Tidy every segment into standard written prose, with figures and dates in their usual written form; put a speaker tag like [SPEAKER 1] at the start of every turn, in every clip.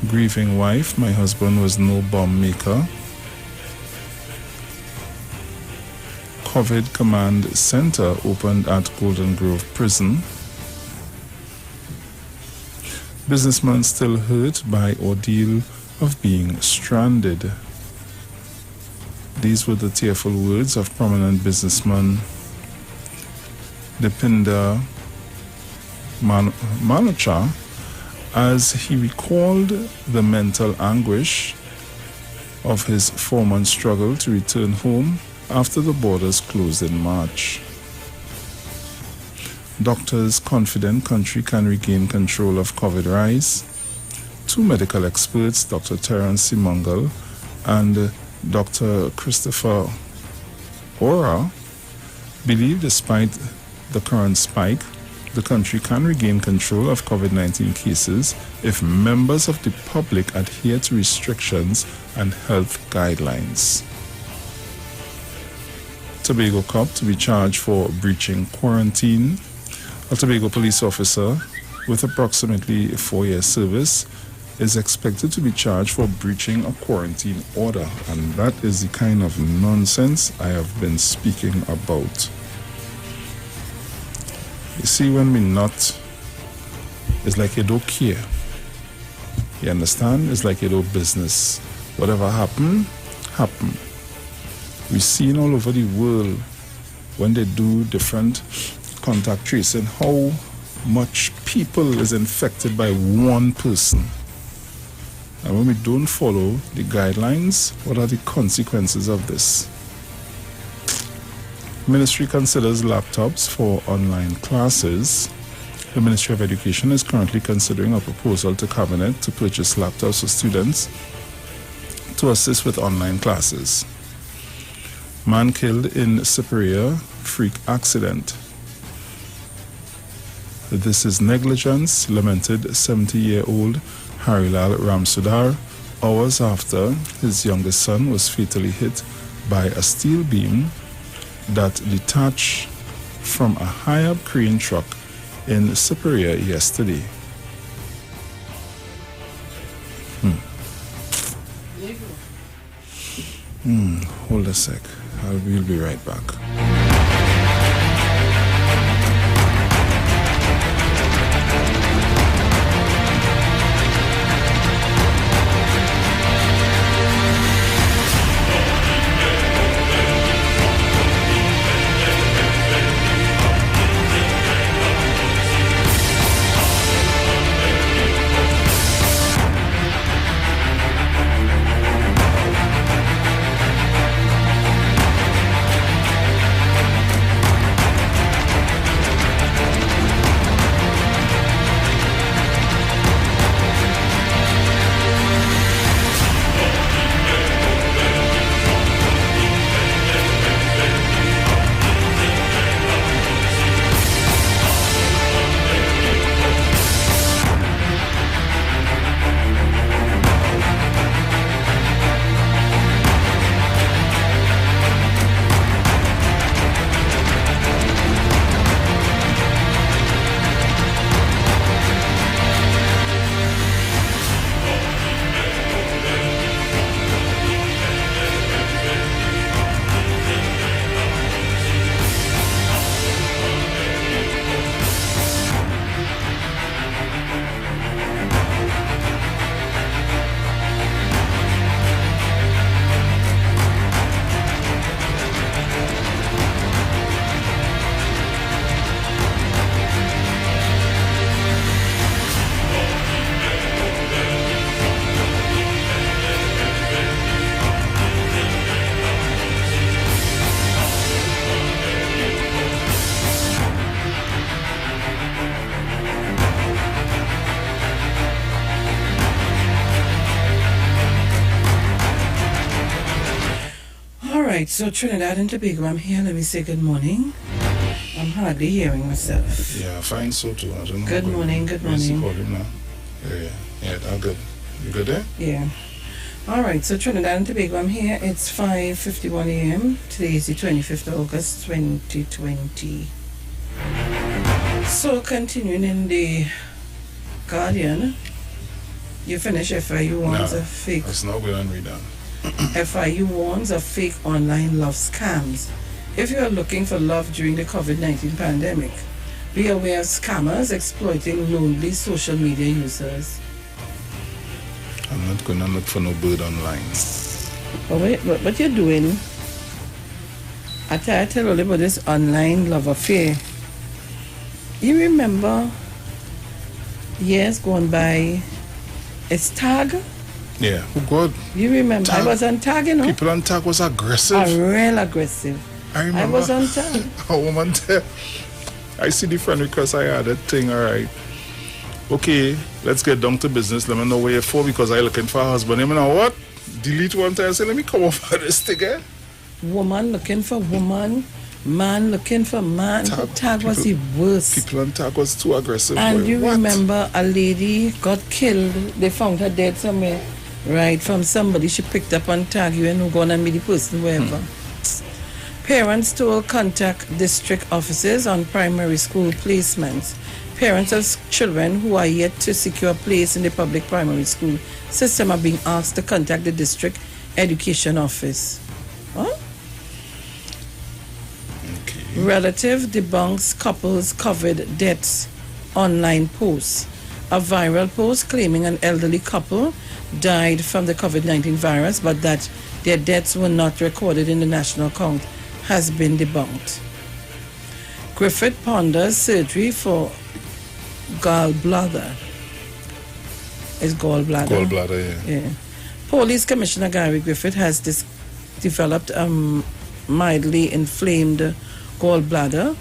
[SPEAKER 1] Grieving wife, my husband was no bomb maker. COVID Command Center opened at Golden Grove Prison. Businessman still hurt by ordeal of being stranded. These were the tearful words of prominent businessman Dipinda Manocha as he recalled the mental anguish of his 4-month struggle to return home after the borders closed in March. Doctors confident country can regain control of COVID rise. 2 medical experts, Dr. Terence Simongal and Dr. Christopher Ora, believe despite the current spike, the country can regain control of COVID-19 cases if members of the public adhere to restrictions and health guidelines. Tobago cop to be charged for breaching quarantine. A Tobago police officer with approximately 4-year service is expected to be charged for breaching a quarantine order, and that is the kind of nonsense I have been speaking about. You see, when we not, it's like you don't care. You understand? It's like you don't business. Whatever happen. We've seen all over the world when they do different contact tracing how much people is infected by one person. And when we don't follow the guidelines, what are the consequences of this? Ministry considers laptops for online classes. The Ministry of Education is currently considering a proposal to Cabinet to purchase laptops for students to assist with online classes. Man killed in Superior freak accident. This is negligence, lamented 70-year-old Harilal Ramsudar, hours after his youngest son was fatally hit by a steel beam that detached from a high-up crane truck in Superior yesterday. Hold a sec. We'll be right back.
[SPEAKER 2] Right, so Trinidad and Tobago, I'm here. Let me say good morning. I'm hardly hearing myself.
[SPEAKER 1] Yeah, I find so too. I don't know.
[SPEAKER 2] Good morning, good morning.
[SPEAKER 1] Yeah, that's good. You good there?
[SPEAKER 2] Yeah. All right, so Trinidad and Tobago, I'm here. It's 5:51 a.m. Today is the 25th of August, 2020. So continuing in the Guardian, You finish FIU warns of fake.
[SPEAKER 1] It's not going to read that.
[SPEAKER 2] FIU warns of fake online love scams. If you are looking for love during the COVID-19 pandemic, be aware of scammers exploiting lonely social media users.
[SPEAKER 1] I'm not going to look for no bird online.
[SPEAKER 2] But wait, what you're doing, I tell you about this online love affair. You remember years gone by, it's Tag?
[SPEAKER 1] Yeah. Oh, God.
[SPEAKER 2] You remember?
[SPEAKER 1] Tag.
[SPEAKER 2] I was on Tag, you know?
[SPEAKER 1] People on Tag was aggressive.
[SPEAKER 2] Real aggressive.
[SPEAKER 1] I remember.
[SPEAKER 2] I was on Tag.
[SPEAKER 1] A woman there. I see the friend request I had, that thing, all right. Okay, let's get down to business. Let me know where you're for because I'm looking for a husband. You know what? Delete one time and say, let me come off of this thing, eh?
[SPEAKER 2] Woman looking for woman, man looking for man. Tag was the worst.
[SPEAKER 1] People on Tag was too aggressive.
[SPEAKER 2] And
[SPEAKER 1] boy.
[SPEAKER 2] you
[SPEAKER 1] What?
[SPEAKER 2] remember a lady got killed. They found her dead somewhere. Right, from somebody she picked up on Tag. You know, go on and meet the person, wherever. Parents told contact district offices on primary school placements. Parents of children who are yet to secure a place in the public primary school system are being asked to contact the district education office. Huh?
[SPEAKER 1] Okay.
[SPEAKER 2] Relative debunks couples covered deaths online posts. A viral post claiming an elderly couple died from the COVID-19 virus, but that their deaths were not recorded in the national count has been debunked. Griffith ponders surgery for gallbladder. Is gallbladder?
[SPEAKER 1] Gallbladder, yeah.
[SPEAKER 2] Yeah. Police Commissioner Gary Griffith has developed a mildly inflamed gallbladder,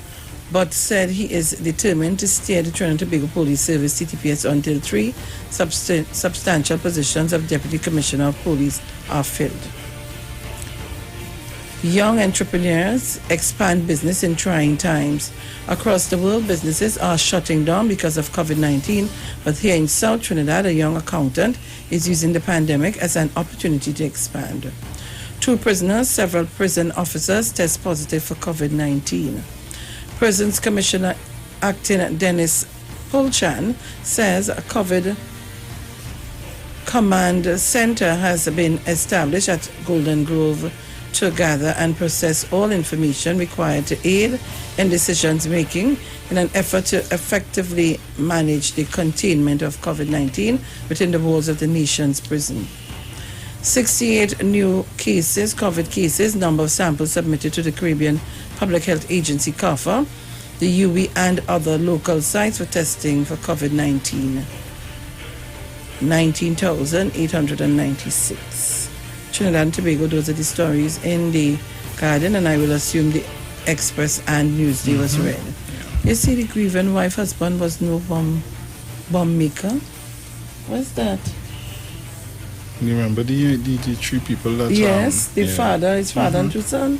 [SPEAKER 2] but said he is determined to steer the Trinidad and Tobago Police Service TTPS until 3 substantial positions of Deputy Commissioner of Police are filled. Young entrepreneurs expand business in trying times. Across the world, businesses are shutting down because of COVID-19, but here in South Trinidad, a young accountant is using the pandemic as an opportunity to expand. 2 prisoners, several prison officers test positive for COVID-19. Prisons Commissioner Acting Dennis Pulchan says a COVID command center has been established at Golden Grove to gather and process all information required to aid in decisions making in an effort to effectively manage the containment of COVID-19 within the walls of the nation's prison. 68 new cases, COVID cases, number of samples submitted to the Caribbean Public Health Agency, CARPHA, the UWI and other local sites for testing for COVID-19. 19,896. Trinidad and Tobago, those are the stories in the Guardian, and I will assume the Express and Newsday was read. Yeah. You see, the grieving wife husband was no bomb maker. What's that?
[SPEAKER 1] You remember the 3 people that...
[SPEAKER 2] Yes, his father and 2 sons.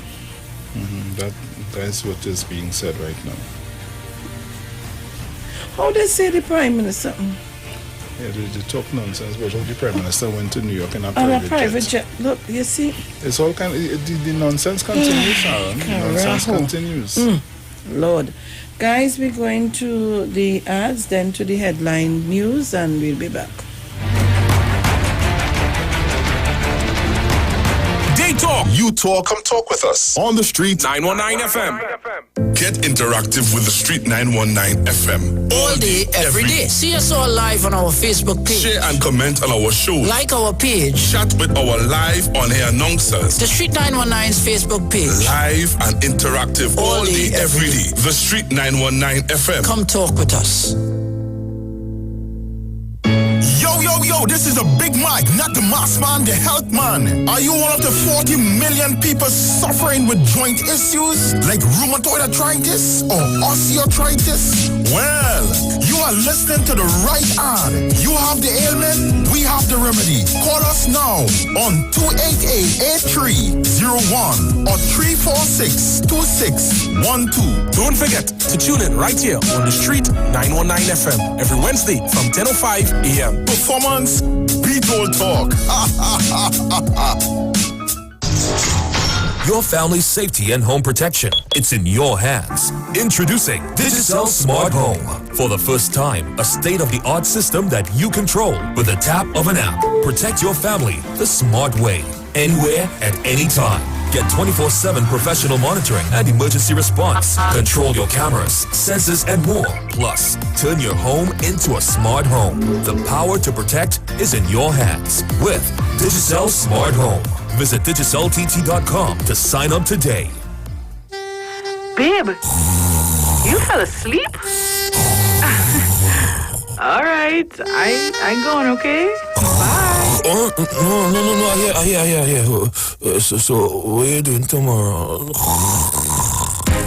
[SPEAKER 1] That's what is being said right now.
[SPEAKER 2] How they say the Prime Minister?
[SPEAKER 1] Yeah, they talk nonsense, but the Prime Minister went to New York in a
[SPEAKER 2] private jet. Look, you see?
[SPEAKER 1] It's all kind of... The nonsense continues, Sharon. Nonsense continues.
[SPEAKER 2] Lord. Guys, we're going to the ads, then to the headline news, and we'll be back.
[SPEAKER 3] They talk. You talk. Come talk with us. On the street.
[SPEAKER 4] 919 FM.
[SPEAKER 3] Get interactive with the street 919 FM.
[SPEAKER 5] All day, every day. See us all live on our Facebook page.
[SPEAKER 3] Share and comment on our shows.
[SPEAKER 5] Like our page.
[SPEAKER 3] Chat with our live on-air announcers.
[SPEAKER 5] The Street 919's Facebook page.
[SPEAKER 3] Live and interactive all day, every day. The Street 919 FM.
[SPEAKER 5] Come talk with us.
[SPEAKER 6] Yo, this is a Big Mike, not the mass man, the health man. Are you one of the 40 million people suffering with joint issues like rheumatoid arthritis or osteoarthritis? Well, you are listening to the right ad. You have the ailment, we have the remedy. Call us now on 288-8301 or 346-2612.
[SPEAKER 4] Don't forget to tune in right here on the Street 919 FM every Wednesday from 10:05 a.m.
[SPEAKER 6] Performance, Beat All Talk.
[SPEAKER 4] Your family's safety and home protection. It's in your hands. Introducing Digicel Smart Home. For the first time, a state-of-the-art system that you control with the tap of an app. Protect your family the smart way. Anywhere, at any time. Get 24/7 professional monitoring and emergency response. Control your cameras, sensors, and more. Plus, turn your home into a smart home. The power to protect is in your hands with Digicel Smart Home. Visit digiceltt.com to sign up today.
[SPEAKER 7] Babe, you fell asleep? All right, I'm going, okay? Bye.
[SPEAKER 4] No. Yeah. So what are you doing tomorrow?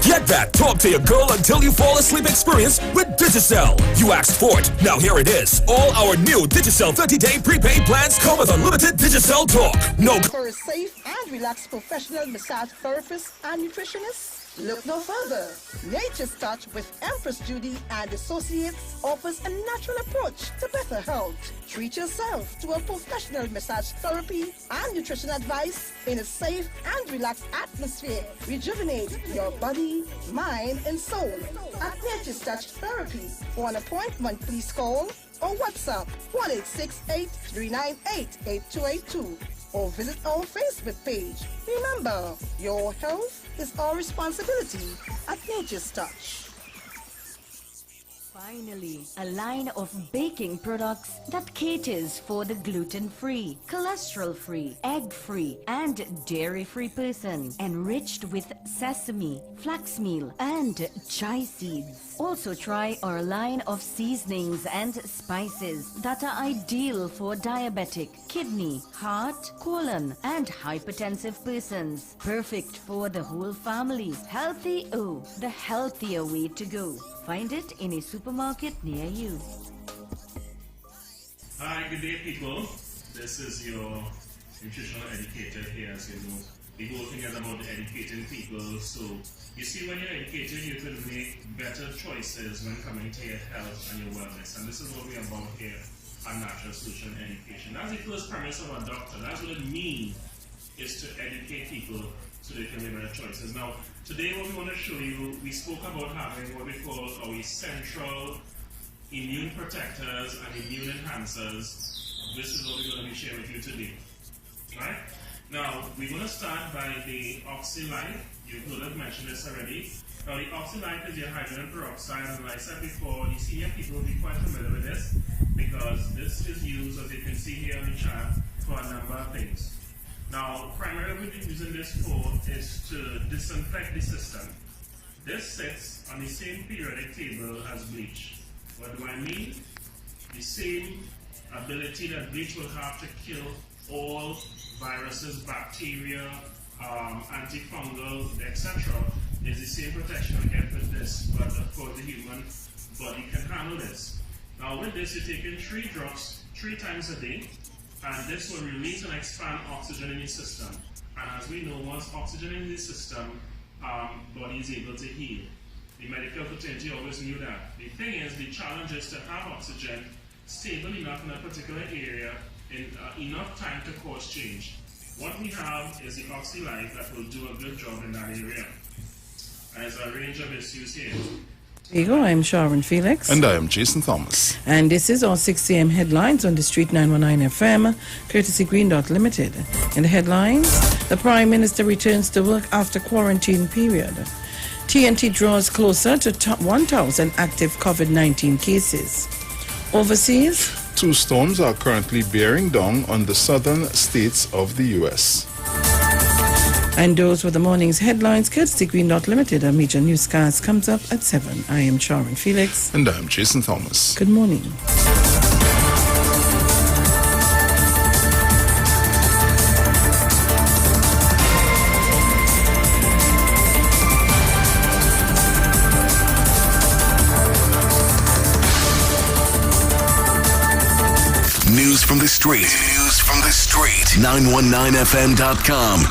[SPEAKER 4] Get that talk to your girl until you fall asleep experience with Digicel. You asked for it. Now here it is. All our new Digicel 30-day prepaid plans come with unlimited Digicel talk. No.
[SPEAKER 8] For a safe and relaxed professional massage therapist and nutritionist, look no further. Nature's Touch with Empress Judy and Associates offers a natural approach to better health. Treat yourself to a professional massage therapy and nutrition advice in a safe and relaxed atmosphere. Rejuvenate your body, mind, and soul at Nature's Touch Therapy. For an appointment, please call or WhatsApp 1-868-398-8282 or visit our Facebook page. Remember, your health is our responsibility at Nature's Touch.
[SPEAKER 9] Finally, a line of baking products that caters for the gluten-free, cholesterol-free, egg-free, and dairy-free person, enriched with sesame, flax meal, and chia seeds. Also try our line of seasonings and spices that are ideal for diabetic, kidney, heart, colon, and hypertensive persons. Perfect for the whole family. Healthy O, the healthier way to go. Find it in a supermarket near you.
[SPEAKER 10] Hi, good day, people. This is your nutritional educator here, as you know. We go together about educating people. So, you see, when you're educated, you can make better choices when coming to your health and your wellness. And this is what we're about here at Natural Solution Education. That's the first premise of a doctor. That's what it means, is to educate people so they can make better choices. Now, today what we want to show you, we spoke about having what we call our essential immune protectors and immune enhancers. This is what we're going to be sharing with you today. Right? Now, we're going to start by the OxyLife. You've heard us mention this already. Now, the OxyLife is your hydrogen peroxide, and like I said before, the senior people will be quite familiar with this because this is used, as you can see here on the chart, for a number of things. Now, primarily what we're using this for is to disinfect the system. This sits on the same periodic table as bleach. What do I mean? The same ability that bleach will have to kill all viruses, bacteria, antifungal, etc. is the same protection we get with this, but of course the human body can handle this. Now with this, you're taking 3 drops 3 times a day, and this will release and expand oxygen in the system. And as we know, once oxygen in the system, body is able to heal. The medical fraternity always knew that. The thing is, the challenge is to have oxygen stable enough in a particular area in enough time to cause change. What we have is the OxyLife that will do a good job in that area. There's a range of issues here.
[SPEAKER 2] There you go. I'm Sharon Felix.
[SPEAKER 1] And I am Jason Thomas.
[SPEAKER 2] And this is our 6 a.m. headlines on the Street 919 FM, courtesy Green Dot Limited. In the headlines, the Prime Minister returns to work after quarantine period. TNT draws closer to 1,000 active COVID-19 cases. Overseas,
[SPEAKER 1] 2 storms are currently bearing down on the southern states of the U.S.
[SPEAKER 2] And those were the morning's headlines, courtesy Green Dot Limited. A major newscast comes up at 7. I am Sharon Felix.
[SPEAKER 1] And I am Jason Thomas.
[SPEAKER 2] Good morning.
[SPEAKER 11] News from the street. News from the street. 919fm.com.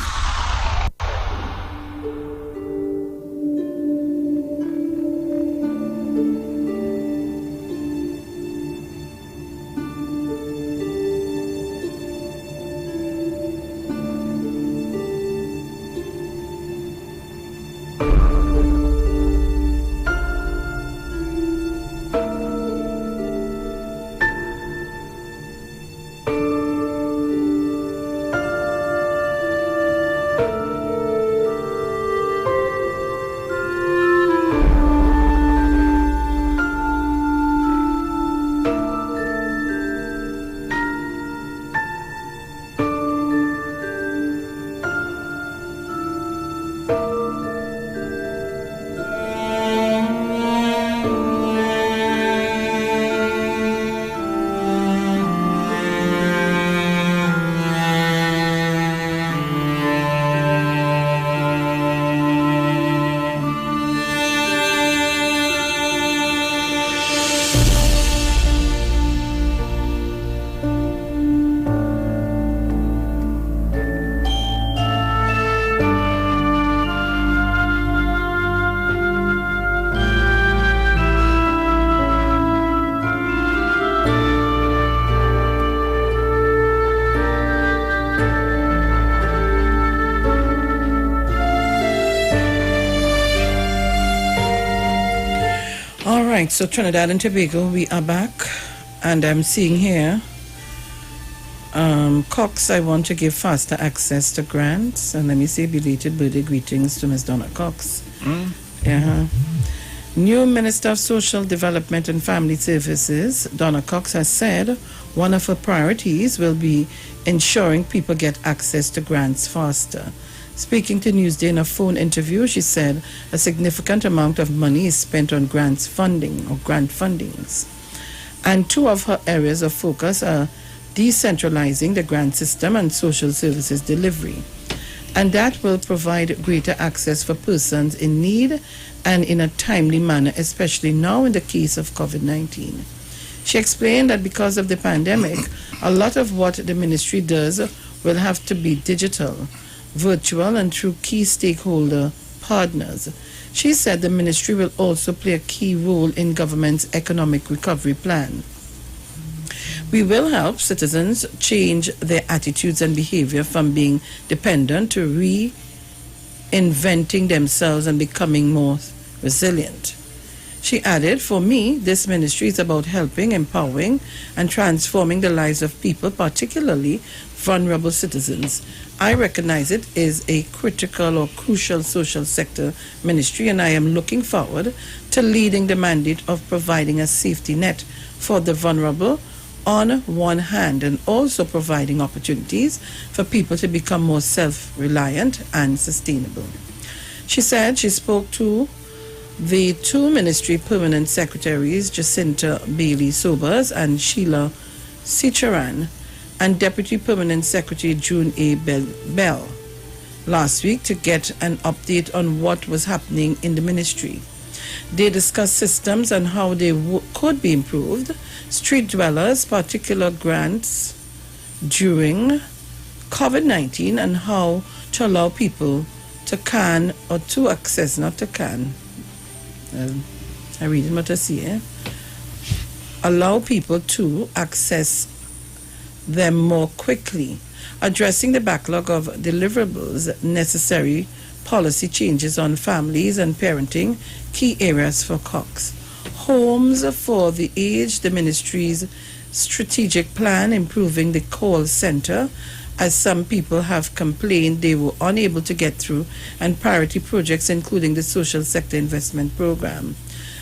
[SPEAKER 2] Right, so Trinidad and Tobago, we are back, and I'm seeing here, Cox, I want to give faster access to grants, and let me say belated birthday greetings to Ms. Donna Cox. New Minister of Social Development and Family Services, Donna Cox, has said one of her priorities will be ensuring people get access to grants faster. Speaking to Newsday in a phone interview, she said a significant amount of money is spent on grants funding or grant fundings. And two of her areas of focus are decentralizing the grant system and social services delivery. And that will provide greater access for persons in need and in a timely manner, especially now in the case of COVID-19. She explained that because of the pandemic, a lot of what the ministry does will have to be digital, virtual, and through key stakeholder partners. She said the ministry will also play a key role in government's economic recovery plan. We will help citizens change their attitudes and behavior from being dependent to reinventing themselves and becoming more resilient. She added, for me, this ministry is about helping, empowering, and transforming the lives of people, particularly vulnerable citizens. I recognize it is a critical or crucial social sector ministry, and I am looking forward to leading the mandate of providing a safety net for the vulnerable on one hand, and also providing opportunities for people to become more self-reliant and sustainable. She said she spoke to the two ministry permanent secretaries, Jacinta Bailey Sobers and Sheila Sicharan, and Deputy Permanent Secretary June A. Bell last week to get an update on what was happening in the ministry. They discussed systems and how they could be improved, street dwellers, particular grants during COVID-19, and how to allow people to can or to access, not to can. I read it what I see, allow people to access them more quickly, addressing the backlog of deliverables, necessary policy changes on families and parenting, key areas for Cox. Homes for the aged, the ministry's strategic plan, improving the call center, as some people have complained they were unable to get through, and priority projects including the social sector investment program.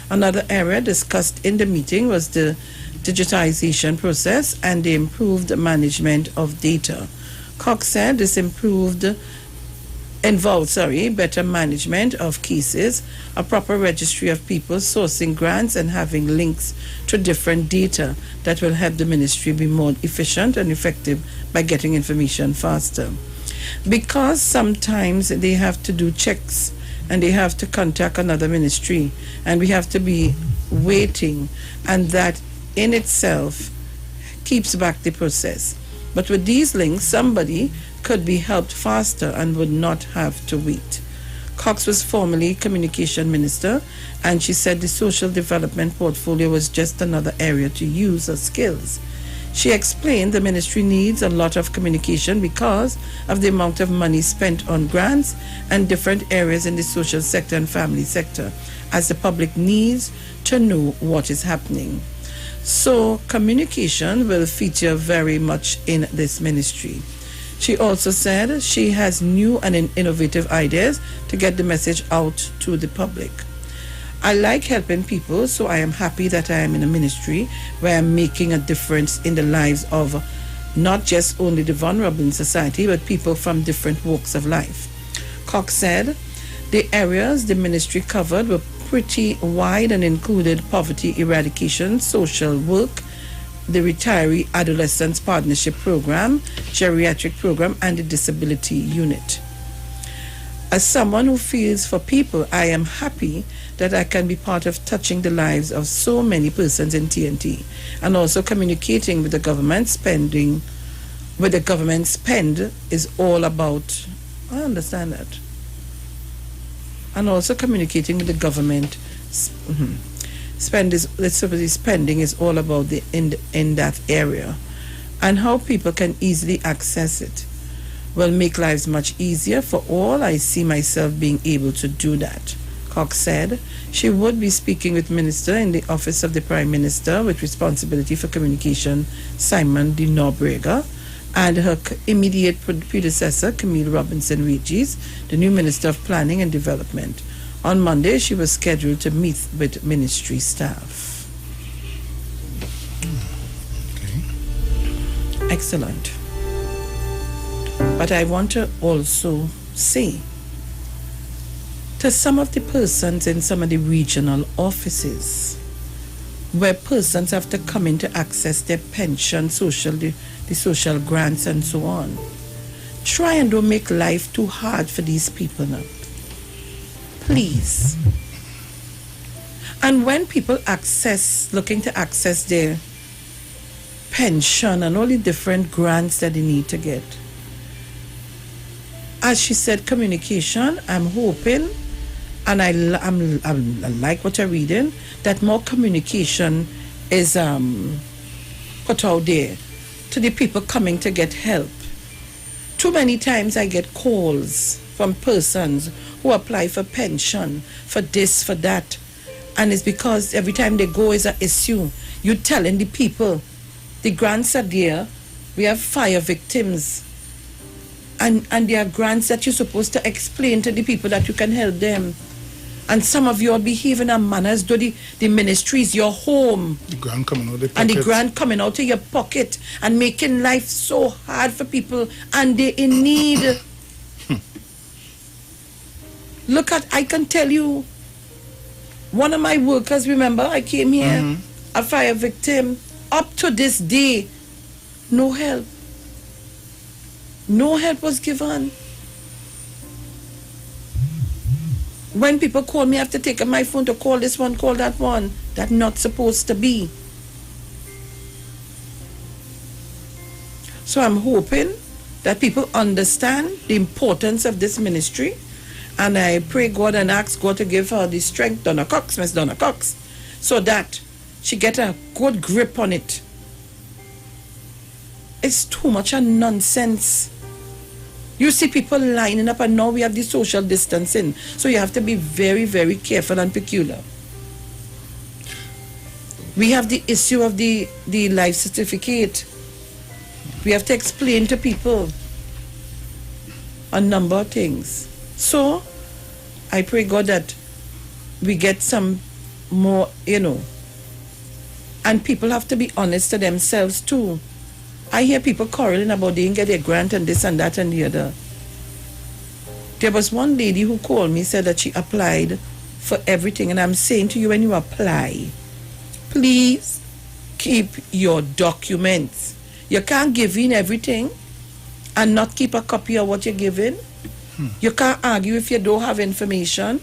[SPEAKER 2] Another area discussed in the meeting was the digitization process and the improved management of data. Cox said this involved better management of cases, a proper registry of people sourcing grants, and having links to different data that will help the ministry be more efficient and effective by getting information faster. Because sometimes they have to do checks and they have to contact another ministry and we have to be waiting, and that in itself keeps back the process. But with these links, somebody could be helped faster and would not have to wait. Cox was formerly Communication Minister, and she said the social development portfolio was just another area to use her skills. She explained the ministry needs a lot of communication because of the amount of money spent on grants and different areas in the social sector and family sector, as the public needs to know what is happening. So communication will feature very much in this ministry. She also said she has new and innovative ideas to get the message out to the public. I like helping people, so I am happy that I am in a ministry where I'm making a difference in the lives of not just only the vulnerable in society, but people from different walks of life. Cox said the areas the ministry covered were pretty wide and included poverty eradication, social work, the Retiree Adolescents Partnership Program, Geriatric Program, and the Disability Unit. As someone who feels for people, I am happy that I can be part of touching the lives of so many persons in TNT, and also communicating with the government spending. With the government spend is all about, I understand that. And also communicating with the government spending is all about the in that area, and how people can easily access it will make lives much easier for all. I see myself being able to do that, Cox said she would be speaking with Minister in the Office of the Prime Minister with responsibility for communication, Simon de Nobrega, and her immediate predecessor, Camille Robinson Regis, the new Minister of Planning and Development. On Monday, she was scheduled to meet with ministry staff.
[SPEAKER 1] Okay.
[SPEAKER 2] Excellent. But I want to also say to some of the persons in some of the regional offices where persons have to come in to access their pension, the social grants and so on, try and don't make life too hard for these people now. Please. And when people looking to access their pension and all the different grants that they need to get, as she said, communication, I'm hoping, and I like what you're reading, that more communication is put out there to the people coming to get help. Too many times I get calls from persons who apply for pension, for this, for that, and it's because every time they go is an issue. You're telling the people, the grants are there, we have fire victims, and there are grants that you're supposed to explain to the people that you can help them. And some of you are behaving in manners, though the ministry is your home.
[SPEAKER 1] The grant coming out of the pocket.
[SPEAKER 2] And the grant coming out of your pocket and making life so hard for people, and they're in need. Look at, I can tell you, one of my workers, remember, I came here, a fire victim, up to this day, no help. No help was given. When people call me, I have to take my phone to call this one, call that one. That's not supposed to be. So I'm hoping that people understand the importance of this ministry. And I pray God and ask God to give her the strength, Miss Donna Cox, so that she get a good grip on it. It's too much of nonsense. You see people lining up, and now we have the social distancing. So you have to be very, very careful and peculiar. We have the issue of the life certificate. We have to explain to people a number of things. So I pray God that we get some more, and people have to be honest to themselves too. I hear people quarreling about they didn't get a grant and this and that and the other. There was one lady who called me, said that she applied for everything, and I'm saying to you, when you apply, please keep your documents. You can't give in everything and not keep a copy of what you're giving. You can't argue if you don't have information.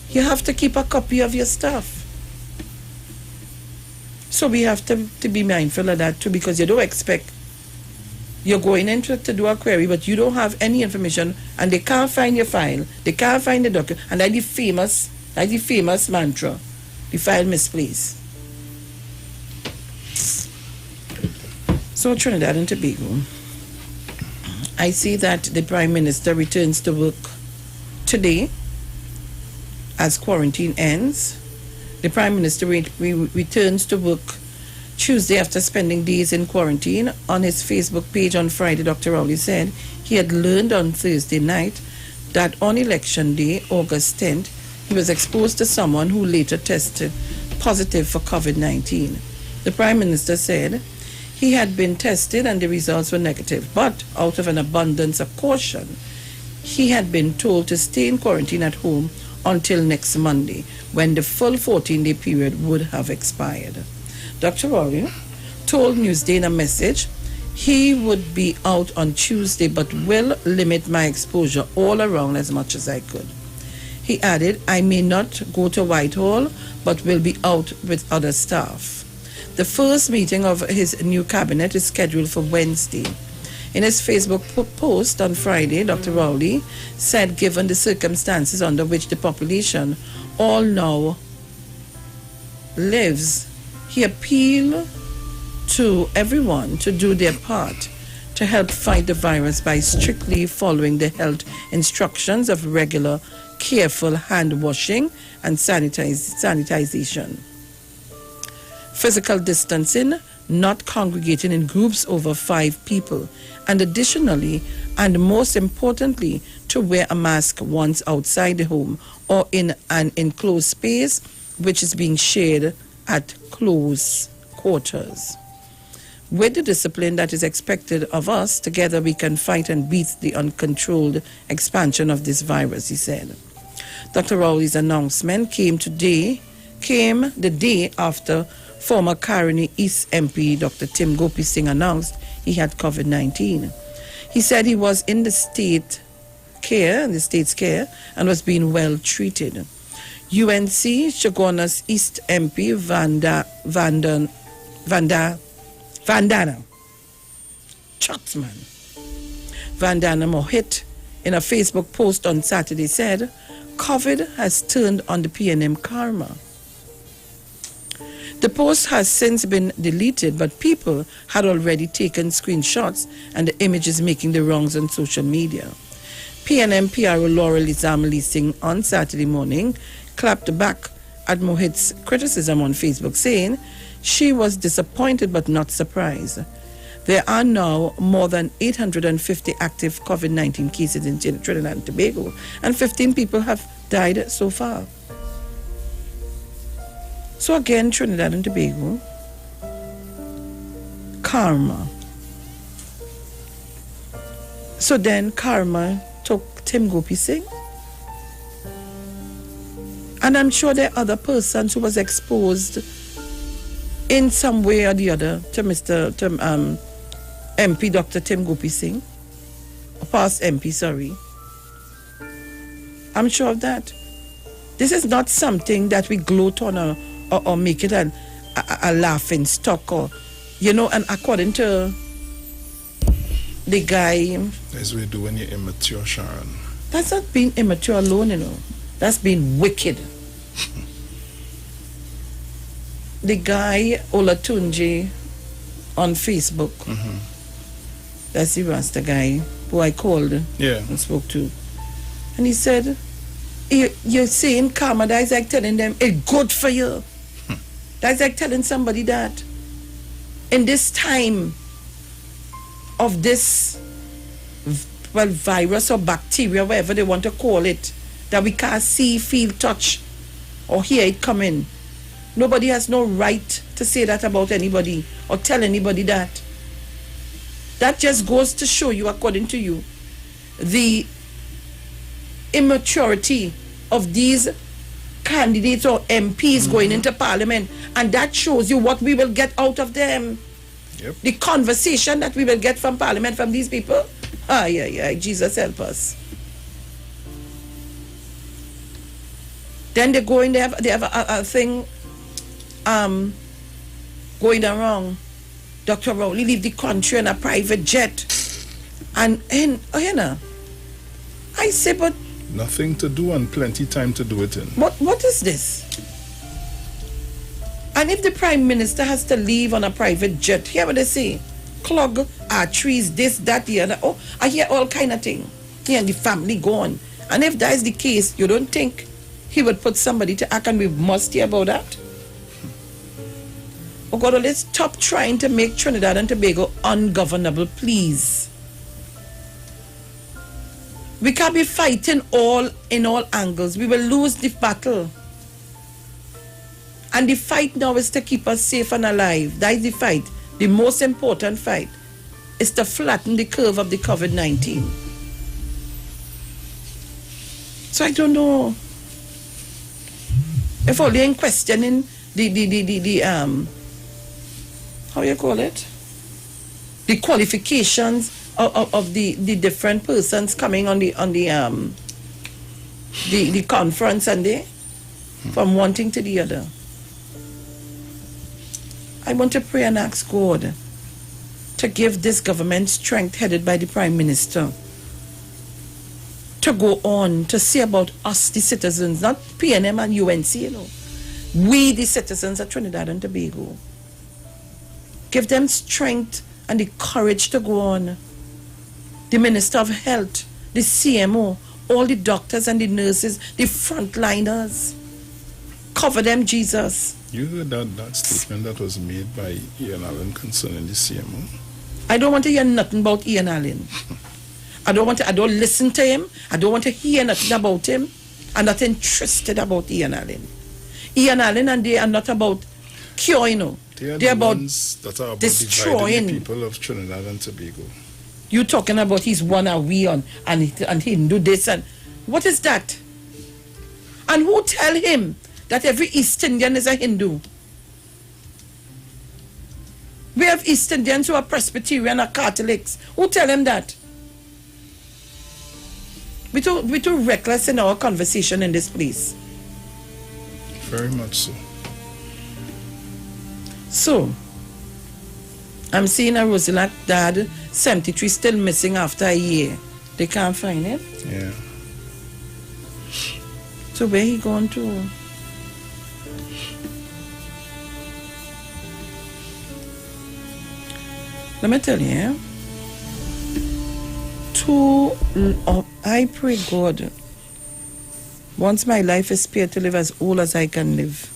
[SPEAKER 2] You have to keep a copy of your stuff. So we have to be mindful of that too, because you don't expect, you're going in to do a query, but you don't have any information, and they can't find your file, they can't find the document, and that's the famous mantra, the file misplaced. So Trinidad and Tobago, I see that the Prime Minister returns to work today as quarantine ends. The Prime Minister returns to work Tuesday after spending days in quarantine. On his Facebook page on Friday, Dr. Rowley said he had learned on Thursday night that on Election Day, August 10th, he was exposed to someone who later tested positive for COVID-19. The Prime Minister said he had been tested and the results were negative, but out of an abundance of caution, he had been told to stay in quarantine at home until next Monday, when the full 14-day period would have expired. Dr. Rowley told Newsday in a message he would be out on Tuesday but will limit my exposure all around as much as I could. He added, I may not go to Whitehall but will be out with other staff. The first meeting of his new cabinet is scheduled for Wednesday. In his Facebook post on Friday, Dr. Rowley said given the circumstances under which the population all now lives, he appealed to everyone to do their part to help fight the virus by strictly following the health instructions of regular careful hand washing and sanitization. Physical distancing, not congregating in groups over 5 people, and additionally, and most importantly, to wear a mask once outside the home or in an enclosed space which is being shared at close quarters. With the discipline that is expected of us, together we can fight and beat the uncontrolled expansion of this virus, he said. Dr. Rowley's announcement came the day after former Caroni East MP Dr. Tim Gopi Singh announced he had COVID-19. He said he was in the state's care, and was being well treated. UNC Chaguanas East MP Vandana Mohit, in a Facebook post on Saturday, said, COVID has turned on the PNM karma. The post has since been deleted, but people had already taken screenshots and the images making the rounds on social media. PNM PRO Laurel Izamali Singh on Saturday morning clapped back at Mohit's criticism on Facebook, saying she was disappointed but not surprised. There are now more than 850 active COVID-19 cases in Trinidad and Tobago, and 15 people have died so far. So again, Trinidad and Tobago, karma. So then karma took Tim Gopi Singh. And I'm sure there are other persons who was exposed in some way or the other to MP Dr. Tim Gopi Singh, past MP, sorry. I'm sure of that. This is not something that we gloat on or make it a laughing stock, or, you know, and according to the guy...
[SPEAKER 1] As we do when you're immature, Sharon.
[SPEAKER 2] That's not being immature alone, you know. That's being wicked. The guy, Olatunji, on Facebook, that's the Rasta guy who I called and spoke to. And he said, you're saying karma, that's like telling them, it's good for you. That's like telling somebody that in this time of this, well, virus or bacteria, whatever they want to call it, that we can't see, feel, touch, or hear it coming. Nobody has no right to say that about anybody or tell anybody that. That just goes to show you, according to you, the immaturity of these candidates or MPs going into parliament, and that shows you what we will get out of them. The conversation that we will get from parliament from these people. Jesus help us. Then they go in, they have a thing going around. Dr. Rowley leave the country in a private jet. And I say, but
[SPEAKER 1] nothing to do and plenty time to do it in.
[SPEAKER 2] What is this? And if the Prime Minister has to leave on a private jet, hear what they say? Clog arteries, this, that, the other. Oh, I hear all kind of thing. He and the family gone. And if that is the case, you don't think he would put somebody to act, and we must hear about that? Oh God, let's stop trying to make Trinidad and Tobago ungovernable, please. We can't be fighting in all angles. We will lose the battle. And the fight now is to keep us safe and alive. That is the fight. The most important fight is to flatten the curve of the COVID-19. So I don't know if only in questioning the how you call it? The qualifications of the different persons coming on the conference, and they from one thing to the other. I want to pray and ask God to give this government strength headed by the Prime Minister to go on to see about us, the citizens, not PNM and UNC, you know. We, the citizens of Trinidad and Tobago. Give them strength and the courage to go on. The Minister of Health, the CMO, all the doctors and the nurses, the frontliners. Cover them, Jesus.
[SPEAKER 1] You heard that statement that was made by Ian Allen concerning the CMO?
[SPEAKER 2] I don't want to hear nothing about Ian Allen. I don't listen to him. I don't want to hear nothing about him. I'm not interested about Ian Allen. Ian Allen and they are not about curing, They're about
[SPEAKER 1] ones that are about
[SPEAKER 2] destroying
[SPEAKER 1] the people of Trinidad and Tobago.
[SPEAKER 2] You talking about he's one and we on and he do this and what is that? And who tell him that every East Indian is a Hindu? We have East Indians who are Presbyterian or Catholics. Who tell him that? We're too reckless in our conversation in this place.
[SPEAKER 1] Very much so.
[SPEAKER 2] So, I'm seeing a Rosilac dad, 73, still missing after a year. They can't find him?
[SPEAKER 1] Yeah.
[SPEAKER 2] So where he going to? Let me tell you, I pray God, once my life is spared to live as old as I can live,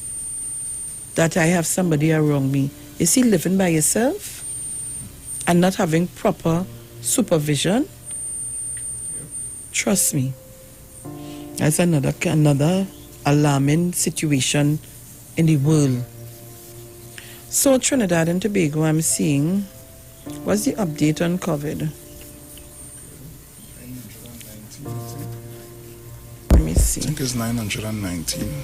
[SPEAKER 2] that I have somebody around me. Is he living by himself and not having proper supervision? Trust me, that's another alarming situation in the world. So Trinidad and Tobago, I'm seeing, what's the update on COVID? Let me see.
[SPEAKER 1] I think it's 919.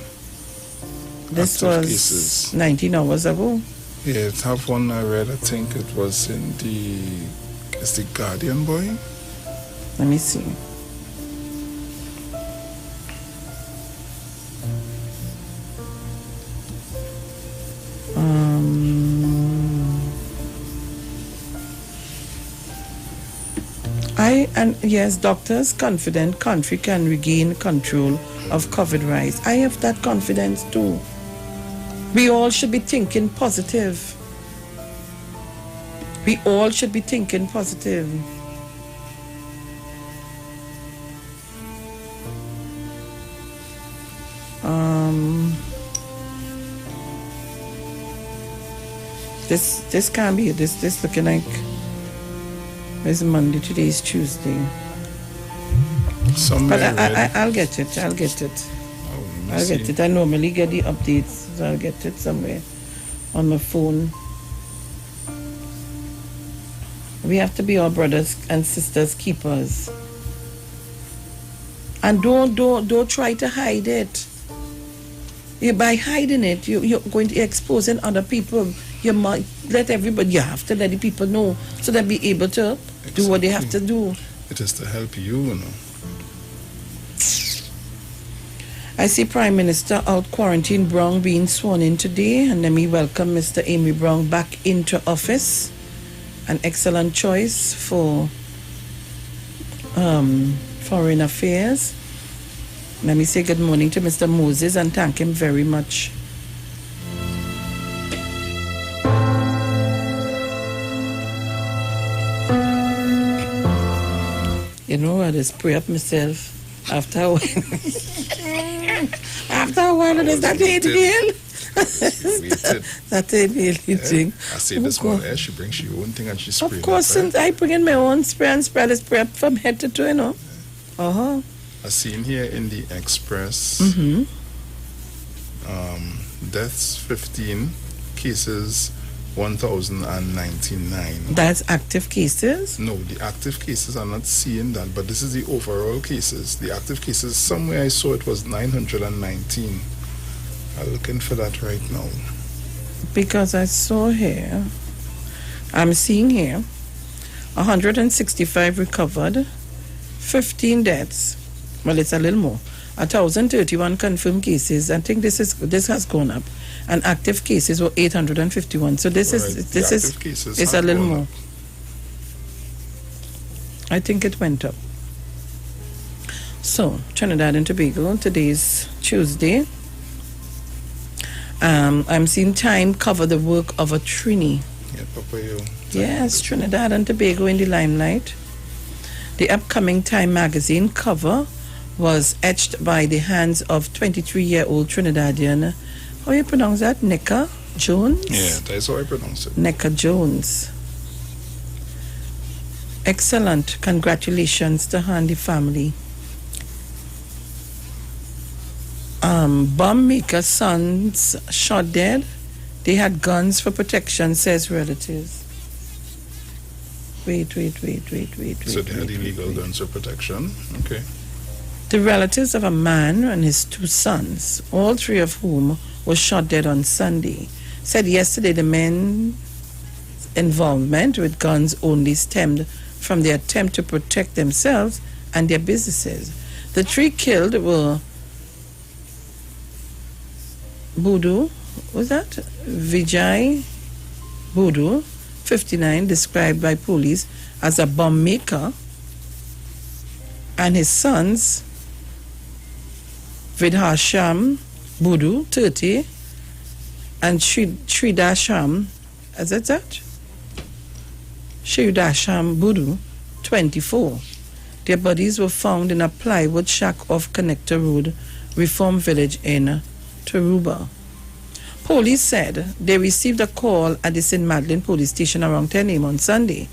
[SPEAKER 2] This
[SPEAKER 1] active
[SPEAKER 2] was
[SPEAKER 1] cases.
[SPEAKER 2] 19 hours ago.
[SPEAKER 1] Yeah, I have one I read, I think it was in it's the Guardian boy.
[SPEAKER 2] Let me see. Yes, doctors confident country can regain control of COVID rise. I have that confidence too. We all should be thinking positive. We all should be thinking positive. This can't be this looking like it's Monday, today is Tuesday. But I'll get it. I'll get it. I'll get it. I normally get the updates, so I'll get it somewhere on my phone. We have to be our brothers and sisters keepers. And don't try to hide it. By hiding it, you're going to exposing other people. You might let everybody. You have to let the people know so they'll be able to do what they have to do.
[SPEAKER 1] It is to help you,
[SPEAKER 2] I see Prime Minister out quarantine Brown being sworn in today, and let me welcome Mr. Amy Brown back into office. An excellent choice for foreign affairs. Let me say good morning to Mr. Moses and thank him very much. You know, I just pray up myself after a while. After a while, it is that inhale. That inhale thing.
[SPEAKER 1] I say this one, she brings her own thing and she sprays.
[SPEAKER 2] Of course, since I bring in my own spray and spray this spray from head to toe, I
[SPEAKER 1] seen here in the Express, deaths 15, cases 1,099.
[SPEAKER 2] That's active cases?
[SPEAKER 1] No, the active cases are not seeing that, but this is the overall cases. The active cases, somewhere I saw it was 919. I'm looking for that right now.
[SPEAKER 2] Because I saw here, I'm seeing here, 165 recovered, 15 deaths. Well, it's a little more. 1,031 confirmed cases. I think this has gone up. And active cases were 851. So this is a little more. I think it went up. So Trinidad and Tobago, today's Tuesday. I'm seeing Time cover the work of a Trini.
[SPEAKER 1] Yeah, Papa,
[SPEAKER 2] yes, Trinidad and Tobago in the limelight. The upcoming Time magazine cover was etched by the hands of 23-year-old Trinidadian, how you pronounce that? Neka Jones?
[SPEAKER 1] Yeah, that's how I pronounce it.
[SPEAKER 2] Neka Jones. Excellent. Congratulations to her and the family. Bomb maker sons shot dead. They had guns for protection, says relatives. Wait.
[SPEAKER 1] So they had illegal guns for protection. Okay.
[SPEAKER 2] The relatives of a man and his two sons, all three of whom were shot dead on Sunday, said yesterday the men's involvement with guns only stemmed from their attempt to protect themselves and their businesses. The three killed were Budu, was that? Vijay Budu, 59, described by police as a bomb maker, and his sons, Vidhasham Budu, 30, and Sridasham, is that? Sridasham Budu, 24. Their bodies were found in a plywood shack off Connector Road, Reform Village in Taruba. Police said they received a call at the St. Madeleine police station around 10 a.m. on Sunday,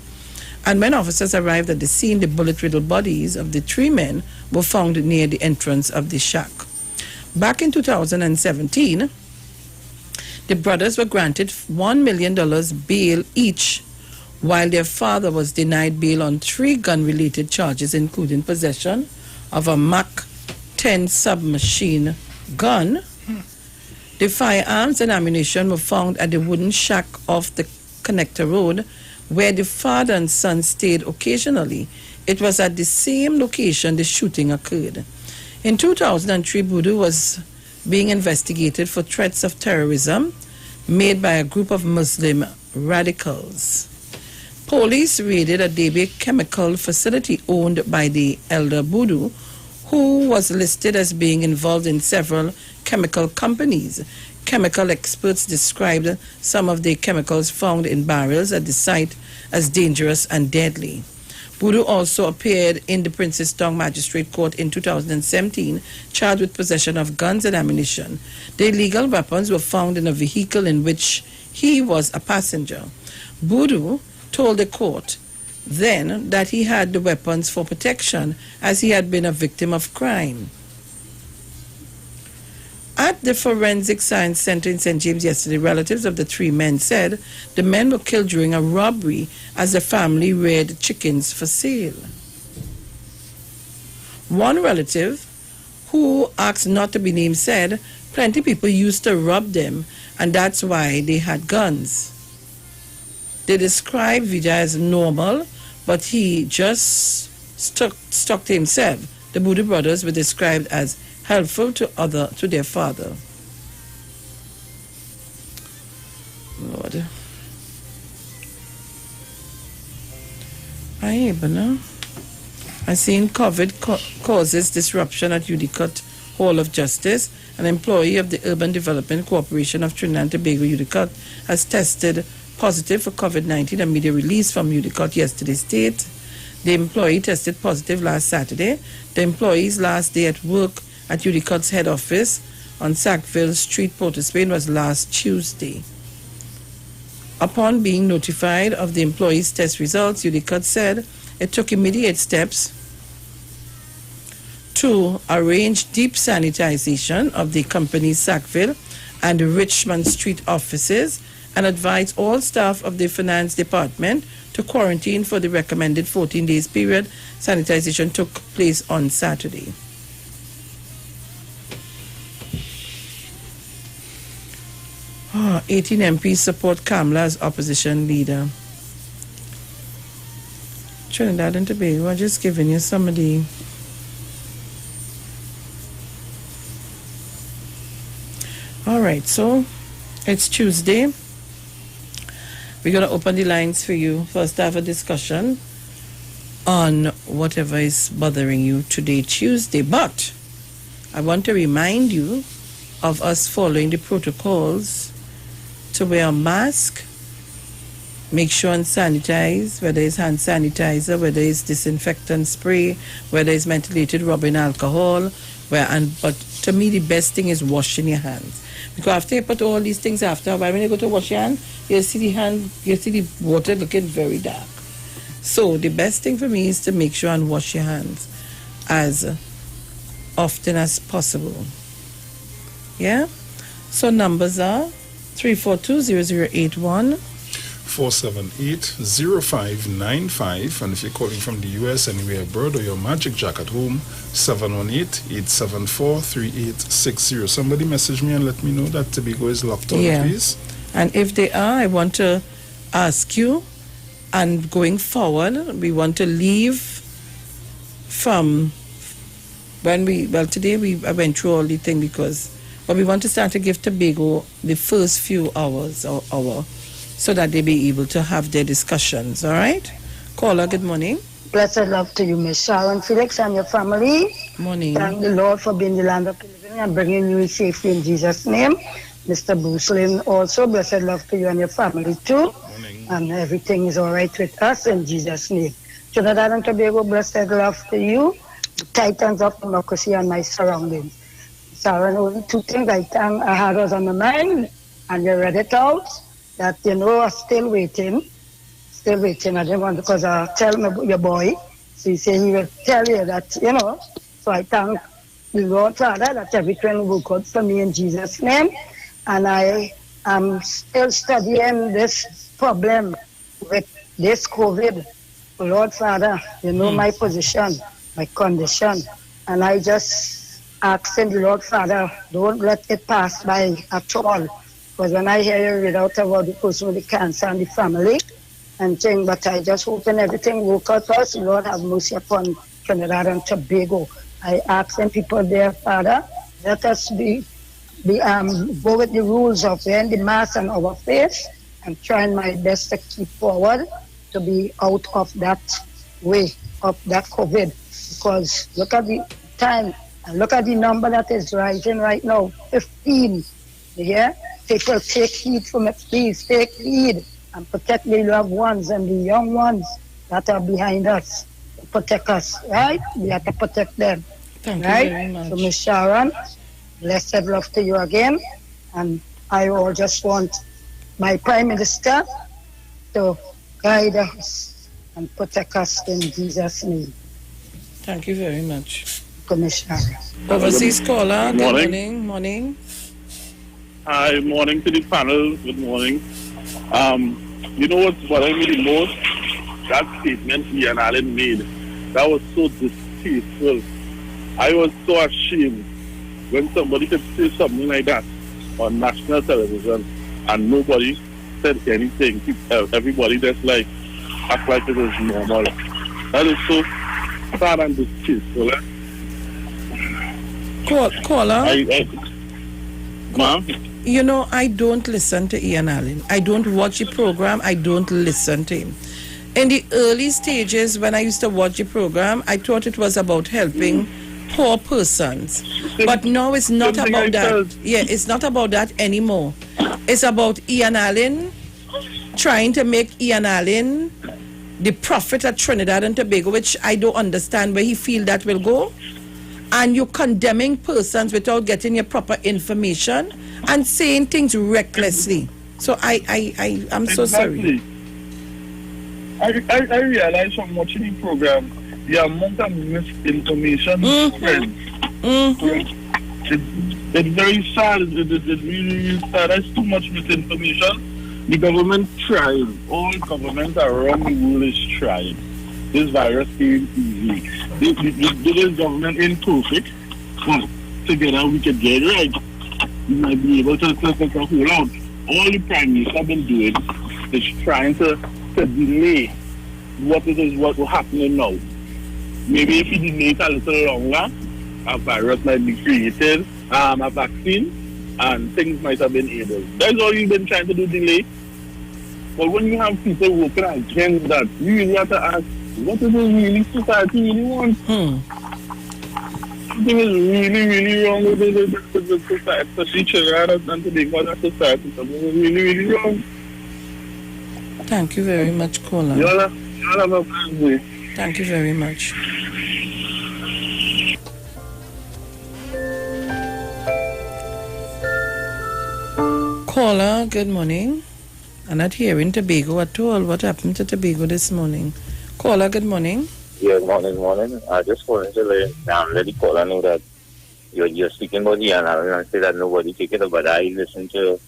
[SPEAKER 2] and when officers arrived at the scene, the bullet-riddled bodies of the three men were found near the entrance of the shack. Back in 2017, the brothers were granted $1 million bail each, while their father was denied bail on 3 gun-related charges, including possession of a MAC-10 submachine gun. The firearms and ammunition were found at the wooden shack off the Connector Road, where the father and son stayed occasionally. It was at the same location the shooting occurred. In 2003, Budu was being investigated for threats of terrorism made by a group of Muslim radicals. Police raided a Debe chemical facility owned by the elder Budu, who was listed as being involved in several chemical companies. Chemical experts described some of the chemicals found in barrels at the site as dangerous and deadly. Budu also appeared in the Princess Tong Magistrate Court in 2017, charged with possession of guns and ammunition. The illegal weapons were found in a vehicle in which he was a passenger. Budu told the court then that he had the weapons for protection as he had been a victim of crime. At the Forensic Science Center in St. James yesterday, relatives of the three men said the men were killed during a robbery as the family reared chickens for sale. One relative, who asked not to be named, said plenty people used to rob them and that's why they had guns. They described Vijay as normal, but he just stuck to himself. The Budu brothers were described as helpful to their father. Lord. I seen COVID causes disruption at Udicut Hall of Justice. An employee of the Urban Development Corporation of Trinidad and Tobago, Udicut, has tested positive for COVID-19. A media release from Udicut yesterday state the employee tested positive last Saturday. The employee's last day at work at Udicut's head office on Sackville Street, Port of Spain, was last Tuesday. Upon being notified of the employee's test results, Udicut said it took immediate steps to arrange deep sanitization of the company's Sackville and Richmond Street offices and advised all staff of the finance department to quarantine for the recommended 14 days period. Sanitization took place on Saturday. Oh, 18 MPs support Kamla as opposition leader. Trinidad and Tobago, I'm just giving you some of the... All right, so it's Tuesday. We're going to open the lines for you. First, have a discussion on whatever is bothering you today, Tuesday. But I want to remind you of us following the protocols to wear a mask, make sure and sanitize, whether it's hand sanitizer, whether it's disinfectant spray, whether it's mentholated rubbing alcohol. But to me, the best thing is washing your hands. Because after you put all these things after, when you go to wash your hand, you see the water looking very dark. So the best thing for me is to make sure and wash your hands as often as possible. Yeah? So numbers are 342-0081,
[SPEAKER 1] 478-0595, and if you're calling from the US anywhere abroad or your Magic Jack at home, 718-874-3860. Somebody message me and let me know that Tobago is locked on, please.
[SPEAKER 2] And if they are, I want to ask you, and going forward, we want to leave from today I went through all the thing but we want to start to give Tobago the first few hours or hour so that they be able to have their discussions, all right? Caller, good morning.
[SPEAKER 12] Blessed love to you, Miss Sharon Felix and your family.
[SPEAKER 2] Morning.
[SPEAKER 12] Thank the Lord for being the land of the living and bringing you safely in Jesus' name. Mr. Bruce Lynn also, blessed love to you and your family too.
[SPEAKER 1] Morning.
[SPEAKER 12] And everything is all right with us in Jesus' name. Trinidad and Tobago, blessed love to you, the titans of democracy and my surroundings. Sharon, only two things I had was on my mind, and you read it out, that, I'm still waiting. I didn't want, because I tell your boy, so he said he will tell you that, so I thank the Lord Father that everything will work out for me in Jesus' name. And I am still studying this problem with this COVID. Lord Father, you know my position, my condition, and I just asking the Lord Father, don't let it pass by at all. Because when I hear you read out about the person with the cancer and the family, and thing, but I just hoping everything work out for us. Lord have mercy upon Trinidad and Tobago. I asking people there, Father, let us go with the rules of wearing the mask on our face and trying my best to keep forward to be out of that way of that COVID. Because look at the time and look at the number that is rising right now, 15. Yeah? People take heed from it, please take heed and protect the loved ones and the young ones that are behind us. Protect us, right? We have to protect them.
[SPEAKER 2] Thank
[SPEAKER 12] right?
[SPEAKER 2] you very much.
[SPEAKER 12] So, Miss Sharon, blessed love to you again. And I will just want my Prime Minister to guide us and protect us in Jesus' name.
[SPEAKER 2] Thank you very much.
[SPEAKER 12] Commissioner.
[SPEAKER 2] Overseas caller, good morning.
[SPEAKER 13] Hi, morning to the panel. Good morning. You know what's bothering me the most? That statement Ian Allen made. That was so distasteful. I was so ashamed when somebody could say something like that on national television and nobody said anything. Everybody just act like it was normal. That is so sad and distasteful.
[SPEAKER 2] Caller?
[SPEAKER 13] Ma'am?
[SPEAKER 2] I don't listen to Ian Allen. I don't watch the program. I don't listen to him. In the early stages, when I used to watch the program, I thought it was about helping poor persons. But now it's not about that. Yeah, it's not about that anymore. It's about Ian Allen trying to make Ian Allen the prophet at Trinidad and Tobago, which I don't understand where he feel that will go. And you're condemning persons without getting your proper information and saying things recklessly. So I'm so sorry.
[SPEAKER 13] I realize from watching the program the amount of misinformation spread. It's very sad. It's really sad. There's too much misinformation. The government tried. All governments around the world is trying. This virus ain't easy. This government ain't perfect, but together we can get it right. We might be able to hold out. All the Prime Minister have been doing is trying to delay what will happen now. Maybe if he delays a little longer, a virus might be created, a vaccine, and things might have been able. That's all you've been trying to do, delay. But when you have people working against that, you really have to ask, what is it really society really wants? Something is really, really wrong with the society, especially Trinidad and Tobago society. Something is really, really wrong.
[SPEAKER 2] Thank you very much, caller.
[SPEAKER 13] You all have a good day.
[SPEAKER 2] Thank you very much. Caller, good morning. I'm not hearing Tobago at all. What happened to Tobago this morning? Caller, good morning.
[SPEAKER 14] Yeah, morning. I just wanted to let the caller know that you're speaking about the analysis and say that nobody take it up, but I listened to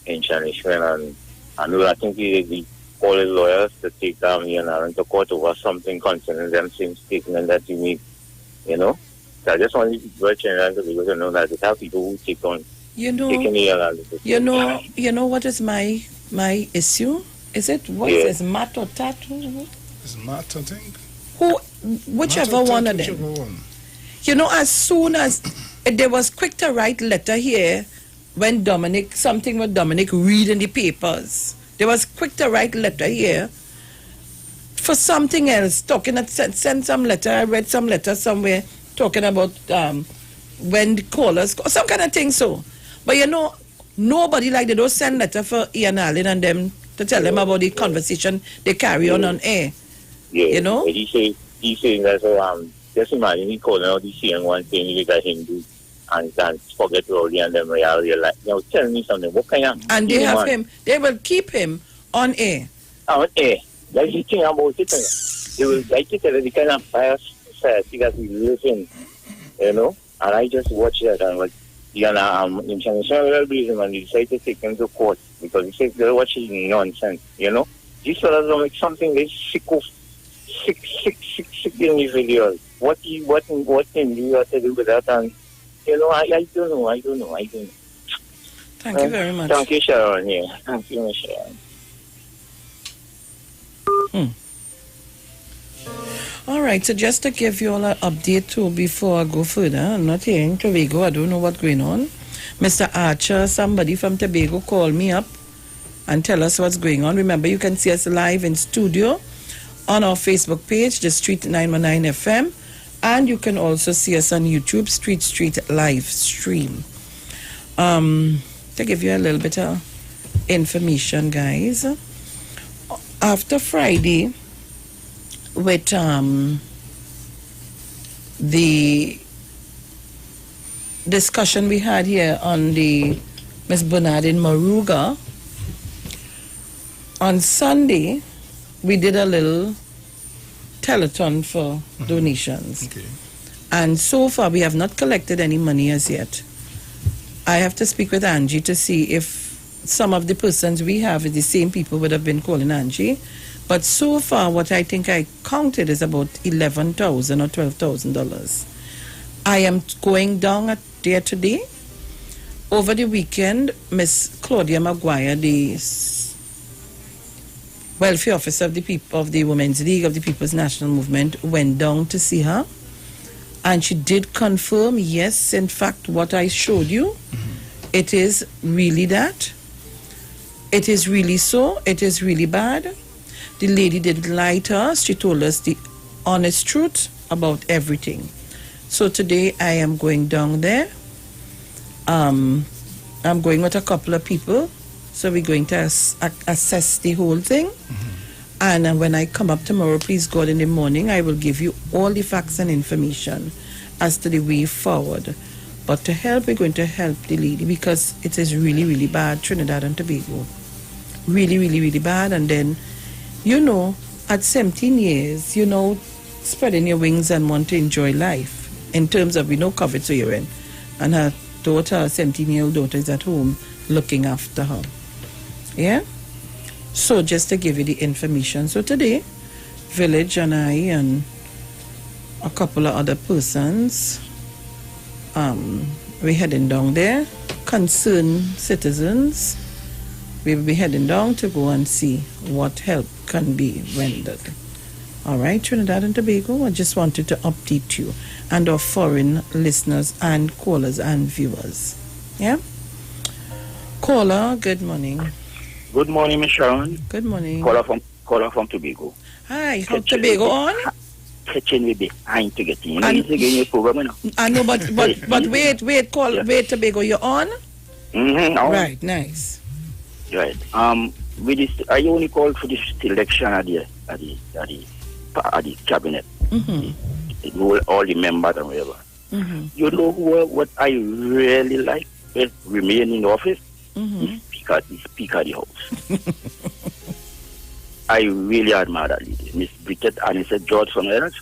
[SPEAKER 14] Ancient Ishmael and I know I think he called his lawyers to take the analysis to court over something concerning them same statement that you made, you know. So I just wanted to know that there are people who take on taking the analysis.
[SPEAKER 2] You know what is my issue? Is it Matt or Tattoo?
[SPEAKER 1] It's Matt, I think.
[SPEAKER 2] Whichever one of them. You know, as soon as there was quick to write letter here when something with Dominic read in the papers. There was quick to write letter here for something else, send some letter. I read some letter somewhere talking about when the callers, some kind of thing so. But you know, nobody they don't send letter for Ian Allen and them to tell them about the conversation they carry on air.
[SPEAKER 14] Yeah,
[SPEAKER 2] you know?
[SPEAKER 14] He's saying that, so just imagine he calling out the saying one thing like a Hindu and forget Rowdy and them reality. Like, tell me something. What kind of...
[SPEAKER 2] And they have him, they will keep him on air.
[SPEAKER 14] On air. That's the thing about it. They will like it, the kind of fire society that we live in, you know? And I just watch that and like, international reason when they decide to take him to court because he says they're watching nonsense, you know? These fellas don't make something they sick individuals. What can you have to do with that? And you know, I don't know.
[SPEAKER 2] Thank you very much.
[SPEAKER 14] Thank you, Sharon. Yeah, thank you, Sharon.
[SPEAKER 2] All right, so just to give you all an update too before I go further, I'm not hearing Tobago, I don't know what's going on. Mr. Archer, somebody from Tobago called me up and tell us what's going on. Remember, you can see us live in studio on our Facebook page, The Street 919 FM, and you can also see us on YouTube, Street live stream. To give you a little bit of information, guys, after Friday, with the discussion we had here on the Miss Bernard in Moruga, on Sunday, we did a little telethon for donations.
[SPEAKER 1] Okay.
[SPEAKER 2] And so far, we have not collected any money as yet. I have to speak with Angie to see if some of the persons we have is the same people would have been calling Angie. But so far, what I think I counted is about $11,000 or $12,000. I am going down there today. Over the weekend, Miss Claudia Maguire, the welfare officer of the people of the Women's League of the People's National Movement, went down to see her, and she did confirm, yes, in fact, what I showed you, it is really that. It is really so. It is really bad. The lady didn't lie to us. She told us the honest truth about everything. So today I am going down there. I'm going with a couple of people. So we're going to assess the whole thing. And when I come up tomorrow, please God, in the morning, I will give you all the facts and information as to the way forward. But to help, we're going to help the lady because it is really, really bad, Trinidad and Tobago. Really, really, really bad. And then, you know, at 17 years, you know, spreading your wings and want to enjoy life in terms of, COVID, so you're in. And her daughter, 17-year-old daughter, is at home looking after her. Yeah? So just to give you the information. So today, Village and I and a couple of other persons, we're heading down there. Concerned citizens, we will be heading down to go and see what help can be rendered. All right, Trinidad and Tobago, I just wanted to update you and our foreign listeners and callers and viewers. Yeah? Caller, good morning.
[SPEAKER 15] Good morning, Miss Sharon.
[SPEAKER 2] Good morning.
[SPEAKER 15] Caller from Tobago.
[SPEAKER 2] Hi, how Tobago on?
[SPEAKER 15] Kitchen will be trying to get in. I
[SPEAKER 2] know, but wait, Tobago, you're on?
[SPEAKER 15] Mm-hmm.
[SPEAKER 2] Right, nice.
[SPEAKER 15] Right. with this, I only called for this election at the cabinet. All the members and whatever. You know what I really like is remain in office? The Speaker of the House. I really admire that lady, Miss Bridget Anissa George Else.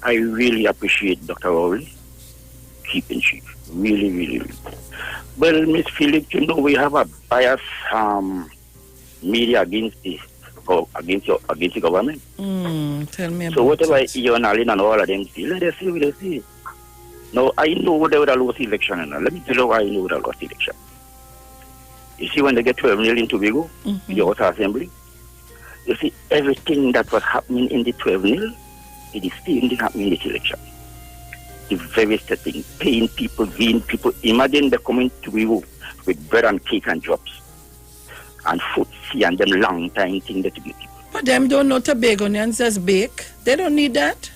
[SPEAKER 15] I really appreciate Dr. Rowley keeping chief. Really, really, really. Well, Miss Phillips, you know we have a bias media against the government.
[SPEAKER 2] Tell me about
[SPEAKER 15] so whatever
[SPEAKER 2] it.
[SPEAKER 15] Ian Allen and all of them see, let us see what they see. Now I know they would have lost election, and let me tell you why I know they would have lost election. You see, when they get 12 million in Tobago, the House Assembly, you see everything that was happening in the 12 million, it is still happening in this election. The very setting, paying people, being people. Imagine they coming to Tobago with bread and cake and jobs and food, see, and them long time thing that to be people.
[SPEAKER 2] But them don't know Tobagonians just bake. They don't need that.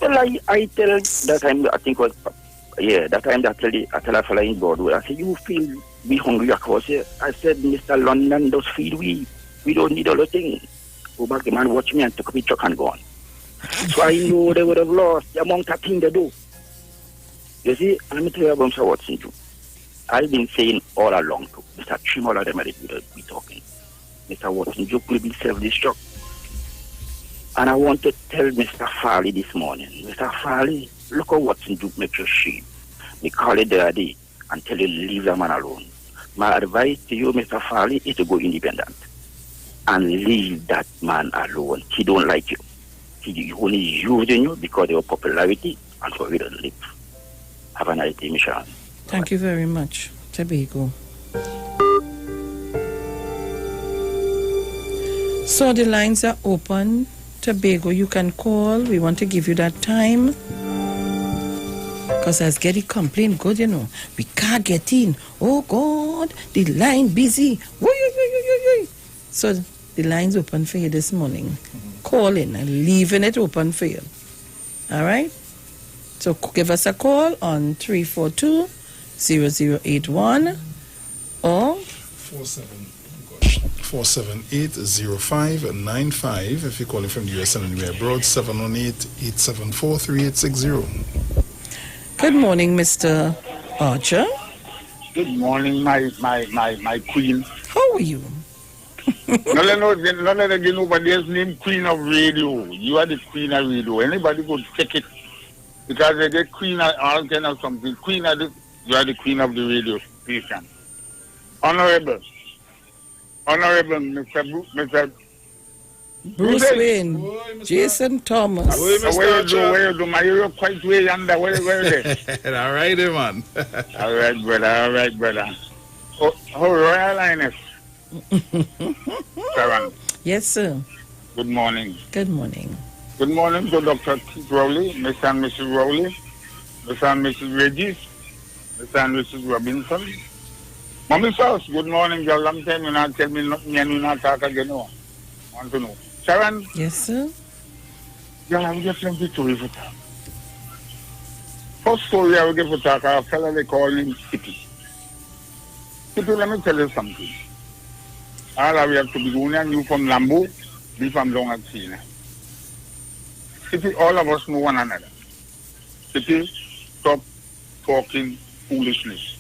[SPEAKER 15] Well, I tell that time, I think was, that time I tell a fella in Broadway, I said, you feel we hungry across here? I said, Mr. London does feed we. We don't need all the things. Go back, the man watch me and took a picture and gone. So I know they would have lost the amount of things they do. You see, let me tell you about Mr. Watson too. I've been saying all along to Mr. Chimola, them will be talking. Mr. Watson Duke will be self-destruct. And I want to tell Mr. Farley this morning, Mr. Farley, look at Watson Duke makes you shame. Me call it the other day and tell you leave the man alone. My advice to you, Mr. Farley, is to go independent. And leave that man alone. He don't like you. He only using you because of your popularity and for you to live. Have a nice day, Michelle.
[SPEAKER 2] Thank you very much, Tobago. So the lines are open. Tobago, you can call. We want to give you that time. Because as Getty complained, good, you know, we can't get in. Oh, God, the line busy. So the line's open for you this morning. Call in and leaving it open for you. All right? So give us a call on 342-0081 or
[SPEAKER 1] 478-0595 if you're calling from the US and anywhere abroad, 718-874-3860.
[SPEAKER 2] Good morning, Mr. Archer.
[SPEAKER 16] Good morning, my queen.
[SPEAKER 2] How are you?
[SPEAKER 16] None of nobody's named Queen of Radio. You are the Queen of Radio. Anybody could check it. Because they get Queen of all kind of something. You are the Queen of the radio station. Honorable Mr.
[SPEAKER 2] Bruce Wayne, Jason Thomas.
[SPEAKER 16] Where you do? My you're quite way under. Where is it?
[SPEAKER 1] All right, man.
[SPEAKER 16] All right, brother. Oh, Royal Highness. Sharon.
[SPEAKER 2] Yes, sir.
[SPEAKER 16] Good morning.
[SPEAKER 2] Good morning.
[SPEAKER 16] Good morning to Dr. Keith Rowley, Mr. and Mrs. Rowley, Mr. and Mrs. Regis, Mr. and Mrs. Robinson. Mommy Sauce, good morning. You're a long time you not tell me nothing and you not talk again. No. Want to know. Sharon?
[SPEAKER 2] Yes, sir.
[SPEAKER 16] Yeah, we get plenty to give it. First story I will give it talk, a fella they call him Skippy. Skippy, let me tell you something. All we have to be going and you from Lambo, be from Long at Sina. Skippy, all of us know one another. Skippy, stop talking foolishness.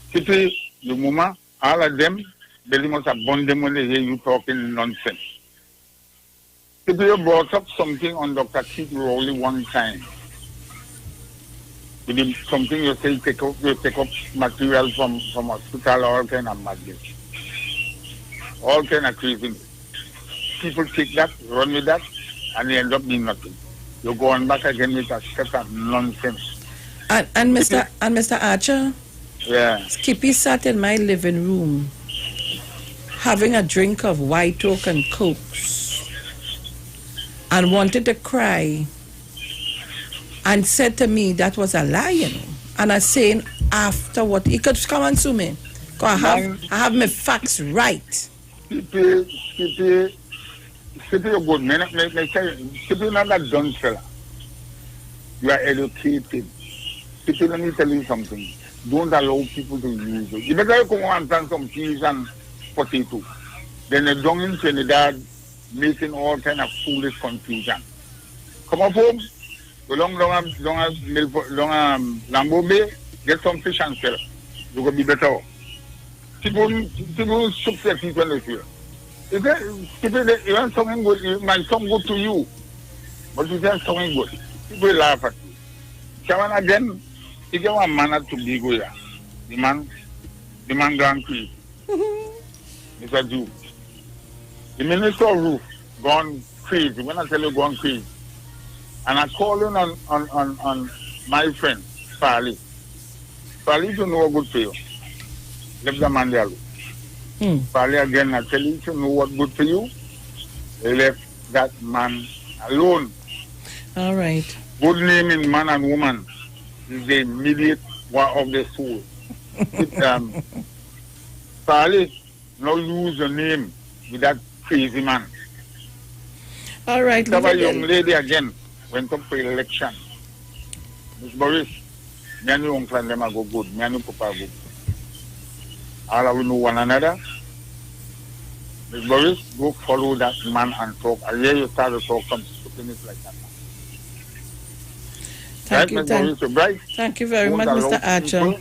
[SPEAKER 16] Skippy, the mama, all of them, they must have bond them when they hear you talking nonsense. Skippy, you brought up something on Dr. Keith Rowley one time. You did something you say you take up material from hospital, all kind of madness. All kind of crazy. People take that, run with that, and they end up doing nothing. You go on back again with a set of nonsense.
[SPEAKER 2] And Mr. Archer?
[SPEAKER 16] Yeah.
[SPEAKER 2] Skippy sat in my living room having a drink of White Oak and Cokes and wanted to cry and said to me that was a lie, you know. And I saying after what he could come and sue me. Because I have my facts right.
[SPEAKER 16] Skippy, you're good, man. Skippy, you're not that dumb fella. You are educated. Skippy, let me tell you something. Don't allow people to use you. You better come on and some things and potato. Then they're down in Trinidad making all kind of foolish confusion. Come up home, go long Lambo Bay, get some fish and sell. You're going to be better off. People support people in the field. If you want something good, it might come good to you. But if you want something good, people laugh at you. Shawan again, if you want man to be good, the man gone crazy. Mr. Duke. The Minister of Roof gone crazy. When I tell you gone crazy. And I'm calling on my friend, Farley. Farley to know what good for you. Let the man there. Farley again, I tell you to know what good for you. They left that man alone.
[SPEAKER 2] All right.
[SPEAKER 16] Good name in man and woman is the immediate war of the soul. Farley, now use your name with that crazy man.
[SPEAKER 2] All right.
[SPEAKER 16] Have a young lady again went up for election. Miss Boris, me and your uncle and them are go good. Me and your papa go good. All of we know one another. Miss Boris, go follow that man and talk. I hear you start to talk some stupidness like that.
[SPEAKER 2] Thank you very much, Mr. Archer.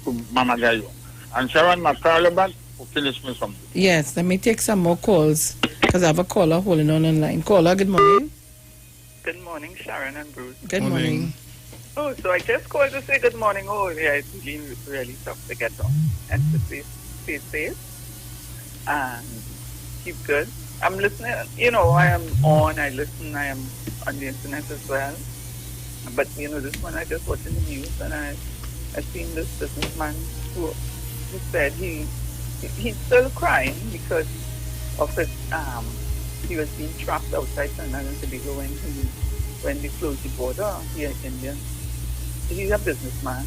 [SPEAKER 16] To Mama Gayo. And Sharon McCarlebach will finish me something.
[SPEAKER 2] Yes, let me take some more calls because I have a caller holding on line. Caller, good morning.
[SPEAKER 7] Good morning, Sharon and Bruce.
[SPEAKER 2] Good morning.
[SPEAKER 7] Oh, so I just called to say good morning. Oh, yeah, it's really tough to get on and to stay safe and keep good. I'm listening, I am on, I listen, I am on the internet as well. But, this one I just watched in the news and I seen this businessman who said he's still crying because of his, he was being trapped outside Trinidad and Tobago when they closed the border here in India. He's a businessman,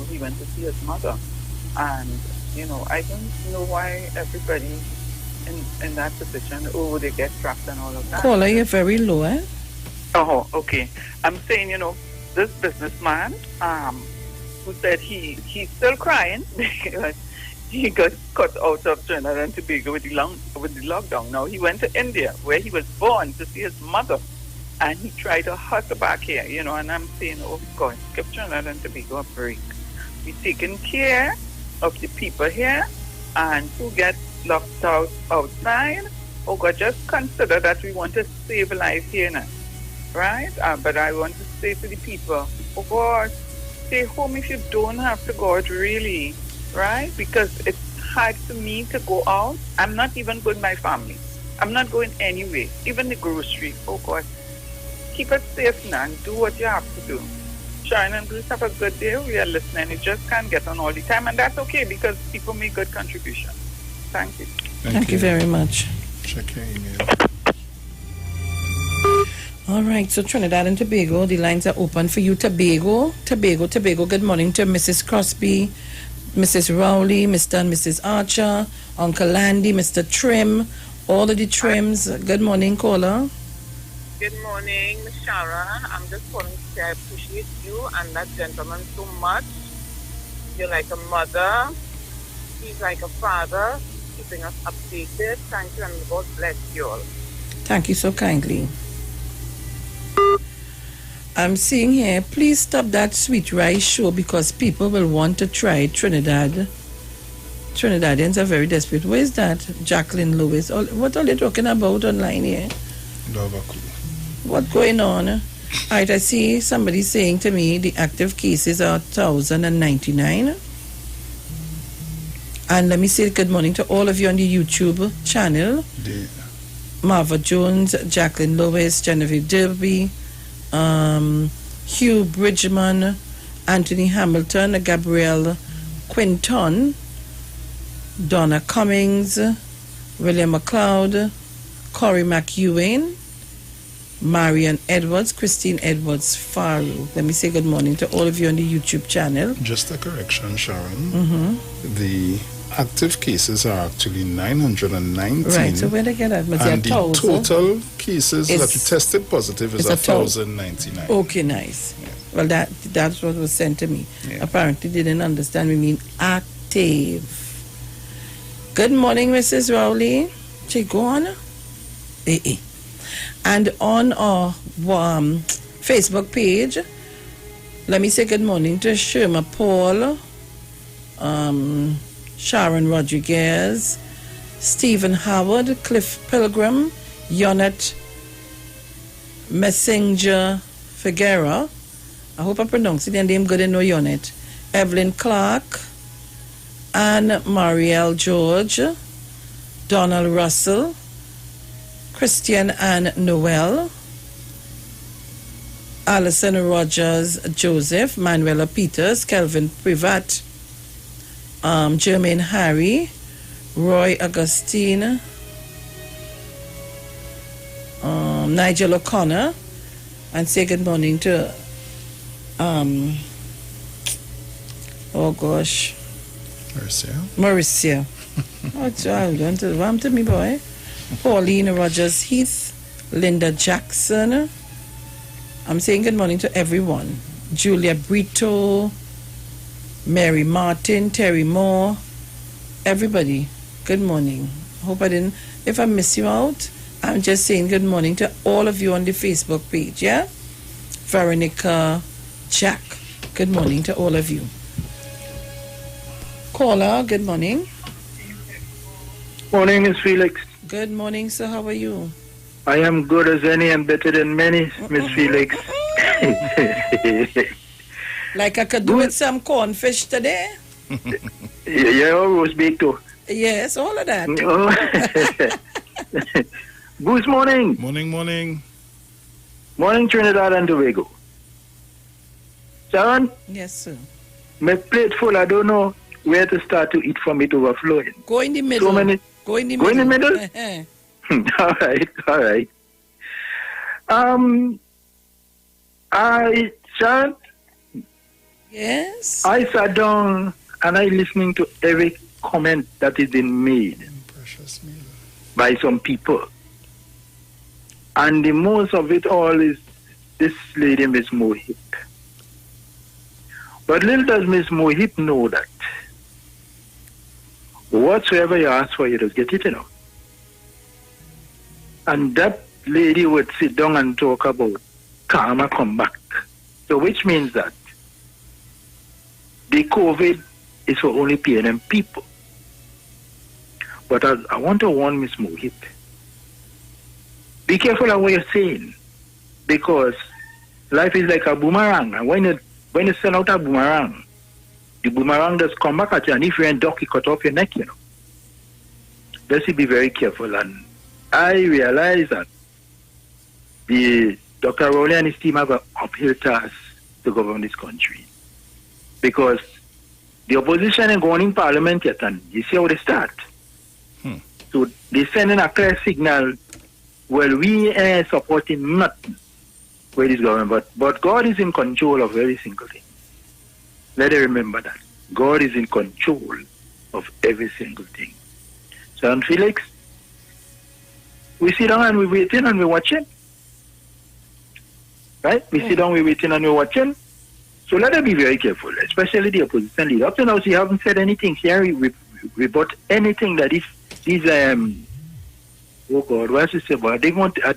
[SPEAKER 7] he went to see his mother. And, I don't know why everybody in that position, they get trapped and all of that.
[SPEAKER 2] Caller, you're very low, eh?
[SPEAKER 7] Oh, okay. I'm saying, this businessman, who said he's still crying because he got cut out of Trinidad and Tobago with the lockdown. Now he went to India where he was born to see his mother, and he tried to hustle back here, and I'm saying, oh God, give Trinidad and Tobago a break. We're taking care of the people here, and who get locked out outside. Oh God, just consider that we want to save life here now, right? But I want to say to the people, oh God, stay home if you don't have to go out, really, right? Because it's hard for me to go out. I'm not even with my family. I'm not going anywhere, even the grocery. Oh God, keep it safe now and do what you have to do. Sharon and Bruce, have a good day. We are listening. You just can't get on all the time, and that's okay because people make good contributions. Thank you.
[SPEAKER 2] Thank you very much.
[SPEAKER 1] Check your email.
[SPEAKER 2] All right, so Trinidad and Tobago, the lines are open for you. Tobago, good morning to Mrs. Crosby, Mrs. Rowley, Mr. and Mrs. Archer, Uncle Landy, Mr. Trim, all of the Trims. Good morning, caller.
[SPEAKER 17] Good morning, Ms. Sharon. I'm just calling to say I appreciate you and that gentleman so much. You're like a mother. He's like a father, keeping us updated. Thank you and God bless you all.
[SPEAKER 2] Thank you so kindly. I'm seeing here, please stop that sweet rice show because people will want to try Trinidad. Trinidadians are very desperate. Where is that? Jacqueline Lewis. What are they talking about online here?
[SPEAKER 1] Don't have a clue.
[SPEAKER 2] What's going on? All right, I see somebody saying to me the active cases are 1,099. And let me say good morning to all of you on the YouTube channel. Marva Jones, Jacqueline Lewis, Genevieve Derby, Hugh Bridgman, Anthony Hamilton, Gabrielle Quinton, Donna Cummings, William McLeod, Corey McEwen, Marian Edwards, Christine Edwards Faru. Let me say good morning to all of you on the YouTube channel.
[SPEAKER 1] Just a correction, Sharon.
[SPEAKER 2] Mm-hmm.
[SPEAKER 1] The active cases are actually 919.
[SPEAKER 2] Right, so where did they get that?
[SPEAKER 1] And the total cases that you tested positive is 1,099.
[SPEAKER 2] Okay, nice. Yeah. Well, that's what was sent to me.
[SPEAKER 1] Yeah.
[SPEAKER 2] Apparently didn't understand we mean active. Good morning, Mrs. Rowley. She go on. And on our Facebook page, let me say good morning to Sherma Paul, Sharon Rodriguez, Stephen Howard, Cliff Pilgrim, Yonet Messenger Figuera. I hope I pronounced their name good and know Yonet. Evelyn Clark, Anne Marielle George, Donald Russell, Christian Ann Noel, Alison Rogers Joseph, Manuela Peters, Kelvin Privat, Jermaine Harry, Roy Augustine, Nigel O'Connor, and say good morning to oh gosh, Mauricia. Oh child, don't run to me, boy. Pauline Rogers Heath, Linda Jackson. I'm saying good morning to everyone. Julia Brito, Mary Martin, Terry Moore, everybody. Good morning. Hope I didn't. If I miss you out, I'm just saying good morning to all of you on the Facebook page. Yeah, Veronica, Jack. Good morning to all of you. Caller, good morning.
[SPEAKER 18] Morning, Miss Felix.
[SPEAKER 2] Good morning, sir. How are you?
[SPEAKER 18] I am good as any and better than many, Miss Felix.
[SPEAKER 2] Like I could do with some cornfish today.
[SPEAKER 18] Yeah, roast beef too.
[SPEAKER 2] Yes, all of that.
[SPEAKER 18] Good morning.
[SPEAKER 1] Morning.
[SPEAKER 18] Morning, Trinidad and Tobago. Sharon?
[SPEAKER 2] Yes, sir.
[SPEAKER 18] My plate full. I don't know where to start to eat from it overflowing.
[SPEAKER 2] Go in the middle.
[SPEAKER 18] So many.
[SPEAKER 2] Go in the
[SPEAKER 18] Go
[SPEAKER 2] middle.
[SPEAKER 18] in the middle? All right. Sharon?
[SPEAKER 2] Yes?
[SPEAKER 18] I sat down and I listening to every comment that is been made by some people. And the most of it all is this lady, Miss Mohip. But little does Miss Mohip know that whatsoever you ask for, you just get it, you know. And that lady would sit down and talk about karma come back. So which means that the COVID is for only PNM people. But I want to warn Miss Mohip. Be careful of what you're saying. Because life is like a boomerang. And when you send out a boomerang, the boomerang does come back at you. And if you're in duck, it cut off your neck, you know. Let's be very careful. And I realize that Dr. Rowley and his team have an uphill task to govern this country. Because the opposition ain't going in parliament yet, and you see how they start. So they sending a clear signal, well, we are supporting nothing with this government, but God is in control of every single thing. Let them remember that. God is in control of every single thing. So, and Felix, we sit down and we're waiting and we're watching. Right? We sit down, we're waiting and we're watching. So let them be very careful, especially the opposition leader. Up to now, she haven't said anything. She hasn't rebut anything that these oh God, what's it say about? They want, I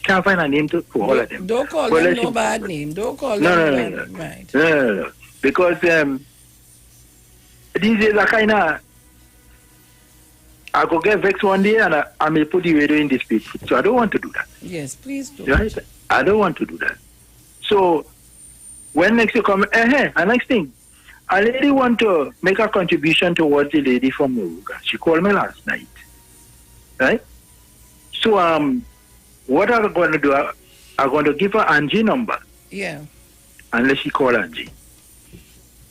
[SPEAKER 18] can't find a name for all of them.
[SPEAKER 2] Don't call them no bad name. Don't call them bad name. Right.
[SPEAKER 18] No. Because these days are kind of, I go get vexed one day and I may put the radio in this speech. So I don't want to do that.
[SPEAKER 2] Yes, please do.
[SPEAKER 18] Right? I don't want to do that. So when next you come, and next thing, a lady want to make a contribution towards the lady from Moruga. She called me last night. Right? So what I'm going to do, I'm going to give her Angie number.
[SPEAKER 2] Yeah.
[SPEAKER 18] Unless she call Angie.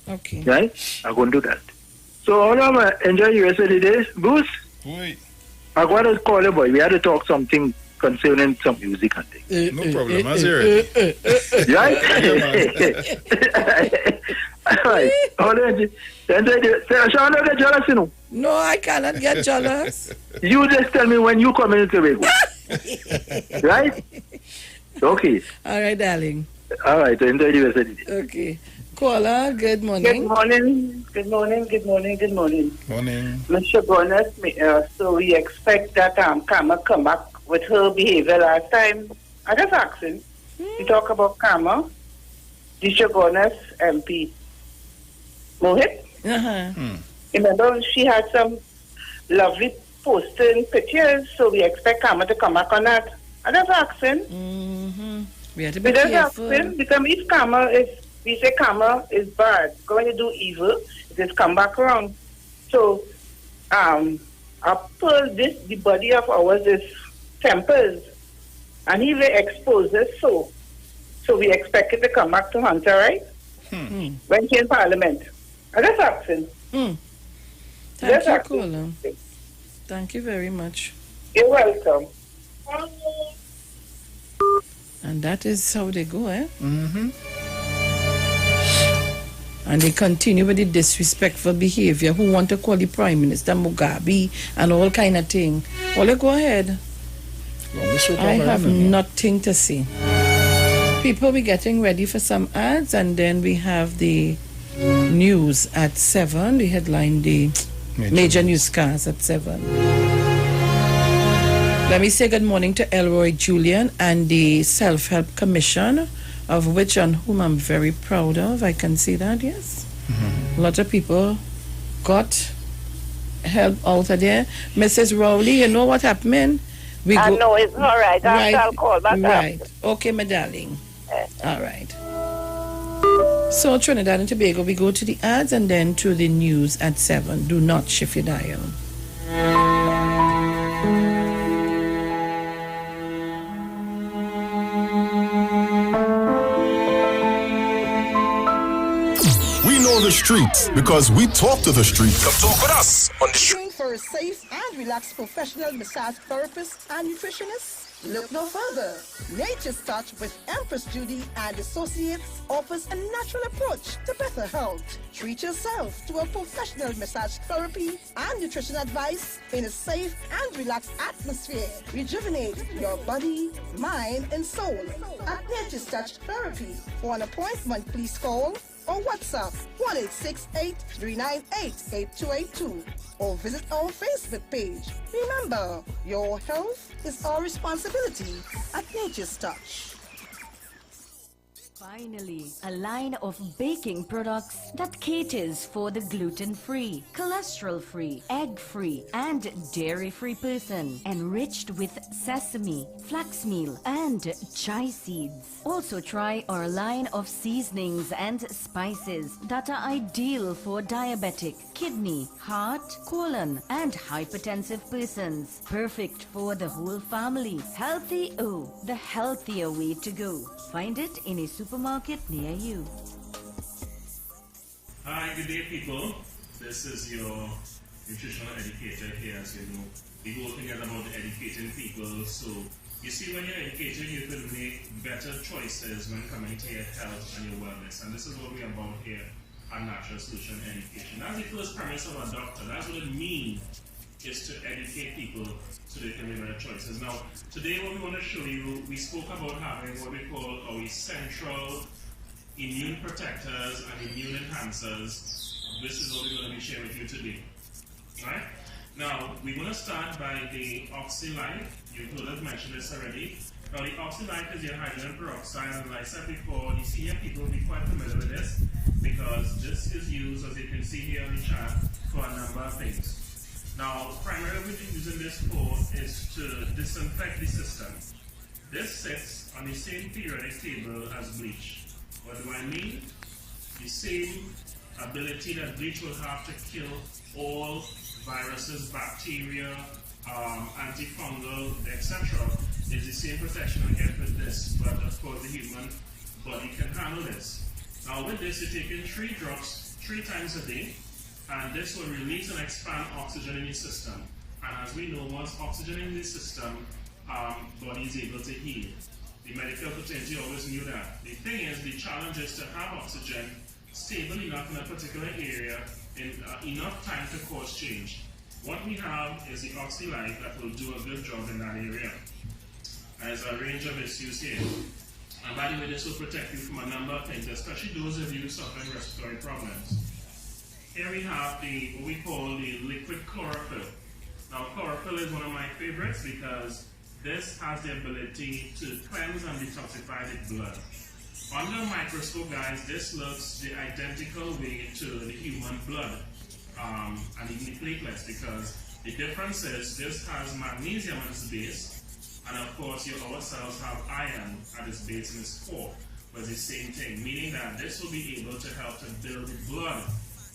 [SPEAKER 2] Okay.
[SPEAKER 18] Right? I'm going to do that. So all of us enjoy the rest of the day. Bruce?
[SPEAKER 1] Oui.
[SPEAKER 18] I'm going to call you, boy. We had to talk something concerning some music and things.
[SPEAKER 1] No problem. I hear it.
[SPEAKER 18] Right? All right. Shall I get jealous, you know?
[SPEAKER 2] No, I cannot get jealous.
[SPEAKER 18] You just tell me when you come into Tobago. Right? Okay.
[SPEAKER 2] All right, darling.
[SPEAKER 18] All right. Enjoy the rest of the day.
[SPEAKER 2] Okay. Caller, good morning.
[SPEAKER 19] Good morning. Good morning. Good morning. Good morning.
[SPEAKER 1] Morning.
[SPEAKER 19] Mr. Bonus, so we expect that Karma come back with her behavior last time. I just asking. We talk about Karma. Disha Bonus MP. Mohit? Remember, she had some lovely posting pictures, so we expect Karma to come back on that. I just asking.
[SPEAKER 2] We have to be careful.
[SPEAKER 19] Because if Karma is, we say Karma is bad. When you do evil, it just come back around. So, the body of ours is tempers, and he will expose us. So we expect it to come back to Hunter, right? When she in Parliament. I just asking.
[SPEAKER 2] Thank you, caller. Thank you very much.
[SPEAKER 19] You're welcome.
[SPEAKER 2] And that is how they go, eh? And they continue with the disrespectful behavior. Who want to call the Prime Minister Mugabe and all kind of thing. Well, go ahead. I have nothing to say. People, we're getting ready for some ads, and then we have the news at 7. The headline, the major newscasts at 7. Let me say good morning to Elroy Julian and the Self-Help Commission, of which on whom I'm very proud of. I can see that, yes. A lot of people got help out of there. Mrs. Rowley, you know what happened?
[SPEAKER 20] No, it's all right. I'll call back.
[SPEAKER 2] Right. Okay, my darling. All right. So Trinidad and Tobago, we go to the ads and then to the news at 7. Do not shift your dial.
[SPEAKER 6] The streets because we talk to the streets.
[SPEAKER 11] Come talk with us on the street.
[SPEAKER 8] Looking for a safe and relaxed professional massage therapist and nutritionist? Look no further. Nature's Touch with Empress Judy and Associates offers a natural approach to better health. Treat yourself to a professional massage therapy and nutrition advice in a safe and relaxed atmosphere. Rejuvenate your body, mind, and soul at Nature's Touch Therapy. For an appointment, please call or WhatsApp 1-868-398-8282 or visit our Facebook page. Remember, your health is our responsibility at Nature's Touch.
[SPEAKER 9] Finally, a line of baking products that caters for the gluten-free, cholesterol-free, egg-free, and dairy-free person, enriched with sesame, flax meal, and chia seeds. Also try our line of seasonings and spices that are ideal for diabetic, kidney, heart, colon, and hypertensive persons. Perfect for the whole family. Healthy O, the healthier way to go. Find it in a supermarket near you.
[SPEAKER 10] Hi, good day, people. This is your nutritional educator here. As you know, we go together about educating people. So, you see, when you're educated, you can make better choices when coming to your health and your wellness. And this is what we're about here at Natural Solution Education. That's the first premise of a doctor. That's what it means, is to educate people so they can make better choices. Now, today what we want to show you, we spoke about having what we call our essential immune protectors and immune enhancers. This is what we're going to be sharing with you today. Alright? Now, we're going to start by the OxyLife. You've heard us mention this already. Now, the OxyLife is your hydrogen peroxide, and like I said before, the senior people will be quite familiar with this because this is used, as you can see here on the chart, for a number of things. Now, primarily what we're using this for is to disinfect the system. This sits on the same periodic table as bleach. What do I mean? The same ability that bleach will have to kill all viruses, bacteria, antifungal, etc. is the same protection I get with this, but of course the human body can handle this. Now with this, you're taking 3 drops 3 times a day, and this will release and expand oxygen in your system. And as we know, once oxygen in the system, body is able to heal. The medical fraternity always knew that. The thing is, the challenge is to have oxygen stable enough in a particular area in enough time to cause change. What we have is the OxyLife that will do a good job in that area. There's a range of issues here. And by the way, this will protect you from a number of things, especially those of you suffering respiratory problems. Here we have what we call the liquid chlorophyll. Now, chlorophyll is one of my favorites because this has the ability to cleanse and detoxify the blood. Under a microscope, guys, this looks the identical way to the human blood and even the platelets, because the difference is this has magnesium at its base, and of course our cells have iron at its base in its core, but it's the same thing, meaning that this will be able to help to build the blood.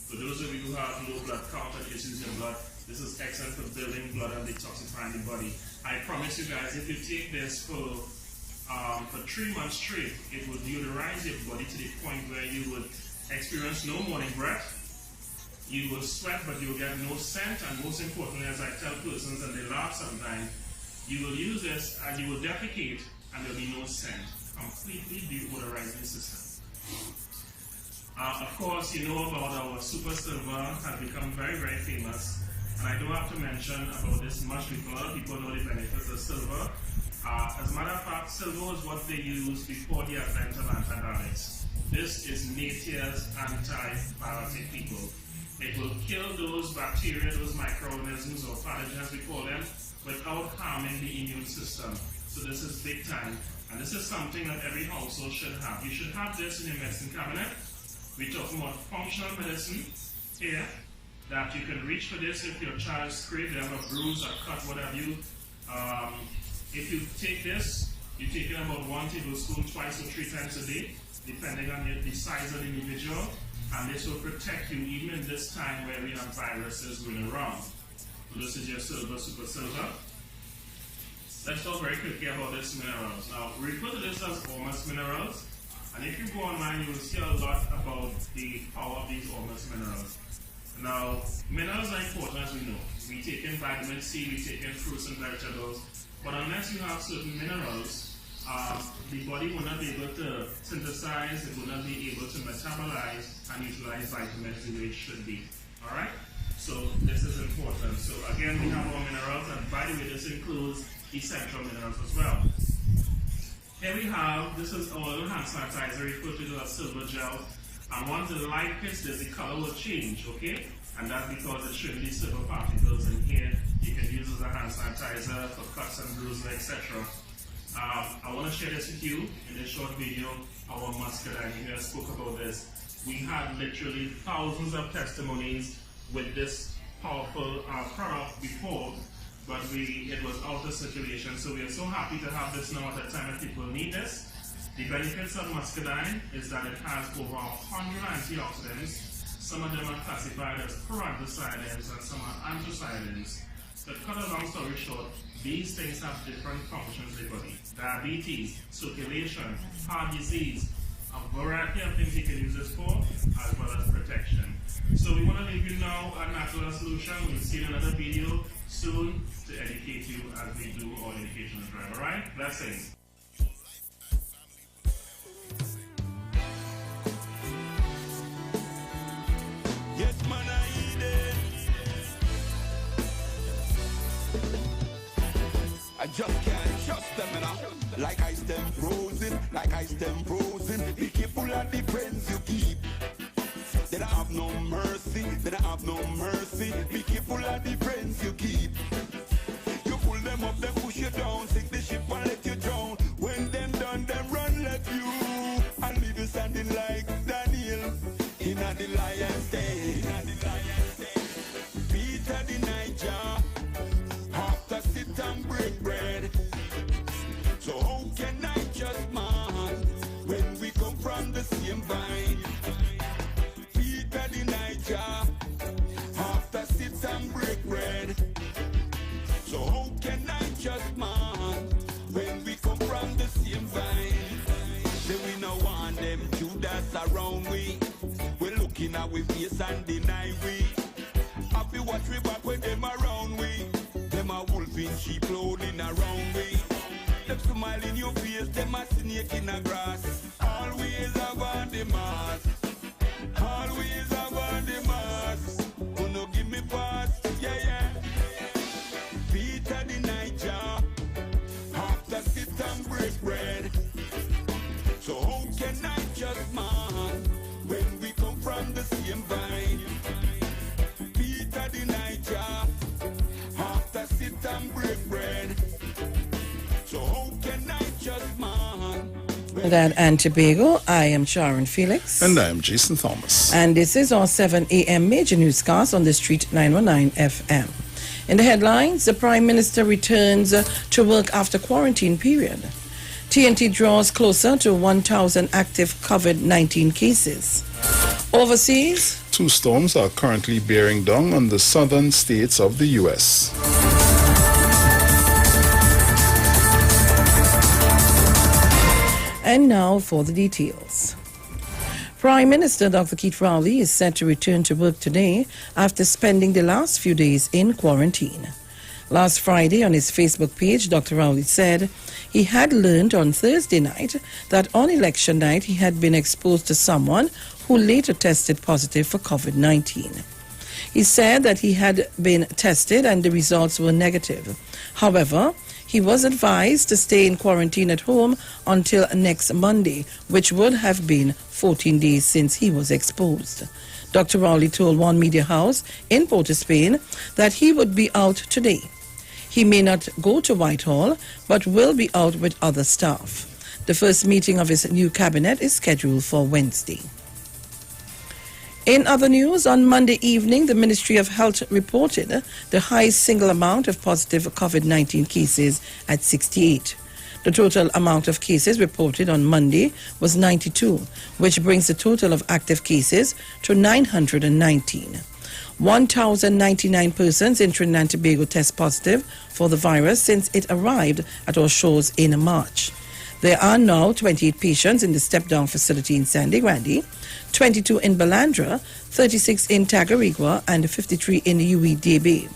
[SPEAKER 10] For those of you who have low blood count and issues in blood, this is excellent for building blood and detoxifying the body. I promise you guys, if you take this for 3 months straight, it will deodorize your body to the point where you would experience no morning breath. You will sweat, but you will get no scent, and most importantly, as I tell persons and they laugh sometimes, you will use this and you will defecate and there will be no scent. Completely deodorizing system. Of course, you know about our Super Silver, has become very, very famous. And I do have to mention about this much because a lot of people know the benefits of silver. As a matter of fact, silver is what they used before the advent of antibiotics. This is nature's antibiotic, people. It will kill those bacteria, those microorganisms or pathogens we call them, without harming the immune system. So this is big time. And this is something that every household should have. You should have this in your medicine cabinet. We're talking about functional medicine here, that you can reach for this if your child scraped, they have a bruise or cut, whatever you. If you take this, you take it about 1 tablespoon twice or 3 times a day, depending on the size of the individual, and this will protect you even in this time where we have viruses going around. So this is your silver, super silver. Let's talk very quickly about this minerals. Now, we refer to this as Ormus minerals, and if you go online, you will see a lot about the power of these Ormus minerals. Now, minerals are important, as we know. We take in vitamin C, we take in fruits and vegetables, but unless you have certain minerals, the body will not be able to synthesize, it will not be able to metabolize and utilize vitamins the way it should be. Alright? So this is important. So again, we have our minerals, and by the way, this includes essential minerals as well. Here we have, this is our little hand sanitizer, referred to as silver gel. And once the light hits this, the color will change, okay? And that's because it shouldn't be silver particles in here. You can use it as a hand sanitizer for cuts and bruises, etc. I want to share this with you in this short video. Our muscadine, you guys spoke about this. We had literally thousands of testimonies with this powerful product before, but it was out of circulation. So we are so happy to have this now at a time that people need this. The benefits of muscadine is that it has over 100 antioxidants. Some of them are classified as proanthocyanins and some are anthocyanins. To cut a long story short, these things have different functions in the body. Diabetes, circulation, heart disease, a variety of things you can use this for, as well as protection. So we want to leave you now a natural solution. We'll see in another video soon to educate you as we do our educational drive. Alright? Blessings.
[SPEAKER 21] Yes, man, I eat it. I just can't trust them, you know. Like ice them frozen, like ice them frozen. Be careful of the friends you keep. They don't have no mercy, they don't have no mercy. Be careful of the friends you keep. You pull them up, they push you down, sink the ship and let you drown. When them done, them run left you and leave you standing like Daniel in the lion's den. Peter the Niger, after sit and break bread. So how can I just man when we come from the same vine? Peter the Niger, after sit and break bread. So how can I just man when we come from the same vine? Say we no want them Judas around we. We looking at we face and deny we. Happy watch we back when them around we. Them a wolf in sheep clothing around we. Them smile in your face, them a snake in the grass. Always about the mask. Always about the mask. Who no give me pass, yeah, yeah. Peter the Niger, after sit and break bread. just man when we come from the same vine. Peter the Niger after sit and break bread. So how can I just man?
[SPEAKER 2] Trinidad and Tobago, I am Sharon Felix.
[SPEAKER 1] And I am Jason Thomas.
[SPEAKER 2] And this is our 7 a.m. major newscast on the Street 919 FM. In the headlines, the Prime Minister returns to work after quarantine period. TNT draws closer to 1,000 active COVID-19 cases. Overseas,
[SPEAKER 1] 2 storms are currently bearing down on the southern states of the U.S.
[SPEAKER 2] And now for the details. Prime Minister Dr. Keith Rowley is set to return to work today after spending the last few days in quarantine. Last Friday on his Facebook page, Dr. Rowley said he had learned on Thursday night that on election night he had been exposed to someone who later tested positive for COVID-19. He said that he had been tested and the results were negative. However, he was advised to stay in quarantine at home until next Monday, which would have been 14 days since he was exposed. Dr. Rowley told One Media House in Port of Spain that he would be out today. He may not go to Whitehall, but will be out with other staff. The first meeting of his new cabinet is scheduled for Wednesday. In other news, on Monday evening, the Ministry of Health reported the highest single amount of positive COVID-19 cases at 68. The total amount of cases reported on Monday was 92, which brings the total of active cases to 919. 1,099 persons in Trinidad and Tobago test positive for the virus since it arrived at our shores in March. There are now 28 patients in the step-down facility in Sandy Grande, 22 in Balandra, 36 in Tagarigua, and 53 in UWE-DB.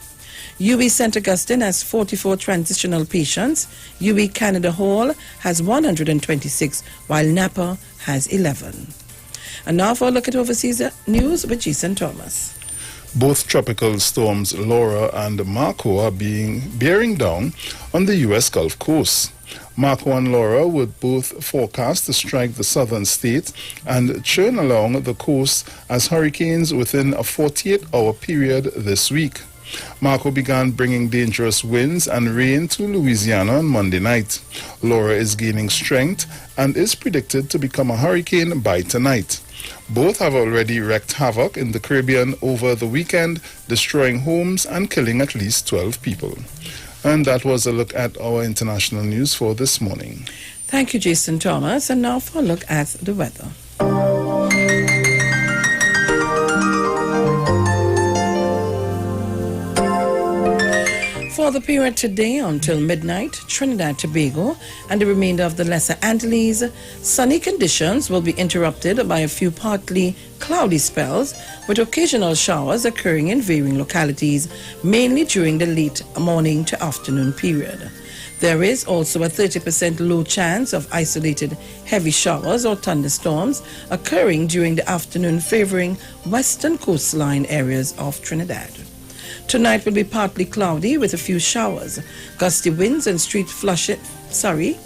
[SPEAKER 2] UWE St. Augustine has 44 transitional patients. UWE Canada Hall has 126, while Napa has 11. And now for a look at overseas news with Jason Thomas.
[SPEAKER 1] Both tropical storms Laura and Marco are bearing down on the U.S. Gulf Coast. Marco and Laura would both forecast to strike the southern states and churn along the coast as hurricanes within a 48-hour period this week. Marco began bringing dangerous winds and rain to Louisiana on Monday night. Laura is gaining strength and is predicted to become a hurricane by tonight. Both have already wreaked havoc in the Caribbean over the weekend, destroying homes and killing at least 12 people. And that was a look at our international news for this morning.
[SPEAKER 2] Thank you, Jason Thomas. And now for a look at the weather. For the period today until midnight, Trinidad, Tobago, and the remainder of the Lesser Antilles, sunny conditions will be interrupted by a few partly cloudy spells, with occasional showers occurring in varying localities, mainly during the late morning to afternoon period. There is also a 30% low chance of isolated heavy showers or thunderstorms occurring during the afternoon, favoring western coastline areas of Trinidad. Tonight will be partly cloudy with a few showers. Gusty winds and street flooding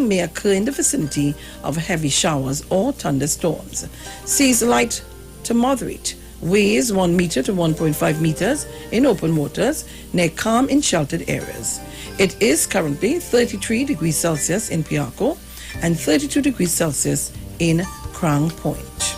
[SPEAKER 2] may occur in the vicinity of heavy showers or thunderstorms. Seas light to moderate. Waves 1 meter to 1.5 meters in open waters, near calm in sheltered areas. It is currently 33 degrees Celsius in Piarco and 32 degrees Celsius in Crown Point.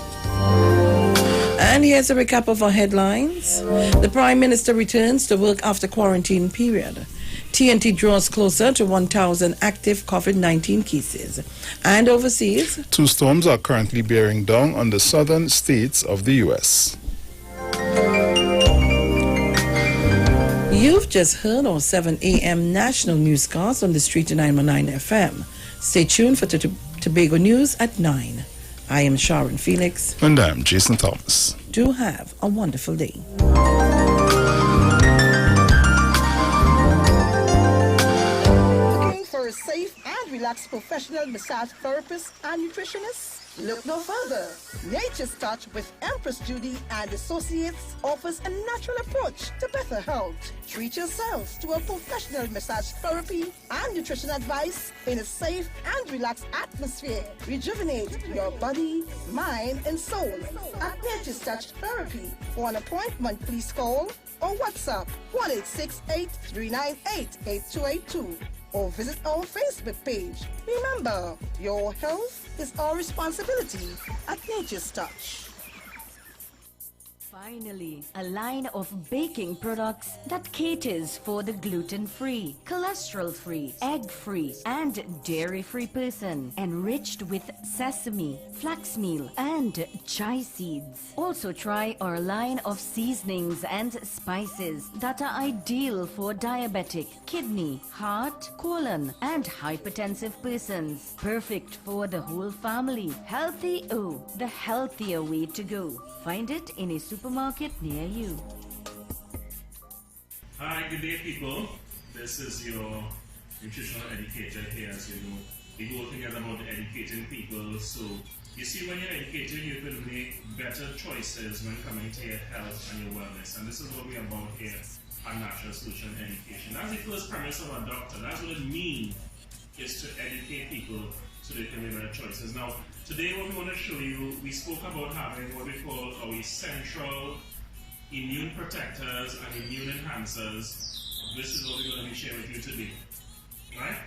[SPEAKER 2] And here's a recap of our headlines. The Prime Minister returns to work after quarantine period. TNT draws closer to 1,000 active COVID-19 cases. And overseas,
[SPEAKER 1] 2 storms are currently bearing down on the southern states of the U.S.
[SPEAKER 2] You've just heard our 7 a.m. national newscast on the Street 919 FM. Stay tuned for Tobago News at 9. I am Sharon Felix.
[SPEAKER 1] And I'm Jason Thomas.
[SPEAKER 2] Do have a wonderful day.
[SPEAKER 8] Looking for a safe and relaxed professional massage therapist and nutritionist? Look no further. Nature's Touch with Empress Judy and Associates offers a natural approach to better health. Treat yourselves to a professional massage therapy and nutrition advice in a safe and relaxed atmosphere. Rejuvenate your body, mind, and soul at Nature's Touch Therapy. For an appointment, please call or WhatsApp 1-868-398-8282 or visit our Facebook page. Remember, your health is our responsibility at Nature's Touch.
[SPEAKER 9] Finally, a line of baking products that caters for the gluten-free, cholesterol-free, egg-free, and dairy-free person, enriched with sesame, flax meal, and chia seeds. Also try our line of seasonings and spices that are ideal for diabetic, kidney, heart, colon, and hypertensive persons. Perfect for the whole family. Healthy O, the healthier way to go. Find it in a supermarket near you.
[SPEAKER 10] Hi, good day, people. This is your nutritional educator here. As you know, we go together about educating people. So, you see, when you're educated, you can make better choices when coming to your health and your wellness. And this is what we're about here on Natural Solution Education. That's the first premise of our doctor. That's what it means, is to educate people so they can make better choices. Now, today what we want to show you, we spoke about having what we call our essential immune protectors and immune enhancers. This is what we're going to be sharing with you today. Right?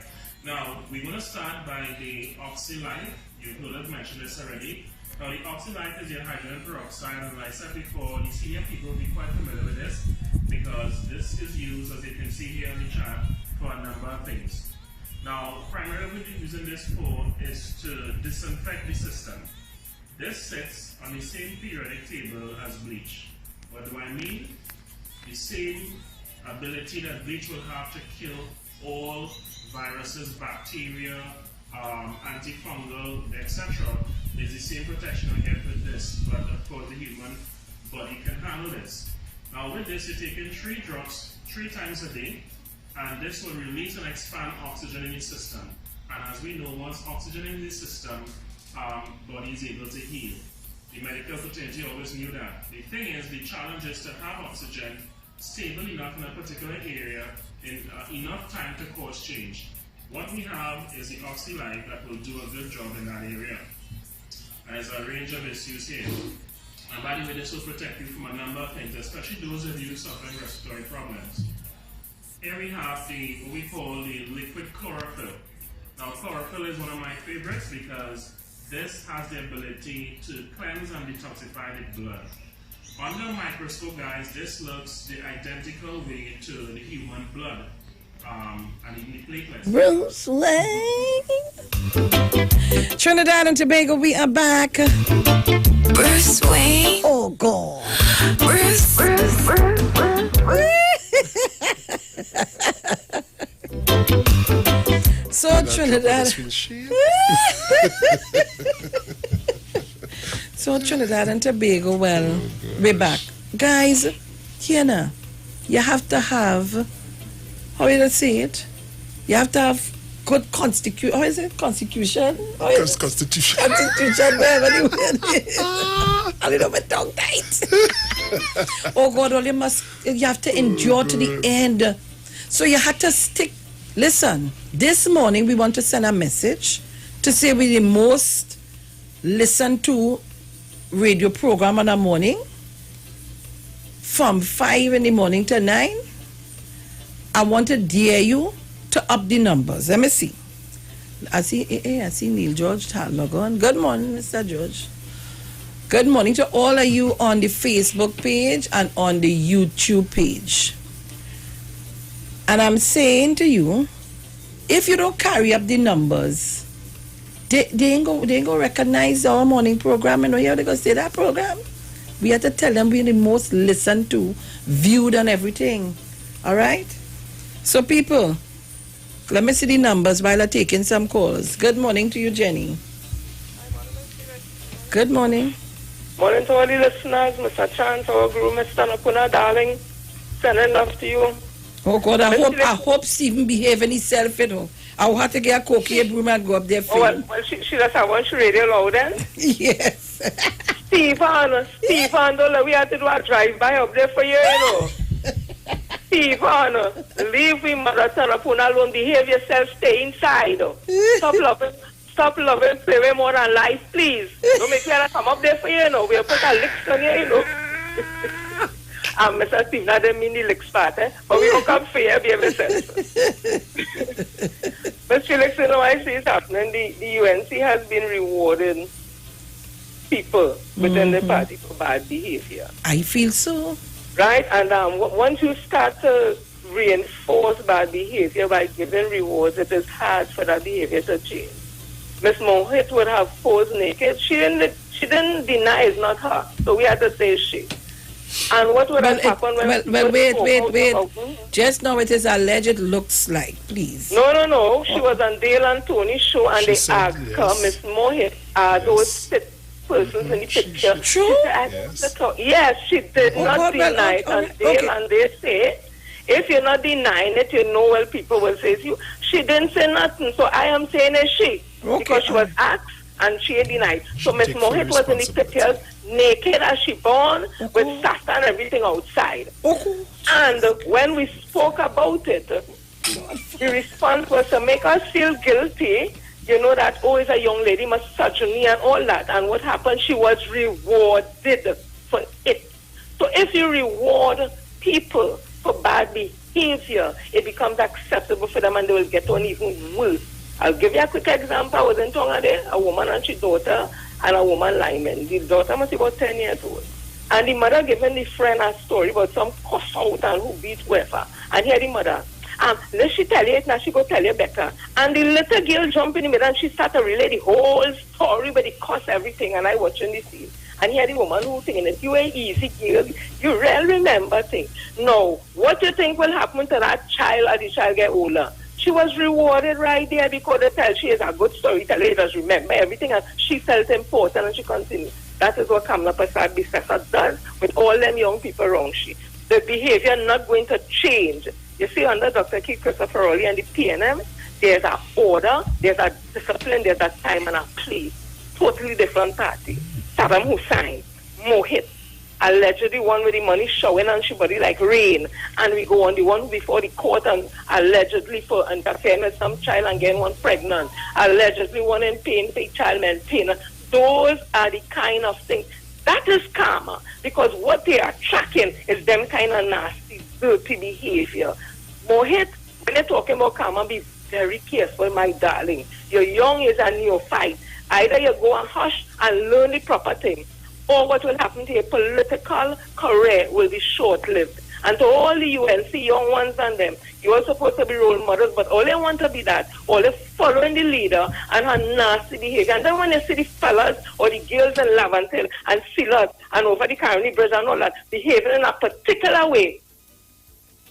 [SPEAKER 10] Now, we're going to start by the OxyLife. You've heard us mention this already. Now, the OxyLife is your hydrogen peroxide, and like I said before, the senior people will be quite familiar with this because this is used, as you can see here on the chart, for a number of things. Now, primarily what we're using this for is to disinfect the system. This sits on the same periodic table as bleach. What do I mean? The same ability that bleach will have to kill all viruses, bacteria, antifungal, etc. is the same protection I get with this, but of course the human body can handle this. Now with this, you're taking 3 drops 3 times a day, and this will release and expand oxygen in your system. And as we know, once oxygen in the system, body is able to heal. The medical fraternity always knew that. The thing is, the challenge is to have oxygen stable enough in a particular area in enough time to cause change. What we have is the OxyLife that will do a good job in that area. And there's a range of issues here. And by the way, this will protect you from a number of things, especially those of you suffering respiratory problems. Here we have what we call the liquid chlorophyll. Now, chlorophyll is one of my favorites because this has the ability to cleanse and detoxify the blood. Under a microscope, guys, this looks the identical way to the human blood and even the platelets.
[SPEAKER 2] Bruce Wayne. Trinidad and Tobago, we are back.
[SPEAKER 3] Bruce Wayne.
[SPEAKER 2] Oh, God.
[SPEAKER 3] Bruce.
[SPEAKER 2] So Trinidad. So Trinidad and Tobago, well, we're back. Guys, here now, you have to have, how do you say it? You have to have good constitution. How is it? Constitution?
[SPEAKER 1] Constitution.
[SPEAKER 2] Constitution, whatever you want. A little bit tongue tight. Oh God, well, you have to endure to the end. So you have to stick. Listen, this morning we want to send a message to say we're the most listened to radio program in the morning from 5 in the morning to 9. I want to dare you to up the numbers. Let me see. I see Neil George log on. Good morning, Mr. George. Good morning to all of you on the Facebook page and on the YouTube page. And I'm saying to you, if you don't carry up the numbers, they ain't go recognize our morning program. You know how they go say that program? We have to tell them we're the most listened to, viewed and everything. All right? So people, let me see the numbers while I'm taking some calls. Good morning to you, Jenny. Good morning.
[SPEAKER 22] Morning to all the listeners, Mr. Chance, our guru, Mr. Nakuna, darling. Sending love to you.
[SPEAKER 2] Oh God, I hope Stephen behaving himself, you know. I'll have to get a cookie, a broom, and go up there for
[SPEAKER 22] well, she does have one radio loud then?
[SPEAKER 2] Yes.
[SPEAKER 22] Stephen, we have to do a drive-by up there for you, you know. Stephen, leave me, mother, son, upon alone, behave yourself, stay inside. Stop loving, play way more than life, please. Don't make me come up there for you, you know. We'll put a licks on you, you know. Mr. Stephen, I didn't mean the licks part, but we will come for you, behave yourself. But Felix, you know, I see it's happening. The UNC has been rewarding people within the party for bad behavior.
[SPEAKER 2] I feel so.
[SPEAKER 22] Right? And once you start to reinforce bad behavior by giving rewards, it is hard for that behavior to change. Miss Mohit would have posed naked. She didn't deny it's not her. So we had to say she. And what would have happened when...
[SPEAKER 2] Well, wait. Just now it is alleged it looks like, please.
[SPEAKER 22] No. She was on Dale and Tony's show and they asked her, Miss Mohit, those persons in the picture.
[SPEAKER 2] True?
[SPEAKER 22] Yes, she did not deny it on Dale and they say, if you're not denying it, you know, well, people will say to you, she didn't say nothing, so I am saying it's she. Because she was asked and she denied. So Miss Mohit was in the pictures naked as she born with sasta and everything outside. And when we spoke about it, the response was to make us feel guilty, you know, that, oh, it's a young lady, misogyny and all that. And what happened, she was rewarded for it. So if you reward people for bad behavior, it becomes acceptable for them and they will get on even worse. I'll give you a quick example. I was in Tonga there, a woman and her daughter, and a woman lineman. The daughter must be about 10 years old. And the mother giving the friend a story about some cuss out and who beat whoever. And here the mother, let she tell you it, now she go tell you better. And the little girl jump in the middle and she start to relay the whole story with the cuss everything. And I watching the scene. And here the woman who thinking that you ain't easy girl, you really remember things. No, what you think will happen to that child as the child get older? She was rewarded right there because they tell she is a good storyteller. She does remember everything and she felt important and she continued. That is what Kamla Persad-Bissessar does with all them young people around she. The behavior not going to change. You see, under Dr. Keith Christopher Rowley and the PNM, there's an order, there's a discipline, there's a time and a place. Totally different party. Saddam Hussein, Mohit, allegedly one with the money showing on she body like rain, and we go on the one before the court and allegedly for interfering with some child and getting one pregnant, allegedly one in pain, for child maintainer. Those are the kind of things. That is karma, because what they are tracking is them kind of nasty, dirty behavior. Mohit, when you're talking about karma, be very careful, my darling. You're young as a neophyte. Either you go and hush and learn the proper thing, or what will happen to your political career will be short-lived. And to all the UNC young ones and them, you are supposed to be role models, but all they want to be that, all they following the leader and her nasty behavior. And then when you see the fellas or the girls in Laventille and Silas and over the Caroni Bridge and all that, behaving in a particular way,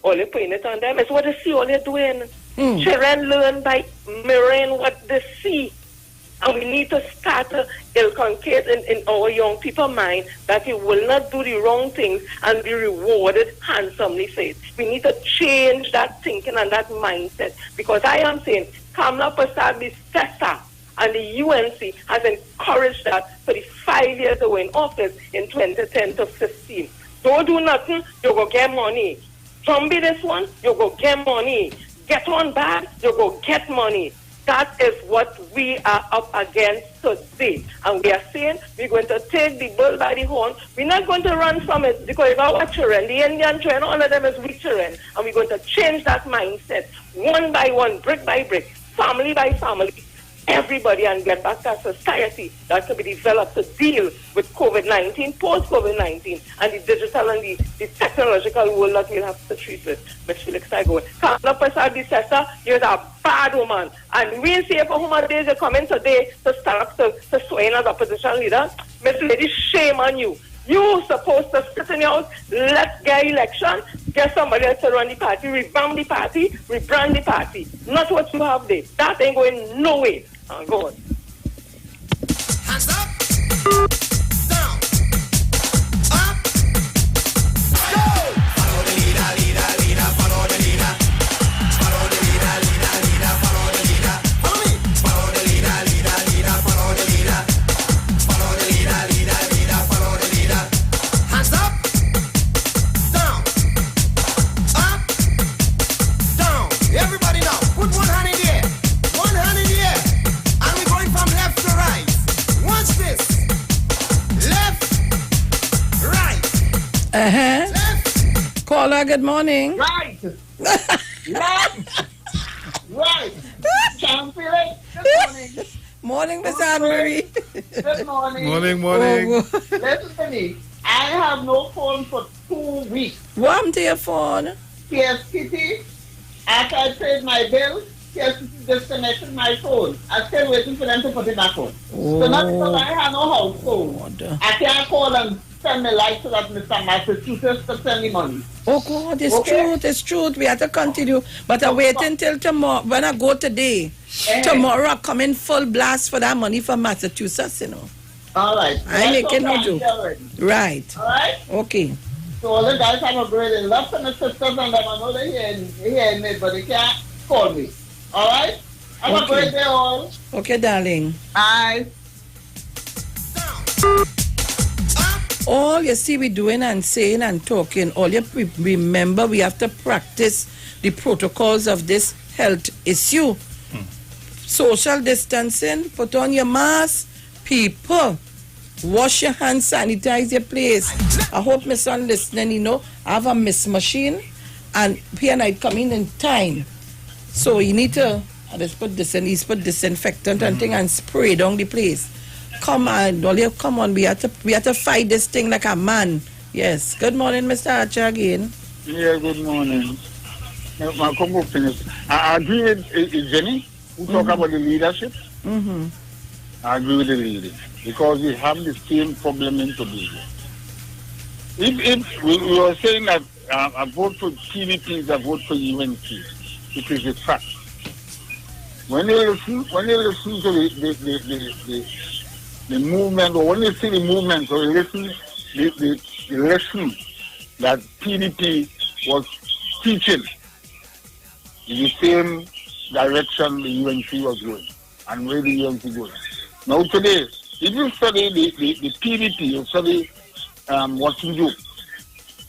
[SPEAKER 22] all they putting it on them. It's what they see, all they're doing. Children learn by mirroring what they see. And we need to start to inculcate in our young people's mind that we will not do the wrong things and be rewarded handsomely for it. We need to change that thinking and that mindset. Because I am saying, Kamla Persad-Bissessar and the UNC has encouraged that for the 5 years they were in office in 2010 to 15. Don't do nothing, you go get money. Zombie this one, you go get money. Get on bad, you go get money. That is what we are up against today. And we are saying we're going to take the bull by the horn. We're not going to run from it because it's our children, the Indian children, all of them is weak children. And we're going to change that mindset one by one, brick by brick, family by family, everybody, and get back to a society that can be developed to deal with COVID-19, post-COVID-19, and the digital and the technological world that we'll have to treat with. Ms. Felix, I go. Kamla Persad-Bissessar, you're a bad woman. And we'll see for whom days you come in today to stand up to swear in as opposition leader. Miss Lady, shame on you. You're supposed to sit in your house, let's get election, get somebody else to run the party, revamp the party, rebrand the party. Not what you have there. That ain't going no way. Go on.
[SPEAKER 21] Hands up, down, up, go! Follow the leader, leader, leader, follow the leader. Follow the leader, leader, leader, follow the leader.
[SPEAKER 2] Caller, good morning.
[SPEAKER 4] Right. Right. Champion. Good morning.
[SPEAKER 2] Morning, Miss Anne-Marie.
[SPEAKER 4] Good morning.
[SPEAKER 1] Morning.
[SPEAKER 4] Listen to me. I have no phone for 2 weeks.
[SPEAKER 2] What happened to your phone?
[SPEAKER 4] Yes, Kitty. After I paid my bill, yes, disconnected my phone. I'm still waiting for them to put it back on. So not because I have no house phone. I can't call and send me light so that Mr. Massachusetts to send me money.
[SPEAKER 2] Oh God, it's truth. We have to continue. But I wait until tomorrow. When I go today, tomorrow I come in full blast for that money from Massachusetts, you know.
[SPEAKER 4] All right.
[SPEAKER 2] I'm making no joke. Right.
[SPEAKER 4] All right.
[SPEAKER 2] Okay.
[SPEAKER 4] So all the guys have a great day. Love to my sisters and them. I know they're hearing me, but they can't call me. All right? Have a great day all.
[SPEAKER 2] Okay, darling.
[SPEAKER 4] Bye.
[SPEAKER 2] All you see we doing and saying and talking, all you remember we have to practice the protocols of this health issue. Social distancing, put on your mask, people. Wash your hands, sanitize your place. I hope my son listening, you know, I have a mist machine and P and I come in time. So you need to, let's put this in, he's put disinfectant and thing and spray down the place. Come on, Dolly, come on, we have to fight this thing like a man. Yes. Good morning, Mr. Archer again.
[SPEAKER 16] Yeah, good morning. My combo finish. I agree with Jenny, who talk about the leadership. I agree with the leader. Because we have the same problem in Tobago. If we were saying that I vote for PDP is a vote for UNC, it is a fact. When you listen to the movement, or when you see the movement, or you listen the lesson that PDP was teaching, in the same direction the UNC was going, and where the UNC going. Now today, if you study the PDP, you study what you do,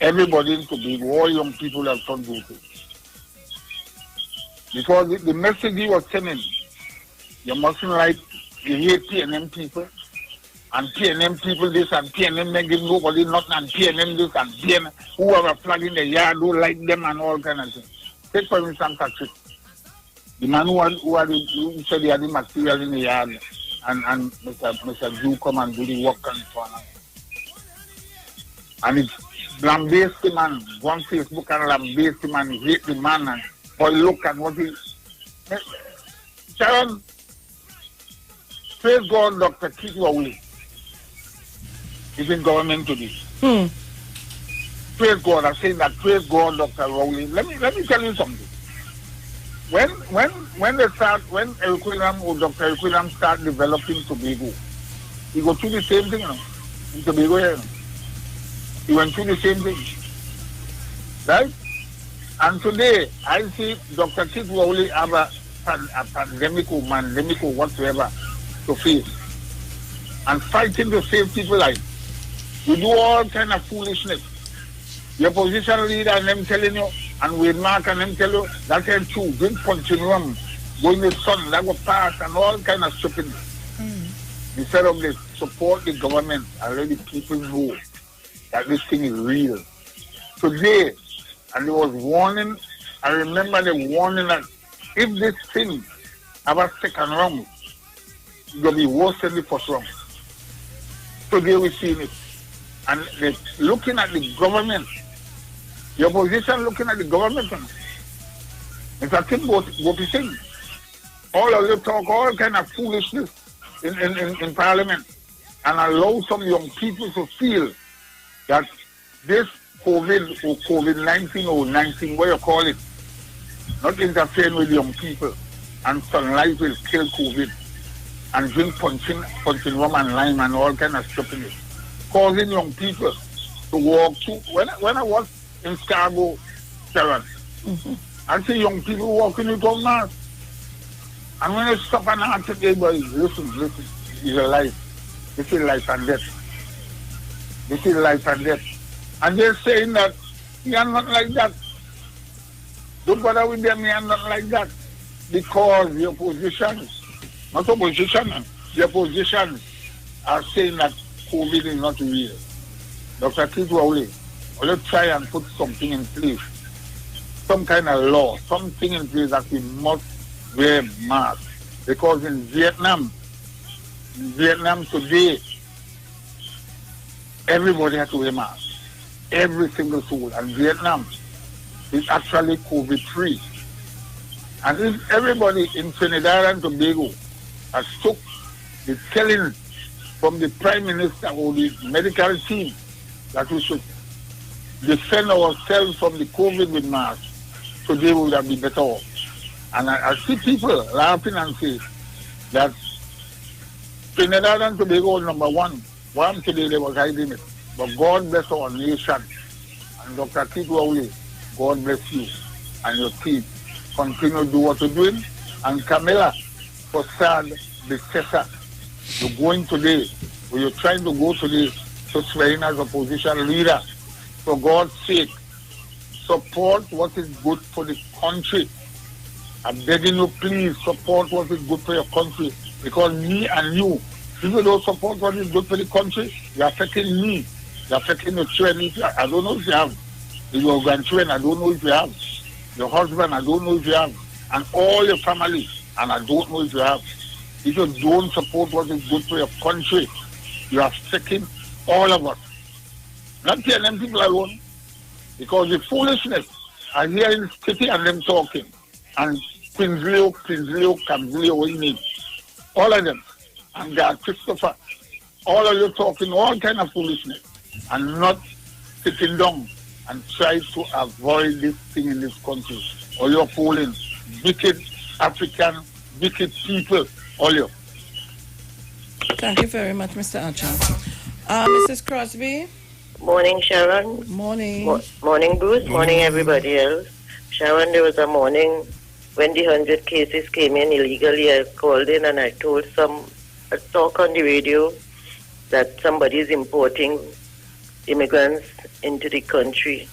[SPEAKER 16] everybody in Tobago, all young people have fun voting. Because the message he was sending, you mustn't like, you hate PNM people, and PNM people this, and PNM they give nobody nothing, and PNM this, and PNM, who have a flag in the yard, don't like them, and all kind of things. Take for instance, Patrick. The man who said he had the material in the yard, and Mr. Jew come and do the work and so on. And it's lambaste the man, go on Facebook and lambaste the man, hate the man, and boy, look at what he... Sharon, praise God, Dr. Keith Rowley is in government today. Praise God, I'm saying that, praise God, Dr. Rowley. Let me tell you something. When Eric William or Dr. Eric William start developing Tobago, he go through the same thing, you know, in Tobago here. He went through the same thing. Right? And today, I see Dr. Keith Rowley have a pandemic or whatsoever to face. And fighting to save people's lives. You do all kind of foolishness. Your opposition leader and them telling you, and we mark and them tell you, that's ain't true. Drink punching rum, go in the sun, that will pass, and all kind of stupidness. Instead of this, support the government, already people know that this thing is real. Today, and there was warning, I remember the warning that if this thing have a second round, it's going to be worse than the first round. Today we're seeing it. And they're looking at the government. The opposition looking at the government. It's a thing what you think. All of you talk all kind of foolishness in Parliament and allow some young people to feel that this COVID or COVID-19 or 19, what you call it, not interfering with young people, and sunlight will kill COVID, and drink punching rum and lime and all kind of stupidness, causing young people to walk through. When I was in Scarborough, Sharon, I see young people walking without masks. And when I stop and ask everybody, listen, it's a life. This is life and death. This is life and death. And they're saying that we are not like that. Don't bother with them, we are not like that. Because the opposition, not opposition, the opposition are saying that COVID is not real. Dr. Keith Rowley, or let's try and put something in place, some kind of law, something in place that we must wear masks. Because in Vietnam today, everybody has to wear masks. Every single soul. And Vietnam is actually COVID-free. And if everybody in Trinidad and Tobago has took the telling from the Prime Minister or the medical team that we should defend ourselves from the COVID with masks, today we would have been better off. And I see people laughing and say that Trinidad and Tobago was number one. One today they was hiding it. But God bless our nation. And Dr. Tito Rowley, God bless you and your team. Continue to do what you're doing. And Camilla, for sad, the Cesar, you're going today, or you're trying to go today to swear in as opposition leader. For God's sake, support what is good for the country. I'm begging you, please support what is good for your country. Because me and you, if you don't support what is good for the country, you're affecting me. You're affecting your children. I don't know if you have. Your grandchildren, I don't know if you have. Your husband, I don't know if you have. And all your family, and I don't know if you have. If you don't support what is good for your country, you are affecting all of us. Not them people alone. Because the foolishness, I hear in the city and them talking. And Quinsleo, Camsleo, what you need. All of them. And God, Christopher, all of you talking all kind of foolishness. And not sitting down and try to avoid this thing in this country. Or you're fooling wicked African, wicked people, all you.
[SPEAKER 2] Thank you very much, Mr. Archer. Mrs. Crosby?
[SPEAKER 20] Morning, Sharon.
[SPEAKER 2] Morning.
[SPEAKER 20] Morning, Bruce. Morning, everybody else. Sharon, there was a morning when the 100 cases came in illegally. I called in and I told a talk on the radio that somebody is importing immigrants into the country.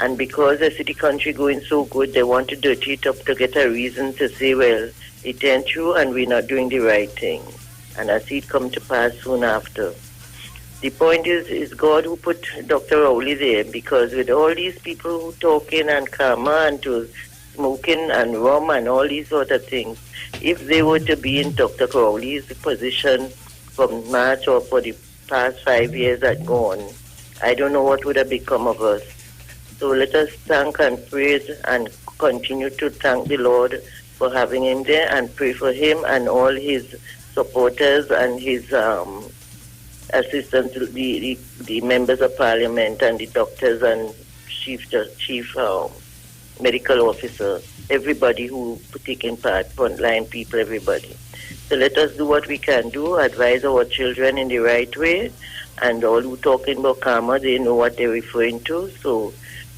[SPEAKER 20] And because the city country going so good, they want to dirty it up to get a reason to say, well, it ain't true and we're not doing the right thing. And I see it come to pass soon after. The point is God who put Dr. Rowley there, because with all these people who talking and karma and to smoking and rum and all these sort of things, if they were to be in Dr. Rowley's position from March or for the past 5 years that gone, I don't know what would have become of us. So let us thank and praise and continue to thank the Lord for having him there and pray for him and all his supporters and his assistants, the members of parliament and the doctors and chief medical officer, everybody who taking part, frontline people, everybody. So let us do what we can do, advise our children in the right way, and all who talking about karma, they know what they're referring to, so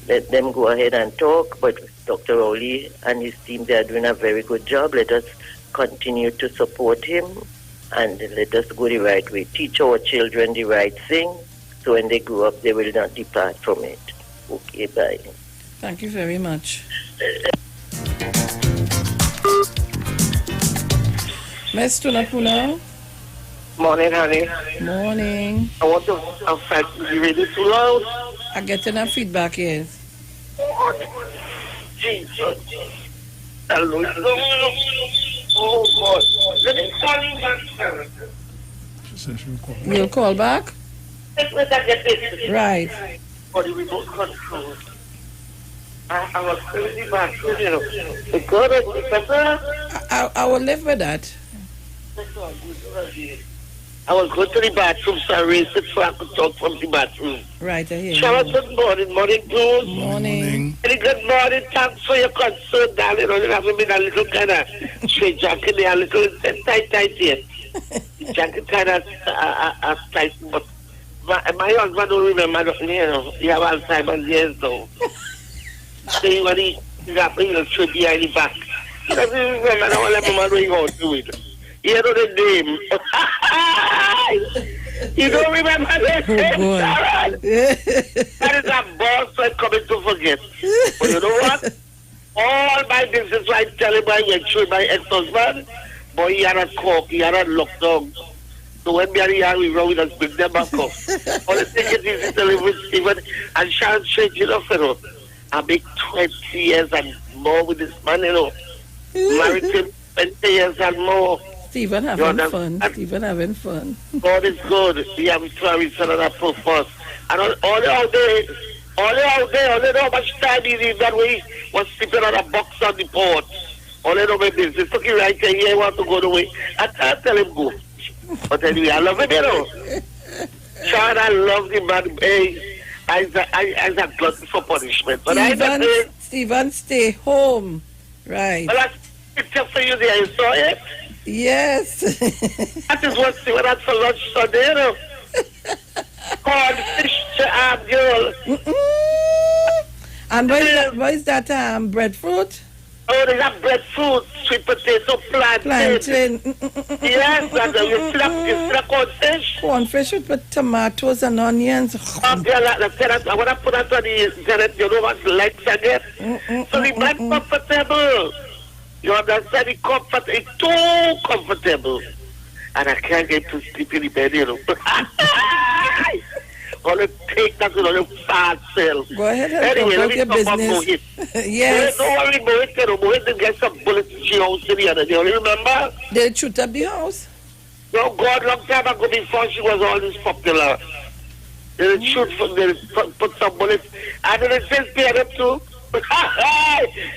[SPEAKER 20] let them go ahead and talk. But Dr. Rowley and his team, they are doing a very good job. Let us continue to support him and let us go the right way. Teach our children the right thing, so when they grow up, they will not depart from it. Okay, bye.
[SPEAKER 2] Thank you very much. Ms. Tunapuna?
[SPEAKER 20] Morning, honey.
[SPEAKER 2] Morning.
[SPEAKER 20] I want to affect you really too loud.
[SPEAKER 2] I get enough feedback, yes.
[SPEAKER 20] Jesus. Hello. Oh, God. Let me call you back.
[SPEAKER 2] You'll call back? Right.
[SPEAKER 20] For the remote control. I was crazy back, you know. The God is better.
[SPEAKER 2] I will live with that.
[SPEAKER 20] I was going to the bathroom, so I raised it so I could talk from the bathroom.
[SPEAKER 2] Right, I hear you.
[SPEAKER 20] Sharon, good morning. Morning, Bruce.
[SPEAKER 2] Morning.
[SPEAKER 20] Very good morning. Thanks for your concern, darling. Only having been a little kind of straight jacket there, a little tight here. The jacket kind of tight, but my husband don't remember, you know, he have Alzheimer's years though. So he want to wrap a straight behind the back. He doesn't remember, I don't want to let him out to it. You know the name. You don't remember the name, Sharon? That is a boss I'm coming to forget. But you know what? All my business right telling my ex-husband, boy, he had a cock, he had a lockdown.
[SPEAKER 5] So when we are here, we just bring them back up. All the thing is easy to live with Stephen and Sharon Strange, you know, fellow. I make 20 years and more with this man, you know. Married him 20 years and more.
[SPEAKER 2] Stephen having fun. Stephen having fun.
[SPEAKER 5] God is good. We have to son on a purpose. And all out there, only know how much time he did that way was sleeping on a box on the port. Only know my business. Took him right here, he want to go the way. I can't tell him go. But anyway, I love him, you know. Sean, I love him, man. Hey, I a glutton for punishment. But
[SPEAKER 2] Stephen, stay home. Right.
[SPEAKER 5] Well, that's a picture for you there. You saw it?
[SPEAKER 2] Yes.
[SPEAKER 5] That is what Stephen had for lunch Sunday, you know. Corn, fish, girl.
[SPEAKER 2] And what is that breadfruit?
[SPEAKER 5] Oh, they have breadfruit, sweet potato, plantain. Yes, and you still have cornfish.
[SPEAKER 2] Cornfish with tomatoes and onions.
[SPEAKER 5] I want to put that on the internet, you know what legs I get? So it's not comfortable. You understand? It's too comfortable. And I can't get to sleep in the bed, you know. Only take that with only fast cell.
[SPEAKER 2] Go ahead and
[SPEAKER 5] anyway,
[SPEAKER 2] talk your business. Yes.
[SPEAKER 5] Don't worry, Mohit didn't get some bullets in the house in the other day. You remember?
[SPEAKER 2] They shoot up the house?
[SPEAKER 5] No, God, long time ago before she was all this popular. They shoot from they put some bullets. And then it says PNM too.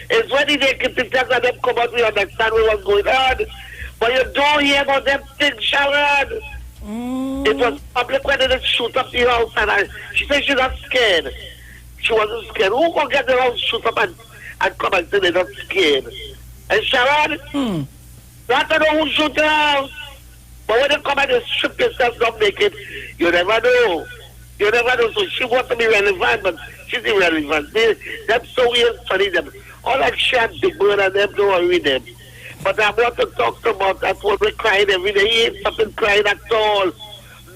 [SPEAKER 5] It's when they get the things and them come out, we understand what's going on. But you don't hear about them things, Sharon. It was public when they shoot up the house, and she said she's not scared. She wasn't scared. Who can get the house shoot up and come and say they're not scared? And Sharon, you have to know who shoot the house. But when they come and they strip yourself, don't make it, you never know. You never know. So she wants to be relevant, but she's irrelevant. They're so weird, funny. Them. All that shit, Big Bird and them, don't worry them. But I want to talk about that one we're crying every day. He ain't something crying at all.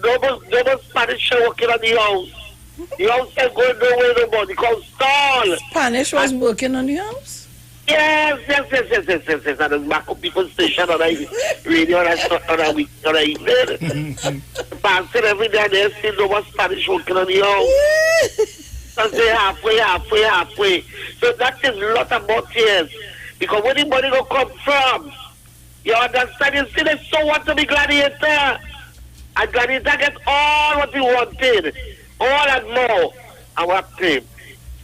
[SPEAKER 5] No Spanish working on the house. The house ain't going nowhere no more. They call stall.
[SPEAKER 2] Spanish was working on the house?
[SPEAKER 5] Yes. And there's Marco People Station on a radio on a evening. Passing every day and they see no more Spanish working on the house. So they halfway. So that is a lot of more tears. Because where the money will come from, you understand? You see, they so want to be Gladiator. And Gladiator gets all what he wanted. All and more. And what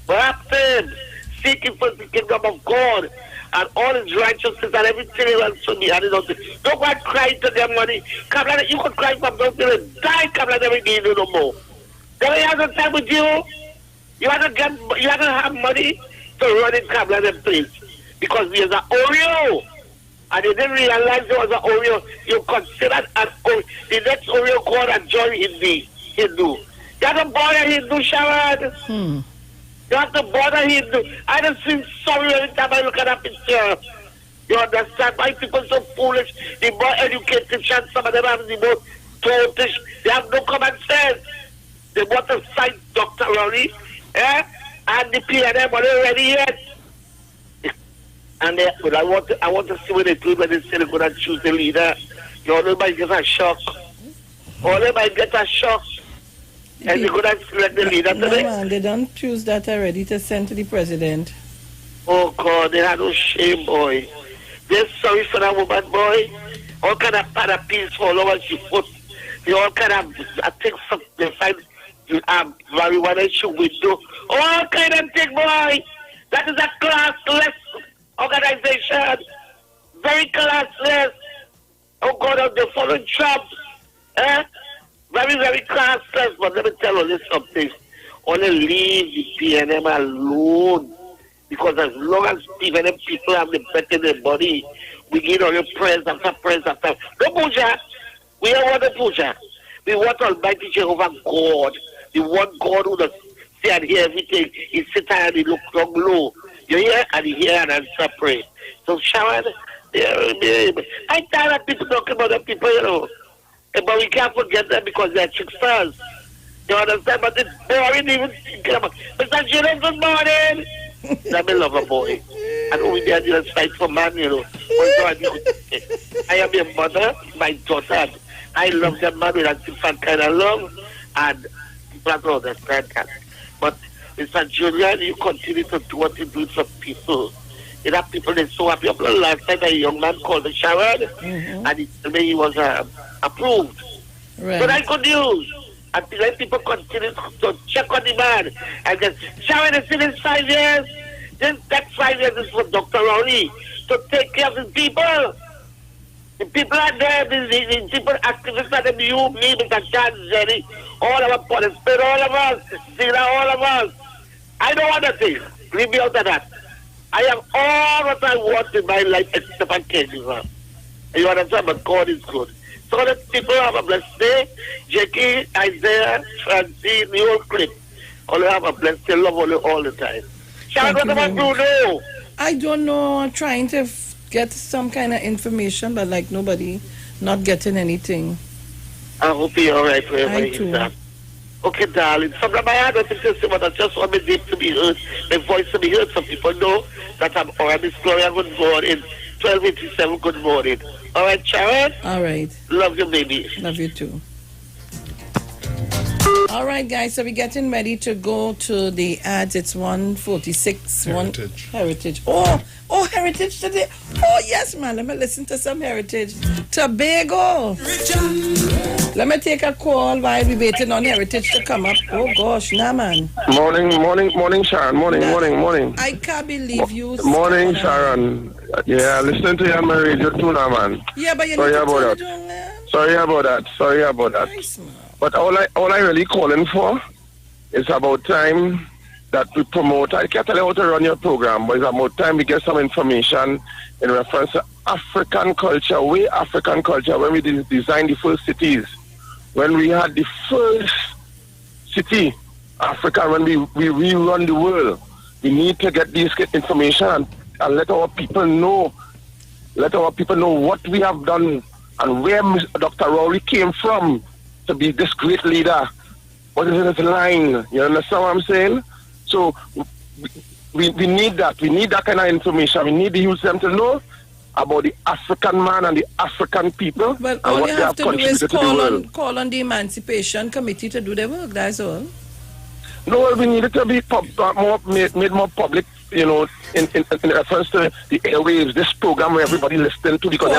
[SPEAKER 5] happened? Seeking for the kingdom of God and all his righteousness and everything else to be added on. Don't go and cry to them money. You can cry from those till they die. Come like never give you no more. Then he has a time with you. You have to have money to run in Kabla them place. Because there's an Oreo. And they didn't realize there was an Oreo. You considered an Oreo. The next Oreo called a joy Hindu. You have to bother Hindu, Sharon. You have to bother Hindu. I just feel sorry every time I look at that picture. You understand? Why people so foolish? The more educated, some of them have the more totish. They have no common sense. They want to cite Dr. Rory. And the PNM are not ready yet. And but I want to see what they do when they say they're going to choose the leader. You know, might get a shock. Or they might get a shock. And they're going to select the leader today.
[SPEAKER 2] No, man, they don't choose that already to send to the president.
[SPEAKER 5] Oh, God, they had no shame, boy. They're sorry for that woman, boy. All kind of parapets for all over she put. They all kind of, I think, they find marijuana she window. All kind of thing, boy. That is a classless organization. Very classless. Oh God, they're following Trump. Very, very classless. But let me tell you something. Only leave the PNM alone. Because as long as PNM people have the bet in their body, we get all the prayers after prayers after. No puja. We don't want the puja. We want Almighty Jehovah God. The one God who does see and hear everything. He sit high and he look down low. You hear and you hear and answer pray. So Sharon, I tired of people talking about the people, you know. But we can't forget them because they're tricksters. You understand? But it's boring even thinking about Mr. Jalen, good morning. That's my lover boy. And over there, you fight for man, you know. I am your mother, my daughter, and I love that man with a different kind of love, and people have to understand that. But Mr. Julian, you continue to do what you do for people. You know, people are so happy. Last time a young man called me Sharon, and he told me he was approved.
[SPEAKER 2] Right.
[SPEAKER 5] So that's good news. And let people continue to check on the man. And then, Sharon, it's in his 5 years. Then that 5 years is for Dr. Rowley to take care of his people. The people are there, the people activists are them, you, me, Mr. Chan, Jerry, all of us, police, all of us, Zira, all of us. I don't want to think. Leave me out of that. I have all what I want in my life except for cancer. You understand? But God is good. So let people have a blessed day. Jackie, Isaiah, Francine, the whole clip. All have a blessed day. Love all the time. Sharon, what about Bruno?
[SPEAKER 2] I don't know. I'm trying to get some kind of information, but like nobody, not getting anything.
[SPEAKER 5] I hope you're all right wherever
[SPEAKER 2] I too.
[SPEAKER 5] you're at. Okay, darling. Sometimes I had nothing to say, but I just want my name to be heard, my voice to be heard. Some people know that I'm Miss Gloria. Good morning. 1287, good morning. All right, Sharon?
[SPEAKER 2] All right.
[SPEAKER 5] Love you, baby.
[SPEAKER 2] Love you too. All right, guys, so we're getting ready to go to the ads. It's 146. Heritage. Oh, Heritage today. Oh, yes, man. Let me listen to some Heritage. Tobago. Let me take a call while we're waiting on Heritage to come up. Oh, gosh, nah, man.
[SPEAKER 12] Morning, Sharon. Morning.
[SPEAKER 2] I can't believe you.
[SPEAKER 12] Morning, Sharon. Yeah, listen to you on my radio too now, man.
[SPEAKER 2] Yeah, but you
[SPEAKER 12] Sorry
[SPEAKER 2] need to
[SPEAKER 12] about
[SPEAKER 2] turn it
[SPEAKER 12] that.
[SPEAKER 2] on,
[SPEAKER 12] Sorry about that.
[SPEAKER 2] Nice, man.
[SPEAKER 12] But all I really calling for is about time that we promote. I can't tell you how to run your program, but it's about time we get some information in reference to African culture, when we designed the first cities, when we had the first city, Africa, when we rerun the world. We need to get this information and let our people know what we have done and where Dr. Rowley came from to be this great leader. What is in his line? You understand what I'm saying? So we need that. We need that kind of information. We need to use them to know about the African man and the African people.
[SPEAKER 2] Well,
[SPEAKER 12] and
[SPEAKER 2] all
[SPEAKER 12] what
[SPEAKER 2] you
[SPEAKER 12] they
[SPEAKER 2] have to do is
[SPEAKER 12] contributed to the world.
[SPEAKER 2] call on the Emancipation Committee to do their work. That's all.
[SPEAKER 12] No, we need it to be made more public, you know, in reference to the airwaves, this program where everybody listening to, because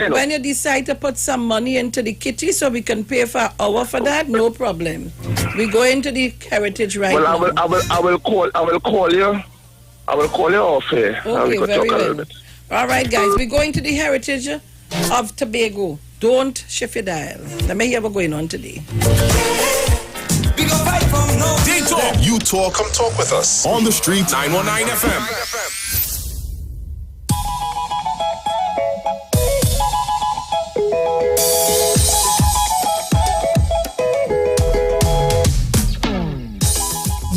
[SPEAKER 2] when you decide to put some money into the kitty so we can pay for an hour for that, no problem. We go into the Heritage right now.
[SPEAKER 12] I will call you off here.
[SPEAKER 2] Okay, very well. All right, guys, we're going to the Heritage of Tobago. Don't shift your dial. Let me hear what's going on today.
[SPEAKER 6] They talk, you talk, come talk with us. On the street, 919 FM.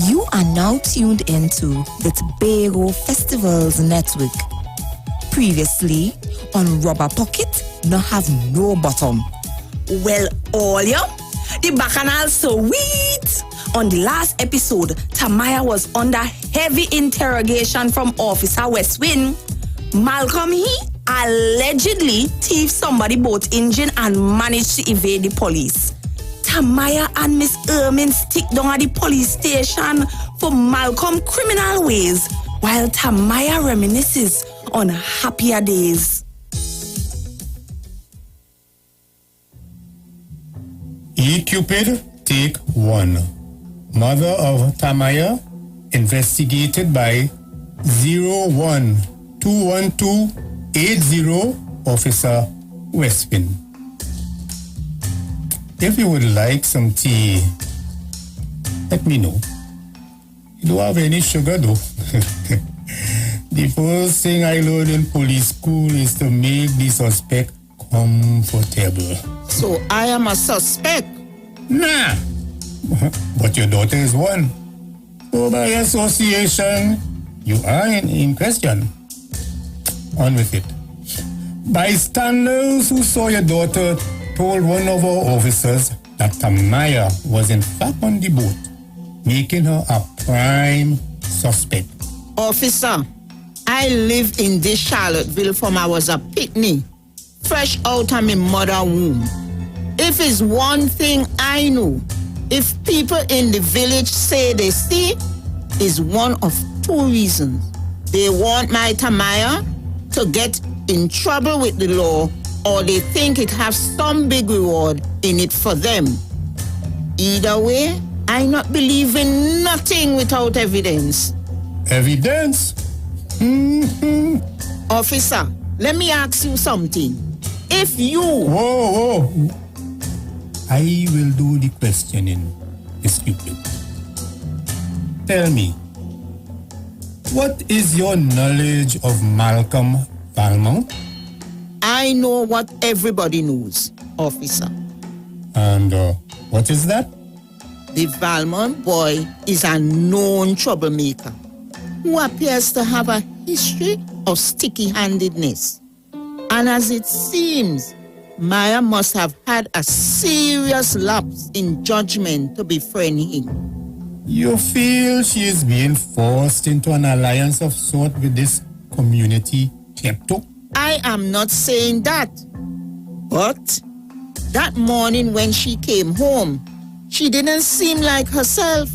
[SPEAKER 13] You are now tuned into the Tobago Festivals Network. Previously on Rubber Pocket, no have no bottom. Well, all ya, the bacchanal sweet. On the last episode, Tamaya was under heavy interrogation from Officer Westwind. Malcolm, he allegedly thieved somebody boat engine and managed to evade the police. Tamaya and Miss Ermin stick down at the police station for Malcolm criminal ways, while Tamaya reminisces on happier days.
[SPEAKER 23] E-Cupid, take 1. Mother of Tamaya, investigated by 0121280, Officer Westwind. If you would like some tea, let me know. You don't have any sugar though. The first thing I learned in police school is to make the suspect comfortable.
[SPEAKER 24] So I am a suspect?
[SPEAKER 23] Nah. But your daughter is one. So by association, you are in question. On with it. Bystanders who saw your daughter told one of our officers that Tamaya was in fact on the boat, making her a prime suspect.
[SPEAKER 24] Officer, I live in this Charlottesville from I was a picnic, fresh out of my mother womb. If it's one thing I know, if people in the village say they see, is one of two reasons. They want my Tamaya to get in trouble with the law, or they think it has some big reward in it for them. Either way, I not believe in nothing without evidence.
[SPEAKER 23] Evidence?
[SPEAKER 24] Officer, let me ask you something. If you...
[SPEAKER 23] Whoa. I will do the questioning, Miss Cupid. Tell me, what is your knowledge of Malcolm Valmont?
[SPEAKER 24] I know what everybody knows, officer.
[SPEAKER 23] And what is that?
[SPEAKER 24] The Valmont boy is a known troublemaker who appears to have a history of sticky-handedness. And as it seems, Maya must have had a serious lapse in judgment to befriend him.
[SPEAKER 23] You feel she is being forced into an alliance of sort with this community klepto?
[SPEAKER 24] I am not saying that. But that morning when she came home, she didn't seem like herself.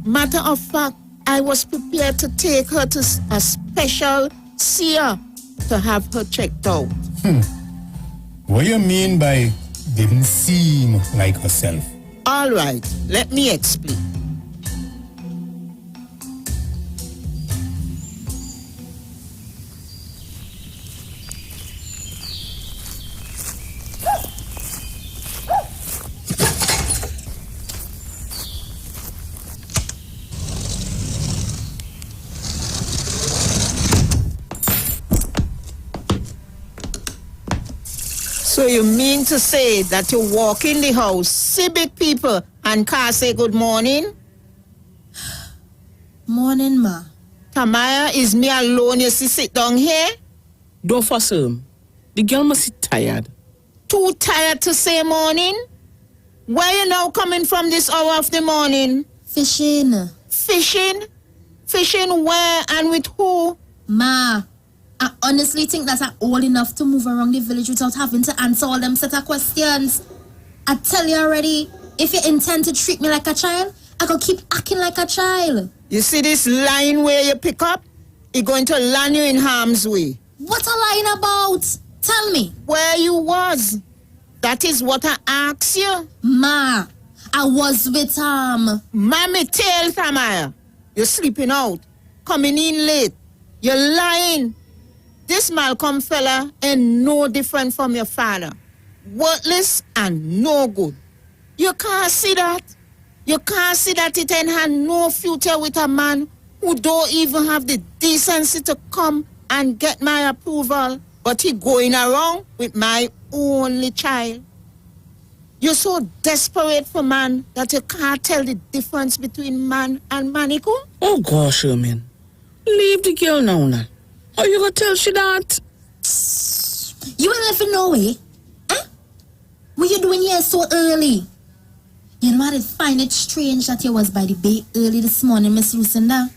[SPEAKER 24] Matter of fact, I was prepared to take her to a special seer to have her checked out.
[SPEAKER 23] What do you mean by didn't seem like herself?
[SPEAKER 24] All right, let me explain. So you mean to say that you walk in the house, see big people, and can't say good morning?
[SPEAKER 7] Morning, ma.
[SPEAKER 24] Tamaya, is me alone you see sit down here?
[SPEAKER 14] Don't fuss him. The girl must be tired.
[SPEAKER 24] Too tired to say morning? Where you now coming from this hour of the morning?
[SPEAKER 7] Fishing.
[SPEAKER 24] Fishing? Fishing where and with who?
[SPEAKER 7] Ma, I honestly think that I'm old enough to move around the village without having to answer all them set of questions. I tell you already, if you intend to treat me like a child, I could keep acting like a child.
[SPEAKER 24] You see this line where you pick up? It's going to land you in harm's way.
[SPEAKER 7] What a line about? Tell me.
[SPEAKER 24] Where you was. That is what I asked you.
[SPEAKER 7] Ma, I was with
[SPEAKER 24] Mommy tell Tamaya. You're sleeping out. Coming in late. You're lying. This Malcolm fella ain't no different from your father. Worthless and no good. You can't see that. You can't see that it ain't had no future with a man who don't even have the decency to come and get my approval. But he going around with my only child. You're so desperate for man that you can't tell the difference between man and manico?
[SPEAKER 14] Oh gosh, Sherman. Leave the girl now. How you gonna tell she that?
[SPEAKER 7] You ain't left in no way. Huh? What you doing here so early? You know, I did find it strange that you was by the bay early this morning, Miss Lucinda.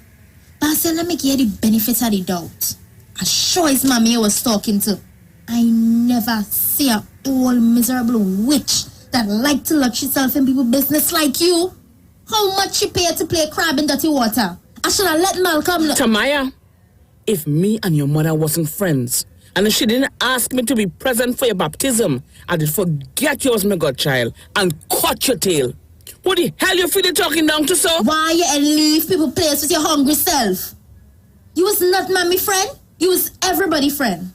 [SPEAKER 7] But I said, let me give you the benefit of the doubt. I sure his mommy you was talking to. I never see a old miserable witch that like to lock herself in people's business like you. How much she pay to play crab in dirty water? I should have let Malcolm...
[SPEAKER 14] Tamaya, if me and your mother wasn't friends, and if she didn't ask me to be present for your baptism, I did forget you was my godchild and cut your tail. What the hell you feeling talking down to, so?
[SPEAKER 7] Why you leave people place with your hungry self? You was not mommy friend. You was everybody friend.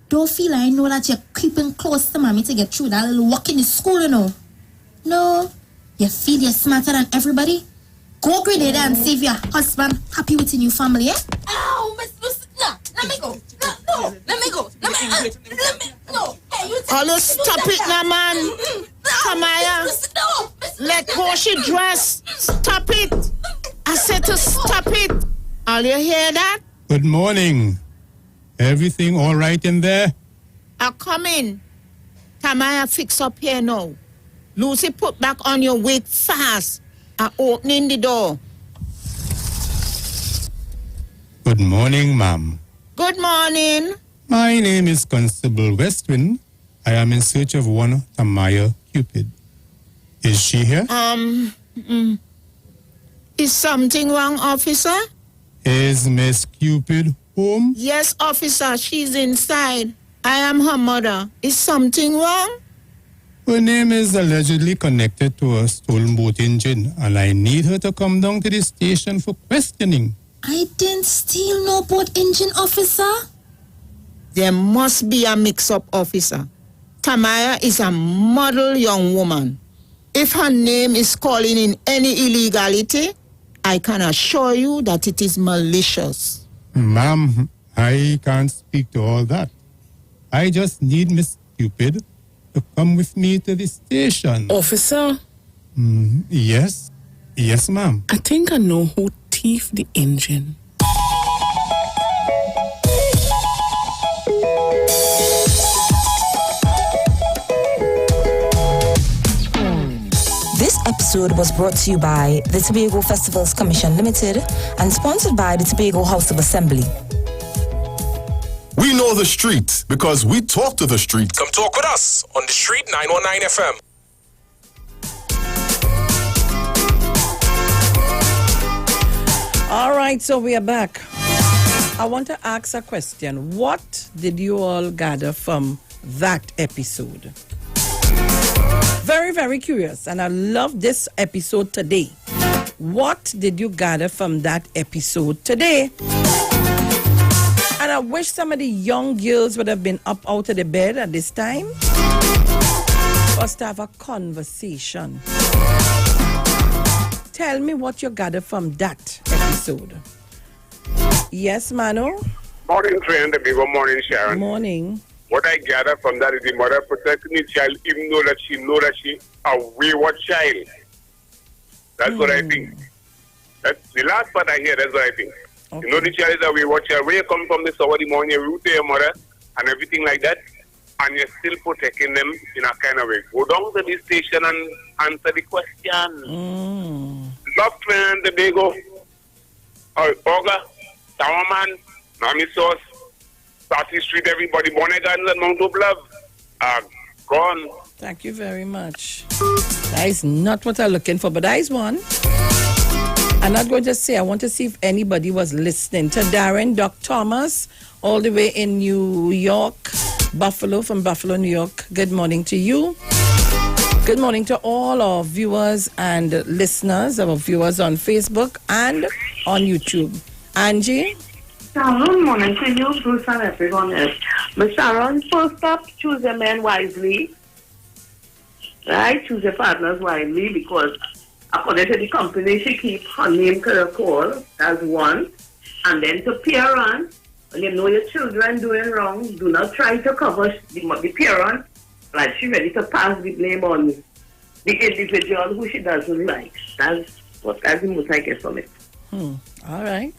[SPEAKER 7] Don't feel I know that you're creeping close to mommy to get through that little walk in the school, you know. No, you feel you're smarter than everybody? Go Grenada and see if your husband happy with your new family, eh? Ow, Miss no, let me go. No, let me go. Let me, no. Hey, you
[SPEAKER 24] stop it now, man. Tamaya, let go she dress. Stop it. I said to stop it. All you hear that?
[SPEAKER 23] Good morning. Everything all right in there?
[SPEAKER 24] I'll come in. Tamaya fix up here now. Lucy put back on your wig fast. I'm opening the door.
[SPEAKER 23] Good morning, ma'am.
[SPEAKER 24] Good morning.
[SPEAKER 23] My name is Constable Westwind. I am in search of one Tamaya Cupid. Is she here?
[SPEAKER 24] Is something wrong, officer?
[SPEAKER 23] Is Miss Cupid home?
[SPEAKER 24] Yes, officer, she's inside. I am her mother. Is something wrong?
[SPEAKER 23] Her name is allegedly connected to a stolen boat engine, and I need her to come down to the station for questioning.
[SPEAKER 7] I didn't steal no boat engine, officer.
[SPEAKER 24] There must be a mix-up, officer. Tamaya is a model young woman. If her name is calling in any illegality, I can assure you that it is malicious.
[SPEAKER 23] Ma'am, I can't speak to all that. I just need Miss Cupid to come with me to the station.
[SPEAKER 14] Officer?
[SPEAKER 23] Yes? Yes, ma'am.
[SPEAKER 14] I think I know who thieved the engine.
[SPEAKER 13] This episode was brought to you by the Tobago Festivals Commission Limited and sponsored by the Tobago House of Assembly.
[SPEAKER 6] We know the street because we talk to the street.
[SPEAKER 15] Come talk with us on the street 919 FM.
[SPEAKER 2] All right, so we are back. I want to ask a question. What did you all gather from that episode? Very, very curious, and I love this episode today. What did you gather from that episode today? And I wish some of the young girls would have been up out of the bed at this time for us to have a conversation. Tell me what you gathered from that episode. Yes, Manu?
[SPEAKER 5] Morning, friend. Good morning, Sharon.
[SPEAKER 2] Morning.
[SPEAKER 5] What I gather from that is the mother protecting the child even though that she know that she a wayward child. That's what I think. That's the last part I hear, that's what I think. Okay. You know the child is a wayward child. Where you come from this hour in the morning, you root to your mother and everything like that, and you're still protecting them in a kind of way. Go down to the station and answer the question. Love, friend, the Tobago, Oga, Towerman, Nami Sauce, Sassy Street, everybody, Bonegans and Mount of Love. Gone.
[SPEAKER 2] Thank you very much. That is not what I'm looking for, but that is one. I'm not going to say, I want to see if anybody was listening to Darren Doc Thomas, all the way in New York, Buffalo, from Buffalo, New York. Good morning to you. Good morning to all our viewers and listeners, our viewers on Facebook and on YouTube. Angie?
[SPEAKER 17] Good morning to you, Bruce, and everyone else. Miss Sharon, first up, choose a man wisely. Right? Choose your partners wisely because according to the company, she keeps her name to the call. That's one. And then to parent, when you know your children doing wrong, do not try to cover the parent. Like she ready to pass the blame on the individual who she doesn't like. That's the most I get from it.
[SPEAKER 2] All right.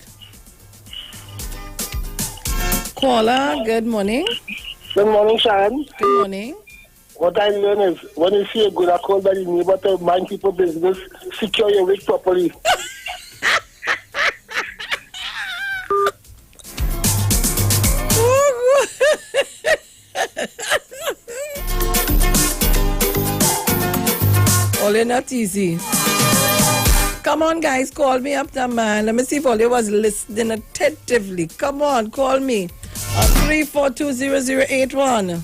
[SPEAKER 2] Caller, good morning.
[SPEAKER 18] Good morning, Sharon.
[SPEAKER 2] Good morning.
[SPEAKER 18] What I learn is when you see a good call by the neighbor to mind people's business, secure your wig properly.
[SPEAKER 2] Ole, not easy. Come on, guys, call me up there, man. Let me see if Ole was listening attentively. Come on, call me. 3420081.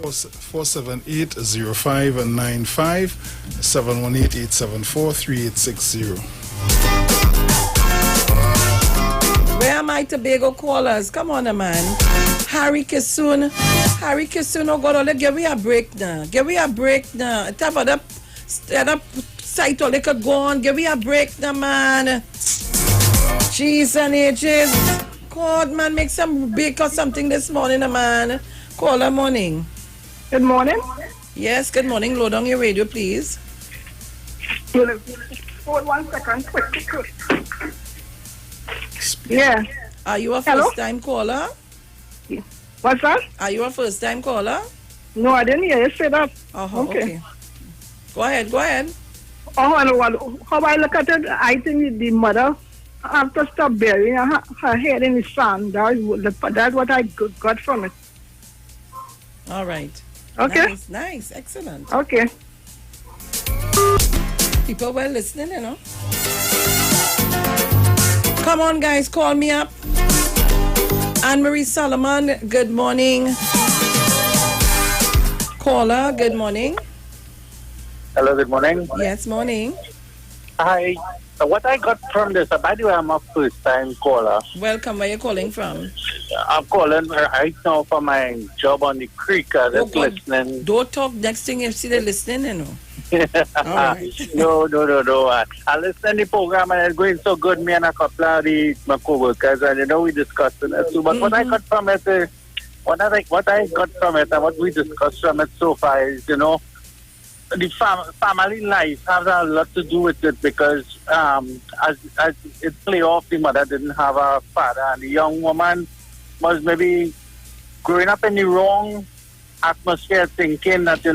[SPEAKER 1] 478-0595, 718-874-3860.
[SPEAKER 2] Where am I, Tobago callers? Come on, man. Harry Kisun. Harry Kisun, oh God, give me a break now. Give me a break now. Tell about that site, they could go on. Give me a break now, man. Jeez and ages. God, man, make some bake or something this morning, man. Caller, morning.
[SPEAKER 17] Good morning.
[SPEAKER 2] Yes, good morning. Load on your radio, please.
[SPEAKER 17] Hold 1 second, quick. Yeah.
[SPEAKER 2] Are you a first-time caller?
[SPEAKER 17] What's that?
[SPEAKER 2] Are you a first-time caller?
[SPEAKER 17] No, I didn't hear you say that.
[SPEAKER 2] Okay. Go ahead.
[SPEAKER 17] How I look at it, I think the mother
[SPEAKER 8] have to stop burying her head in the sand. That's what I got from it.
[SPEAKER 2] All right.
[SPEAKER 8] Okay.
[SPEAKER 2] Nice. Excellent.
[SPEAKER 8] Okay.
[SPEAKER 2] People were listening, you know. Come on, guys, call me up. Anne-Marie Solomon, good morning. Caller, good morning.
[SPEAKER 9] Hello, good morning.
[SPEAKER 2] Yes, morning.
[SPEAKER 9] Hi. What I got from this, by the way, I'm a first-time caller.
[SPEAKER 2] Welcome. Where are you calling from?
[SPEAKER 9] I'm calling right now for my job on the creek. Just listening.
[SPEAKER 2] Don't talk. Next thing you see, they're listening, you know. Right.
[SPEAKER 9] No. I listen to the program and it's going so good. Me and a couple of my co-workers, and we discussing it too. But what I got from it, what I got from it, and what we discussed from it so far is, the family life has a lot to do with it because as it play off, the mother didn't have a father, and the young woman was maybe growing up in the wrong atmosphere, thinking that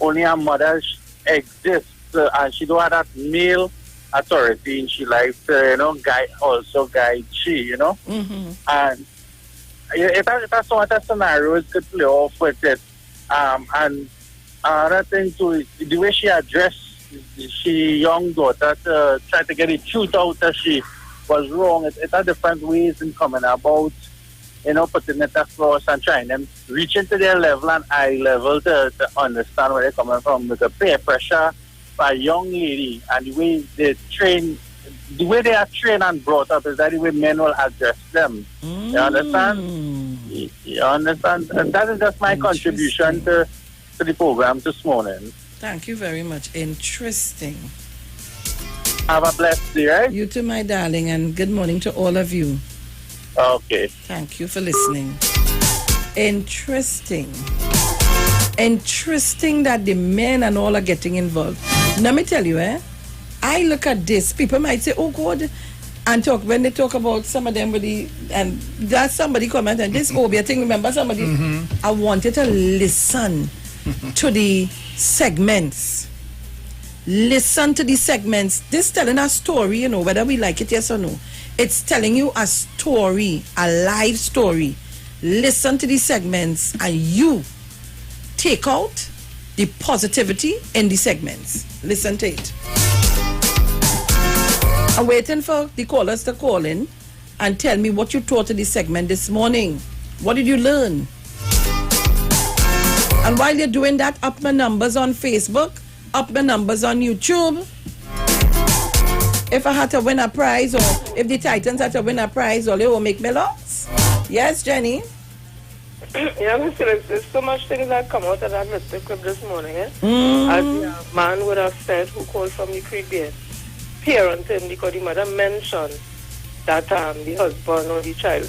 [SPEAKER 9] only her mother exists, and she don't have that male authority in she life to guide she, and that's what a scenario is to play off with it, and another thing too is the way she addressed she young daughter to try to get the truth out that she was wrong. It had different ways in coming about, putting it across and trying them reach into their level and eye level to understand where they're coming from. With the peer pressure by a young lady and the way they are trained and brought up is that the way men will address them. You understand? You understand? And that is just my contribution to the program this morning.
[SPEAKER 2] Thank you very much. Interesting.
[SPEAKER 9] Have a blessed day, right?
[SPEAKER 2] You too, my darling, and good morning to all of you.
[SPEAKER 9] Okay.
[SPEAKER 2] Thank you for listening. Interesting. Interesting that the men and all are getting involved. Let me tell you, I look at this. People might say, oh God, and when they talk about some of them and that's somebody comment and this Obia thing, remember somebody, I wanted to listen to the segments. Listen to the segments. This telling a story, whether we like it, yes or no. It's telling you a story, a live story. Listen to the segments and you take out the positivity in the segments. Listen to it. I'm waiting for the callers to call in and tell me what you thought of the segment this morning. What did you learn? And while you're doing that, up my numbers on Facebook, up my numbers on YouTube. If I had to win a prize, or if the Titans had to win a prize, or they will make me lots. Yes, Jenny?
[SPEAKER 22] Yeah, there's so much things that come out of that little clip this morning, As the man would have said who called from the creek there. Parenting, because the mother mentioned that the husband or the child,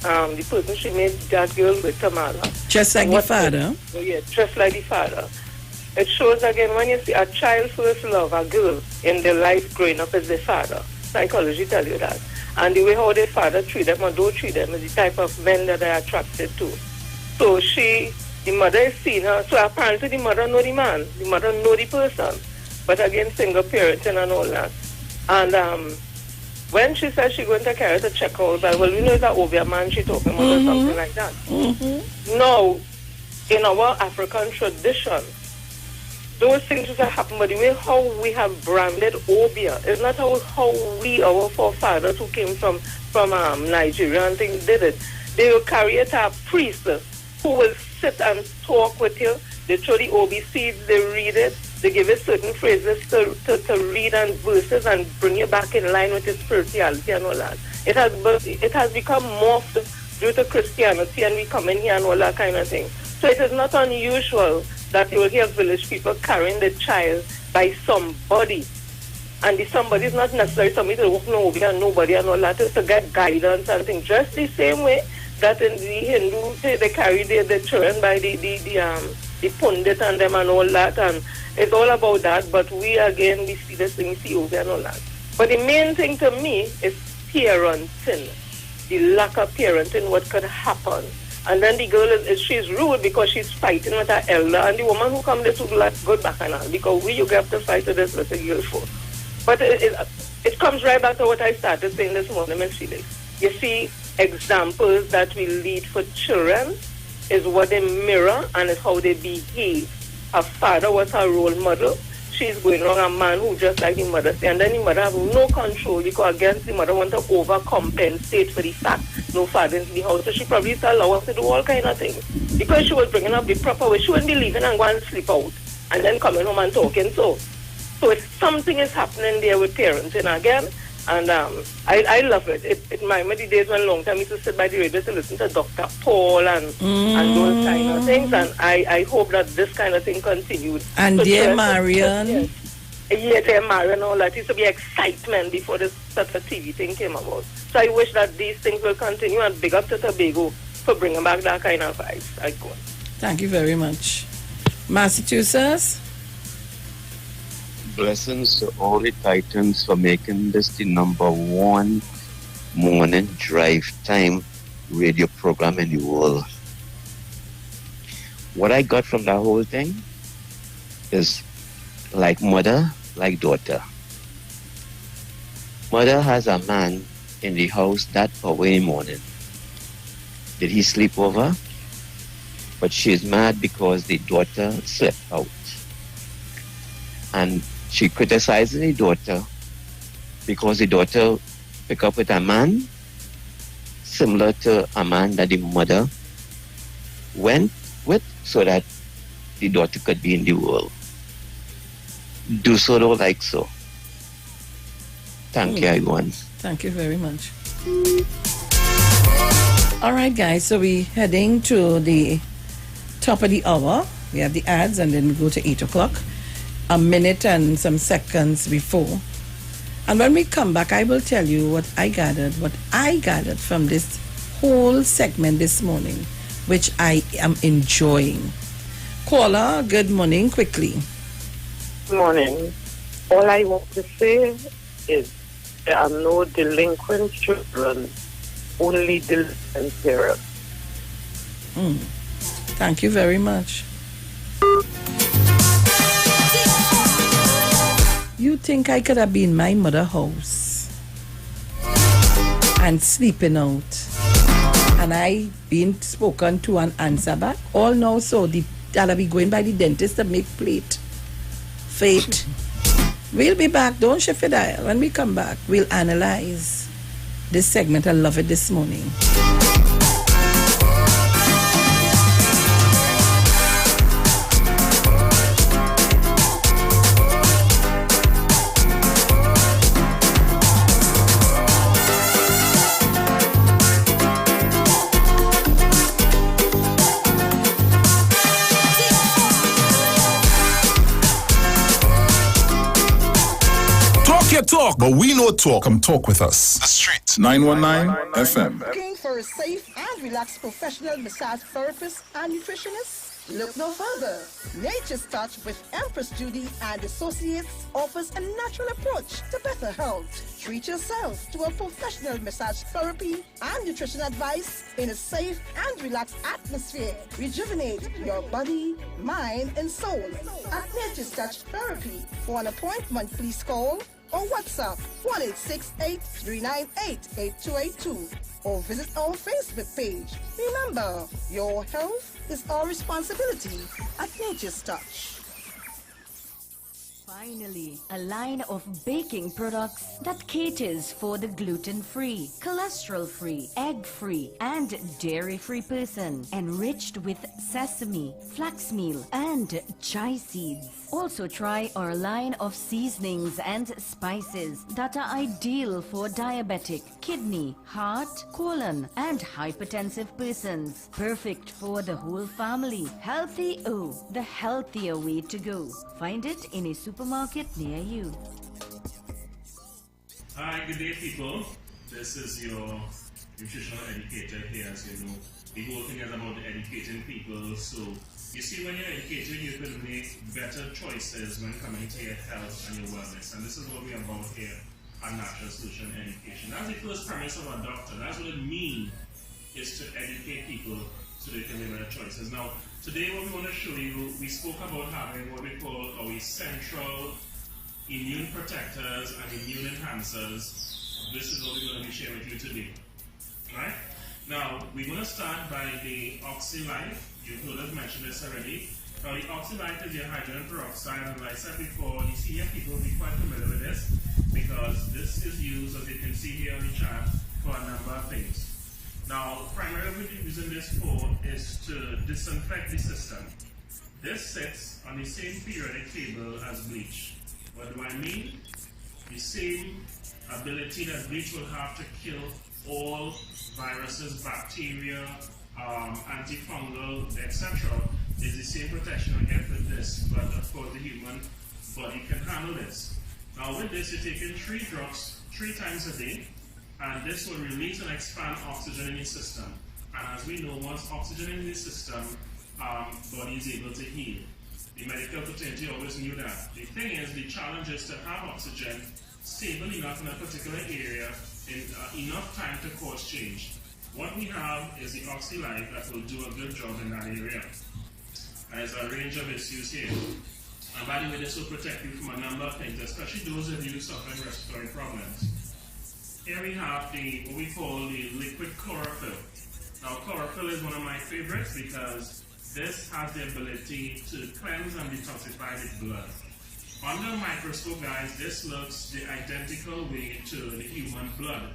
[SPEAKER 22] the person she made that girl with Tamala.
[SPEAKER 2] Just like the father?
[SPEAKER 22] Yeah, just like the father. It shows again when you see a child first love a girl in their life growing up as their father. Psychology tell you that. And the way how their father treat them or don't treat them is the type of men that they're attracted to. So the mother is seeing her. So apparently the mother know the man. The mother know the person. But again, single parenting and all that. And when she said she's going to carry her to check out, well, we know it's an Obia man she talking about or something like that. Now, in our African tradition, those things just happen, but the way how we have branded Obia is not how our forefathers who came from Nigeria and things did it. They will carry it to a priest who will sit and talk with you. They throw the Obi seeds, they read it, they give you certain phrases to read and verses and bring you back in line with your spirituality and all that. It has become morphed due to Christianity and we come in here and all that kind of thing. So it is not unusual that you will hear village people carrying the child by somebody. And the somebody is not necessarily somebody to walk nobody and nobody and all that, to get guidance and things. Just the same way that in the Hindu, they carry their children by the pundit and them and all that. And it's all about that. But we see this thing, see over and all that. But the main thing to me is parenting. The lack of parenting, what could happen. And then the girl she's rude because she's fighting with her elder, and the woman who comes there to go back and all, because you have to fight with this little girl for. But it comes right back to what I started saying this morning, Ms. Felix. You see, examples that we lead for children is what they mirror and is how they behave. Her father was her role model. She's going wrong a man who just like the mother say, and then the mother have no control because against the mother want to overcompensate for the fact no father in the house. So she probably used to allow us to do all kind of things. Because she was bringing up the proper way. She wouldn't be leaving and going and sleep out and then coming home and talking. So it's something is happening there with parenting again. And I love it. It reminds me the days when long time I used to sit by the radio to listen to Dr. Paul and those kind of things. And I hope that this kind of thing continues.
[SPEAKER 2] And
[SPEAKER 22] so
[SPEAKER 2] dear Marion.
[SPEAKER 22] Yeah, dear Marion, all that. It used to be excitement before this such a TV thing came about. So I wish that these things will continue, and big up to Tobago for bringing back that kind of vibes.
[SPEAKER 2] Thank you very much. Massachusetts?
[SPEAKER 3] Blessings to all the Titans for making this the #1 morning drive time radio program in the world. What I got from that whole thing is like mother, like daughter. Mother has a man in the house that hour in the morning. Did he sleep over? But she's mad because the daughter slept out. And she criticizes the daughter because the daughter pick up with a man similar to a man that the mother went with so that the daughter could be in the world. Do so, don't like so. Thank you, everyone.
[SPEAKER 2] Thank you very much. All right, guys, so we're heading to the top of the hour. We have the ads and then we go to 8 o'clock. A minute and some seconds before. And when we come back, I will tell you what I gathered from this whole segment this morning, which I am enjoying. Caller, good morning, quickly.
[SPEAKER 22] Good morning. All I want to say is there are no delinquent children, only delinquent parents.
[SPEAKER 2] Thank you very much. You think I could have been in my mother's house and sleeping out, and I been spoken to and answer back? All now, so I'll be going by the dentist to make plate. Fate. We'll be back. Don't shift your dial. When we come back, we'll analyze this segment. I love it this morning.
[SPEAKER 6] Talk, but we know talk.
[SPEAKER 1] Come talk with us.
[SPEAKER 6] The Street
[SPEAKER 1] 919 FM.
[SPEAKER 10] Looking for a safe and relaxed professional massage therapist and nutritionist? Look no further. Nature's Touch with Empress Judy and Associates offers a natural approach to better health. Treat yourself to a professional massage therapy and nutrition advice in a safe and relaxed atmosphere. Rejuvenate your body, mind, and soul at Nature's Touch Therapy. For an appointment, please call or WhatsApp 1-868-398-8282 or visit our Facebook page. Remember, your health is our responsibility at Nature's Touch.
[SPEAKER 11] Finally, a line of baking products that caters for the gluten-free, cholesterol-free, egg-free, and dairy-free person, enriched with sesame, flax meal, and chia seeds. Also try our line of seasonings and spices that are ideal for diabetic, kidney, heart, colon, and hypertensive persons. Perfect for the whole family. Healthy O, the healthier way to go. Find it in a supermarket near you.
[SPEAKER 19] Hi, good day, people. This is your nutritional educator here. As you know, the whole thing is about educating people. So, you see, when you're educating, you can make better choices when coming to your health and your wellness. And this is what we're about here at Natural Solution Education. That's the first premise of our doctor. That's what it means, is to educate people so they can make better choices. Now, today what we want to show you, we spoke about having what we call our central immune protectors and immune enhancers. This is what we're going to be sharing with you today. Alright? Now, we're going to start by the OxyLife. You've heard us mention this already. Now, the OxyLife is your hydrogen peroxide, and like I said before, you see here people will be quite familiar with this because this is used, as you can see here on the chart, for a number of things. Now, primarily what we're using this for is to disinfect the system. This sits on the same periodic table as bleach. What do I mean? The same ability that bleach will have to kill all viruses, bacteria, antifungal, etc. is the same protection I get with this, but of course the human body can handle this. Now with this, you're taking 3 drops 3 times a day, and this will release and expand oxygen in the system. And as we know, once oxygen in the system, body is able to heal. The medical fraternity always knew that. The thing is, the challenge is to have oxygen stable enough in a particular area in enough time to cause change. What we have is the OxyLife that will do a good job in that area. And there's a range of issues here. And by the way, this will protect you from a number of things, especially those of you suffering respiratory problems. Here we have what we call the liquid chlorophyll. Now, chlorophyll is one of my favorites because this has the ability to cleanse and detoxify the blood. Under a microscope, guys, this looks the identical way to the human blood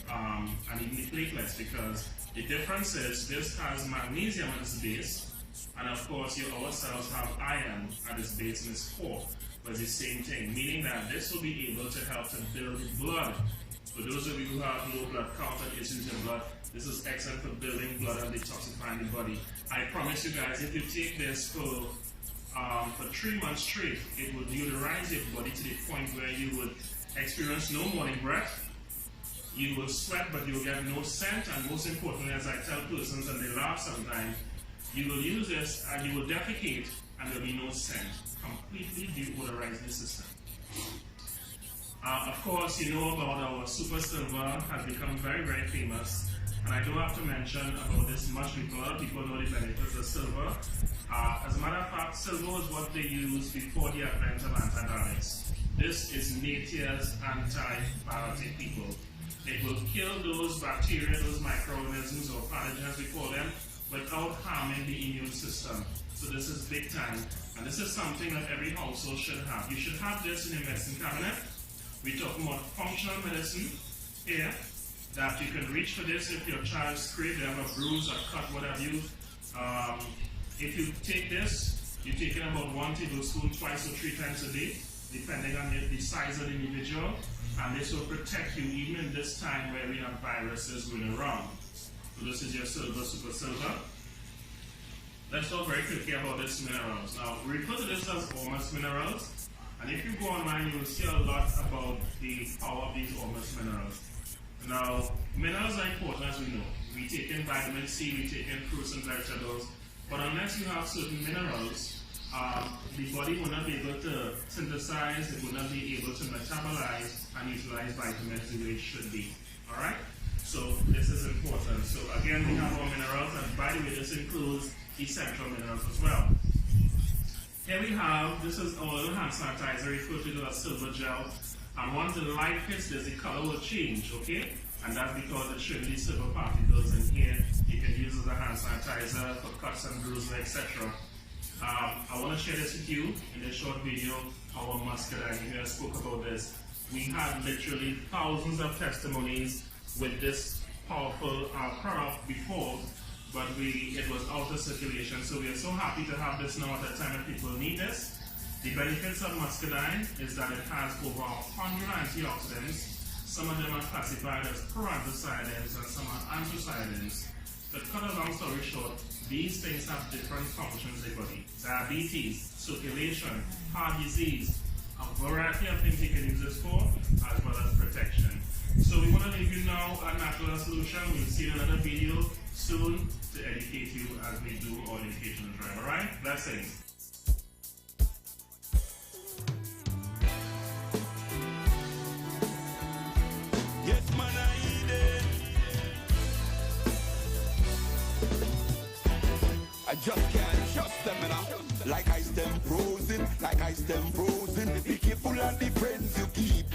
[SPEAKER 19] and even the platelets, because the difference is this has magnesium at its base, and of course our cells have iron at its base in its core, but it's the same thing, meaning that this will be able to help to build the blood. For those of you who have low blood count and issues in blood, this is excellent for building blood and detoxifying the body. I promise you guys, if you take this for 3 months straight, it will deodorize your body to the point where you would experience no morning breath. You will sweat, but you will get no scent, and most importantly, as I tell persons and they laugh sometimes, you will use this and you will defecate and there will be no scent. Completely deodorizing the system. Of course, you know about our Super Silver has become very, very famous. And I do have to mention about this much because people know the benefits of silver. As a matter of fact, silver is what they used before the advent of antibiotics. This is nature's antibiotic, people. It will kill those bacteria, those microorganisms or pathogens, we call them, without harming the immune system. So this is big time. And this is something that every household should have. You should have this in your medicine cabinet. We're talking about functional medicine here, that you can reach for this if your child's scraped, they have a bruise, a cut, what have you. If you take this, you're taking about 1 tablespoon twice or 3 times a day, depending on the size of the individual. And this will protect you even in this time where we have viruses going around. So this is your silver, Super Silver. Let's talk very quickly about these minerals. Now, we refer to this as Ormus minerals. And if you go online, you will see a lot about the power of these Ormus minerals. Now, minerals are important, as we know. We take in vitamin C, we take in fruits and vegetables, but unless you have certain minerals, the body will not be able to synthesize, it will not be able to metabolize and utilize vitamins the way it should be. Alright? So this is important. So again, we have our minerals, and by the way, this includes essential minerals as well. Here we have, this is our little hand sanitizer, referred to as silver gel. And once the light hits this, the color will change, okay? And that's because it's showing these silver particles in here. You can use it as a hand sanitizer for cuts and bruises, etc. I want to share this with you in this short video. Our muscadine here spoke about this. We had literally thousands of testimonies with this powerful product before, but it was out of circulation. So we are so happy to have this now at a time when people need this. The benefits of muscadine is that it has over 100 antioxidants. Some of them are classified as proanthocyanins and some are anthocyanins. To cut a long story short, these things have different functions in the body. Diabetes, circulation, heart disease, a variety of things you can use this for, as well as protection. So we want to leave you now a natural solution. We'll see you in another video soon to educate you as we do our educational drive. Alright? Blessings.
[SPEAKER 4] Yes, man, I eat it. I just can't trust them, and I like ice them frozen. like ice them frozen. Be careful of the friends you keep.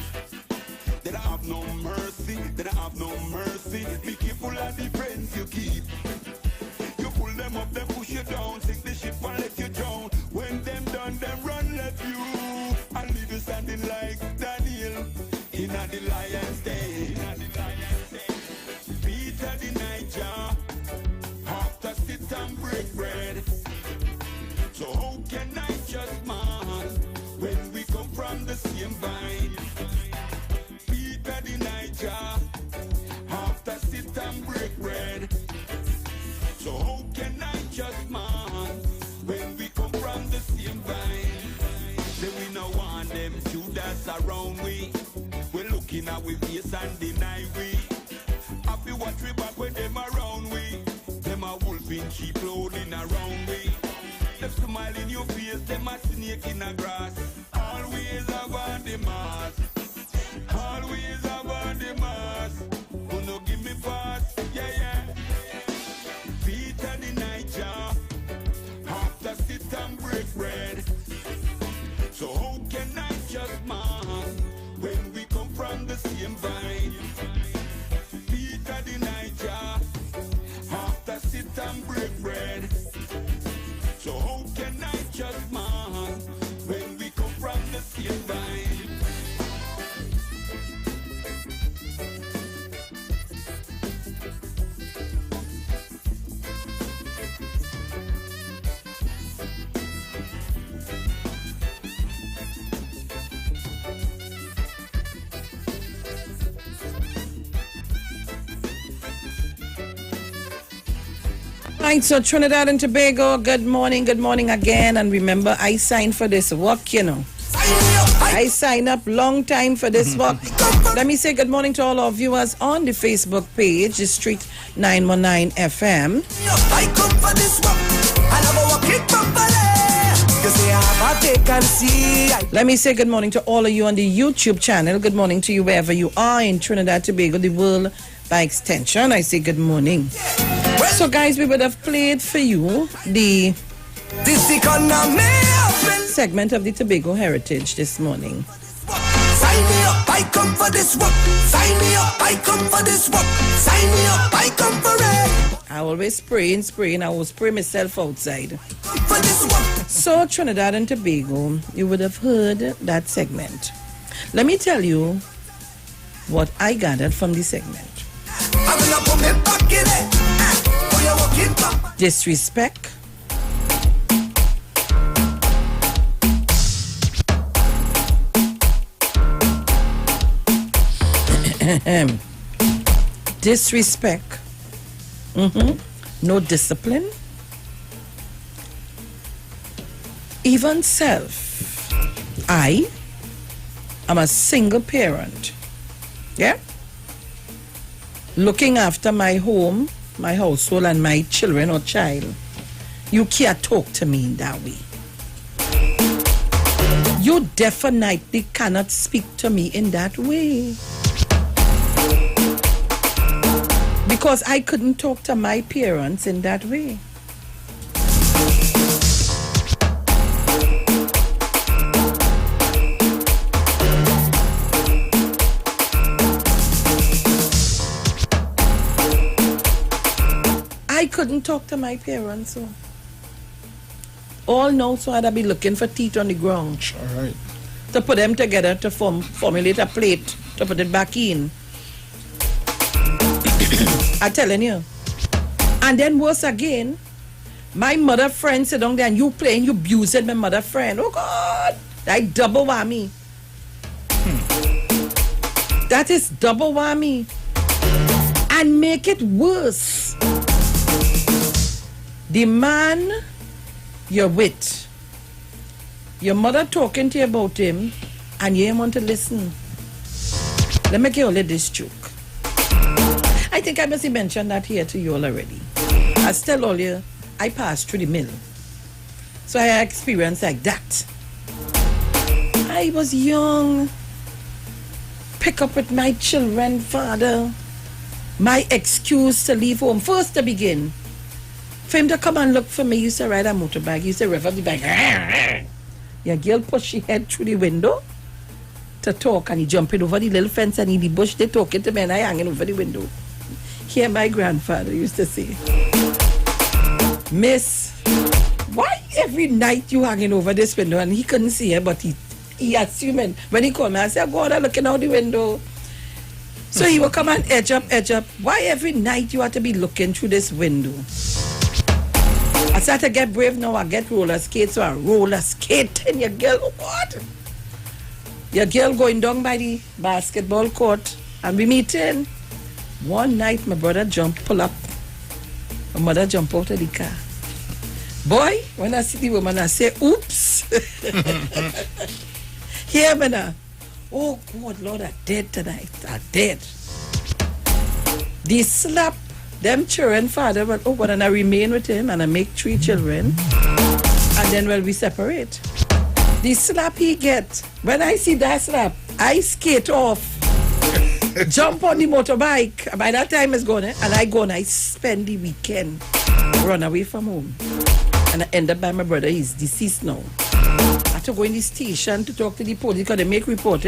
[SPEAKER 4] They don't have no mercy, they don't have no mercy. Be careful of the friends you keep. You pull them up, they push you down, sink the ship and let you drown. When them done, them run left you and leave you standing like Daniel in the lion's den. Peter the Niger, after sit and break bread. So how can I just man when we come from the same vine? Peter the Niger, after sit and break bread. So how can I just man when we come from the same vine? Say we no want them Judas around we. We're looking at we face and deny we. Happy watch we back when them around we. Them a wolf in cheap clothing around we. Them smile in your face, them a snake in the grass. Always about the mass. Always about the mass. Who no give me pass? Yeah, yeah. Peter the Niger, after sit and break bread. So how can I just man when we come from the same vine? Peter the Niger, after sit and break bread. So how can I just man when we come from the same vine?
[SPEAKER 2] Right, so Trinidad and Tobago, good morning again. And remember, I signed for this work, you know. I signed up long time for this work. Let me say good morning to all our viewers on the Facebook page, the Street 919 FM.
[SPEAKER 12] I come for this work, and I'm working properly. You say I have a vacancy.
[SPEAKER 2] Let me say good morning to all of you on the YouTube channel. Good morning to you wherever you are in Trinidad, Tobago, the world by extension. I say good morning. So guys, we would have played for you the segment of the Tobago Heritage this morning.
[SPEAKER 12] Sign me up, I come for this work. Sign me up, I come for this work. Sign me up, I come for it.
[SPEAKER 2] I always spray and I will spray myself outside. So Trinidad and Tobago, you would have heard that segment. Let me tell you what I gathered from the segment.
[SPEAKER 12] I'm gonna put me back in it.
[SPEAKER 2] Disrespect, disrespect, no discipline, even self. I am a single parent, yeah, looking after my home, my household, and my children or child. You can't talk to me in that way. You definitely cannot speak to me in that way. Because I couldn't talk to my parents in that way. I couldn't talk to my parents, so all now, so I'd be looking for teeth on the ground.
[SPEAKER 1] All right.
[SPEAKER 2] To put them together to formulate a plate to put it back in. I'm telling you. And then worse again, my mother friend sit down there and you playing, you abusing my mother friend. Oh God, that double whammy. That is double whammy. And make it worse. The man you're with, your mother talking to you about him, and you ain't want to listen. Let me give you this joke. I think I must have mentioned that here to you all already. I tell all you, I passed through the mill. So I had experience like that. I was young. Pick up with my children, father. My excuse to leave home. First to begin. For him to come and look for me, he used to ride a motorbike. He used to rev up the bike. Your girl push her head through the window to talk, and he jumping over the little fence, and in the bush they talking to me, and I hanging over the window. Here my grandfather used to say, Miss, why every night you hanging over this window? And he couldn't see her, but he assuming. When he called me, I said, God, I'm looking out the window. So he will come and edge up. Why every night you have to be looking through this window? I started to get brave now. I get roller skates, so I roller skate. And your girl, what? Your girl going down by the basketball court, and we meeting. One night, my brother pull up. My mother jump out of the car. Boy, when I see the woman, I say, oops. Here, me now. Oh, God, Lord, I dead tonight. I dead. They slap them children, father, but oh, God, and I remain with him, and I make 3 children. And then, well, we separate. The slap he get, when I see that slap, I skate off, jump on the motorbike. By that time it's gone, and I go and I spend the weekend, run away from home. And I end up by my brother. He's deceased now. I had to go in the station to talk to the police because they make report,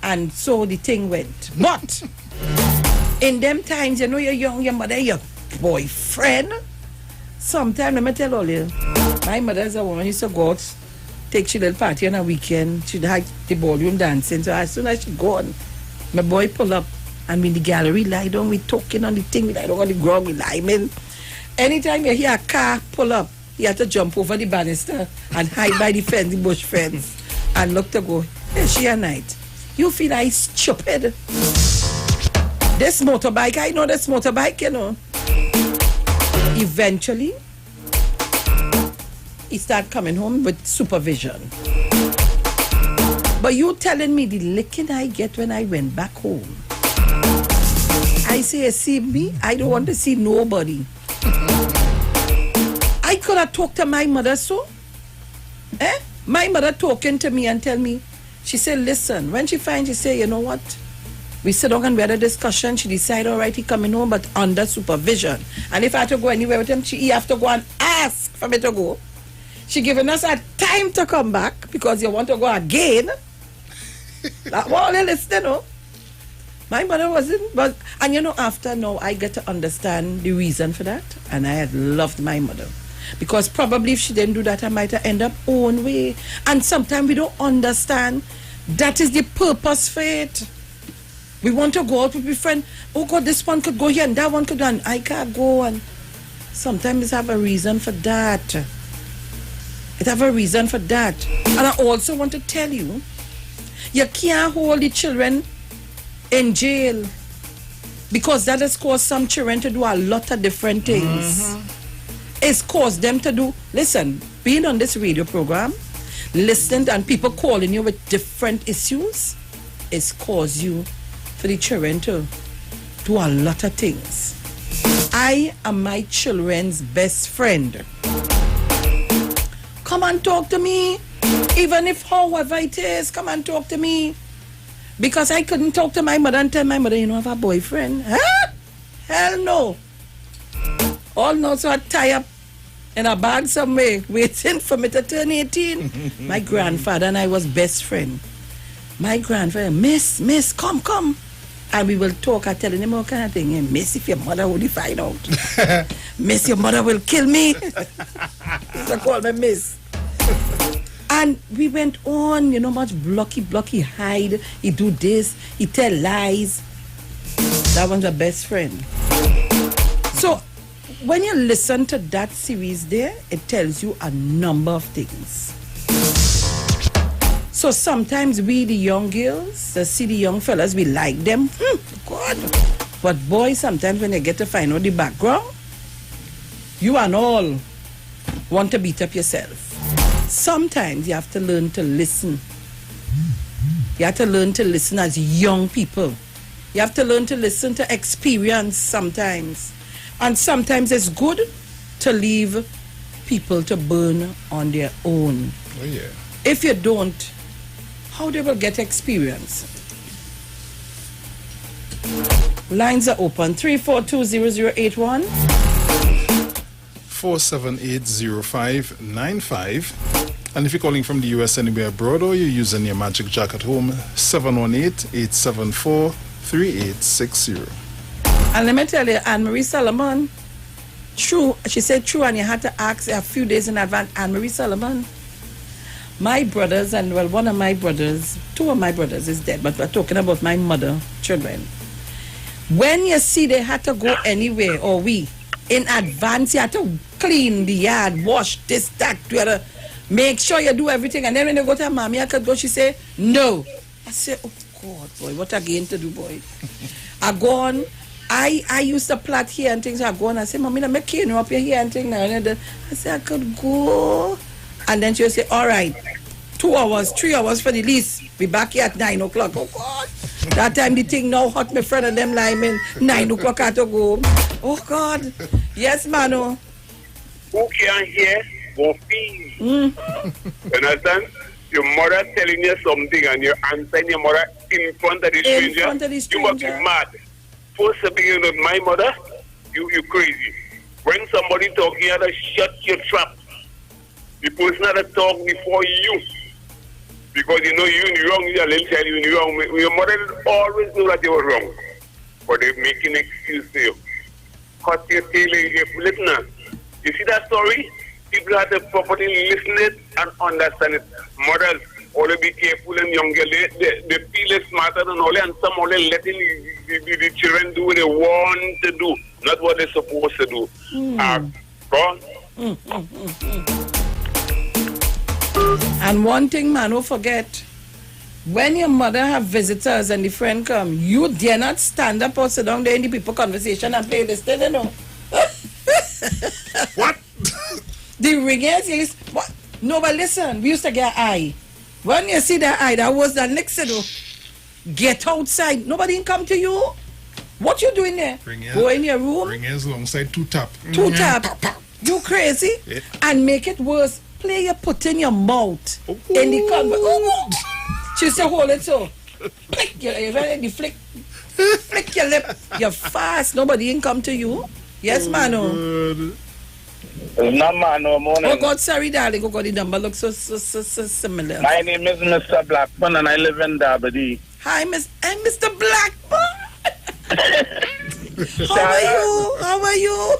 [SPEAKER 2] and so the thing went. But in them times, you know, you're young, your mother, your boyfriend. Sometimes, let me tell all you, my mother's a woman, used to go out, take she little party on a weekend. She'd have the ballroom dancing. So as soon as she gone, my boy pull up, and we in the gallery lie down, we talking on the thing, we lie down on the ground, we lie, man. Anytime you hear a car pull up, you have to jump over the banister and hide by the fence, the bush fence, and look to go, hey, she a night. You feel like stupid. This motorbike, I know this motorbike, you know. Eventually, he start coming home with supervision. But you telling me the licking I get when I went back home. I say, see me, I don't want to see nobody. I could have talked to my mother, so. My mother talking to me and tell me, she said, listen, when she finds, she say, you know what? We sit down and we had a discussion. She decided, all right, he coming home, but under supervision. And if I have to go anywhere with him, he have to go and ask for me to go. She giving us a time to come back because you want to go again. That all they listen, no. My mother wasn't, but, and you know, after now, I get to understand the reason for that. And I had loved my mother. Because probably if she didn't do that, I might have ended up own way. And sometimes we don't understand that is the purpose for it. We want to go out with my friend. Oh God, this one could go here and that one could go, and I can't go. And sometimes it have a reason for that. It have a reason for that. And I also want to tell you, you can't hold the children in jail because that has caused some children to do a lot of different things. It's caused them to do, listen, being on this radio program, listening and people calling you with different issues, it's caused you for the children to do a lot of things. I am my children's best friend. Come and talk to me. Even if however it is, come and talk to me. Because I couldn't talk to my mother and tell my mother, you don't have a boyfriend. Huh? Hell no. All now so I tie up in a bag somewhere, waiting for me to turn 18. My grandfather and I was best friend. My grandfather, miss, come. And we will talk. I telling him all kind of thing. Hey, miss, if your mother would find out. Miss, your mother will kill me. So call me miss. And we went on, you know, much blocky, hide. He do this, he tell lies. That one's a best friend. So when you listen to that series there, it tells you a number of things. So sometimes we, the young girls, see the young fellas, we like them. God. But boys, sometimes when you get to find out the background, you and all want to beat up yourself. Sometimes you have to learn to listen. You have to learn to listen as young people. You have to learn to listen to experience sometimes. And sometimes it's good to leave people to burn on their own.
[SPEAKER 1] Oh, yeah.
[SPEAKER 2] If you don't, how they will get experience? Lines are open. 3420081.
[SPEAKER 1] 4780595 And if you're calling from the US anywhere abroad or you're using your Magic Jack at home, 718-874-3860.
[SPEAKER 2] And let me tell you, Anne-Marie Solomon, true, she said true, and you had to ask a few days in advance. Anne-Marie Solomon, my brothers, and well, one of my brothers, two of my brothers is dead, but we're talking about my mother, children. When you see they had to go anywhere, or we, in advance, you had to clean the yard, wash this, that, the other, make sure you do everything. And then when you go to mommy, I could go, she say, no. I say, oh God, boy, what again to do, boy? I go on, I used to plait here and things. I go on and say, mommy, I'm making you up here and things. I say, I could go. And then she'll say, all right, 2 hours, 3 hours for the least. Be back here at 9 o'clock. Oh God. That time the thing now hot, my friend and them linemen. 9 o'clock I have to go. Oh God. Yes, Mano.
[SPEAKER 5] Who can't hear, go feel. You understand? Your mother telling you something and you're answering your mother in front of the stranger.
[SPEAKER 2] In front of the stranger.
[SPEAKER 5] You must be mad. First to begin with my mother, you crazy. When somebody talking, you have to shut your trap. The person had to talk before you. Because you know you're in the wrong, you're a little child, you're in the wrong. Your mother always knew that you were wrong. But they're making excuse for you. Cut your tail, listen. You see that story? People have to properly listen it and understand it. Mothers, only be careful and younger. They feel it smarter than all, and some only letting the children do what they want to do, not what they're supposed to do. Go on.
[SPEAKER 2] And one thing, man, don't forget, when your mother have visitors and the friend come, you dare not stand up or sit down there in the people conversation and play this thing, you know.
[SPEAKER 1] What?
[SPEAKER 2] The ringers is, what? No, but listen, we used to get eye. When you see that eye, that was the next to do. Get outside. Nobody can come to you. What you doing there? Go in your room.
[SPEAKER 1] Ringers alongside 2-tap.
[SPEAKER 2] 2-tap. You crazy? Yeah. And make it worse. Play your put in your mouth. In the conversation. She said, hold it so. Flick your flick your lip. You're fast. Nobody can come to you. Yes, Mano.
[SPEAKER 9] It's not Mano, morning.
[SPEAKER 2] Oh God, sorry, darling. Oh God, the number looks so similar.
[SPEAKER 9] My name is Mr. Blackburn and I live in Dabadee.
[SPEAKER 2] Hi, Mr. Blackburn. How are you?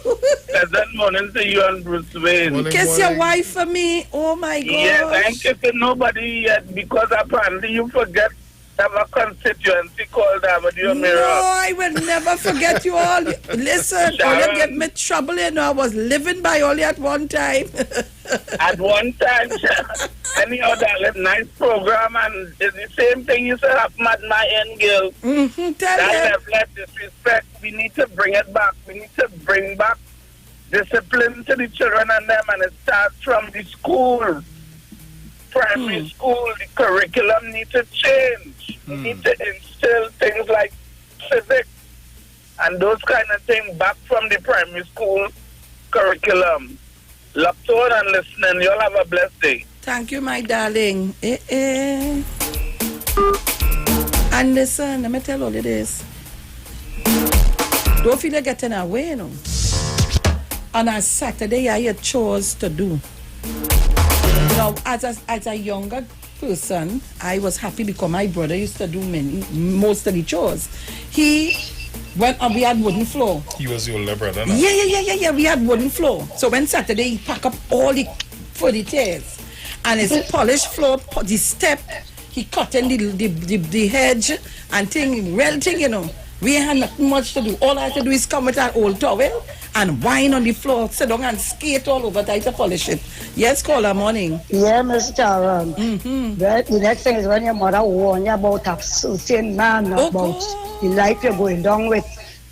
[SPEAKER 9] Pleasant morning to you and Bruce Wayne.
[SPEAKER 2] Kiss your wife for me. Oh my God.
[SPEAKER 9] Yes, I ain't kissing nobody yet because apparently you forget to have a constituency called Dabadee.
[SPEAKER 2] No, I will never forget you all. Listen, all you give me trouble, you know. I was living by only at one time.
[SPEAKER 9] At one time, anyhow, that nice program, and it's the same thing you said up at my end, girl. That left disrespect. We need to bring it back. We need to bring back discipline to the children and them, and it starts from the school. Primary school, the curriculum needs to change. We need to instill things like civics and those kind of things back from the primary school curriculum. Locked on and listening. You'll have a blessed day.
[SPEAKER 2] Thank you, my darling. And listen, let me tell all of this. Don't feel like getting away, you know. On a Saturday, I had chores to do. Now, as a younger person, I was happy because my brother used to do most of the chores. We had wooden floor.
[SPEAKER 1] He was your older brother, no?
[SPEAKER 2] Yeah. We had wooden floor. So when Saturday, he pack up all the furnitures. And his polished floor, the step, he cut in the hedge and real thing, you know. We had nothing much to do. All I had to do is come with an old towel and whine on the floor, sit down and skate all over, try to polish it. Yes, caller, morning.
[SPEAKER 8] Yeah, Mr. Aaron. The next thing is when your mother warn you about a certain man, about the life you're going down with,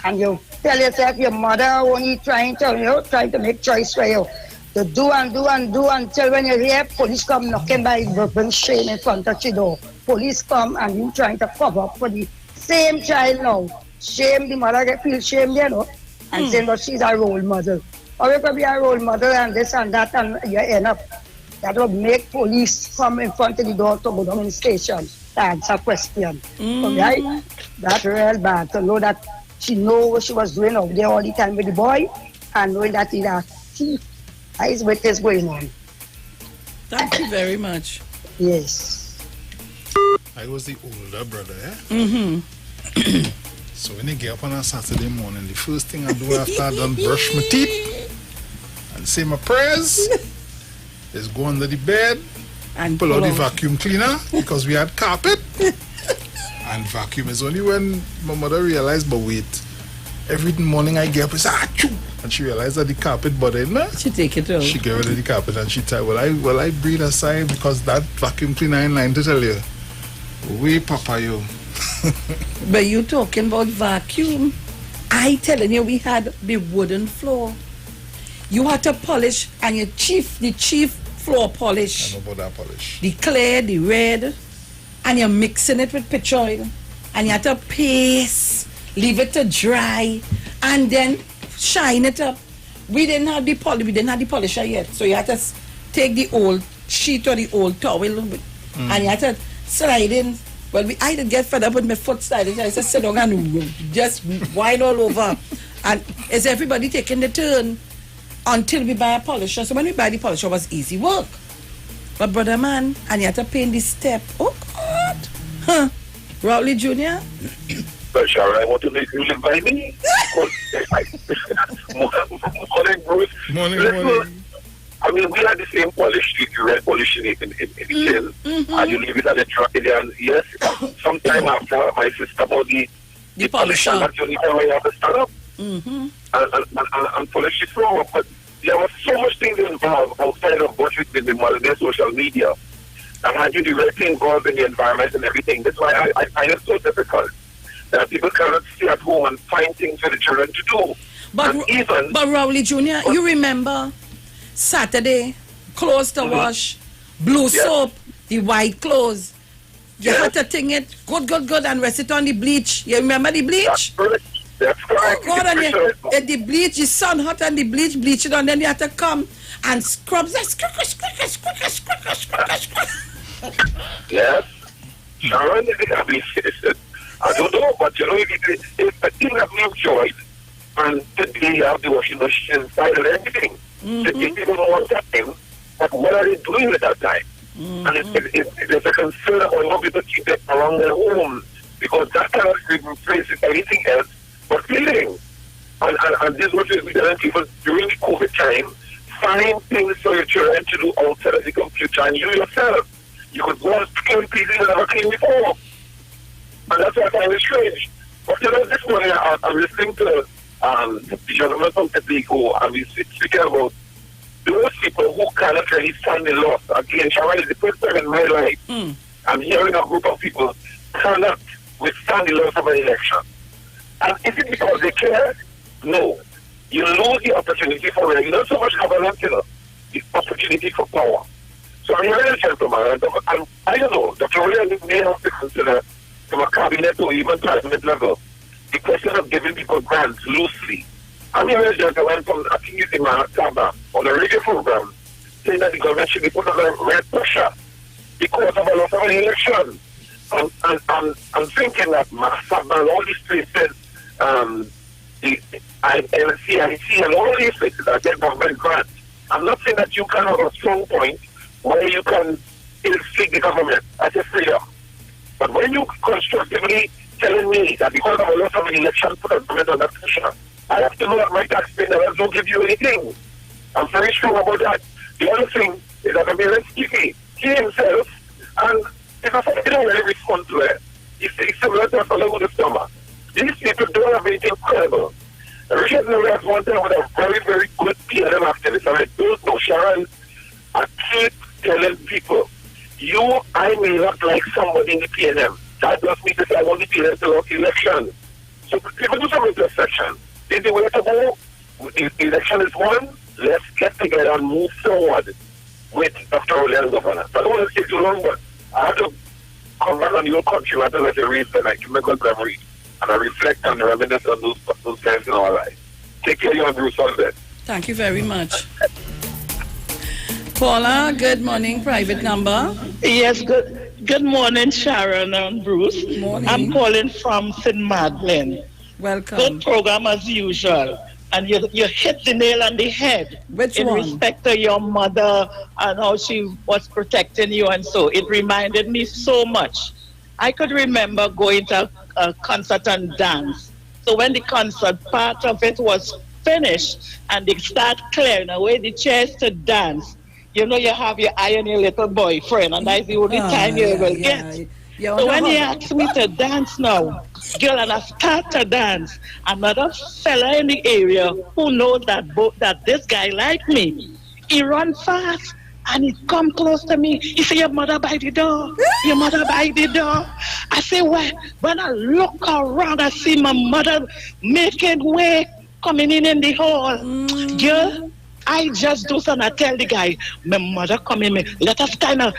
[SPEAKER 8] and you tell yourself your mother only trying to make choice for you. To do until when you hear police come knocking by, bring shame in front of your door. Police come and you trying to cover up for the same child now. Shame, the mother feel shame, you know, and saying that she's a role model. Or you could be a role model and this and that, and you end up. That would make police come in front of the door to go down in the station to answer question. Right? That's real bad to know that she know what she was doing out there all the time with the boy and knowing that he's a thief. That is what is going on.
[SPEAKER 2] Thank you very much.
[SPEAKER 8] Yes.
[SPEAKER 1] I was the older brother, eh?
[SPEAKER 2] Mm-hmm.
[SPEAKER 1] So when I get up on a Saturday morning, the first thing I do after I done brush my teeth and say my prayers is go under the bed
[SPEAKER 2] and
[SPEAKER 1] pull out the vacuum cleaner because we had carpet. And vacuum is only when my mother realized, but wait, every morning I get up and say, achoo! And she realized that the carpet bothered me.
[SPEAKER 2] She take it out.
[SPEAKER 1] She get rid of the carpet and she tell, well I breathe a sigh because that vacuum cleaner in line to tell you. We papa you.
[SPEAKER 2] But you talking about vacuum. I telling you, we had the wooden floor. You had to polish, and the chief floor polish.
[SPEAKER 1] I know about that polish.
[SPEAKER 2] The clear, the red, and you're mixing it with pitch oil. And you had to paste, leave it to dry, and then shine it up. We didn't have the polisher yet. So you had to take the old sheet or the old towel and you had to slide in. Well, I didn't get fed up with my foot sliding. I said, sit down and just wind all over. And is everybody taking the turn until we buy a polisher? So when we buy the polisher, it was easy work. But brother man, and you had to paint the step. Oh God! Huh? Rowley Jr.?
[SPEAKER 5] But Sharon, I want to make you live by me. Morning, Bruce.
[SPEAKER 1] Morning.
[SPEAKER 5] I mean, we had the same polish, you red polish in the tin, and you leave it at the truck, and yes, sometime after my sister bought the polish, and that's the only time I have to stand up and polish the floor. But there was so much things involved outside of what we did in modern social media. And had you directly involved in the environment and everything, that's why I find it so difficult that people cannot stay at home and find things for the children to do.
[SPEAKER 2] But Rowley Jr., you remember Saturday, clothes to wash, blue soap, the white clothes. You had to thing it good and rest it on the bleach. You remember the bleach?
[SPEAKER 5] That's correct.
[SPEAKER 2] Oh God, and the bleach, the sun hot and the bleach it, and then you have to come and scrub that.
[SPEAKER 5] Yes. Sharon, I don't know, but you know, if a thing that you enjoyed, and today you have the washing machine inside and everything, the people don't want that thing, but what are they doing with that time? And there's a concern about how people keep it around their home, because that cannot replace anything else but cleaning. And this is what we're telling people during the COVID time: find things for your children to do outside of the computer, and you yourself. You could go and clean pieces you never cleaned before. And that's what I find strange. But you know, this morning I'm listening to the gentleman from Tepiko, and we're speaking about those people who cannot really stand the loss. Again, Sharon, is the first time in my life I'm hearing a group of people cannot withstand the loss of an election. And is it because they care? No. You lose the opportunity for it. Not so much governance, you know, the opportunity for power. So I'm hearing a gentleman, and I don't know, Dr. Williams may have to consider from a cabinet or even cabinet level the question of giving people grants loosely. I'm hearing a gentleman from, I think it's in Mahatma, on a radio program, saying that the government should be put under red pressure because of a loss of an election. I'm thinking that Mahatma and all these places, the LCIC and all these places that get government grants. I'm not saying that you can have a strong point where you can ill-speak the government as a freedom. But when you constructively telling me that because of a loss of an election put the government under pressure, I have to know that my taxpayer don't give you anything. I'm very sure about that. The other thing is that Zelensky, he himself, and if I don't really respond to it, it's similar to a fellow with a stomach. These people don't have anything credible. Richard Miller has one time with a very, very good PLM activist, and I don't know, Sharon, I keep telling people, I may not like somebody in the PNM. That doesn't mean to say I want the PNM to lose the election. So people do some reflection. This is the way to go. The election is won. Let's get together and move forward with Dr. Olean governor. I don't want to stay too long, but I have to come back on your country rather than a read and I can make a memory. And I reflect on the reminiscence of those times in our life. Take care, you and Bruce on that.
[SPEAKER 2] Thank you very much. Paula, good morning, private number.
[SPEAKER 7] Yes, good morning, Sharon and Bruce.
[SPEAKER 2] Morning.
[SPEAKER 7] I'm calling from St. Magdalene.
[SPEAKER 2] Welcome.
[SPEAKER 7] Good program as usual. And you hit the nail on the head.
[SPEAKER 2] Which
[SPEAKER 7] in
[SPEAKER 2] one?
[SPEAKER 7] respect to your mother and how she was protecting you and so. It reminded me so much. I could remember going to a concert and dance. So when the concert part of it was finished and they start clearing away the chairs to dance, you know you have your eye on your little boyfriend, and that's the only time you will get. So when he asked me to dance now, girl, and I start to dance, another fella in the area who knows that this guy like me, he run fast and he come close to me. He say, your mother by the door. Your mother by the door. I say, well, when I look around, I see my mother making way, coming in the hall. Girl, I just do something. I tell the guy, my mother coming in. Let us kind of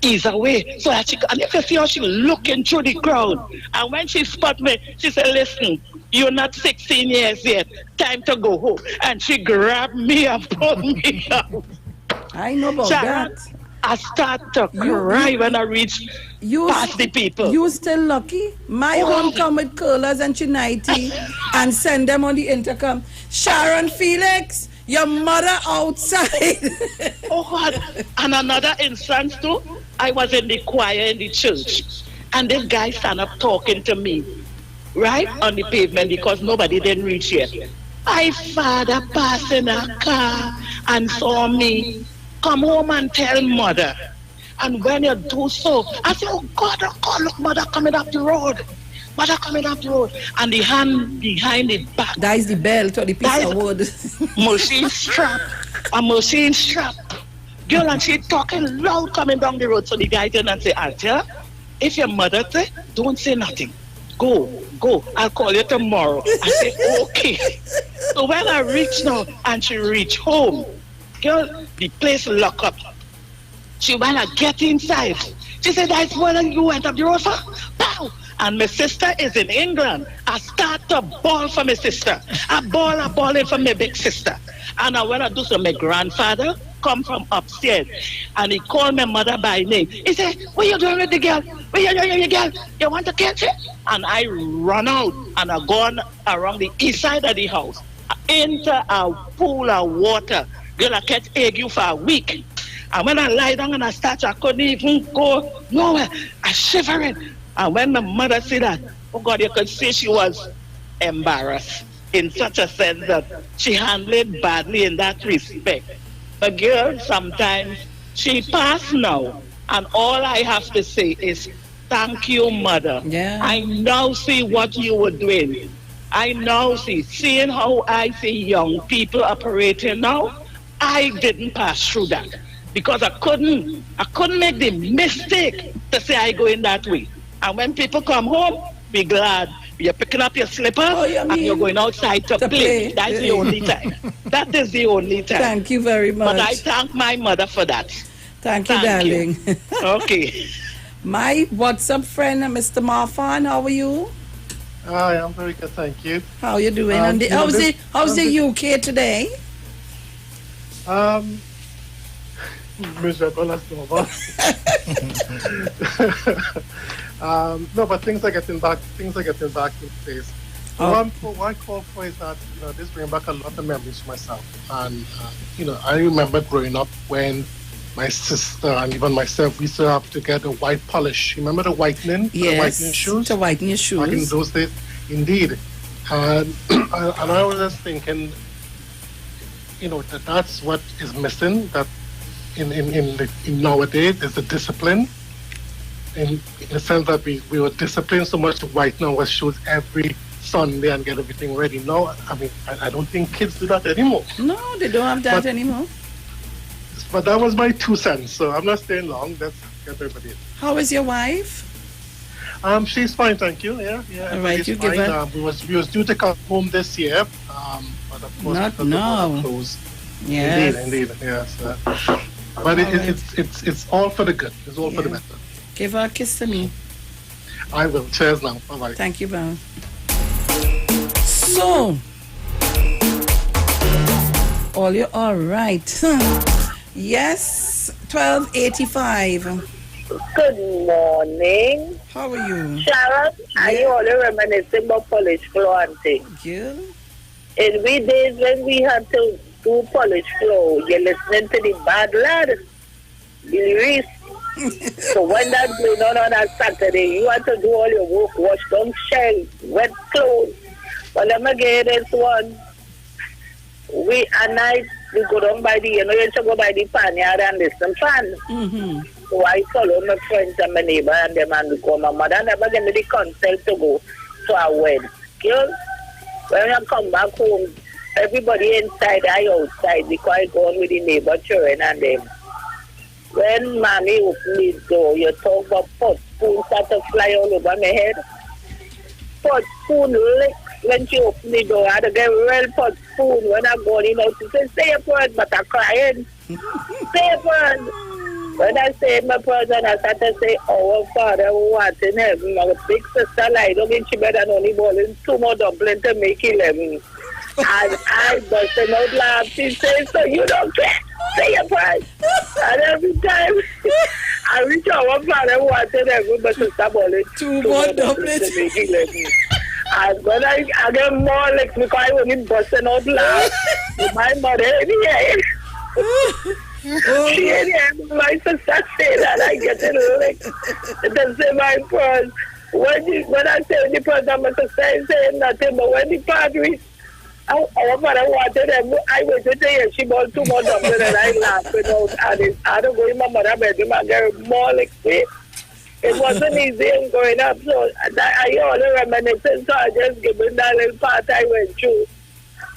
[SPEAKER 7] ease away. So that and if you see how she looking through the crowd, and when she spot me, she said, listen, you're not 16 years yet. Time to go home. And she grabbed me and pulled me out.
[SPEAKER 2] I know about
[SPEAKER 7] Sharon,
[SPEAKER 2] that.
[SPEAKER 7] I start to cry when I reach past the people.
[SPEAKER 2] You still lucky? My home come with curlers and chinite and send them on the intercom. Sharon Felix, your mother outside.
[SPEAKER 7] Oh God. And another instance too, I was in the choir in the church, and this guy stand up talking to me, right on the pavement because nobody didn't reach yet. My father passed in a car and saw me. Come home and tell mother. And when you do so, I say, oh God, look, mother coming up the road. Mother coming up the road. And the hand behind the back.
[SPEAKER 2] That is the belt or the piece of wood.
[SPEAKER 7] Machine strap. A machine strap. Girl, and she talking loud coming down the road. So the guy turned and say, Auntie, if your mother say, don't say nothing. Go. I'll call you tomorrow. I say, okay. So when I reach now, and she reach home, girl, the place lock up. She wanna get inside. She said, that's what you went up the road for? Pow! And my sister is in England. I start to bawl for my sister. I bawling for my big sister. And I went to do so. My grandfather come from upstairs. And he called my mother by name. He said, what you doing with the girl? What you doing with the girl? You want to catch it? And I run out and I gone around the east side of the house. Into a pool of water. Girl, I catch ague for a week. And when I lie down and I start, I couldn't even go nowhere. I shivering. And when my mother said that, oh God, you could see she was embarrassed in such a sense that she handled it badly in that respect. But girl, sometimes she passed now. And all I have to say is, thank you, mother.
[SPEAKER 2] Yeah.
[SPEAKER 7] I now see what you were doing. I now seeing how I see young people operating now, I didn't pass through that because I couldn't make the mistake to say I go in that way. And when people come home, be glad you're picking up your slipper and you're going outside to play. That's the only time. That is the only time.
[SPEAKER 2] Thank you very much.
[SPEAKER 7] But I thank my mother for that.
[SPEAKER 2] Thank you, darling.
[SPEAKER 7] Okay.
[SPEAKER 2] My WhatsApp friend, Mr. Marfan, how are you?
[SPEAKER 16] Hi, I'm very good, thank you.
[SPEAKER 2] How are you doing? How's the UK today?
[SPEAKER 16] Miserable as normal. No, but things are getting back in place. One I call for is that this brings back a lot of memories for myself, and I remember growing up when my sister and even myself, we used to have to get a white polish. You remember the whitening?
[SPEAKER 2] Yes,
[SPEAKER 16] the whitening shoes?
[SPEAKER 2] to whiten your shoes.
[SPEAKER 16] Back in those days, indeed. And I was just thinking, that's what is missing. That in nowadays is the discipline. In the sense that we were disciplined so much to whiten our shoes every Sunday and get everything ready. Now, I don't think kids do that anymore.
[SPEAKER 2] No, they don't have that anymore.
[SPEAKER 16] But that was my 2 cents, so I'm not staying long. Let's get everybody in.
[SPEAKER 2] How is your wife?
[SPEAKER 16] She's fine, thank you. Yeah.
[SPEAKER 2] All right, you
[SPEAKER 16] fine.
[SPEAKER 2] give her.
[SPEAKER 16] We was due to come home this year, but of course
[SPEAKER 2] not now.
[SPEAKER 16] Yes. Indeed. Yes. But it's all for the good. It's all for the better.
[SPEAKER 2] Give her a kiss to me.
[SPEAKER 16] I will. Cheers now. Bye bye.
[SPEAKER 2] Thank you, Val. So, all right. Yes, 1285.
[SPEAKER 20] Good morning.
[SPEAKER 2] How are you?
[SPEAKER 20] Sharon, are you only reminiscing about polish floor and things?
[SPEAKER 2] Yeah.
[SPEAKER 20] in we days when we had to do polish floor, you're listening to the bad lad, Billy Reese. So when that's going on a Saturday, you have to do all your work, wash down shell, wet clothes. But let me get this one. We at night we go down by the, you have to go by the pan yard and listen fan.
[SPEAKER 2] Mm-hmm.
[SPEAKER 20] So I follow my friends and my neighbor and them and we go. My mother never gave me the consent to go to a wedding. Girl, when I come back home, everybody inside, I outside because I go on with the neighbor children and them. When mommy opened the door, you talk about pot spoon start to fly all over my head. Pot spoon lick when she opened the door. I had to get real pot spoon when I go in out. She said, say a word, but I'm crying. Say a word. When I say my prayer, and I start to say, our Father who art in heaven, my big sister lied, okay, she better only boiling 2 more dumplings to make 11. And I busted out laughing, say, so you don't care. Say your prayer. And every time I reach our Father who art in heaven, my sister boiling 2 more dumplings to make 11. And when I get more like because I only busting out laugh, my mother, she ain't my sister say that I get it licked. It doesn't say my prayers. When I say the prayer, my sister ain't saying nothing, but when the padre, our mother wanted them, I waited to hear she bought 2 more dumplings and I laughing out. And I don't go in my mother's bedroom and get more like it. It wasn't easy in growing up, so I only reminiscing, so I just give it that little part I went through.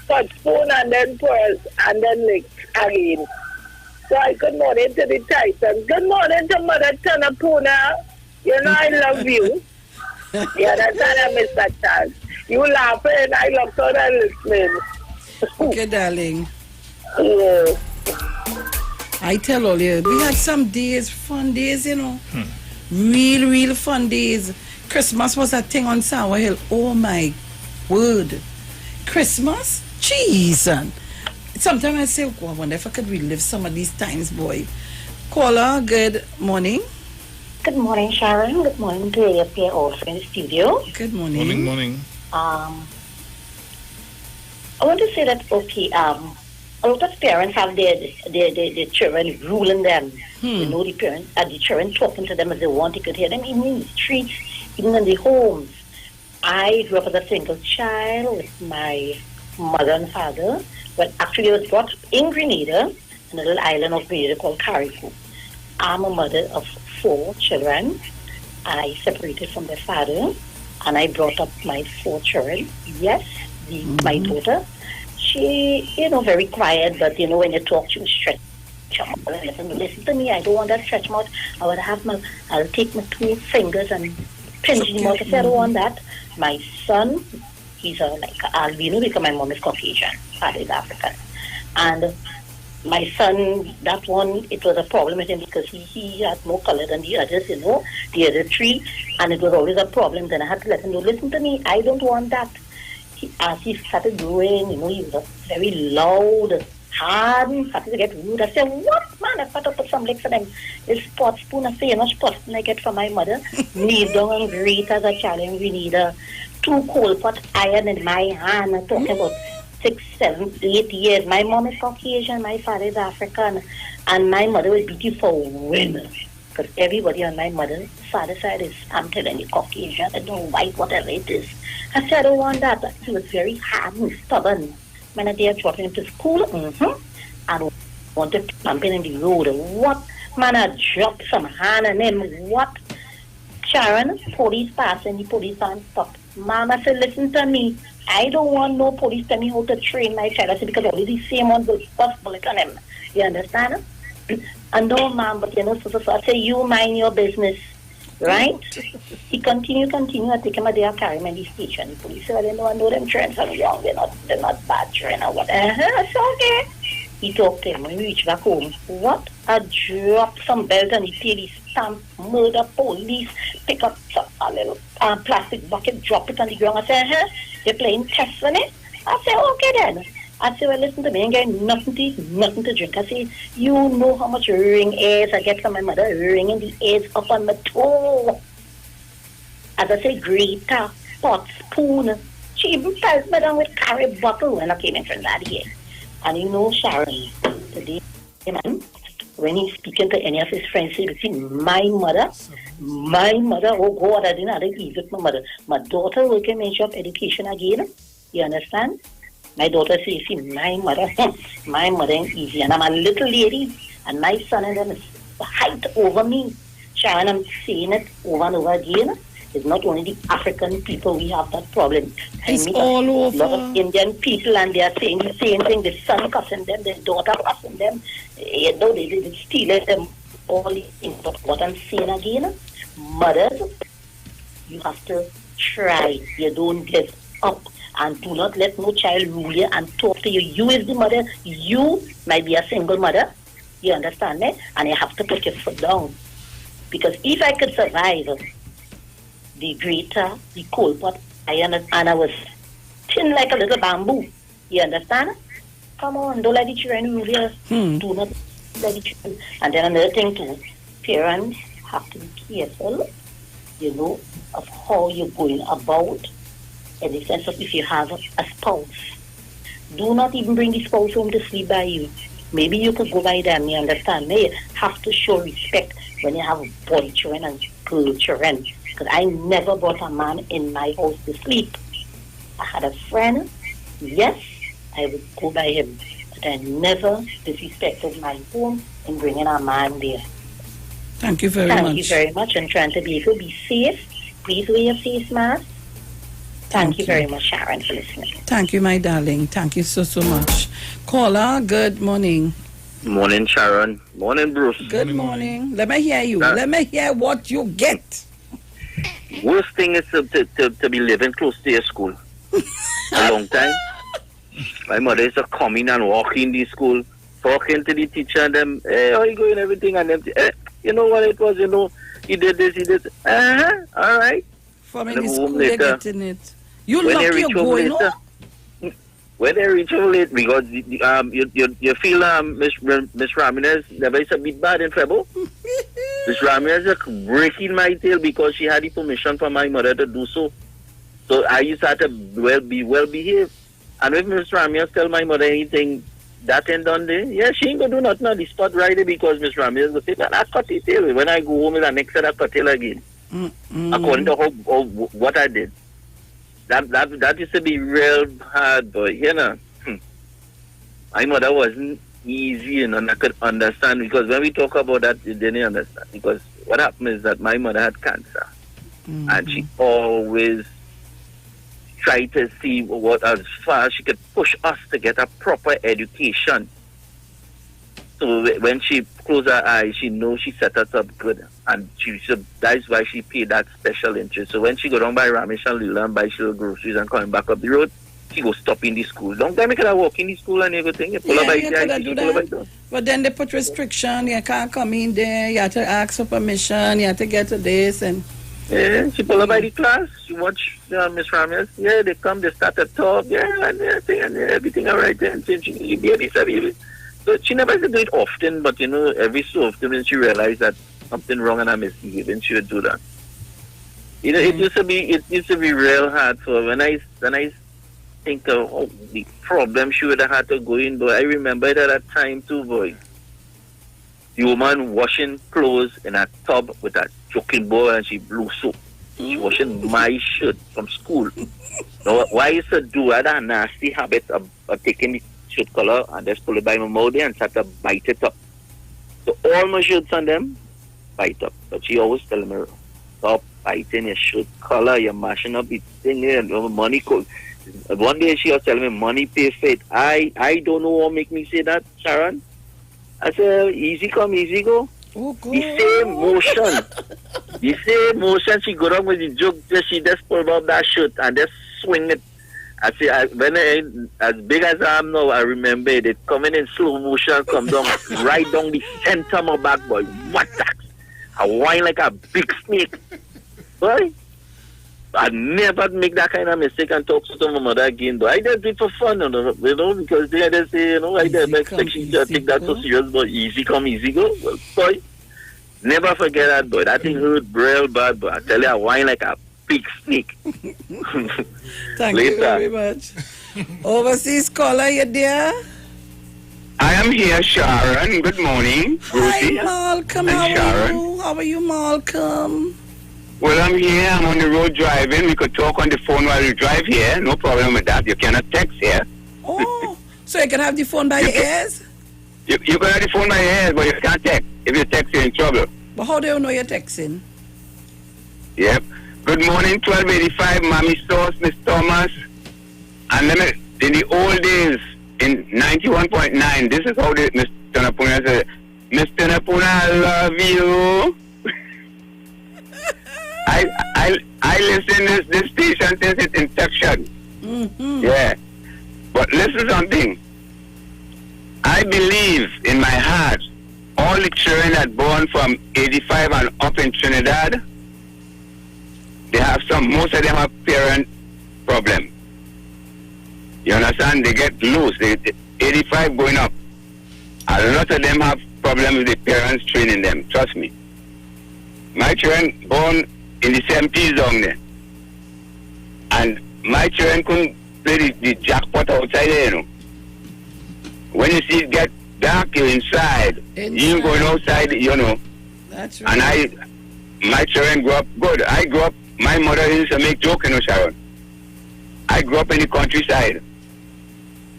[SPEAKER 20] But spoon and then pearls and then licked again. So good morning to the Titans. Good morning to Mother Tana Puna. You know I love you. Yeah, that's how Mr. Charles. You laughing, I love so that listening.
[SPEAKER 2] Okay, darling.
[SPEAKER 20] Yeah.
[SPEAKER 2] I tell all you, we had some days, fun days, you know. Real fun days. Christmas was a thing on Sour Hill. Oh my word. Christmas? Jeez. Sometimes I say, oh, I wonder if I could relive some of these times, boy. Caller, good morning.
[SPEAKER 14] Good morning, Sharon. Good morning to you here also in the studio.
[SPEAKER 2] Good morning.
[SPEAKER 1] Morning.
[SPEAKER 14] I want to say that, okay, a lot of parents have their children ruling them. You know, the children talking to them as they want. You could hear them even in the streets, even in the homes. I grew up as a single child with my mother and father. But actually, I was brought up in Grenada, in a little island of Grenada called Carriacou. I'm a mother of 4 children. I separated from their father, and I brought up my 4 children. Yes, my daughter. She, very quiet, but, when you talk, she will stretch her mouth. Listen to me, I don't want that stretch mouth. I'll take my 2 fingers and pinch him out. I said, I don't want that. My son, he's like albino because my mom is Caucasian, father is African. And my son, that one, it was a problem with him because he had more color than the others, the other 3. And it was always a problem. Then I had to let him know, listen to me, I don't want that. As he started growing, he was very loud, hard, and started to get rude. I said, what, man? I thought I put some licks for them. This pot spoon, I say, pot spoon I get from my mother. Kneel down and great as a child, and we need 2 coal pot iron in my hand. I'm talking about 6, 7, 8 years. My mom is Caucasian, my father is African, and my mother was beautiful women. Because everybody on my mother's father's side is, I'm telling you, Caucasian, I don't know, white, whatever it is. I said, I don't want that. He was very hard and stubborn. When I did dropping him to school, I don't want to pump in the road. What? Man, I dropped some hand on him. What? Sharon, police passing, the police van stopped. Mama said, listen to me. I don't want no police tell me how to train my child. I said, because only the same one will bust bullet on him. You understand? And no, ma'am, but so I say, you mind your business. Right? He continue. I take him a day, I carry him in the station. The police said, I know them trains are wrong. They're not bad train or whatever. It's okay. He talked to him when we reached back home. What? I dropped some belt and he paid his stamp, murder, police, pick up a little plastic bucket, drop it on the ground. I said, you're playing chess on it? I said, okay then. I said, well, listen to me, I ain't getting nothing to eat, nothing to drink. I said, you know how much ring hairs I get from my mother, ringing the hairs up on my toe. As I say, grater, pot, spoon, She even pelts me down with carry bottle when I came in from that here. And you know, Sharon, today, man, when he's speaking to any of his friends, he will see my mother, oh God, I didn't have to leave with my mother. My daughter will come in shop education again. You understand? My daughter says, see, my mother ain't easy. And I'm a little lady, and my son and them is height over me. Sharon, I'm saying it over and over again. It's not only the African people we have that problem.
[SPEAKER 2] It's all over.
[SPEAKER 14] A lot of Indian people, and they are saying the same thing. The son cussing them, the daughter cussing them. You know, they steal them all the things. But what I'm saying again, mothers, you have to try. You don't give up. And do not let no child rule you and talk to you. You is the mother. You might be a single mother. You understand me? And you have to put your foot down. Because if I could survive the greater, the coal pot, and I was thin like a little bamboo. You understand? Come on, don't let the children rule you. Do not let the children. And then another thing too, parents have to be careful, you know, of how you're going about, in the sense of if you have a spouse. Do not even bring the spouse home to sleep by you. Maybe you could go by them, you understand? You have to show respect when you have boy children and girl children. Because I never brought a man in my house to sleep. I had a friend, yes, I would go by him. But I never disrespected my home in bringing a man there.
[SPEAKER 2] Thank you very much.
[SPEAKER 14] Thank you very much. And trying to be able to be safe. Please wear your face mask. Thank you very much, Sharon, for listening.
[SPEAKER 2] Thank you, my darling. Thank you so much. Caller, good morning.
[SPEAKER 13] Morning, Sharon. Morning, Bruce.
[SPEAKER 2] Good morning. Let me hear you. Let me hear what you get.
[SPEAKER 13] Worst thing is to be living close to your school. A long time. My mother used to come in and walk in the school, talking to the teacher and them, hey, how you going, everything, and them, you know what it was, you know, he did this, all right.
[SPEAKER 2] From in the school, they're getting it. You lucky you're going on.
[SPEAKER 13] When they reach home late, because you feel Miss Ramirez never is a bit bad in trouble. Miss Ramirez is breaking my tail because she had the permission from my mother to do so. So I used to have to be well behaved. And if Miss Ramirez tell my mother anything that ain't done there, yeah, she ain't gonna do nothing on the spot right there because Miss Ramirez will say, man, I cut the tail. When I go home, the next set I cut tail again. According to what I did. That used to be real hard, but you know, my mother wasn't easy, you know, and I could understand because when we talk about that, you didn't understand. Because what happened is that my mother had cancer, and she always tried to see what as far as she could push us to get a proper education. So when she closed her eyes, she knows she set us up good. And that's why she paid that special interest. So when she go down by Ramesh and Lila and buy she little groceries and coming back up the road, she go stop in the school. Long time you could have walk in the school and everything. You pull her by the
[SPEAKER 2] But then they put restriction. You can't come in there. You have to ask for permission. You have to get to this. And
[SPEAKER 13] yeah, she pull her by the class. She watch Miss Ramirez. Yeah, they come, they start to talk. Yeah, and everything all right. And she barely said. So she never used to do it often, but you know, every so often when she realized that something wrong and I'm misbehaving, she would do that. You know, it used to be real hard for when I think of the problem she would have had to go in, but I remember it at that time too, boy. The woman washing clothes in a tub with a choking bowl and she blew soap. She washing my shirt from school. Now, why I used to do that, a nasty habit of taking the shirt color and just pull it by my mouth and start to bite it up. So all my shirts on them, bite up. But she always tell me, stop biting your shirt color, you're mashing up the thing here, money cold. One day she was telling me, money pay for it. I don't know what make me say that, Sharon. I said, easy come, easy go.
[SPEAKER 2] Oh, God.
[SPEAKER 13] The same motion she go down with the joke, she just pull out that shirt and just swing it. I say, as big as I am now, I remember it coming in slow motion, come down, right down the center of my back, boy. What that? I whine like a big snake. Boy, I never make that kind of mistake and talk to my mother again, though. I just do it for fun, you know, because they just say, you know, I never expect she to take that so serious, but easy come, easy go. Well, boy, never forget that, boy. That thing hurt real bad, but I tell you, I whine like a
[SPEAKER 15] Speak.
[SPEAKER 2] Thank
[SPEAKER 15] Later.
[SPEAKER 2] you very much. Overseas caller, you there?
[SPEAKER 15] I am here, Sharon. Good morning.
[SPEAKER 2] Hi,
[SPEAKER 15] Ruthie.
[SPEAKER 2] Malcolm.
[SPEAKER 15] And
[SPEAKER 2] How are
[SPEAKER 15] Sharon.
[SPEAKER 2] you? How are you, Malcolm?
[SPEAKER 15] Well, I'm here. I'm on the road driving. We could talk on the phone while we drive here. No problem with that. You cannot text here.
[SPEAKER 2] Oh, so you can have the phone by your ears?
[SPEAKER 15] You can have the phone by your ears, but you can't text. If you text, you're in trouble.
[SPEAKER 2] But how do you know you're texting?
[SPEAKER 15] Yep. Good morning, 1285, Mommy Sauce, Miss Thomas. And let me, in the old days, in 91.9, this is how Mr. Napuna said, Mr. Napuna, I love you. I listen to this station since its inception.
[SPEAKER 2] Mm-hmm.
[SPEAKER 15] Yeah. But listen something. I believe in my heart, all the children that born from 85 and up in Trinidad, they have most of them have parent problem. You understand? They get loose. 85 going up. A lot of them have problems with the parents training them. Trust me. My children born in the 70s down there. And my children couldn't play the jackpot outside there, you know. When you see it get dark, you're inside. You going outside, you know.
[SPEAKER 2] That's right.
[SPEAKER 15] And my children grew up good. I grew up, my mother used to make jokes, you know, Sharon. I grew up in the countryside.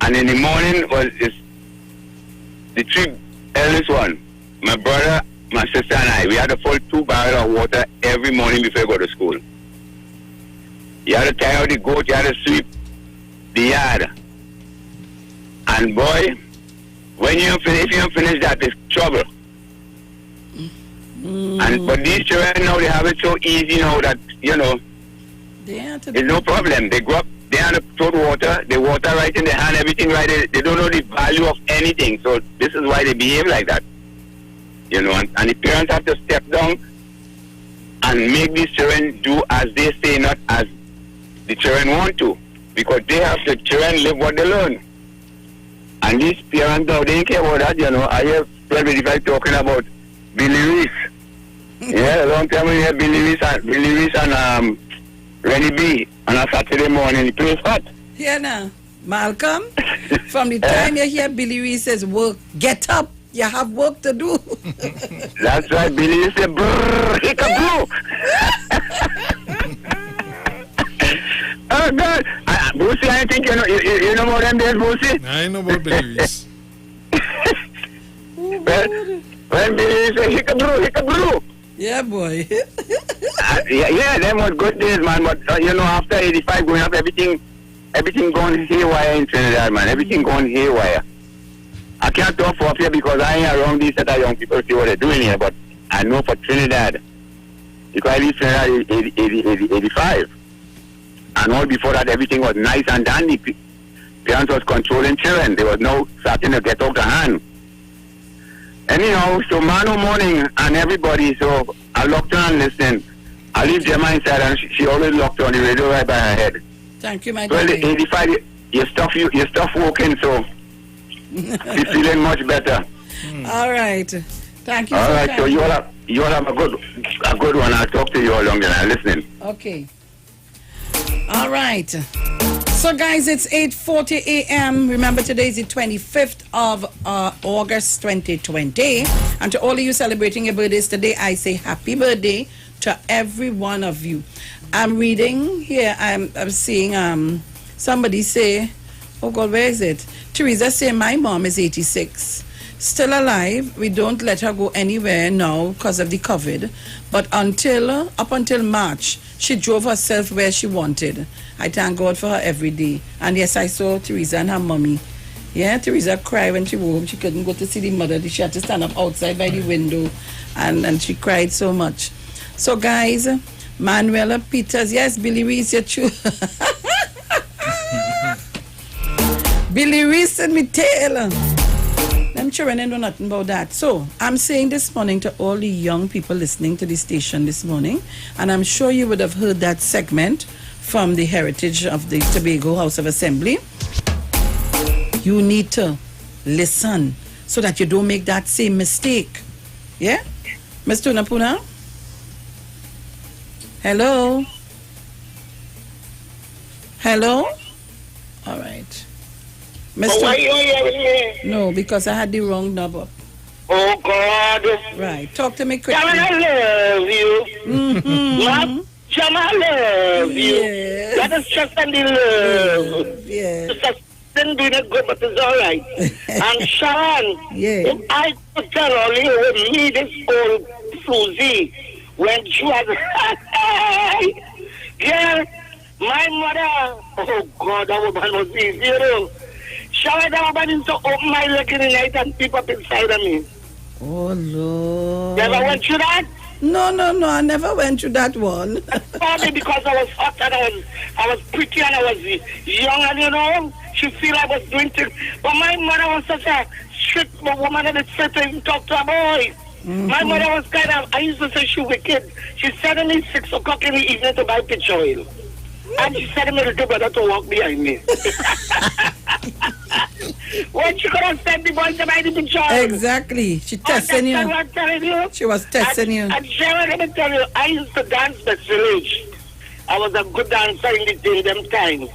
[SPEAKER 15] And in the morning it's the three eldest one, my brother, my sister and I. We had to fill 2 barrels of water every morning before we go to school. You had to tie out the goat, you had to sweep the yard. And boy, when you finish, if you don't finish that, it's trouble. But these children now, they have it so easy now that, you know, it's no problem. They grow up, they have to throw water, they water right in their hand, everything right. They don't know the value of anything. So this is why they behave like that. You know, and the parents have to step down and make these children do as they say, not as the children want to. Because the children live what they learn. And these parents now, they don't care about that, you know. I hear 1285 talking about Billy Reese. Yeah, a long time we hear Billy Reese and Rennie B on a Saturday morning. He plays hot.
[SPEAKER 2] Here now, Malcolm, from the time you hear Billy Reese says work, get up. You have work to do.
[SPEAKER 15] That's right, Billy Reese said, brrrr, hiccup. Oh, God. Boosie, I think you know about them days, Boosie?
[SPEAKER 1] I know about Billy Reese.
[SPEAKER 15] When Billy Reese said, hiccup.
[SPEAKER 2] Yeah, boy.
[SPEAKER 15] yeah, them was good days, man. But, you know, after 85 going up, everything going haywire in Trinidad, man. Everything going haywire. I can't talk for up here because I ain't around these set of young people to see what they're doing here, but I know for Trinidad. Because I leave Trinidad 85. And all before that, everything was nice and dandy. Parents was controlling children. They was now starting to get out of hand. Anyhow, so Mano morning and everybody, so I locked her and listened. I leave Gemma inside and she always locked on the radio right by her head.
[SPEAKER 2] Thank you, my
[SPEAKER 15] Well,
[SPEAKER 2] darling.
[SPEAKER 15] 85, your stuff working, so she's feeling much better.
[SPEAKER 2] All right. Thank you.
[SPEAKER 15] All
[SPEAKER 2] so
[SPEAKER 15] right, so
[SPEAKER 2] kindly.
[SPEAKER 15] you all have a good one. I'll talk to you all along the line. Listening.
[SPEAKER 2] Okay. All right. So, guys, it's 8:40 a.m. Remember, today is the 25th of August 2020. And to all of you celebrating your birthdays today, I say happy birthday to every one of you. I'm reading here, I'm seeing somebody say, oh God, where is it? Teresa say, my mom is 86. Still alive. We don't let her go anywhere now because of the COVID. But up until March, she drove herself where she wanted. I thank God for her every day. And yes, I saw Teresa and her mommy. Yeah, Teresa cried when she woke up. She couldn't go to see the mother. She had to stand up outside by the window. And she cried so much. So guys, Manuela Peters, yes, Billy Reese, you're true. Billy Reese and me tell. Them children ain't know nothing about that. So, I'm saying this morning to all the young people listening to the station this morning, and I'm sure you would have heard that segment from the Heritage of the Tobago House of Assembly. You need to listen so that you don't make that same mistake. Yeah? Ms. Tunapuna? Hello? Hello? All right. Mr.
[SPEAKER 5] Why you hearing me?
[SPEAKER 2] No, because I had the wrong number.
[SPEAKER 5] Oh, God.
[SPEAKER 2] Right. Talk to me quickly.
[SPEAKER 5] Chama, I love you.
[SPEAKER 2] Mm-hmm.
[SPEAKER 5] Chama, I love you.
[SPEAKER 2] Yeah.
[SPEAKER 5] That is just a little love.
[SPEAKER 2] Yeah.
[SPEAKER 5] It's just didn't do it good, but it's all right. And Sharon, if I could tell only with me, this old Susie, when she was, girl, my mother, oh God, that woman was easy, you know. Sharon, that woman used to open my leg in the night and peep up inside of me.
[SPEAKER 2] Oh, Lord.
[SPEAKER 5] You ever went through that?
[SPEAKER 2] No, I never went through that one.
[SPEAKER 5] Probably because I was hot and I was pretty and I was young and, you know, she feel I was doing things. But my mother was such a strict woman that said to even talk to a boy.
[SPEAKER 2] Mm-hmm.
[SPEAKER 5] My mother was kind of, I used to say she wicked. She said to me 6 o'clock in the evening to buy picture oil. And she said to me little brother to walk behind me. When she could have sent the boy to buy the picture oil.
[SPEAKER 2] Exactly. She testing you.
[SPEAKER 5] I'm telling you.
[SPEAKER 2] She was testing you.
[SPEAKER 5] And Sharon, let me tell you, I used to dance Best Village. I was a good dancer in them times.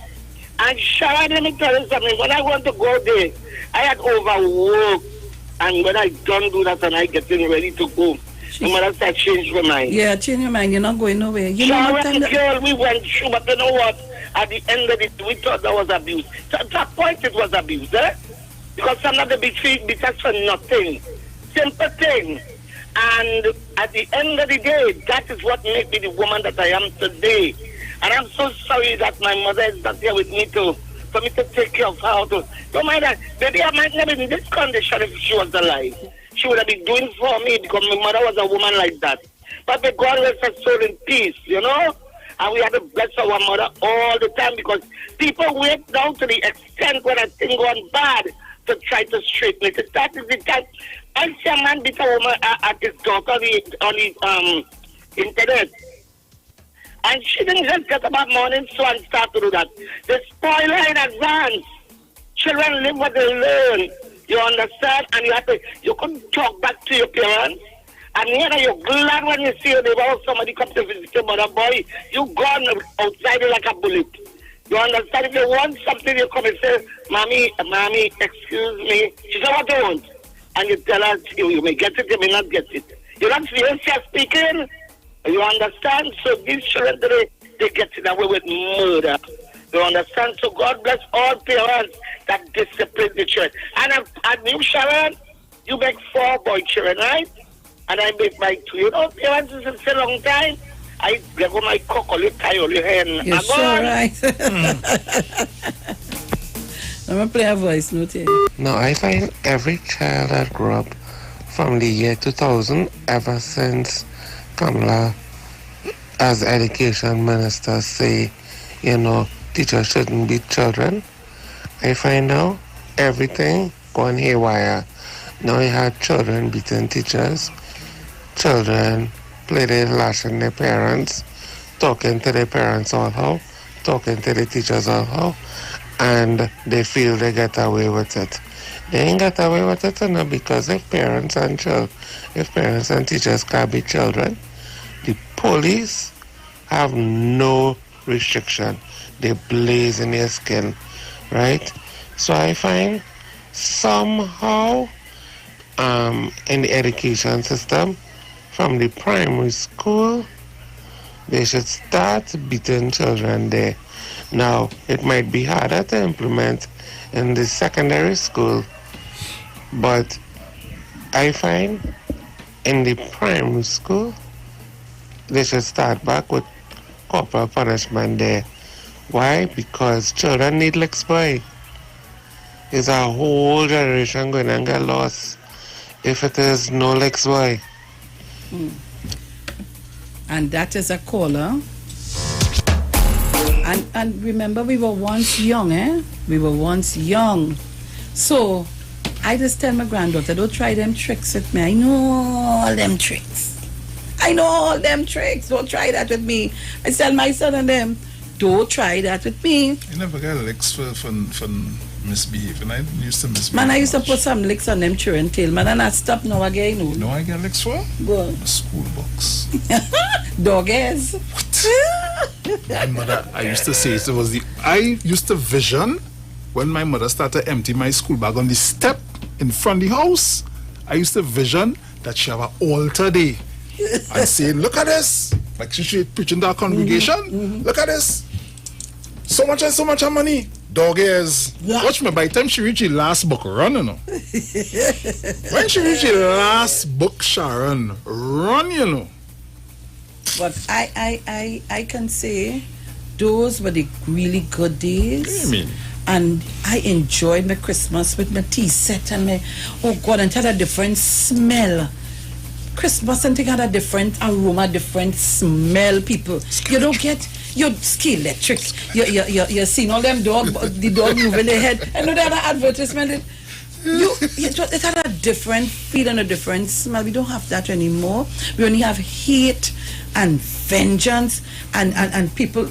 [SPEAKER 5] And Sharon, let me tell you something. When I want to go there, I had overworked. And when I don't do that and I getting ready to go, my mother said, change my mind.
[SPEAKER 2] Yeah, change your mind. You're not going nowhere. You know what
[SPEAKER 5] Sharon, girl, we went through, but you know what? At the end of it, we thought that was abuse. So at that point, it was abuse, eh? Because some of the beat us for nothing. Simple thing. And at the end of the day, that is what made me the woman that I am today. And I'm so sorry that my mother is not here with me for me to take care of her. Don't mind that. Maybe I might never be in this condition if she was alive. She would have been doing for me because my mother was a woman like that. But may God rest her soul in peace, you know? And we have to bless our mother all the time because people wait down to the extent when a thing gone bad to try to straighten it. That is the time. I see a man beat a woman at his daughter on the internet. And she didn't just get about morning so and start to do that. They spoil her in advance. Children live what they learn. You understand? And you couldn't talk back to your parents. And here you're glad when you see your neighbor or somebody come to visit your mother, boy, you gone outside like a bullet. You understand? If you want something, you come and say, Mommy, excuse me. She said, what do you want? And you tell her, you may get it, you may not get it. You don't feel she's speaking. You understand? So these children today, they get it away with murder. You understand? So God bless all parents that discipline the children. And at New Sharon, you make 4 boy children, right? And I make my 2. You know, parents, it's a long time. I get on my cock or you tie all your hand.
[SPEAKER 2] You're so right. I'm going to play a voice note here.
[SPEAKER 18] No, I find every child that grew up from the year 2000, ever since Kamala, as education minister, say, you know, teachers shouldn't beat children. I find now everything going haywire. Now you have children beating teachers, children playing lashing their parents, talking to their parents all how, talking to the teachers all how, and they feel they get away with it. They ain't get away with it enough because if parents and teachers can't beat children, the police have no restriction. They blaze in their skin, right? So I find somehow in the education system, from the primary school, they should start beating children there. Now, it might be harder to implement in the secondary school, but I find in the primary school, they should start back with corporal punishment there. Why? Because children need licks, boy. There's a whole generation going to get lost if it is no licks, boy.
[SPEAKER 2] And that is a caller. And remember, we were once young, eh? We were once young. So I just tell my granddaughter, don't try them tricks with me. I know all them tricks. Don't try that with me. I tell my son and them, don't try that with me.
[SPEAKER 1] You never got licks for misbehaving. I used to misbehave.
[SPEAKER 2] Man, I used to put some licks on them children tail. Man, and I stop now again.
[SPEAKER 1] You know I get licks for?
[SPEAKER 2] Go.
[SPEAKER 1] School box.
[SPEAKER 2] Doggies.
[SPEAKER 1] What? My mother, I used to say, I used to vision when my mother started to empty my school bag on the step in front of the house. I used to vision that she have an altar day and saying, look at this. Like she preaching to our congregation. Look at this. So much and so much of money. Dog ears. Watch me, by the time she reach the last book, run, you know. When she reach the last book, Sharon, run, you know.
[SPEAKER 2] But I can say those were the really good days.
[SPEAKER 1] What do you mean?
[SPEAKER 2] And I enjoyed my Christmas with my tea set and my, oh God, and it had a different smell. Christmas and it had a different aroma, different smell, people. You don't get your ski electric. You're seeing all them the dog moving their head. I know that advertisement. It had a different feel and a different smell. We don't have that anymore. We only have hate and vengeance and people.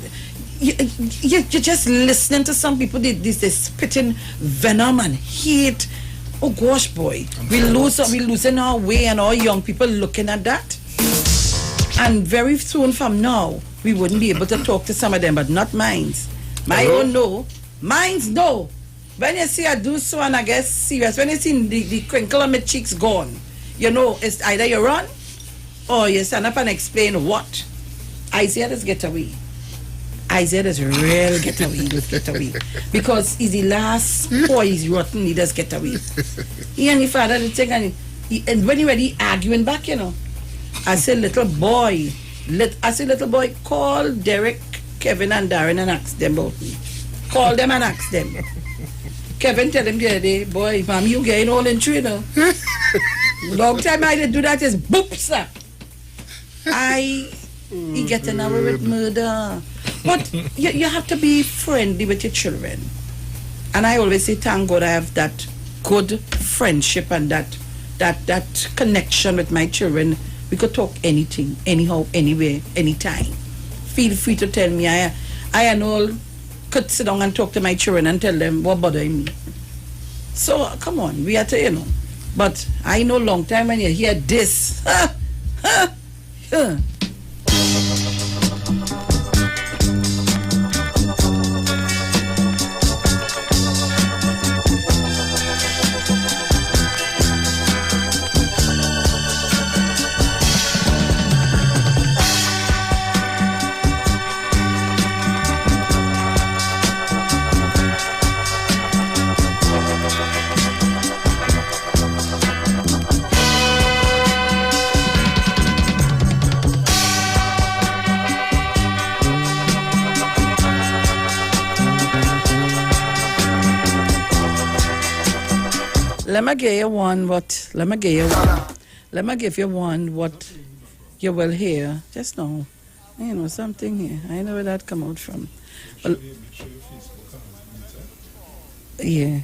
[SPEAKER 2] You're just listening to some people. They're spitting venom and hate. Oh gosh, boy, we're losing our way, and our young people looking at that. And very soon from now, we wouldn't be able to talk to some of them, but not mines. My own no, mines no. When you see I do so and I get serious, when you see the crinkle on my cheeks gone, you know it's either you run or you stand up and explain what. Isaiah does get away. Isaiah does real get away. Because he's the last boy, he's rotten, he does get away. He and his father did take and when he ready arguing back, you know. I said, little boy, call Derek, Kevin and Darren and ask them about me. Call them and ask them. Kevin tell him the other day, boy, mom, you getting all in tree now. Long time I did do that is boop, sir. He getting away with murder. But you have to be friendly with your children. And I always say, thank God I have that good friendship and that connection with my children. We could talk anything, anyhow, anywhere, anytime. Feel free to tell me. I and all could sit down and talk to my children and tell them what bothering me. So, come on, we have to, you know. But I know long time when you hear this. Let me give you one what you will hear. Just know. You know, something here. I know where that come out from. Well, yeah.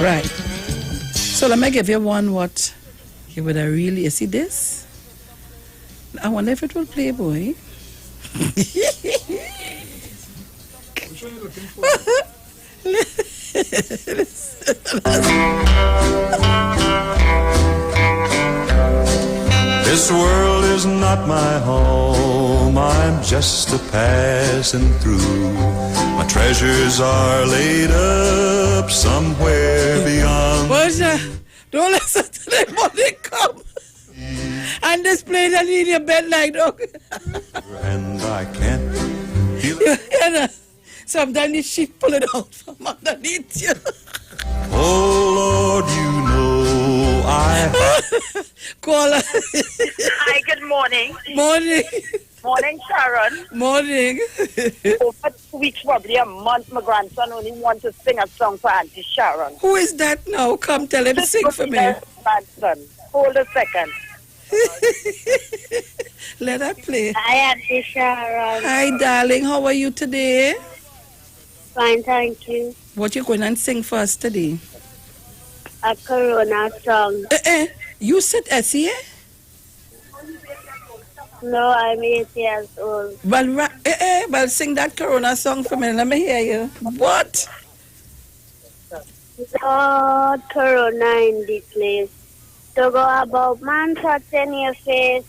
[SPEAKER 2] Right. So let me give you one what you would really, you see this? I wonder if it will play, boy.
[SPEAKER 1] Which one are you looking for?
[SPEAKER 17] This world is not my home, I'm just a passing through. My treasures are laid up somewhere beyond.
[SPEAKER 2] Boja, don't listen to them when they come. And this play that in your bed like dog.
[SPEAKER 17] And I can't feel
[SPEAKER 2] it. Sometimes the sheep pull it out from underneath you.
[SPEAKER 17] Oh Lord, you know I
[SPEAKER 2] call her.
[SPEAKER 20] Hi, good morning.
[SPEAKER 2] Morning.
[SPEAKER 20] Morning, Sharon.
[SPEAKER 2] Morning.
[SPEAKER 20] Over 2 weeks, probably a month, my grandson only wants to sing a song for Auntie Sharon.
[SPEAKER 2] Who is that now? Come tell him sing for me.
[SPEAKER 20] Grandson. Hold a second.
[SPEAKER 2] Let her play.
[SPEAKER 21] Hi, Auntie Sharon.
[SPEAKER 2] Hi, darling. How are you today?
[SPEAKER 21] Fine, thank you.
[SPEAKER 2] What you going and sing for us today?
[SPEAKER 21] A Corona song.
[SPEAKER 2] You said Essie?
[SPEAKER 21] No, I'm 8 years old.
[SPEAKER 2] Well, sing that Corona song for me. Let me hear you. What?
[SPEAKER 21] Lord, Corona in the place. to go about man touching your face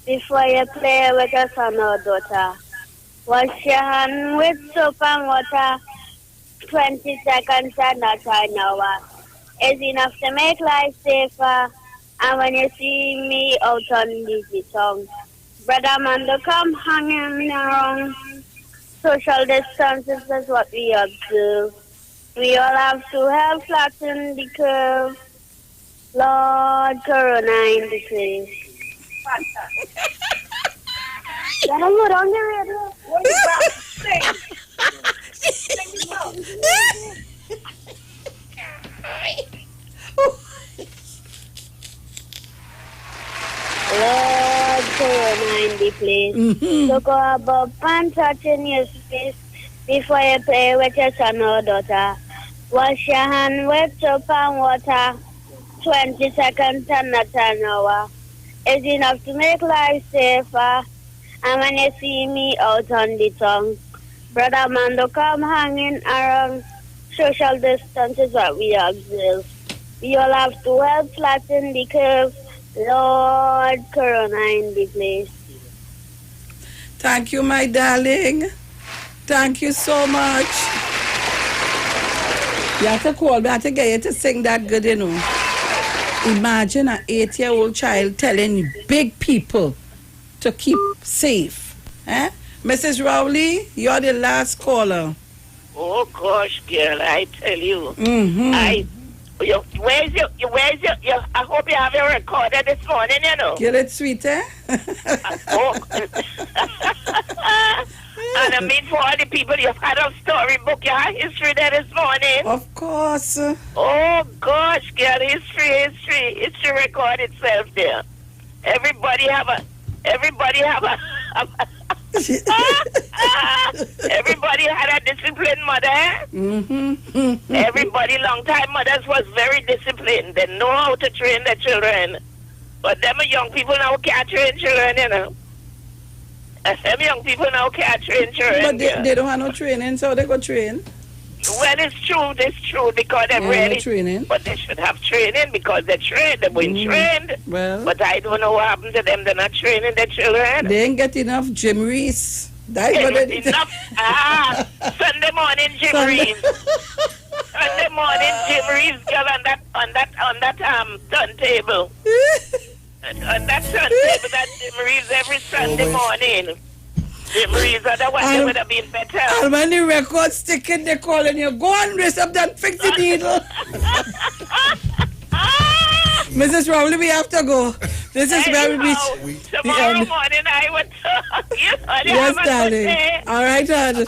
[SPEAKER 21] before you play with your son or daughter. Wash your hand with soap and water, 20 seconds and not an hour. It's enough to make life safer. And when you see me out on the tongue, brother man, to come hanging around. Social distances is what we observe. We all have to help flatten the curve. Lord, Corona in the place. Let him go down the radio. What is that? Lord, Corona in the place. So go above and touch in your face before you play with your son or daughter. Wash your hand with soap and water, 20 seconds and not an hour. It's enough to make life safer. And when you see me out on the tongue, brother man, don't come hanging around. Social distance is what we observe. We all have to help flatten the curve. Lord, Corona in the place.
[SPEAKER 2] Thank you, my darling. Thank you so much. You have to call me. I have to get you to sing that good, you know. Imagine an 8-year-old child telling big people to keep safe. Eh? Mrs. Rowley, you're the last caller.
[SPEAKER 5] Oh gosh, girl, I tell you. Where's your, I hope you have your recorder this morning, you know.
[SPEAKER 2] Get it sweet, eh?
[SPEAKER 5] And I mean, for all the people, you've had a storybook, you have history there this morning.
[SPEAKER 2] Of course.
[SPEAKER 5] Oh gosh, girl, history record itself there. Everybody have a everybody had a disciplined mother. Everybody, long time mothers was very disciplined. They know how to train their children. But them young people now can't train children, you know. Them young people now can't train children.
[SPEAKER 2] But they don't have no training, so they go train.
[SPEAKER 5] Well, it's true, because they're really
[SPEAKER 2] training.
[SPEAKER 5] But they should have training because they're trained. They've been trained.
[SPEAKER 2] Well,
[SPEAKER 5] but I don't know what happened to them. They're not training their children.
[SPEAKER 2] They ain't get enough Jim Reese. That's what they
[SPEAKER 5] enough. Sunday morning Jim Reese. Sunday morning Jim Reese, girl, on that turntable. On that turntable, that Jim Reese every Sunday morning. Jim Reese, otherwise they would have been better.
[SPEAKER 2] And when the record sticking, they calling you, go and raise up that fix the needle. Mrs. Rowley, we have to go. This is where we reach
[SPEAKER 5] tomorrow morning I would talk.
[SPEAKER 2] Yes, darling. All right, hon.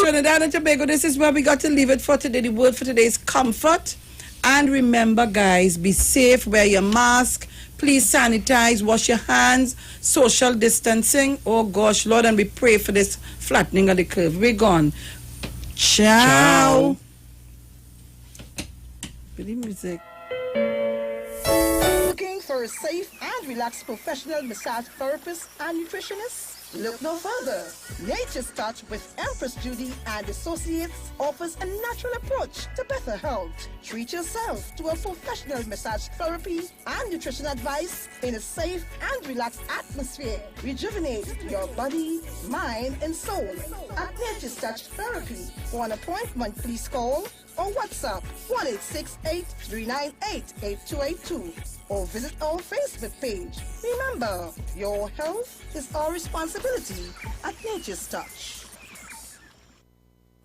[SPEAKER 2] Trinidad and Tobago, this is where we got to leave it for today. The word for today is comfort. And remember, guys, be safe, wear your mask. Please sanitize, wash your hands, social distancing. Oh, gosh, Lord, and we pray for this flattening of the curve. We're gone. Ciao. Pretty music.
[SPEAKER 10] Looking for a safe and relaxed professional massage therapist and nutritionist? Look no further. Nature's Touch with Empress Judy and Associates offers a natural approach to better health. Treat yourself to a professional massage therapy and nutrition advice in a safe and relaxed atmosphere. Rejuvenate your body, mind, and soul at Nature's Touch Therapy. For an appointment, please call or WhatsApp 1-868-398-8282 or visit our Facebook page. Remember, your health is our responsibility at Nature's Touch.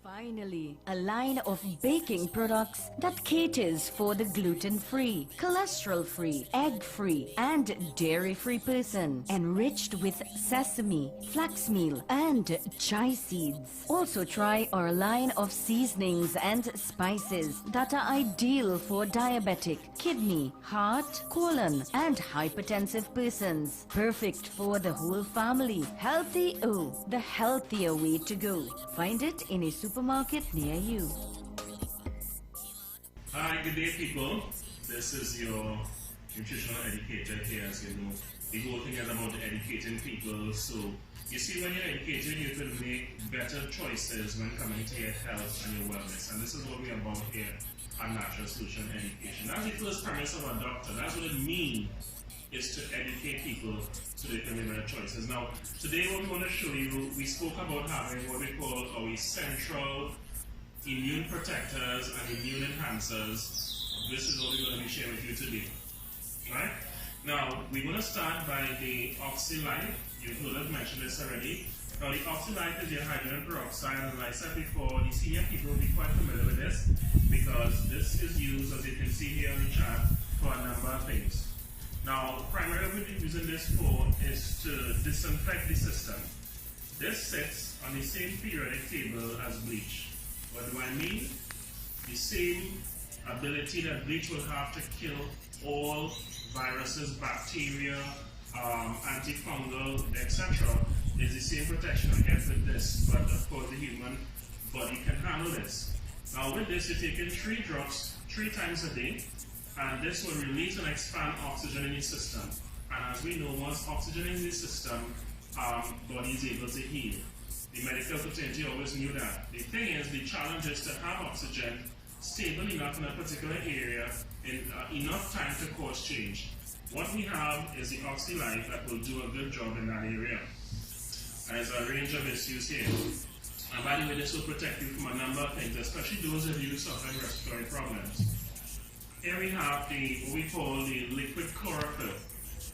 [SPEAKER 11] Finally, a line of baking products that caters for the gluten-free, cholesterol-free, egg-free, and dairy-free person, enriched with sesame, flax meal, and chia seeds. Also try our line of seasonings and spices that are ideal for diabetic, kidney, heart, colon, and hypertensive persons. Perfect for the whole family. Healthy O, the healthier way to go. Find it in a supermarket near you.
[SPEAKER 19] Hi, good day, people. This is your nutritional educator here, as you know. The whole thing is about educating people. So you see, when you're educated, you can make better choices when coming to your health and your wellness. And this is what we're about here at Natural Solution Education. That's the first premise of a doctor. That's what it means, is to educate people so they can make better choices. Now, today what we want to show you, we spoke about having what we call our essential immune protectors and immune enhancers. This is what we're going to be sharing with you today. Right? Now, we're going to start by the OxyLife. You've heard us mention this already. Now, the OxyLife is your hydrogen peroxide, and like I said before, the senior people will be quite familiar with this because this is used, as you can see here on the chart, for a number of things. Now, primarily what we're using this for is to disinfect the system. This sits on the same periodic table as bleach. What do I mean? The same ability that bleach will have to kill all viruses, bacteria, antifungal, etc. is the same protection against this, but of course the human body can handle this. Now with this, you're taking 3 drops 3 times a day, and this will release and expand oxygen in the system. And as we know, once oxygen is in the system, body is able to heal. The medical fraternity always knew that. The thing is, the challenge is to have oxygen stable enough in a particular area in enough time to cause change. What we have is the OxyLife that will do a good job in that area. And there's a range of issues here. And by the way, this will protect you from a number of things, especially those of you suffering respiratory problems. Here we have what we call the liquid chlorophyll.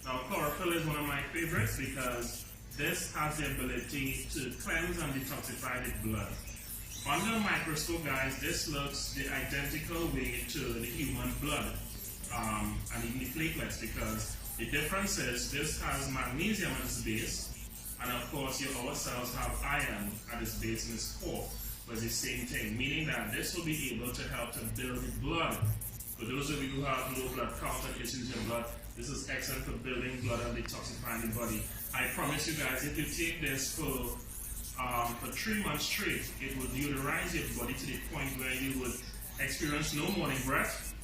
[SPEAKER 19] Now, chlorophyll is one of my favorites because this has the ability to cleanse and detoxify the blood. Under a microscope, guys, this looks the identical way to the human blood and even the platelets, because the difference is this has magnesium at its base, and of course our cells have iron at its base in its core, but it's the same thing, meaning that this will be able to help to build the blood. For those of you who have low blood count and issues in blood, this is excellent for building blood and detoxifying the body. I promise you guys, if you take this for 3 months straight, it will deodorize your body to the point where you would experience no morning breath.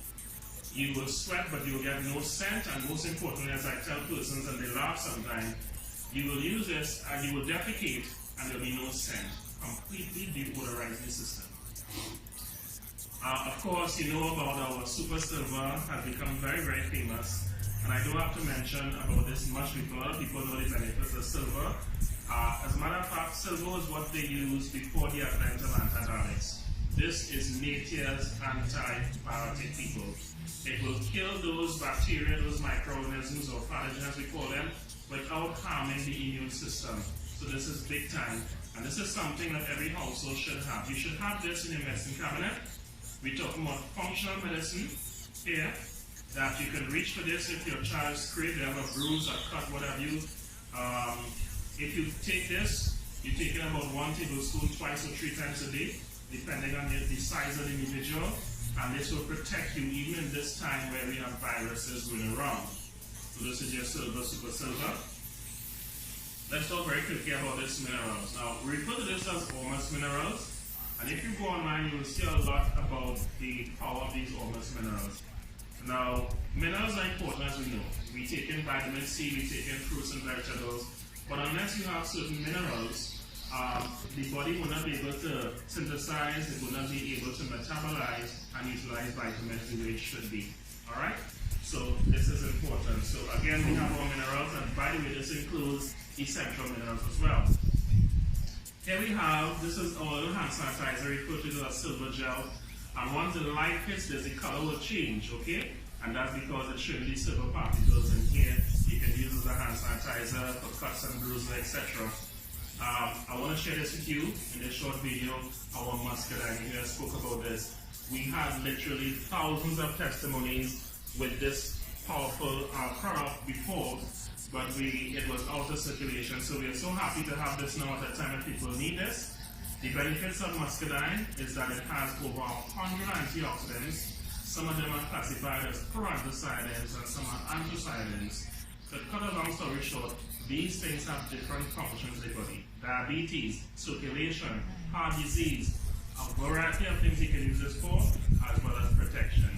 [SPEAKER 19] You will sweat, but you will get no scent, and most importantly, as I tell persons and they laugh sometimes, you will use this and you will defecate and there will be no scent. Completely deodorizing the system. Of course, you know about our Super Silver has become very, very famous, and I do have to mention about this much because a lot of people know the benefits of silver. As a matter of fact, silver is what they use before the advent of antibiotics. This is nature's antibiotic, people. It will kill those bacteria, those microorganisms, or pathogens as we call them, without harming the immune system. So this is big time, and this is something that every household should have. You should have this in your medicine cabinet. We're talking about functional medicine here, that you can reach for this if your child is scraped, they have a bruise, a cut, what have you. If you take this, you're taking about 1 tablespoon 2 or 3 times a day, depending on the size of the individual, and this will protect you even in this time where we have viruses going around. So this is your silver, super silver. Let's talk very quickly about these minerals. Now, we refer to this as Ormus minerals, and if you go online, you will see a lot about the power of these Ormus minerals. Now, minerals are important, as we know. We take in vitamin C, we take in fruits and vegetables, but unless you have certain minerals, the body will not be able to synthesize, it will not be able to metabolize and utilize vitamins the way it should be. Alright? So this is important. So again, we have our minerals, and by the way, this includes essential minerals as well. Here we have, this is our little hand sanitizer referred to as silver gel, and once the light hits this, the color will change, okay? And that's because it's showing these silver particles in here. You can use it as a hand sanitizer for cuts and bruises, etc. I want to share this with you in this short video. Our muscadine, I spoke about this. We had literally thousands of testimonies with this powerful product before, but it was out of circulation. So we are so happy to have this now at a time when people need this. The benefits of muscadine is that it has over 100 antioxidants. Some of them are classified as proanthocyanins and some are anthocyanins. To cut a long story short, these things have different functions in the body. Diabetes, circulation, heart disease, a variety of things you can use this for, as well as protection.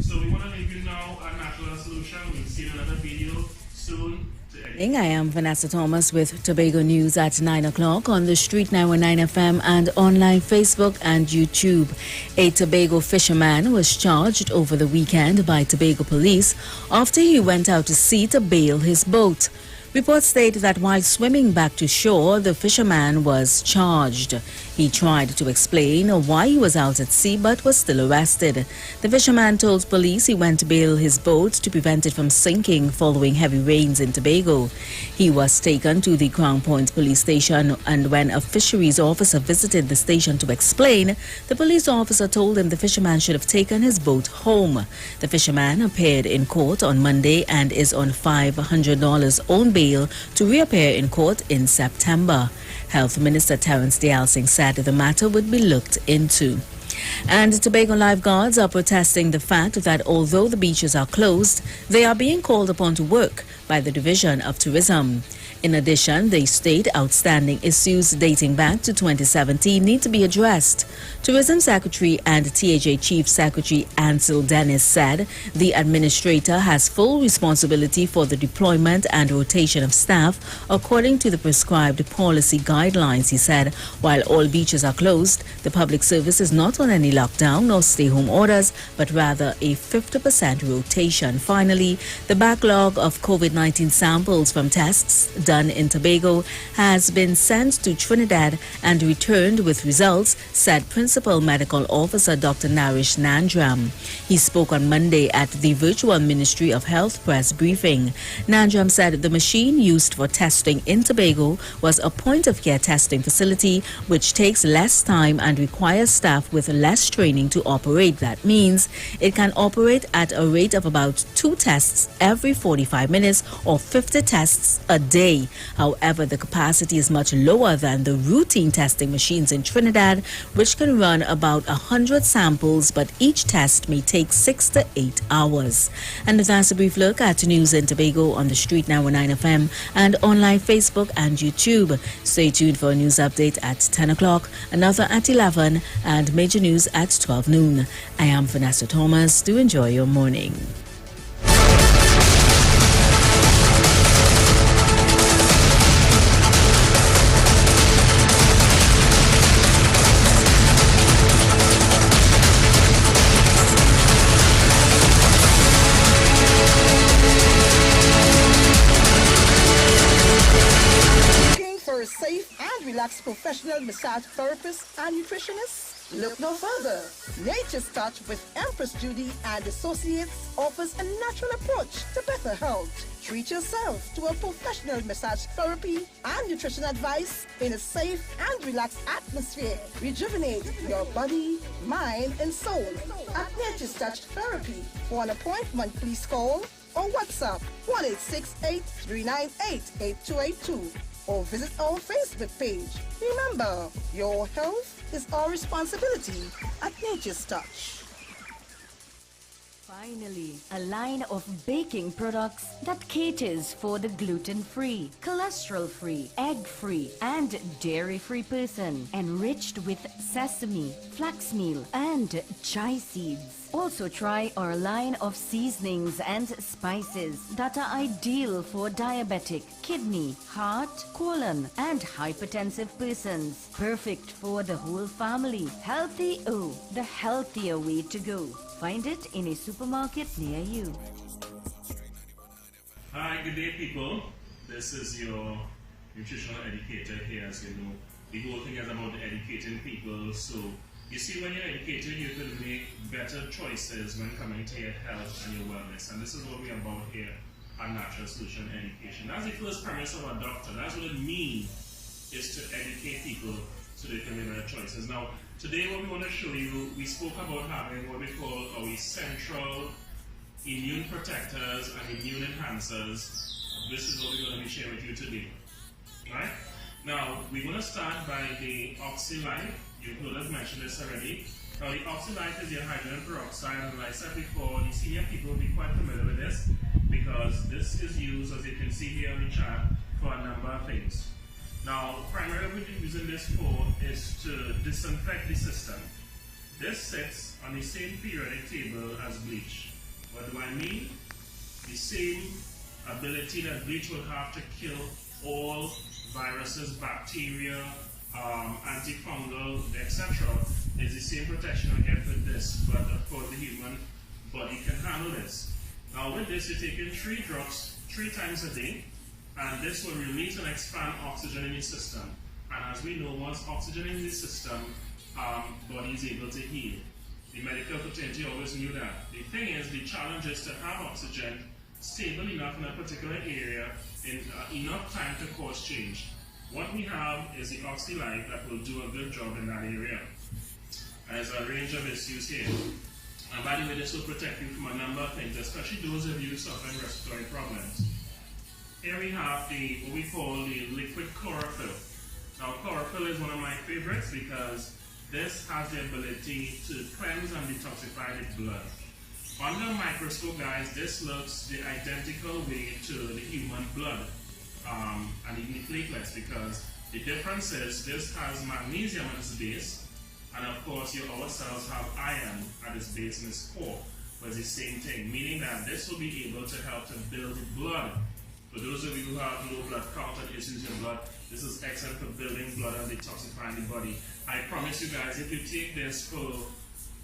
[SPEAKER 19] So we want to leave you now a natural solution. We'll see another video soon.
[SPEAKER 3] I am Vanessa Thomas with Tobago News at 9 o'clock on the Street 919 FM and online Facebook and YouTube. A Tobago fisherman was charged over the weekend by Tobago police after he went out to sea to bail his boat. Reports state that while swimming back to shore, the fisherman was charged. He tried to explain why he was out at sea but was still arrested. The fisherman told police he went to bail his boat to prevent it from sinking following heavy rains in Tobago. He was taken to the Crown Point police station, and when a fisheries officer visited the station to explain, the police officer told him the fisherman should have taken his boat home. The fisherman appeared in court on Monday and is on $500 on bail to reappear in court in September. Health Minister Terence Deyalsingh said the matter would be looked into. And Tobago lifeguards are protesting the fact that although the beaches are closed, they are being called upon to work by the Division of Tourism. In addition, they state outstanding issues dating back to 2017 need to be addressed. Tourism Secretary and THA Chief Secretary Ansel Dennis said the administrator has full responsibility for the deployment and rotation of staff according to the prescribed policy guidelines. He said while all beaches are closed, the public service is not on any lockdown nor stay-home orders, but rather a 50% rotation. Finally, the backlog of COVID-19 samples from tests done in Tobago has been sent to Trinidad and returned with results, said Principal Medical Officer Dr. Naresh Nandram. He spoke on Monday at the virtual Ministry of Health press briefing. Nandram said the machine used for testing in Tobago was a point-of-care testing facility which takes less time and requires staff with less training to operate. That means it can operate at a rate of about 2 tests every 45 minutes or 50 tests a day. However, the capacity is much lower than the routine testing machines in Trinidad, which can run about 100 samples, but each test may take 6 to 8 hours. And that's a brief look at news in Tobago on the Street 919 FM and online Facebook and YouTube. Stay tuned for a news update at 10 o'clock, another at 11, and major news at 12 noon. I am Vanessa Thomas. Do enjoy your morning.
[SPEAKER 10] Professional massage therapist and nutritionist? Look no further. Nature's Touch with Empress Judy and Associates offers a natural approach to better health. Treat yourself to a professional massage therapy and nutrition advice in a safe and relaxed atmosphere. Rejuvenate your body, mind, and soul at Nature's Touch Therapy. For an appointment, please call or WhatsApp 1-868-398-8282. or visit our Facebook page. Remember, your health is our responsibility at Nature's Touch.
[SPEAKER 11] Finally, a line of baking products that caters for the gluten-free, cholesterol-free, egg-free, and dairy-free person, enriched with sesame, flax meal, and chia seeds. Also try our line of seasonings and spices that are ideal for diabetic, kidney, heart, colon, and hypertensive persons. Perfect for the whole family. Healthy O, the healthier way to go. Find it in a supermarket near you.
[SPEAKER 19] Hi, good day people. This is your nutritional educator here. As you know, the whole thing is about educating people. So you see, when you're educated, you can make better choices when coming to your health and your wellness. And this is what we're about here at Natural Solution Education. That's the first premise of our doctor. That's what it means, is to educate people so they can make better choices. Now, today what we want to show you, we spoke about having what we call our essential immune protectors and immune enhancers. This is what we're going to be sharing with you today. Right? Now, we're going to start by the OxyLife. You've heard us mention this already. Now, the OxyLife is your hydrogen peroxide, and like I said before, the senior people will be quite familiar with this because this is used, as you can see here on the chart, for a number of things. Now, primarily what we're using this for is to disinfect the system. this sits on the same periodic table as bleach. What do I mean? The same ability that bleach will have to kill all viruses, bacteria, antifungal, etc. is the same protection I get with this, but of course the human body can handle this. Now with this, you're taking 3 drops 3 times a day, and this will release and expand oxygen in the system. And as we know, once oxygen in the system, body is able to heal. The medical fraternity always knew that. The thing is, the challenge is to have oxygen stable enough in a particular area in enough time to cause change. What we have is the OxyLife that will do a good job in that area. And there's a range of issues here. And by the way, this will protect you from a number of things, especially those of you suffering respiratory problems. Here we have what we call the liquid chlorophyll. Now, chlorophyll is one of my favorites because this has the ability to cleanse and detoxify the blood. Under a microscope, guys, this looks the identical way to the human blood and even the platelets, because the difference is this has magnesium at its base, and of course our cells have iron at its base in its core, but it's the same thing, meaning that this will be able to help to build the blood. For those of you who have low blood count and issues in blood, this is excellent for building blood and detoxifying the body. I promise you guys, if you take this for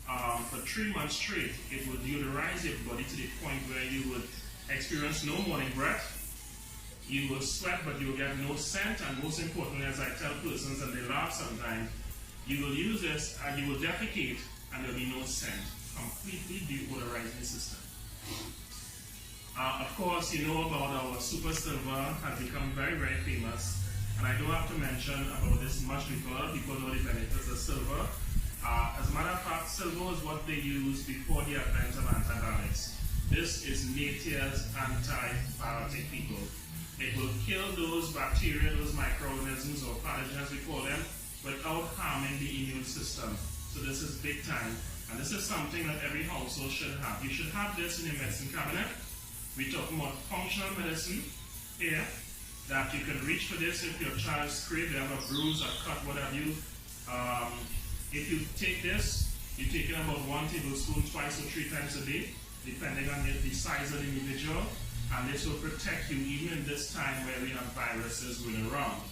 [SPEAKER 19] 3 months straight, it will deodorize your body to the point where you would experience no morning breath. You will sweat, but you will get no scent, and most importantly, as I tell persons and they laugh sometimes, you will use this and you will defecate and there will be no scent. Completely deodorizing the system. Of course, you know about our Super Silver has become very, very famous, and I don't have to mention about this much because people know the benefits of silver. As a matter of fact, silver is what they use before the advent of antibiotics. This is nature's antibiotic, people. It will kill those bacteria, those microorganisms or pathogens, we call them, without harming the immune system. So this is big time, and this is something that every household should have. You should have this in your medicine cabinet. We're talking about functional medicine here, that you can reach for this if your child scraped, they have a bruise, a cut, what have you. If you take this, you're taking about 1 tablespoon 2 or 3 times a day, depending on the size of the individual, and this will protect you even in this time where we have viruses going around.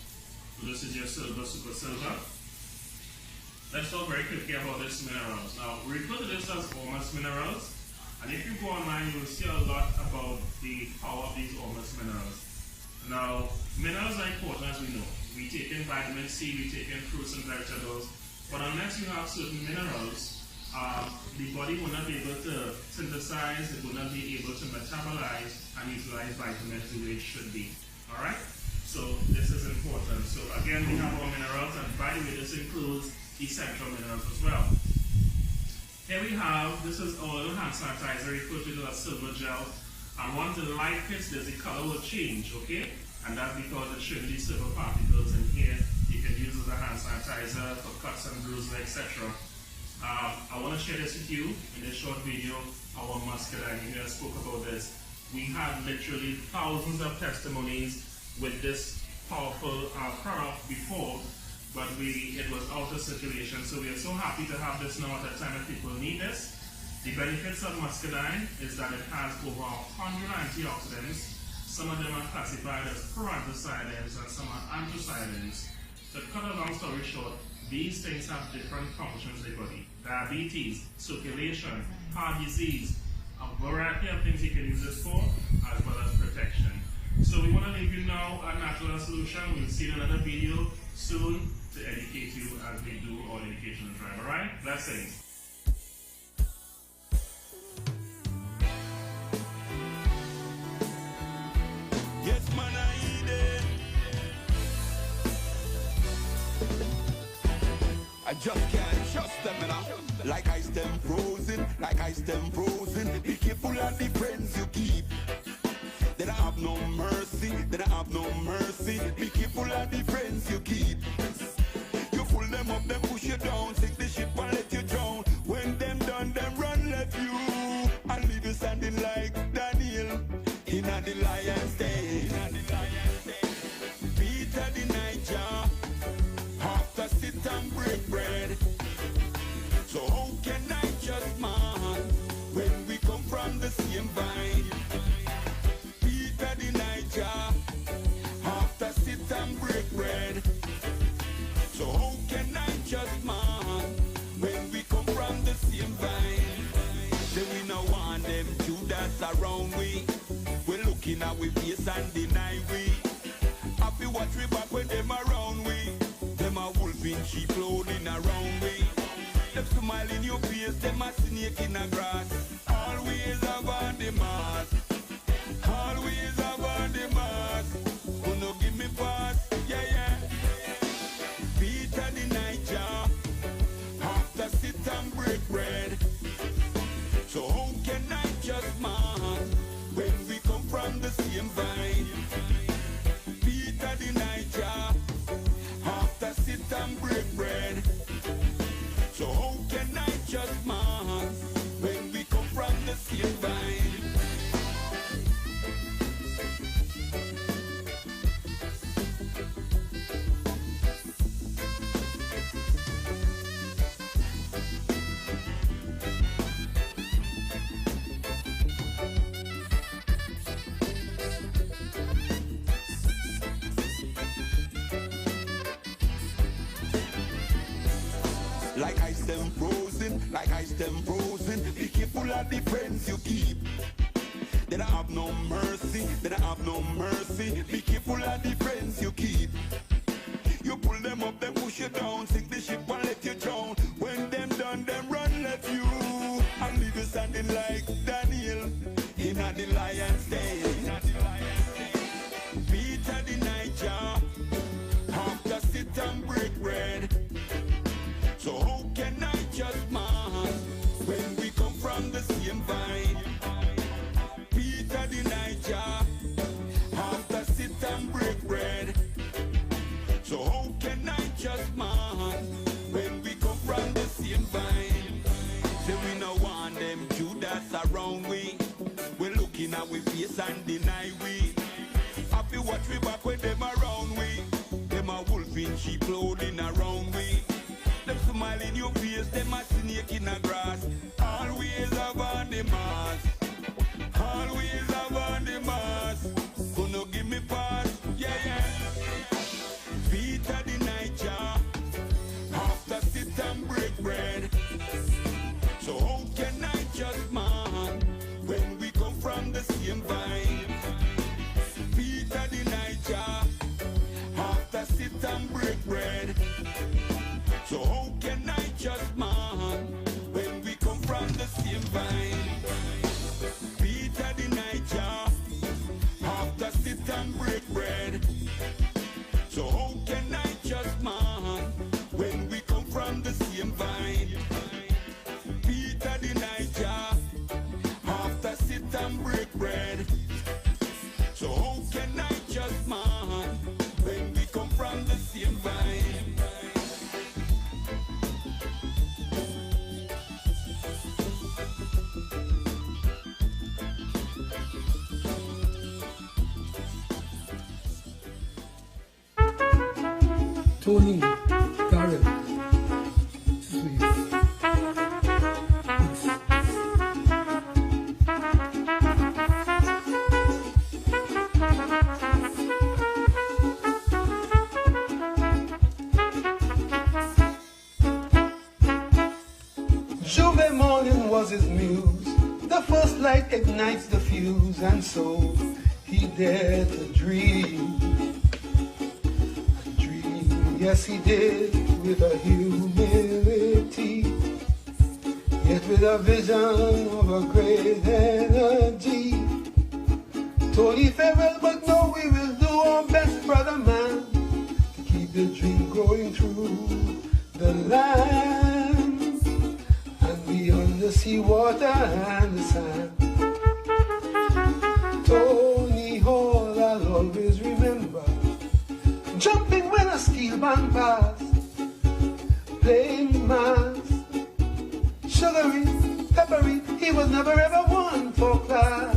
[SPEAKER 19] So this is your silver, super silver. Let's talk very quickly about these minerals. Now, we refer to this as Ormus minerals, and if you go online, you will see a lot about the power of these Ormus minerals. Now, minerals are important, as we know. We take in vitamin C, we take in fruits and vegetables, but unless you have certain minerals, the body will not be able to synthesize, it will not be able to metabolize and utilize vitamins the way it should be. Alright? So this is important. So again, we have our minerals, and by the way, this includes essential minerals as well. Here we have, this is our little hand sanitizer, referred to as silver gel. And once the light hits this, the color will change, okay? And that's because it's showing these silver particles in here. You can use it as a hand sanitizer for cuts and bruises, etc. I want to share this with you in this short video. Our muscadine, you guys spoke about this. We had literally thousands of testimonies with this powerful product before, but it was out of circulation. So we are so happy to have this now at a time that people need this. The benefits of muscadine is that it has over 100 antioxidants. Some of them are classified as proanthocyanins and some are anthocyanins. To cut a long story short, these things have different functions in the body. Diabetes, circulation, heart disease, a variety of things you can use this for, as well as protection. So we want to leave you now a natural solution. We'll see in another video soon to educate you as we do our educational drive. Alright? Blessings.
[SPEAKER 4] Yes, man, I eat it. I just can't trust them, you know. Like ice them frozen, like ice them frozen. Be careful of the friends you keep. They don't have no mercy, they don't have no mercy. Be careful of the friends you keep. You pull them up, them push you down, sink the ship and let you drown. When them done, them run left you and leave you standing like Daniel in the lion's den. Peter the Niger, after sit and break bread. So how can I just man when we come from the same vine? Peter the Niger, after sit and break bread. So how can I just man when we come from the same vine? Say we no want them Judas around we. We're looking at we face and deny we. Happy watch we back when them around we. Them a wolf in sheep clothing around we. Them smile in your face, them a snake in the grass. Always have on the mask. Always have on the mask. Who no give me pass? Yeah, yeah. Peter the Niger, after sit and break bread. So how can I just man when we come from the same vine? Peter the Niger, after sit and break bread. So how can I just man when we come from the same vine? Like ice them frozen, like ice them frozen. Be careful of the friends you keep. They don't have no mercy, they don't have no mercy. Be careful of the friends you keep. You pull them up, they push you down, sink the ship and let you drown. When them done, them run left you and leave you standing like Daniel in a the lion's den. Peter the Niger, after sit and break bread. So how can I just man when we come from the same vine? Peter the Niger, after sit and break bread. So how can I just man when we come from the same vine? Say we no want them Judas around we. We're looking at we face and deny we. Happy watch we back when them around we. Them a wolf in sheep clothing around we. Them smile in your face, them a snake in the grass. Always have on the mask. Always have on the mask. Who no give me pass? Yeah, yeah. Peter the Niger, after sit and break bread. So how can I just man when we come from the same vine? Peter the Niger, after sit and break bread. So how can I just man when we come from the same vine? Peter the Niger, after sit and break bread. So how can I just man when we come from the same vine? Peter the Niger, after sit and break bread. So how can I just man when we come from the same vine?
[SPEAKER 6] Tony, Darren, please.
[SPEAKER 22] J'ouvert morning was his muse. The first light ignites the fuse, and so he dared to dream. Yes, he did, with a humility, yet with a vision of a great energy. Tony farewell, but no, we will do our best, brother man, to keep the dream growing through the land, and beyond the sea water and the sand. Tony Hall, I'll always remember, jumping when a steel band passed, playing mass, sugary, peppery, he was never ever one for class.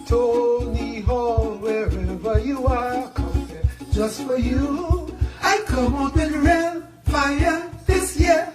[SPEAKER 22] Tony Hall, wherever you are, come here just for you. I come out with real fire this year.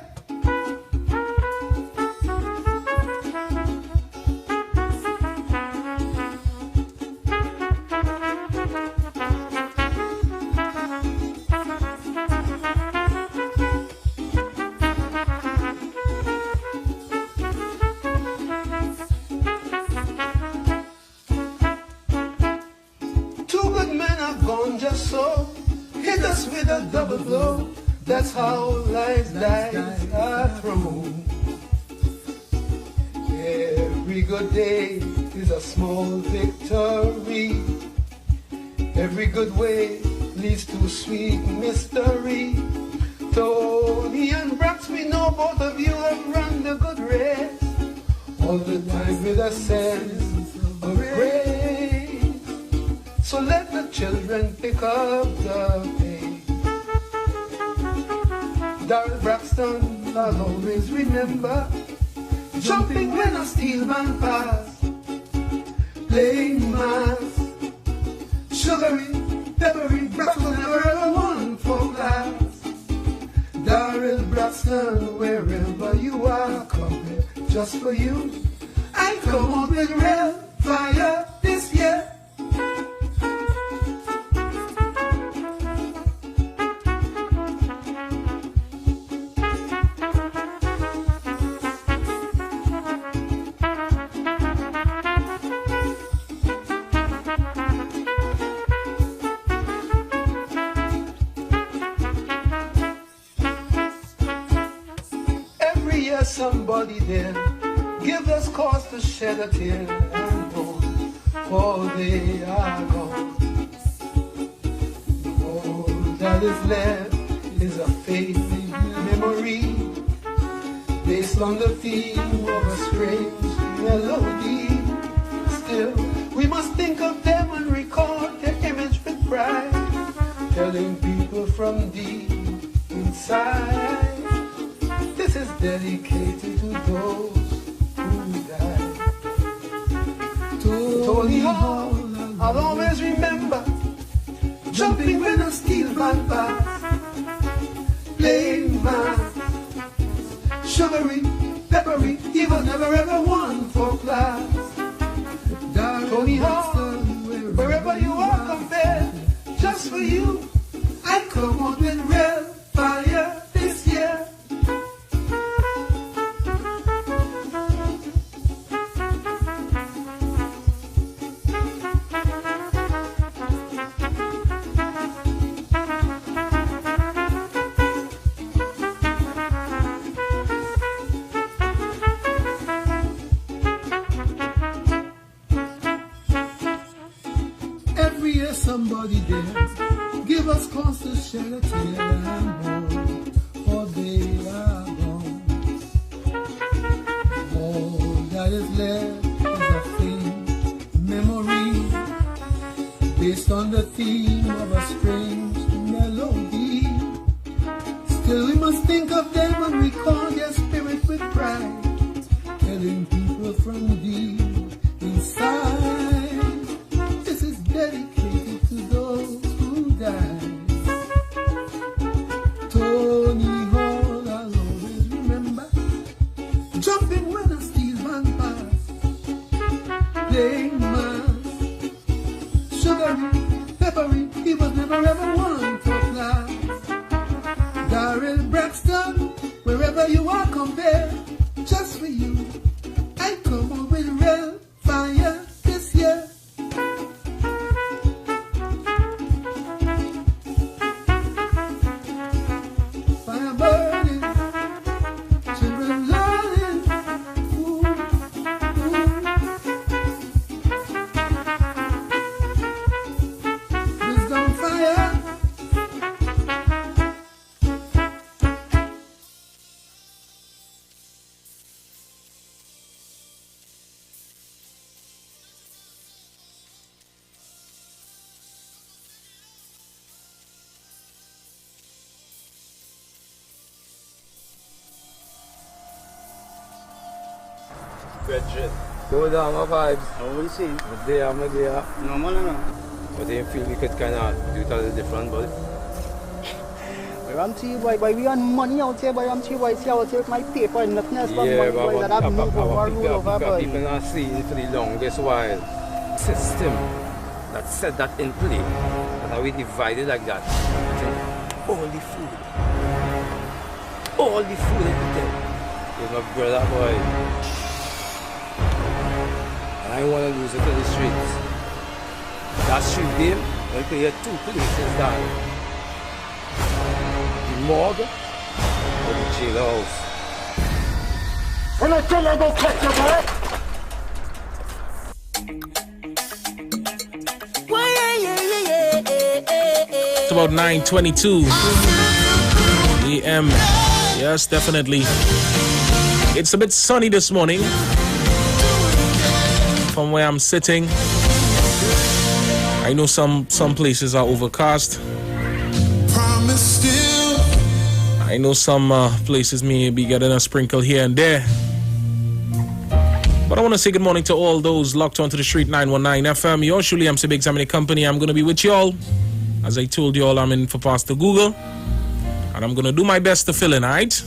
[SPEAKER 22] our soul. Hit us with a double blow. That's how life's dice are thrown. Every good day is a small victory. Every good way leads to sweet mystery. Tony and Brax, we know both of you have run the good race. All the time with a sense of grace. So let the children pick up the pace. Darrell Braxton, I'll always remember. Jumping when a steel man pass. Playing mass. Sugary, peppery, Braxton never ever won for class. Darrell Braxton, wherever you are, coming just for you. I come up with real fire this year. Somebody there give us cause to shed a tear and bone, for they are gone. All that is left is a fading memory, based on the theme of a strange melody. Still, we must think of them and record their image with pride, telling people from deep inside. This is dedicated to those who died. Tony Hall, I'll always remember. Jumping when a steel band pass. Playing mass. Sugary, peppery, he was never ever won for class. Tony Hall, wherever you are, come there. Just for you, I come on with real fire this year. Somebody there, give us cause to shed a tear and mourn, for they are gone. All that is left is a faint memory, based on the theme of a strange melody. Still we must think of them and recall their spirit with pride, telling people from deep inside, this is dedicated to those who died. Tony Hall, I'll always remember. Jumping when a steel man pass. Playing mass. Sugary, peppery, he was never ever one for class. Darrell Braxton, wherever you are, come there. Just for you, I come on with real fire this year.
[SPEAKER 9] Go down my vibes. I will see. But they are my dear. No, but they feel we could kind of do it a little different, but.
[SPEAKER 12] I'm telling you, boy, we earn money out here, boy. I'm telling you, boy, see, I will take my paper and nothing else but money, boy, that I've moved over, rule over, boy.
[SPEAKER 9] People not seeing for the longest while. System that set that in play. That's how we divided like that. All the food. All the food everything. With my brother, boy. I don't want to lose it to the streets. That street game When you hear two places that the morgue or the jailhouse.
[SPEAKER 22] When I tell you go catch your boy.
[SPEAKER 7] It's about 9:22 a.m. Yes, definitely. It's a bit sunny this morning from where I'm sitting. I know some places are overcast. I know some places may be getting a sprinkle here and there. But I want to say good morning to all those locked onto the street 919 FM. Yours truly, MC Biggs, I'm in the company. I'm going to be with y'all. As I told you all, I'm in for Pastor Google. And I'm going to do my best to fill in, alright?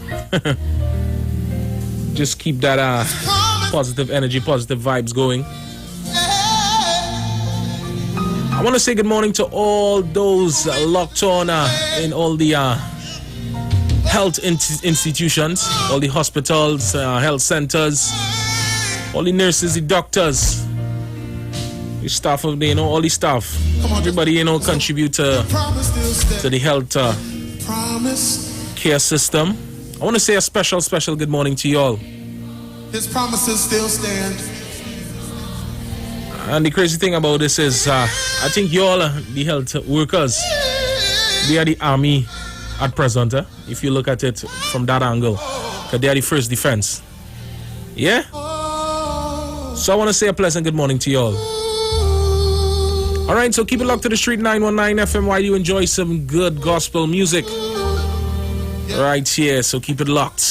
[SPEAKER 7] Just keep that positive energy, positive vibes going. I want to say good morning to all those locked on in all the health institutions, all the hospitals, health centers, all the nurses, the doctors, the staff of the, all the staff. Everybody, contribute to the health care system. I want to say a special good morning to you all.
[SPEAKER 8] His promises still stand.
[SPEAKER 7] And the crazy thing about this is, I think you all, the health workers, they are the army at present, if you look at it from that angle. Because they are the first defense. Yeah? So I want to say a pleasant good morning to you all. Alright, so keep it locked to the street 919 FM while you enjoy some good gospel music. Right here, so keep it locked.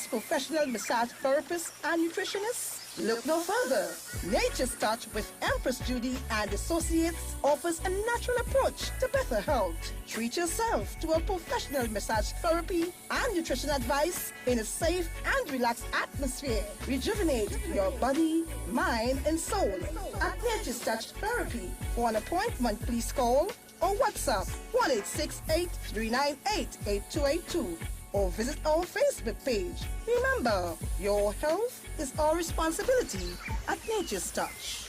[SPEAKER 10] Professional massage therapists and nutritionists? Look no further. Nature's Touch with Empress Judy and Associates offers a natural approach to better health. Treat yourself to a professional massage therapy and nutrition advice in a safe and relaxed atmosphere. Rejuvenate your body, mind, and soul at Nature's Touch Therapy. For an appointment, please call or WhatsApp 1-868-398-8282. Or visit our Facebook page. Remember, your health is our responsibility at Nature's Touch.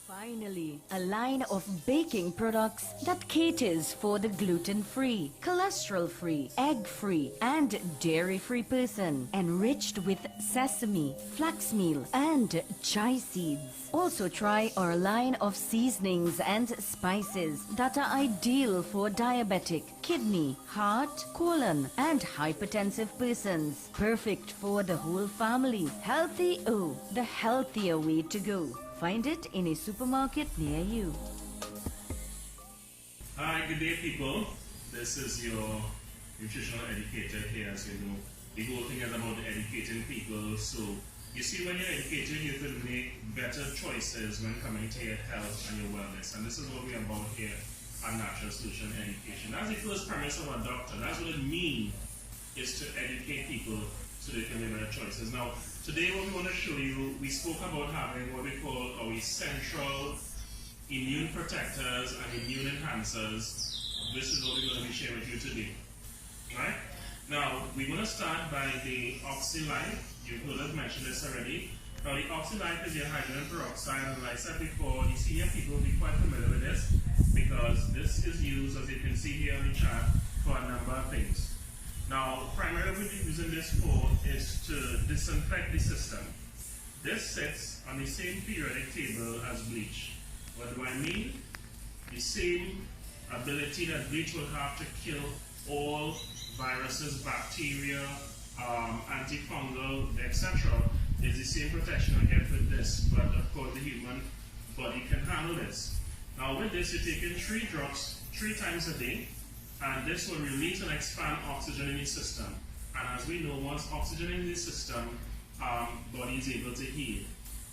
[SPEAKER 11] Finally, a line of baking products that caters for the gluten-free, cholesterol-free, egg-free, and dairy-free person, enriched with sesame, flax meal, and chia seeds. Also try our line of seasonings and spices that are ideal for diabetic, kidney, heart, colon, and hypertensive persons. Perfect for the whole family. Healthy O, the healthier way to go. Find it in a supermarket near you.
[SPEAKER 19] Hi, good day, people. This is your nutritional educator here. As you know, the whole thing is about educating people. So, you see, when you're educated, you can make better choices when coming to your health and your wellness. And this is what we're about here at Natural Solution Education. That's the first premise of our doctor. That's what it means, is to educate people so they can make better choices. Now, today what we want to show you, we spoke about having what we call our essential immune protectors and immune enhancers. This is what we're going to be sharing with you today. Right? Now, we're going to start by the OxyLife. You've heard us mention this already. Now, the OxyLife is your hydrogen peroxide, and like I said before, the senior people will be quite familiar with this because this is used, as you can see here on the chart, for a number of things. Now, primarily what we're using this for is to disinfect the system. This sits on the same periodic table as bleach. What do I mean? The same ability that bleach will have to kill all viruses, bacteria, antifungal, etc. is the same protection I get with this, but of course the human body can handle this. Now with this, you're taking 3 drops 3 times a day, and this will release and expand oxygen in the system. And as we know, once oxygen in the system, body is able to heal.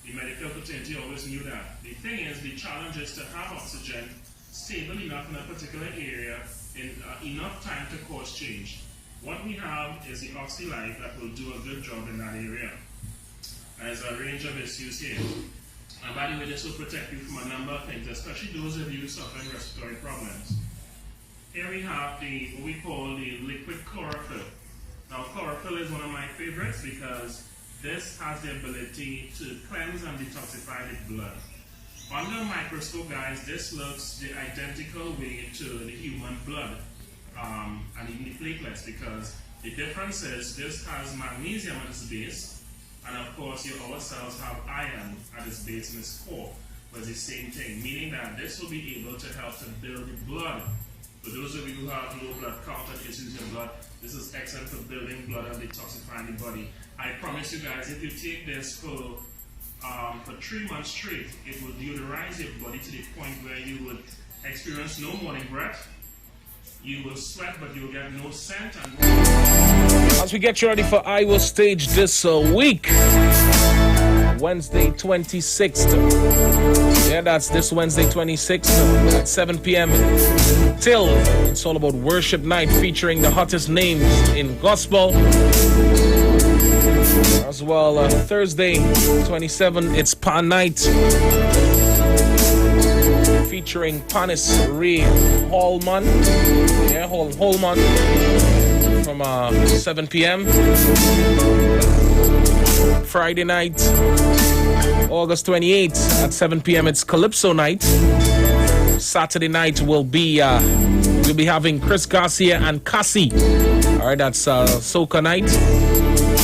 [SPEAKER 19] the medical fraternity always knew that. The thing is, the challenge is to have oxygen stable enough in a particular area in enough time to cause change. What we have is the OxyLife that will do a good job in that area. There's a range of issues here. And by the way, this will protect you from a number of things, especially those of you suffering respiratory problems. Here we have what we call the liquid chlorophyll. Now, chlorophyll is one of my favorites because this has the ability to cleanse and detoxify the blood. Under a microscope, guys, this looks the identical way to the human blood and even the platelets, because the difference is this has magnesium at its base, and of course our cells have iron at its base in its core, but it's the same thing, meaning that this will be able to help to build the blood. For those of you who have low blood count and issues in blood, this is excellent for building blood and detoxifying the body. I promise you guys, if you take this for 3 months straight, it will deodorize your body to the point where you would experience no morning breath. You will sweat, but you will get no scent. And
[SPEAKER 7] as we get you ready for Iowa Stage this week, Wednesday 26th. Yeah, that's this Wednesday 26th at 7 p.m. till it's all about worship night featuring the hottest names in gospel. As well, Thursday 27th, it's Pan Night featuring Panis Ray Hallman. Yeah, Hallman from 7 p.m. Friday night, August 28th at 7 p.m. it's Calypso night. Saturday night we'll be having Chris Garcia and Cassie. All right, that's Soca night.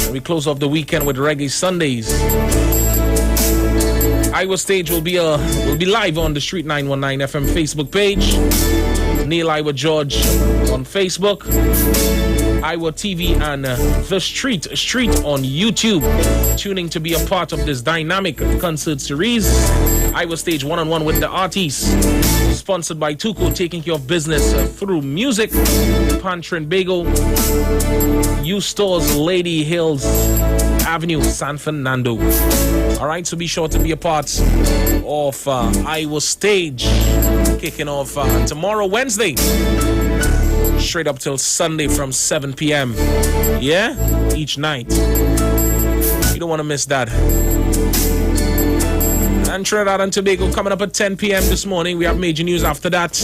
[SPEAKER 7] And we close off the weekend with Reggae Sundays. Iowa Stage will be live on the Street 919 FM Facebook page. Neil Iowa George on Facebook. Iowa TV and The Street on YouTube. Tuning to be a part of this dynamic concert series. Iowa Stage one-on-one with the artists. Sponsored by Tuco, taking care of business through music. Pantry and Bagel. U Stores, Lady Hills Avenue, San Fernando. Alright, so be sure to be a part of Iowa Stage. Kicking off tomorrow, Wednesday. Straight up till Sunday from 7 p.m. Yeah? Each night. You don't want to miss that. And Trinidad and Tobago coming up at 10 p.m. this morning. We have major news after that.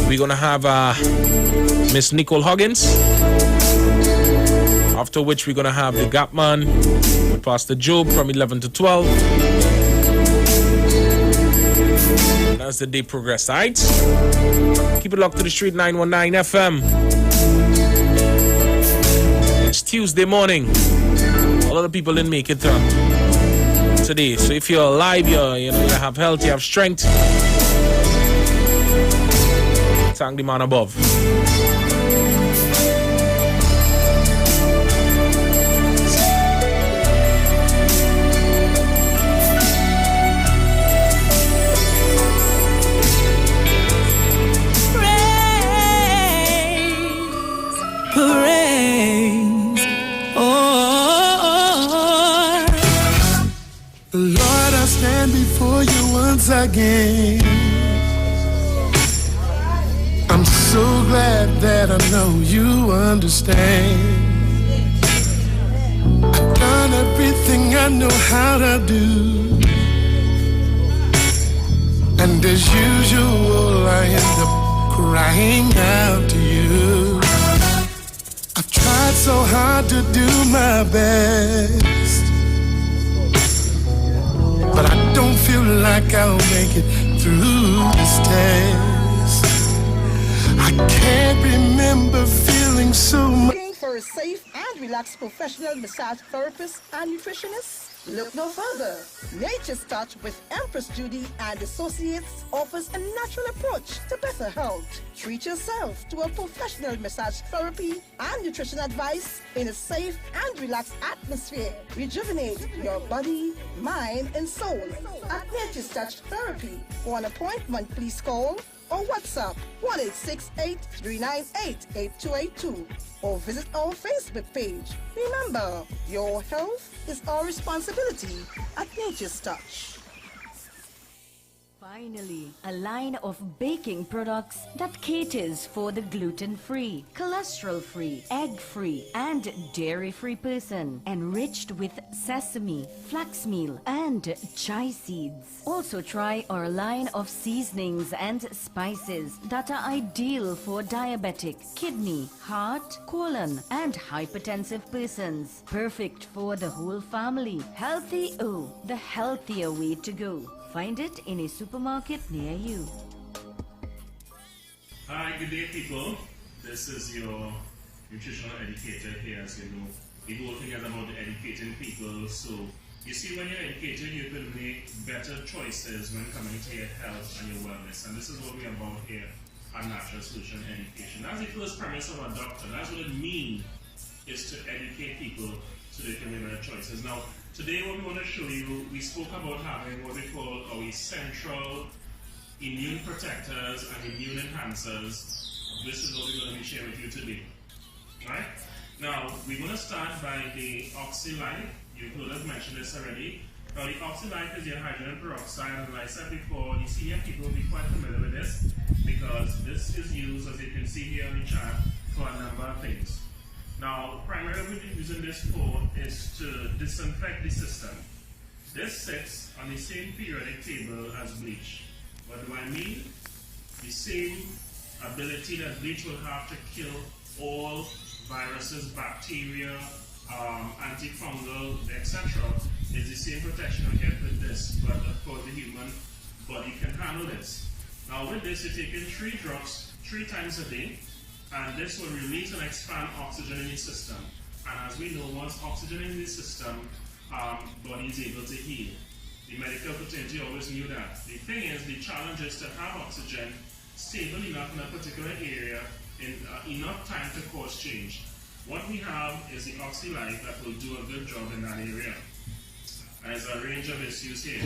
[SPEAKER 7] We're going to have Miss Nicole Huggins. After which we're going to have the Gap Man with Pastor Job from 11 to 12. As the day progresses, right? Keep it locked to the Street 919 FM. It's Tuesday morning. A lot of people didn't make it today. So if you're alive, you have health, you have strength, thank the man above.
[SPEAKER 22] Lord, I stand before you once again. I'm so glad that I know you understand. I've done everything I know how to do, and as usual I end up crying out to you. I've tried so hard to do my best, but I don't feel like I'll make it through this test. I can't remember feeling so much.
[SPEAKER 10] Looking for a safe and relaxed professional massage therapist and nutritionist? Look no further. Nature's Touch with Empress Judy and Associates offers a natural approach to better health. Treat yourself to a professional massage therapy and nutrition advice in a safe and relaxed atmosphere. Rejuvenate your body, mind, and soul at Nature's Touch Therapy. For an appointment, please call or WhatsApp 1-868-398-8282 or visit our Facebook page. Remember, your health is our responsibility at Nature's Touch.
[SPEAKER 11] Finally, a line of baking products that caters for the gluten-free, cholesterol-free, egg-free, and dairy-free person, enriched with sesame, flax meal, and chia seeds. Also try our line of seasonings and spices that are ideal for diabetic, kidney, heart, colon, and hypertensive persons. Perfect for the whole family. Healthy O, the healthier way to go. Find it in a supermarket near you.
[SPEAKER 19] Hi, good day, people. This is your nutritional educator here. As you know, the whole thing is about educating people. So, you see, when you're educated, you can make better choices when coming to your health and your wellness. And this is what we're about here at Natural Solution Education. That's the first premise of our doctor. That's what it means, is to educate people so they can make better choices. Now, today what we want to show you, we spoke about having what we call our essential immune protectors and immune enhancers. This is what we're going to be sharing with you today. Right? Now, we're going to start by the OxyLife. You've heard us mention this already. Now, the OxyLife is your hydrogen peroxide, and like I said before, the senior people will be quite familiar with this because this is used, as you can see here on the chart, for a number of things. Now, primarily what we're using this for is to disinfect the system. This sits on the same periodic table as bleach. What do I mean? The same ability that bleach will have to kill all viruses, bacteria, antifungal, etc. is the same protection we get with this, but of course the human body can handle this. Now with this, you're taking 3 drops 3 times a day, and this will release and expand oxygen in the system. And as we know, once oxygen in the system, body is able to heal. The medical fraternity always knew that. The thing is, the challenge is to have oxygen stable enough in a particular area in enough time to cause change. What we have is the OxyLife that will do a good job in that area. And there's a range of issues here.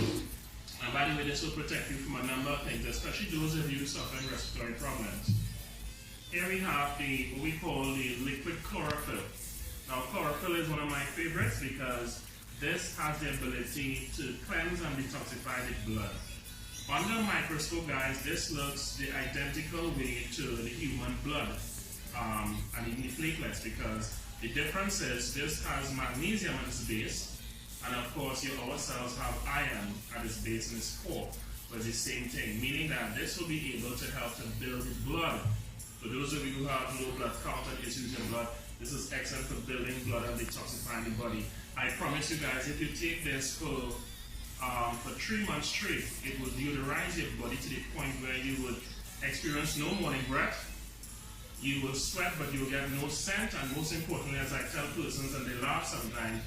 [SPEAKER 19] And by the way, this will protect you from a number of things, especially those of you suffering respiratory problems. Here we have what we call the liquid chlorophyll. Now, chlorophyll is one of my favorites because this has the ability to cleanse and detoxify the blood. Under a microscope, guys, this looks the identical way to the human blood and even the platelets, because the difference is this has magnesium at its base, and of course our cells have iron at its base in its core, but it's the same thing, meaning that this will be able to help to build the blood. For those of you who have low blood count and issues in blood, this is excellent for building blood and detoxifying the body. I promise you guys, if you take this for 3 months straight, it will deodorize your body to the point where you would experience no morning breath. You will sweat, but you will get no scent, and most importantly, as I tell persons and they laugh sometimes,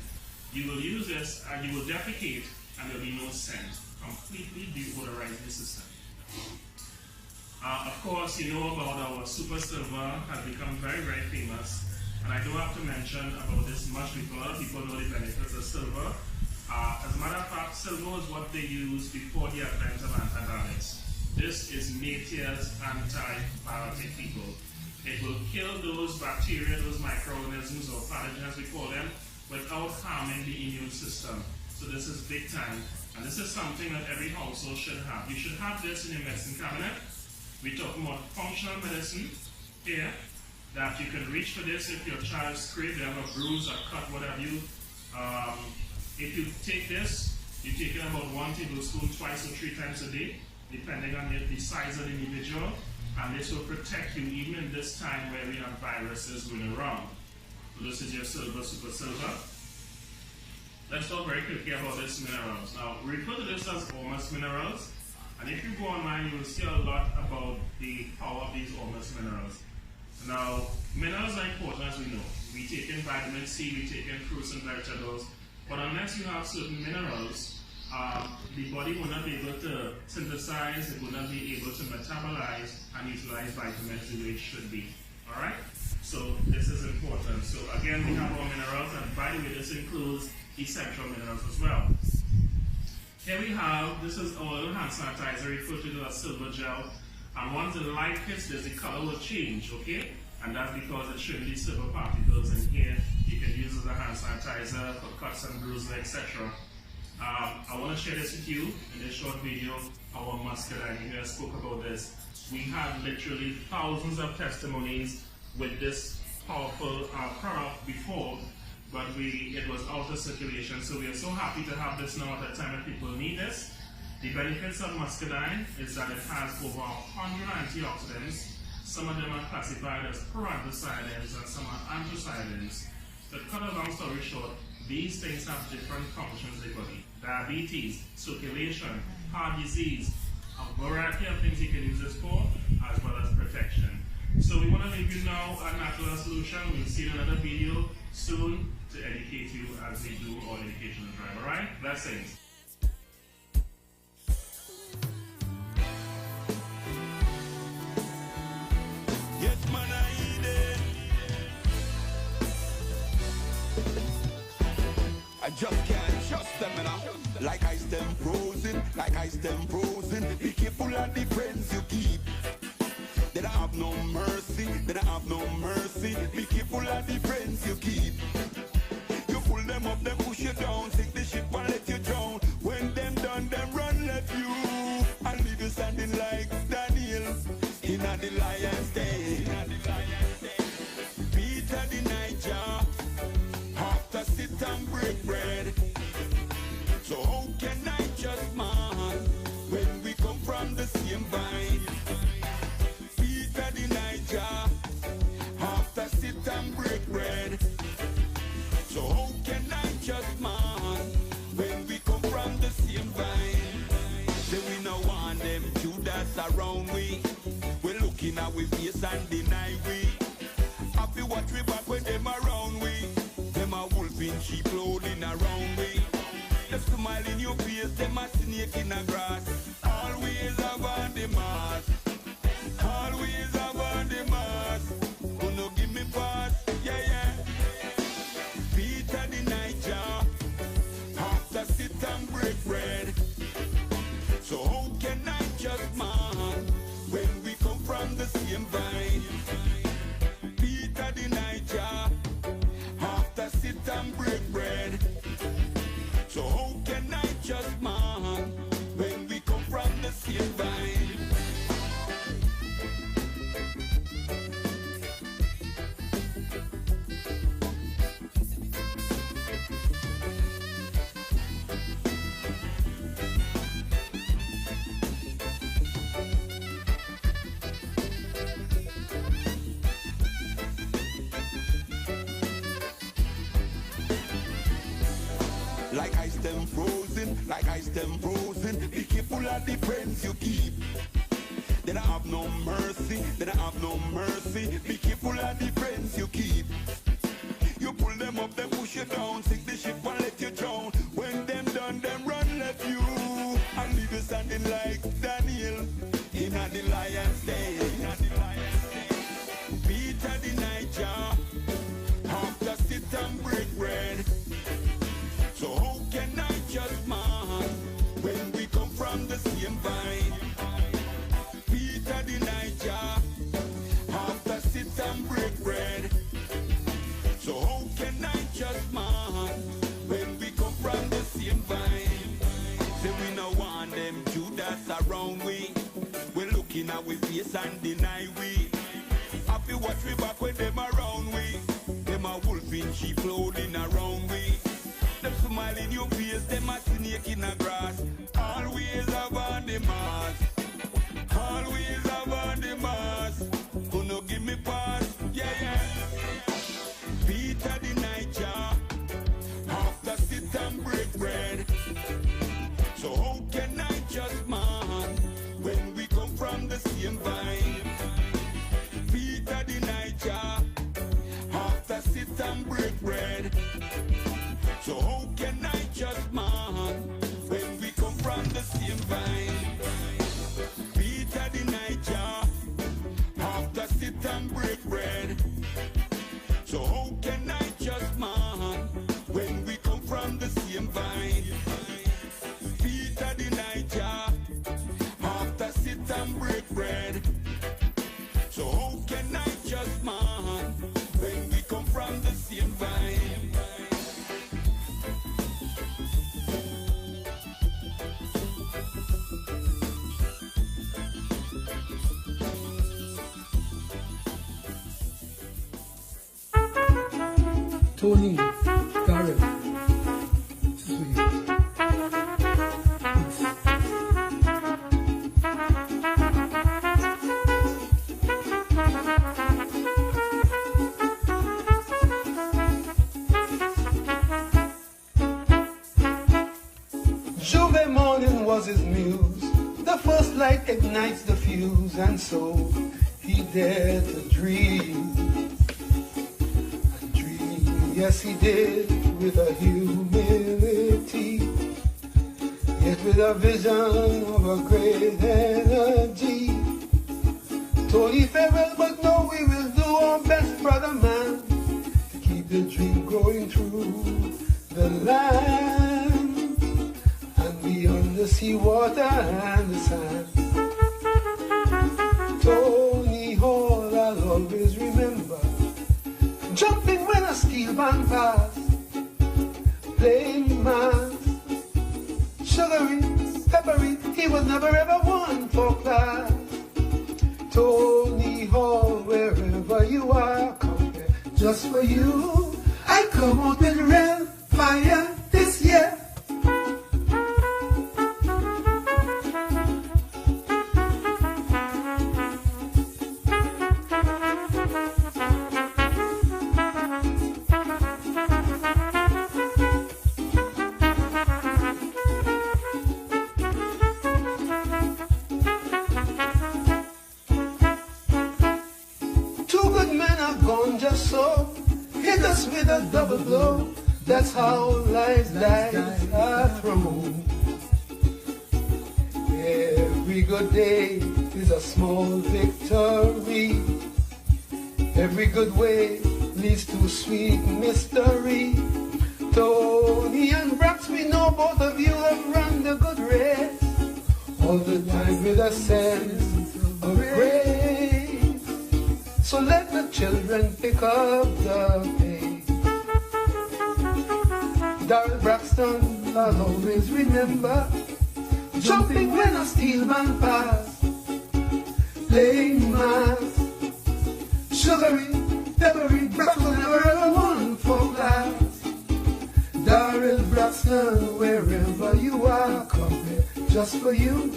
[SPEAKER 19] you will use this and you will defecate and there will be no scent. Completely deodorize the system. Of course, you know about our Super Silver, has become very, very famous. And I don't have to mention about this much because a lot of people know the benefits of silver. As a matter of fact, silver is what they use before the advent of antibiotics. This is nature's antibiotic, people. It will kill those bacteria, those microorganisms or pathogens we call them, without harming the immune system. So this is big time. And this is something that every household should have. You should have this in your medicine cabinet. We're talking about functional medicine here, that you can reach for this if your child scraped, they have a bruise, a cut, whatever you. If you take this, you take it about 1 tablespoon twice or 3 times a day, depending on the size of the individual, and this will protect you even in this time where we have viruses going around. So this is your silver, super silver. Let's talk very quickly about these minerals. Now, we refer to this as Ormus minerals, and if you go online, you will see a lot about the power of these Ormus minerals. Now, minerals are important, as we know. We take in vitamin C, we take in fruits and vegetables, but unless you have certain minerals, the body will not be able to synthesize, it will not be able to metabolize and utilize vitamins the way it should be. Alright? So this is important. So again, we have our minerals, and by the way, this includes essential minerals as well. Here we have, this is our hand sanitizer referred to as silver gel. And once the light hits this, the color will change, okay? And that's because it shouldn't be silver particles in here. You can use it as a hand sanitizer for cuts and bruises, etc. I want to share this with you in this short video. Our muscadine, you guys spoke about this. We had literally thousands of testimonies with this powerful product before, but it was out of circulation. So we are so happy to have this now at a time that people need this. The benefits of muscadine is that it has over 100 antioxidants. Some of them are classified as proanthocyanins and some are anthocyanins. To cut a long story short, these things have different functions in the body. Diabetes, circulation, heart disease, a variety of things you can use this for, as well as protection. So we want to leave you now a natural solution. We'll see another video soon to educate you as we do our educational drive. Alright? Blessings.
[SPEAKER 4] Yes, man, I eat it. I just can't trust them, you know. Like ice them frozen, like ice them frozen. Be careful of the friends you keep. They don't have no mercy, they don't have no mercy. Be careful of the friends you keep. You pull them up, them push you down, sink the ship and let you drown. When them done, them run left you and leave you standing like Daniel in the lion's den. Peter the Niger, after sit and break bread. So how can I just man when we come from the same vine? Peter the Niger, after sit and break bread. So how can I just man when we come from the same vine? Say we no want them Judas around we. We're looking at we face and deny we. Happy watch we back when them around we. Them a wolf in sheep clothing around we. Them smile in your face, them a snake in the grass. Always have on the mask. Always have on the mask. Who no give me pass? Yeah, yeah. Peter the Niger, after sit and break bread. So how can I just man when we come from the same vine? Peter the Niger, after sit and break bread. So how can I just man when we come from the same vine? Like ice them frozen, like ice them frozen. Be careful of the friends you keep. They don't have no mercy, they don't have no mercy. Be careful of the friends you keep. You pull them up, they push you down, sink the ship and let you drown. When them done, them run left you and leave you standing like Daniel in the lion's den. Peter the Niger, after sit and break bread. So how can I just man when we come from the same vine? Peter the Niger, after sit and break bread. So how can I just man when we come from the same vine? Say we no want them Judas around we. We're looking at we face and deny we. Happy watch we back when them around we. Them a wolf in sheep clothing around we. Them smile in your face, them a snake in the grass. Always have on the mask. Always have on the mask. Who no give me pass? Yeah, yeah. Peter the Niger, after sit and break bread. So how can I just man when we come from the same vine? Peter the Niger, after sit and break bread. So how can I just man when we
[SPEAKER 6] Tony, Darren, this is for you.
[SPEAKER 22] Juve morning was his muse. The first light ignites the fuse, and so he dared to dream. And dream, yes he did, with a humility, yet with a vision of a great energy. Told he farewell, but no, we will do our best, brother man, to keep the dream growing through the land. Beyond the sea water and the sand, Tony Hall I'll always remember, jumping when a steel band passed, playing mass, sugary, peppery, he was never ever one for class. Tony Hall, wherever you are, come here just for you. I come out with real fire this year. With a double blow, that's how lives are thrown. Every good day is a small victory. Every good way leads to sweet mystery. Tony and Brax, we know both of you have run the good race, all the time with a sense of grace. So let the children pick up the pace. Darrell Braxton, I'll always remember, jumping when a steel man passed, playing mass, sugary, peppery, Braxton never ever won for class. Darrell Braxton, wherever you are, come here just for you.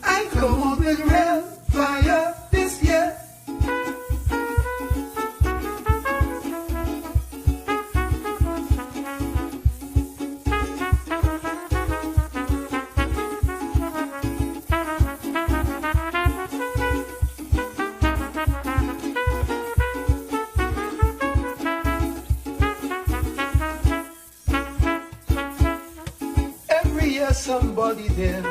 [SPEAKER 22] I come out with real fire this year. Somebody there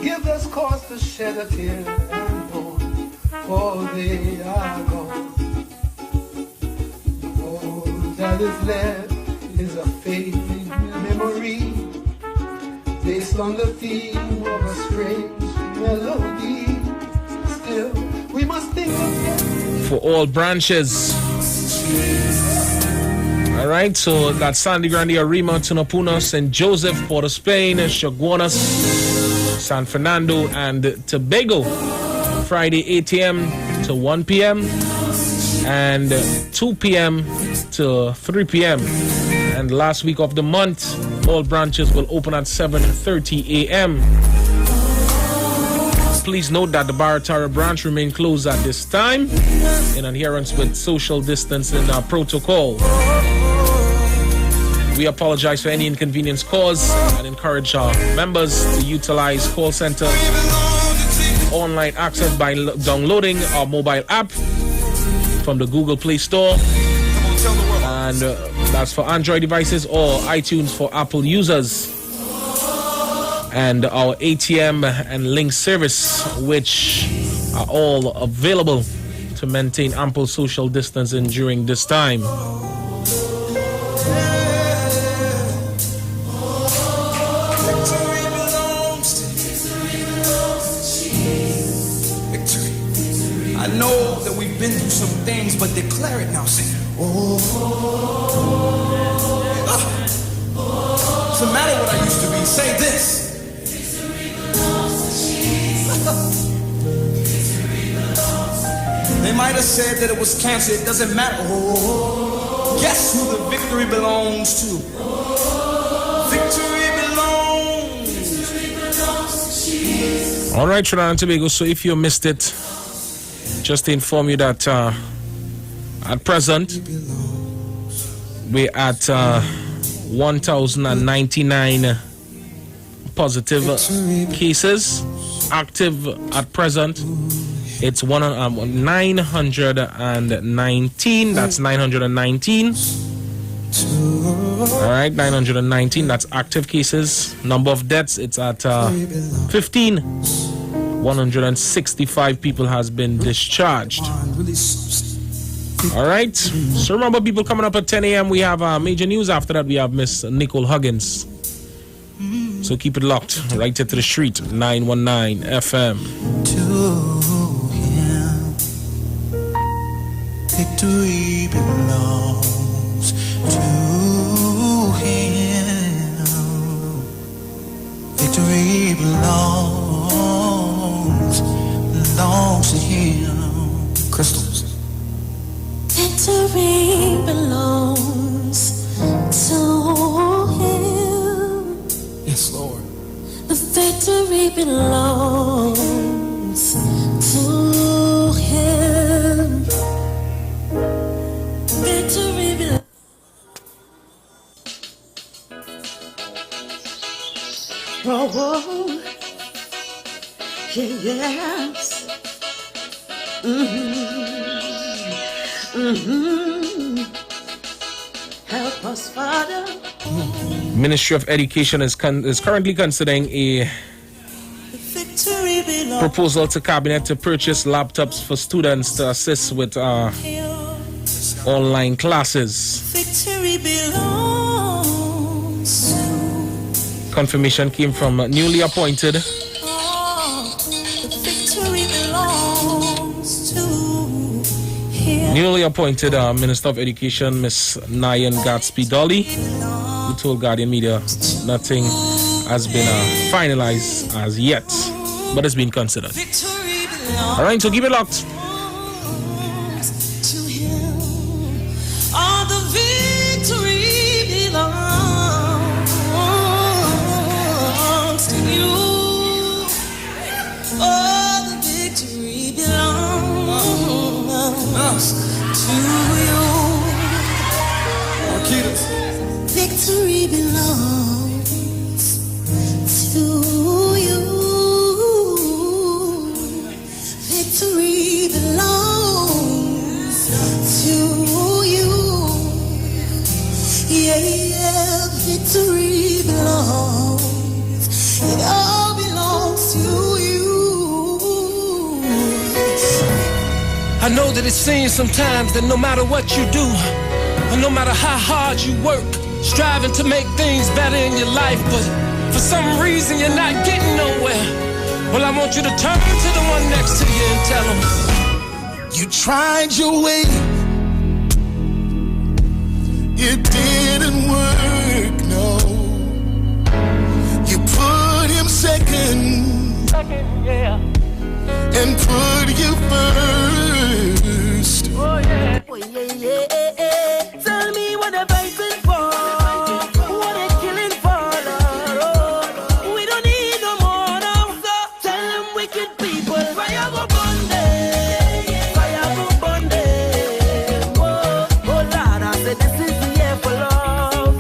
[SPEAKER 22] give us cause to shed a tear and mourn, for they are gone. All that is left is a fading memory, based on the theme of a strange melody. Still, we must think of them.
[SPEAKER 7] For all branches. All right, so that's Sandy Grande, Arima, Tunapuna, St. Joseph, Port of Spain, Chaguanas, San Fernando, and Tobago. Friday, 8 a.m. to 1 p.m. and 2 p.m. to 3 p.m. And last week of the month, all branches will open at 7:30 a.m. Please note that the Baratara branch remains closed at this time in adherence with social distancing protocol. We apologize for any inconvenience caused and encourage our members to utilize call center online access by downloading our mobile app from the Google Play Store, and that's for Android devices, or iTunes for Apple users, and our ATM and link service, which are all available to maintain ample social distancing during this time.
[SPEAKER 14] I know that we've been through some things, but declare it now. Say, oh. Doesn't matter what I used to be. Say this. They might have said that it was cancer. It doesn't matter. Oh. Guess who the victory belongs to? Victory belongs to Jesus.
[SPEAKER 7] All right, Trinidad and Tobago. So if you missed it, just to inform you that at present we're at 1,099 positive cases. Active at present, it's 919. That's 919. All right, 919. That's active cases. Number of deaths, it's at 15. 165 people has been discharged. All right. So remember, people, coming up at 10 a.m. we have major news. After that, we have Miss Nicole Huggins. So keep it locked. Right to the street, 919 FM.
[SPEAKER 14] To him, victory belongs to him. Victory belongs to him. Crystals.
[SPEAKER 13] Victory belongs to him.
[SPEAKER 14] Yes, Lord.
[SPEAKER 13] The victory belongs to him. Victory belongs. Oh, oh. Yes. Help us, Father.
[SPEAKER 7] Ministry of Education is currently considering a proposal to cabinet to purchase laptops for students to assist with online classes.
[SPEAKER 13] Victory belongs to
[SPEAKER 7] Confirmation came from newly appointed Minister of Education, Miss Nyan Gatsby Dolly, who told Guardian Media nothing has been finalized as yet, but it's been considered. All right, so keep it locked.
[SPEAKER 13] to him. All the victory belongs to you. All the victory belongs to you. Victory belongs to you. Victory belongs to you. Yeah, victory belongs. It all belongs to you.
[SPEAKER 14] I know that it seems sometimes that no matter what you do, and no matter how hard you work, striving to make things better in your life, but for some reason you're not getting nowhere. Well, I want you to turn to the one next to you and tell him, you tried your way, it didn't work, no. You put him second, yeah, and put you first.
[SPEAKER 13] Oh yeah, oh yeah, yeah. Tell me what they're fighting for, what they're killing for, Lord. We don't need no more now, so tell them wicked people, fire go burn them, fire go burn them. Oh, oh Lord, I said this is the year for love.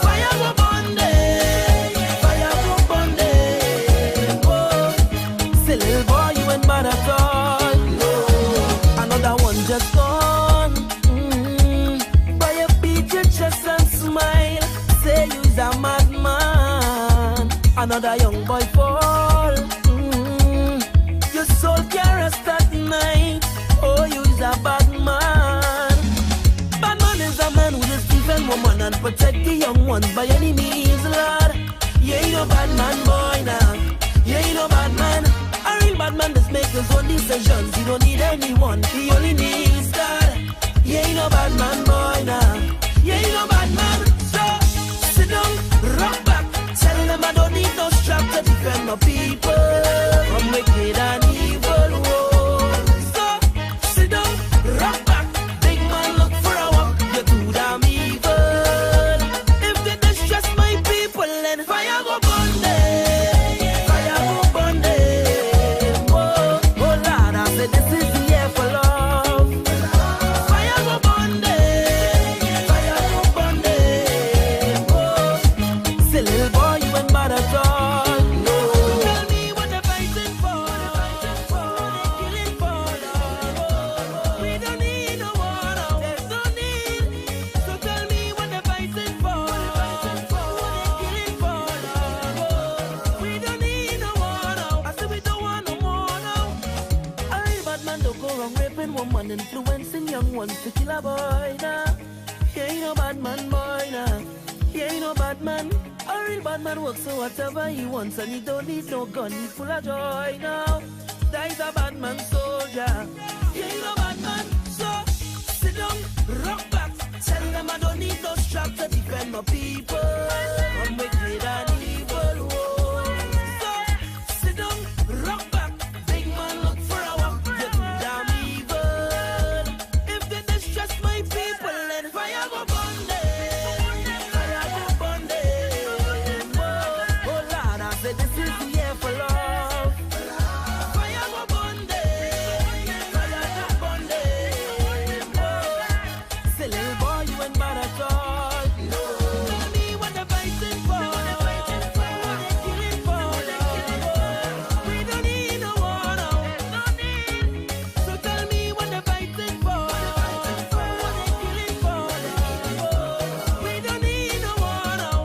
[SPEAKER 13] Fire go burn them, fire go burn them. Oh, say little boy, you ain't mad at all. Another one just gone. Boy, you beat your chest and smile. Say you's a madman. Another young boy fall. Your soul can't rest at night. Oh, you's a bad man. Bad man is a man who just defend woman and protect the young ones by any means, Lord. You ain't no bad man, boy, now. You ain't no bad man. A real bad man just make his own decisions. He don't need anyone. He only needs God. You ain't no bad man, boy, now. You ain't no bad man. So sit down, rock back. Tell them I don't need no strap to defend my people from wicked and evil. Whoa. So sit down, rock back. Big man, look for a walk. You're too one influencing young ones to kill a boy now. He ain't no bad man, boy now. He ain't no bad man. A real bad man works so whatever he wants, and he don't need no gun. He's full of joy now. That is a bad man soldier. He ain't no bad man. So sit down, rock back. Tell them I don't need no strap to defend my people from wicked and evil. Whoa. So sit down, rock back. Big man look for a walk. You damn evil. If they distress my people, then fire go burn them. Fire go burn them. Oh Lord, I said this is the year for love. Fire go burn them. Fire go burn them. Oh, say little boy, you ain't bad at all. No. Tell me what they're fighting for. What they're killing for. We don't need no war now. No need. So tell me what they're fighting for. What they're killing for. We don't need no war now.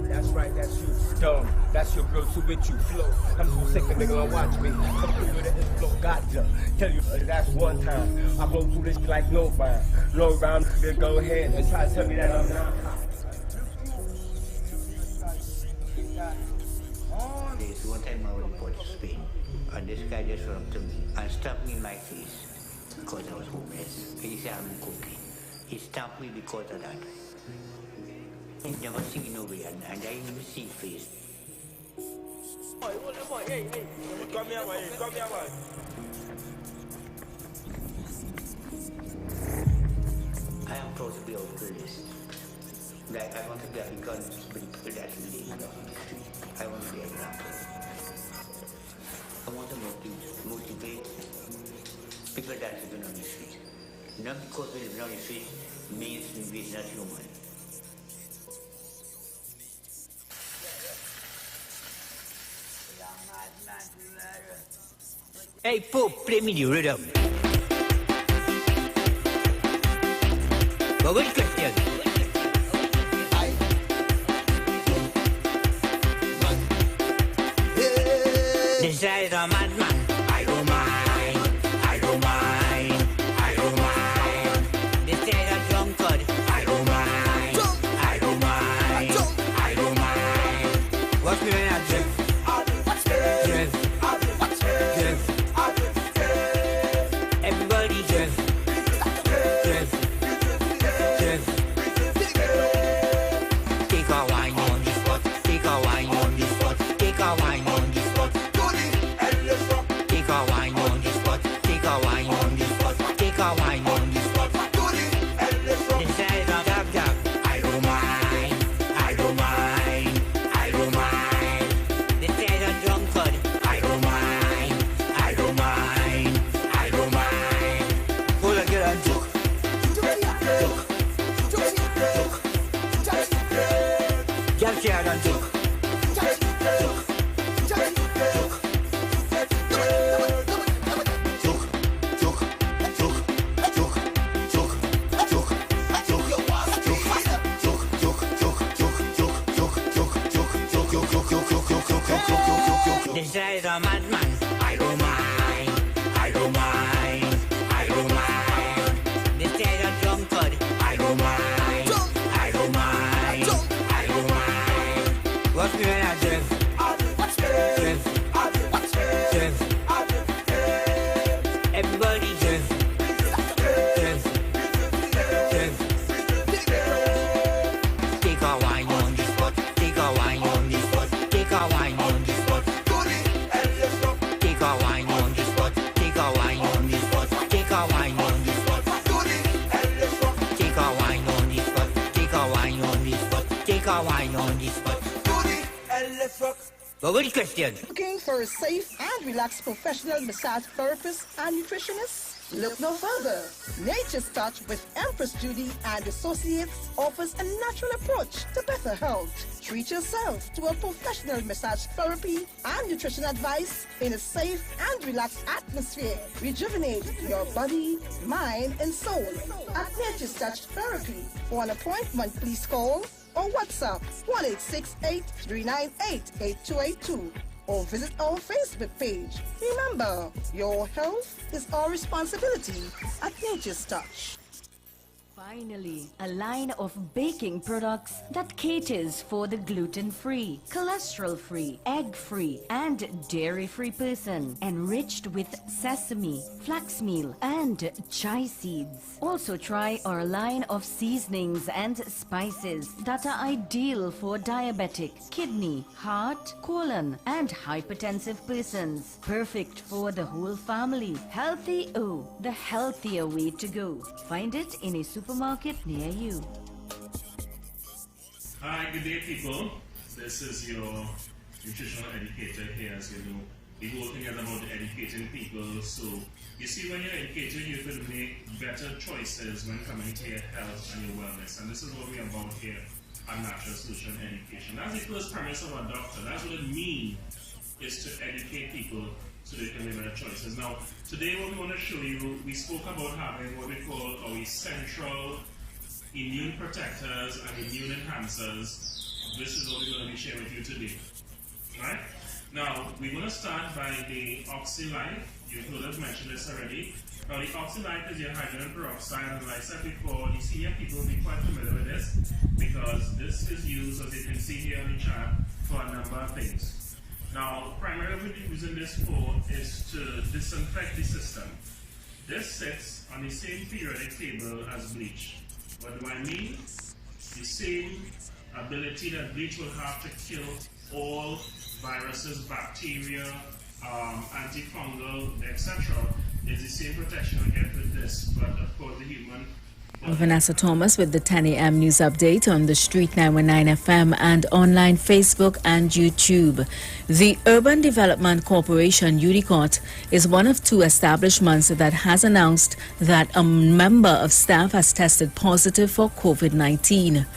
[SPEAKER 15] That's right, that's you. Dumb, that's your girl, so with you flow. I'm so sick of nigga, watch me. Come through with the inflow, gotcha. Tell you, that's one time. I blow through this like no fire. Low round, then go ahead and try to tell me that I'm not hot.
[SPEAKER 16] There's one time I was in Port of Spain, and this guy just ran up to me and stamped me in my face because I was homeless. He said I'm cooking. He stamped me because of that. He never seen me nowhere, and I didn't even see his face.
[SPEAKER 15] Boy, hey, come here, boy, come here, boy.
[SPEAKER 16] I am proud to be out of this. Like, I want to be a gun to bring people that really love on the street. I want to be an example. I want to motivate people that live on the street. Not because we live on the street means we're not human. Hey, Pope, play me the rhythm. But good question. This guy is a madman. I don't mind. I don't mind. I don't mind. This guy is a drunkard. I don't mind. I don't mind. I don't mind. Watch me when I drift. Drift. Drift. Everybody drift. Drift. Drift. Take a wine on the spot. Take a wine on the spot. Take a wine on the spot. Take a wine on the spot. Take a wine on the spot. Take a wine on the spot. This is a jab jab. I don't mind. I don't mind. I don't mind. This is a drunkard. I don't mind. I don't mind. I don't mind. Hold on, get on, joke. Joke. wine on the spot. Take a wine on the spot. Take a wine on the spot. Take a wine on the spot. What was the question?
[SPEAKER 10] Looking for a safe and relaxed professional massage therapist and nutritionist? Look no further. Nature's Touch with Empress Judy and Associates offers a natural approach to better health. Treat yourself to a professional massage therapy and nutrition advice in a safe and relaxed atmosphere. Rejuvenate your body, mind, and soul at Nature's Touch Therapy. For an appointment, please call or WhatsApp 1-868-398-8282 or visit our Facebook page. Remember, your health is our responsibility at Nature's Touch.
[SPEAKER 11] Finally, a line of baking products that caters for the gluten-free, cholesterol-free, egg-free, and dairy-free person, enriched with sesame, flax meal, and chia seeds. Also try our line of seasonings and spices that are ideal for diabetic, kidney, heart, colon, and hypertensive persons. Perfect for the whole family. Healthy O, the healthier way to go. Find it in a supermarket near you.
[SPEAKER 19] Hi, good day, people. This is your nutritional educator here. As you know, we go together about educating people. So, you see, when you're educated, you can make better choices when coming to your health and your wellness. And this is what we're about here at Natural Solution Education. That's the first premise of our doctor. That's what it means, is to educate people so they can make better choices. Now, today what we want to show you, we spoke about having what we call our essential immune protectors and immune enhancers. This is what we're going to be sharing with you today. Right? Now, we're going to start by the OxyLife. You've heard us mention this already. Now, the OxyLife is your hydrogen peroxide, and like I said before, the senior people will be quite familiar with this because this is used, as you can see here on the chart, for a number of things. Now, primarily what we're using this for is to disinfect the system. This sits on the same periodic table as bleach. What do I mean? The same ability that bleach will have to kill all viruses, bacteria, antifungal, etc. is the same protection we get with this, but of course the human.
[SPEAKER 3] Vanessa Thomas with the 10 a.m. news update on the Street 919 FM and online Facebook and YouTube. The Urban Development Corporation, UDCOT, is one of two establishments that has announced that a member of staff has tested positive for COVID-19.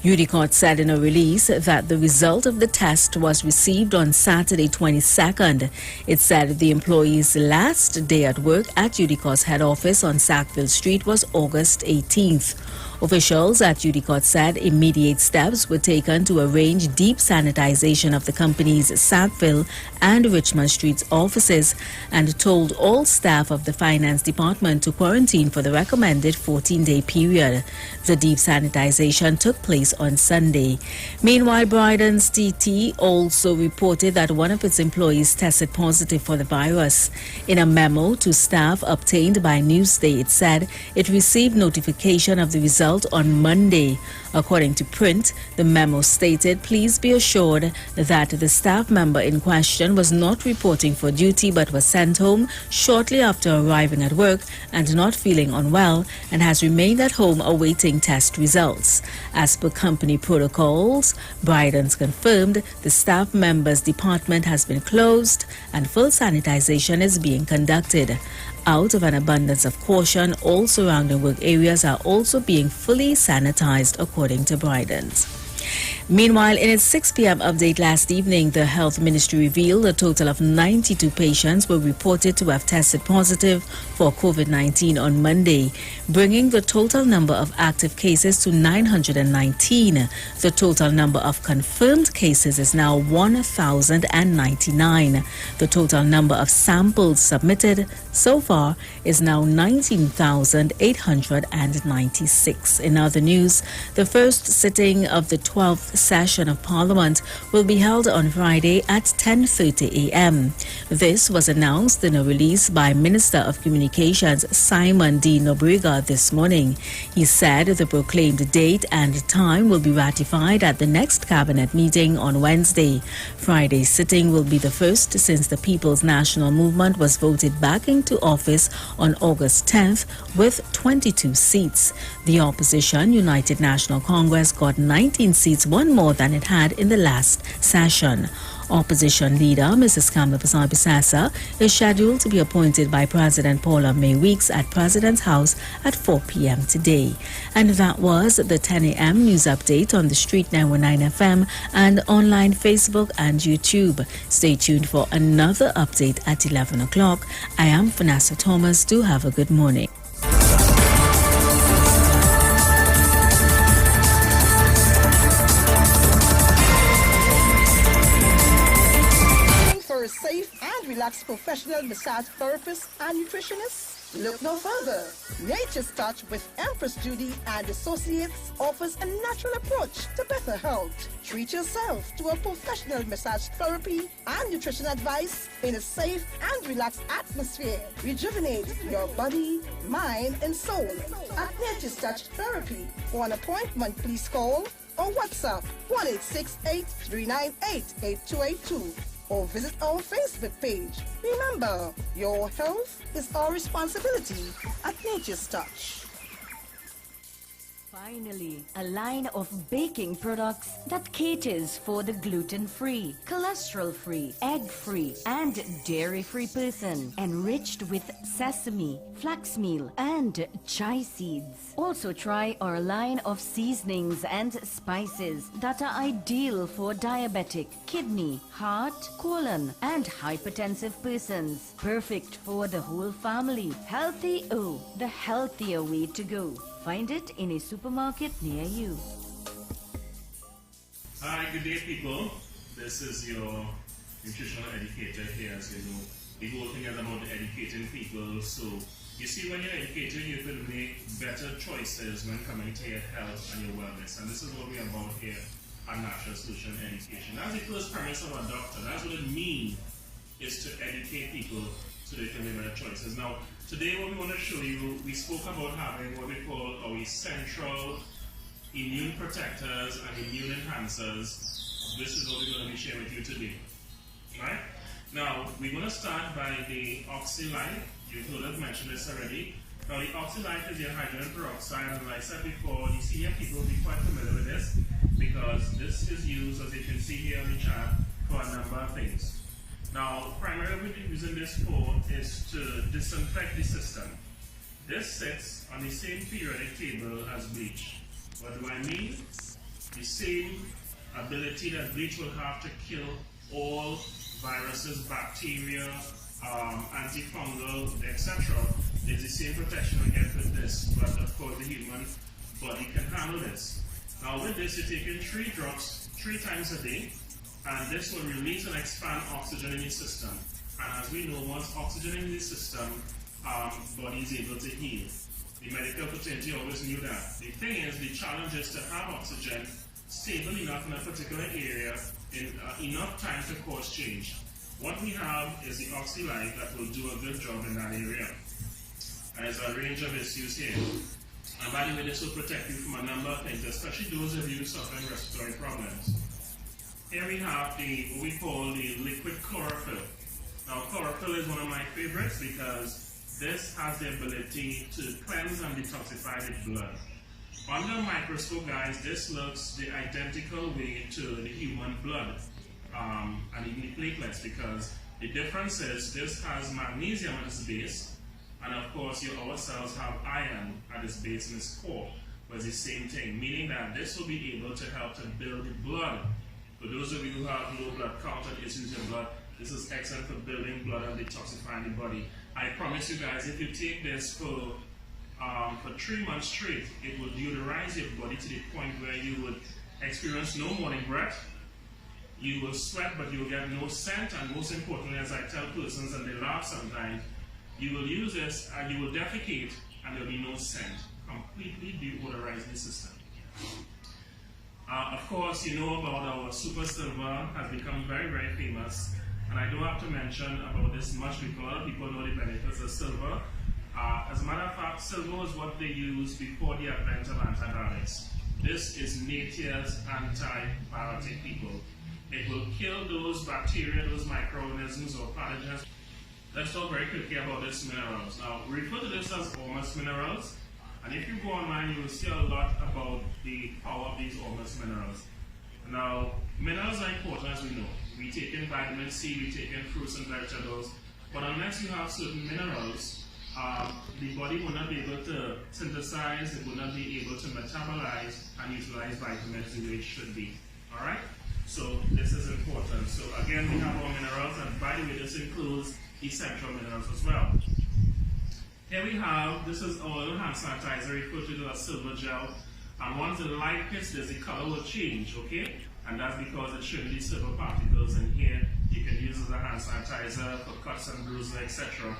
[SPEAKER 3] UDCOT said in a release that the result of the test was received on Saturday 22nd. It said the employee's last day at work at UDCOT's head office on Sackville Street was August 18th. Officials at UDCOT said immediate steps were taken to arrange deep sanitization of the company's Sackville and Richmond Streets offices and told all staff of the finance department to quarantine for the recommended 14-day period. The deep sanitization took place on Sunday. Meanwhile, Bryden's TT also reported that one of its employees tested positive for the virus. In a memo to staff obtained by Newsday, it said it received notification of the result on Monday. According to Print, the memo stated, "Please be assured that the staff member in question was not reporting for duty but was sent home shortly after arriving at work and not feeling unwell and has remained at home awaiting test results." As per company protocols, Bryden's confirmed the staff member's department has been closed and full sanitization is being conducted. Out of an abundance of caution, all surrounding work areas are also being fully sanitized, according to Bryden's. Meanwhile, in its 6 p.m. update last evening, the Health Ministry revealed a total of 92 patients were reported to have tested positive for COVID-19 on Monday, bringing the total number of active cases to 919. The total number of confirmed cases is now 1,099. The total number of samples submitted so far is now 19,896. In other news, the first sitting of the 12th session of Parliament will be held on Friday at 10:30 a.m. This was announced in a release by Minister of Communications Simon D. Nobrega September this morning. He said the proclaimed date and time will be ratified at the next cabinet meeting on Wednesday. Friday's sitting will be the first since the People's National Movement was voted back into office on August 10th with 22 seats. The opposition, United National Congress, got 19 seats, one more than it had in the last session. Opposition leader Mrs. Kamba Bisasa is scheduled to be appointed by President Paula May Weeks at President's House at 4 p.m. today. And that was the 10 a.m. news update on the Street 919 FM and online Facebook and YouTube. Stay tuned for another update at 11 o'clock. I am Vanessa Thomas. Do have a good morning.
[SPEAKER 10] Safe and relaxed professional massage therapist and nutritionist? Look no further. Nature's Touch with Empress Judy and Associates offers a natural approach to better health. Treat yourself to a professional massage therapy and nutrition advice in a safe and relaxed atmosphere. Rejuvenate your body, mind, and soul at Nature's Touch Therapy. For an appointment, please call or WhatsApp 1-868-398-8282. or visit our Facebook page. Remember, your health is our responsibility at Nature's Touch.
[SPEAKER 11] Finally, a line of baking products that caters for the gluten-free, cholesterol-free, egg-free, and dairy-free person, enriched with sesame, flax meal, and chia seeds. Also try our line of seasonings and spices that are ideal for diabetic, kidney, heart, colon, and hypertensive persons. Perfect for the whole family. Healthy O, the healthier way to go. Find it in a supermarket near you.
[SPEAKER 19] Hi, good day, people. This is your nutritional educator here. As you know, the whole thing is about educating people. So, you see, when you're educated, you can make better choices when coming to your health and your wellness. And this is what we're about here at Natural Solution Education. That's the first premise of a doctor. That's what it means, is to educate people so they can make better choices. Now, today what we want to show you, we spoke about having what we call our essential immune protectors and immune enhancers. This is what we're going to be sharing with you today. Right? Now, we're going to start by the Oxylite. You've heard us mention this already. Now, the Oxylite is your hydrogen peroxide, and like I said before, the senior people will be quite familiar with this because this is used, as you can see here on the chart, for a number of things. Now, primarily what we're using this for is to disinfect the system. This sits on the same periodic table as bleach. What do I mean? The same ability that bleach will have to kill all viruses, bacteria, antifungal, etc. There's the same protection we get with this, but of course the human body can handle this. Now with this, you're taking 3 drops 3 times a day, and this will release and expand oxygen in your system. And as we know, once oxygen in the system, body is able to heal. The medical fraternity always knew that. The thing is, the challenge is to have oxygen stable enough in a particular area in enough time to cause change. What we have is the Oxylite that will do a good job in that area. And there's a range of issues here. And by the way, this will protect you from a number of things, especially those of you suffering respiratory problems. Here we have what we call the liquid chlorophyll. Now, chlorophyll is one of my favorites because this has the ability to cleanse and detoxify the blood. Under a microscope, guys, this looks the identical way to the human blood and even the platelets, because the difference is this has magnesium at its base, and of course our cells have iron at its base in its core, but it's the same thing, meaning that this will be able to help to build the blood. For those of you who have low blood count and issues in blood, this is excellent for building blood and detoxifying the body. I promise you guys, if you take this for 3 months straight, it will deodorize your body to the point where you would experience no morning breath, you will sweat but you will get no scent, and most importantly, as I tell persons and they laugh sometimes, you will use this and you will defecate and there will be no scent. Completely deodorizing the system. Of course, you know about our Super Silver, has become very, very famous, and I don't have to mention about this much because a lot of people know the benefits of silver. As a matter of fact, silver was what they used before the advent of antibiotics. This is nature's antibiotic, people. It will kill those bacteria, those microorganisms or pathogens. Let's talk very quickly about these minerals. Now, we refer to this as Ormus minerals. And if you go online, you will see a lot about the power of these Ormus minerals. Now, minerals are important, as we know. We take in vitamin C, we take in fruits and vegetables. But unless you have certain minerals, the body will not be able to synthesize, it will not be able to metabolize and utilize vitamins the way it should be. Alright? So this is important. So again, we have our minerals, and by the way, this includes essential minerals as well. Here we have, this is our little hand sanitizer referred to as silver gel. And once the light hits this, the color will change, okay? And that's because it shouldn't be silver particles in here. You can use it as a hand sanitizer for cuts and bruises, etc.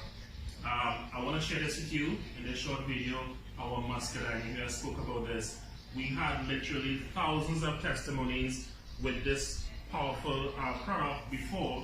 [SPEAKER 19] I want to share this with you in this short video. Our muscadine, I spoke about this. We had literally thousands of testimonies with this powerful product before,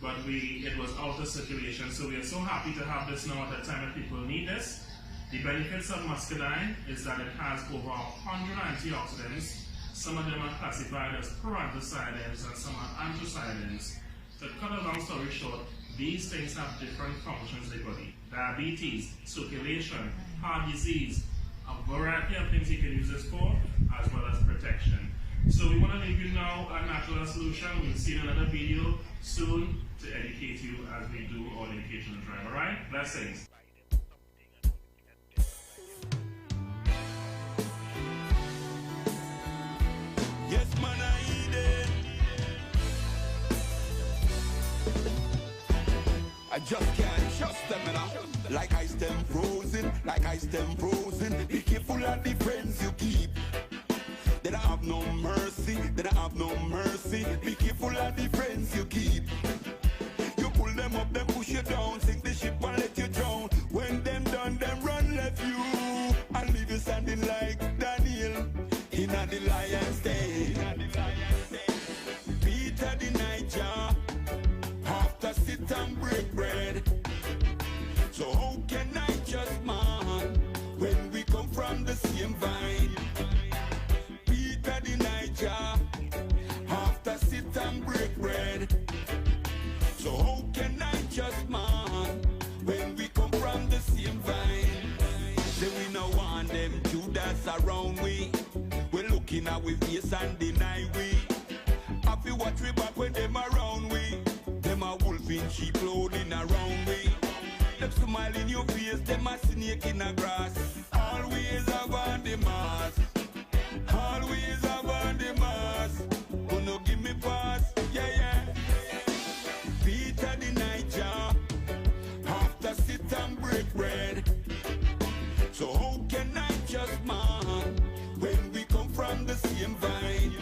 [SPEAKER 19] but it was out of circulation. So we are so happy to have this now at a time that people need this. The benefits of muscadine is that it has over 100 antioxidants. Some of them are classified as proanthocyanins and some are anthocyanins. To cut a long story short, these things have different functions in the body. Diabetes, circulation, heart disease, a variety of things you can use this for, as well as protection. So we want to leave you now a natural solution. We'll see in another video soon to educate you as we do our educational drive. Alright? Blessings.
[SPEAKER 4] Yes, man, I eat it. I just can't trust them, you know. Like ice them frozen, like ice them frozen. Be careful of the friends you keep. They don't have no mercy, they don't have no mercy. Be careful of the friends you keep. You pull them up, them push you down, sink the ship and let you drown. When them done, them run left you and leave you standing like Daniel in the lion's den. Peter the Niger, after sit and break bread. So how can I just man when we come from the same vine? Peter the Niger, after sit and break bread. So how can I just man when we come from the same vine? Say we no want them Judas around we. We're looking at we face and deny we. Happy watch we back when them around we. Them a wolf in sheep clothing around we. Them smile in your face, them a snake in the grass. Always about the mask. Always about the mask. Oh no, give me pass, yeah, yeah. Peter the Niger, after sit and break bread. So how can I just man when we come from the same vine?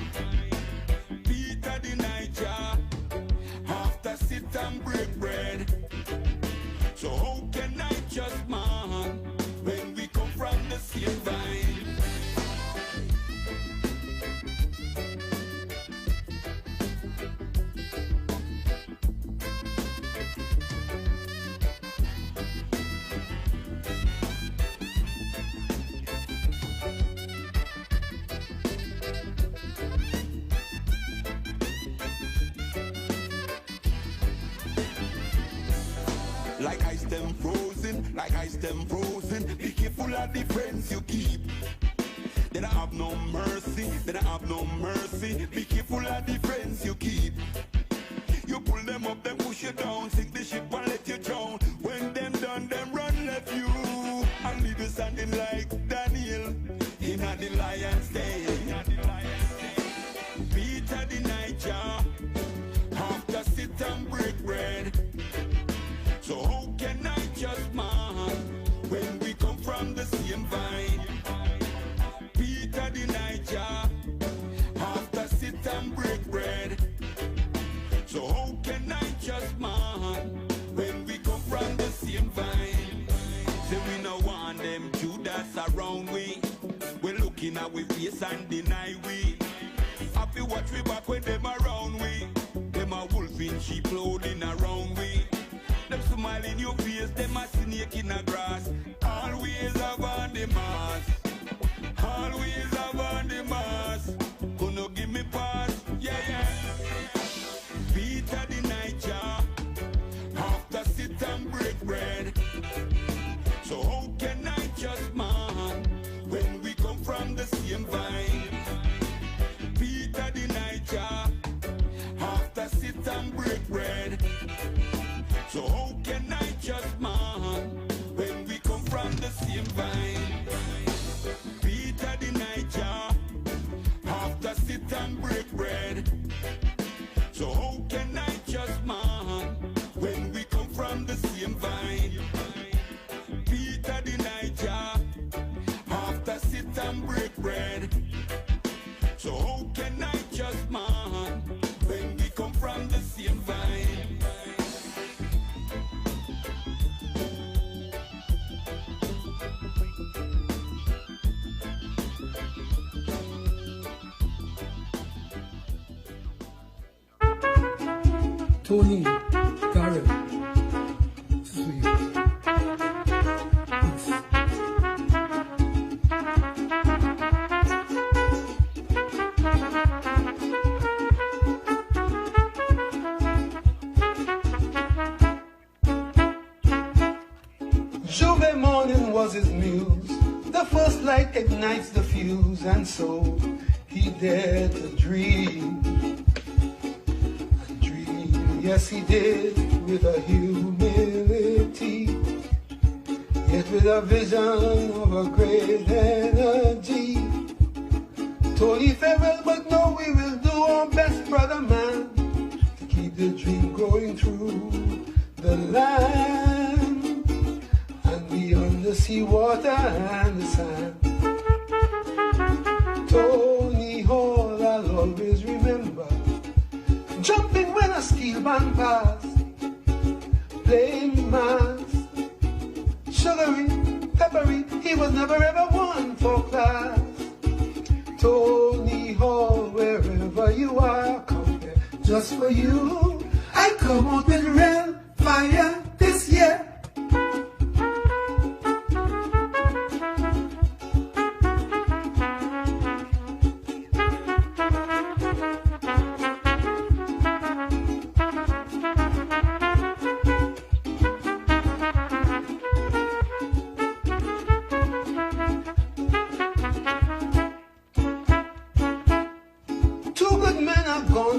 [SPEAKER 4] Peter the Niger, after sit and break bread. So how can I just man when we come from the same vine? Like ice them frozen, like ice them frozen. Be careful of the friends you keep. They don't have no mercy, they don't have no mercy. Be careful of the friends you keep. You pull them up, them push you down, sink the ship and let you drown. When them done, them run left you and leave you standing like Daniel in the lion's den. Peter the Niger, after sit and break bread. So how can I just man when we come from the same vine? Peter the Niger, after sit and break bread. So how can I just man when we come from the same vine? Say we no want them Judas around we. We're looking at we face and deny we. Happy watch we back when them around we. Them a wolf in sheep clothing around we. Them smile in your face, them a snake in the grass. same vine. Peter the Niger, after sit and break bread. So how can I just man when we come from the same vine? Peter the Niger, after sit and break bread. So how can I just man when we come from the same vine?
[SPEAKER 6] Tony, Garrett, this is for you.
[SPEAKER 22] J'ouvert morning was his muse. The first light ignites the fuse, and so he dared to dream. Yes, he did, with a humility, yet with a vision of a great energy. Tony farewell, but no, we will do our best, brother man, to keep the dream growing through the land and beyond the sea water and the sand. Tony Hall, I'll always remember, jumping when a steel band passed, playing mass, sugary, peppery, he was never ever one for class. Tony Hall, wherever you are, come here just for you. I come out with real fire this year.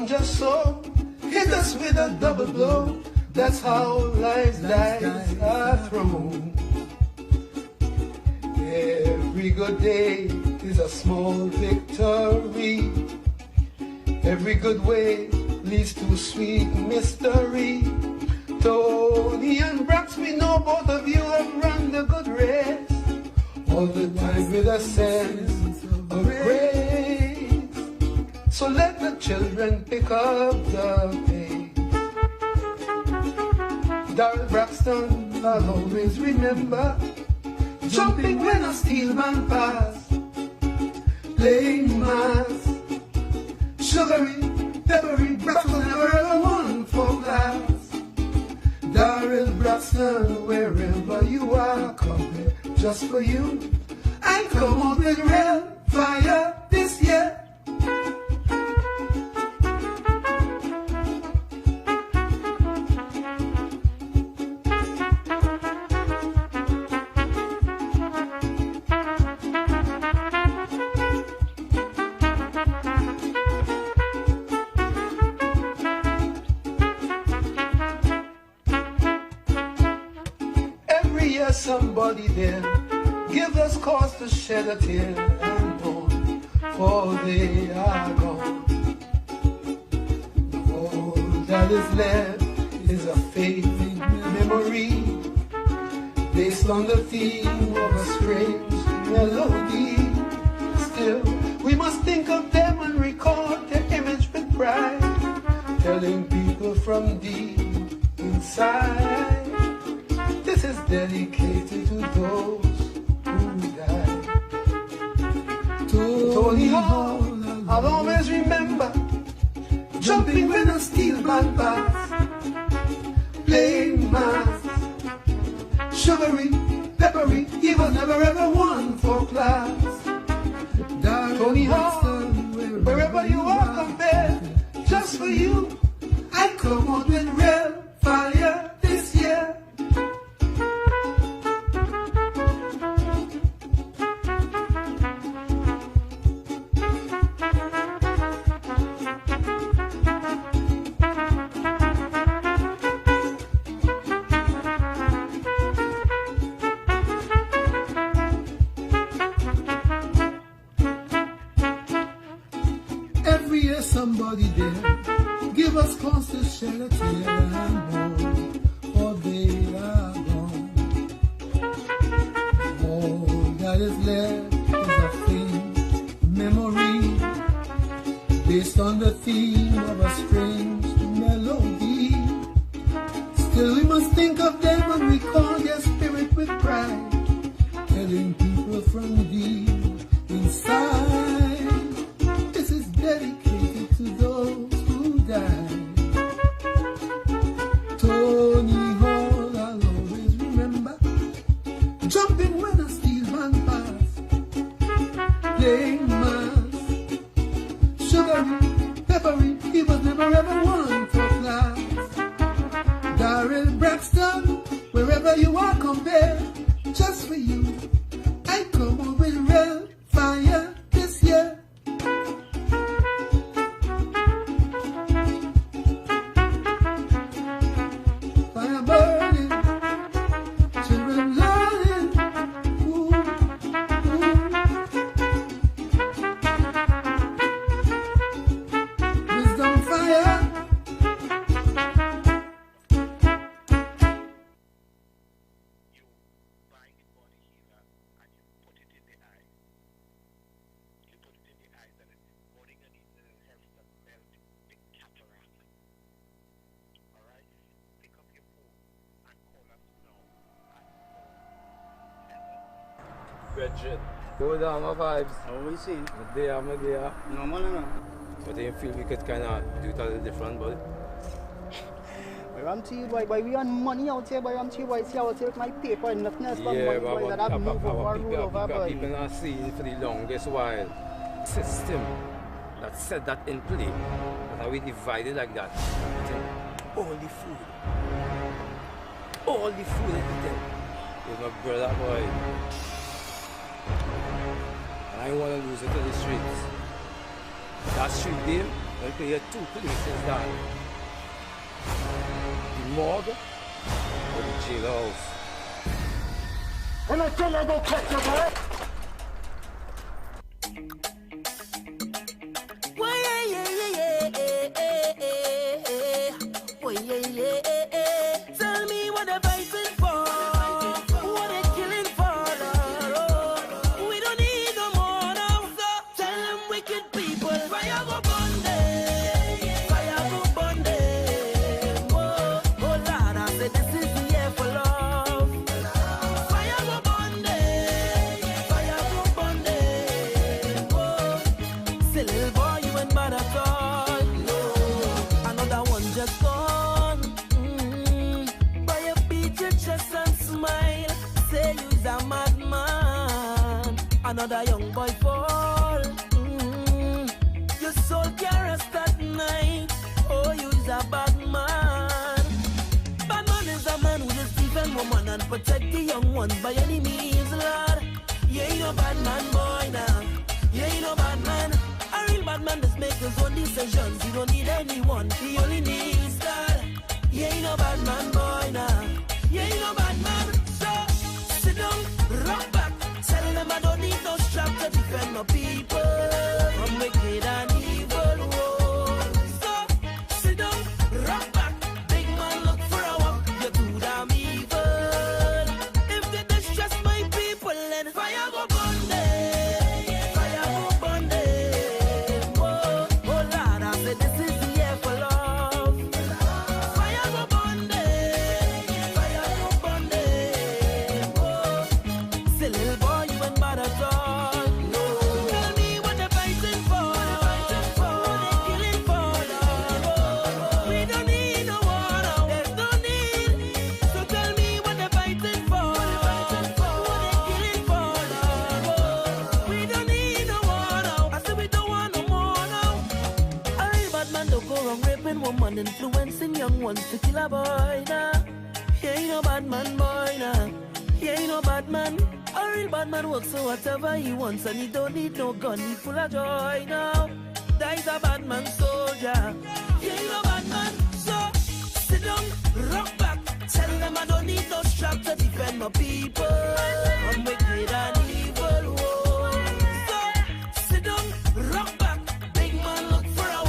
[SPEAKER 22] Just so hit us with a double blow. That's how life's dice are thrown. Every good day is a small victory. Every good way leads to sweet mystery. Tony and Brax, we know both of you have run the good race, all the time with a sense of grace. So let the children pick up the pace. Darrell Braxton, I'll always remember, jumping when a steel man passed, playing mass, sugary, peppery, Braxton never ever won for class. Darrell Braxton, wherever you are, come here just for you. I come out with real fire this year. Somebody there give us cause to shed a tear and mourn, for they are gone. All that is left is a fading memory, based on the theme of a strange melody. Still, we must think of them and record their image with pride, telling people from deep inside, this is dedicated to those who died. Tony Hall, I'll always remember, jumping when a steel band passed, playing mass, sugary, peppery, he was never ever one for class. Tony Hall, wherever you are, come there just for you. I come out with real fire this year. hear somebody there. Give us cause to shed a tear and mourn, for they are gone. All that is left is a faint memory, based on the theme of a strange melody. Still we must think of them and recall their spirit with pride, telling people from deep inside, this is dedicated to those who died. Tony Hall, I'll always remember, jumping when a steel band passed, playing mass, sugary, peppery, he was never ever one for class. Darrell Braxton, wherever you are, come there, just for you. I come on with real fire this year. Fire burning, children learning. Ooh, ooh. Wisdom fire.
[SPEAKER 9] Bridget, go down my vibes.
[SPEAKER 12] How we see?
[SPEAKER 9] My dear.
[SPEAKER 12] No, man.
[SPEAKER 9] But I feel we could kind of do it a little different, but
[SPEAKER 12] I'm telling you, boy, we earn money out here, boy. I'm telling you, boy, see how I take my paper and nothing else but
[SPEAKER 9] yeah,
[SPEAKER 12] money,
[SPEAKER 9] but
[SPEAKER 12] boy, that I've moved over, rule over, boy.
[SPEAKER 9] people not seeing for the longest while. System that set that in play, that how we divided like that. All the food everything is my brother, boy. And I don't want to lose it to the streets. That street game, I play here two places that. The morgue or the jailhouse.
[SPEAKER 22] And I tell you, go catch your boy.
[SPEAKER 13] Tell me what they're fighting for, what they're killing for, Lord. We don't need no more now, so tell them wicked people, fire go burn them, fire go burn them. Oh Lord, I said this is the year for love. Fire go burn them, fire go burn them. Oh, say little boy, you ain't bad at all. No, another one just gone. Chest and smile, say you's a madman. Another young boy fall. Your soul can't rest at night. Oh, you's a bad man. Bad man is a man who just defend woman and protect the young ones by any means, Lord. You ain't no bad man, boy, now. You ain't no bad man. A real bad man just make his own decisions. He don't need anyone. He only needs God. You ain't no bad man, boy, now. Yeah, you know bad man, so sit down, rock back. Tell them I don't need no strap to defend my people from wicked and evil. Whoa. So sit down, rock back. Big man look for a walk, you're too damn evil. If they distress my people, then fire go burn them, fire go burn them. Whoa, oh Lord, I said this is the year for love. Fire go burn them. Woman influencing young ones to kill a boy now. He ain't no bad man, boy now. He ain't no bad man. A real bad man works for whatever he wants and he don't need no gun. He full of joy now. That is a bad man soldier. He ain't no bad man. So sit down, rock back. Tell them I don't need no strap to defend my people from wicked and evil. Whoa. So sit down, rock back. Big man look for a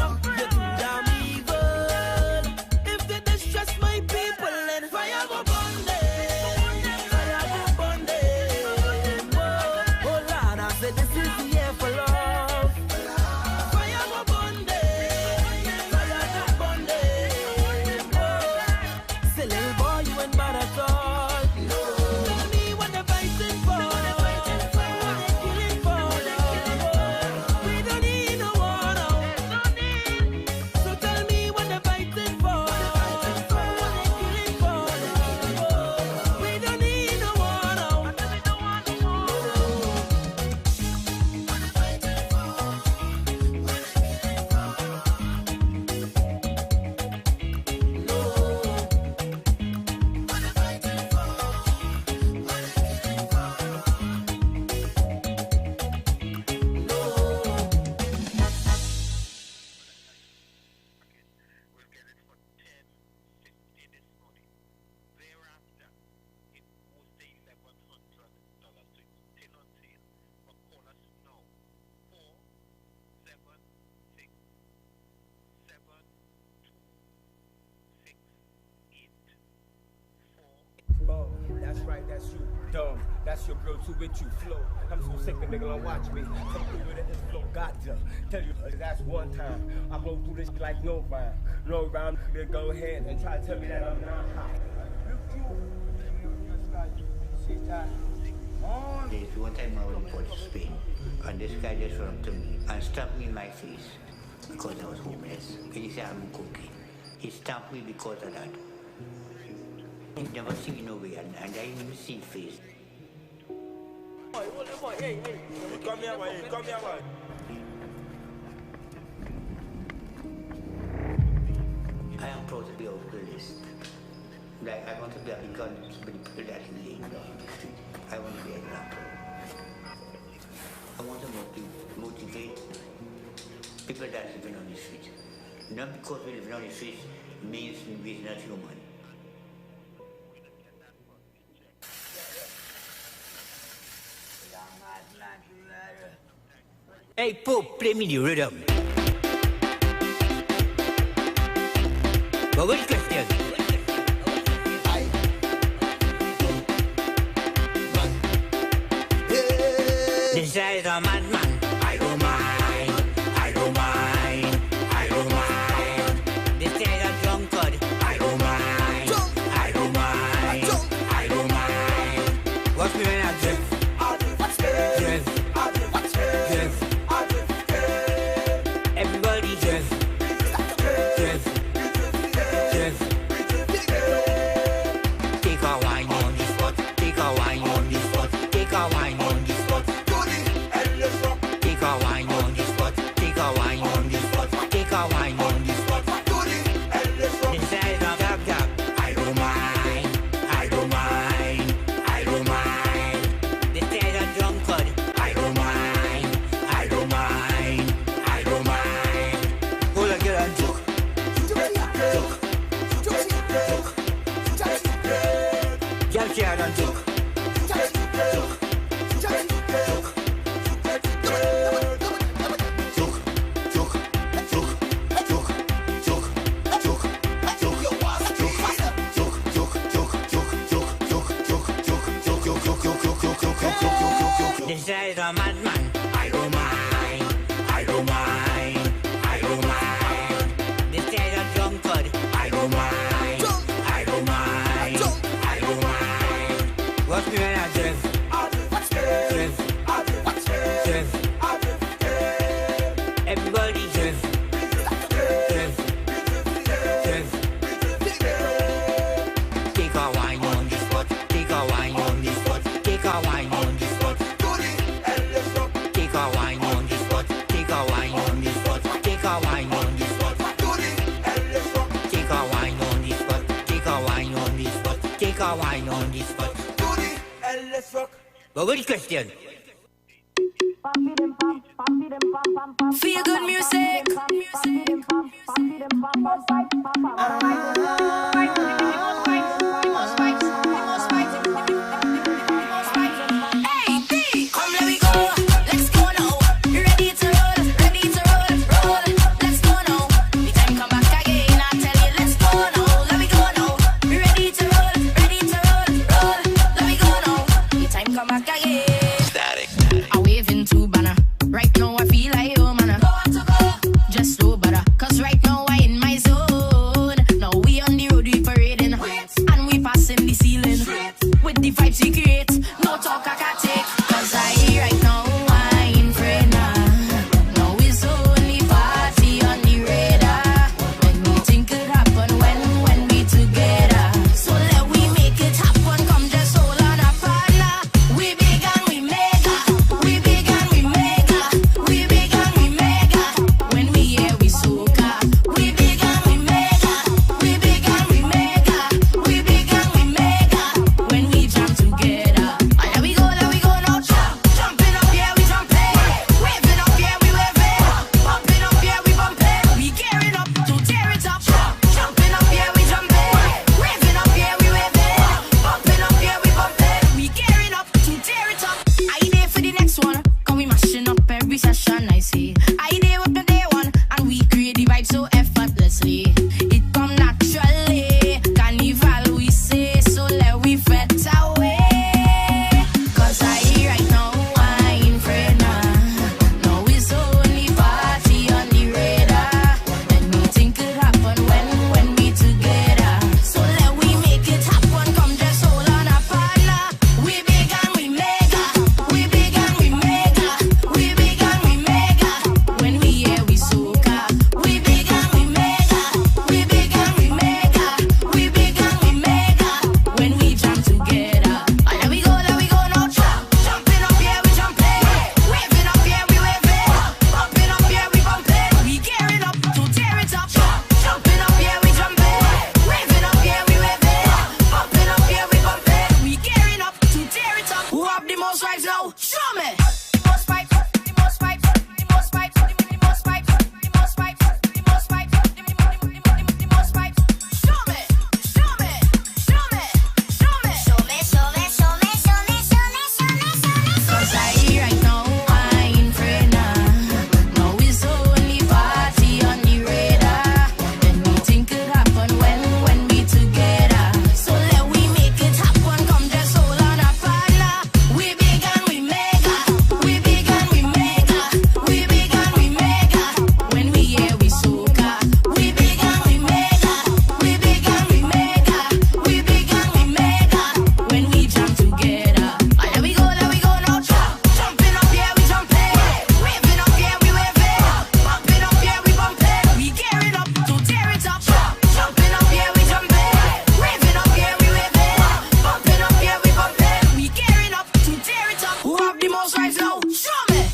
[SPEAKER 15] that's you, dumb. That's your girl too with you, flow. I'm so sick the nigga don't watch me. Come through with it, flow, gotcha. Tell you, that's one time. I go through this like no rhyme. No rhyme, then go ahead and try to tell me that I'm not hot.
[SPEAKER 16] There's one time I was in Port of Spain, and this guy just ran up to me and stamped me in my face because I was homeless. He said I'm cooking. He stamped me because of that. He never seen me nowhere, and I didn't even see his face.
[SPEAKER 15] Boy, hey, come here, boy, come here, boy.
[SPEAKER 16] I am proud to be out of the list. Like, I want to be a beacon for the people that is laying down on the street. I want to be an example. I want to motivate people that are living on the street. Not because we live on the street means we're not human. Hey, Pope, play me the rhythm. But which question? This guy is a madman. I don't mind. I don't mind. I don't mind. This guy is a drunkard. I don't mind. I don't mind. I don't mind. Watch me when I drift. Drift. Drift. Everybody drift. Drift. Drift. Take a wine on the spot. Take a wine on the spot. Take a wine on the spot. Take a wine on the spot. Take a wine on the spot. Take a wine on the spot. This is a gap gap. I don't mind. I don't mind. I don't mind. This is a drunkard. I don't mind. I don't mind. I don't mind. Hold on, get on, joke. Jump here and joke. This guy is a madman. I don't mind. I don't mind. I don't mind. This guy is a drunkard. I don't mind. I don't mind. I don't mind. Watch me when I drift. Drift. Drift. Everybody drift. Drift. Drift. Take a wine on the spot. Take a wine on the spot. Take a wine on the spot. Take a wine on the spot. Take a wine on the spot. Take a wine on the spot. Take a wine on the spot. Take a wine on the spot. Take a wine on the spot. But what is the question?
[SPEAKER 13] Feel good music. Hey, come let me go. Let's go now. You ready to roll? Ready to roll? Roll. Let's go now. The time come back again. I tell you, let's go now. Let me go now. You ready to roll? Ready to roll? Roll. Let me go now. The time come back again. I wave into banner. Right now I feel like oh man. Just slow butter. Cause right now I in my zone. Now we rise low, show me.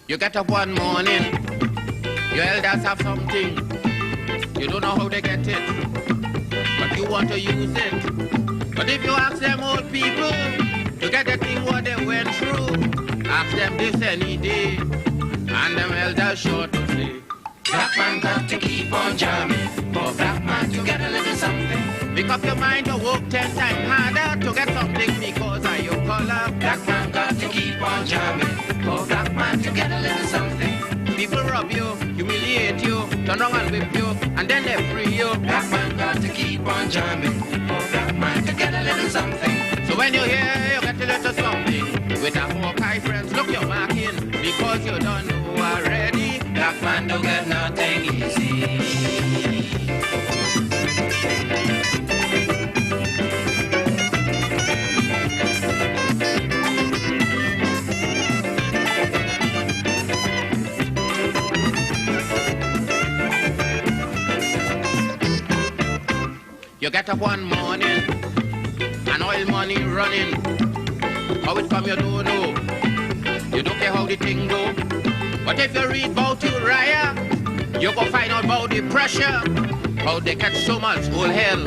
[SPEAKER 1] You get up one morning, your elders have something, you don't know how they get it, but you want to use it. But if you ask them old people to get the thing what they went through, ask them this any day, and them elders sure to say, black man got to keep on jamming, for black man to get a little something. Make up your mind to work 10 times harder to get something because of your color. Black man got to keep on jamming, for black man to get a little something. People rob you, humiliate you, turn around and whip you, and then they free you. Black man got to keep on jamming, for black man to get a little something. So when you're here, you get a little something. With a Hawkeye friends, look your marking, because you don't know already. Black man don't get nothing easy. You get up one morning, and oil money running. How it come you don't know. You don't care how the thing go. But if you read about Uriah, you go find out about the pressure. How they catch so much whole hell.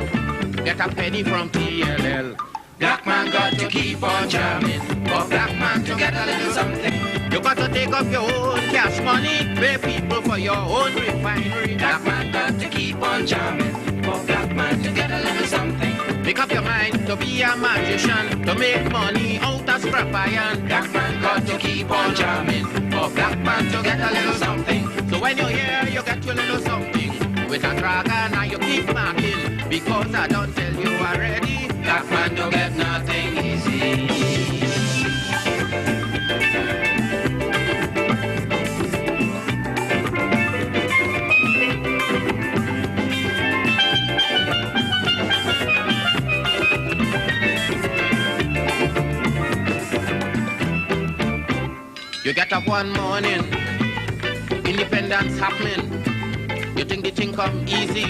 [SPEAKER 1] Get a penny from TLL. Black man got to keep on jamming, for black man to get a little something. You got to take up your own cash money, pay people for your own refinery. Black man got to keep on jamming, for black man to get a little something. Make up your mind to be a magician, to make money out of scrap iron. Black man got to keep on jamming, for black man to get a little something. So when you're here, you get your little something. With a dragon and you keep marking, because I don't tell you already. Black man don't get nothing easy. You get up one morning, independence happening. You think the thing come easy,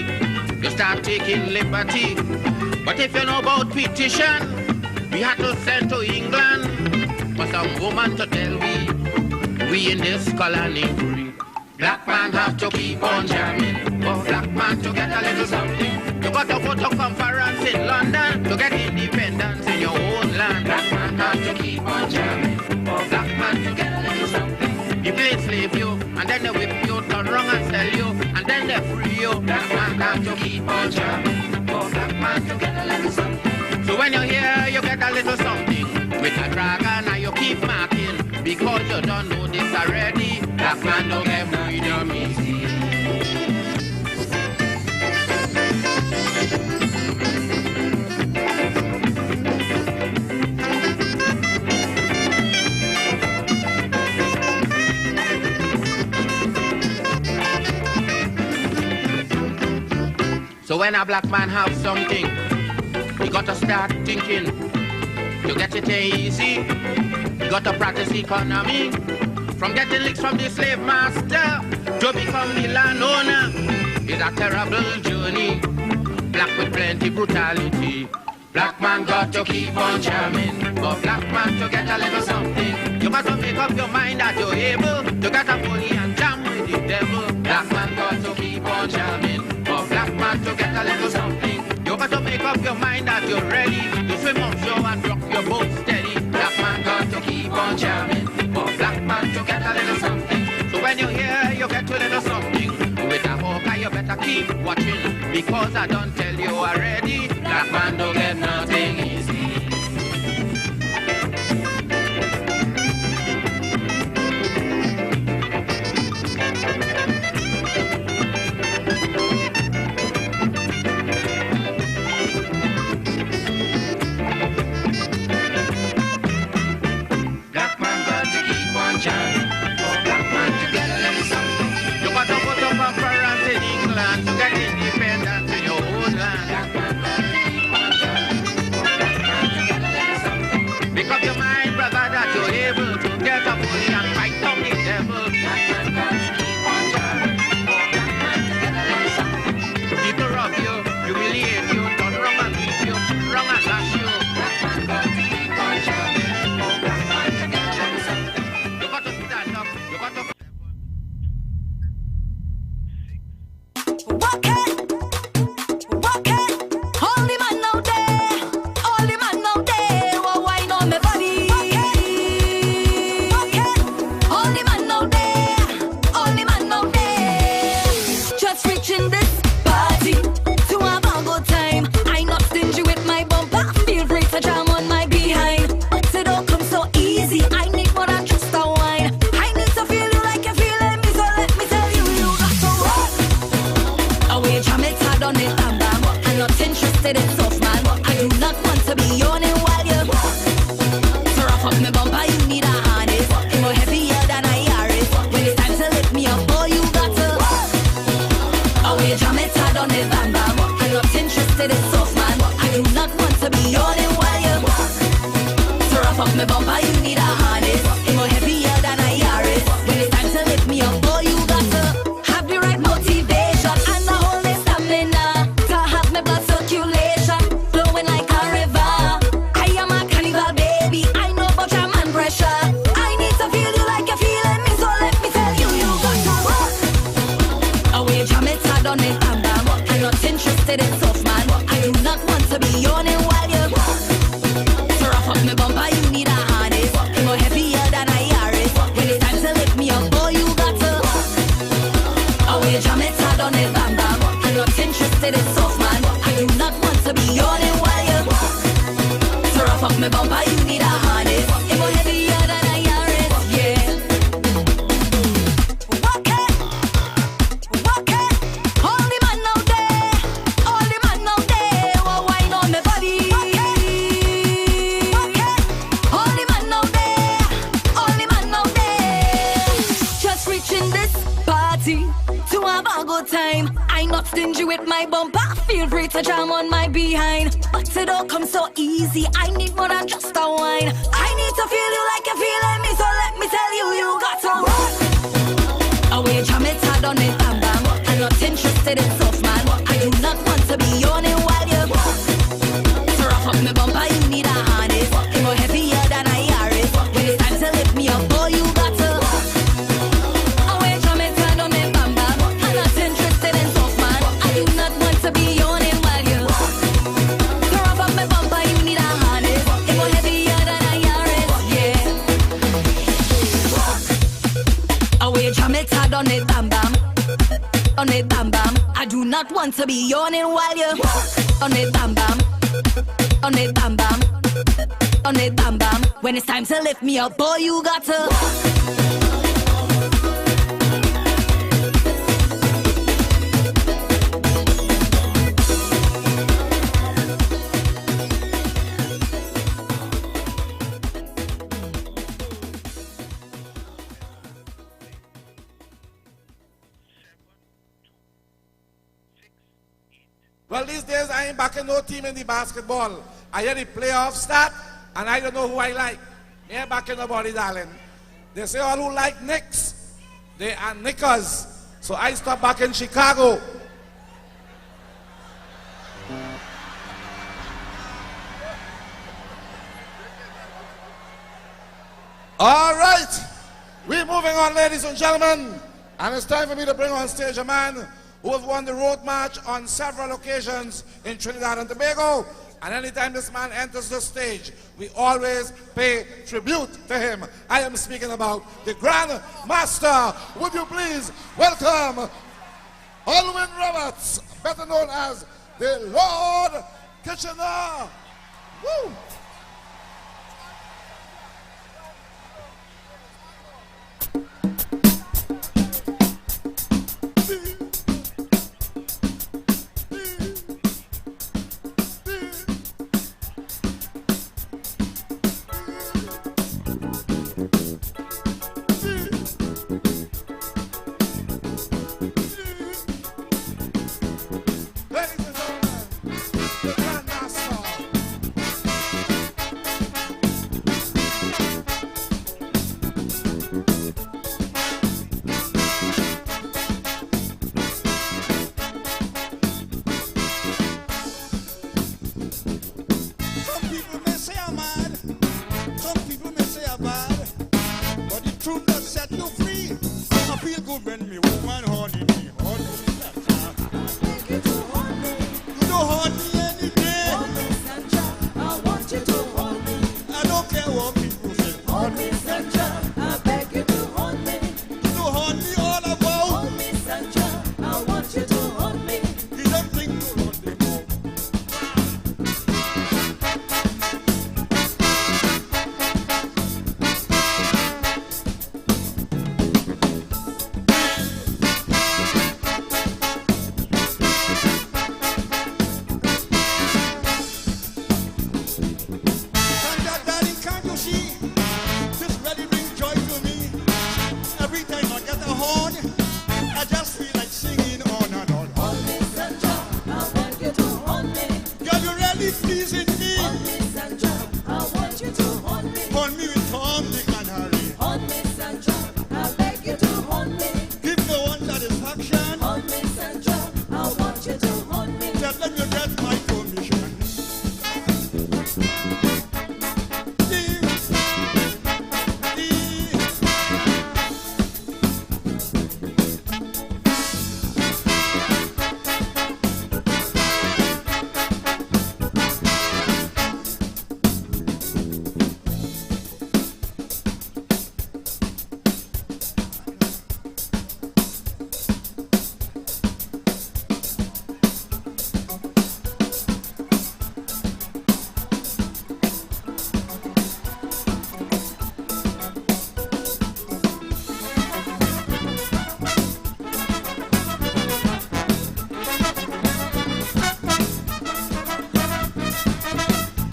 [SPEAKER 1] you start taking liberty. But if you know about petition, we had to send to England for some woman to tell we in this colony free. Black man have to keep on jamming, for black man to get a little something. You got to go to conference in London to get independence in your own land. Black man have to keep on jamming, for black man to get a little something. People enslave you, and then they whip you, turn wrong and sell you, and then they free you. Black man have to keep on jamming, for black man to get a little something. So when you're here, you get a little something. With a dragon and you keep marking, because you don't know this already. Black man don't get freedom easy. So when a black man have something, he got to start thinking. To get it easy, you got to practice economy. From getting licks from the slave master to become the landowner is a terrible journey. Black with plenty brutality. Black man got to keep on jamming, for black man to get a little something. You got to make up your mind that you're able to get a pony and jam with the devil. Black man got to keep on jamming, for black man to get a little something. You got to make up your mind that you're ready to swim on shore and rock your boat steady. Black man got to keep on jamming, for black man to get a little something. So when you're here, you get a little something. With a Hawkeye, you better keep watching, because I don't tell you already. Black man don't get nothing easy. Black man got to keep on jamming, for black man to get a little something. You got to go to conference in England to get independence in your own land. Black man got
[SPEAKER 17] it soft, man. I do not want to be yawning while you to rough up my bumper. You need a harness. It's more heavier than a Yaris. When it's time to lift me up, boy, you got to. Oh, you jam it hard on the bam bam. I'm not interested in soft, man. I do not want to be yawning while you to rough up my bumper. You need a harness. It's more heavier than a Yaris. When it's time to lift me up, boy, you got to have the right motivation and the whole stamina to have my blood circulation flowing like a river. I am a carnival baby. I know about your man pressure. I need to feel you like you're feeling me, so let me tell you, you got to work. Oh, you jam it hard on it, bam bam. I'm not interested in soft, man. I do not want to be yawning while you to rough up my bumper. You need a harness. It's more heavier than a Yaris. When it's time to lift me up, boy, you got to. Oh, you jam it hard on it, bam bam. I'm not interested in soft, man. I do not want to be yawning while you to rough up my bumper. You need a harness. It's more heavier than a Yaris. Yeah. Walk it, walk it. All the man out there, all the man out there. Oh, wine on my body. Walk it, walk it. All the man out there, all the man out there. Just reaching this party to have a good time. I'm not stingy with my bumper. Feel free to jam on my behind. But it don't come so easy. I need more than just a wine. I need to feel you like you're feeling me. So let me tell you, you got to rock. Oh, you jam it hard on it, bam bam. I'm not interested in soft, man. I do not want to be yawning while you to rough up my bumper. You need a harness. It's more heavier than a Yaris. When it's time to lift me up, boy, you got to. Oh, you jam it hard on it, bam bam. I'm not interested in soft, man. I do not want to be yawning while you to rough up my bumper. You need a harness. It's more heavier than a Yaris. Yeah. Oh, you jam it hard on it, bam bam. On it, bam bam. I do not want to be yawning while you on it, bam bam. On it, bam bam. On it, bam bam. When it's time to lift me up, boy, you got to.
[SPEAKER 18] Well, these days I ain't backing no team in the basketball. I hear the playoffs start, and I don't know who I like. Me ain't backing nobody, darling. They say all who like Knicks, they are Knickers. So I stop backing Chicago. All right, we're moving on, ladies and gentlemen, and it's time for me to bring on stage a man who has won the road march on several occasions in Trinidad and Tobago. And anytime this man enters the stage, we always pay tribute to him. I am speaking about the Grand Master. Would you please welcome Alwyn Roberts, better known as the Lord Kitchener. Woo!
[SPEAKER 22] pleasing me.
[SPEAKER 13] Hold me, Sandra, I want you to hold me.
[SPEAKER 22] Hold me with Tom, Dick, and Harry.
[SPEAKER 13] Hold me, Sandra, I beg you to hold me.
[SPEAKER 22] Give no one satisfaction.
[SPEAKER 13] Hold me, Sandra, I want you to hold me.
[SPEAKER 22] Tell them you get my permission.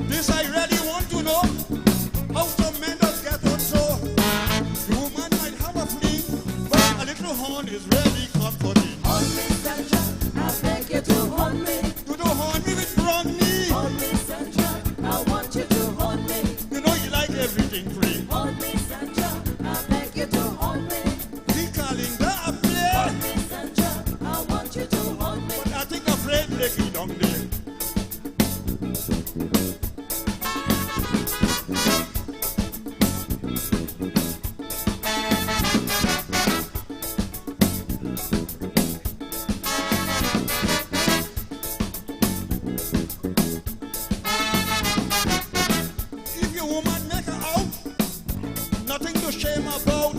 [SPEAKER 22] This I really want to know. How some men just get on so. The woman might have a fling, but a little horn is really comforting.
[SPEAKER 13] Hold me, Sandra, I beg you to hold me.
[SPEAKER 22] You don't horn me with wrong me.
[SPEAKER 13] Hold me, Sandra, I want you to hold me.
[SPEAKER 22] You know you like everything free.
[SPEAKER 13] Hold me, Sandra, I beg you to hold me.
[SPEAKER 22] We calling the a play.
[SPEAKER 13] Hold me, Sandra, I want you to hold me.
[SPEAKER 22] But I think afraid break it down there. If your woman make her out, nothing to shame about.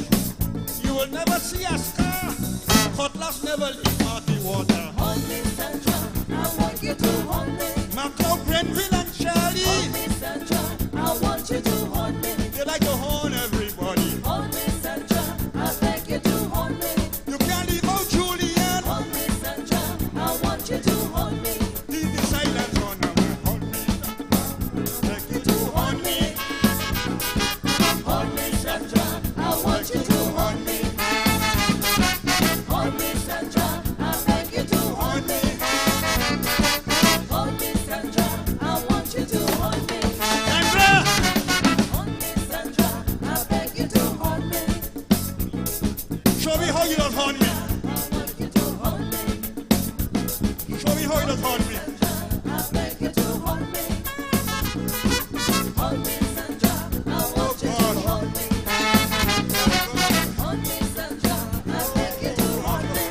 [SPEAKER 22] You will never see a scar. Cutlass never leave out the water.
[SPEAKER 13] Hold me, Sandra, I want you to hold me.
[SPEAKER 22] Macau, Grenville, and Charlie.
[SPEAKER 13] Hold me, Sandra, I want you to hold me.
[SPEAKER 22] They like to horn everybody.
[SPEAKER 13] Hold me, Sandra, I beg you to hold me.
[SPEAKER 22] You can't leave out Julian.
[SPEAKER 13] Hold me, Sandra, I want you to hold me.
[SPEAKER 22] Leave the silence on now. Hold me. Take you to hold me.
[SPEAKER 13] Hold me, Sandra, I want you to hold me. Hold me, Sandra, I beg you to hold me. Hold me, Sandra, I want you to hold me.
[SPEAKER 22] Sandra!
[SPEAKER 13] Hold me, Sandra, I beg you to hold me.
[SPEAKER 22] Show me how you don't horn me.
[SPEAKER 13] I want you to hold me.
[SPEAKER 22] Show me how you don't horn me.
[SPEAKER 13] I beg you to hold me. Hold me, Sandra, I want you to hold me. Hold me, Sandra, I beg you to hold me.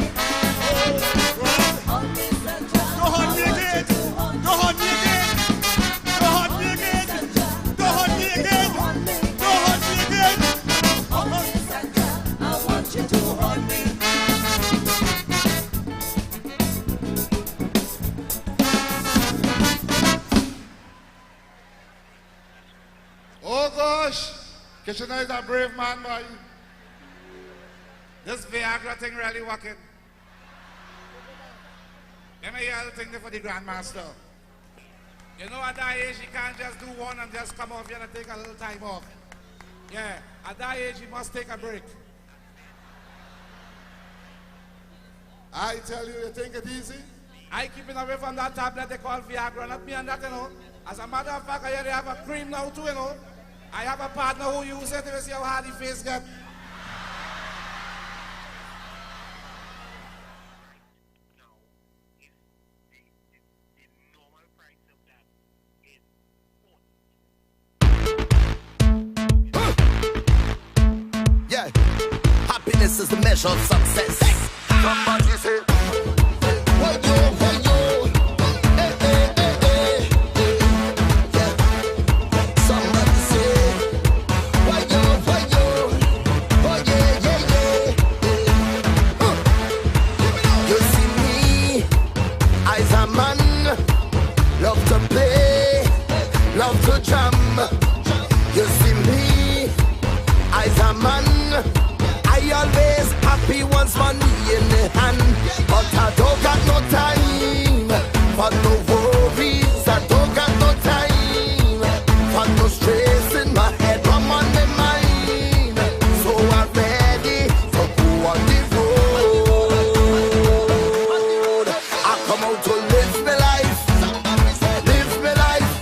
[SPEAKER 13] Hold me, Sandra,
[SPEAKER 22] Don't horn me again. Don't horn me again. Don't horn me again. Don't horn me again. Don't horn me again.
[SPEAKER 13] hold me, Sandra, I want you to hold me.
[SPEAKER 18] Oh gosh, Kitchener is a brave man, boy. This Viagra thing really working. Let me hear the thing there for the Grandmaster. You know at that age you can't just do one and just come off here and take a little time off. Yeah, at that age you must take a break. I tell you, you think it easy? I keeping away from that tablet they call Viagra, not me and that, you know. As a matter of fact, I hear they have a cream now too, you know. I have a partner who uses it to see how hard his face gets.
[SPEAKER 20] Yeah, happiness is the measure of success. Somebody say, what yo, hey, hey, hey, hey. Yeah. Somebody say, what yo, oh yeah, yeah, yeah. You see me, I's a man, love to play, love to jam. You see me, I's a man, I always happy once money in the hand, but I don't got no time for no worries. I don't got no time for no stress in my head. I'm on my mind, so I'm ready to go on the road. I come out to live my life, live my life.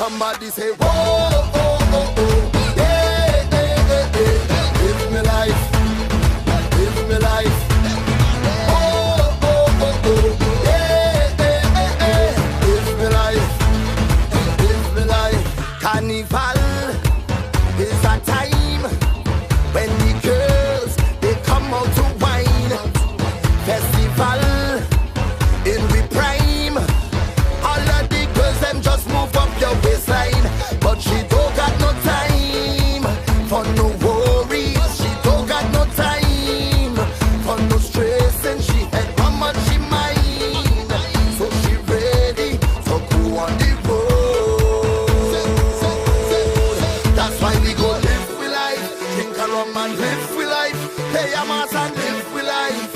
[SPEAKER 20] somebody say, whoa, oh, oh, oh. Hey, hey, hey, hey. Live me life. Live me life. Oh, oh, oh, oh. Hey, hey, hey, hey. Live me life. Live me life. Carnival is a time when the girls, they come out to wine. Festival in we prime. All of the girls, them just move up your waistline. But she don't got no time for no worries. She don't got no time for no stress. And she had how much she mind. So she ready to go on the road. That's why we go live with life. Drink a rum and live with life. Pay a mass and live with life.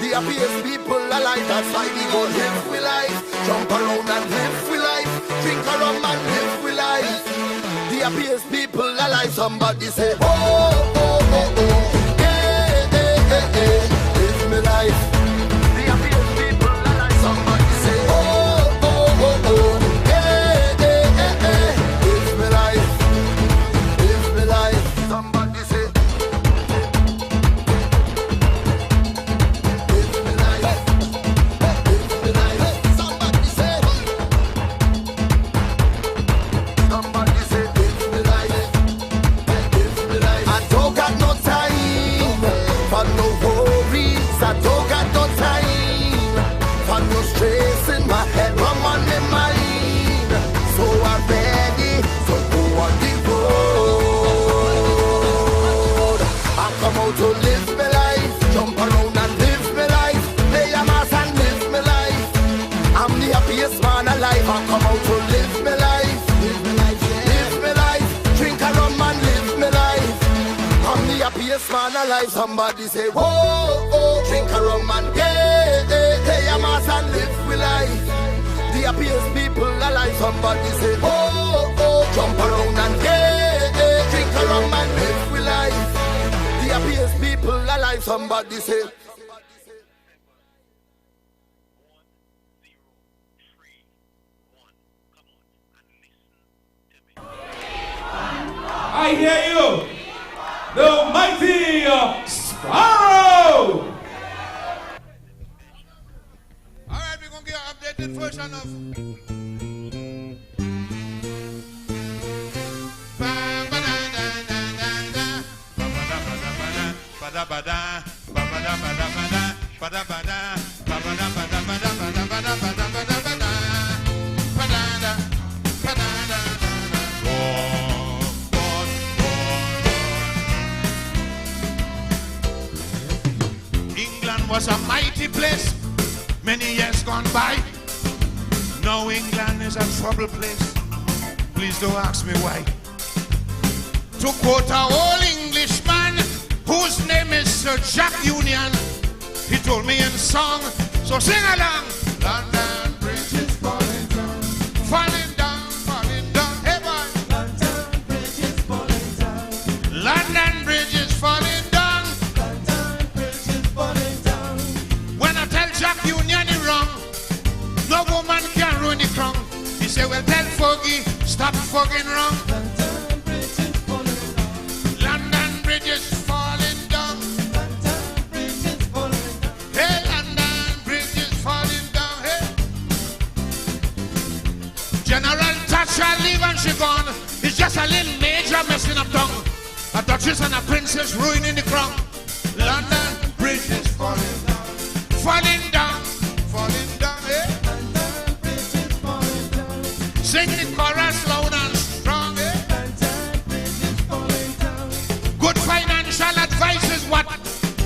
[SPEAKER 20] The happiest people alive. That's why we go live with life. Jump around and live with life. Drink a rum and live with life. The happiest people alive. Somebody say, oh, oh, oh, oh. Hey, hey, hey, hey. Live me life. The happiest people alive. Somebody say, oh, oh, oh, oh. Hey, hey, hey, hey. Live me life. Live me life. Somebody say, live me life. Live me life. Somebody say, somebody say, live me life. Live me life. I don't got no time for no worries. I don't got no time for no stress in my head. I'm on my mind. So I'm ready to go on the road. I come out to live my life. Jump around and live my life. Play a mass and live my life. I'm the happiest man alive. I come out to live my life. Live my life, yeah. Live my life. Drink a rum and live my life. I'm the happiest man alive. Somebody say, whoa, oh, drink a rum and yeah, yeah. Play a mass and live with life. The happiest people alive. Somebody say, oh, oh, jump around and yeah, yeah. Drink a rum and live with life. The happiest people alive. Somebody say.
[SPEAKER 5] I hear you, the mighty Sparrow.
[SPEAKER 18] All right, we're going to get an updated version of.
[SPEAKER 21] England was a mighty place many years gone by. Now England is a troubled place. Please don't ask me why. To quote an old Englishman whose name is Sir Jack Union, he told me in song, so sing along. London Bridge is falling down, falling down, falling down. Hey boy. London Bridge is falling down. London Bridge is falling down. London Bridge is falling down. When I tell Jack Union he wrong, no woman can ruin the crown. He say, well, tell Foggy, stop fucking wrong. London Bridge is falling down. London Bridge is falling down. London Bridge is falling down. Hey, London Bridge is falling down. Hey. General Thatcher leave and she gone. It's just a little major messing up tongue. A duchess and a princess ruining the crown. London Bridge is falling down. Falling down. Falling down. Hey. Sing the chorus loud and strong, eh? Good financial advice is what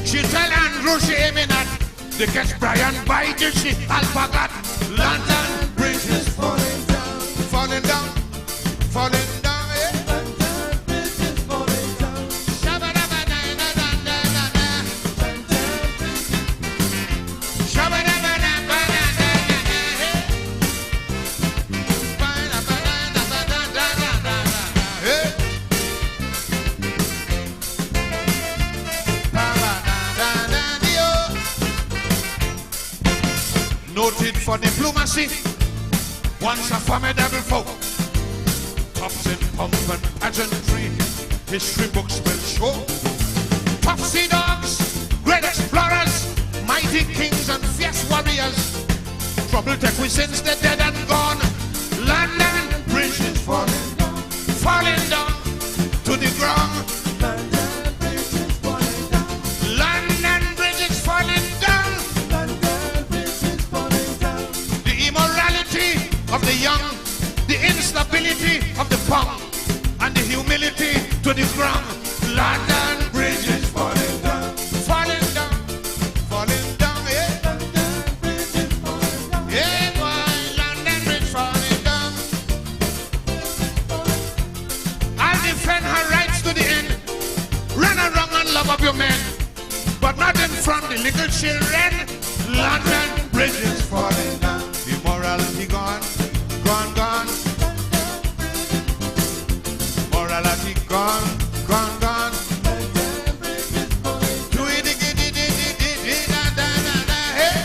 [SPEAKER 21] she tell Andrew she aiming at. They catch Brian Biden, she alpagat. London Bridge is falling down, falling down, falling down, eh? London Bridge is falling down. Shabba-dabba-da-da-da-da-da-da. Shabba-dabba-da-ba-da-da-da-da. Noted for diplomacy, once a formidable foe. tops in pomp and pageantry, history books will show. Tough sea dogs, great explorers, mighty kings and fierce warriors. Trouble take we since the dead and gone. London Bridge is falling down to the ground. London Bridge is falling down. London Bridge is falling down. London Bridge is falling down. The immorality of the young, the instability of the poor, and the humility to the ground. London Bridge is falling down, falling down, falling down, yeah. London Bridge is falling down. Yeah, boy, London Bridge falling down. I'll defend her rights to the end. Run around and love up your men, but not in front of the little children. London Bridge is falling down. Immorality gone, gone, gone. Morality gone, gone, gone. Do it again, da da da da, hey.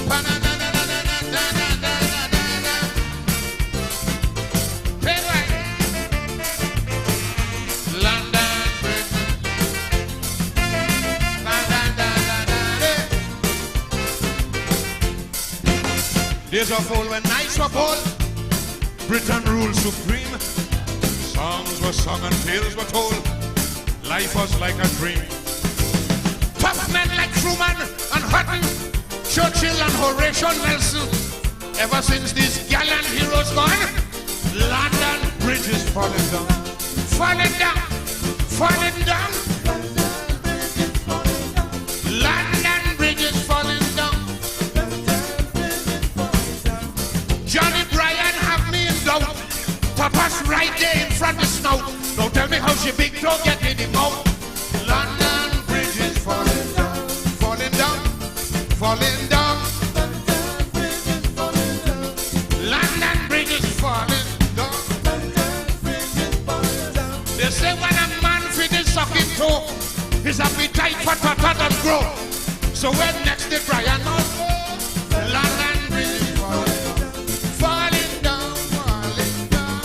[SPEAKER 21] Pa da da da da da da da da da da. Hey, boy. London Bridge. Pa da da da da, hey. Days of old when nights were cold, Britain ruled supreme. Songs were sung and tales were told. Life was like a dream. Tough men like Truman and Hutton, Churchill and Horatio Nelson. Ever since these gallant heroes gone, London Bridge is falling down, falling down, falling down. London Bridge is falling down. Johnny Bryan have me in doubt. Papa's right there in front of the snow. Don't tell me how she big toe get in the mouth. London Bridge is falling down, falling down, falling down. London Bridge is falling down. They say when a man finishes sucking toe, his appetite for tata does grow. So when next they try and go, London Bridge is falling down, falling down, falling down.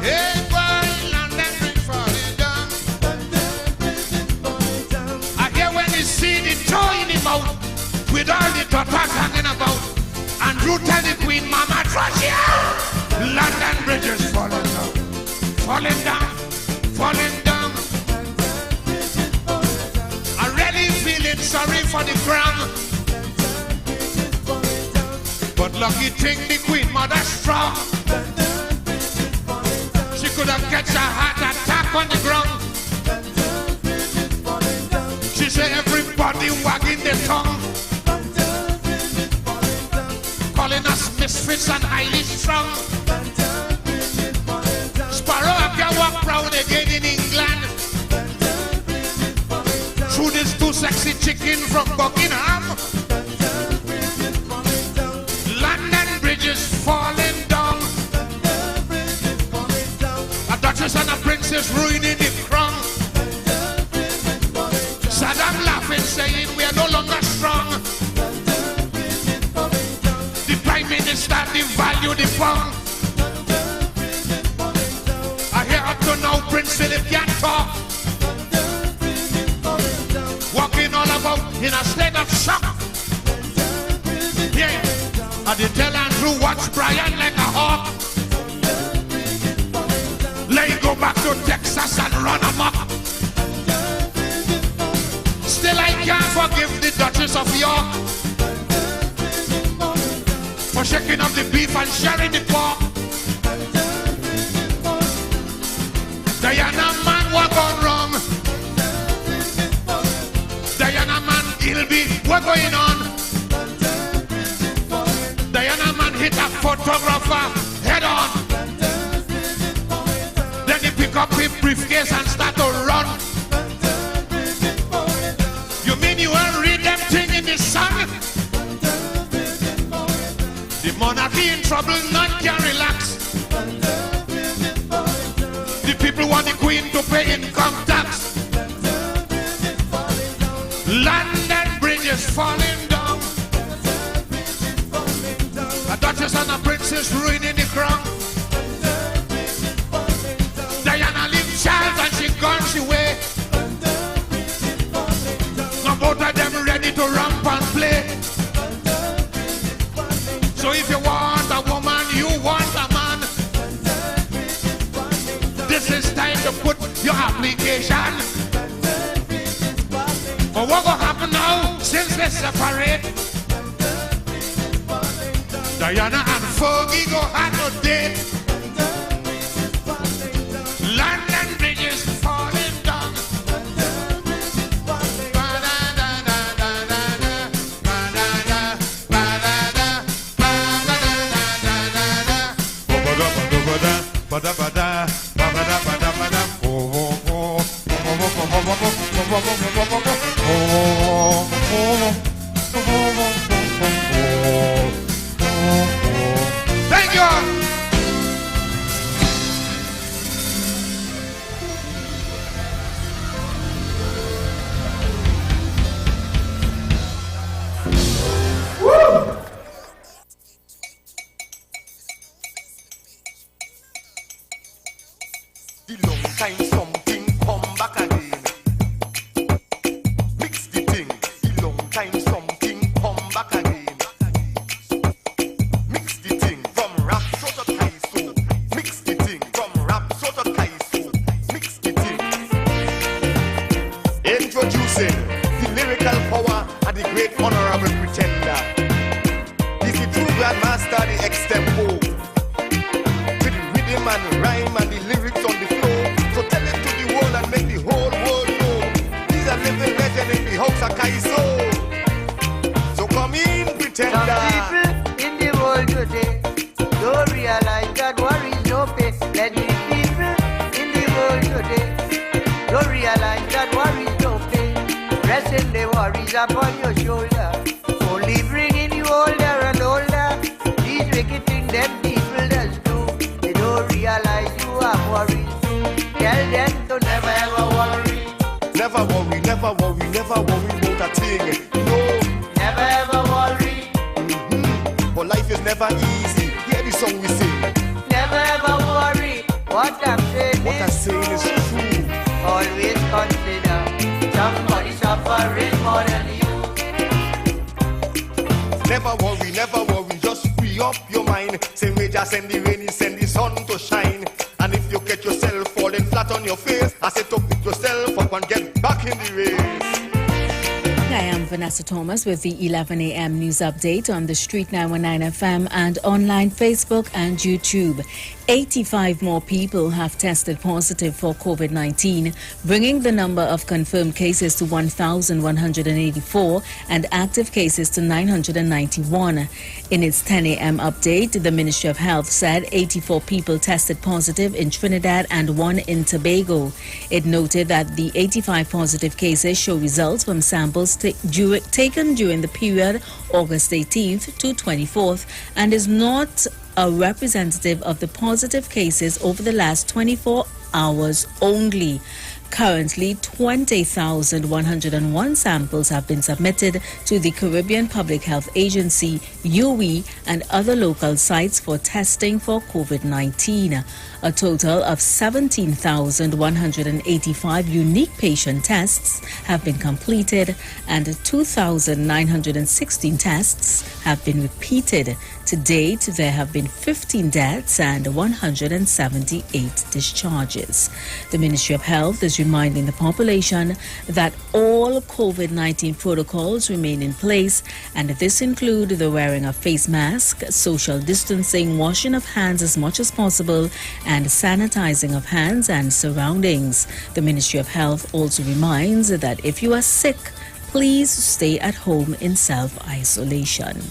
[SPEAKER 21] Hey boy, London Bridge falling down. I hear when you see the toe in the mouth, with all the tatas hanging about, and you tell the Queen Mama trash out. London Bridge is falling down, falling down, falling down. Already feeling sorry for the ground, but lucky thing the Queen Mother strong. She could have catch a heart attack on the ground. She said everybody wagging their tongue, calling us misfits and highly strung. Sparrow can walk round again in England. Through this too sexy chicken from Buckingham. London Bridge is falling down. A duchess and a princess ruining the crown. Saddam laughing, saying we are no longer strong. The Prime Minister devalued the pound. I hear up to now Prince Philip can't talk. Walking all about in a state of shock. Yeah, I did tell Andrew watch Brian like a hawk. Let him go back to Texas and run amok. Still I can't forgive the Duchess of York for shaking up the beef and sharing the pork. Diana man, what gone wrong? Diana man, Gilby, what going on? Diana man hit a photographer head on. Then he pick up his briefcase and start to run. You mean you won't read them thing in the sun? The monarchy in trouble, none can relax. The people want the Queen to pay income tax. London Bridge is falling down. A duchess and a princess just ruining the crown. Diana leave Charles and she gone she way. Now both of them ready to ramp and play. So if you want a woman, you want a man. This is time to put your application. But what gonna happen now since they separate? Diana and Fergie go have no date. London Bridge is falling down. Thank you.
[SPEAKER 20] The long time something come back again. Mix the thing. The long time something come back again. Mix the thing from rap so to Kaiso. Mix the thing from rap so to Kaiso. Mix the thing. Introducing the lyrical power and the great honorable pretender. He's the true grandmaster, the extempo. With the rhythm and rhyme and the lyrics on the floor. So tell it to the world and make the whole world know. He's a living legend in the house of Kaiso. So come in, pretender.
[SPEAKER 2] Some people in the world today don't realize that worries no pay. Let the people in the world today don't realize that worries no pay. Resting the worries upon your shoulder, only bringing you older and older. These wicked things them people does do. They don't realize you have worries too. Tell them to never ever worry.
[SPEAKER 20] Never worry, never worry, never worry about a thing. No,
[SPEAKER 2] never ever worry.
[SPEAKER 20] But life is never easy. Hear the song we sing.
[SPEAKER 2] Never ever worry. What I'm saying
[SPEAKER 20] is true.
[SPEAKER 2] Always consider somebody suffering more than you.
[SPEAKER 20] Never worry, just free up your mind. Same way just send the rain, send the sun to shine. And if you get yourself falling flat on your face, I say to pick yourself up and get back in the race.
[SPEAKER 3] I am Vanessa Thomas with the 11 a.m. news update on the Street 919 FM and online Facebook and YouTube. 85 more people have tested positive for COVID-19, bringing the number of confirmed cases to 1,184 and active cases to 991. In its 10 a.m. update, the Ministry of Health said 84 people tested positive in Trinidad and 1 in Tobago. It noted that the 85 positive cases show results from samples taken during the period August 18th to 24th and is not a representative of the positive cases over the last 24 hours only. Currently, 20,101 samples have been submitted to the Caribbean Public Health Agency, UE, and other local sites for testing for COVID-19. A total of 17,185 unique patient tests have been completed and 2,916 tests have been repeated. To date, there have been 15 deaths and 178 discharges. The Ministry of Health is reminding the population that all COVID-19 protocols remain in place, and this includes the wearing of face masks, social distancing, washing of hands as much as possible, and sanitizing of hands and surroundings. The Ministry of Health also reminds that if you are sick, please stay at home in self-isolation.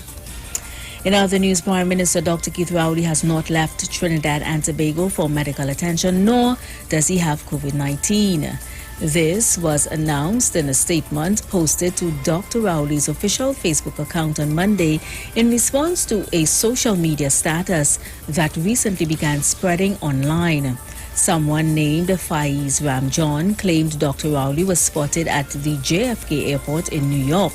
[SPEAKER 3] In other news, Prime Minister Dr. Keith Rowley has not left Trinidad and Tobago for medical attention, nor does he have COVID-19. This was announced in a statement posted to Dr. Rowley's official Facebook account on Monday in response to a social media status that recently began spreading online. Someone named Faiz Ramjohn claimed Dr. Rowley was spotted at the JFK airport in New York.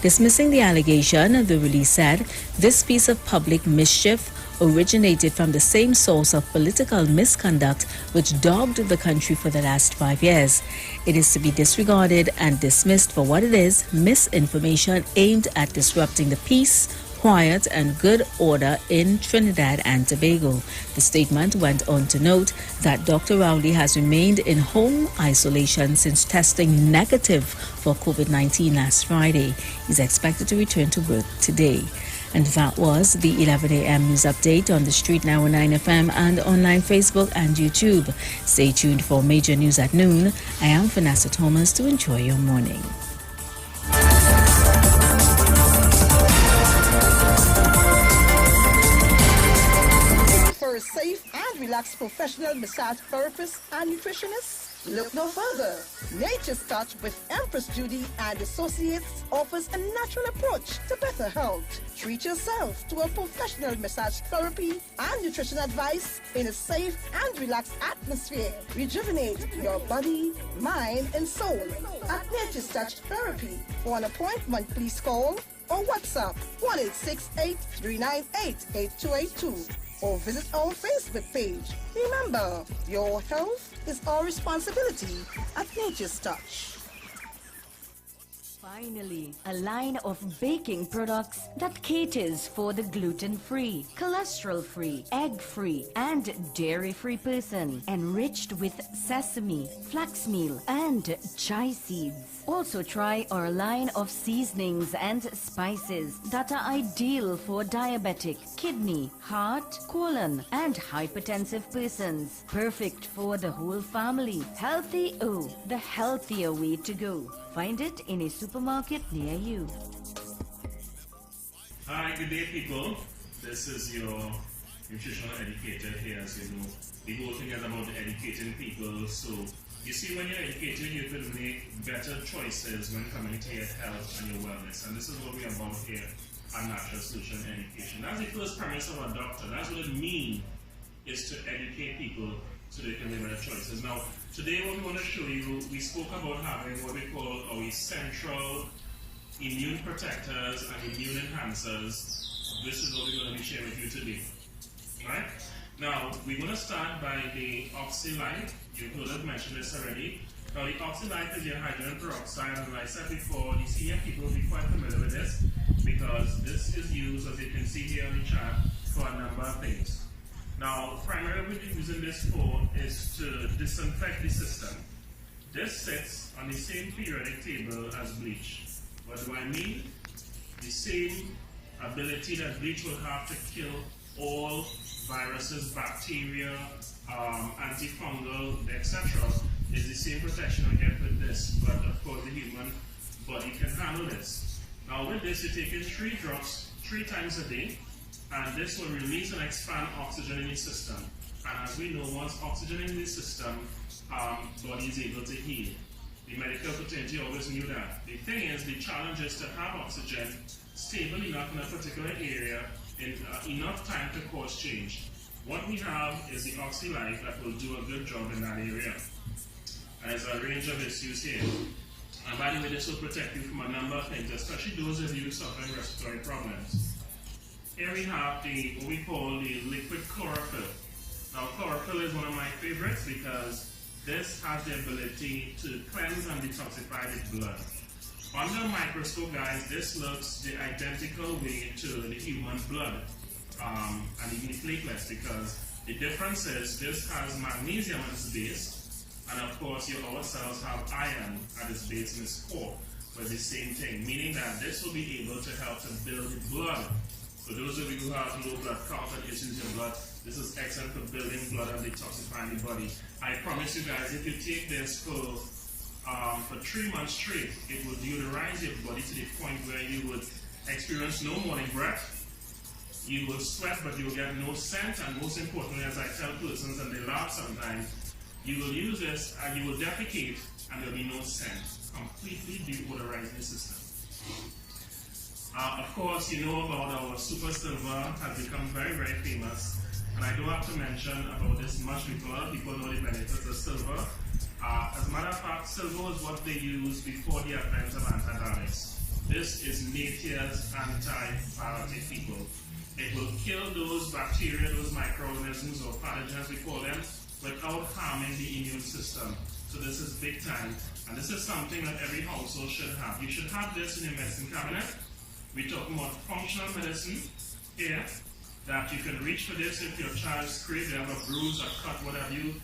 [SPEAKER 3] Dismissing the allegation, the release said this piece of public mischief originated from the same source of political misconduct which dogged the country for the last 5 years. It is to be disregarded and dismissed for what it is: misinformation aimed at disrupting the peace, quiet and good order in Trinidad and Tobago. The statement went on to note that Dr. Rowley has remained in home isolation since testing negative for COVID-19 last Friday. He's expected to return to work today. And that was the 11 a.m. news update on the Street 919 FM and online Facebook and YouTube. Stay tuned for major news at noon. I am Vanessa Thomas to enjoy your morning.
[SPEAKER 10] For a safe and relaxed professional massage therapist and nutritionist, look no further. Nature's Touch with Empress Judy and Associates offers a natural approach to better health. Treat yourself to a professional massage therapy and nutrition advice in a safe and relaxed atmosphere. Rejuvenate your body, mind, and soul at Nature's Touch Therapy. For an appointment, please call or WhatsApp 1-868-398-8282 or visit our Facebook page. Remember, your health is our responsibility at Nature's Touch.
[SPEAKER 11] Finally, a line of baking products that caters for the gluten-free, cholesterol-free, egg-free, and dairy-free person, enriched with sesame, flax meal, and chia seeds. Also try our line of seasonings and spices that are ideal for diabetic, kidney, heart, colon, and hypertensive persons. Perfect for the whole family. Healthy O, the healthier way to go. Find it in a supermarket near you.
[SPEAKER 19] Hi, good day people. This is your nutritional educator here. As you know, the whole thing is about educating people. So you see, when you're educated, you can make better choices when coming to your health and your wellness. And this is what we're about here at Natural Solution Education. That's the first premise of a doctor. That's what it means, is to educate people so they can make better choices. Now, today what we want to show you, we spoke about having what we call our essential immune protectors and immune enhancers. This is what we're going to be sharing with you today. Right? Now, we're going to start by the Oxylite. You've heard us mention this already. Now, the Oxylite is your hydrogen peroxide, and like I said before, the senior people will be quite familiar with this because this is used, as you can see here on the chart, for a number of things. Now, primarily what we're using this for is to disinfect the system. This sits on the same periodic table as bleach. What do I mean? The same ability that bleach will have to kill all viruses, bacteria, antifungal, etc. is the same protection I get with this, but of course the human body can handle this. Now with this, you're taking 3 drops 3 times a day, and this will release and expand oxygen in the system. And as we know, once oxygen in the system, body is able to heal. The medical fraternity always knew that. The thing is, the challenge is to have oxygen stable enough in a particular area in enough time to cause change. What we have is the Oxylite that will do a good job in that area. And there's a range of issues here. And by the way, this will protect you from a number of things, especially those of you suffering respiratory problems. Here we have what we call the liquid chlorophyll. Now, chlorophyll is one of my favorites because this has the ability to cleanse and detoxify the blood. Under a microscope, guys, this looks the identical way to the human blood and even the platelets, because the difference is this has magnesium at its base, and of course our cells have iron at its base in its core, but the same thing, meaning that this will be able to help to build the blood. For those of you who have low blood count and issues in blood, this is excellent for building blood and detoxifying the body. I promise you guys, if you take this for 3 months straight, it will deodorize your body to the point where you would experience no morning breath. You will sweat, but you will get no scent, and most importantly, as I tell persons and they laugh sometimes, you will use this and you will defecate and there will be no scent. Completely deodorizing the system. Of course, you know about our Super Silver, has become very, very famous. And I don't have to mention about this much because a lot of people know the benefits of silver. As a matter of fact, silver is what they used before the advent of antibiotics. This is nature's antibiotic, people. It will kill those bacteria, those microorganisms or pathogens we call them, without harming the immune system. So this is big time, and this is something that every household should have. You should have this in your medicine cabinet. We're talking about functional medicine here, that you can reach for this if your child is scraped, they have a bruise, a cut, what have you.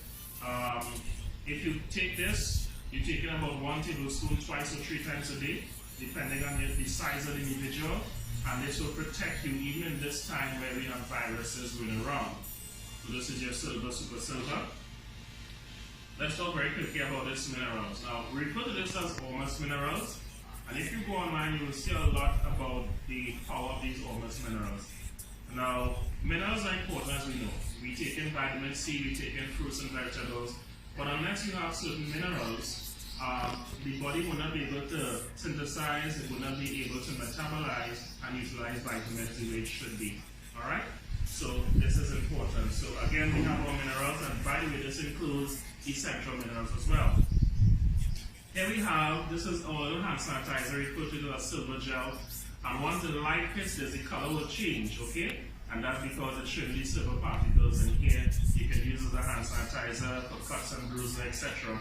[SPEAKER 19] If you take this, you're taking about 1 tablespoon twice or 3 times a day, depending on the size of the individual, and this will protect you even in this time where we have viruses going around. So this is your silver, super silver. Let's talk very quickly about these minerals. Now, we refer to this as Ormus minerals, and if you go online, you will see a lot about the power of these Ormus minerals. Now, minerals are important, as we know. We take in vitamin C, we take in fruits and vegetables, but unless you have certain minerals, the body will not be able to synthesize, it will not be able to metabolize and utilize vitamins the way it should be. All right? So this is important. So again, we have our minerals, and by the way, this includes essential minerals as well. Here we have, this is our little hand sanitizer, we put it in a silver gel, and once the light hits this, the color will change, okay? And that's because it's showing these silver particles in here. You can use it as a hand sanitizer for cuts and bruises, etc.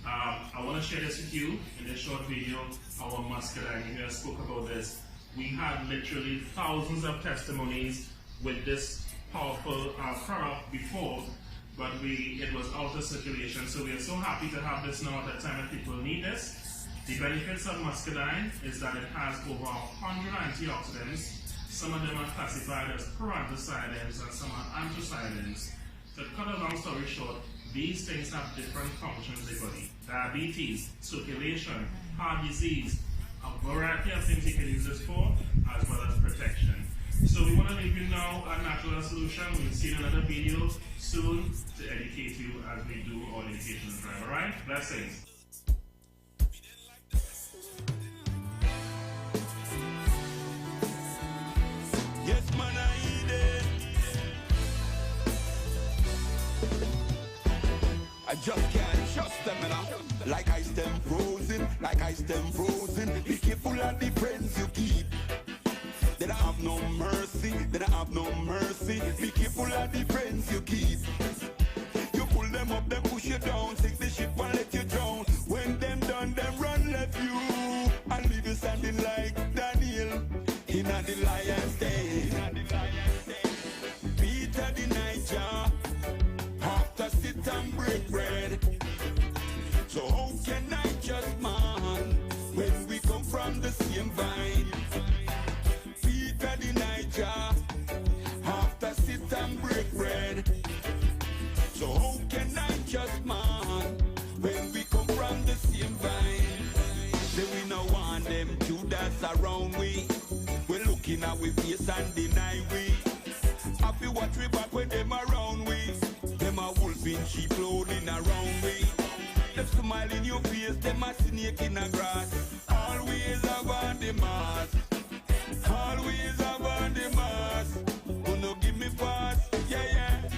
[SPEAKER 19] I want to share this with you in this short video. Our muscadine, you spoke about this. We had literally thousands of testimonies with this powerful product before, but it was out of circulation. So we are so happy to have this now at a time when people need this. The benefits of muscadine is that it has over 100 antioxidants. Some of them are classified as proanthocyanins and some are anthocyanins. To cut a long story short, these things have different functions in the body. Diabetes, circulation, heart disease, a variety of things you can use this for, as well as protection. So we want to leave you now a natural solution. We'll see another video soon to educate you as we do our educational drive. Alright? Blessings.
[SPEAKER 4] Yes, man, I eat it. I just can't trust them, and like ice them frozen, like ice them frozen. Be careful of the friends you keep. They don't have no mercy, they don't have no mercy. Be careful of the friends you keep. You pull them up, them push you down, sink the ship and let you drown. When them done, them run left you and leave you standing like Daniel in the lion's den. Peter the Niger, after sit and break bread. So how can I just man when we come from the same vine? Peter the Niger, after sit and break bread. So how can I just man when we come from the same vine? Say we no want them Judas around we. We're looking at we face and deny we. Happy watch we back when them around we. Them a wolf in sheep clothing around we. Them smile in your face, them a snake in the grass. Always about the mass. Always about the mass. Who no give me pass, yeah, yeah.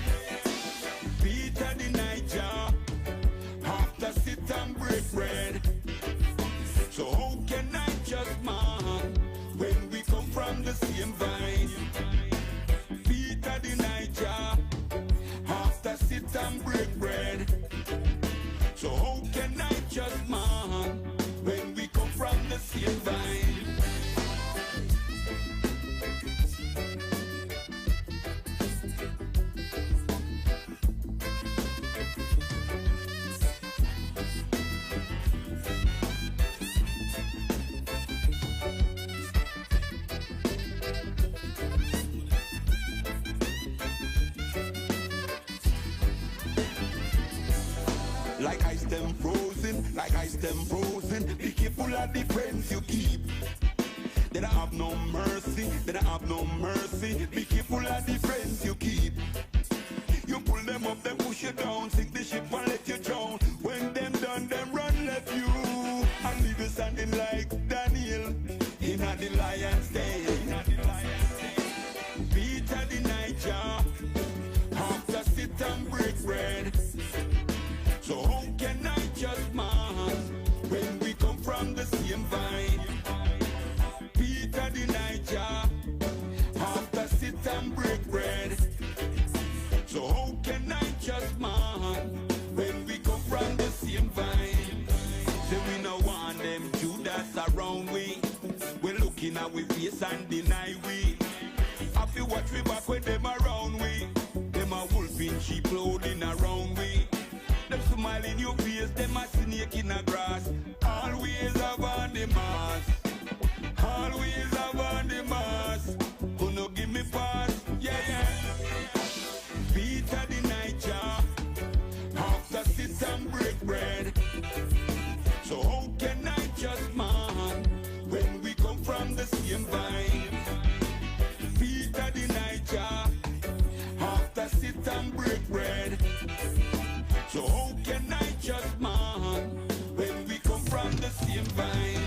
[SPEAKER 4] Peter the Niger, after sit and break bread. So how can I just man when we come from the same vine? Peter the Niger, after sit and break bread. So how can I just man when we come from the same vine? Like ice them frozen, like ice them frozen. Be careful of the friends you keep. They don't have no mercy, they don't have no mercy. Be careful of the friends you keep. You pull them up, them push you down, sink the ship and let you drown. When them done, them run left you and leave you standing like Daniel in the lion's den. Peter the Niger, after sit and break bread. So how can I just man when we come from the same vine? Peter the Niger, after sit in our face and deny we. I feel watch we back when them around we. Them a wolf in sheep clothing around we. Them smile in your face, them a snake in the grass. Always have on the mask. Always have on the mask. Who no give me pass? Yeah, yeah. Peter the Niger. After sit and break bread. So how can I just man when we come from the same vine? Peter the Niger. After sit and break bread. So how can I just man when we come from the same vine?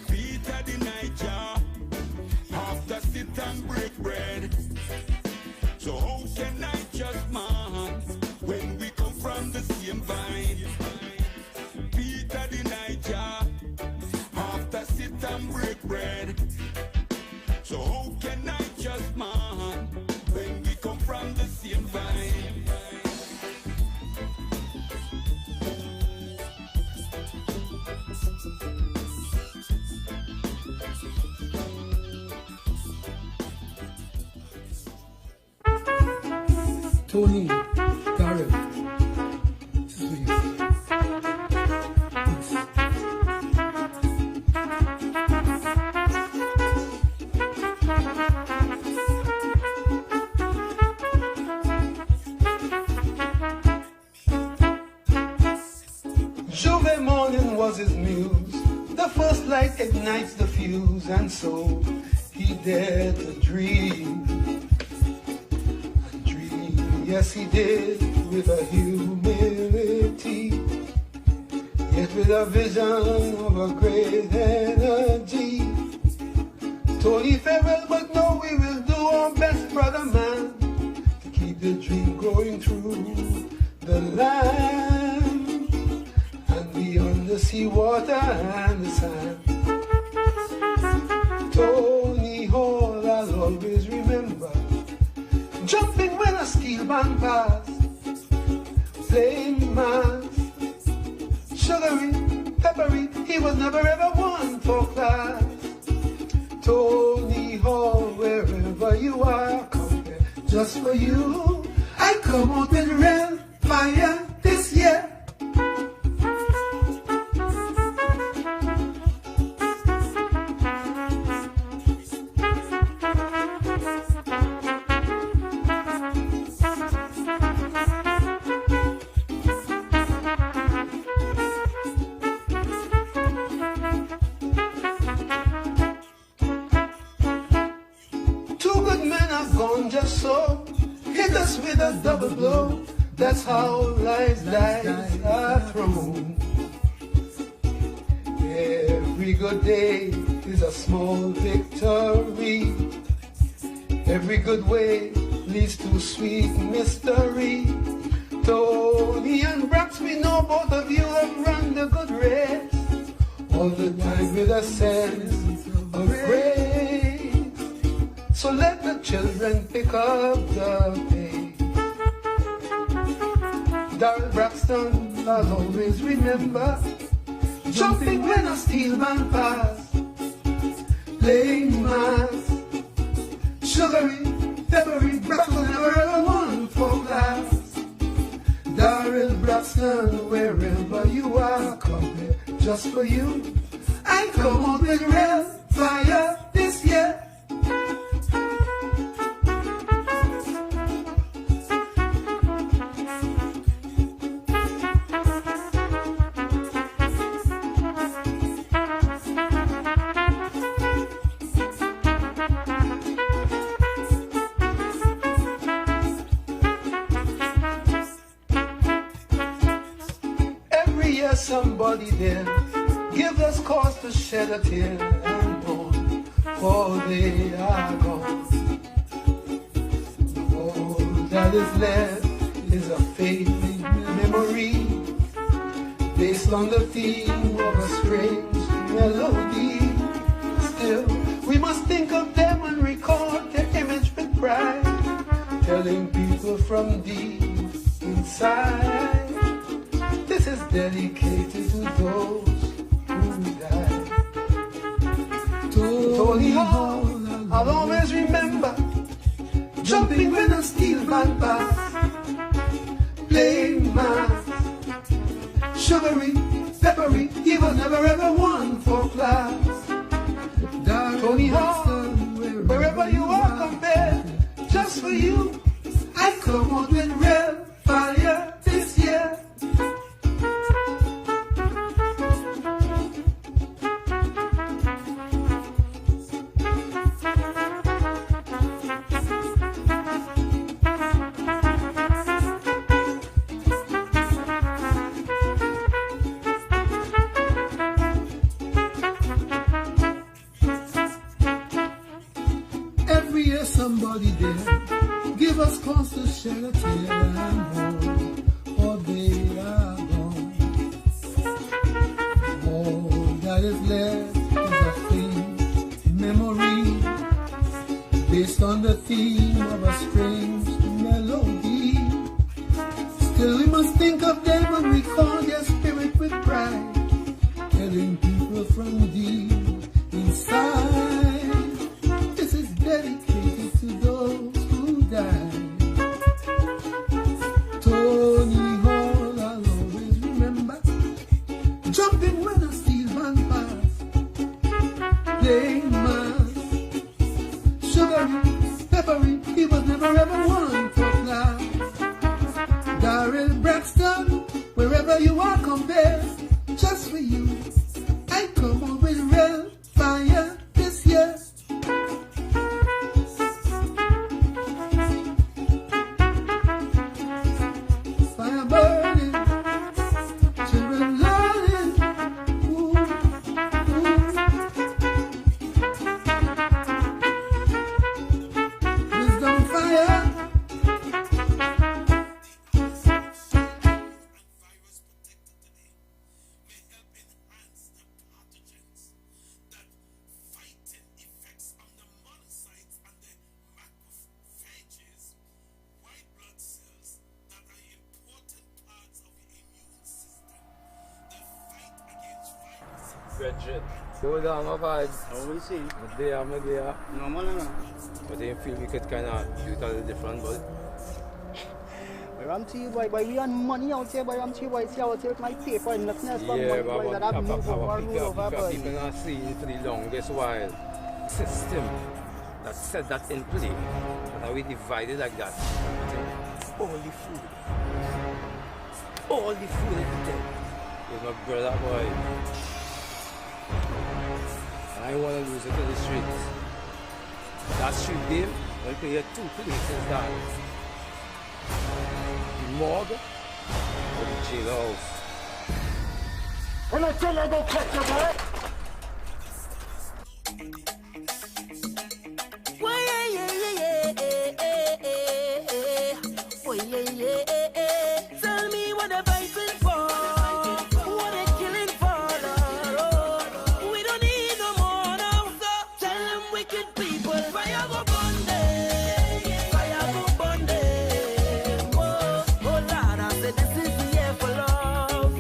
[SPEAKER 4] Peter the Niger, after sit and break bread. So how can I just man when we come from the same vine? Peter the Niger, after sit and break bread. So how can I just man when we come from the same vine?
[SPEAKER 6] Tony, Darrell, this is for you.
[SPEAKER 22] J'ouvert morning was his muse. The first light ignites the fuse, and so he dared to dream. Yes, he did, with a humility, yet with a vision of a great energy. Tony Farrell, but no, we will do our best, brother man, to keep the dream growing through the land and beyond the sea water and the sand. Tony Hall, I'll always remember. Jumping when a steel band passed, playing mass, sugary, peppery, he was never ever one for class. Tony Hall, wherever you are, come here just for you. I come out with real fire this year. Just so hit us with a double blow. That's how lives are thrown. Every good day is a small victory. Every good way leads to sweet mystery. Tony and Brax, we know both of you have run the good race, all the time with a sense of grace. So let the children pick up the pace. Darrell Braxton, I'll always remember. Jumping when a steel band passed, playing mass, sugary, peppery, Braxton never ever won for class. Darrell Braxton, wherever you are, come here just for you. I come out with real fire this year. Somebody there give us cause to shed a tear and mourn, for they are gone. All that is left is a fading memory, based on the theme of a strange melody. Still, we must think of them and record their image with pride, telling people from deep inside. This is dedicated to those who died. To jumping when a steel van pass, playing mass, sugary, peppery, he was never ever one for class. Tony Hawk, wherever you are, come there, just for you. I come on with real fire this year. Every year somebody there give us cause to shed a tear and home, for they are gone. All that is left is a faint memory based on the theme of a strange melody. Still we must think of them and recall their spirit with pride, telling people from deep inside, this is dedicated to those who died. Tony Hall, I'll always remember, jumping when a steel van passed, playing mass, sugary, peppery, he was never ever one for class. Darrell Braxton, wherever you are, come there, just for you. I come on with real fire this year. Fire burning, children learning. Ooh, wisdom fire.
[SPEAKER 9] Bridget, go down my vibes.
[SPEAKER 12] I will see.
[SPEAKER 9] I'm there.
[SPEAKER 12] Normal, no.
[SPEAKER 9] But I feel we could kind of do it a little different, but
[SPEAKER 12] I'm to you, boy, we earn money out here, boy. I'm to you, boy. See, I will take my paper and nothing else from
[SPEAKER 9] yeah,
[SPEAKER 12] boy, that I've moved over, rule over, boy.
[SPEAKER 9] People are seeing for the longest while system that set that in play, and how we divided like that. All the food everything with my brother, boy. And I want to lose it to the streets. That street game, we'll play here two places that. The morgue or the jailhouse.
[SPEAKER 22] When I tell you go catch your boy.
[SPEAKER 13] Tell me what they're fighting for, what they're killing for, Lord. We don't need no more now, so tell them wicked people, fire go burn them, fire go burn them. Oh Lord, I said this is the year for love.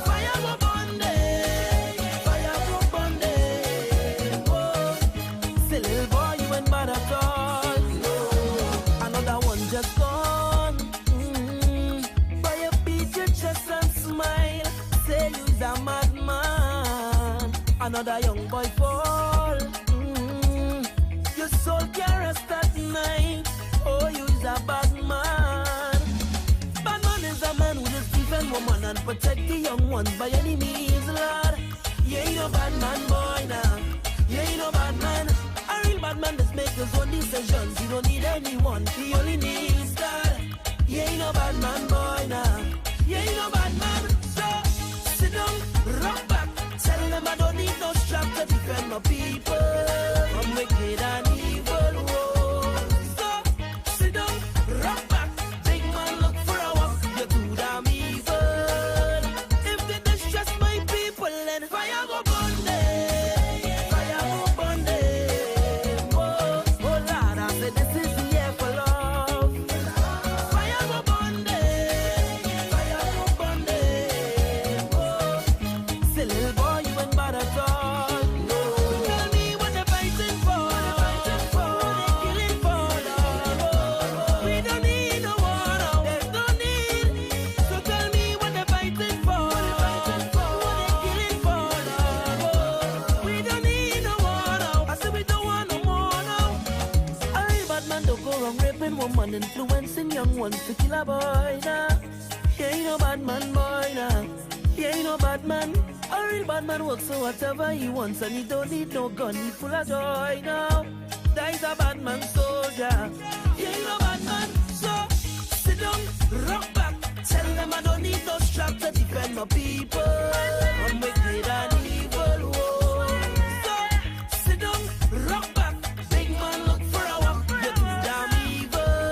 [SPEAKER 13] Fire go burn them, fire go burn them. Oh, say little boy, you ain't bad at all. Another one just gone. Boy, you beat your chest and smile. Say you's a madman. Another young boy fall. Your soul can't rest at night. Oh, you's a bad man. Bad man is a man who just defend woman and protect the young ones by any means, Lord. You ain't no bad man, boy, now. You ain't no bad man. A real bad man just make his own decisions. You don't need anyone. He only needs God. You ain't no bad man, boy, now. You ain't no bad man. So sit down, rock back. Tell them I don't need no strap to defend my people from wicked and evil. Whoa. So sit down, rock back. Big man, look for a walk. You're too damn evil. If they distress my people, then fire go burn them. Fire go burn them. Oh Lord, I said this is the year for love. Fire go burn them. young ones to kill a boy now. He ain't no bad man boy now. He ain't no bad man. A real bad man works so whatever he wants, and he don't need no gun, he full of joy now. That is a bad man soldier. He ain't no bad man. So sit down, rock back. Tell them I don't need no strap to defend my people. I'm wicked and evil. Whoa. So sit down, rock back. Big man look for a walk. You do damn evil.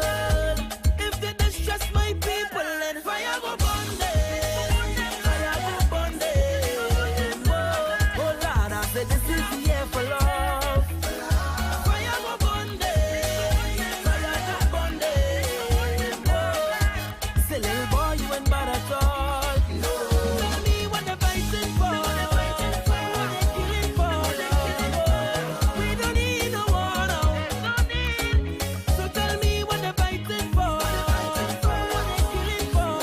[SPEAKER 13] If they distress my people, then fire go burn them. Fire go burn them. Oh Lord, I said this is the year for love. Fire go burn them. Fire go burn them. Oh, say little boy, you ain't bad at all. Tell me what they're fighting for. What they're killing for. We don't need no war now. So tell me what they're fighting for. What they're killing for.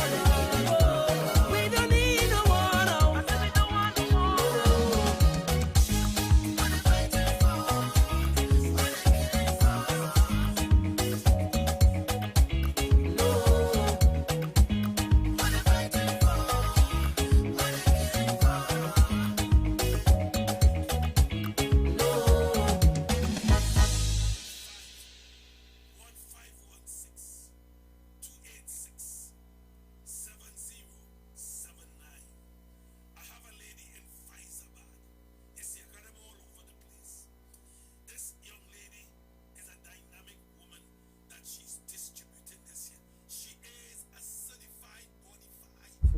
[SPEAKER 13] We don't need no war now.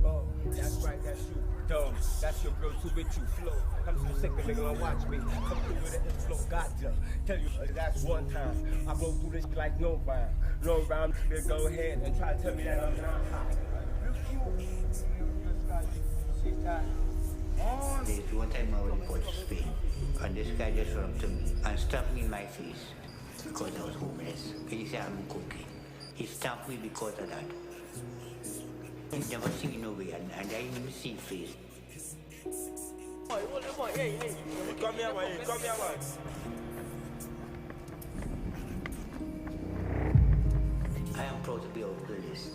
[SPEAKER 15] Oh, that's right, that's you. Dumb. That's your girl too with you. Flow. I'm so sick of nigga don't watch me. Come through with the inflow. Gotcha. Tell you that's one time. I blow through this like no rhyme. No rhyme. Then go ahead and try to tell me that I'm not high.
[SPEAKER 7] There's one time I was in Port Spain, and this guy just ran up to me and stamped me in my face because I was homeless. And he said I'm cooking. He stamped me because of that. He never seen me nowhere, and I didn't even see his face.
[SPEAKER 15] Boy, hey. Come here, boy. Come here, boy.
[SPEAKER 7] I am proud to be out of the list.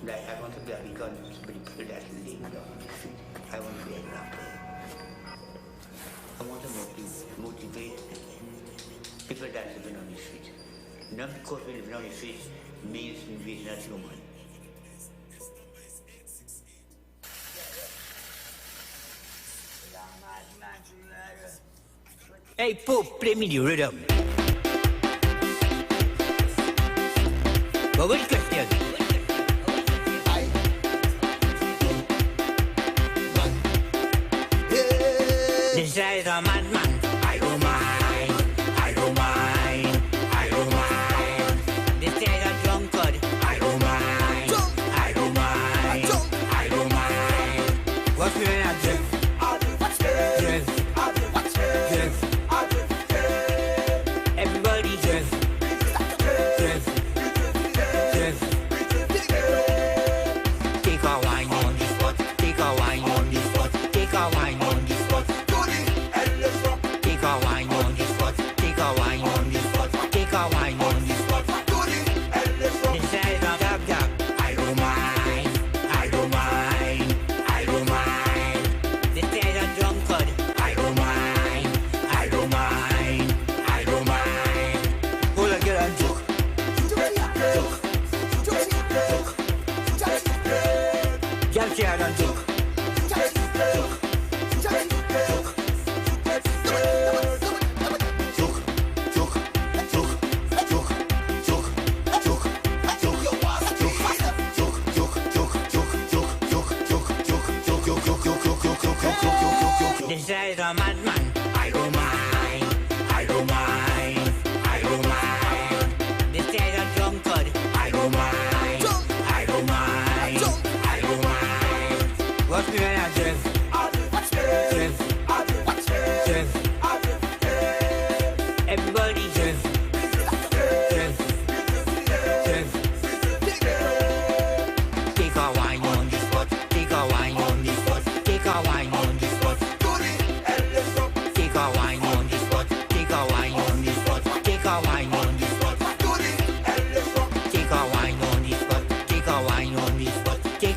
[SPEAKER 7] Like, I want to be a beacon to the people that live down the street. I want to be an example. I want to motivate people that live on the street. Not because we live on the street means we're not human.
[SPEAKER 16] Hey, Pope, play me the rhythm. But what question? This guy is a madman. I don't mind. I don't mind. I don't mind. This guy is a drunkard. I don't mind. I don't mind. I don't mind. What's the name? Drift. Drift. Drift. Everybody drift. Drift. Drift. Take a wine on the spot. Take a wine on the spot. Take a wine on the spot. Take a wine on the spot. Take a wine on the spot. Take a wine on the spot. This is a dab dab. I don't mind. I don't mind. I don't mind. This is a drunkard. I don't mind. I don't mind. I don't mind. Hold on, get on joke. Jump here and joke. This guy is a madman. I don't mind. I don't mind. I don't mind. This guy is a drunkard. I don't mind. I don't mind. I don't mind. What's the name? Drift. Drift. Drift. Everybody drift. Drift. Drift. Take a wine on the spot. Take a wine on the spot. Take a wine on the spot. Take a wine on the spot. Take a wine on the spot. Take a wine on the spot. Take a wine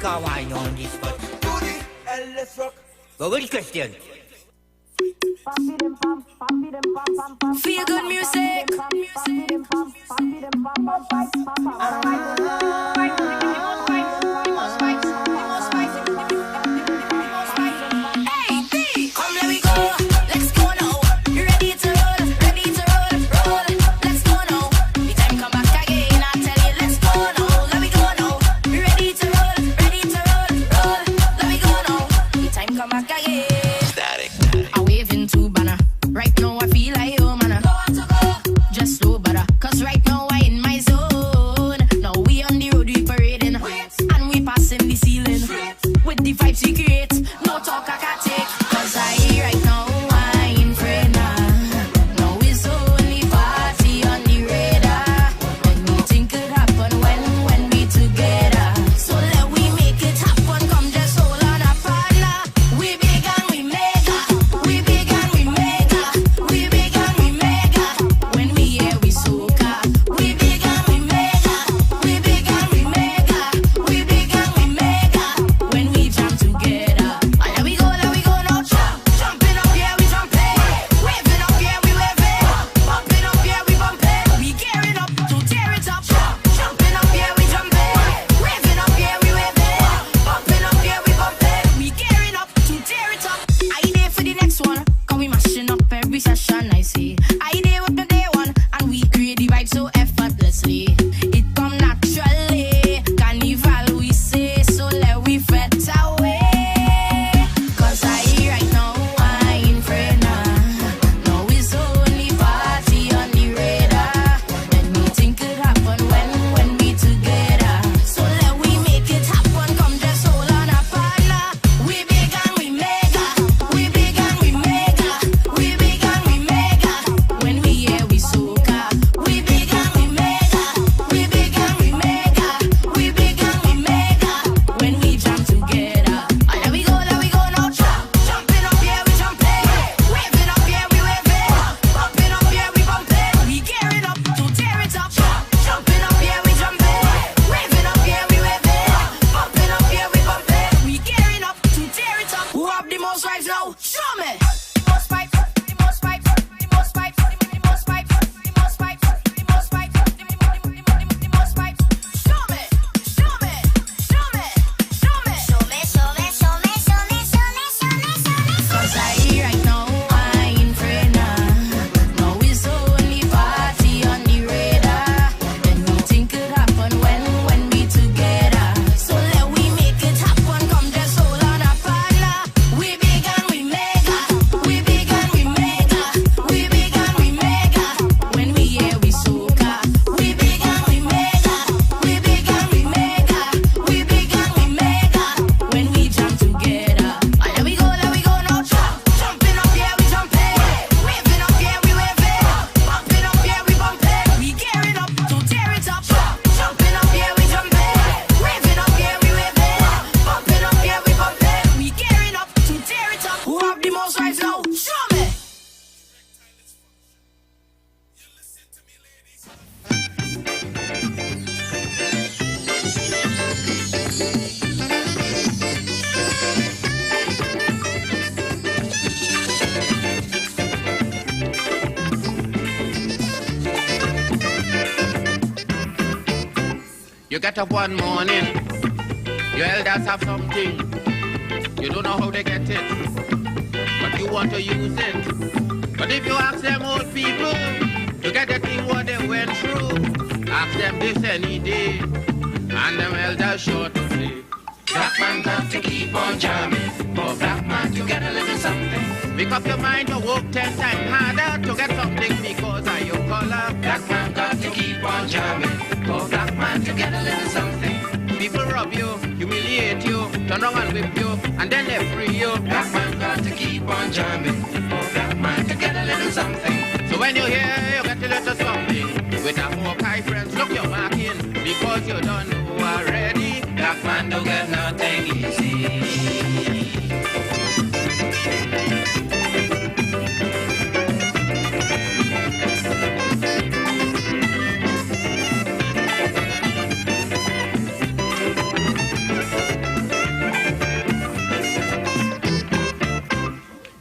[SPEAKER 16] a wine on the spot. Do the endless rock. Go with the question.
[SPEAKER 17] Feel good music.
[SPEAKER 1] You get up one morning, your elders have something, you don't know how they get it, but you want to use it. But if you ask them old people to get the thing what they went through, ask them this any day, and them elders sure to say, black man got to keep on jamming, for black man to get a little something. Make up your mind to work 10 times harder to get something because of your color. Black man got to keep on jamming, for black man to get a little something. People rob you, humiliate you, turn around and whip you, and then they free you. Black man got to keep on jamming, for black man to get a little something. So when you hear you get a little something, with a more kind friends, look your mark in, because you don't know already. Black man don't get nothing easy.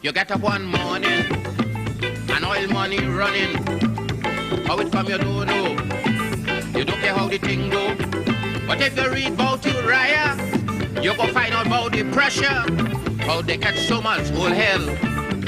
[SPEAKER 1] You get up one morning, and oil money running. How it come you don't know. You don't care how the thing go. But if you read about Uriah, you go find out about the pressure. How they catch so much whole hell.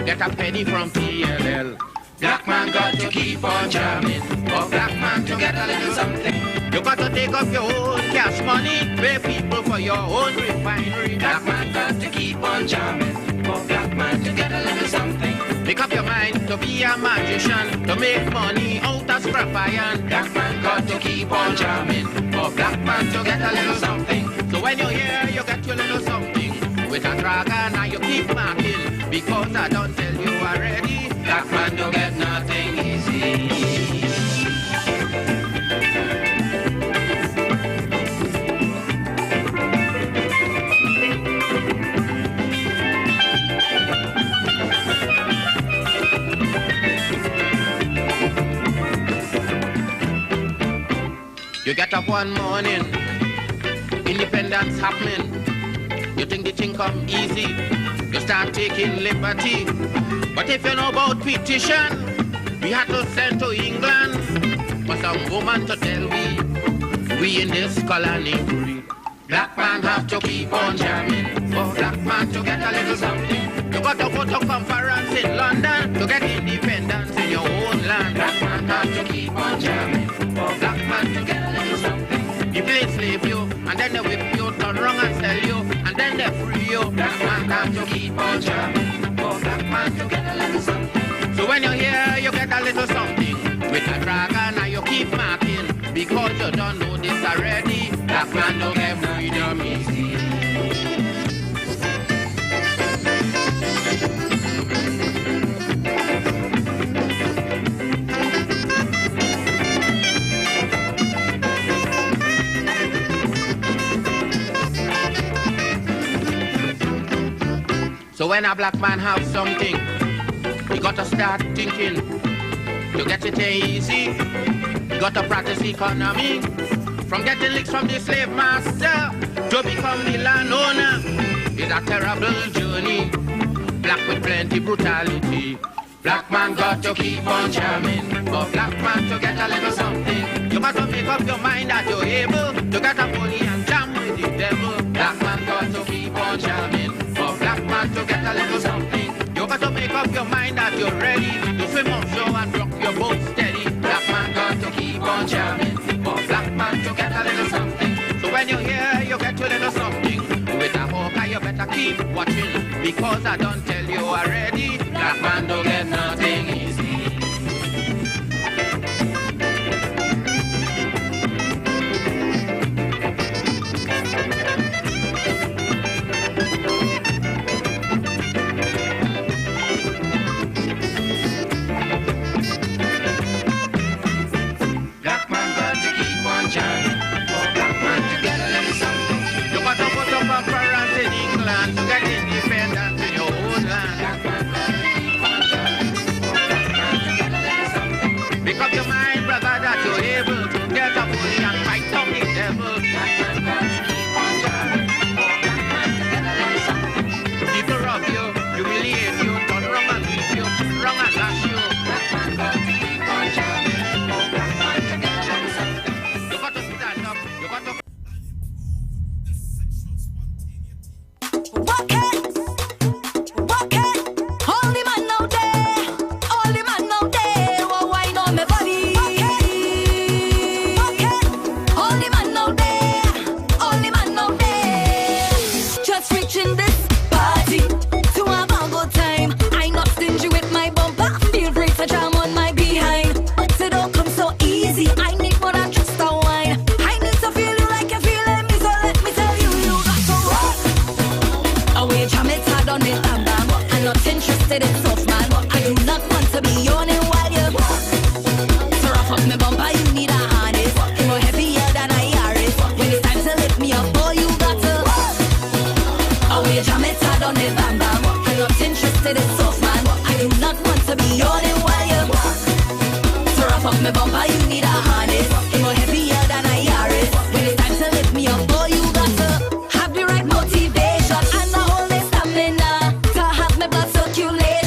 [SPEAKER 1] Get a penny from PLL. Black man got to keep on jamming. For black man to get a little something. You got to take up your own cash money. Pay people for your own refinery. Black man got to keep on jamming. For black man to get a little something. Make up your mind to be a magician. To make money out of scrap iron. Black man got to keep on jamming. For black man to get a little something. So when you're here, you get your little something. With a dragon and you keep marking. Because I don't tell you already. Black man don't get nothing easy. You get up one morning, independence happening. You think the thing come easy, you start taking liberty. But if you know about petition, we had to send to England for some woman to tell we in this colony free. Black man have to keep on jamming, for black man to get a little something. You got to go to conference in London to get independence in your own land. Black man have to keep on jamming, for black man to get a little something. You play slave you, and then they whip you, turn wrong and sell you, and then they free you. Black man have to keep on jamming, for black man to get a little something. So when you're here, you get a little something. With a dragon and you keep marking, because you don't know this already. Black man don't get freedom easy. So when a black man have something, you got to start thinking. To get it easy, you got to practice economy. From getting licks from the slave master to become the landowner is a terrible journey. Black with plenty brutality. Black man got to keep on jamming. For black man to get a little something, you got to make up your mind that you're able to get a money and jam with the devil. Black man got to keep on jamming. For black man to get a little something, you got to make up your mind that you're ready to swim offshore and rock your boat steady. Black man got to keep on jamming. For black man to get a little something. So when you're here, you get a little something. With a hawker, you better keep watching, because I don't tell you already. Black man don't get nothing easy. To get independence in your own land. Make up your mind, brother, that you're able to get up fully and fight down the devil. People rob you, humiliate you, turn wrong and beat you, wrong and lash you. You got to stand up, you got to...
[SPEAKER 17] Me bumper, you need a harness. You're more heavier than a Yaris. When it's time to lift me up, boy, you got to have the right motivation and the whole stamina to have my blood circulate.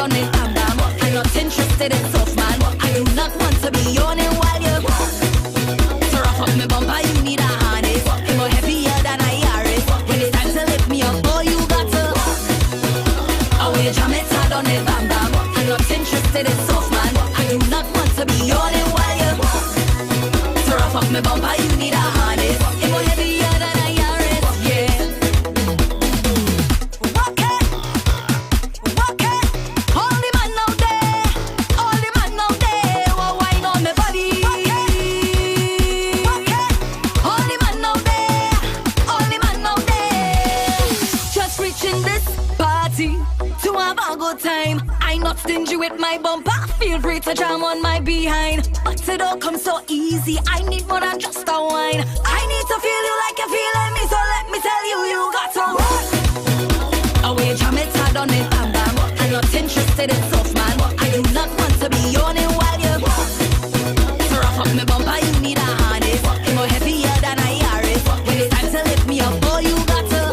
[SPEAKER 17] on it, bam bam. I'm not interested in soft man. I do not want to be yawning while you to rough up my bumper. You need a harness. It's more heavier than a Yaris. When it's time to lift me up, boy, you got to. Oh, you jam it hard on it, bam bam. I'm not interested in soft man. I do not want to be yawning while you to rough up my bumper. You need a harness. It's more heavier than a Yaris. Yeah. Time. I'm not stingy with my bumper. Feel free to jam on my behind. But it don't come so easy. I need more than just a wine. I need to feel you like you're feeling me. So let me tell you, you got to run. Oh, you jam it hard on it, bam bam. I'm not interested in soft man. I do not want to be yawning while you to rough up my bumper. You need a harness. It's more heavier than a Yaris. When it's time to lift me up, boy, you got to.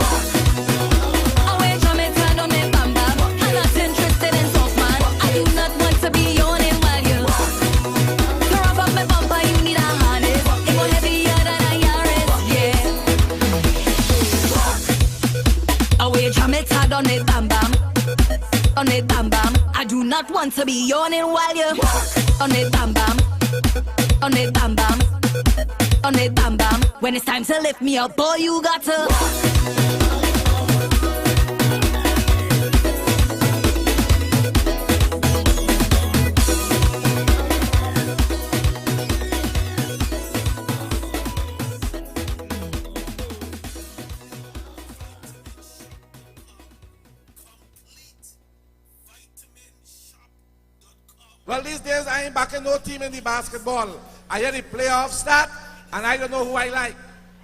[SPEAKER 17] On it, bam bam. On it, bam bam. I do not want to be yawning while you on it, bam bam. On it, bam bam. On it, bam bam. When it's time to lift me up, boy, you got to.
[SPEAKER 18] Well, these days I ain't backing no team in the basketball. I hear the playoffs start, and I don't know who I like.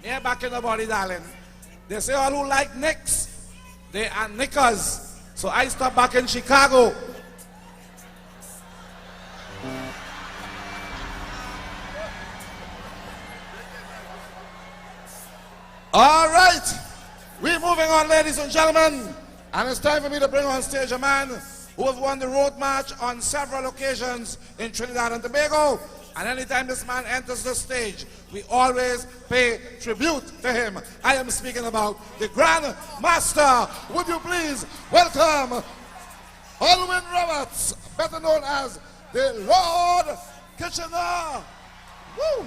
[SPEAKER 18] Me ain't backing nobody, darling. They say all who like Knicks, they are Knickers. So I stop backing Chicago. All right, we're moving on, ladies and gentlemen, and it's time for me to bring on stage a man who have won the road march on several occasions in Trinidad and Tobago. And anytime this man enters the stage, we always pay tribute to him. I am speaking about the Grand Master. Would you please welcome Alwyn Roberts, better known as the Lord Kitchener. Woo!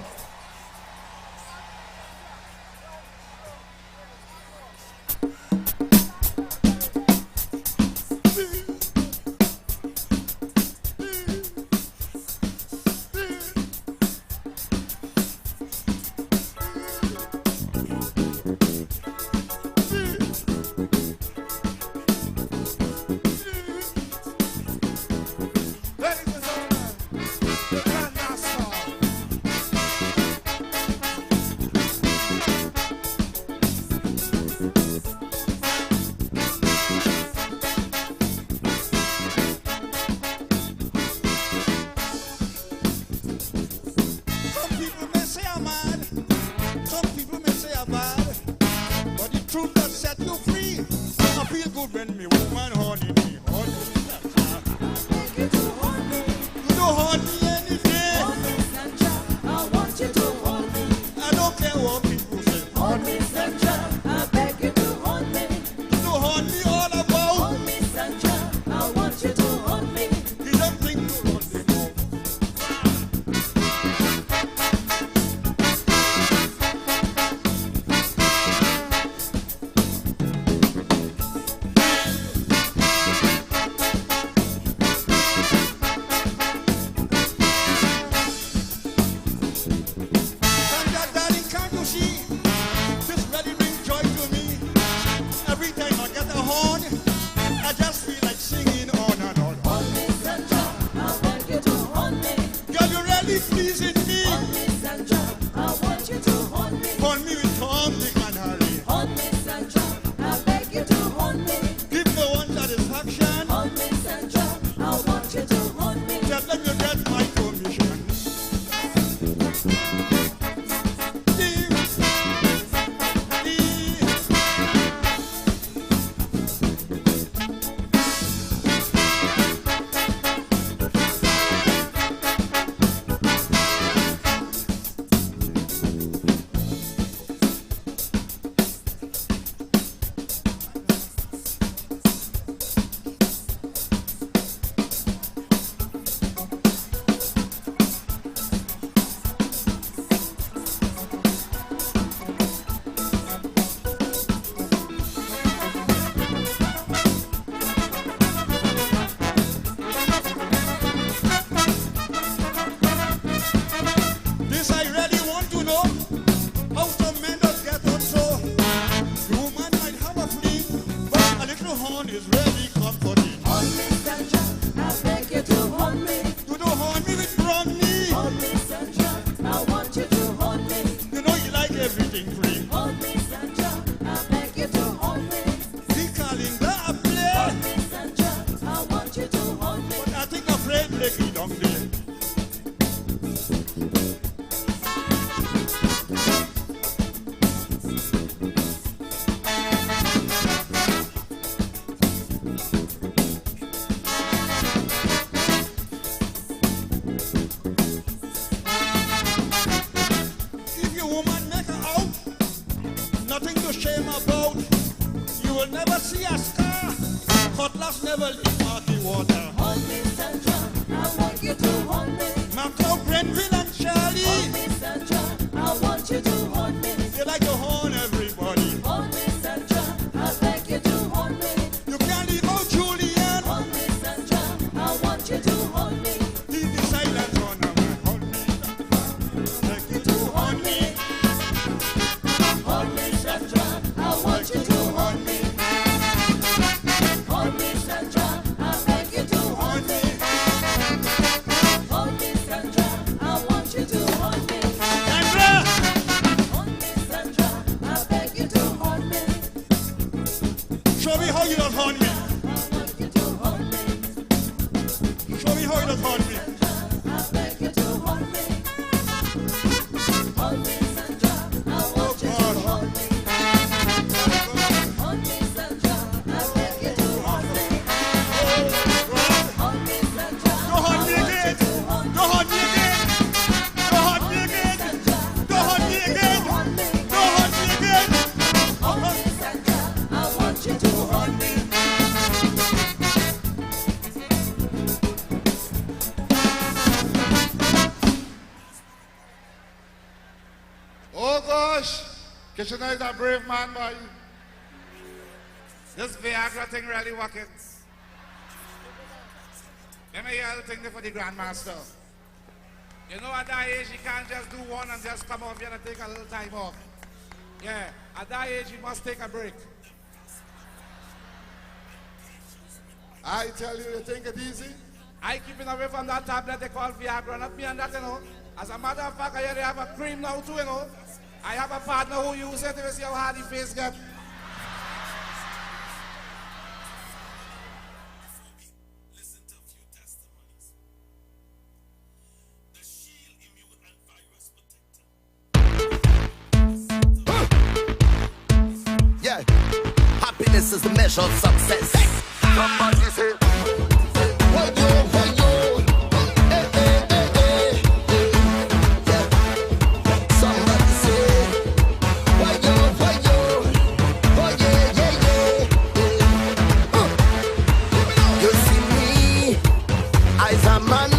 [SPEAKER 21] take it down there. If your woman make her out, nothing to shame about. You will never see a scar. Cutlass never leave muddy water.
[SPEAKER 13] Hold me, Sandra, I want you to hold me.
[SPEAKER 21] Marco, Brentville and Charlie.
[SPEAKER 13] Hold me, Sandra, I want you to hold me.
[SPEAKER 21] They like to horn everybody.
[SPEAKER 13] Hold me, Sandra, I beg you to hold me.
[SPEAKER 21] You can't leave out Julian.
[SPEAKER 13] Hold me, Sandra, I want you to hold me.
[SPEAKER 21] Leave the silence on now, man. Hold me. Take you to hold me.
[SPEAKER 13] Hold me, Sandra, I want you to hold me. Hold me, Sandra, I beg you to hold me. Hold me, Sandra, I want you to hold me.
[SPEAKER 21] Sandra!
[SPEAKER 13] Hold me, Sandra, I beg you to hold me.
[SPEAKER 21] Show me how you don't hold me. Show me how you don't hold me.
[SPEAKER 13] I beg you to hold me. Hold me, Sandra, I want you to hold me. Hold me, Sandra, I beg you to hold me. Hold me, Sandra,
[SPEAKER 21] Don't hold me again. Don't hold me again. Don't hold me again. Don't hold me again. Don't hold me again.
[SPEAKER 13] hold me, Sandra, I want you to hold me.
[SPEAKER 18] Oh gosh, Kitchener is a brave man, boy. This Viagra thing really working. Let me hear the thing there for the Grandmaster. You know at that age you can't just do one and just come off here and take a little time off. Yeah, at that age you must take a break. I tell you, you think it easy? I keeping away from that tablet they call Viagra, not me and that, you know. As a matter of fact, I hear they have a cream now too, you know. I have a partner who uses it to see how hard the face gets.
[SPEAKER 20] Yeah, happiness is the measure of success. Somebody say, why yo, eh, eh, eh, eh. Yeah. Somebody say, why yo, oh yeah, yeah, yeah. You see me, I's a man,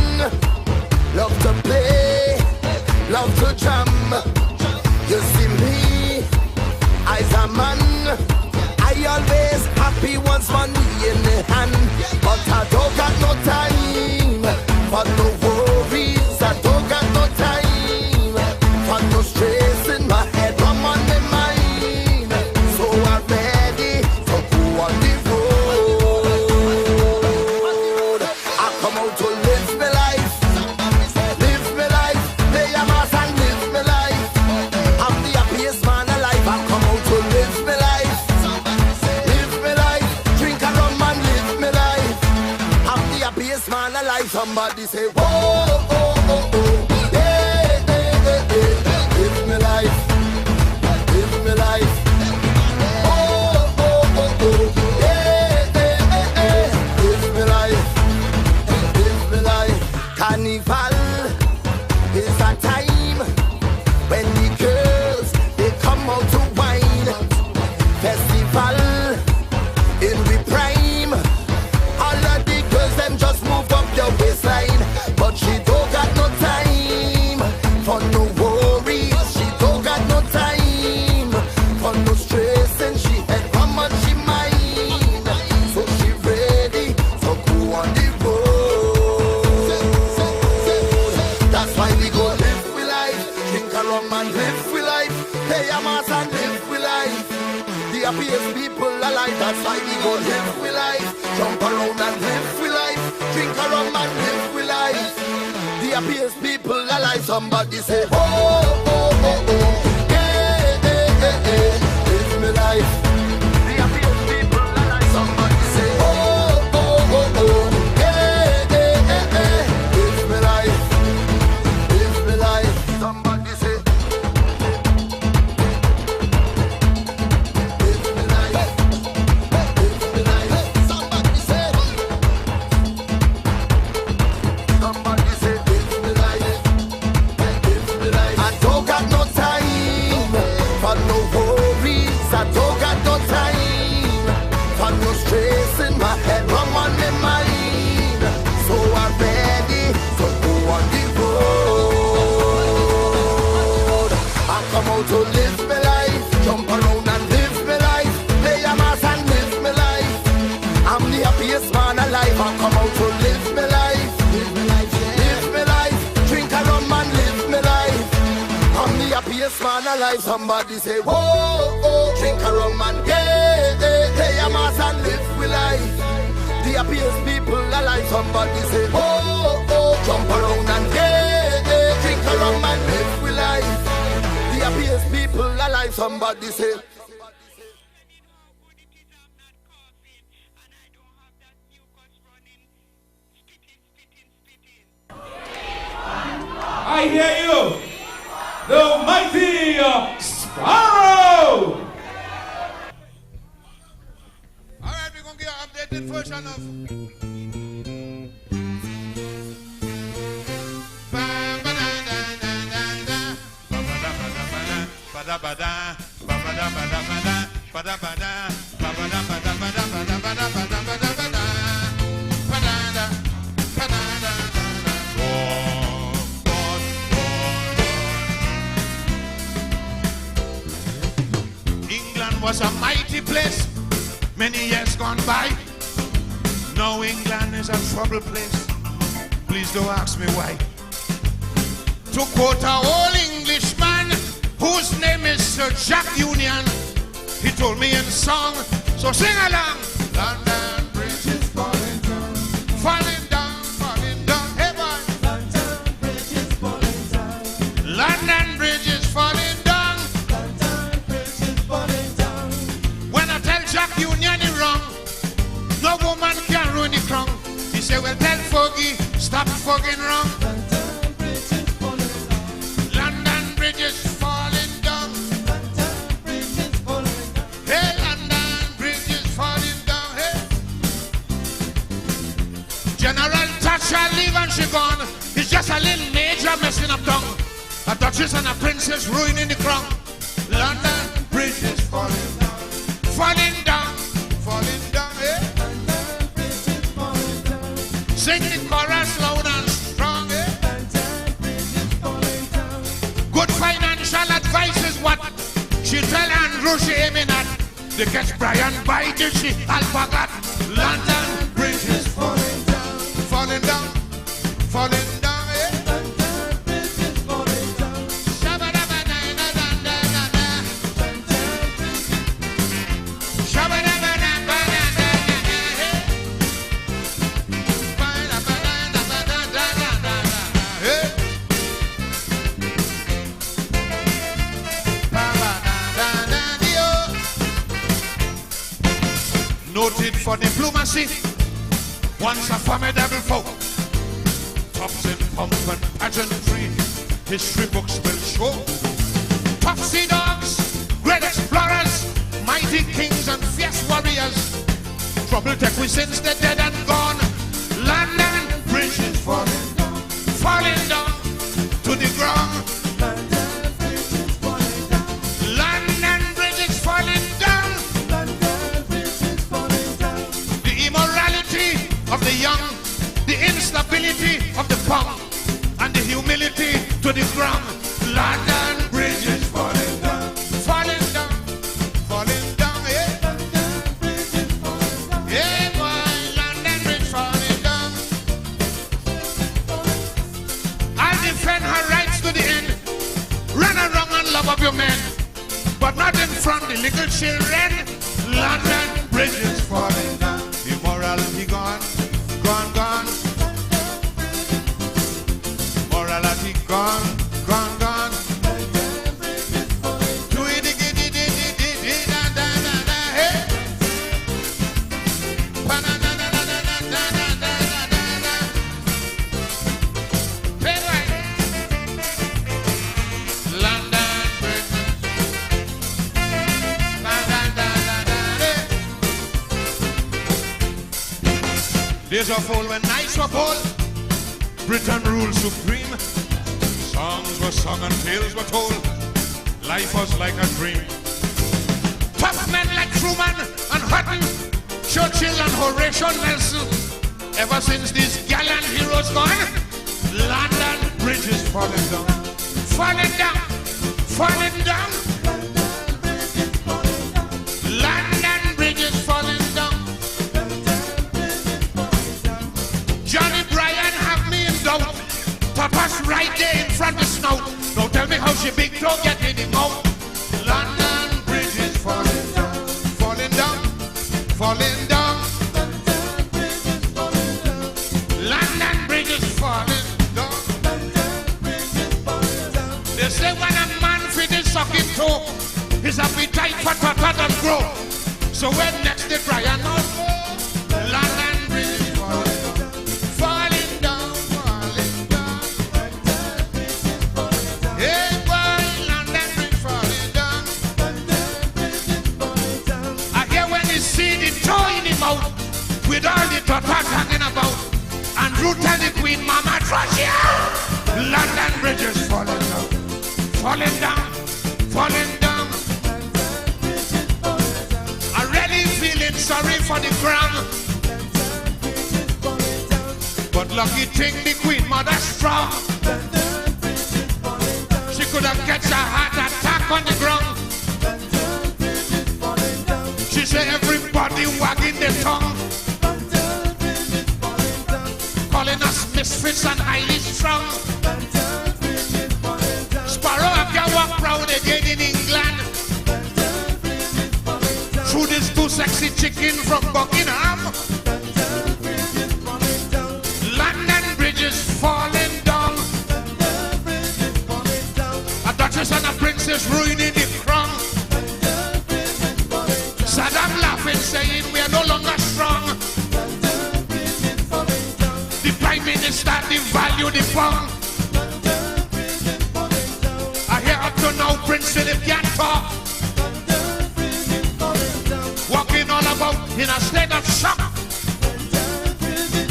[SPEAKER 20] love to play, love to jam. You see me, I's a man, I always happy once money in the hand. But I don't got no time for no worries. I don't got no time for no stress in my head. I'm on my mind, so I'm ready to go on the road. I come out to live my life, play a mass and live my life. I'm the happiest man alive. I come out to live my life, drink a rum and live my life. I'm the happiest man alive. Somebody say, whoa, oh, oh, oh, hey, hey, hey, hey. Live my life, live my life. Oh, oh, oh, oh, hey, hey, hey, hey. Live my life, live my life. Carnival is a time when the girls, they come out to wine. Festival in the prime. All of the girls, them just move up their waistline. But she don't got no time for no worries. She don't got no time for no stress. And she had how much she mind. So she ready to go on the road. That's why we go live with life. Drink a rum and live with life. Pay a mass and live with life. The happiest people alive. That's why we go live with life. Jump around and live with life. Drink a rum and live with life. The happiest people alive. Somebody say, oh, oh, oh, oh. Hey, hey, hey, hey. Live my life. The happiest people alive. Somebody say, oh, oh, oh, oh. Hey, hey, hey, hey. man alive, somebody say, whoa, oh, drink a rum and hey, a mass and live with life. The happiest people alive, somebody say, whoa, oh, jump around and hey, drink a rum and live with life. The happiest people alive, somebody say.
[SPEAKER 5] I hear you, the mighty Sparrow.
[SPEAKER 21] All right, we're going to get an updated version of England was a mighty place many years gone by. Now England is a troubled place. Please don't ask me why. To quote an old Englishman whose name is Sir Jack Union, he told me in song, so sing along. London Bridge is falling down, falling down, falling down. Hey boy. London Bridge is falling down. London Bridge is falling down. London Bridge is falling down. When I tell Jack Union he wrong, no woman can ruin the crown. He said, well, tell Foggy, stop fucking wrong. London Bridge is falling down. London Bridge is falling down. London Bridge is falling down. Hey, London Bridge is falling down. Hey. General Thatcher leave and she gone. It's just a little major messing up town. A duchess and a princess ruining the crown. London Bridge is falling down. Falling down. Falling down. Hey. Sing the chorus loud and strong, eh? Good financial advice is what she tell Andrew she aiming at. They catch Brian Biden, she alpagat. London Bridge is falling down, falling down, falling down, eh? London Bridge is falling down. Shabba-dabba-da-da-da-da-da-da. Shabba-dabba-da-ba-da-da-da-da. Noted for diplomacy, once a formidable foe. Tops in pomp and pageantry, history books will show. Tough sea dogs, great explorers, mighty kings and fierce warriors. Trouble take we since they're dead and gone. London Bridge is falling down, falling down to the ground. London Bridge is falling down. London Bridge is falling down. London Bridge is falling down. The immorality of the young, the instability of the pound, and the humility to the ground. London Bridge is falling down, falling down, falling down. Yeah. London Bridge is falling down. Yeah, boy, London Bridge falling down. I'll defend her rights to the end. Run around and love up your men, but not in front of the little children. London Bridge is falling down. Immorality gone, gone, gone. Morality gone, gone, gone. Do it, da, da, da, da, hey. Pa, da, da, da, da, da, da, da, da, da, da. Hey, right. London Bridge. Pa, da, da, da, da, hey. Days of old when nights were cold, Britain ruled supreme. Songs were sung and tales were told. Life was like a dream. Tough men like Truman and Hutton, Churchill and Horatio Nelson. Ever since these gallant heroes gone, London Bridge is falling down, falling down, falling down. London Bridge is falling down. Johnny Bryan have me in doubt. Papa's right there in front of the snout. Don't tell me how she big toe getting him out. London Bridge is falling down, falling down, falling down. London Bridge is falling down. They say when a man finishes sucking toe, his appetite for tot and grow. So when next they try and not go, London Bridge is falling down, falling down. Hey boy, London Bridge falling down. I hear when he see the toe in him out, with all the tot hanging about, and Ruth tell the Queen Mama trash it out. London Bridge is falling down, falling down, falling down. Feeling sorry for the ground, but lucky thing the Queen Mother strong. She could have catch a heart attack on the ground. She said everybody wagging their tongue, calling us misfits and highly strong. Sparrow can walk round again in England. Through this too sexy chicken from Buckingham. London Bridge is falling down. A duchess and a princess ruining the crown. Saddam laughing, saying we are no longer strong. The Prime Minister devalued the pound. I hear up to now Prince Philip can't talk. Walking all about in a state of shock.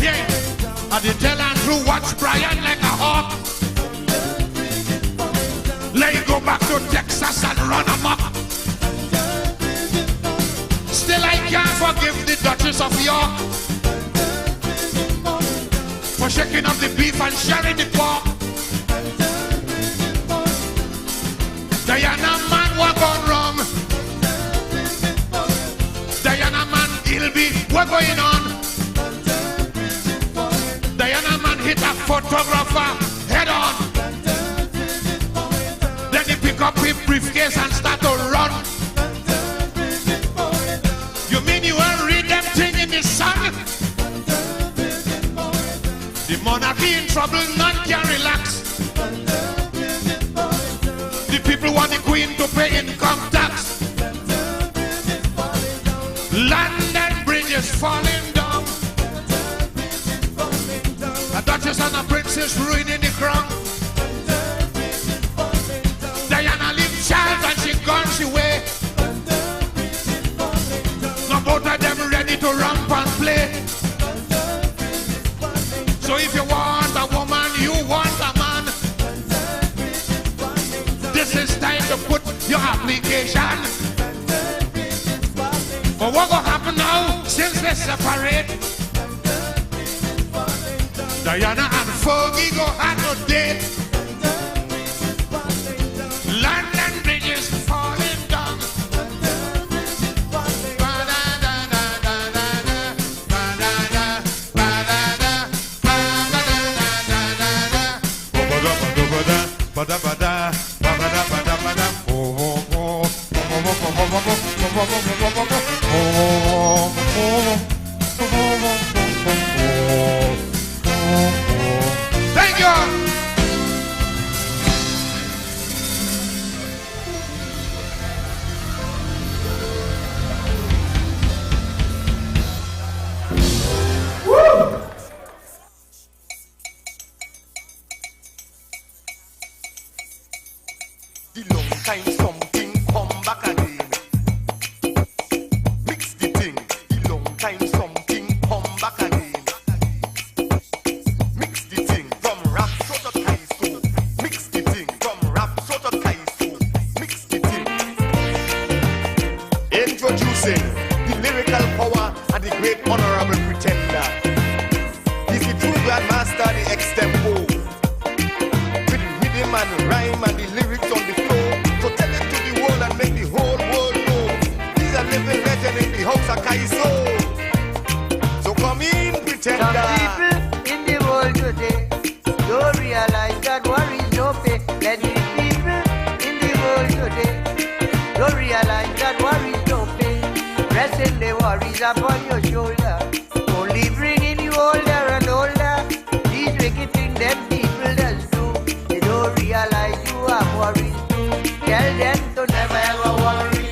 [SPEAKER 21] Yeah, I did tell Andrew watch Brian like a hawk. Let you go back to Texas and run amok. Still I can't forgive the Duchess of York for shaking up the beef and sharing the pork. Diana man, what gone wrong? Diana man, Gilby, what going on? Diana man hit a photographer head on. Then he pick up his briefcase and start to run. You mean you won't read them thing in the sun? The monarchy in trouble, none can relax. The people want the Queen to pay income tax. London Bridge is falling down. A duchess and a princess ruining the crown. Diana leave child and she gone she way. Now both of them ready to ramp and play. So if you want a woman, you want a man, this is time to put your application. But what gonna happen now since they separate? Diana and Fergie go have no date. London Bridge is falling down. Thank you.
[SPEAKER 20] The long time something come back again. Mix the thing. The long time something come back again. Mix the thing from rap so to Kaiso. Mix the thing from rap so to Kaiso. Mix the thing. Introducing the lyrical power and the great honorable pretender. He's the true grandmaster, the extempo. With the rhythm and the rhyme and the lyrics on the floor. So tell it to the world and make the whole world know. He's a living legend in the house of Kaiso. So come in, pretender.
[SPEAKER 2] Some people in the world today don't realize that war is no pay. Let me worries upon your shoulder. Only bringing you older and older. These wicked things them people does do. They don't realize you have worries too. Tell them to never ever worry.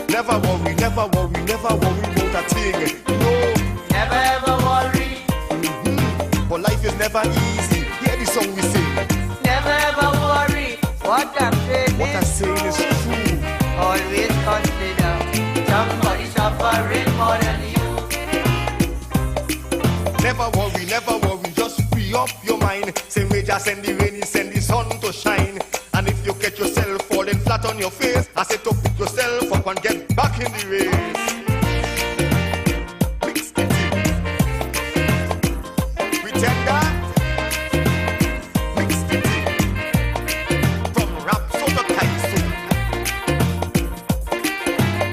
[SPEAKER 20] Never worry, never worry, never worry about a thing. No,
[SPEAKER 2] never ever worry.
[SPEAKER 20] But life is never easy. Hear the song we sing.
[SPEAKER 2] Never ever worry. What I'm saying
[SPEAKER 20] is true.
[SPEAKER 2] Always consider somebody suffering more than you.
[SPEAKER 20] Never worry, just free up your mind. Same way just send the rain, send the sun to shine. And if you get yourself falling flat on your face, I say to pick yourself up and get back in the race. Mix it in. Pretender. Mix it in. From rap so to Kaisu.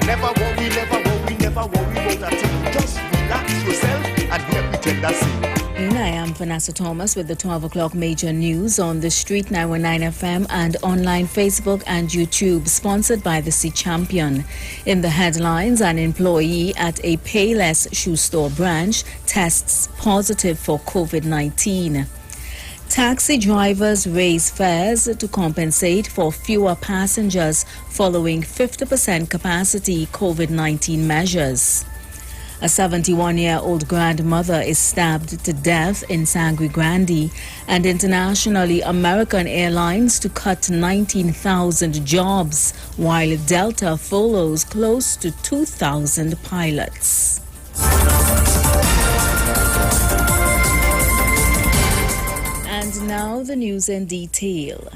[SPEAKER 20] Never worry about a thing. Just relax yourself and hear Pretender sing.
[SPEAKER 3] I am Vanessa Thomas with the 12 o'clock major news on the Street 919 FM and online Facebook and YouTube, sponsored by the Sea Champion. In the headlines, an employee at a Payless shoe store branch tests positive for COVID-19. Taxi drivers raise fares to compensate for fewer passengers following 50% capacity COVID-19 measures. A 71-year-old grandmother is stabbed to death in Sangre Grande, and internationally, American Airlines to cut 19,000 jobs, while Delta furloughs close to 2,000 pilots. And now the news in detail.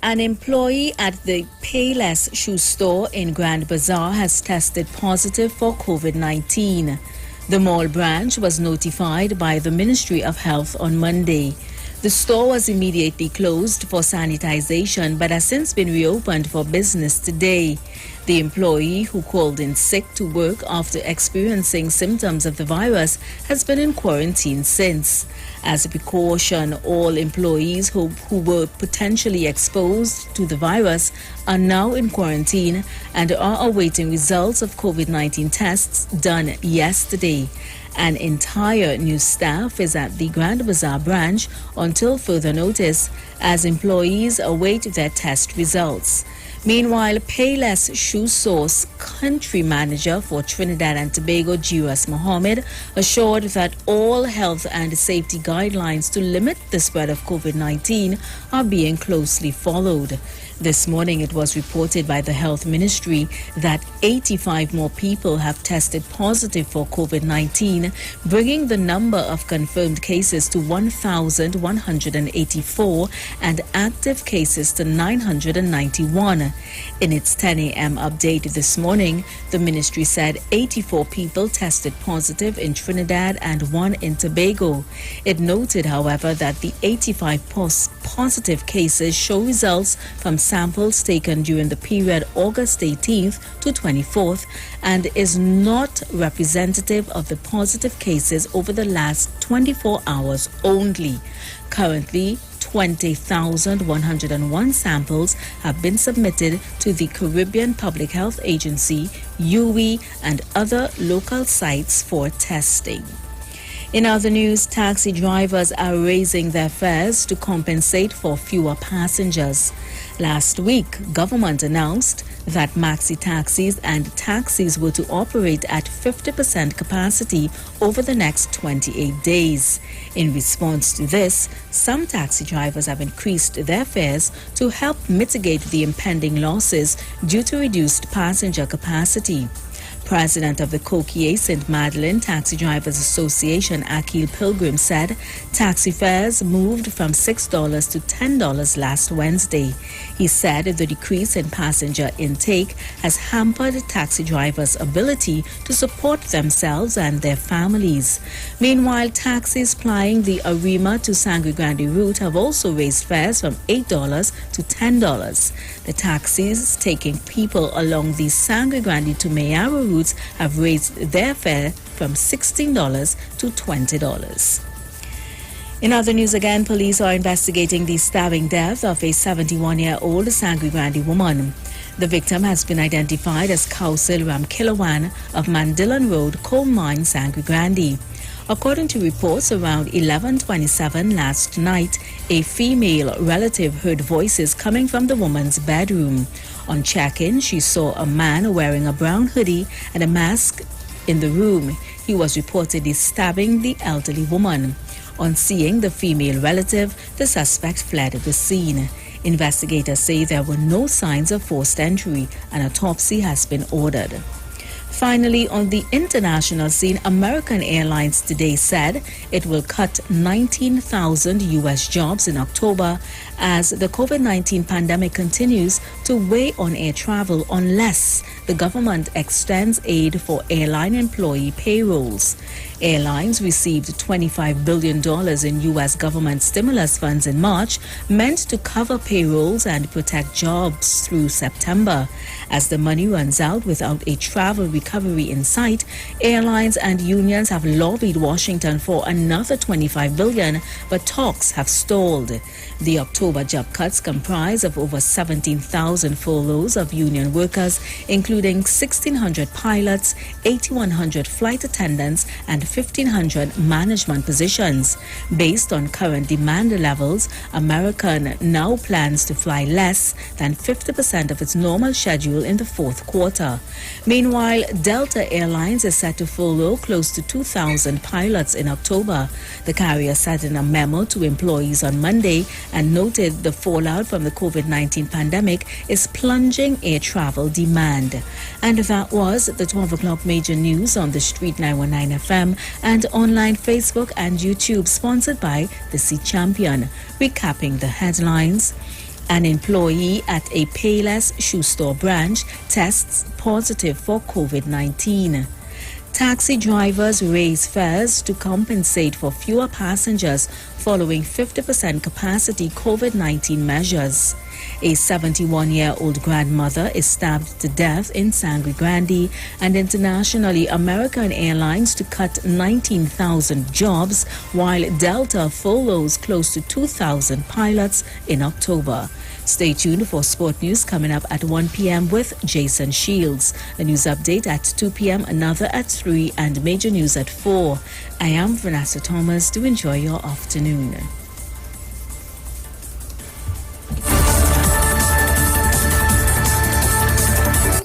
[SPEAKER 3] An employee at the Payless shoe store in Grand Bazaar has tested positive for COVID-19. The mall branch was notified by the Ministry of Health on Monday. The store was immediately closed for sanitization but has since been reopened for business today. The employee, who called in sick to work after experiencing symptoms of the virus, has been in quarantine since. As a precaution, all employees who were potentially exposed to the virus are now in quarantine and are awaiting results of COVID-19 tests done yesterday. An entire new staff is at the Grand Bazaar branch until further notice as employees await their test results. Meanwhile, Payless Shoe Source country manager for Trinidad and Tobago, Jiras Mohammed, assured that all health and safety guidelines to limit the spread of COVID-19 are being closely followed. This morning, it was reported by the Health Ministry that 85 more people have tested positive for COVID-19, bringing the number of confirmed cases to 1,184 and active cases to 991. In its 10 a.m. update this morning, the ministry said 84 people tested positive in Trinidad and 1 in Tobago. It noted, however, that the 85 positive cases show results from samples taken during the period August 18th to 24th and is not representative of the positive cases over the last 24 hours only. Currently, 20,101 samples have been submitted to the Caribbean Public Health Agency, UWI, and other local sites for testing. In other news, taxi drivers are raising their fares to compensate for fewer passengers. Last week, government announced that maxi taxis and taxis were to operate at 50% capacity over the next 28 days. In response to this, some taxi drivers have increased their fares to help mitigate the impending losses due to reduced passenger capacity. President of the Coquille St. Madeleine Taxi Drivers Association, Akil Pilgrim, said taxi fares moved from $6 to $10 last Wednesday. He said the decrease in passenger intake has hampered taxi drivers' ability to support themselves and their families. Meanwhile, taxis plying the Arima to Sangre Grande route have also raised fares from $8 to $10. The taxis taking people along the Sangre Grande to Mayaro routes have raised their fare from $16 to $20. In other news again, police are investigating the stabbing death of a 71-year-old Sangre Grande woman. The victim has been identified as Kausil Ramkilawan of Mandillan Road, Coal Mine, Sangre Grande. According to reports, around 11:27 last night, a female relative heard voices coming from the woman's bedroom. On check-in, she saw a man wearing a brown hoodie and a mask in the room. He was reportedly stabbing the elderly woman. On seeing the female relative, the suspect fled the scene. Investigators say there were no signs of forced entry. An autopsy has been ordered. Finally, on the international scene, American Airlines today said it will cut 19,000 U.S. jobs in October as the COVID-19 pandemic continues to weigh on air travel unless the government extends aid for airline employee payrolls. Airlines received $25 billion in U.S. government stimulus funds in March, meant to cover payrolls and protect jobs through September. As the money runs out without a travel recovery in sight, airlines and unions have lobbied Washington for another $25 billion, but talks have stalled. The October job cuts comprise of over 17,000 furloughs of union workers, including 1,600 pilots, 8,100 flight attendants, and 1,500 management positions. Based on current demand levels, American now plans to fly less than 50% of its normal schedule in the fourth quarter. Meanwhile, Delta Airlines is set to furlough close to 2,000 pilots in October. The carrier said in a memo to employees on Monday and noted the fallout from the COVID-19 pandemic is plunging air travel demand. And that was the 12 o'clock major news on the Street 919 FM and online Facebook and YouTube, sponsored by the Sea Champion. Recapping the headlines. An employee at a Payless shoe store branch tests positive for COVID-19. Taxi drivers raise fares to compensate for fewer passengers following 50% capacity COVID-19 measures. A 71-year-old grandmother is stabbed to death in Sangre Grande, and internationally, American Airlines to cut 19,000 jobs while Delta furloughs close to 2,000 pilots in October. Stay tuned for sport news coming up at 1 p.m. with Jason Shields. A news update at 2 p.m., another at 3, and major news at 4. I am Vanessa Thomas. Do enjoy your afternoon.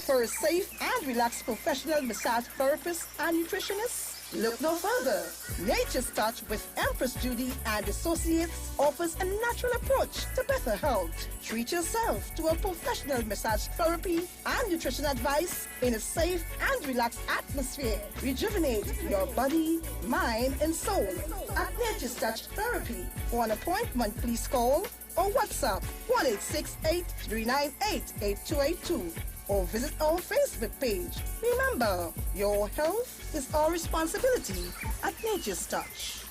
[SPEAKER 10] For a safe and relaxed professional massage therapist and nutritionist? Look no further. Nature's Touch with Empress Judy and Associates offers a natural approach to better health. Treat yourself to a professional massage therapy and nutrition advice in a safe and relaxed atmosphere. Rejuvenate your body, mind, and soul at Nature's Touch Therapy. For an appointment, please call or WhatsApp 1-868-398-8282. or visit our Facebook page. Remember, your health is our responsibility at Nature's Touch.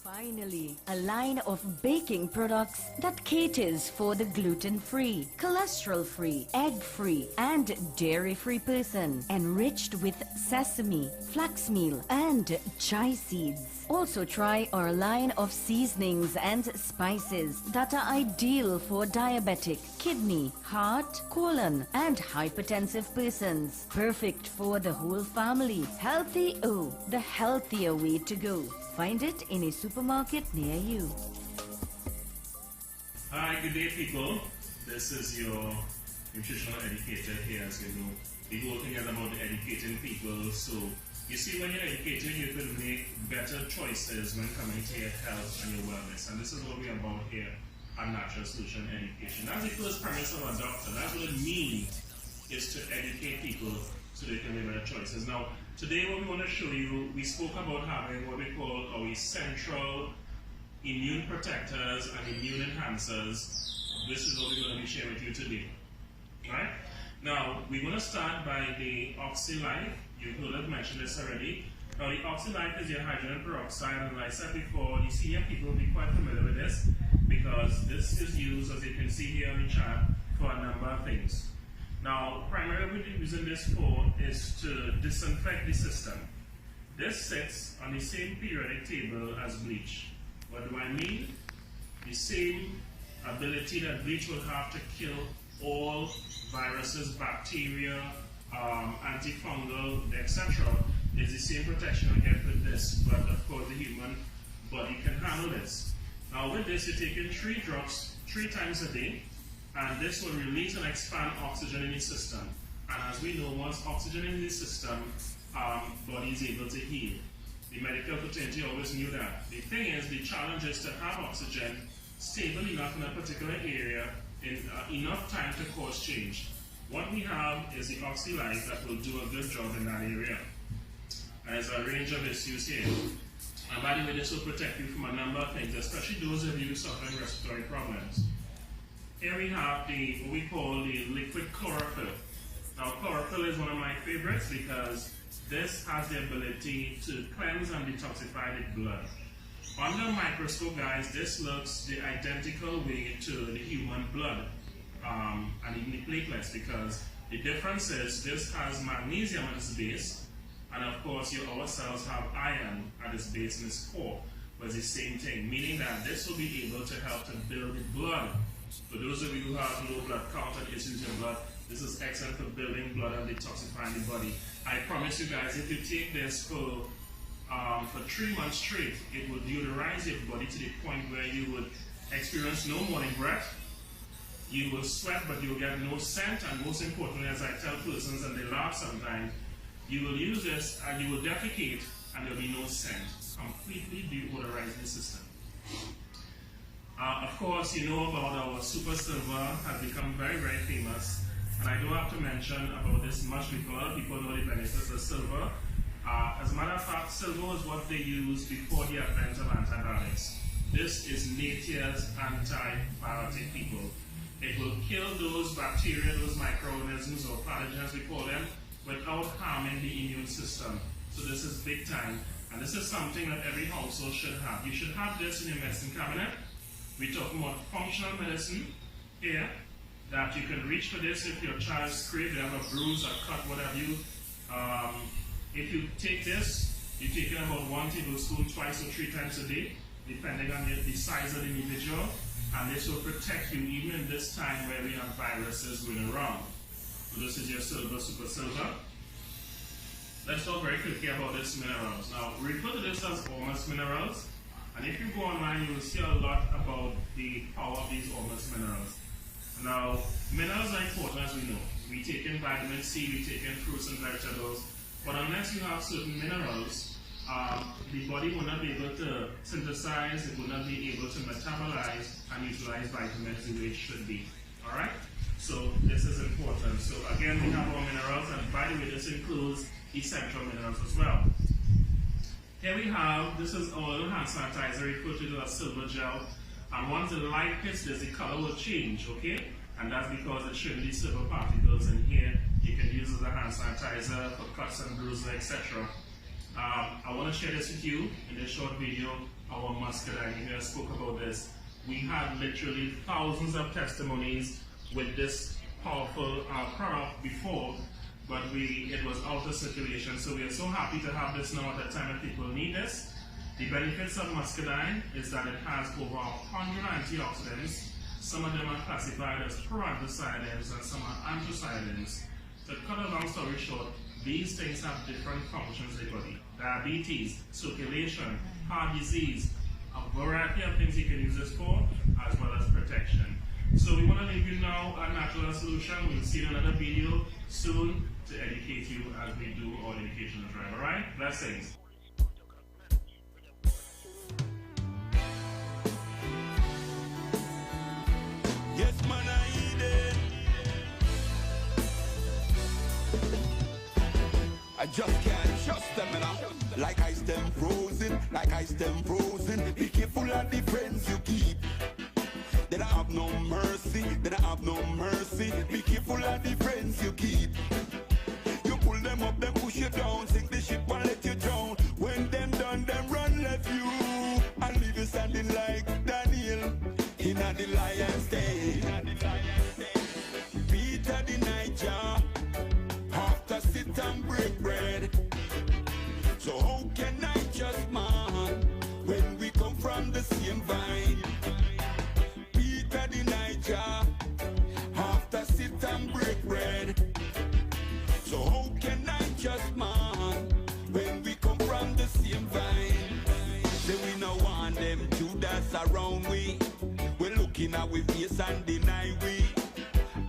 [SPEAKER 11] Finally, a line of baking products that caters for the gluten-free, cholesterol-free, egg-free, and dairy-free person, enriched with sesame, flax meal, and chia seeds. Also try our line of seasonings and spices that are ideal for diabetic, kidney, heart, colon, and hypertensive persons. Perfect for the whole family. Healthy O, the healthier way to go. Find it in a supermarket near you.
[SPEAKER 19] Hi, good day, people. This is your nutritional educator here. As you know, the whole thing is about educating people. So, you see, when you're educating, you can make better choices when coming to your health and your wellness. And this is what we're about here at Natural Solution Education. That's the first premise of a doctor. That's what it means, is to educate people so they can make better choices. Now, today what we want to show you, we spoke about having what we call our essential immune protectors and immune enhancers. This is what we're going to be sharing with you today. Right? Now, we're going to start by the OxyLife. You've heard us mention this already. Now, the OxyLife is your hydrogen peroxide, and like I said before, the senior people will be quite familiar with this because this is used, as you can see here on the chart, for a number of things. Now, primarily what we're using this for is to disinfect the system. This sits on the same periodic table as bleach. What do I mean? The same ability that bleach will have to kill all viruses, bacteria, antifungal, etc. There's the same protection you get with this, but of course the human body can handle this. Now with this, you're taking 3 drops 3 times a day, and this will release and expand oxygen in the system. And as we know, once oxygen in the system, body is able to heal. The medical fraternity always knew that. The thing is, the challenge is to have oxygen stable enough in a particular area in enough time to cause change. What we have is the OxyLife that will do a good job in that area. There's a range of issues here. And by the way, this will protect you from a number of things, especially those of you suffering respiratory problems. Here we have what we call the liquid chlorophyll. Now, chlorophyll is one of my favorites because this has the ability to cleanse and detoxify the blood. Under a microscope, guys, this looks the identical way to the human blood and even the platelets, because the difference is this has magnesium at its base, and of course our cells have iron at its base in its core, but it's the same thing, meaning that this will be able to help to build the blood. For those of you who have low blood count and issues in blood, this is excellent for building blood and detoxifying the body. I promise you guys, if you take this for 3 months straight, it will deodorize your body to the point where you would experience no morning breath. You will sweat, but you will get no scent, and most importantly, as I tell persons and they laugh sometimes, you will use this and you will defecate and there will be no scent. Completely deodorizing the system. Of course, you know about our Super Silver has become very, very famous. And I don't have to mention about this much because people know the benefits of silver. As a matter of fact, silver is what they used before the advent of antibiotics. This is nature's antibiotic, people. It will kill those bacteria, those microorganisms or pathogens we call them, without harming the immune system. So this is big time. And this is something that every household should have. You should have this in your medicine cabinet. We're talking about functional medicine here, that you can reach for this if your child is scraped, they have a bruise, a cut, what have you. If you take this, you take it about 1 tablespoon 2 or 3 times a day, depending on the size of the individual, and this will protect you even in this time where we have viruses going around. So this is your silver, Super Silver. Let's talk very quickly about these minerals. Now, we refer to this as Ormus minerals, and if you go online, you will see a lot about the power of these Ormus minerals. Now, minerals are important, as we know. We take in vitamin C, we take in fruits and vegetables, but unless you have certain minerals, the body will not be able to synthesize, it will not be able to metabolize and utilize vitamins the way it should be. Alright? So this is important. So again, we have our minerals, and by the way, this includes essential minerals as well. Here we have, this is our little hand sanitizer, referred to as silver gel. And once the light hits this, the color will change, okay? And that's because it's showing these silver particles in here. You can use it as a hand sanitizer for cuts and bruises, etc. I want to share this with you in this short video. Our muscadine here spoke about this. We had literally thousands of testimonies with this powerful product before, but it was out of circulation. So we are so happy to have this now at the time that people need this. The benefits of muscadine is that it has over 100 antioxidants. Some of them are classified as proanthocyanins and some are anthocyanins. To cut a long story short, these things have different functions in the body. Diabetes, circulation, heart disease, a variety of things you can use this for, as well as protection. So we want to leave you now a natural solution. We'll see you in another video soon to educate you as we do our educational drive. Alright? Blessings.
[SPEAKER 4] Yes, man, I eat it. I just can't trust them, you know. Like ice them frozen, like ice them frozen. Be careful of the friends you keep. They don't have no mercy, they don't have no mercy. Be careful of the friends you keep. You pull them up, them push you down, sink the ship and let you drown. When them done, them run left you and leave you standing like Daniel in the lion's den. Peter the Niger, after sit and break bread. So how can I just man when we come from the same vine? Peter the Niger, after want them Judas around we. We're looking at we face and deny we.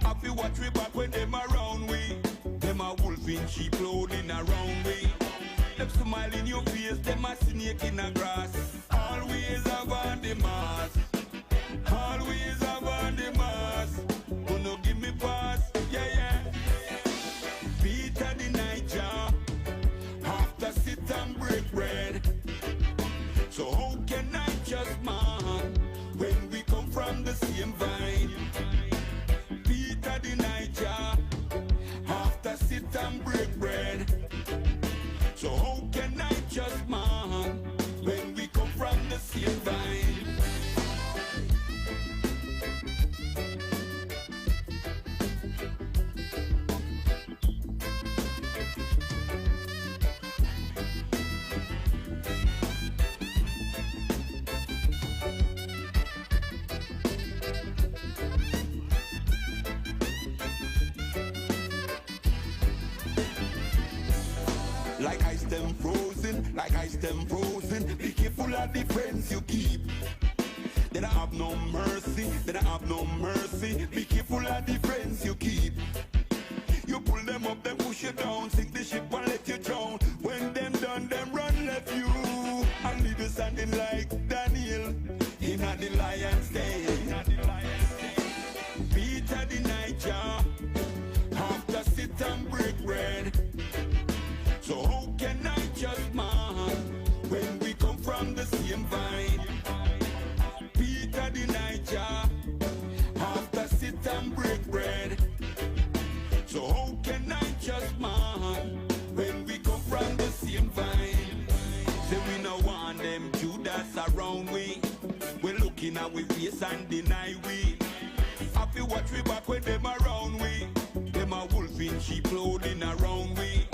[SPEAKER 4] Have you watch we back when them around we? Them a wolf in sheep clothing around we. Them smile in your face, them a snake in the grass. Always have on the mask. Always have on the mask. Gonna give me pass, yeah, yeah. Peter the Niger, after sit and break bread. So how can I just man when we come from the same vine? Peter the Niger, after sit and break bread. So how can I just man when we come from the same vine? Like ice them frozen, like ice them frozen. Be careful of the friends you keep. They don't have no mercy, they don't have no mercy. Be careful of the friends you keep. You pull them up, then push you down. Sink the ship and let you drown. When them done, them run left you. And leave you standing like Daniel in the lion's den. Peter the Niger, after sit and break bread. So how can I just man when we come from the same vine? Peter the Niger, after sit and break bread. So how can I just man when we come from the same vine? Say we no want them Judas around we. We're looking at we face and deny we. Happy watch we back when them around we. Them a wolf in sheep clothing around we.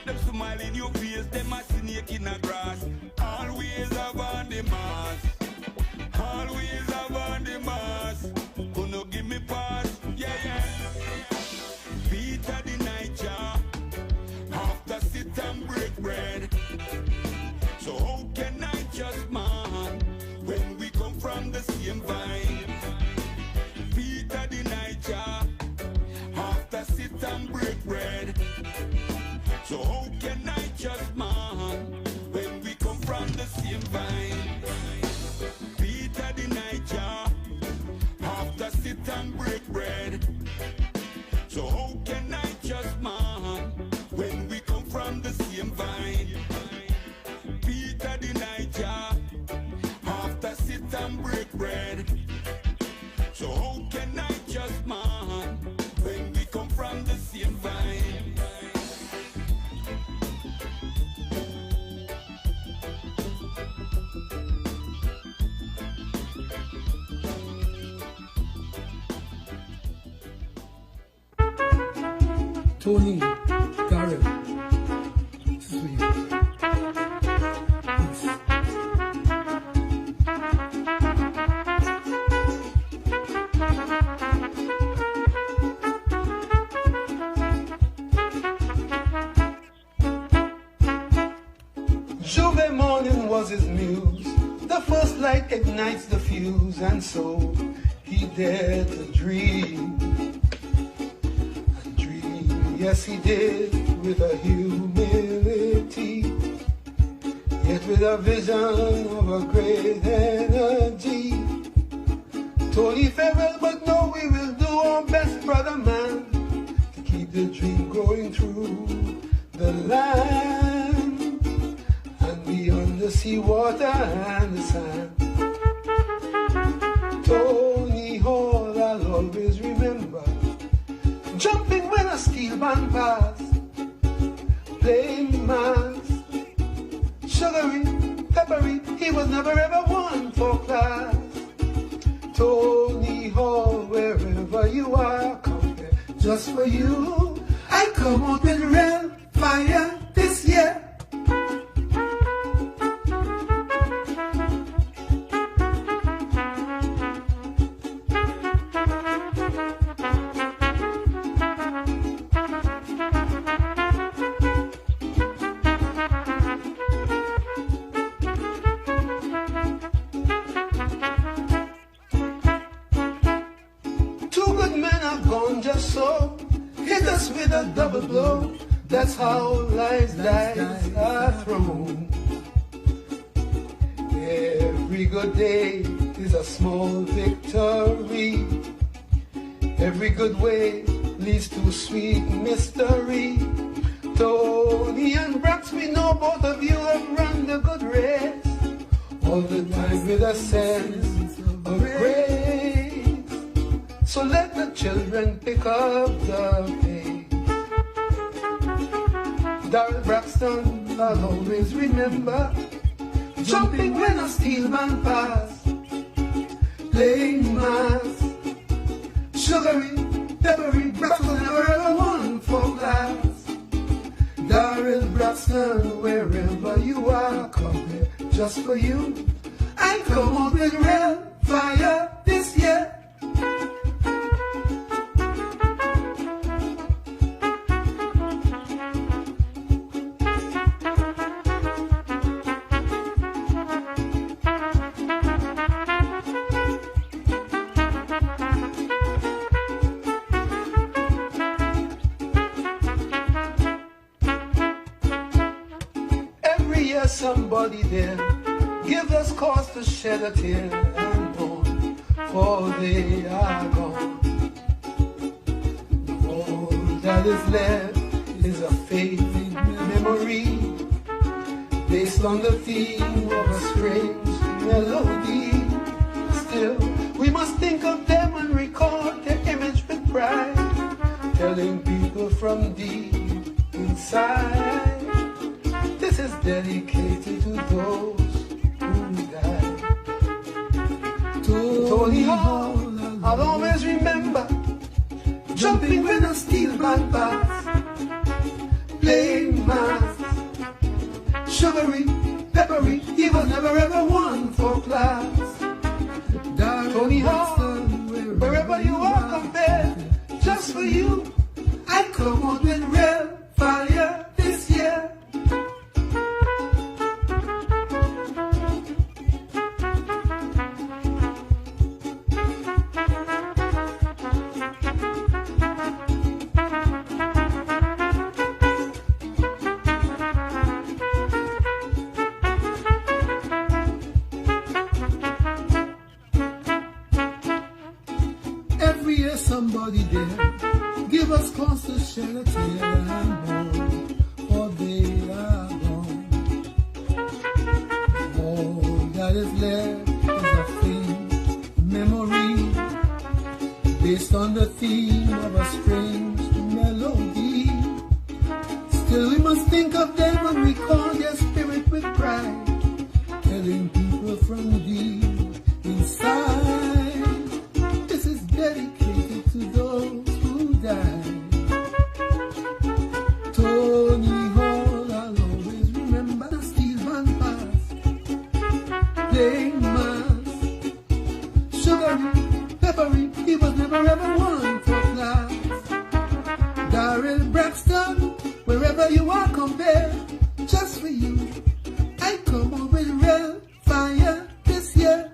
[SPEAKER 4] Them smile in your face, them a snake in the grass. Always have on the mask. Always have on the mask. Gonna give me pass, yeah, yeah. Peter the Niger, after sit and break bread. So how can I just man when we come from the same vine? Peter the Niger, after sit and break bread. So how can I just man when we come from the same vine? Peter the Niger, after sit and break bread. So how can I just man when we come from the same vine? Peter the Niger, after sit and break bread. So how can I just man when we come from the same vine?
[SPEAKER 6] Tony, Garrett, this is for you. Peace.
[SPEAKER 22] Juve morning was his muse. The first light ignites the fuse, and so he dared to dream. Yes, he did, with a humility, yet with a vision of a great energy. Tony farewell, but no, we will do our best, brother man, to keep the dream growing through the land and beyond the sea water and the sand. Tony Hall, I'll always remember, jumping when a steel band passed, playing mass, sugary, peppery, he was never ever one for class. Tony Hall, wherever you are, come there just for you. I come out with real fire this year. hit us with a double blow. That's how life's dice are thrown. Every good day is a small victory. Every good way leads to sweet mystery. Tony and Brax, we know both of you have run the good race. All the time with a sense of grace. So let the children pick up the pace. Darrell Braxton, I'll always remember. Jumping when a steel man pass. Playing mass. Sugary, peppery, Braxton never ever won for glass. Darrell Braxton, wherever you are, come here just for you. I come on with real fire this year. Somebody there give us cause to shed a tear and mourn, for they are gone. All that is left is a fading memory, based on the theme of a strange melody. Still, we must think of them and record their image with pride, telling people from deep inside. This is dedicated to those who died. Tony Hall, I'll always remember. Jumping when a steel man pass. Playing mass. Sugary, peppery, he was never ever one for class. Tony Hall, wherever you are, come there. Just for you, I come on with real fire this year. Somebody there, give us cause to shed a tear and mourn, for they are gone. All that is left is a faint memory, based on the theme of a strange melody. Still we must think of them and recall their spirit with pride, telling people from deep inside, this is dedicated to those who died. Tony Hall, I'll always remember the steel man pass. Playing mass. Sugary, peppery, he was never ever one for class. Darrell Braxton, wherever you are, come there. Just for you, I come on with real fire this year.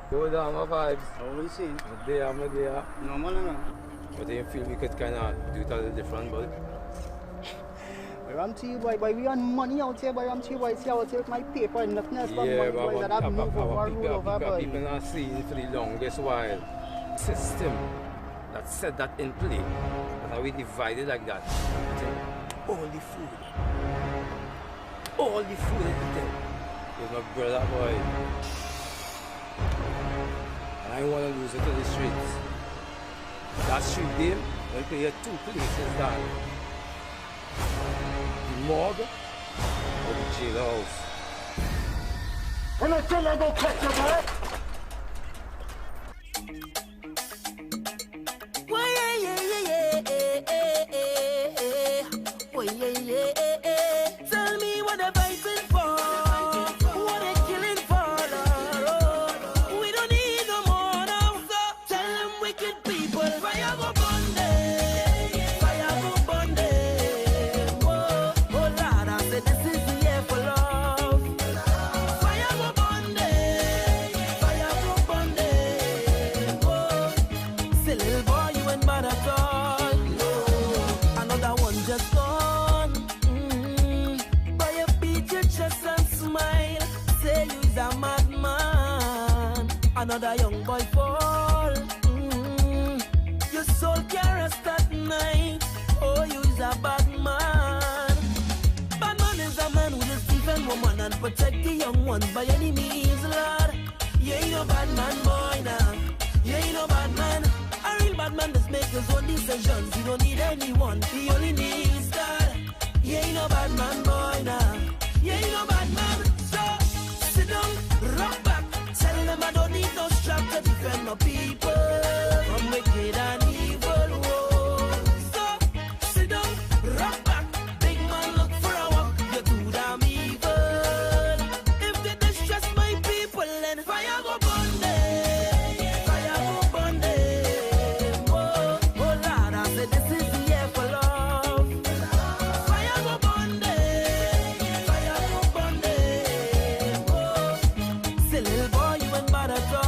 [SPEAKER 9] Go down my vibes.
[SPEAKER 12] How will you see?
[SPEAKER 9] I'm there.
[SPEAKER 12] No, man.
[SPEAKER 9] But do you feel we could kind of do it a little different, but?
[SPEAKER 12] I'm to you, boy. We earn money out here, boy. I'm to you, boy. See, I will take my paper and nothing else.
[SPEAKER 9] Yeah,
[SPEAKER 12] boy, that I've moved over, rule over, boy.
[SPEAKER 9] People not seen for the longest while. System that set that in play. And how we divided like that. All the food. All the food everything. With my brother, boy. And I want to lose it to the streets. That street game, when we play 2 places that morgue or the jailhouse.
[SPEAKER 15] When I tell you go catch your boy.
[SPEAKER 13] Tell me what they're fighting for, what they're killing for, Lord. We don't need no more now, so tell them wicked people, fire go burn them, fire go burn them. Oh, Lord, I said this is the year for love. Fire go burn them, fire go burn them. Oh, say little boy, you ain't bad at all. No, another one just gone. Boy, you beat your chest and smile. Say you's a madman. Another young boy fall. Your soul can rest at night. Oh, you's a bad man. Bad man is a man who will defend woman and protect the young ones by any means, Lord. You ain't no bad man, boy, now. You ain't no bad man. A real bad man just make his own decisions. He don't need anyone. He only needs God. You ain't no bad man, boy, now. You ain't no bad man. So, sit down, rock back. Tell them I don't need no strap to defend my people from wicked and evil. Whoa. So, sit down, rock back. Big man, look for a walk. You're too damn evil. If they distress my people, then fire go burn them. Fire go burn them. Oh, Lord, I said this is the year for love. Fire go burn them. Fire go burn them. Oh, say little boy, you ain't bad at all.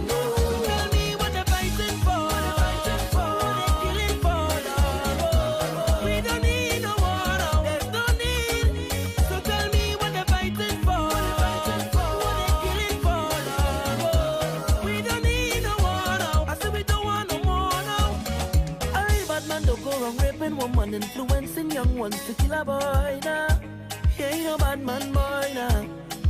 [SPEAKER 13] No, tell me what they're fighting for. What they're killing for, Lord. Oh, we don't need no war now. There's no need. So tell me what they're fighting for. What they're killing for, Lord. Oh, we don't need no war now. I said we don't want no more now. A real bad man don't go wrong raping woman, influencing young ones to kill a boy now. He ain't no bad man, boy now.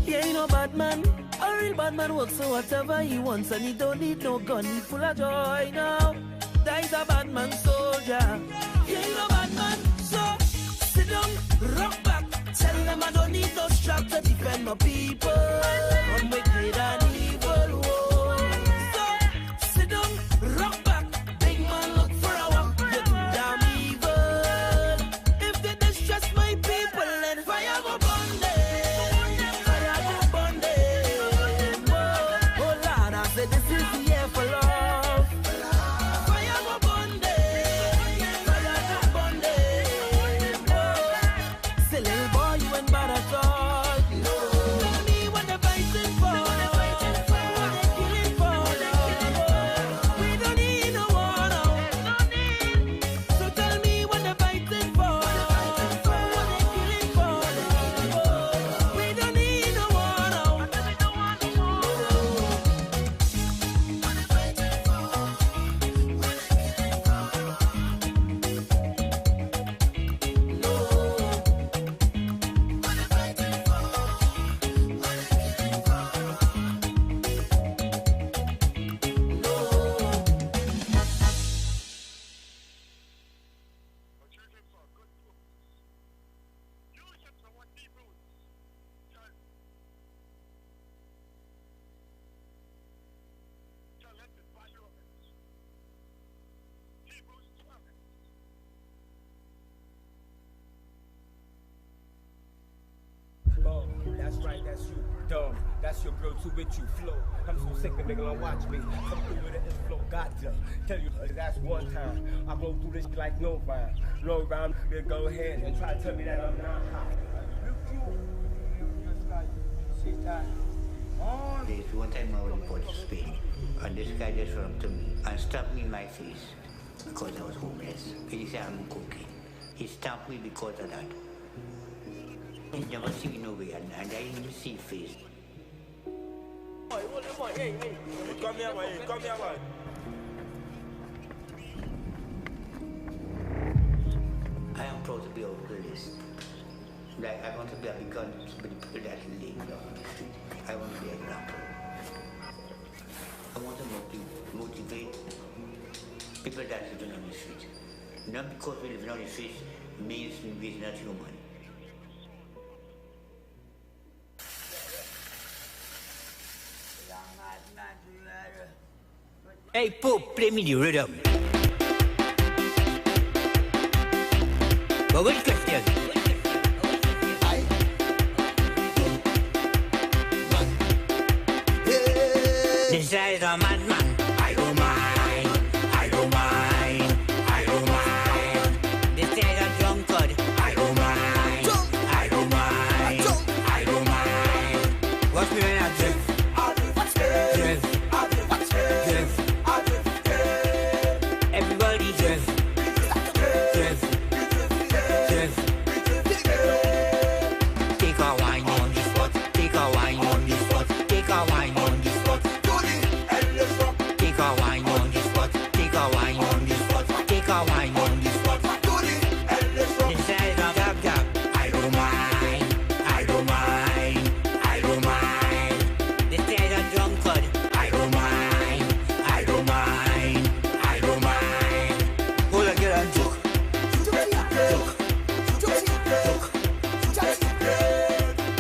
[SPEAKER 13] He ain't no bad man. A real bad man works for whatever he wants and he don't need no gun. He full of joy now. That is a bad man soldier. He ain't no bad man. So sit down, rock back. Tell them I don't need no strap to defend my people from wicked and evil. Whoa. So sit down, rock back. Big man, look for a walk. You're too damn evil. If they distress my people, then fire go burn them. Fire go burn them. Oh, Lord, I said this is the year for love. Fire go burn them. Fire go burn them. Oh, say little boy, you ain't bad at all. No, tell me what they're fighting for. What they're killing for, Lord. We don't need no war now. So tell me what they're fighting for. What they're killing for, Lord. We don't need no war now.
[SPEAKER 15] Oh, that's right, that's you, dumb. That's your girl too with you, flow. I'm so sick of nigga don't watch me. Come through with the inflow, gotcha. Tell you that's one time. I blow through this like no rhyme. No rhyme, then go ahead and try to tell me that I'm not hot.
[SPEAKER 7] There's one time I was in Port of Spain, and this guy just ran up to me and stamped me in my face because I was homeless. And he said I'm cooking. He stamped me because of that. He never see me nowhere, and I didn't even see his face.
[SPEAKER 15] Hey, come here, boy. Come here, boy.
[SPEAKER 7] I am proud to be out of the list. Like, I want to be a beacon to the people that live down the street. I want to be an example. I want to motivate people that live on the street. Not because we live on the street means we're not human. Hey, Pope, play me the rhythm. But good question. This is a madman. I don't mind. I don't mind. I don't mind. This is a drunkard. I don't mind. I don't mind. I don't mind. Watch me when I drift. Drift. Drift. Everybody drift. Drift. Drift. Take a wine on the spot. Take a wine on the spot. Take a wine on the spot. Take a wine on the spot. Take a wine on the spot. Take a wine on the spot. This is a tap tap. I don't mind. I don't mind. I don't mind. This is a drunkard. I don't mind. I don't mind. I don't mind. Hold on, get on joke.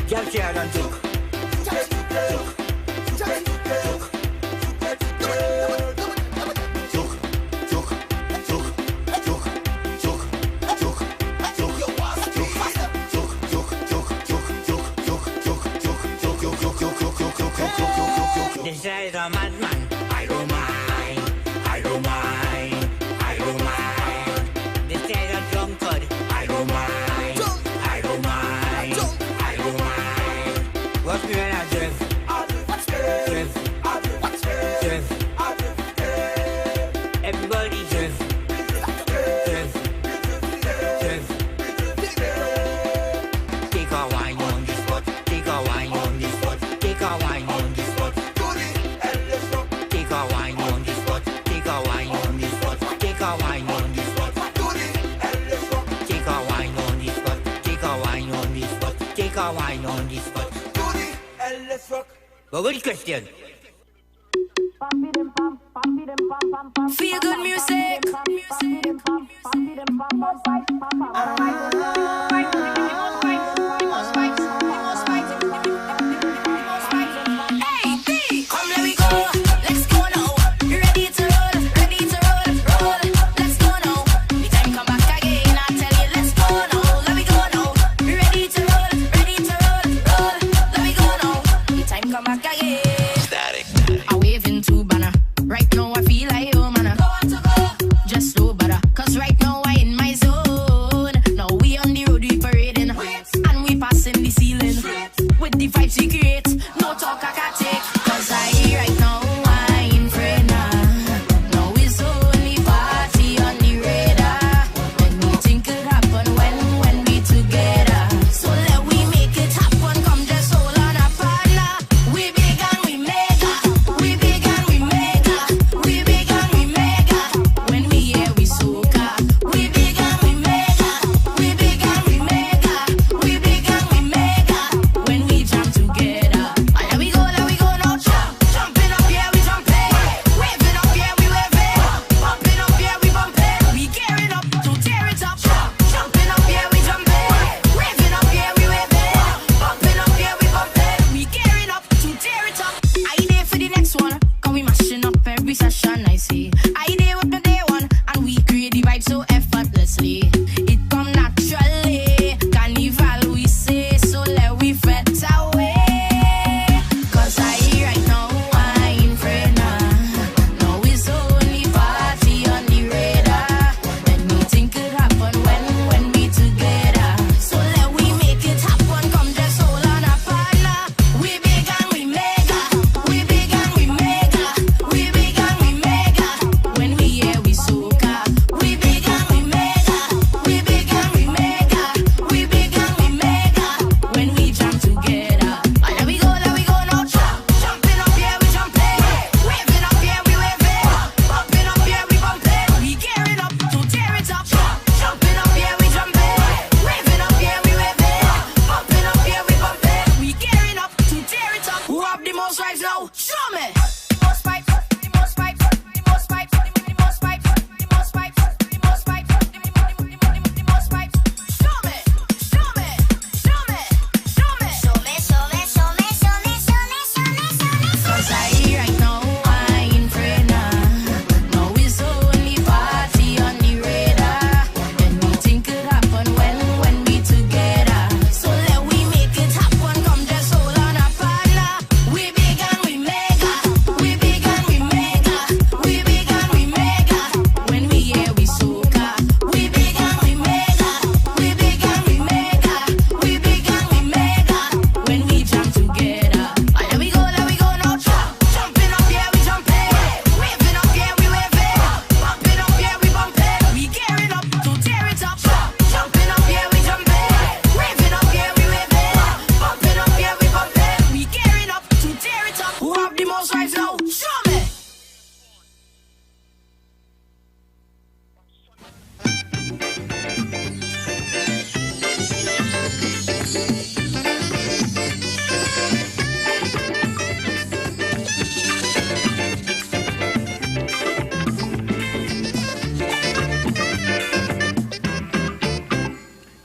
[SPEAKER 7] Jump chair and joke. This is a madman. I don't mind. I don't mind. I don't mind. This is a drunkard. I don't mind. I don't mind. I don't mind. Watch me when I drift. Drift. Drift. Everybody drift. Drift. Drift. Take a wine on the spot. Take a wine on the spot. Take a wine on the spot. Take a wine on the spot. Take a wine on the spot. Take a wine on the spot. Take a wine on the spot. Take a wine on the spot. Take a wine on the spot. But good question.
[SPEAKER 17] Feel good music. Hey, come let me go. Let's go now. Ready to roll, ready to roll, roll. Let's go now. The time come back again. I tell you, let's go now. Let me go now. Ready to roll, roll. Let me go now. The time come back again.
[SPEAKER 20] That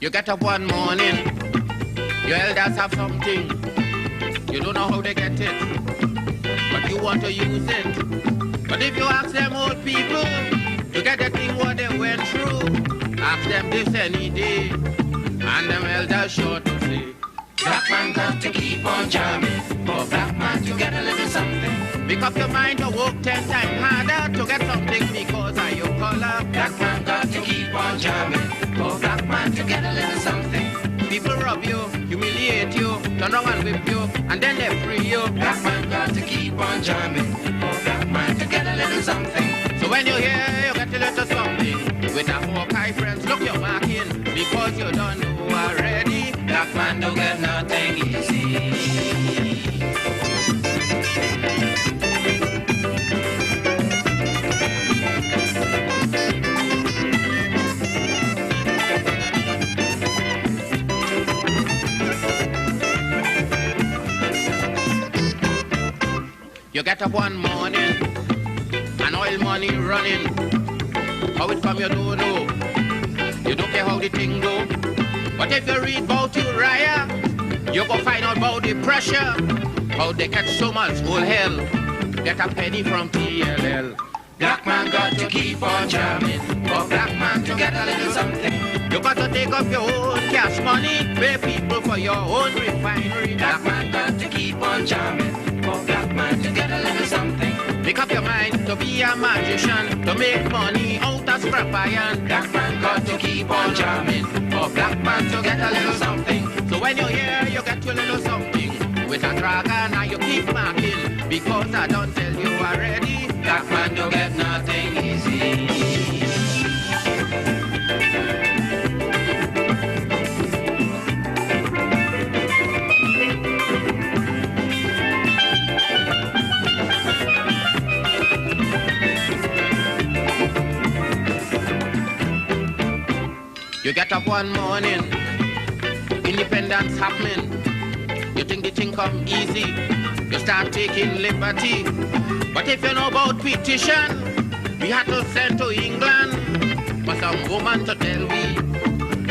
[SPEAKER 1] You get up one morning, your elders have something. You don't know how they get it, but you want to use it. But if you ask them old people to get the thing what they went through, ask them this any day, and them elders sure to say, black man got to keep on jamming. For black man to get a little something. Make up your mind to work 10 times harder to get something because of your color. Black man got to keep on jamming. For black man to get a little something. People rob you, humiliate you, turn around and whip you, and then they free you. Black man got to keep on jamming. For black man to get a little something. So when you hear you get a little something, with a Hawkeye friends, look your marking, because you don't know already. Black man don't get nothing easy. You get up one morning, and oil money running. How it come you don't know. You don't care how the thing go. But if you read about Uriah, you go find out about the pressure. How they catch so much whole hell. Get a penny from TLL. Black man got to keep on jamming. For black man to get a little something. You got to take up your own cash money. Pay people for your own refinery. Black man got to keep on jamming. For black man to get a little something. Make up your mind to be a magician, to make money out of scrap iron. Black man got to keep on jamming. For black man to get a little something. So when you hear you get your little something with a dragon and you keep marking, because I don't tell you already, black man don't get nothing easy. You get up one morning, independence happening. You think the thing come easy, you start taking liberty. But if you know about petition, we had to send to England for some woman to tell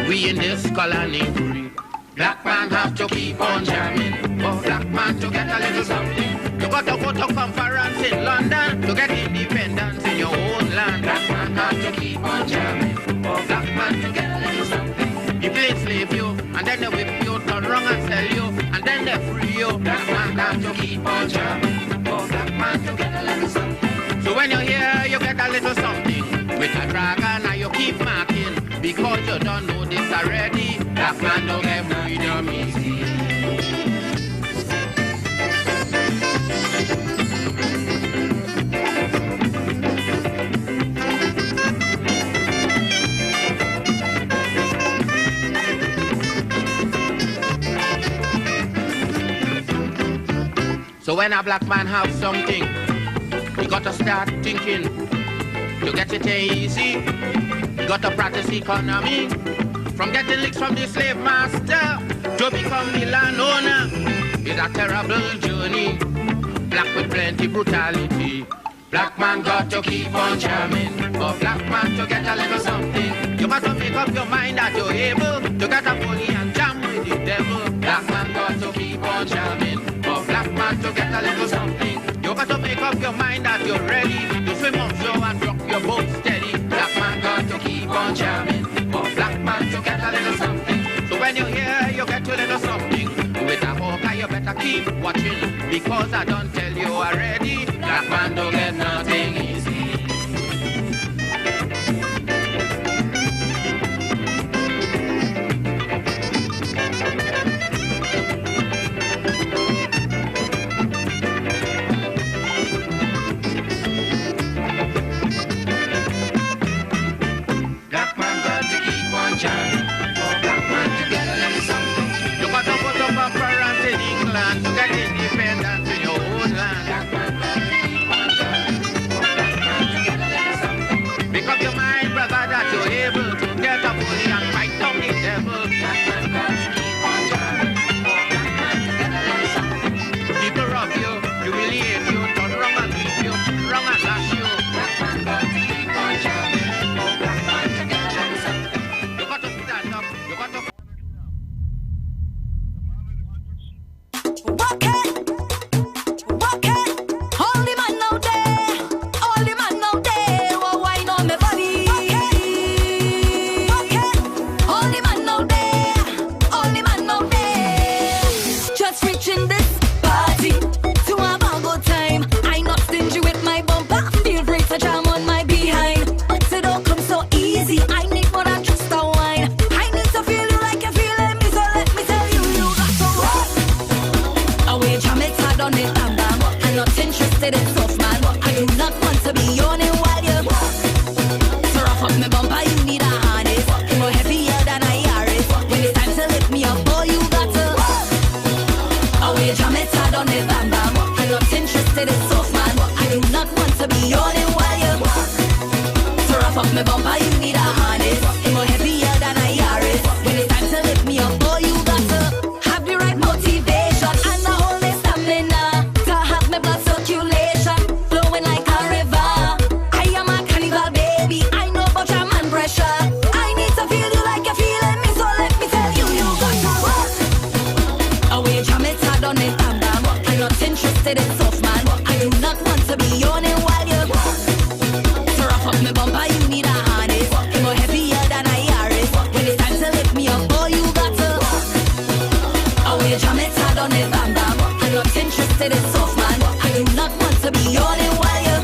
[SPEAKER 1] we in this colony free. Black man have to keep on jamming, for black man to get a little something. You got to go to conference in London to get independence in your own land. Black man have to keep on jamming, for black man to get a little something. People enslave you, and then they whip you, turn wrong and sell you, and then they free you. Black man have to keep on jamming, for black man to get a little something. So when you hear you get a little something with a dragon and you keep marking, because you don't know this already, black man don't get freedom easy. So when a black man have something, you got to start thinking. To get it easy, you got to practice economy. From getting licks from the slave master to become the landowner is a terrible journey. Black with plenty brutality. Black man got to keep on jamming. For black man to get a little something, you got to make up your mind that you're able to get up only and jam with the devil. Black man got to keep on jamming. For black man to get a little something, you got to make up your mind that you're ready to swim offshore and rock your boat steady. Black man got to keep on jamming. For black man to get a little something. So when you hear you get a little something with a hawker, you better keep watching, because I don't tell you already, black man don't get nothing easy. To get independence in your own land. Make up your mind, brother, that you're able to get up fully and fight down the devil. People rob you, humiliate you, turn wrong and beat you, wrong and lash you. You got to stand up, you got to
[SPEAKER 17] off my bumper, you need a harness. It's more heavier than a Yaris. When it's time to lift me up, boy, you got to have the right motivation and the whole stamina to have my blood circulation flowing like a river. I am a carnival baby, I know about your man pressure. I need to feel you like you're feeling me, so let me tell you, you got to work. Away, jam it hard on it, bam bam. I'm not interested in soft man. I do not want to be yawning while you to rough up my bumper, you need a harness. It's more heavier than a Yaris. When it's time to lift me up, boy, you got to away, jam it hard on it, bam bam. I'm not interested in soft man. I do not want to be yawning while you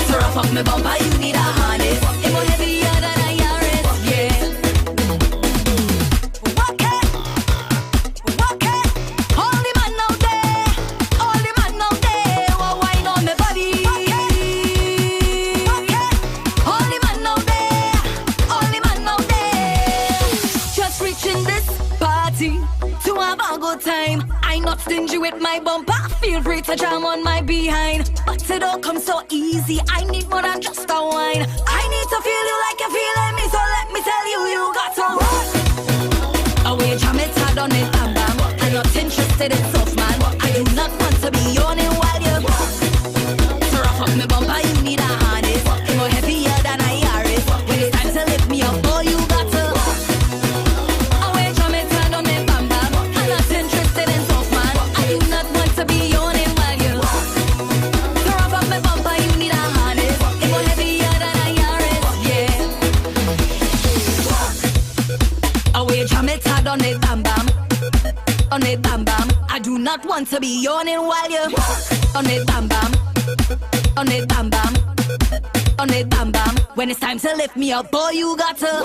[SPEAKER 17] to rough up my bumper, you need a harness. It's more heavier than a Yaris, yeah. Walk it, all the man out there, all the man out there, oh, wine on my body. Walk it, all the man out there, all the man out there. Just reaching this party to have a good time. I'm not stingy with my bumper. Feel free to jam on my behind, but it don't come so easy. I need more than just a wine. I need to feel you like you're feeling me, so let me tell you, you got to work. Away, jam it hard on it, bam bam. I'm not interested in soft man. I do not want to be yawning while you to rough up my bumper, you need a harness. It's more heavier than a Yaris. When it's time to lift me up, boy, you got to away, jam it hard on it, bam bam. I'm not interested in soft man. I do not want to be yawning while you to rough up my bumper, you need a harness. It's more heavier than a Yaris, yeah. Away, jam it hard on it, bam bam. On it, bam bam. I do not want to be yawning while you on it, bam bam. On it, bam bam. On it, bam bam. When it's time to lift me up, boy, you got to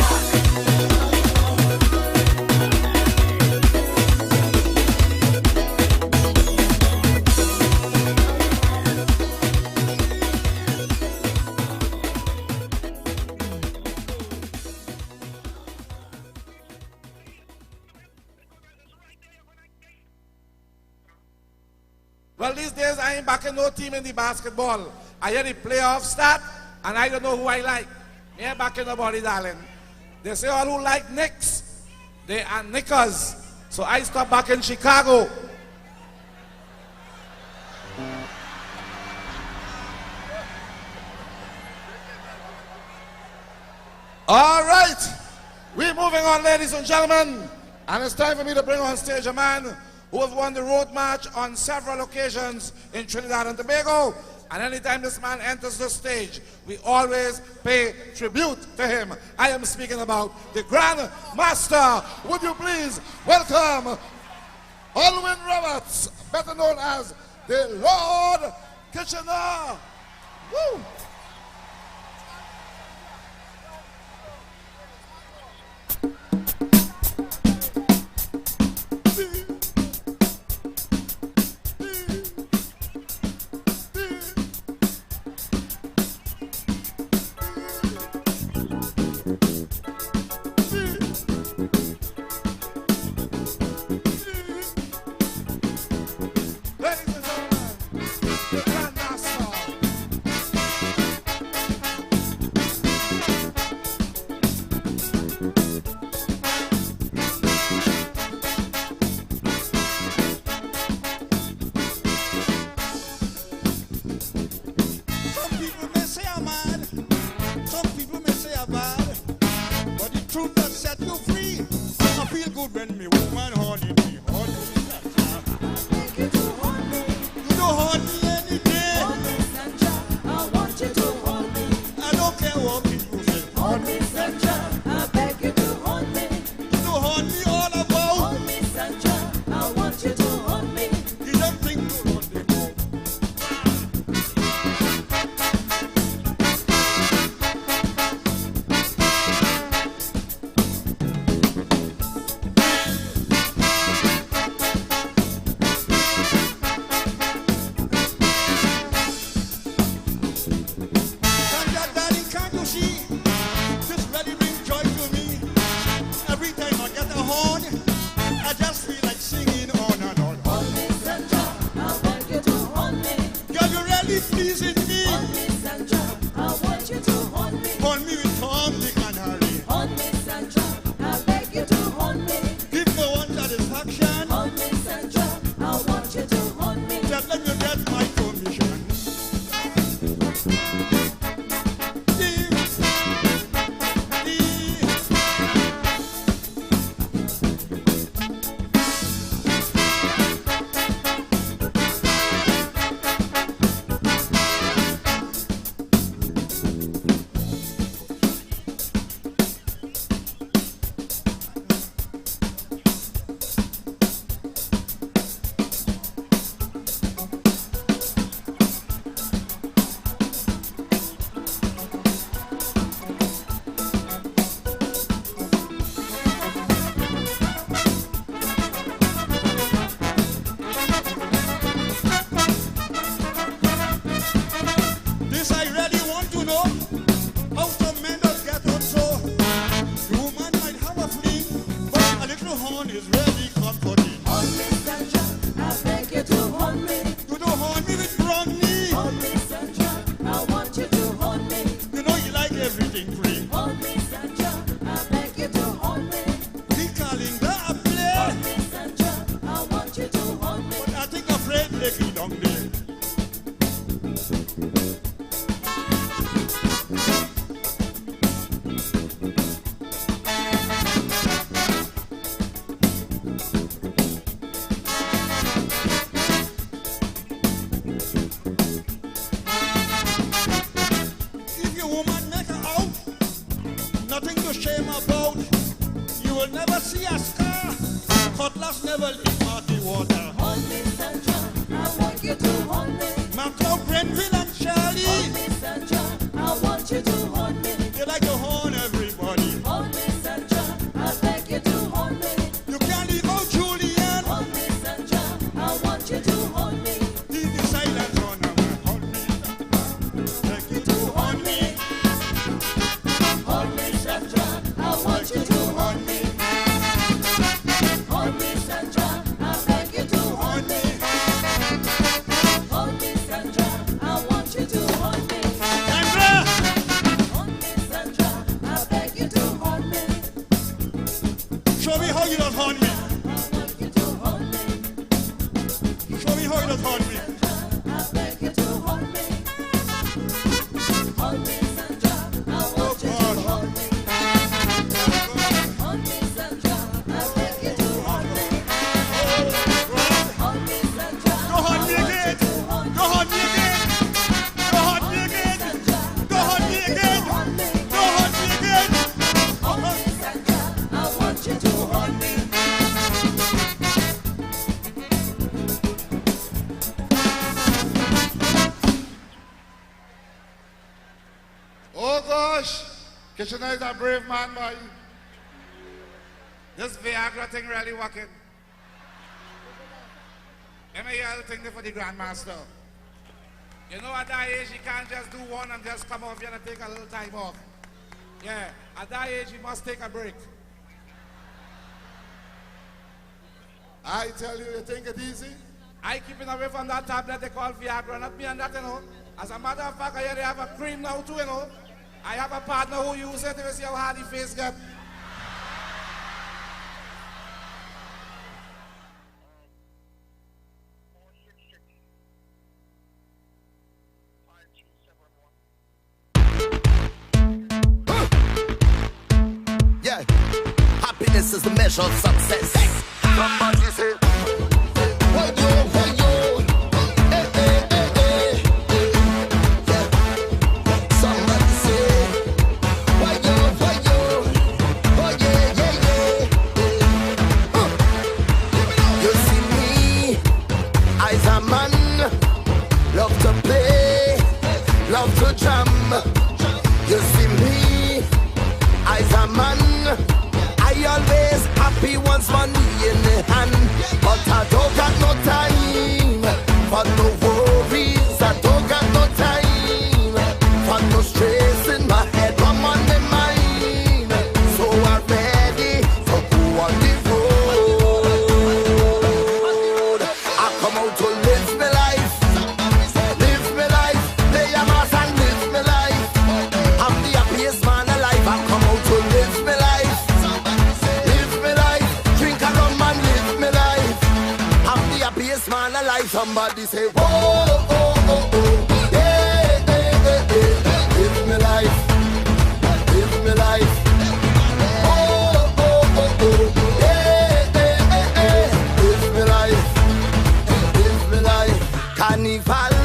[SPEAKER 18] Well, these days I ain't backing no team in the basketball. I hear the playoffs start, and I don't know who I like. Me ain't backing nobody, darling. They say all who like Knicks, they are Knickers. So I stop backing Chicago. All right, we're moving on, ladies and gentlemen, and it's time for me to bring on stage a man who has won the road march on several occasions in Trinidad and Tobago. And anytime this man enters the stage, we always pay tribute to him. I am speaking about the Grand Master. Would you please welcome Alwyn Roberts, better known as the Lord Kitchener. Woo!
[SPEAKER 8] woman make her out. Nothing to shame about. You will never see a scar. Cutlass never leave muddy water.
[SPEAKER 13] Hold me, Sandra, I want you to hold me.
[SPEAKER 8] McLeod, Brentfield and Charlie.
[SPEAKER 13] Hold me, Sandra, I want you to hold me.
[SPEAKER 8] You like to horn everybody.
[SPEAKER 13] Hold me, Sandra, I beg you to hold me.
[SPEAKER 8] You can't leave out Julian.
[SPEAKER 13] Hold me, Sandra, I want you to hold me.
[SPEAKER 8] Leave the silence on now. Hold me, beg you to hold me.
[SPEAKER 13] Hold me, Sandra, I want you to hold me. Hold me, Sandra, I beg you to hold me. Hold me, Sandra, I want you to hold me.
[SPEAKER 8] Sandra!
[SPEAKER 13] Hold me, Sandra, I beg you to hold me.
[SPEAKER 8] Show me how you don't horn me. Show me how you don't horn me.
[SPEAKER 13] I beg you to hold me. Hold me, Sandra, I want you to hold me. Hold me, Sandra, I beg you to hold me. Hold me, Sandra,
[SPEAKER 8] Go horn me again. Go horn me again. Go horn me again. Go horn me again. Go horn me again.
[SPEAKER 13] hold me, Sandra, I want you to hold me.
[SPEAKER 18] Oh gosh, Kitchener is a brave man, boy. This Viagra thing really working. Let me hear the thing for the Grandmaster. You know, at that age, you can't just do one and just come off here and take a little time off. Yeah, at that age, you must take a break. I tell you, you think it easy? I keeping away from that tablet they call Viagra, not me and that, you know. As a matter of fact, I hear they have a cream now too, you know. I have a partner who uses it to see how hard the face get.
[SPEAKER 20] Yeah, happiness is the measure of success. Somebody say, why yo, why yo? Hey, hey, hey, hey. Yeah. Somebody say, why yo, why yo? Oh yeah, yeah, yeah. You see me, I's a man, love to play, love to jam. You see me, I's a man, I always happy once money in the hand. But I don't got no time for no worries. I don't got no time for no stress in my head. I'm on my mind, so I'm ready to go on the road. I come out to live my life, play a mass and live my life. I'm the happiest man alive. I come out to live my life, drink a rum and live my life. I'm the happiest man alive. Somebody say, whoa, oh, oh, oh, yeah, yeah, yeah, yeah. Live my life, live my life. Oh, oh, oh, oh, yeah, yeah, yeah, yeah. Live my life, live my life. Carnival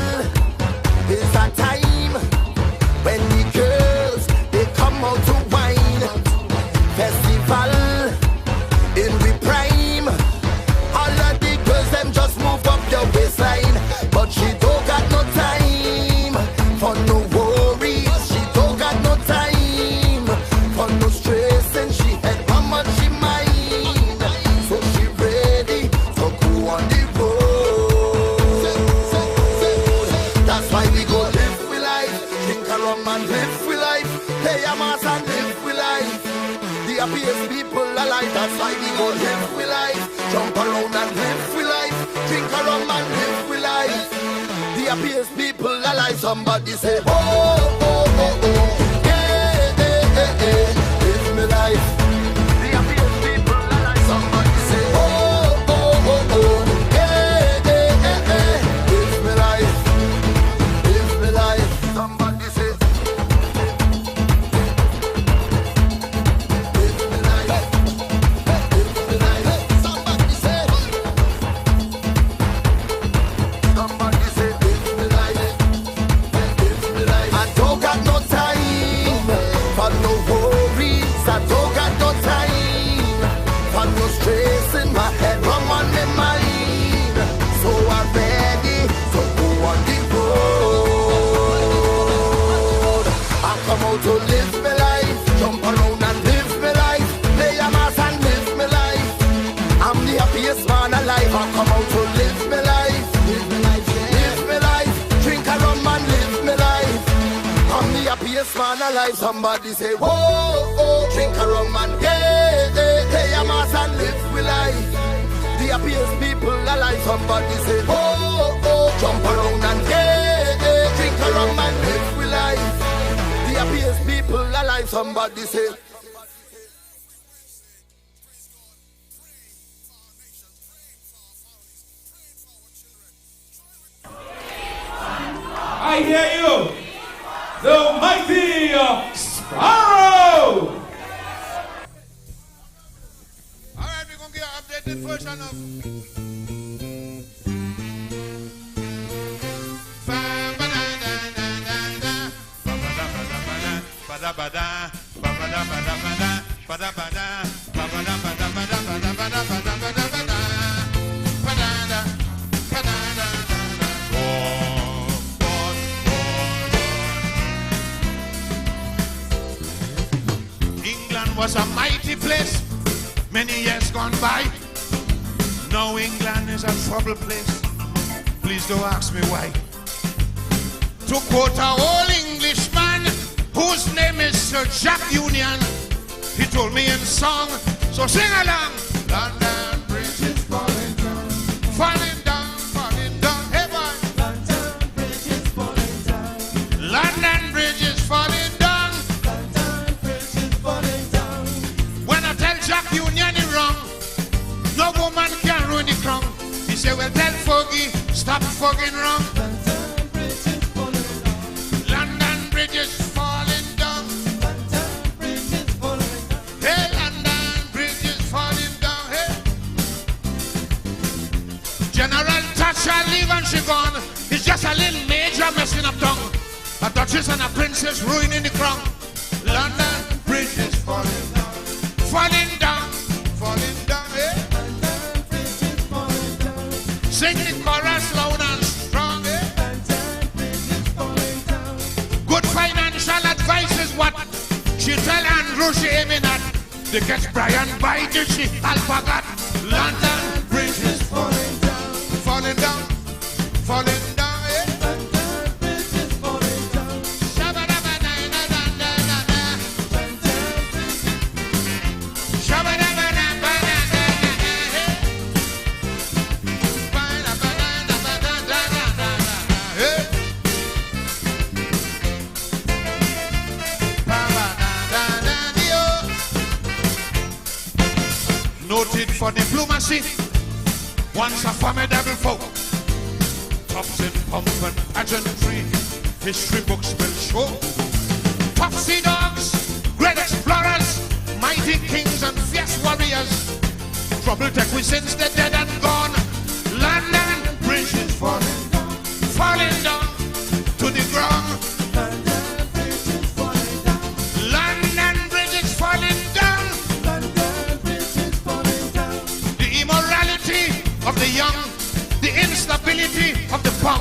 [SPEAKER 20] is a time when the girls, they come out to wine. Festival in the prime. All of the girls, them just move up your waistline. But she don't got no time for no worries. She don't got no time for no stress. And she had how much she mind. So she ready to go on the road. That's why we go live with life. Drink a rum and live with life. Play a mass and live with life. The happiest people alive. That's why we go live with life. Jump around and live with life. Drink a rum and live with life. The happiest people alive. Somebody say, oh, oh, oh, oh, yeah, yeah, yeah, yeah. Live my life. The happiest people alive. Somebody say, oh, oh, oh, oh, yeah, yeah, yeah, yeah. Live my life. Live my life. Somebody say, live my life. Live my life. Somebody say, somebody say, live my life. Live my life. I don't got live my life. Jump around and live my life. Play a mass and live my life. I'm the happiest man alive. I come out to live my life. Live my life, yeah. Live my life. Drink a rum and live my life. I'm the happiest man alive. Somebody say, whoa, oh, drink a rum and yeah, play a mass and live my life. The happiest people alive. Somebody say, oh, oh, jump around and yeah, drink a rum and live my life. The happiest people alive. Somebody say.
[SPEAKER 5] I hear you, the mighty Sparrow.
[SPEAKER 21] All right, we're going to get an updated version of England was a mighty place many years gone by. Now England is a trouble place. Please don't ask me why. To quote an old Englishman whose name is Sir Jack Union, he told me in song, so sing along. London Bridge is falling down, falling down, falling down. Hey boy. London Bridge is falling down. London Bridge is falling down. London Bridge is falling down. When I tell Jack Union he wrong, no woman can ruin the crown. He said, well, tell Foggy, stop fucking wrong. London Bridge is falling down. London Bridge is falling down. London Bridge is falling down. Hey, London Bridge is falling down. Hey. General Thatcher leave and she gone. It's just a little major messing up tongue. A duchess and a princess ruining the crown. London Bridge is falling down. Falling down. Falling down. Hey. Sing the chorus loud and strong, eh? Good financial advice is what she tell Andrew she aiming at. They catch Brian by till she all forgot. London Bridge is falling down, falling down, falling down, eh? London Bridge is falling down. Shabba-dabba-da-da-da-da-da-da. London Bridge. Shabba-dabba-da-ba-da-da-da-da. Noted for diplomacy, once a formidable foe. Tops in pomp and pageantry, history books will show. Tough sea dogs, great explorers, mighty kings and fierce warriors. Trouble tech we since the dead and gone. London Bridge is falling down, falling down to the ground. London Bridge is falling down. London Bridge is falling down. London Bridge is falling down. The immorality of the young, the instability of the poor,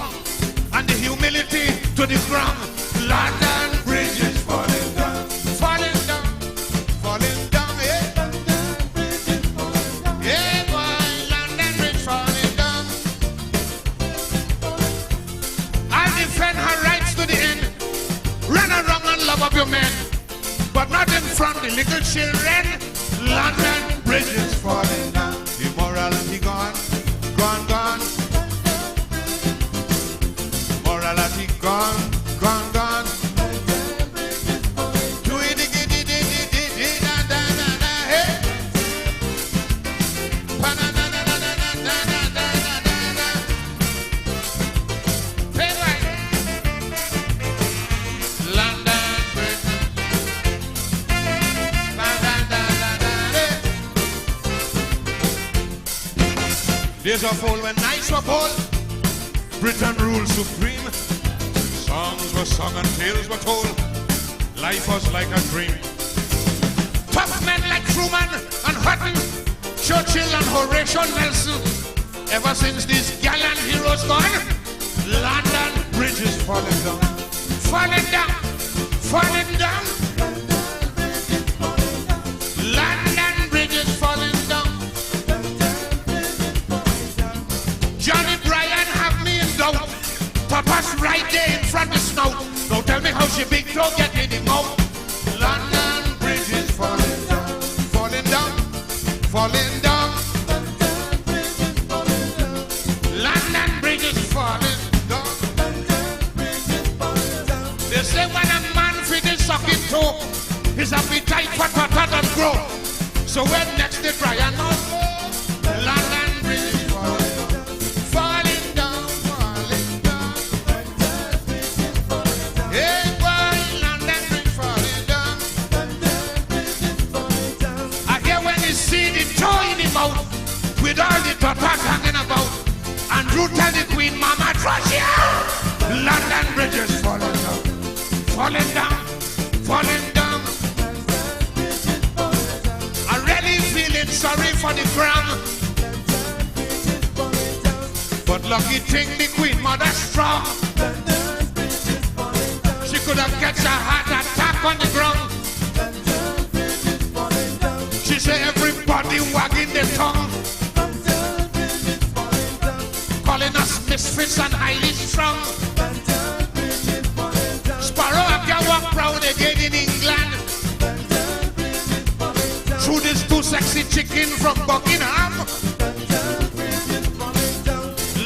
[SPEAKER 21] and the humility to the ground. London Bridge is falling down, falling down, falling down. Yeah. London Bridge is falling down. Yeah, boy, London Bridge falling down. I'll defend her rights to the end. Run around and love up your men, but not in front of the little children. London Bridge is falling down. Immorality gone, gone, gone. Morality gone, gone, gone. Do it again, da da da da, hey. Pa na na na na na na na na na na. Hey, boy. London Bridge. Pa da da da da, hey. Days of old when nights were cold, Britain ruled supreme. Songs were sung and tales were told. Life was like a dream. Tough men like Truman and Hutton, Churchill and Horatio Nelson. Ever since these gallant heroes gone, London Bridge is falling down, falling down, falling down. toe. His appetite for tata does grow. So when next they try and not London Bridge is falling down, falling down. Hey boy, London Bridge falling down. I hear when you see the toe in the mouth with all the tatas hanging about. And Drew tell the Queen Mama trash here. London Bridge is falling down, falling down, falling down. Already feeling sorry for the ground. But lucky thing the Queen Mother strong. She could have catch a heart attack on the ground. She say everybody wagging their tongue, calling us misfits and highly strung. Sparrow can walk round again in England. Through this too sexy chicken from Buckingham.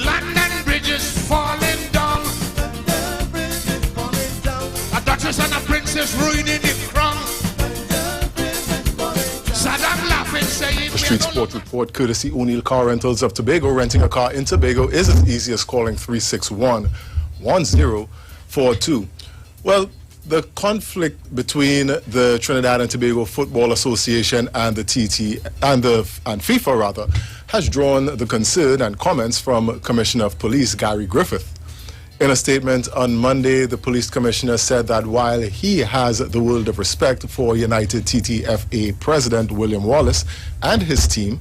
[SPEAKER 21] London Bridge is falling down. A duchess and a princess ruining the crown. Saddam laughing saying
[SPEAKER 14] The Street Sport Report, courtesy O'Neill Car Rentals of Tobago. Renting a car in Tobago is as easy as calling 361-1042. Well, the conflict between the Trinidad and Tobago Football Association and the and FIFA rather has drawn the concern and comments from Commissioner of Police Gary Griffith. In a statement on Monday, the police commissioner said that while he has the world of respect for United TTFA President William Wallace and his team,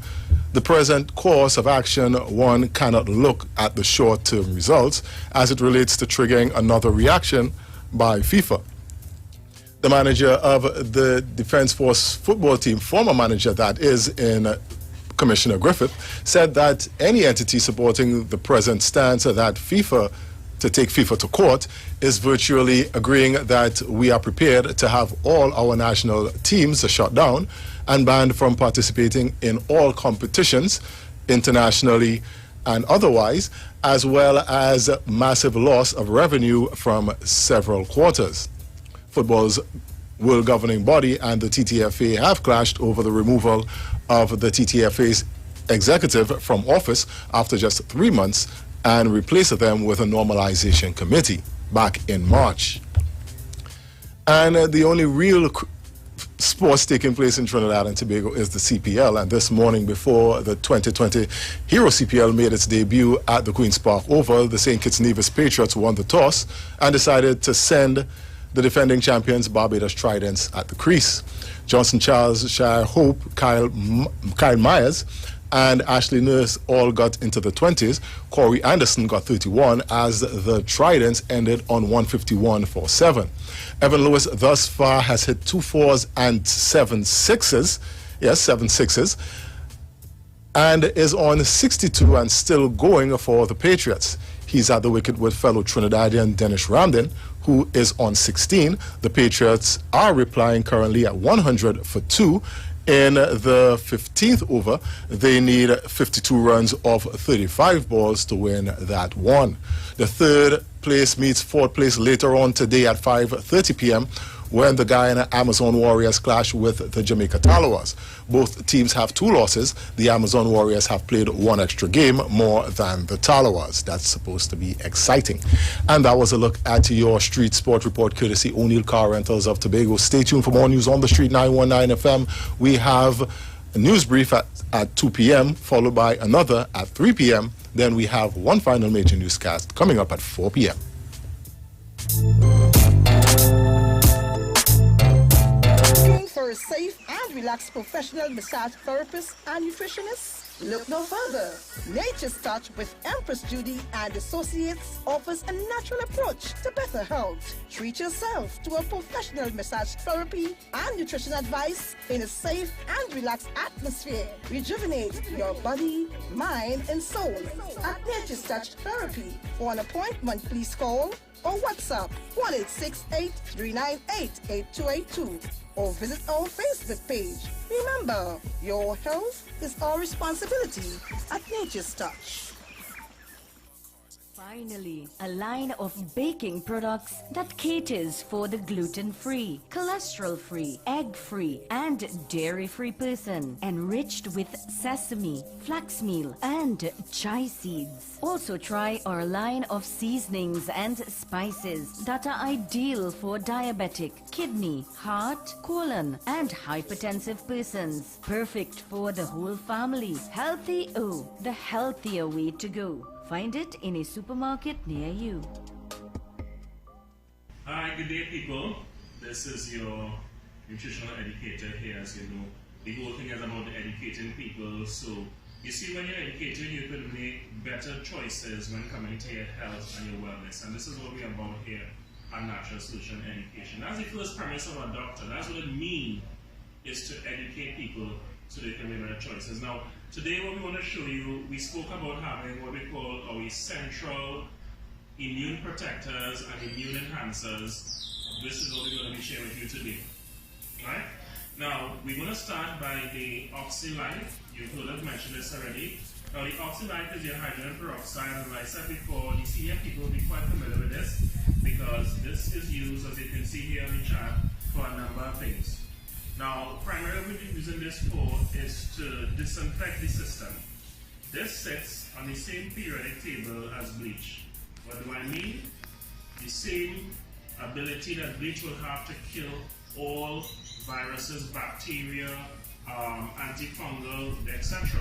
[SPEAKER 14] the present course of action, one cannot look at the short-term results as it relates to triggering another reaction by FIFA. The manager of the Defence Force football team, former manager that is in Commissioner Griffith, said that any entity supporting the present stance that FIFA to take FIFA to court is virtually agreeing that we are prepared to have all our national teams shut down and banned from participating in all competitions internationally and otherwise, as well as massive loss of revenue from several quarters. Football's world governing body and the TTFA have clashed over the removal of the TTFA's executive from office after just 3 months and replaced them with a normalization committee back in March. And the only real sports taking place in Trinidad and Tobago is the CPL. And this morning, before the 2020 Hero CPL made its debut at the Queen's Park Oval, the St. Kitts Nevis Patriots won the toss and decided to send the defending champions Barbados Tridents at the crease. Johnson Charles, Shire Hope, Kyle Myers, and Ashley Nurse all got into the 20s. Corey Anderson got 31 as the Tridents ended on 151 for 7. Evan Lewis thus far has hit 2 4s and 7 6s. Yes, 7 6s. And is on 62 and still going for the Patriots. He's at the wicket with fellow Trinidadian Dennis Ramden, who is on 16. The Patriots are replying currently at 100 for 2. In the 15th over, they need 52 runs off 35 balls to win that one. The third place meets fourth place later on today at 5:30 p.m. when the Guyana Amazon Warriors clash with the Jamaica Tallawahs. Both teams have 2 losses. The Amazon Warriors have played 1 extra game more than the Tallawahs. That's supposed to be exciting. And that was a look at your Street Sport Report, courtesy O'Neill Car Rentals of Tobago. Stay tuned for more news on the Street 919 FM. We have a news brief at 2 p.m., followed by another at 3 p.m. Then we have one final major newscast coming up at 4 p.m.
[SPEAKER 10] For a safe and relaxed professional massage therapist and nutritionist? Look no further. Nature's Touch with Empress Judy and Associates offers a natural approach to better health. Treat yourself to a professional massage therapy and nutrition advice in a safe and relaxed atmosphere. Rejuvenate your body, mind, and soul at Nature's Touch Therapy. For an appointment, please call or WhatsApp 1-868-398-8282 or visit our Facebook page. Remember, your health is our responsibility at Nature's Touch.
[SPEAKER 11] Finally, a line of baking products that caters for the gluten-free, cholesterol-free, egg-free, and dairy-free person, enriched with sesame, flax meal, and chia seeds. Also try our line of seasonings and spices that are ideal for diabetic, kidney, heart, colon, and hypertensive persons. Perfect for the whole family. Healthy O, the healthier way to go. Find it in a supermarket near you.
[SPEAKER 19] Hi, good day people. This is your nutritional educator here. As you know, the whole thing is about educating people. So you see, when you're educated, you can make better choices when coming to your health and your wellness. And this is what we're about here at Natural Solution Education. That's the first premise of our doctor. That's what it means, is to educate people so they can make better choices. Now, today what we want to show you, we spoke about having what we call our essential immune protectors and immune enhancers. This is what we're going to be sharing with you today. Right? Now, we're going to start by the OxyLife. You've heard us mention this already. Now, the OxyLife is your hydrogen peroxide, and like I said before, the senior people will be quite familiar with this because this is used, as you can see here on the chart, for a number of things. Now, primarily what we're using this for is to disinfect the system. This sits on the same periodic table as bleach. What do I mean? The same ability that bleach will have to kill all viruses, bacteria, antifungal, etc.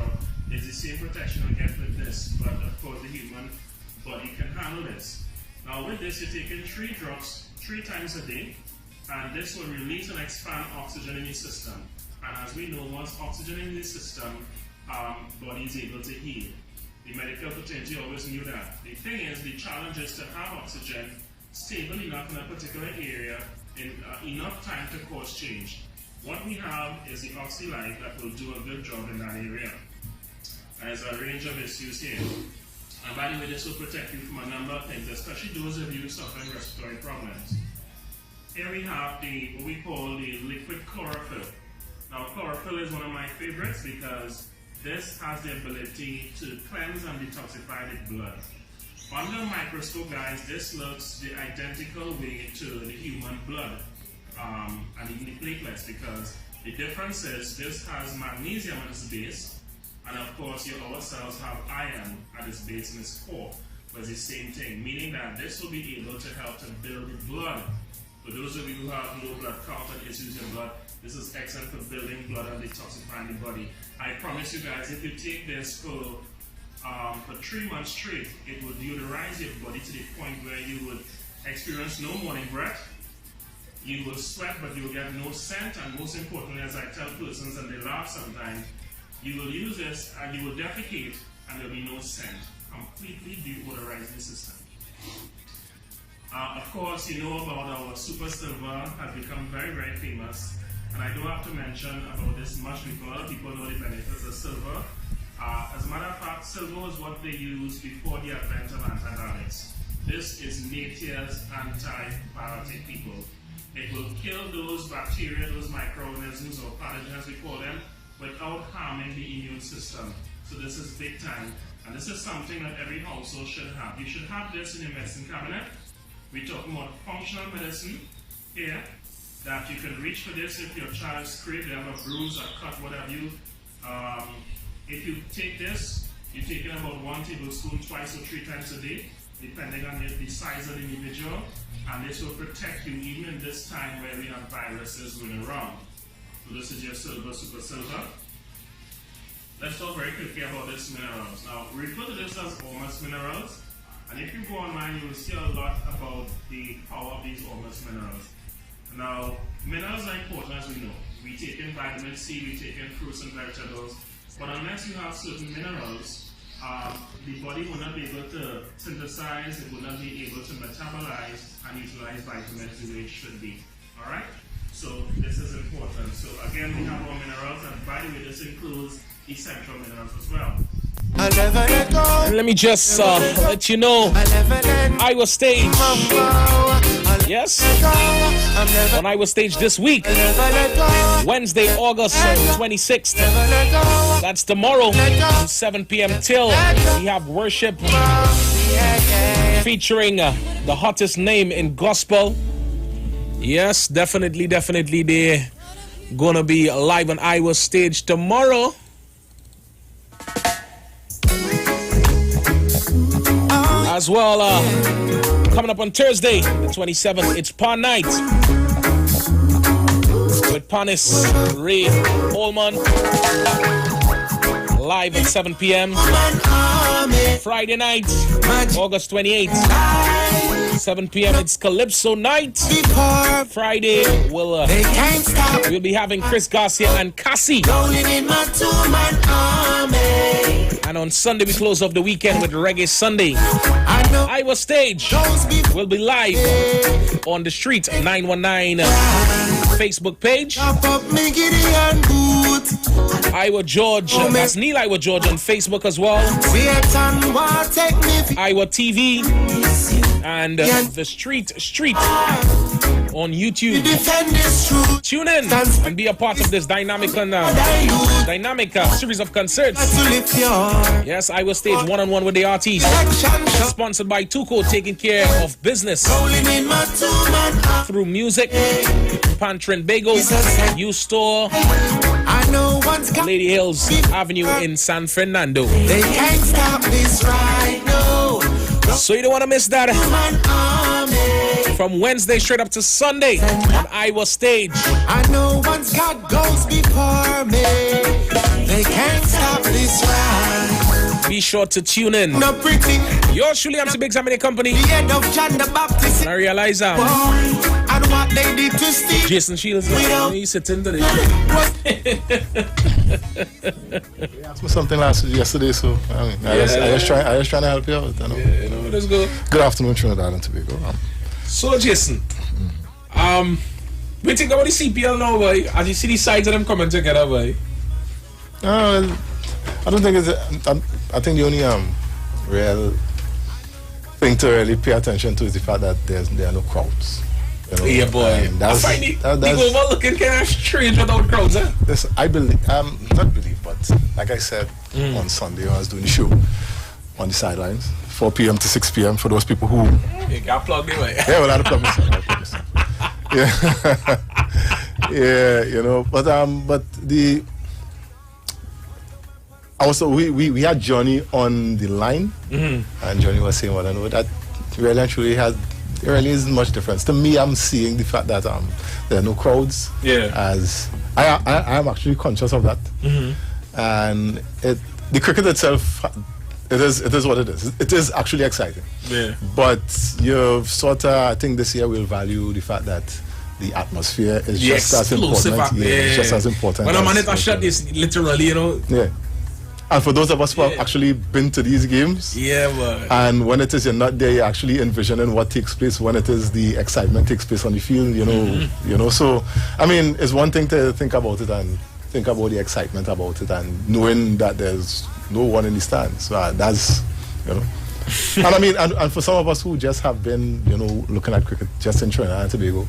[SPEAKER 19] is the same protection we get with this, but of course the human body can handle this. Now with this, you're taking 3 drops 3 times a day, and this will release and expand oxygen in the system. And as we know, once oxygen in the system, body is able to heal. The medical fraternity always knew that. The thing is, the challenge is to have oxygen stable enough in a particular area in enough time to cause change. What we have is the OxyLife that will do a good job in that area. There's a range of issues here. And by the way, this will protect you from a number of things, especially those of you suffering respiratory problems. Here we have what we call the liquid chlorophyll. Now, chlorophyll is one of my favorites because this has the ability to cleanse and detoxify the blood. Under a microscope, guys, this looks the identical way to the human blood and even the platelets, because the difference is this has magnesium at its base, and of course our cells have iron at its base in its core, but it's the same thing, meaning that this will be able to help to build the blood. For those of you who have low blood count and issues in blood, this is excellent for building blood and detoxifying the body. I promise you guys, if you take this for 3 months straight, it will deodorize your body to the point where you would experience no morning breath. You will sweat, but you will get no scent, and most importantly, as I tell persons and they laugh sometimes, you will use this and you will defecate and there will be no scent. Completely deodorize the system. Of course, you know about our Super Silver, has become very, very famous. And I do have to mention about this much because a lot of people know the benefits of silver. As a matter of fact, silver is what they use before the advent of antibiotics. This is nature's antibiotic, people. It will kill those bacteria, those microorganisms or pathogens as we call them, without harming the immune system. So this is big time. And this is something that every household should have. You should have this in your medicine cabinet. We're talking about functional medicine here, that you can reach for this if your child is scraped, they have a bruise, a cut, whatever you. If you take this, you're taking about 1 tablespoon 2 or 3 times a day, depending on the size of the individual, and this will protect you even in this time where we have viruses running around. So this is your silver, super silver. Let's talk very quickly about these minerals. Now, we refer to this as Ormus minerals, and if you go online, you will see a lot about the power of these Ormus minerals. Now, minerals are important, as we know. We take in vitamin C, we take in fruits and vegetables, but unless you have certain minerals, the body will not be able to synthesize, it will not be able to metabolize and utilize vitamins the way it should be. Alright? So this is important. So again, we have our minerals, and by the way, this includes essential minerals as well.
[SPEAKER 2] Let me just let you know, Iowa Stage. Yes? On Iowa Stage this week, Wednesday, August 26th. That's tomorrow, from 7 p.m. till we have worship featuring the hottest name in gospel. Yes, definitely they're gonna be live on Iowa Stage tomorrow. As well, coming up on Thursday, the 27th, it's Pan Night with Panis Ray Holman, live at 7 p.m. Friday night, August 28th, 7 p.m. It's Calypso night. Friday, we'll be having Chris Garcia and Cassie. And on Sunday, we close off the weekend with Reggae Sunday. Iowa Stage will be live on the Street 919 Facebook page. Iowa George, that's Neil Iowa George on Facebook as well. Iowa TV and the Street on YouTube. Tune in and be a part of this dynamic series of concerts. Yes, Iowa Stage one-on-one with the artists. Sponsored by Tuco, taking care of business through music. Pantrin Bagel, U-Store, Lady Hills Avenue in San Fernando.
[SPEAKER 13] They can't stop this right now.
[SPEAKER 2] So you don't want to miss that. From Wednesday straight up to Sunday on Iowa Stage.
[SPEAKER 13] I know once God goes before me, they can't stop this ride.
[SPEAKER 2] Be sure to tune in.
[SPEAKER 13] No pretty.
[SPEAKER 2] Yours truly, I'm Big Sam in the company.
[SPEAKER 13] The head of John the Baptist.
[SPEAKER 2] And I realize
[SPEAKER 13] and what they did to Steve.
[SPEAKER 2] Jason Shields, you sit into this.
[SPEAKER 14] You asked me something yesterday, so I was trying to help you out. You know?
[SPEAKER 2] Yeah, let's go.
[SPEAKER 14] Good afternoon, Trinidad and Tobago.
[SPEAKER 2] So, Jason, we think about the CPL now, boy. As you see the sides of them coming together, boy.
[SPEAKER 14] I don't think it's. I think the only real thing to really pay attention to is the fact that there are no crowds. You know?
[SPEAKER 2] Yeah, boy. I find the overlooking kind of strange without crowds, eh?
[SPEAKER 14] Listen, I believe, not believe, but like I said on Sunday, I was doing the show on the sidelines, 4 p.m. to 6 p.m. for those people who.
[SPEAKER 2] You got plugged in, right?
[SPEAKER 14] Yeah, well, I had to plug myself. Yeah, yeah, you know, but the. Also, we had Johnny on the line, and Johnny was saying, well, I know that really actually there really isn't much difference. To me, I'm seeing the fact that there are no crowds.
[SPEAKER 2] Yeah.
[SPEAKER 14] As I am actually conscious of that, and the cricket itself, it is what it is. It is actually exciting.
[SPEAKER 2] Yeah.
[SPEAKER 14] But you've I think this year we'll value the fact that the atmosphere is just as important. It's just as important.
[SPEAKER 2] When a man shot this literally, you know.
[SPEAKER 14] Yeah. And for those of us who have actually been to these games, and when it is you're not there, you're actually envisioning what takes place when it is the excitement takes place on the field, you know. So, I mean, it's one thing to think about it and think about the excitement about it and knowing that there's no one in the stands. So that's, you know. And I mean, and for some of us who just have been, you know, looking at cricket just in Trinidad and Tobago,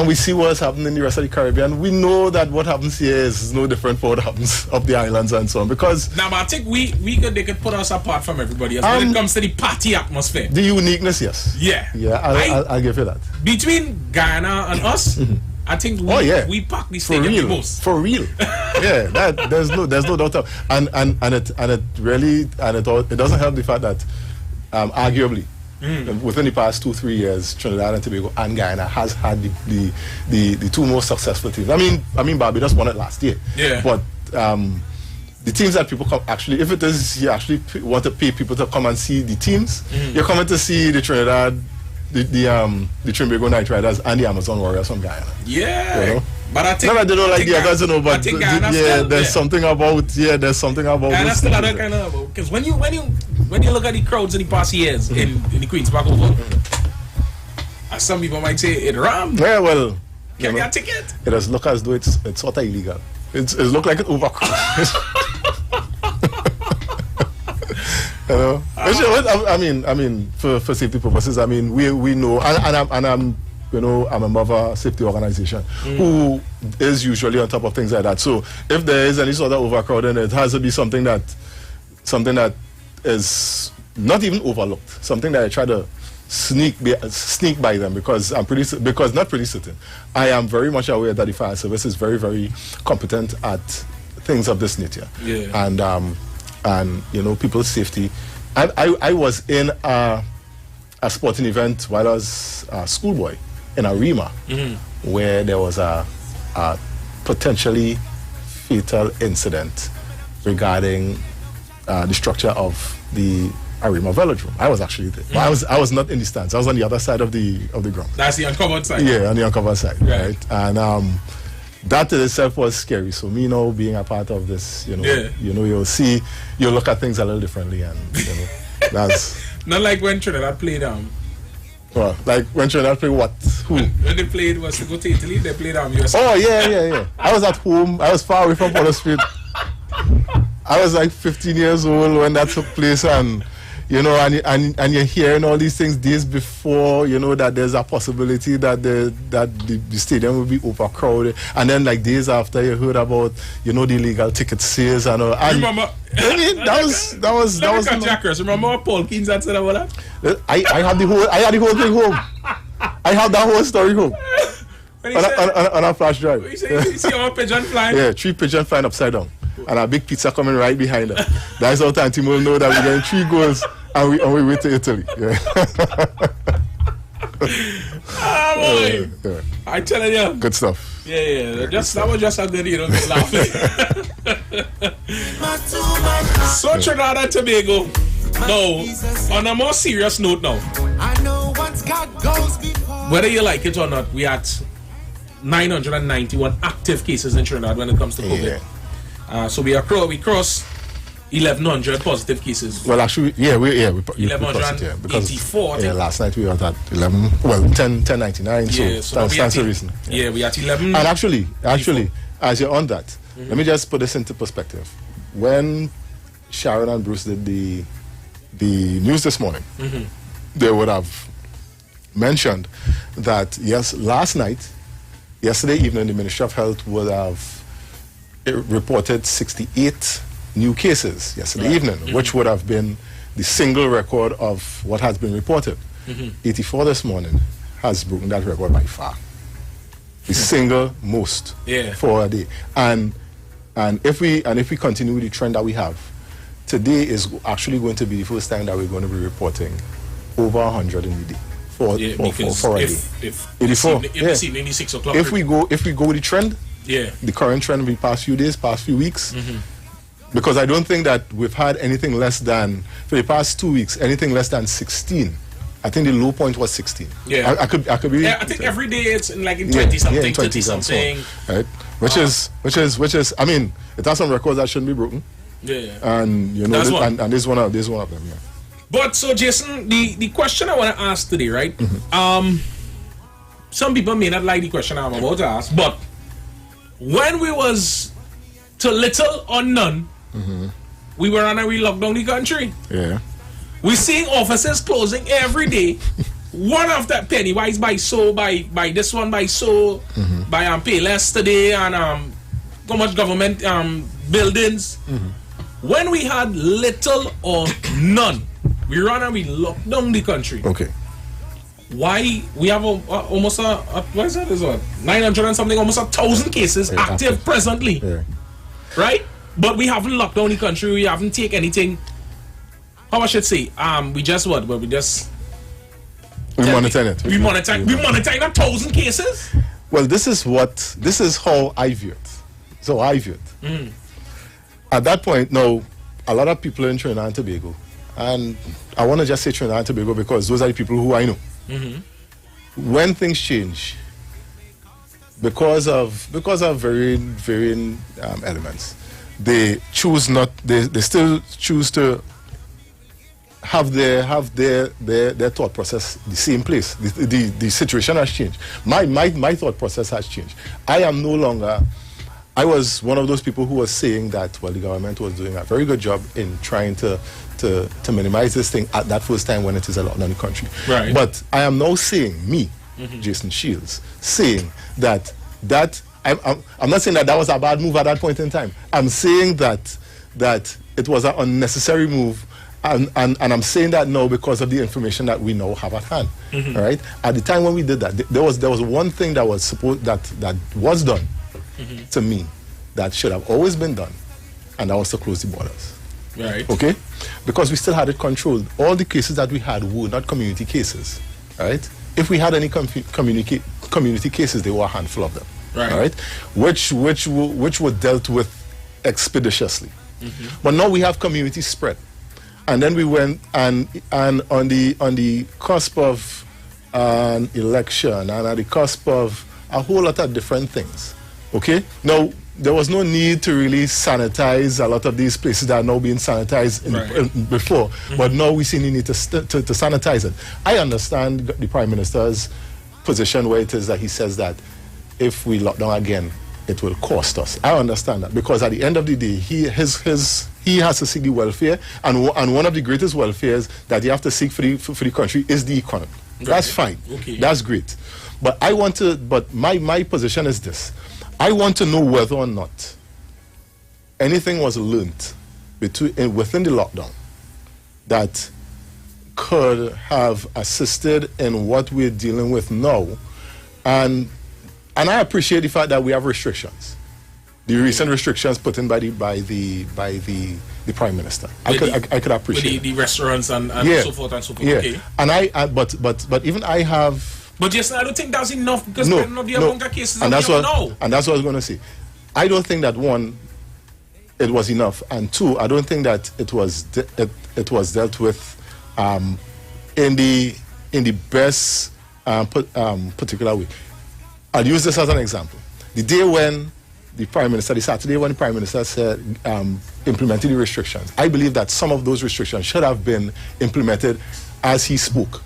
[SPEAKER 14] we see what's happening in the rest of the Caribbean. We know that what happens here is no different from what happens up the islands and so on. Because
[SPEAKER 2] now, but I think they could put us apart from everybody else when it comes to the party atmosphere.
[SPEAKER 14] The uniqueness, yes.
[SPEAKER 2] Yeah.
[SPEAKER 14] Yeah, I'll give you that.
[SPEAKER 2] Between Guyana and us, I think we pack the stadium the most.
[SPEAKER 14] For real. Yeah, there's no doubt of, and it really it doesn't help the fact that arguably. Within the past 2-3 years, Trinidad and Tobago and Guyana has had the two most successful teams. I mean, Barbados won it last year.
[SPEAKER 2] Yeah.
[SPEAKER 14] But the teams that people come actually, if it is you actually want to pay people to come and see the teams, you're coming to see the Trinidad, the Trinbago Knight Riders and the Amazon Warriors from Guyana.
[SPEAKER 2] Yeah.
[SPEAKER 14] You know?
[SPEAKER 2] But I think
[SPEAKER 14] not that they don't like the others, you know, but there's something about
[SPEAKER 2] Guyana still other kind of, because when you look at the crowds in the past years in the Queen's Park Oval, as some people might say, it rammed.
[SPEAKER 14] Yeah, well,
[SPEAKER 2] can you get a ticket?
[SPEAKER 14] It does look as though it's sort of illegal. It look like it overcrowded. You know, I mean, for safety purposes, I mean, we know, and I'm. You know, I'm a member of a safety organization who is usually on top of things like that. So if there is any sort of overcrowding, it has to be something that is not even overlooked, something that I try to sneak by them, because not pretty certain. I am very much aware that the fire service is very, very competent at things of this nature.
[SPEAKER 2] Yeah.
[SPEAKER 14] And you know, people's safety. I was in a sporting event while I was a schoolboy in Arima, where there was a potentially fatal incident regarding the structure of the Arima velodrome. I was actually there. I was not in the stands. I was on the other side of the ground.
[SPEAKER 2] That's the uncovered side.
[SPEAKER 14] Yeah, on the uncovered side. Right. And that in itself was scary. So me now being a part of this, you know, you'll look at things a little differently, and you know, that's
[SPEAKER 2] not like when Trinidad played
[SPEAKER 14] well, like when Trinidad played what? Who?
[SPEAKER 2] When they played was to go to Italy, they played US.
[SPEAKER 14] Oh yeah. I was at home. I was far away from Port Street. I was like 15 years old when that took place, and you know, and you're hearing all these things days before, you know, that there's a possibility that the stadium will be overcrowded, and then like days after you heard about, you know, the illegal ticket sales and all. And
[SPEAKER 2] remember?
[SPEAKER 14] I mean, that was.
[SPEAKER 2] Jackers. Remember what Paul Keane had said about that?
[SPEAKER 14] I had the whole thing home. I had that whole story home. On a flash drive.
[SPEAKER 2] You see our pigeon flying?
[SPEAKER 14] Yeah, 3 pigeons flying upside down, and a big pizza coming right behind them. That's how time team will know that we're getting 3 goals, and we wait to Italy. Yeah.
[SPEAKER 2] Boy. I telling you.
[SPEAKER 14] Good stuff.
[SPEAKER 2] Yeah. That was just a good, you know, just laughing. So Trinidad and Tobago. No, on a more serious note now.
[SPEAKER 4] I know once God goes before.
[SPEAKER 2] Whether you like it or not, we had 991 active cases in Trinidad when it comes to COVID.
[SPEAKER 14] Yeah.
[SPEAKER 2] So we crossed 1,100 positive cases.
[SPEAKER 14] Well, actually, we
[SPEAKER 2] 1,184.
[SPEAKER 14] Because, last night we were at 1099.
[SPEAKER 2] Yeah,
[SPEAKER 14] so that's the reason.
[SPEAKER 2] Yeah, we at 11.
[SPEAKER 14] And actually, as you're on that, let me just put this into perspective. When Sharon and Bruce did the news this morning, they would have mentioned that yesterday evening, the Ministry of Health would have reported 68 new cases yesterday evening, which would have been the single record of what has been reported. 84 this morning has broken that record by far. The single most for a day. And if we continue with the trend that we have, today is actually going to be the first time that we're going to be reporting over 100 in the day. For a day.
[SPEAKER 2] If this evening, 6 o'clock.
[SPEAKER 14] If we go with the trend,
[SPEAKER 2] the
[SPEAKER 14] current trend of the past few days, past few weeks, because I don't think that we've had anything less than, for the past 2 weeks, anything less than 16. I think the low point was 16.
[SPEAKER 2] Yeah.
[SPEAKER 14] I could be.
[SPEAKER 2] Yeah, I think every day it's in 20 something, 30 something.
[SPEAKER 14] Right. Which is. I mean, it has some records that shouldn't be broken.
[SPEAKER 2] Yeah.
[SPEAKER 14] And you know, and this is one of them. Yeah.
[SPEAKER 2] But so Jason, the question I want to ask today, right? Some people may not like the question I'm about to ask, but when we was to little or none, we were on a lockdown the country.
[SPEAKER 14] Yeah.
[SPEAKER 2] We're seeing offices closing every day. One of that Pennywise by this one by by Payless today, and so much government buildings. When we had little or none, we ran and we locked down the country.
[SPEAKER 14] Okay.
[SPEAKER 2] Why we have almost what is that? 900 and something, almost 1,000 cases active presently.
[SPEAKER 14] Yeah.
[SPEAKER 2] Right? But we haven't locked down the country. We haven't taken anything. How I should say? We just what? Well, we
[SPEAKER 14] monitor it.
[SPEAKER 2] We monitor 1,000 cases.
[SPEAKER 14] Well, this is how I view it. So I view it. At that point, now, a lot of people in Trinidad and Tobago, and I want to just say Trinidad and Tobago because those are the people who I know. When things change, because of varying elements, they still choose to have their thought process the same place. The situation has changed. My thought process has changed. I was one of those people who was saying that, well, the government was doing a very good job in trying to minimize this thing at that first time when it is a lockdown in the country.
[SPEAKER 2] Right.
[SPEAKER 14] But I am now saying, Jason Shields, saying that I'm not saying that was a bad move at that point in time. I'm saying that it was an unnecessary move, And I'm saying that now because of the information that we now have at hand. All right. At the time when we did that, there was one thing that was that was done to me that should have always been done, and that was to close the borders.
[SPEAKER 2] Right.
[SPEAKER 14] Okay. Because we still had it controlled. All the cases that we had were not community cases. Right. If we had any community cases, there were a handful of them.
[SPEAKER 2] Right.
[SPEAKER 14] All right. Which were dealt with expeditiously. But now we have community spread. And then we went and on the cusp of an election and at the cusp of a whole lot of different things. Okay? Now, there was no need to really sanitize a lot of these places that are now being sanitized before. But now we see the need to sanitize it. I understand the Prime Minister's position where it is that he says that if we lock down again, it will cost us. I understand that because at the end of the day, he has to seek the welfare, and one of the greatest welfares that you have to seek for the country is the economy. Right. That's fine. Okay. That's great. But my position is this. I want to know whether or not anything was learnt within the lockdown that could have assisted in what we're dealing with now. And I appreciate the fact that we have restrictions. The recent restrictions put in by the Prime Minister. I could appreciate
[SPEAKER 2] the restaurants and so forth and so forth.
[SPEAKER 14] Yeah.
[SPEAKER 2] Okay.
[SPEAKER 14] And but even I have.
[SPEAKER 2] But yes, I don't think that's enough because of the amount of cases
[SPEAKER 14] and that's what
[SPEAKER 2] now.
[SPEAKER 14] And that's what I was going to say. I don't think that one, it was enough, and two, I don't think that it was dealt with in the best particular way. I'll use this as an example. The day when the Saturday when the Prime Minister said implemented the restrictions, I believe that some of those restrictions should have been implemented as he spoke.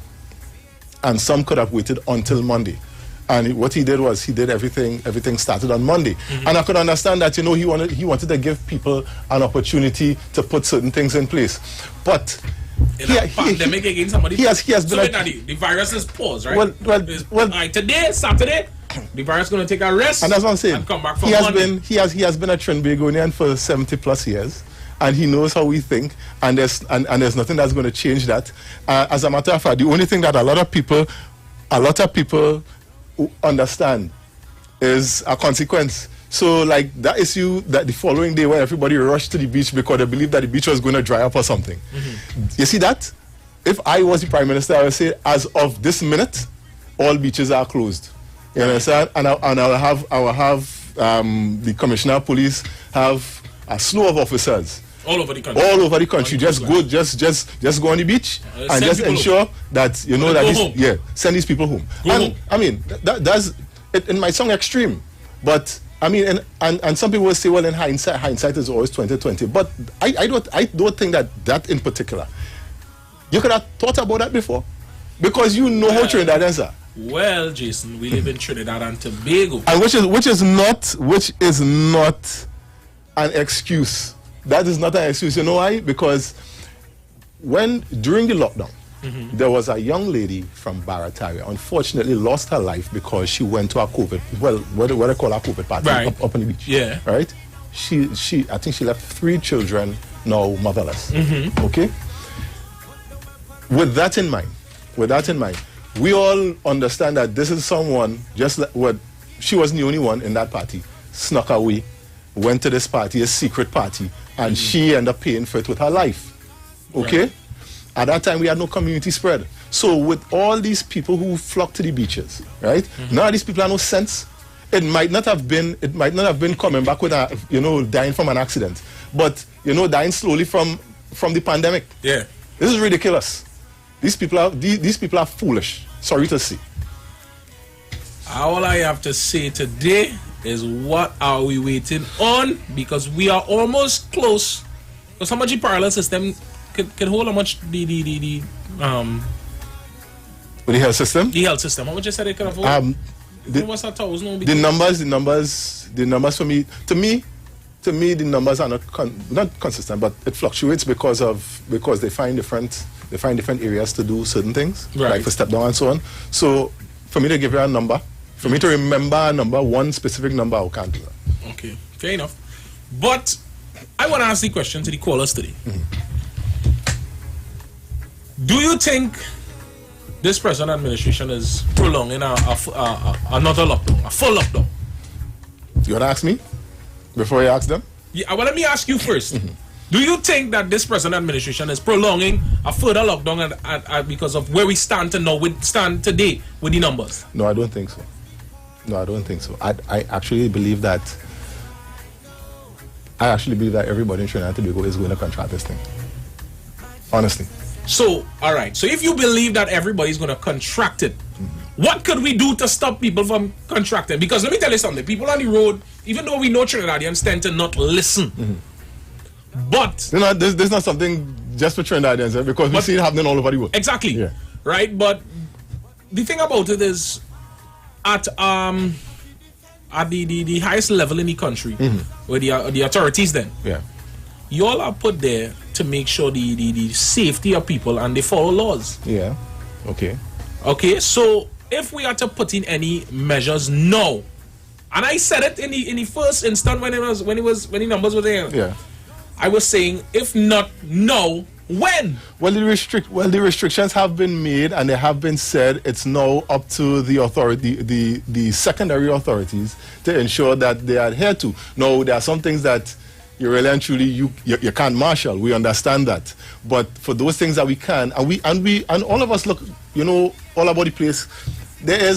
[SPEAKER 14] And some could have waited until Monday. And what he did was he did everything started on Monday. And I could understand that, he wanted to give people an opportunity to put certain things in place. But
[SPEAKER 2] pandemic again, somebody
[SPEAKER 14] he has been
[SPEAKER 2] the virus is paused, right? Well, today, Saturday, the virus is going to take a rest,
[SPEAKER 14] and that's what I'm saying.
[SPEAKER 2] And come back from Monday.
[SPEAKER 14] He has been a Trinbagonian for 70+ years, and he knows how we think, and there's nothing that's going to change that. As a matter of fact, the only thing that a lot of people understand is a consequence. So, like that issue that the following day when everybody rushed to the beach because they believed that the beach was going to dry up or something. You see that? If I was the Prime Minister, I would say, as of this minute, all beaches are closed. You understand? And I will have the Commissioner of Police have a slew of officers
[SPEAKER 2] all over the country.
[SPEAKER 14] Just go on the beach and just ensure that send these people home. I mean, that's it might sound extreme, but I mean, and some people will say, well, in hindsight is always 20/20. But I don't think that in particular. You could have thought about that before, because you know how Trinidadians are.
[SPEAKER 2] Well, Jason, we live in Trinidad and Tobago,
[SPEAKER 14] and which is not an excuse. That is not an excuse. You know why? Because during the lockdown, there was a young lady from Barataria, unfortunately lost her life because she went to a COVID, what they call a COVID party up on the beach.
[SPEAKER 2] Yeah.
[SPEAKER 14] Right? I think she left 3 children, now motherless. Okay? With that in mind, we all understand that this is someone, just like what she wasn't the only one in that party, snuck away, went to this party, a secret party, and she ended up paying for it with her life. Okay? Right. At that time, we had no community spread. So with all these people who flocked to the beaches, right? Now these people have no sense. It might not have been coming back with dying from an accident, but dying slowly from the pandemic.
[SPEAKER 2] Yeah.
[SPEAKER 14] This is ridiculous. These people are foolish. Sorry to say.
[SPEAKER 2] All I have to say today is, what are we waiting on? Because we are almost close. Because how much the parallel system can hold, how much the
[SPEAKER 14] health system?
[SPEAKER 2] The health system. How much you said it can hold? The
[SPEAKER 14] numbers for me, to me, the numbers are not consistent, but it fluctuates because they find different areas to do certain things, like for step down and so on. So for me to give you a number, for me to remember a number, one specific number, I can't do that.
[SPEAKER 2] Okay, fair enough. But I want to ask the question to the callers today. Do you think this present administration is prolonging another lockdown, a full lockdown?
[SPEAKER 14] You want to ask me before you ask them?
[SPEAKER 2] Yeah, well, let me ask you first. Do you think that this present administration is prolonging a further lockdown because of where we stand today with the numbers?
[SPEAKER 14] No, I don't think so. No, I don't think so. I actually believe that everybody in Trinidad and Tobago is going to contract this thing. Honestly.
[SPEAKER 2] So, all right. So if you believe that everybody's going to contract it, what could we do to stop people from contracting? Because let me tell you something. People on the road, even though we know Trinidadians tend to not listen. But
[SPEAKER 14] there's not something just for Trinidadians, because we see it happening all over the world.
[SPEAKER 2] Exactly.
[SPEAKER 14] Yeah.
[SPEAKER 2] Right? But the thing about it is at the highest level in the country, where the authorities then, you all are put there to make sure the safety of people and they follow laws.
[SPEAKER 14] Yeah. Okay.
[SPEAKER 2] Okay, so if we are to put in any measures now, and I said it in the first instant when the numbers were there.
[SPEAKER 14] Yeah.
[SPEAKER 2] I was saying, if not now, when?
[SPEAKER 14] Well, the restrictions have been made, and they have been said. It's now up to the authority, the secondary authorities, to ensure that they adhere to. Now, there are some things that you really and truly you can't marshal. We understand that, but for those things that we can, and all of us look, all about the place. There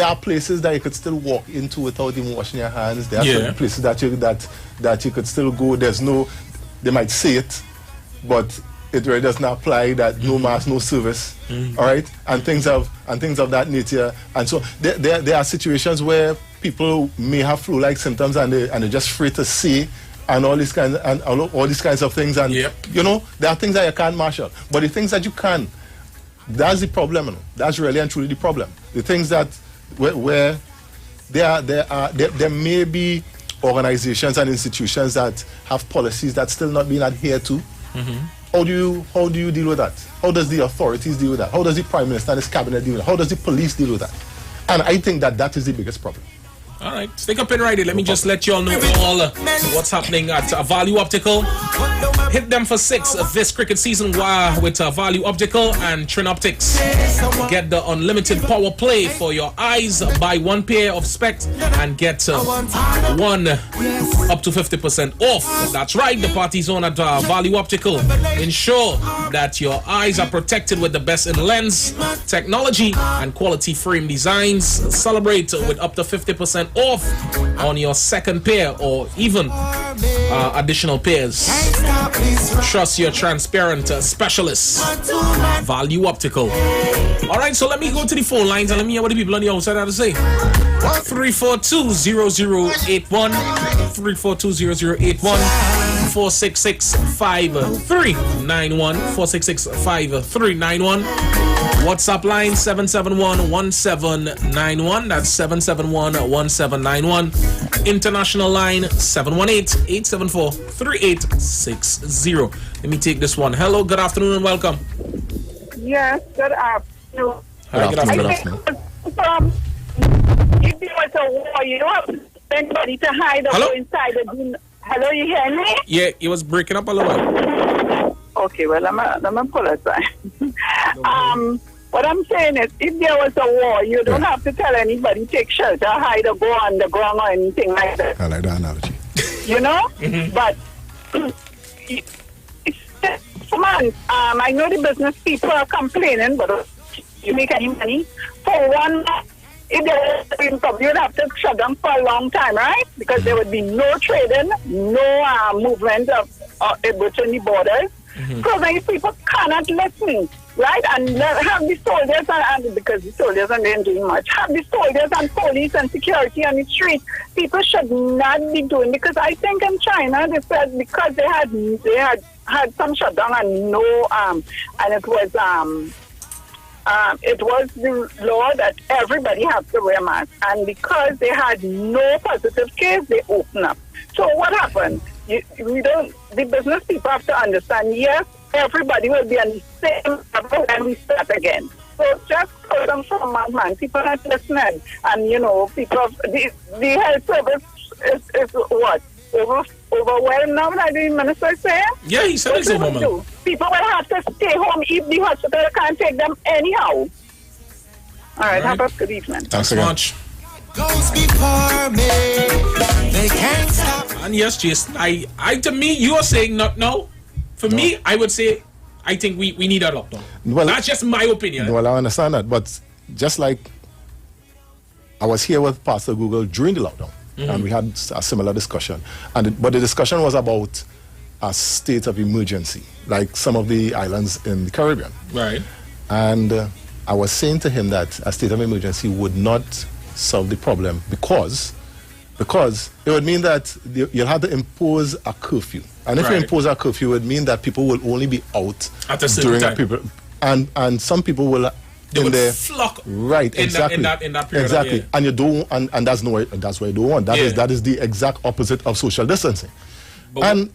[SPEAKER 14] are places that you could still walk into without even washing your hands. There are certain places that you could still go. They might say it, but it really does not apply. That no mask, no service, all right, and things of that nature. And so there are situations where people may have flu-like symptoms, and they're just free to say, and all these kinds of things. And there are things that you can't marshal, but the things that you can, that's the problem. That's really and truly the problem. The things that where there may be organizations and institutions that have policies that's still not being adhered to. How do you deal with that? How does the authorities deal with that? How does the Prime Minister and his cabinet deal with that? How does the police deal with that? And I think that is the biggest problem.
[SPEAKER 2] All right, stick up and right. Let me just let you all know what's happening at Value Optical. Hit them for 6 this cricket season with Value Optical and Trin Optics. Get the unlimited power play for your eyes. Buy 1 pair of specs and get 1 up to 50% off. That's right, the party's on at Value Optical. Ensure that your eyes are protected with the best in lens technology and quality frame designs. Celebrate with up to 50% off on your second pair or even additional pairs. Trust your transparent specialists. Value Optical. Alright, so let me go to the phone lines and let me hear what the people on the outside have to say. 342-0081 342-0081 466-5391 466-5391. WhatsApp line 771-1791. That's 771-1791. International line 718-874-3860. Let me take this one. Hello, good afternoon and welcome.
[SPEAKER 3] Yes, good afternoon.
[SPEAKER 2] Hi, good afternoon.
[SPEAKER 3] If there was a war, you don't have anybody to hide or go inside the... Hello, you hear me?
[SPEAKER 2] Yeah, it was breaking up a little.
[SPEAKER 3] Okay, well, I'm apologize. What I'm saying is, if there was a war, you don't have to tell anybody take shelter, hide, or go underground or anything like that.
[SPEAKER 14] I like that analogy.
[SPEAKER 3] You know? But, man, I know the business people are complaining, but you make any money? For one, if there was income, you'd have to shut down for a long time, right? Because there would be no trading, no movement between the borders. Because these people cannot listen, right? And have the soldiers, and because the soldiers are not doing much, have the soldiers and police and security on the street. People should not be doing, because I think in China they said because they had some shutdown and no and it was the law that everybody has to wear masks, and because they had no positive case, they opened up. So what happened? The business people have to understand, yes, everybody will be on the same level when we start again. So just put them from man. People are listening. And, people, the health service is what? overwhelmed now, like the minister is saying?
[SPEAKER 2] Yeah, he said it's overwhelmed.
[SPEAKER 3] People will have to stay home if the hospital can't take them anyhow. All right, have a good evening.
[SPEAKER 2] Thanks so much.
[SPEAKER 13] Goes before me. They can't stop.
[SPEAKER 2] And yes, Jason, to me, you are saying not now. For me, I would say, I think we need a lockdown.
[SPEAKER 14] Well,
[SPEAKER 2] that's just my opinion.
[SPEAKER 14] Well, I understand that, but just like I was here with Pastor Google during the lockdown, and we had a similar discussion, but the discussion was about a state of emergency, like some of the islands in the Caribbean.
[SPEAKER 2] Right.
[SPEAKER 14] And I was saying to him that a state of emergency would not solve the problem because it would mean that you'll have to impose a curfew. And if you impose a curfew, it would mean that people will only be out
[SPEAKER 2] at a certain time.
[SPEAKER 14] And some people will
[SPEAKER 2] flock
[SPEAKER 14] right
[SPEAKER 2] in
[SPEAKER 14] exactly
[SPEAKER 2] that period.
[SPEAKER 14] Exactly. And you don't and that's what you don't want. That is the exact opposite of social distancing. And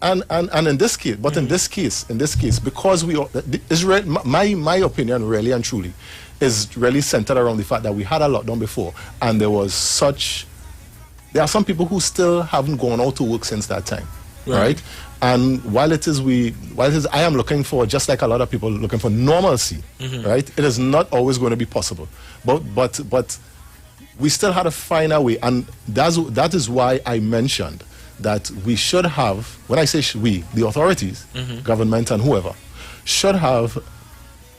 [SPEAKER 14] in this case, in this case, because my opinion really and truly is really centered around the fact that we had a lockdown before, and there are some people who still haven't gone out to work since that time, right? And while it is I am looking for, just like a lot of people looking for normalcy, right? It is not always going to be possible, but we still had to find a way, and that is why I mentioned that we should have, when I say we, the authorities, government and whoever, should have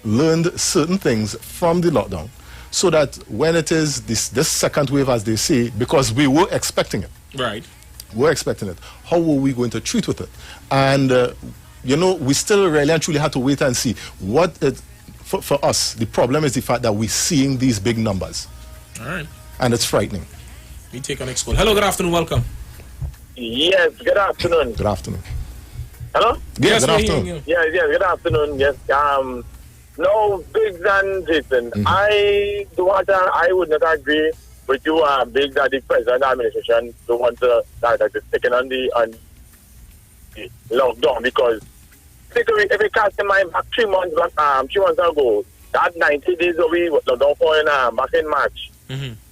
[SPEAKER 14] learned certain things from the lockdown so that when it is this second wave, as they say, because we were expecting it.
[SPEAKER 2] Right.
[SPEAKER 14] We're expecting it. How were we going to treat with it? And, we still really and truly had to wait and see. For us, the problem is the fact that we're seeing these big numbers.
[SPEAKER 2] All right.
[SPEAKER 14] And it's frightening.
[SPEAKER 2] We take on next call. Hello, good afternoon, welcome.
[SPEAKER 6] Yes, good afternoon.
[SPEAKER 14] Good afternoon.
[SPEAKER 6] Hello?
[SPEAKER 14] Yes, good afternoon.
[SPEAKER 6] Yes, good afternoon. Yes. No, Biggs and Jason, I would not agree with you, Biggs, that the president administration don't want to that is taken on the lockdown, because if we cast in mind back 3 months ago, that 90 days that we lockdown for back in March,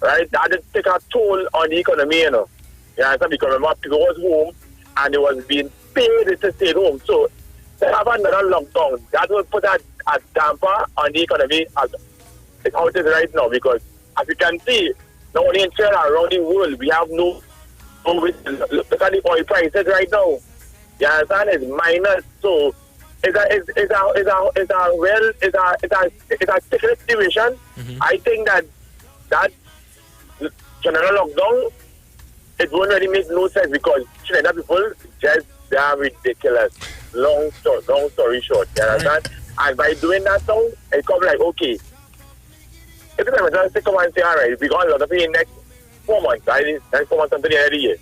[SPEAKER 6] right? That did take a toll on the economy, Yeah, because remember, people was home and they was being paid to stay home. So to have another lockdown, that will put a damper on the economy as how it is right now, because as you can see, not only in China, around the world, we have no look at the oil prices right now. You understand? It's minus. So it's a sticky situation. I think that general lockdown, it won't really make no sense, because Trinidad people they are ridiculous. Long story short, you understand? And by doing that now, it comes like, okay, if the president take and say, all right, we're going to lot of it in next 4 months, right? Next 4 months until the end of the year,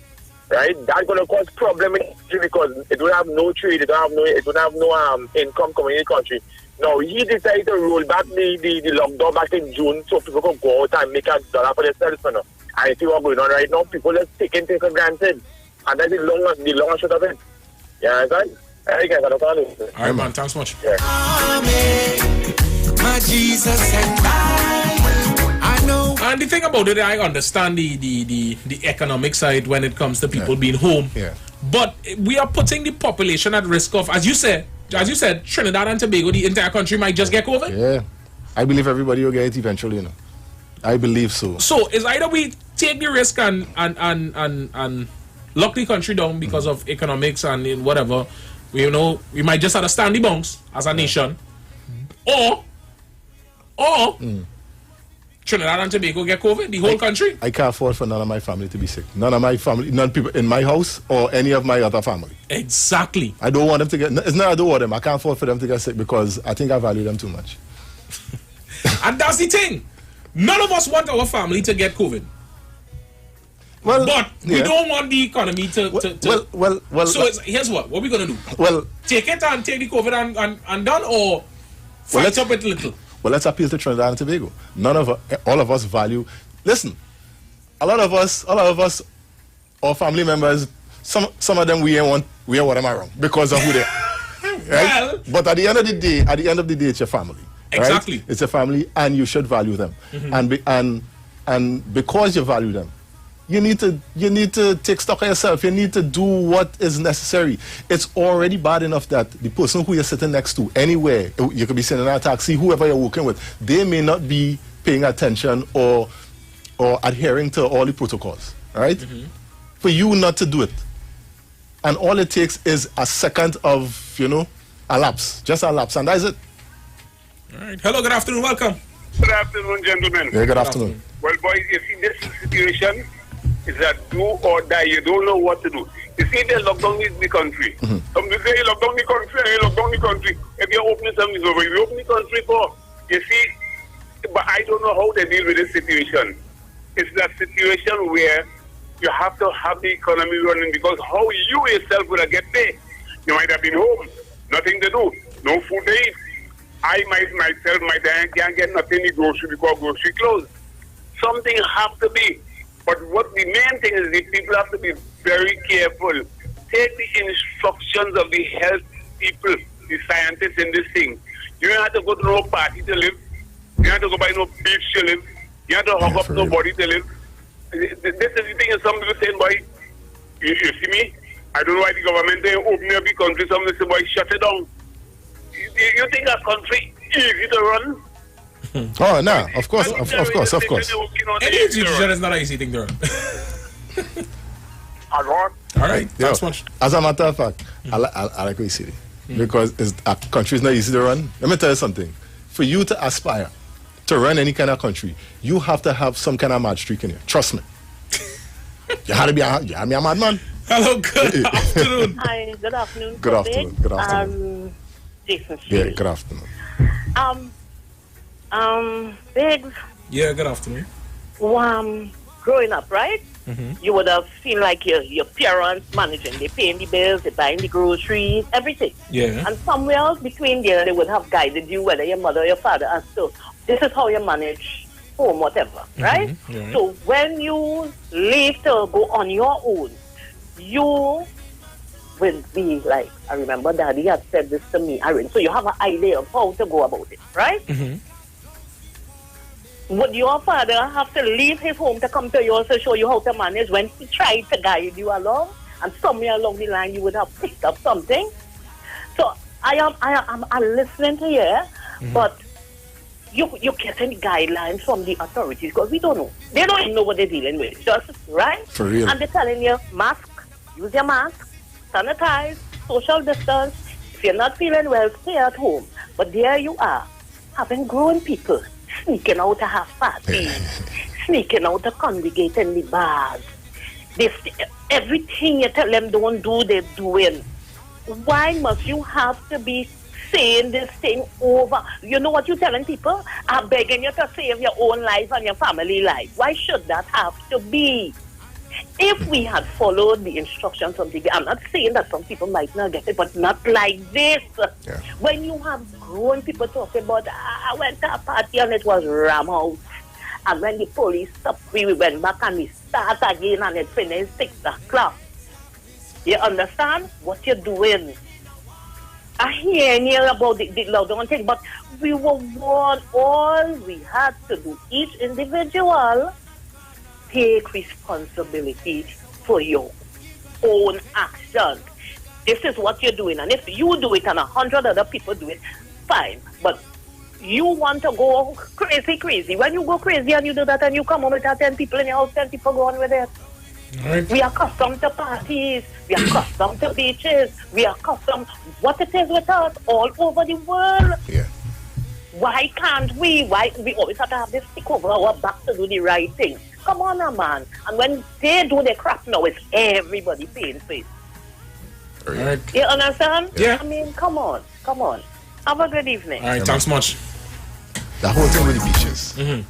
[SPEAKER 6] right? That's going to cause problem in the country, because it don't have no trade, it don't have no income coming in the country. Now, he decided to roll back the lockdown back in June so people can go out and make $1 for themselves. I see what's going on right now. People are taking things for granted. And that's the long and short of it. Yeah, understand? All
[SPEAKER 2] right, man. Thanks so much.
[SPEAKER 6] Yeah.
[SPEAKER 13] My Jesus and I know.
[SPEAKER 2] And the thing about it, I understand the economic side when it comes to people being home.
[SPEAKER 14] Yeah.
[SPEAKER 2] But we are putting the population at risk of, as you said, Trinidad and Tobago, the entire country might just get COVID.
[SPEAKER 14] Yeah. I believe everybody will get it eventually, I believe so.
[SPEAKER 2] So it's either we take the risk and lock the country down because of economics and whatever. We might just have to stand the bounce as a nation, or Trinidad and Tobago get COVID, the whole country.
[SPEAKER 14] I can't afford for none of my family to be sick. None of my family, none people in my house or any of my other family.
[SPEAKER 2] Exactly.
[SPEAKER 14] I don't want them to get. It's not I don't want them. I can't afford for them to get sick because I think I value them too much.
[SPEAKER 2] And that's the thing. None of us want our family to get COVID.
[SPEAKER 14] Well,
[SPEAKER 2] but we don't want the economy to
[SPEAKER 14] well.
[SPEAKER 2] So here's what we're gonna do.
[SPEAKER 14] Well,
[SPEAKER 2] take it and take the COVID and done, or fight up it a little.
[SPEAKER 14] Well, let's appeal to Trinidad and Tobago. All of us value. Listen, a lot of us, our family members, some of them we ain't want them around because of who they are. Right? Well, but at the end of the day, it's your family.
[SPEAKER 2] Exactly.
[SPEAKER 14] Right? It's a family, and you should value them. And because you value them, You need to take stock of yourself. You need to do what is necessary. It's already bad enough that the person who you're sitting next to, anywhere, you could be sitting in a taxi, whoever you're working with, they may not be paying attention or adhering to all the protocols, right? For you not to do it. And all it takes is a second of, a lapse. Just a lapse, and that is it.
[SPEAKER 2] All right. Hello, good afternoon, welcome.
[SPEAKER 16] Good afternoon, gentlemen.
[SPEAKER 14] Yeah, good afternoon.
[SPEAKER 16] Well, boys, you see, this situation is that do or die. You don't know what to do. You see, they lock down the country. Some people say, you lock down the country, and you lock down the country. If you're opening something over, you open the country for. You see, but I don't know how they deal with this situation. It's that situation where you have to have the economy running, because how you yourself would have get paid. You might have been home, nothing to do, no food to eat. I myself can't get nothing in grocery because grocery closed. Something have to be. But what the main thing is, the people have to be very careful. Take the instructions of the health people, the scientists in this thing. You don't have to go to no party to live. You don't have to go by no beach to live. You don't have to hug up nobody to live. This is the thing, is some people saying, boy, you see me? I don't know why the government they open up the country. Some people say, boy, shut it down. You think a country easy to run?
[SPEAKER 14] Oh, no, of course.
[SPEAKER 2] Any institution is not an easy thing to run.
[SPEAKER 16] All
[SPEAKER 14] right, thanks much. As a matter of fact, I like what you say, because a country is not easy to run. Let me tell you something. For you to aspire to run any kind of country, you have to have some kind of mad streak in you. Trust me. You have to be a madman.
[SPEAKER 2] Hello, good afternoon.
[SPEAKER 3] Hi, good afternoon.
[SPEAKER 14] Good afternoon. Good afternoon.
[SPEAKER 3] Jason.
[SPEAKER 14] Yeah, good afternoon.
[SPEAKER 3] Biggs.
[SPEAKER 2] Yeah, good afternoon.
[SPEAKER 3] Growing up, right? You would have seen like your parents managing, they paying the bills, they buying the groceries, everything.
[SPEAKER 2] Yeah.
[SPEAKER 3] And somewhere else between there, they would have guided you, whether your mother or your father, as to this is how you manage home, whatever, right?
[SPEAKER 2] Right.
[SPEAKER 3] So when you leave to go on your own, you will be like, I remember Daddy had said this to me, Aaron. So you have an idea of how to go about it, right? Would your father have to leave his home to come to yours to show you how to manage when he tried to guide you along, and somewhere along the line you would have picked up something? So I'm listening to you, but you getting guidelines from the authorities, because we don't know. They don't even know what they're dealing with, just right?
[SPEAKER 14] For real.
[SPEAKER 3] And they're telling you, mask, use your mask, sanitize, social distance. If you're not feeling well, stay at home. But there you are, having grown people sneaking out to have parties, sneaking out to congregate in the bars. Everything you tell them don't do, they're doing. Why must you have to be saying this thing over? You know what you're telling people? I'm begging you to save your own life and your family life. Why should that have to be? If we had followed the instructions from TV, I'm not saying that some people might not get it, but not like this.
[SPEAKER 14] Yeah.
[SPEAKER 3] When you have grown people talking about, I went to a party and it was ram out. And when the police stopped, we went back and we start again and it finished 6 o'clock. You understand what you're doing? I hear about the lockdown thing, but we were warned. All we had to do, each individual, take responsibility for your own actions. This is what you're doing, and if you do it and 100 other people do it, fine. But you want to go crazy. When you go crazy and you do that and you come home with 10 people in your house, 10 people go on with it.
[SPEAKER 2] Right.
[SPEAKER 3] We are accustomed to parties. We are accustomed to beaches. We are accustomed what it is with us all over the world.
[SPEAKER 14] Yeah.
[SPEAKER 3] Why can't we? Why we always have to have this stick over our back to do the right thing? Come on now, man. And when they do their crap now, it's everybody paying for it.
[SPEAKER 2] Right.
[SPEAKER 3] You understand?
[SPEAKER 2] Yeah.
[SPEAKER 3] I mean, come on. Have a good evening.
[SPEAKER 2] All right, thanks much.
[SPEAKER 14] The whole thing with the beaches.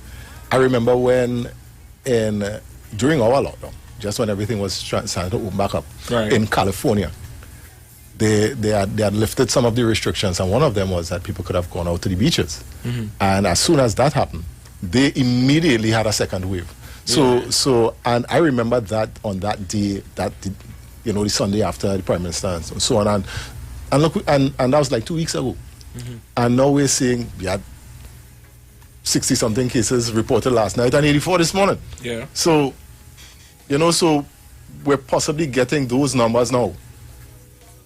[SPEAKER 14] I remember when during our lockdown, just when everything was starting to open back up, in California, they had lifted some of the restrictions, and one of them was that people could have gone out to the beaches. And as soon as that happened, they immediately had a second wave. So and I remember that on that day, the Sunday after the Prime Minister and so on, and look, and that was like 2 weeks ago. And now we're seeing we had 60-something cases reported last night and 84 this morning.
[SPEAKER 2] Yeah.
[SPEAKER 14] So You know, so we're possibly getting those numbers now.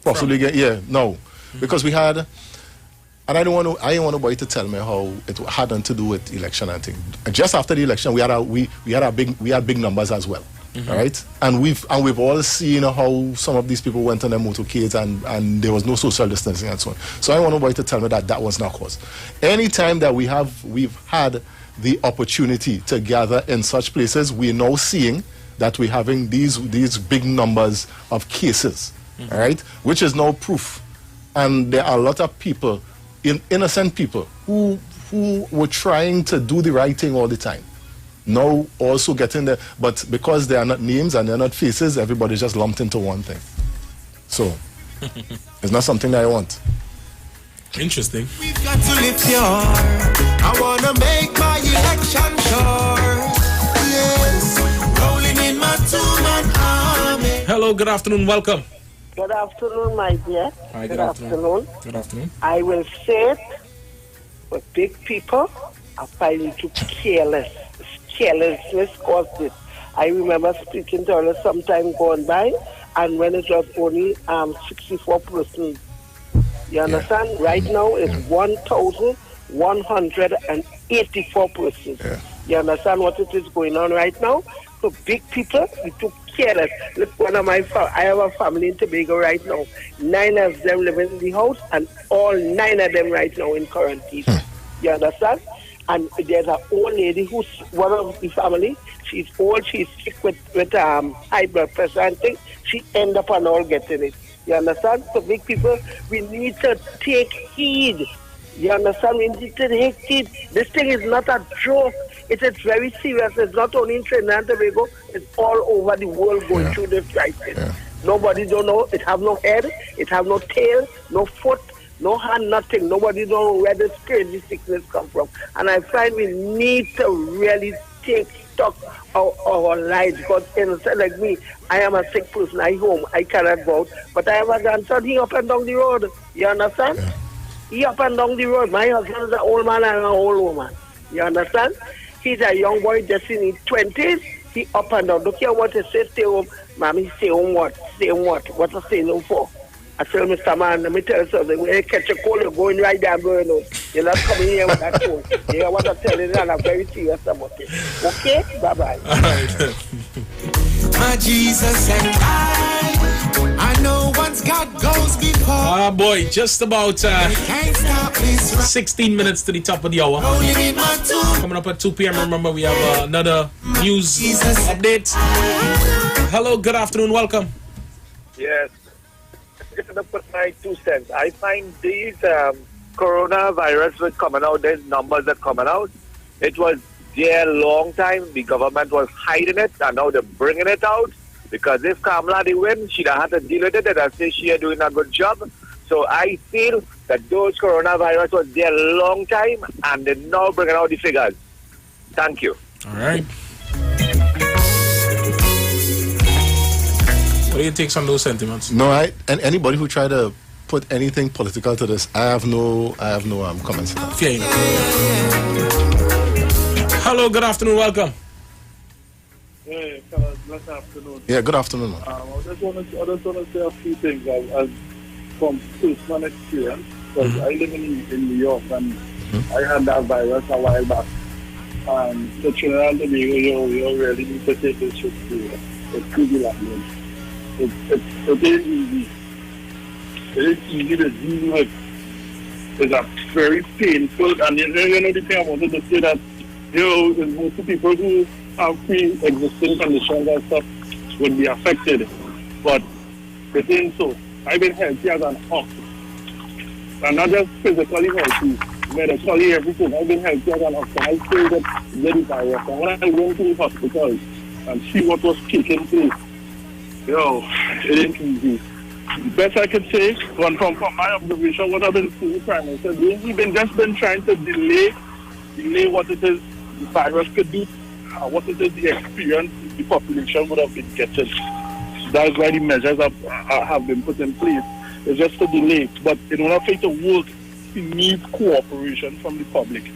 [SPEAKER 14] No. Because we had, and I don't want nobody to tell me how it had nothing to do with election and thing. Just after the election, we had big numbers as well. All right, and we've all seen how some of these people went on their motorcades and there was no social distancing and so on. So I don't want nobody to tell me that was not cause. Anytime that we've had the opportunity to gather in such places, we're now seeing that we're having these big numbers of cases. All right, which is now proof, and there are a lot of people, innocent people, who were trying to do the right thing all the time. Now also getting there, but because they are not names and they're not faces, everybody's just lumped into one thing. So it's not something that I want.
[SPEAKER 2] Interesting.
[SPEAKER 13] We've got to lift your heart. I wanna make my election sure. Yes, rolling in my two-man army.
[SPEAKER 2] Hello, good afternoon, welcome.
[SPEAKER 12] Good afternoon, my dear.
[SPEAKER 2] Hi, good afternoon. Good afternoon.
[SPEAKER 12] I will say it, but big people are finding too carelessness caused this. I remember speaking to her some time gone by, and when it was only 64 persons. You understand? Yeah. Right now it's 1,184 persons. Yeah. You understand what it is going on right now? So big people, we too careless. Look, I have a family in Tobago right now. 9 of them live in the house, and all 9 of them right now in quarantine. You understand? And there's an old lady who's one of the family. She's old, she's sick with high blood pressure and things. She end up on all getting it. You understand? So big people, we need to take heed. You understand? We need to take heed. This thing is not a joke. It is very serious. It's not only in Trinidad and Tobago, it's all over the world going through this crisis. Yeah. Nobody don't know. It have no head, it have no tail, no foot, no hand, nothing. Nobody don't know where this crazy sickness come from. And I find we need to really take stock of our lives, because innocent like me, I am a sick person. I home, I cannot go out. But I have a grandson, he up and down the road. You understand? Yeah. He up and down the road. My husband is an old man and an old woman. You understand? He's a young boy just in his 20s. He up and down. Look here what he says, stay home. Mommy, stay home what? Stay home what? What I stay home for? I tell Mr. Man, let me tell you something. When you catch a cold, you're going right there and going home. You're not coming here with that cold. You know what I'm telling you, and I'm very serious about it. Okay? Bye-bye.
[SPEAKER 2] All right.
[SPEAKER 13] My Jesus and I know once God goes before.
[SPEAKER 2] Boy, just about 16 minutes to the top of the hour. Coming up at 2 p.m. Remember, we have another news update. Hello, good afternoon, welcome.
[SPEAKER 6] Yes. Just to put my 2 cents. I find these coronavirus was coming out, these numbers are coming out. It was there a long time. The government was hiding it, and now they're bringing it out. Because if Kamala did win, she'd have had to deal with it, and I say she is doing a good job. So I feel that those coronavirus was there a long time, and they're now bringing out the figures. Thank you.
[SPEAKER 2] All right. What do you take on those sentiments?
[SPEAKER 14] No, and anybody who try to put anything political to this, I have no comments.
[SPEAKER 2] Fair enough. Hello, good afternoon, welcome.
[SPEAKER 22] Hey, fellas, good afternoon.
[SPEAKER 14] Yeah, good afternoon, man.
[SPEAKER 22] I just want to say a few things as from personal experience. Because I live in New York, and I had that virus a while back. And the Trinidad and Tobago, you really need to take this shit serious. It's pretty language. It ain't easy. It is easy to deal with. It's a very painful, and you know the thing I wanted to say that, there's most of people who have pre-existing conditions and stuff would be affected. But the thing so, I've been healthy as an ox. And not just physically healthy, medically, everything. I've been healthy as an ox. And I still get the virus. And when I went to the hospital and see what was taking place, it ain't easy. The best I could say, from my observation, what I've been seeing, Prime Minister, they've been trying to delay what it is the virus could do, what it is the experience the population would have been getting. That's why the measures have been put in place. It's just a delay. But in order for it to work, we need cooperation from the public.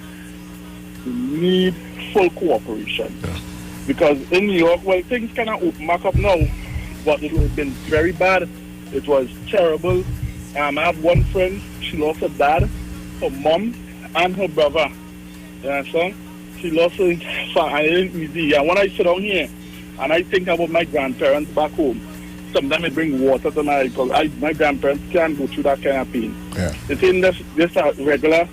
[SPEAKER 22] We need full cooperation. Because in New York, well, things kind of open back up now, but it has been very bad. It was terrible. I have one friend, she lost her dad, her mom, and her brother. You understand? She lost her family. It ain't easy. And when I sit down here and I think about my grandparents back home, sometimes I bring water to my, because my grandparents can't go through that kind of pain.
[SPEAKER 14] Yeah.
[SPEAKER 22] It's in this a regular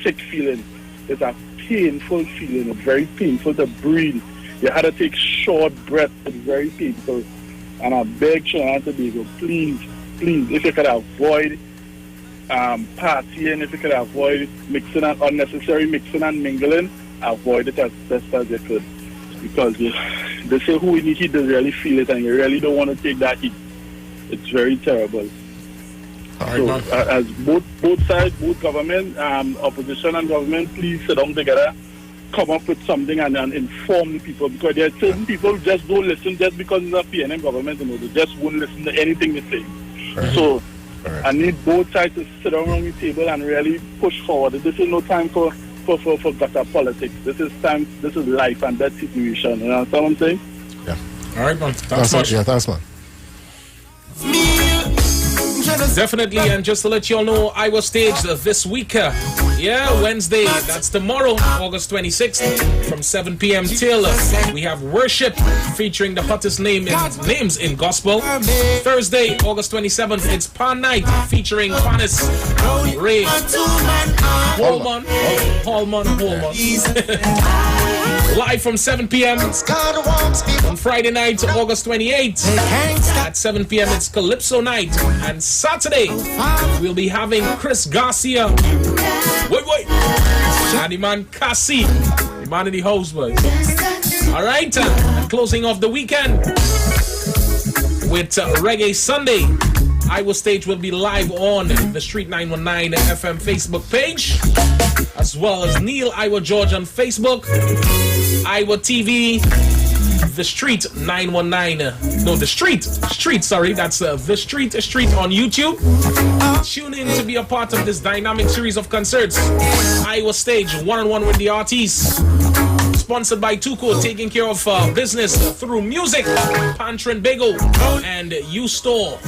[SPEAKER 22] sick feeling. It's a painful feeling. It's very painful to breathe. You had to take short breaths. It's very painful. And I beg Trinidad and Tobago, please, if you could avoid partying, if you could avoid mixing and unnecessary mixing and mingling, avoid it as best as you could. Because they say who in the heat does really feel it, and you really don't want to take that heat. It's very terrible. So, as both sides, both government, opposition and government, please sit down together, come up with something and inform the people, because there are certain people who just don't listen just because it's a PNM government, they just won't listen to anything they say. So I need both sides to sit around the table and really push forward. This is no time for gutter politics. This is life and death situation. You know what I'm saying?
[SPEAKER 14] Yeah.
[SPEAKER 2] All right, man. Thanks much.
[SPEAKER 14] Yeah, thanks, man.
[SPEAKER 2] Definitely, and just to let you all know, I was staged this week. Wednesday, that's tomorrow, August 26th, from 7 p.m. till we have worship featuring the hottest names in gospel. Thursday, August 27th, it's Pan Night featuring Panis, Ray, Holman. Live from 7 p.m. on Friday night, August 28th. At 7 p.m. it's Calypso night. And Saturday, we'll be having Chris Garcia. Wait. And the man Cassie. The man in the house, boys. Alright, and closing off the weekend with Reggae Sunday. Iowa Stage will be live on the Street 919 FM Facebook page, as well as Neil Iowa George on Facebook, Iowa TV, The Street 919. No, The Street, sorry. That's The Street on YouTube. Tune in to be a part of this dynamic series of concerts. Iowa Stage, one-on-one with the artists. Sponsored by Tuco, taking care of business through music. Pantrin Bagel and U-Store,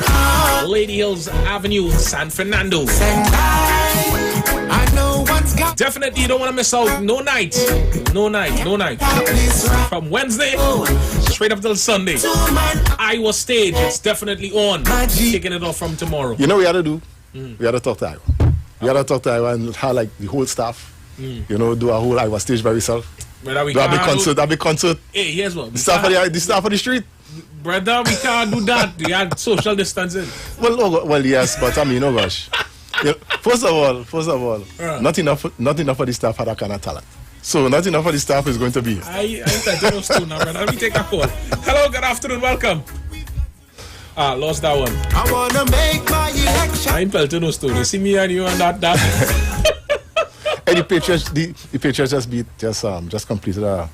[SPEAKER 2] Lady Hills Avenue, San Fernando. Definitely you don't want to miss out. No night. From Wednesday straight up till Sunday. Iowa Stage, it's definitely on. Kicking it off from tomorrow.
[SPEAKER 14] You know what we had to do? We had to talk to Iowa. We had to talk to Iowa and have like the whole staff, do a whole Iowa Stage by yourself. That be concert.
[SPEAKER 2] Hey, here's what.
[SPEAKER 14] The staff of the street.
[SPEAKER 2] Brother, we can't do that. We have social distancing.
[SPEAKER 14] Well, yes, but I mean, oh gosh. First of all, not enough for the staff had that kind of talent. So not enough for the staff is going to be.
[SPEAKER 2] I tell those two now, brother. Let me take a call. Hello, good afternoon, welcome. Lost that one.
[SPEAKER 13] I wanna make my election.
[SPEAKER 2] I ain't pelting those two. They see me and you and that.
[SPEAKER 14] And the Patriots just completed a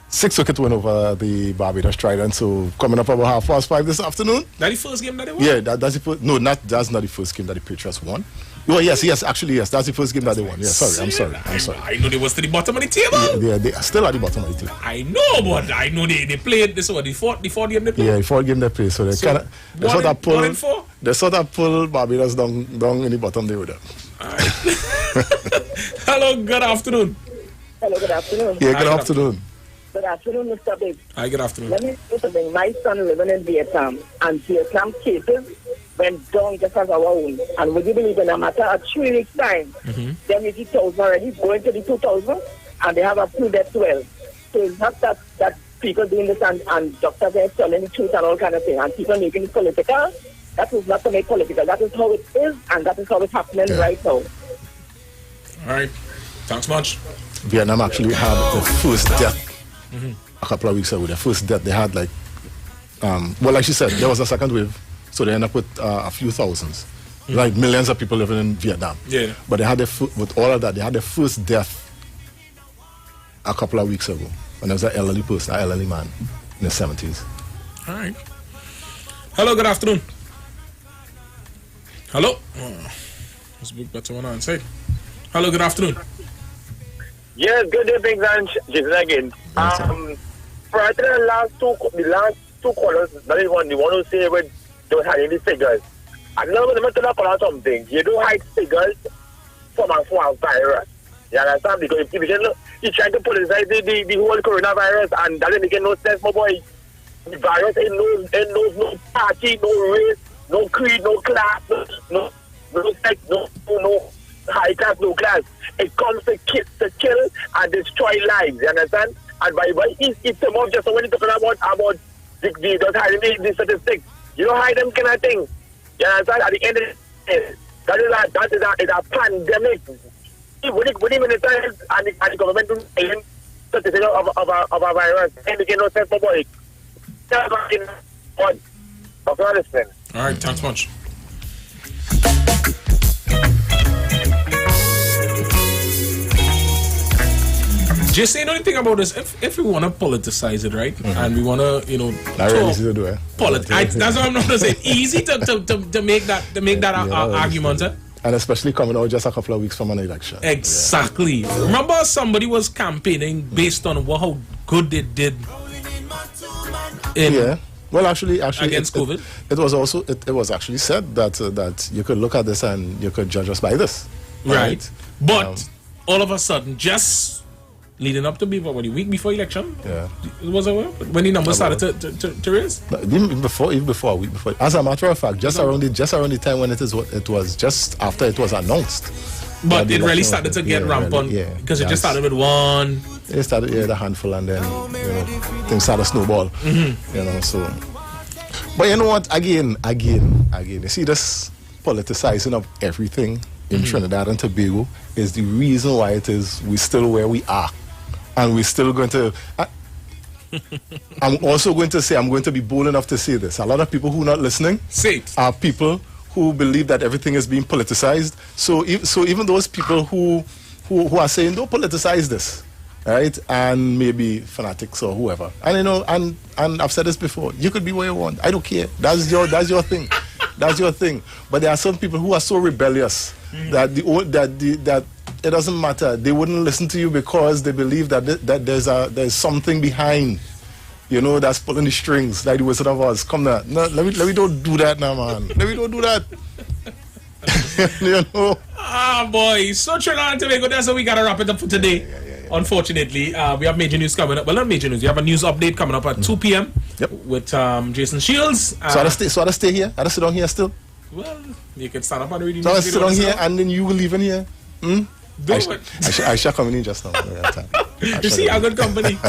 [SPEAKER 14] 6-wicket win over the Barbados Trident. So coming up about 5:30 this afternoon.
[SPEAKER 2] That's the first game that they won?
[SPEAKER 14] Yeah, that's the first. No, that's not the first game that the Patriots won. Oh yes, actually yes, that's the first game that they won. Yeah, I'm sorry.
[SPEAKER 2] I know they was to the bottom of the table.
[SPEAKER 14] Yeah, they are still at the bottom of the table.
[SPEAKER 2] I know, but I know they played this the fourth game they played.
[SPEAKER 14] Yeah, the fourth game they played. So they sort of pull Barbados down in the bottom there with them.
[SPEAKER 2] Hello, good afternoon.
[SPEAKER 3] Hello, good afternoon.
[SPEAKER 14] Yeah, good afternoon.
[SPEAKER 3] Good afternoon, Mr. Biggs.
[SPEAKER 2] Hi, good afternoon.
[SPEAKER 3] Let me say something. My son living in Vietnam, and Vietnam cases went down just as our own. And would you believe in a matter of 3 weeks' time, them 80,000 already going to the 2,000, and they have a few deaths well. So it's not that people doing this and doctors are telling the truth and all kind of thing, and people making it political. That is not to make political. That is how it is, and that is how it's happening right now.
[SPEAKER 2] All right. Thanks much.
[SPEAKER 14] Vietnam actually had the first death a couple of weeks ago. The first death they had, like she said, there was a second wave, so they ended up with a few thousands, like millions of people living in Vietnam.
[SPEAKER 2] Yeah.
[SPEAKER 14] But they had with all of that, they had their first death a couple of weeks ago, when there was an elderly man in the 70s.
[SPEAKER 2] All right. Hello, good afternoon. Hello. Let's book better one on side. Hello, good afternoon.
[SPEAKER 6] Yes, good day, Big and Jason again. prior to the last two callers, not even the one who say when they were hiding the figures. And now when they tell us something, you don't hide figures from a virus. You understand? Because if you try to politicize the whole coronavirus, and that doesn't make no sense, my boy. The virus ain't no party, no race, no creed, no class, no sex, no high class, no class. It comes to kill and destroy lives. You understand? And by it's them off just when you're talking about just hiding the statistics. You don't hide them kind of thing. You understand? At the end of the day, that is a pandemic. When the minister and the government do statistics of a virus, and they get no sense for boy.
[SPEAKER 2] All right, thanks much. Just saying, the only thing about this, if we want to politicize it, right, and we want to,
[SPEAKER 14] not really easy to do it.
[SPEAKER 2] That's what I'm not saying. Easy to make that argument.
[SPEAKER 14] And especially coming out just a couple of weeks from an election.
[SPEAKER 2] Exactly. Yeah. Remember, somebody was campaigning based on how good they did.
[SPEAKER 14] Well, actually,
[SPEAKER 2] against COVID.
[SPEAKER 14] It was actually said that you could look at this and you could judge us by this.
[SPEAKER 2] Right. But all of a sudden, just leading up to a week before election, it was when the numbers started to raise.
[SPEAKER 14] Even before a week before. As a matter of fact, just around the time when it was just after it was announced.
[SPEAKER 2] But it really started to get rampant because it just started with one.
[SPEAKER 14] It started with a handful, and then things started to snowball. So. But you know what? Again, you see this politicizing of everything in Trinidad and Tobago is the reason why we're still where we are, and we're still going to. I'm also going to say, I'm going to be bold enough to say this. A lot of people who are not listening are people who believe that everything is being politicized. So even those people who are saying don't politicize this, right? And maybe fanatics or whoever. And and I've said this before. You could be where you want. I don't care. That's your thing. That's your thing. But there are some people who are so rebellious that it doesn't matter. They wouldn't listen to you because they believe that there's something behind. That's pulling the strings, like the Wizard of Oz. Come now. No, let me don't do that now, man. Let me don't do that.
[SPEAKER 2] Boy. So Trinidad and Tobago, that's how we gotta wrap it up for today. Unfortunately, we have major news coming up. Well, not major news. We have a news update coming up at 2 p.m. with Jason Shields.
[SPEAKER 14] So I stay here? I sit down here still?
[SPEAKER 2] Well, you can stand up and read.
[SPEAKER 14] So I sit down here and then you will leave in here? I shall come in just now.
[SPEAKER 2] You see, a good company.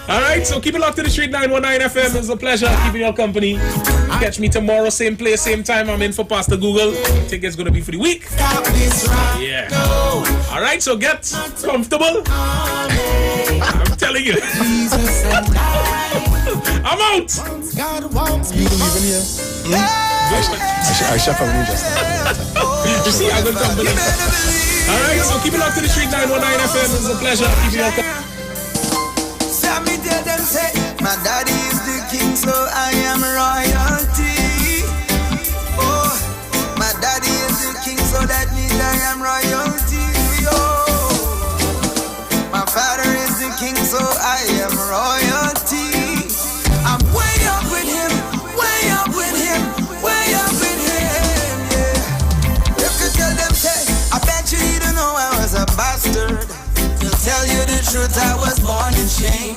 [SPEAKER 2] All right, so keep it locked to the street. 919 FM. It's a pleasure keeping your company. Catch me tomorrow, same place, same time. I'm in for Pastor Google. I think it's going to be for the week. Yeah. All right, so get comfortable. I'm telling you. I'm out.
[SPEAKER 14] You believe in here? I shall come in just now.
[SPEAKER 2] You see, a good company. All right, so keep it locked to the street. 919 FM. It's a pleasure keeping your company.
[SPEAKER 13] Them say, my daddy is the king, so I am royalty. Oh, my daddy is the king, so that means I am royalty. Oh, my father is the king, so I am royalty. I'm way up with him, way up with him, way up with him, yeah. You could tell them, say, I bet you don't know I was a bastard. To tell you the truth, I was born in shame.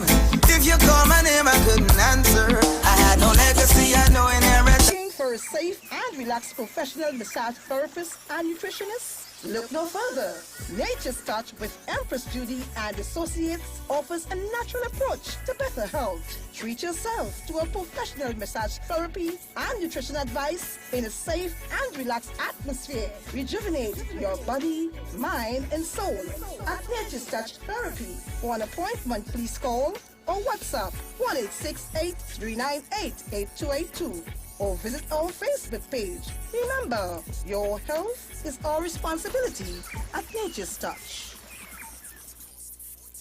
[SPEAKER 13] If you call my name, I couldn't answer. I had no legacy, I had no inheritance.
[SPEAKER 10] Looking for a safe and relaxed professional massage therapist and nutritionist? Look no further. Nature's Touch with Empress Judy and Associates offers a natural approach to better health. Treat yourself to a professional massage therapy and nutrition advice in a safe and relaxed atmosphere. Rejuvenate your body, mind, and soul at Nature's Touch Therapy. For an appointment, please call or WhatsApp 1-868-398-8282 or visit our Facebook page. Remember, your health is our responsibility at Nature's Touch.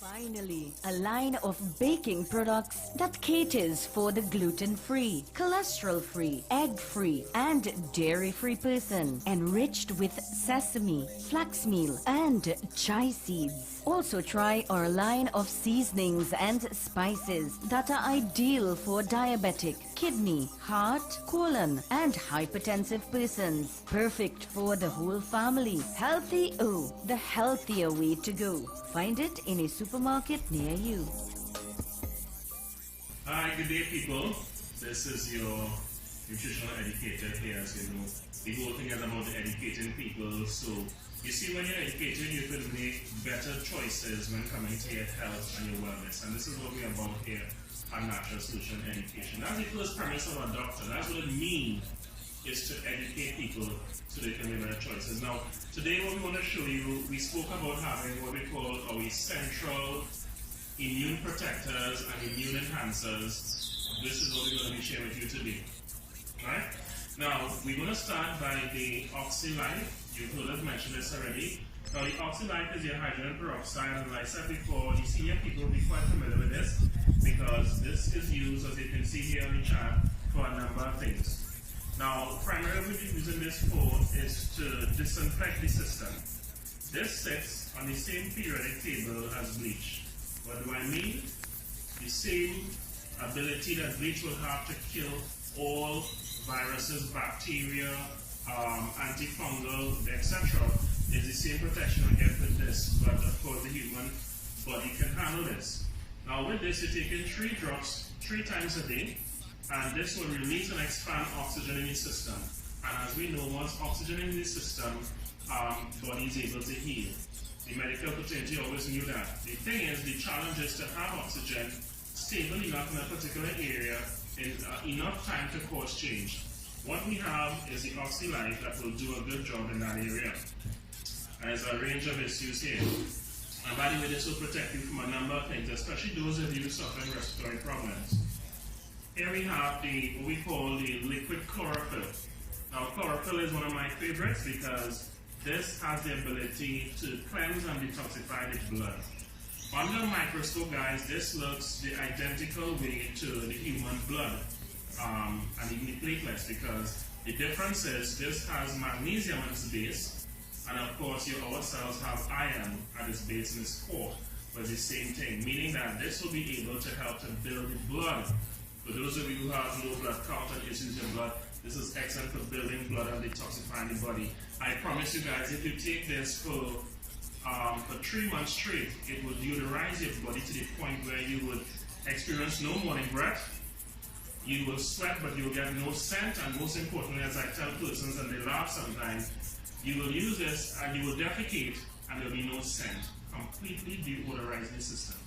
[SPEAKER 11] Finally, a line of baking products that caters for the gluten-free, cholesterol-free, egg-free, and dairy-free person, enriched with sesame, flax meal, and chia seeds. Also try our line of seasonings and spices that are ideal for diabetic, kidney, heart, colon, and hypertensive persons. Perfect for the whole family. Healthy O, the healthier way to go. Find it in a supermarket near you.
[SPEAKER 19] Hi, good day, people. This is your nutritional educator here. As you know, the whole thing is about educating people. So, you see, when you're educated, you can make better choices when coming to your health and your wellness. And this is what we're about here at Natural Solution Education. That's the first premise of our doctor. That's what it means, is to educate people so they can make better choices. Now, today what we want to show you, we spoke about having what we call our essential immune protectors and immune enhancers. This is what we're going to be sharing with you today. Alright? Now, we're going to start by the OxyLife. You've heard us mention this already. Now, the OxyLife is your hydrogen peroxide, and like I said before, the senior people will be quite familiar with this because this is used, as you can see here on the chart, for a number of things. Now, primarily what we're using this for is to disinfect the system. This sits on the same periodic table as bleach. What do I mean? The same ability that bleach will have to kill all viruses, bacteria, antifungal, etc. is the same protection I get with this, but of course the human body can handle this. Now with this, you're taking 3 drops 3 times a day, and this will release and expand oxygen in the system. And as we know, once oxygen in the system, body is able to heal. The medical fraternity always knew that. The thing is, the challenge is to have oxygen stable enough in a particular area in enough time to cause change. What we have is the OxyLife that will do a good job in that area. And there's a range of issues here. And by the way, this will protect you from a number of things, especially those of you suffering respiratory problems. Here we have what we call the liquid chlorophyll. Now, chlorophyll is one of my favorites because this has the ability to cleanse and detoxify the blood. Under a microscope, guys, this looks the identical way to the human blood. And even the platelets, because the difference is this has magnesium at its base, and of course our cells have iron at its base in its core, but it's the same thing, meaning that this will be able to help to build the blood. For those of you who have low blood count and issues in blood, this is excellent for building blood and detoxifying the body. I promise you guys, if you take this for 3 months straight, it would deodorize your body to the point where you would experience no morning breath. You will sweat, but you will get no scent, and most importantly, as I tell persons and they laugh sometimes, you will use this and you will defecate and there will be no scent. Completely deodorizing the system.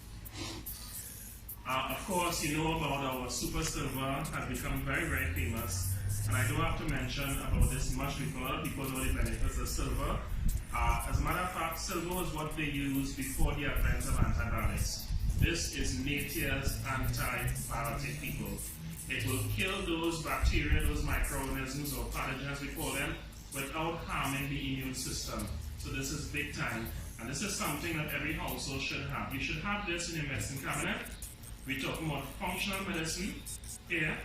[SPEAKER 19] Of course, you know about our Super Silver has become very, very famous, and I don't have to mention about this much because of the benefits of silver. As a matter of fact, silver is what they use before the advent of antibiotics. This is nature's antibiotic, people. It will kill those bacteria, those microorganisms or pathogens we call them, without harming the immune system. So this is big time, and this is something that every household should have. You should have this in your medicine cabinet. We're talking about functional medicine here,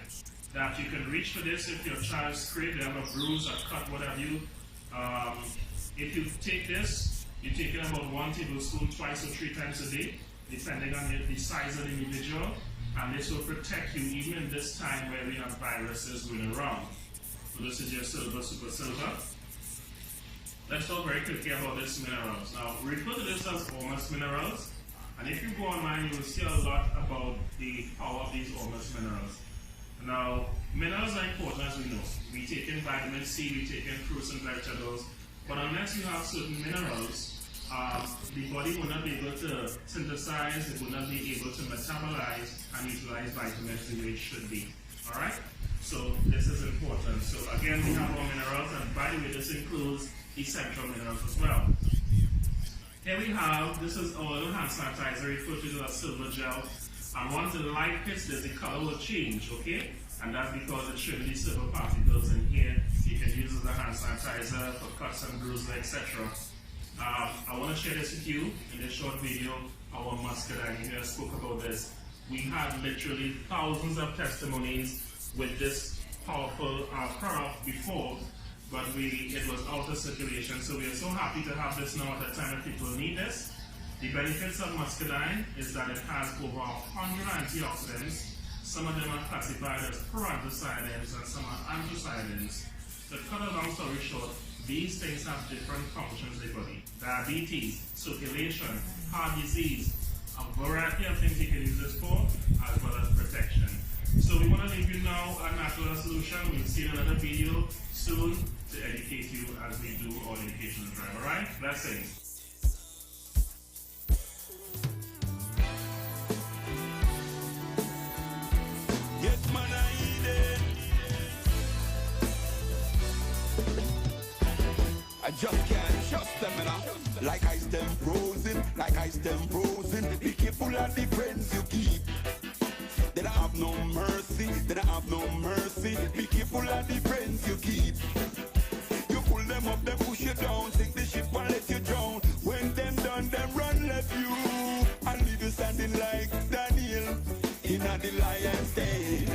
[SPEAKER 19] that you can reach for this if your child's scraped, they have a bruise, a cut, what have you. If you take this, you take it about 1 tablespoon 2 or 3 times a day, depending on the size of the individual. And this will protect you even in this time where we have viruses going around. So this is your silver, Super Silver. Let's talk very quickly about these minerals. Now, we refer to this as Ormus minerals. And if you go online, you will see a lot about the power of these Ormus minerals. Now, minerals are important, as we know. We take in vitamin C, we take in fruits and vegetables. But unless you have certain minerals, the body will not be able to synthesize, it will not be able to metabolize and utilize vitamins the way it should be. Alright? So this is important. So again, we have our minerals, and by the way, this includes essential minerals as well. Here we have, this is our little hand sanitizer referred to as silver gel. And once the light hits this, the color will change, okay? And that's because it's showing these silver particles in here. You can use it as a hand sanitizer for cuts and bruises, etc. I want to share this with you in this short video. Our muscadine here spoke about this. We had literally thousands of testimonies with this powerful product before, but it was out of circulation. So we are so happy to have this now at a time that people need this. The benefits of muscadine is that it has over 100 antioxidants. Some of them are classified as proanthocyanins and some are anthocyanins. To cut a long story short, these things have different functions in the body. Diabetes, circulation, heart disease, a variety of things you can use this for, as well as protection. So we want to leave you now a natural solution. We'll see another video soon to educate you as we do our educational drive. Alright? Blessings.
[SPEAKER 4] Get man I eat it. I just can't trust them enough. Like ice them frozen, like ice them frozen. Be careful of the friends you keep. They don't have no mercy, they don't have no mercy. Be careful of the friends you keep. You pull them up, they push you down. Sink the ship and let you drown. When them done, them run left you. And leave you standing like Daniel in the lion's den.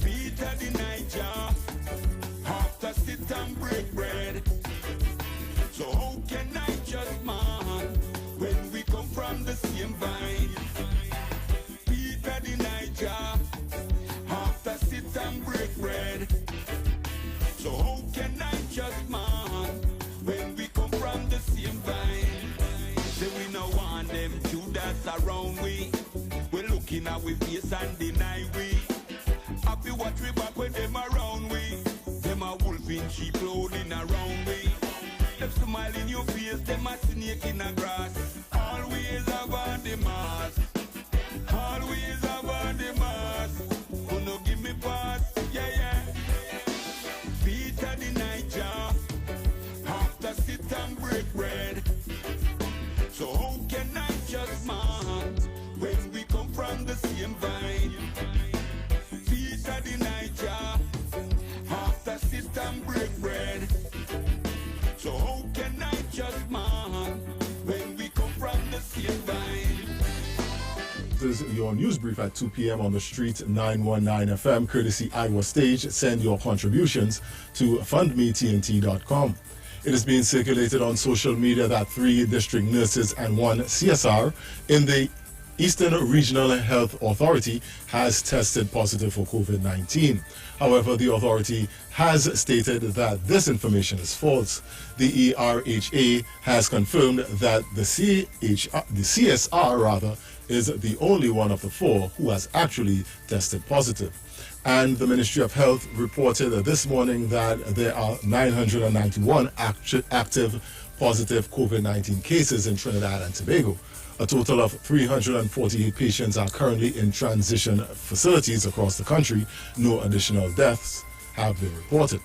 [SPEAKER 4] Peter the Niger, after sit and break bread. So how can I just man when we come from the same vine? Peter the Niger, after sit and break bread. So how can I just man when we come from the same vine? Say we no want them Judas around we. We're looking at we face and deny we. Happy watch we back when them around we. Them a wolf in sheep clothing around we. Them smile in your face, them a snake in the grass. Always about the mask. Always about the mask. Who no give me pass, yeah, yeah. Peter the Niger, after sit and break bread. So how can I just man when we come from the same vine? Peter the Niger, after sit and break bread. So how can I just man when we come from the same vine?
[SPEAKER 14] This is your news brief at 2 p.m. on the street 919 FM, courtesy Iowa Stage. Send your contributions to fundmetnt.com. It is being circulated on social media that 3 district nurses and 1 CSR in the Eastern Regional Health Authority has tested positive for COVID-19. However, the authority has stated that this information is false. The ERHA has confirmed that the CSR is the only one of the 4 who has actually tested positive. And the Ministry of Health reported this morning that there are 991 active positive COVID-19 cases in Trinidad and Tobago. A total of 348 patients are currently in transition facilities across the country. No additional deaths have been reported.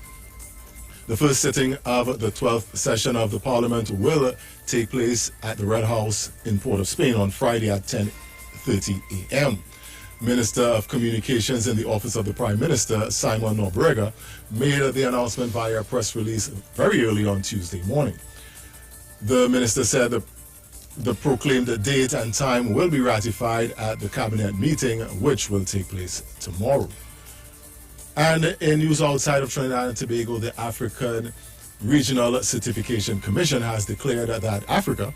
[SPEAKER 14] The first sitting of the 12th session of the Parliament will take place at the Red House in Port of Spain on Friday at 10:30 a.m. Minister of Communications in the Office of the Prime Minister, Simon Nobrega, made the announcement via a press release very early on Tuesday morning. The minister said the proclaimed date and time will be ratified at the cabinet meeting, which will take place tomorrow. And in news outside of Trinidad and Tobago, the African Regional Certification Commission has declared that Africa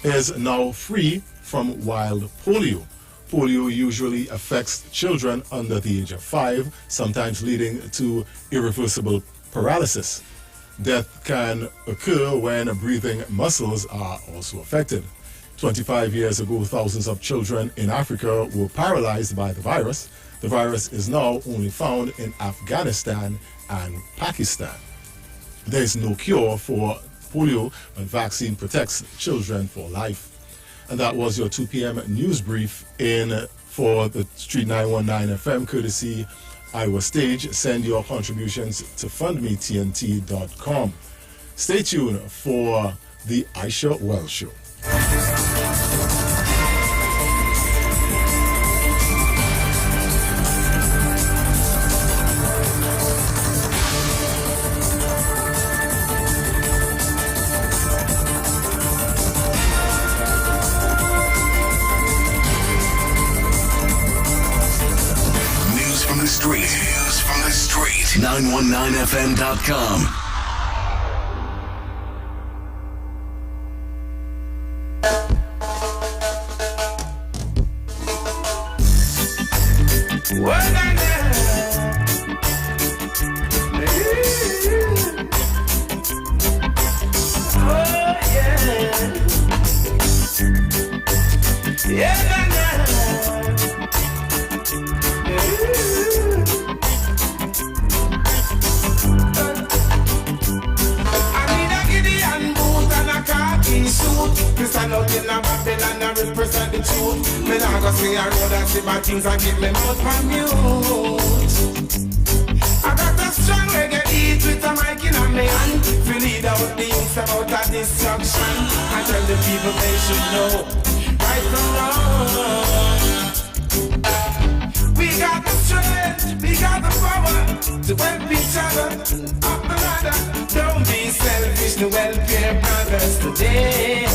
[SPEAKER 14] is now free from wild polio. Polio usually affects children under the age of 5, sometimes leading to irreversible paralysis. Death can occur when breathing muscles are also affected. 25 years ago, thousands of children in Africa were paralyzed by the virus. The virus is now only found in Afghanistan and Pakistan. There is no cure for polio, but vaccine protects children for life. And that was your 2 p.m. news brief for the Street 919 FM, courtesy Iowa Stage. Send your contributions to fundmetnt.com. Stay tuned for the Aisha Wells Show.
[SPEAKER 9] 919fm.com.
[SPEAKER 15] Things I get me out from mute. I got a strong reggae beat with a mic in a me hand. To lead out the youth about a destruction. I tell the people they should know right from wrong. We got the strength, we got the power to help each other up the ladder. Don't be selfish, the welfare brothers today.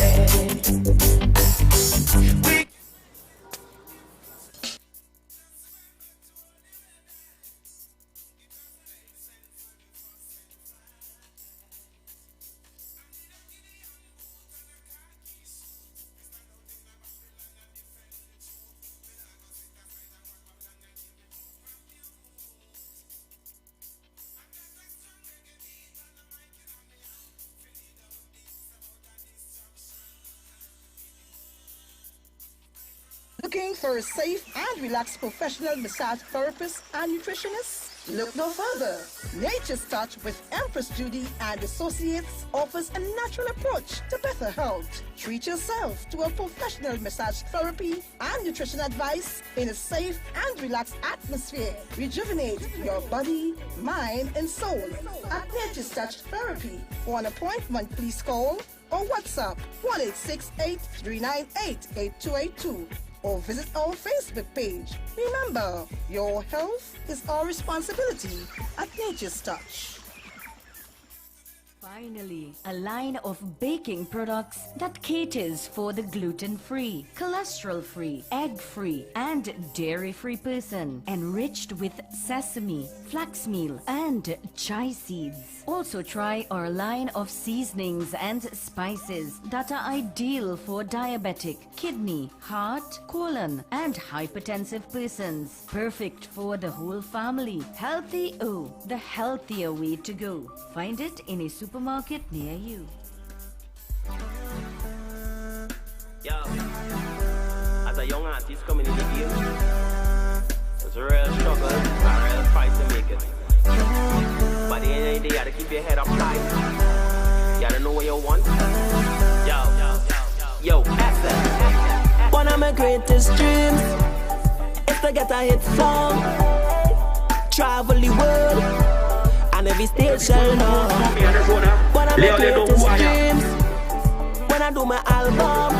[SPEAKER 10] Looking for a safe and relaxed professional massage therapist and nutritionist? Look no further. Nature's Touch with Empress Judy and Associates offers a natural approach to better health. Treat yourself to a professional massage therapy and nutrition advice in a safe and relaxed atmosphere. Rejuvenate your body, mind, and soul at Nature's Touch Therapy. For an appointment, please call or WhatsApp 1-868-398-8282. or visit our Facebook page. Remember, your health is our responsibility at Nature's Touch.
[SPEAKER 11] Finally, a line of baking products that caters for the gluten-free, cholesterol-free, egg-free, and dairy-free person, enriched with sesame, flax meal, and chia seeds. Also try our line of seasonings and spices that are ideal for diabetic, kidney, heart, colon, and hypertensive persons. Perfect for the whole family. Healthy O, the healthier way to go. Find it in a supermarket near you.
[SPEAKER 23] Yo, as a young artist coming in the game, it's a real struggle, a real fight to make it. But the end of the day, you gotta keep your head up high. You gotta know what you want. Yo, accent.
[SPEAKER 13] One of my greatest dreams is to get a hit song, travel the world, and every stage shall know. One of my greatest dreams, when I do my album,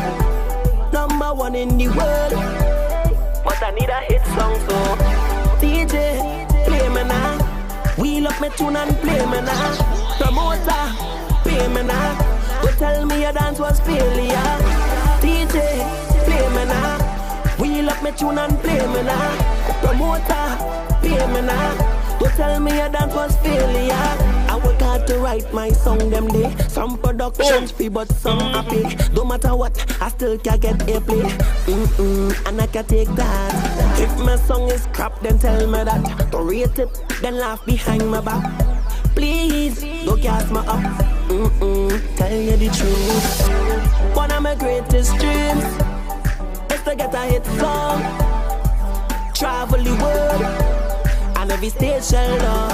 [SPEAKER 13] #1 in the world. But I need a hit song, so DJ, play me now. Wheel up my tune and play me now. Promoter, pay me now. But tell me your dance was failure. DJ, play me now. Wheel up my tune and play me now. Promoter, pay me now. Don't tell me your dance was failure. I work hard to write my song them day. Some productions free but some happy. Don't matter what, I still can get airplay. And I can take that. If my song is crap, then tell me that. Don't rate it, then laugh behind my back. Please, don't cast me up. Tell you the truth. One of my greatest dreams is to get a hit song, travel the world, and every stage shall know.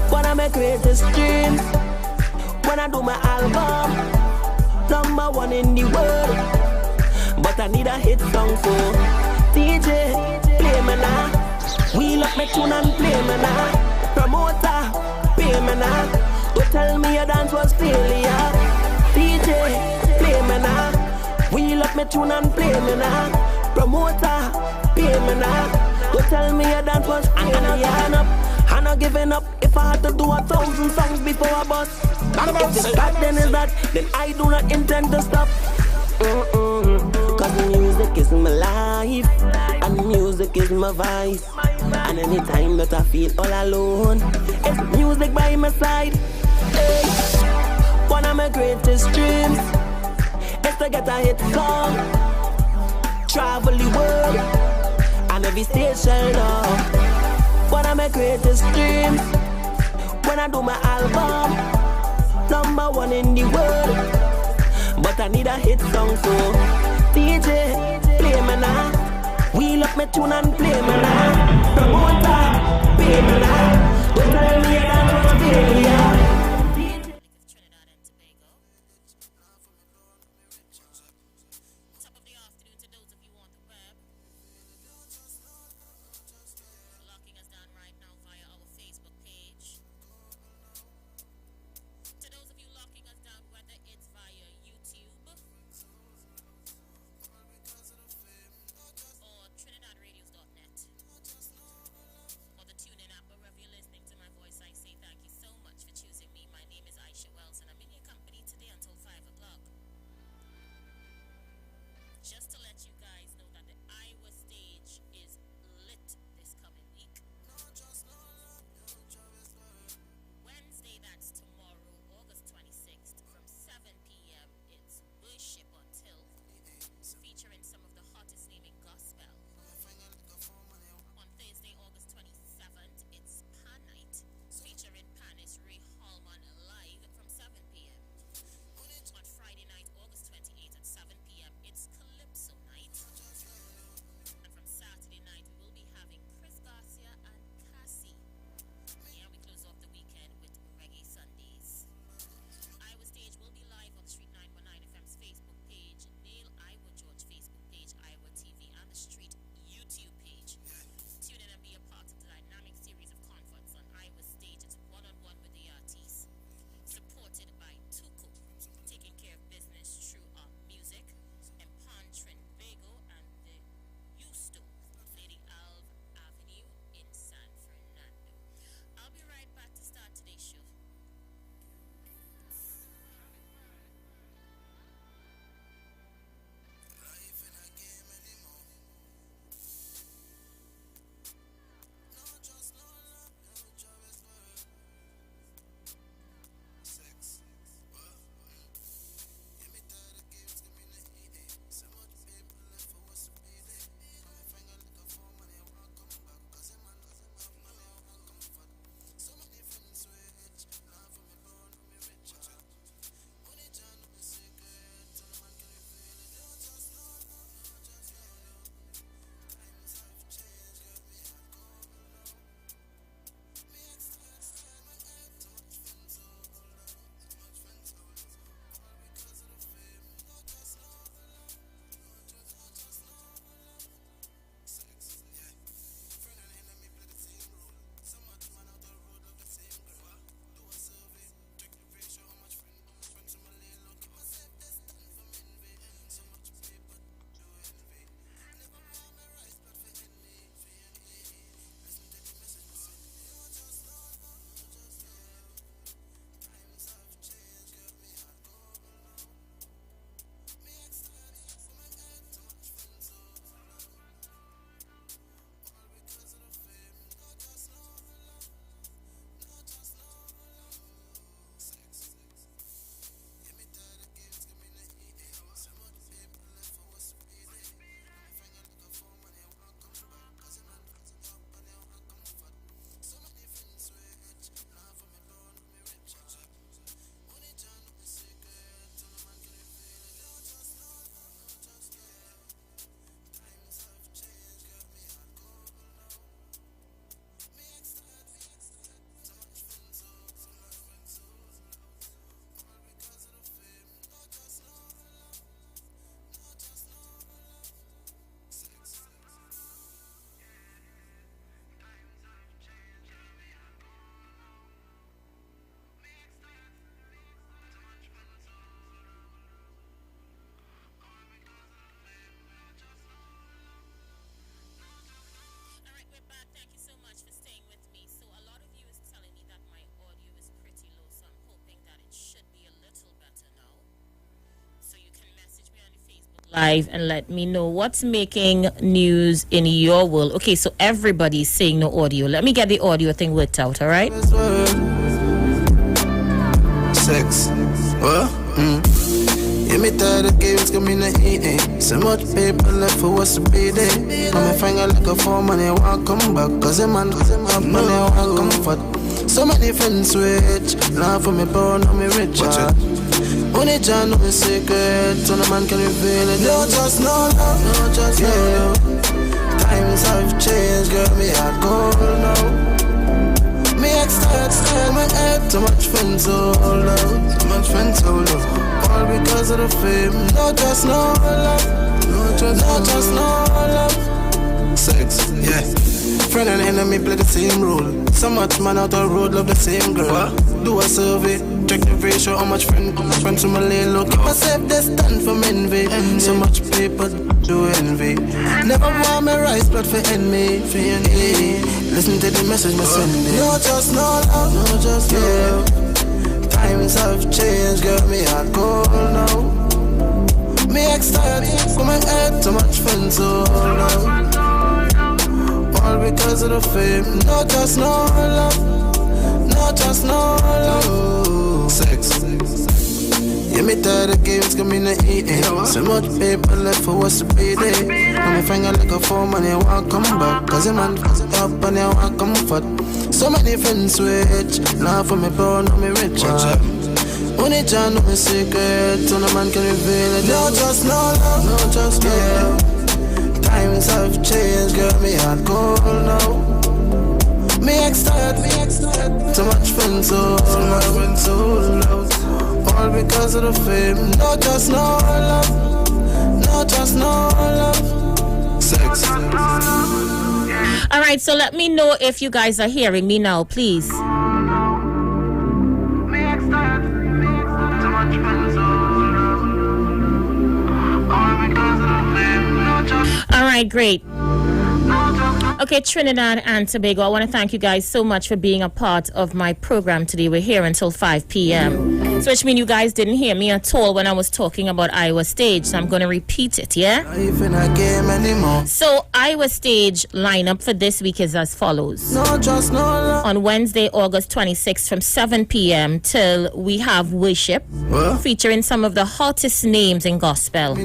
[SPEAKER 13] One of my greatest dreams, when I do my album, #1 in the world. But I need a hit song, so DJ, play me now. Wheel up my tune and play me now. Promoter, pay me now. Don't tell me your dance was failure. DJ, play me now. Wheel up my tune and play me now. Promoter, pay me now. Don't tell me your dance was failure. I'm not giving up. If I had to do 1,000 songs before I bust, if it's that then is that, then I do not intend to stop. Cause music is my life, and music is my vice. And anytime that I feel all alone, It's music by my side. Hey. One of my greatest dreams is to get a hit song, travel the world, and every station now. One of my greatest dreams when I do my album, #1 in the world. But I need a hit song, so DJ, play me now. Wheel up my tune and play me now. Promoter, pay me now. Don't tell me I'm not a failure.
[SPEAKER 1] Or TrinidadRadios.net, or the TuneIn app, or wherever Live and let me know what's making news in your world. Okay, so everybody's saying no audio. Let me get the audio thing worked out, all right?
[SPEAKER 7] Sex. What? Yeah, me tired of games coming to eating. So much paper left for what's to be there. On my finger like a phone, money I want come back. Cause a man have money I want comfort. So many friends switch. Laugh for me born, now me rich. Only John know the secret. So no man can reveal it. No just no love, no just no love. Times have changed, girl, me heart cold now. Me excited, my head. Too much friends so low. Too much friends so low. All because of the fame. No just no love. No just no love. Sex, yeah. Friend and enemy play the same role. So much man out the road love the same girl. What? Do a survey, check the ratio. How much friends to my lay low. Keep myself destined for envy. So much people do envy. Never want me rise blood for enemy. Listen to the message me send me. No just no love, no just no love. Times have changed, girl, me heart cold now. Me excited, for my head, too much friends so low. All because of the fame, no just no love. No just no love. Sex. Yeah, me tired of games coming to eating. So much paper left for what's to be there. On my finger like a phone, money I want come back. Cause a man fucked up and I want comfort. So many friends switch. Laugh for me born, now me rich. Only John know the secret. So no man can reveal it. No just no love, no just no love. Times have changed, girl, me heart cold now. Me excited, too much friends so loud. All because of the fame. No just no love. No just no love. Sex.
[SPEAKER 1] All right, so let me know if you guys are hearing me now, please. All right, great. Okay, Trinidad and Tobago, I want to thank you guys so much for being a part of my program today. We're here until 5 p.m. So which means you guys didn't hear me at all when I was talking about Iowa Stage. So I'm going to repeat it, yeah? So Iowa Stage lineup for this week is as follows. On Wednesday, August 26th from 7 p.m. till we have worship featuring some of the hottest names in gospel.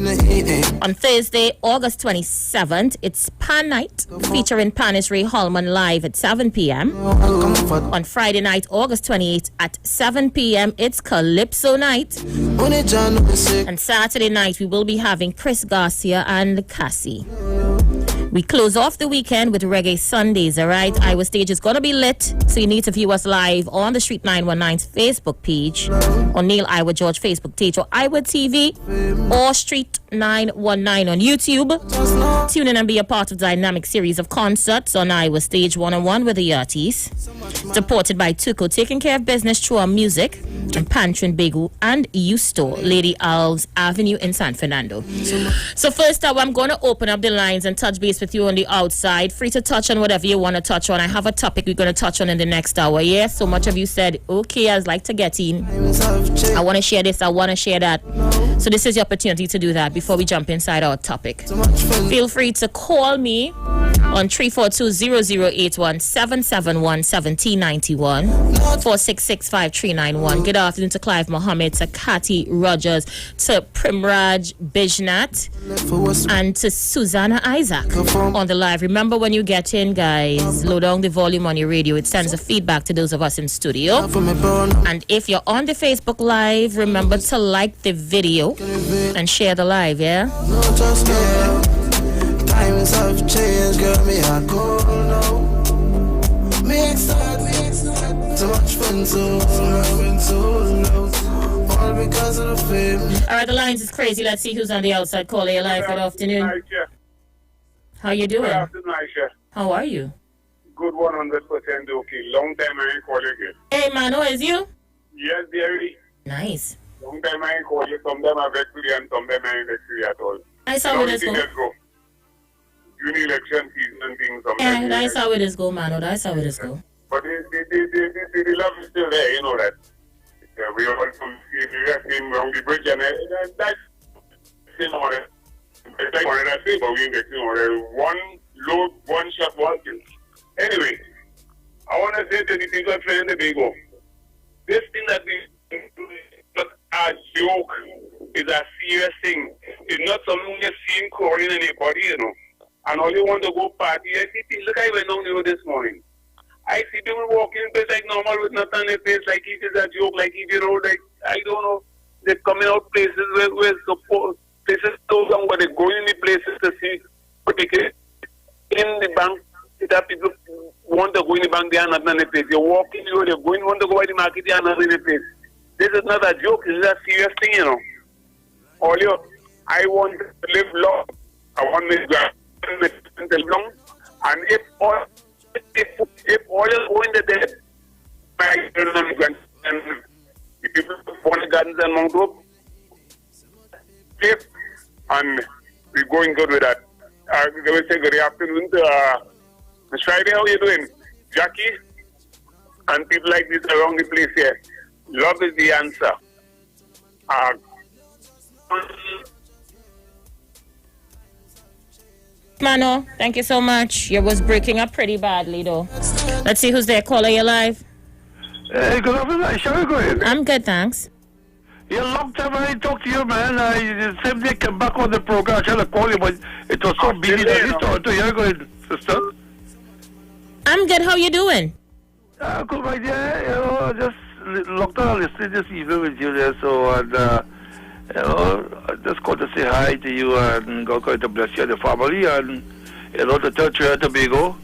[SPEAKER 1] On Thursday, August 27th, it's Pan Night featuring Panis Ray Holman live at 7 p.m. On Friday night, August 28th at 7 p.m., it's Calypso Night. And Saturday night, we will be having Chris Garcia and Cassie. We close off the weekend with Reggae Sundays, all right? Iowa Stage is going to be lit, so you need to view us live on the Street 919's Facebook page, or Neil Iowa George Facebook page, or Iowa TV, or Street 919 on YouTube. Tune in and be a part of the dynamic series of concerts on Iowa Stage 101 with the artists. Supported by Tuco, taking care of business through our music, and Pantrin Begu and U-Store, Lady Alves Avenue in San Fernando. So first up, I'm going to open up the lines and touch base with you on the outside. Free to touch on whatever you want to touch on. I have a topic we're going to touch on in the next hour. Yeah, so much of you said, okay, I'd like to get in. I want to share this, I want to share that. So this is your opportunity to do that before we jump inside our topic. Feel free to call me on 342-0081 771-1791 466-5391. Good afternoon to Clive Mohammed, to Cathy Rogers, to Primraj Bijnat, and to Susanna Isaac on the live. Remember, when you get in, guys, low down the volume on your radio. It sends a feedback to those of us in studio. And if you're on the Facebook Live, remember to like the video and share the live, yeah?
[SPEAKER 7] Times have changed, girl, me heart cold now. Me excited, too much fun, so low. All because of the fame.
[SPEAKER 1] All right, the lines is crazy. Let's see who's on the outside. Call your live. Good afternoon. How you doing?
[SPEAKER 16] Good afternoon, Aisha.
[SPEAKER 1] How are you?
[SPEAKER 16] Good 100% okay. Long time I ain't call you again.
[SPEAKER 1] Hey, man, who is you?
[SPEAKER 16] Yes, dearie.
[SPEAKER 1] Nice.
[SPEAKER 16] Long time I ain't call you. Sometimes I vex with you and sometimes I ain't vex with you at all.
[SPEAKER 1] I saw where this go.
[SPEAKER 16] During election season and things.
[SPEAKER 1] Yeah, that's how it is go, man. That's how it is go.
[SPEAKER 16] But the love is still there, you know that. We all from the same around the bridge and that's, you know, it's like one I say, but we make one load, one shot, one kill. Anyway, I want to say to the people playing the Tobago, this thing that we do is not a joke. It's a serious thing. It's not something you're seeing calling anybody, you know. And all you want to go party. I see people, look, I went down there this morning. I see people walking in place like normal with nothing in their face, like it is a joke, like if you know, like, I don't know. They're coming out places where suppose places so long, but they're going in the places to see what they get in the bank. That people want to go in the bank, they are not in the place. You're walking, you're going, want to go by the market, they are not in the place. This is not a joke, this is a serious thing, you know. All you, I want to live long. I want my grandchildren to live long. And if all is going to death, my children and grandchildren, the people want the gardens and Mount Hope, safe, and we're going good with that. They will say good afternoon to Ms. Friday, how you doing? Jackie, and people like this around the place here. Love is the answer.
[SPEAKER 1] Mano, thank you so much. You was breaking up pretty badly though. Let's see who's there. Caller, you live.
[SPEAKER 8] Hey, good afternoon. Shall we go in?
[SPEAKER 1] I'm good, thanks.
[SPEAKER 8] Yeah, long time I talked to you, man. The same day came back on the program. I tried to call you, but it was so busy that you talked to you. Go ahead, sister.
[SPEAKER 1] I'm good. How you doing?
[SPEAKER 8] Good, my dear. You know, just locked on listening this evening with you there. So, and, you know, I just called to say hi to you and God to bless you and the family. And, you know, to tell Trinidad and Tobago,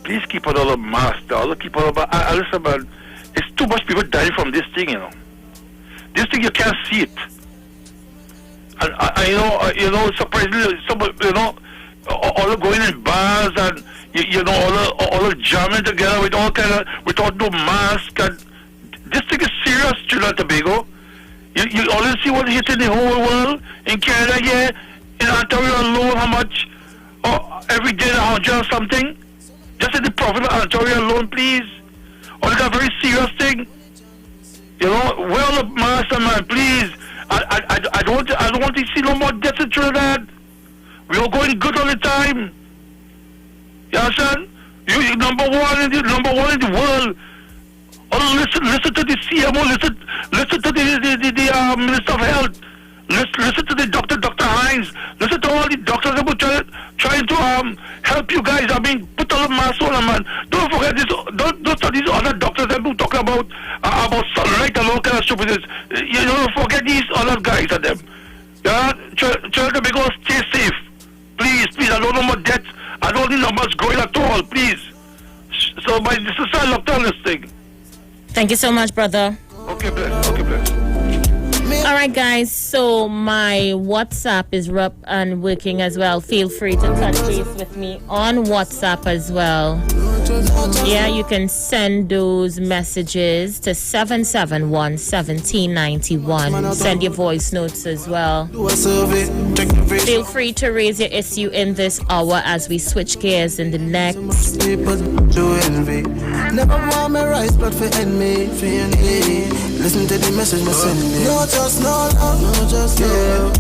[SPEAKER 8] please keep on all the mask. All keep on all listen, man, it's too much people dying from this thing, you know. This thing, you can't see it. And you know, surprisingly, some, you know, all going in bars and, you know, all the jamming together with all kind of, without no mask. And this thing is serious, Trinidad and Tobago. You always see what hits in the whole world. In Canada, yeah, in Ontario alone, how much? Oh, every day, 100 or something. Just in the province of Ontario alone, please. Oh, it's a very serious thing. You know, wear the mask, man, please. I don't want to see no more deaths in Trinidad. We are going good all the time. You understand? You number one in the world. Oh, listen to the CMO. Listen to the Minister of Health. Listen to the Dr. Hines. Listen to all the doctors about trying to help you guys. I mean, put all the masks on, man. Don't forget this. Don't these other doctors that who talk about sunlight and all kind of stupidness. You don't forget these other guys and them. Yeah, try to make us stay safe. Please. I don't know more deaths. I don't need numbers growing at all. Please. So my sister locked on this thing.
[SPEAKER 1] Thank you so much, brother.
[SPEAKER 8] Okay, bless.
[SPEAKER 1] All right, guys. So my WhatsApp is up and working as well. Feel free to touch base with me on WhatsApp as well. Yeah, you can send those messages to 771-1791. Send your voice notes as well. Feel free to raise your issue in this hour as we switch gears in the next.
[SPEAKER 7] Never want me rise, but for enemy, for your need. Listen to the message me sending. No, just no love, no, just love.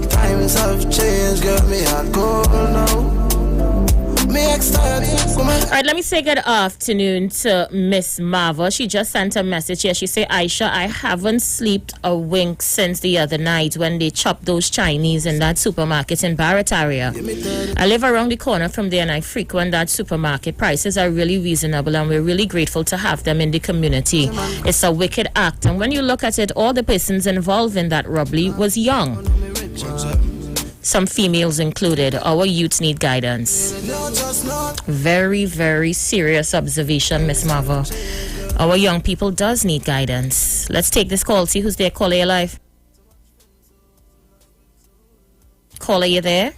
[SPEAKER 7] Times have changed, girl, me heart cold now.
[SPEAKER 1] All right, let me say good afternoon to Miss Marva. She just sent a message here. She said, Aisha, I haven't slept a wink since the other night when they chopped those Chinese in that supermarket in Barataria. I live around the corner from there and I frequent that supermarket. Prices are really reasonable and we're really grateful to have them in the community. It's a wicked act. And when you look at it, all the persons involved in that robbery was young. Some females included. Our youths need guidance. Very, very serious observation, Miss Marva. Our young people does need guidance. Let's take this call. See who's there. Caller, you live. Caller, you there?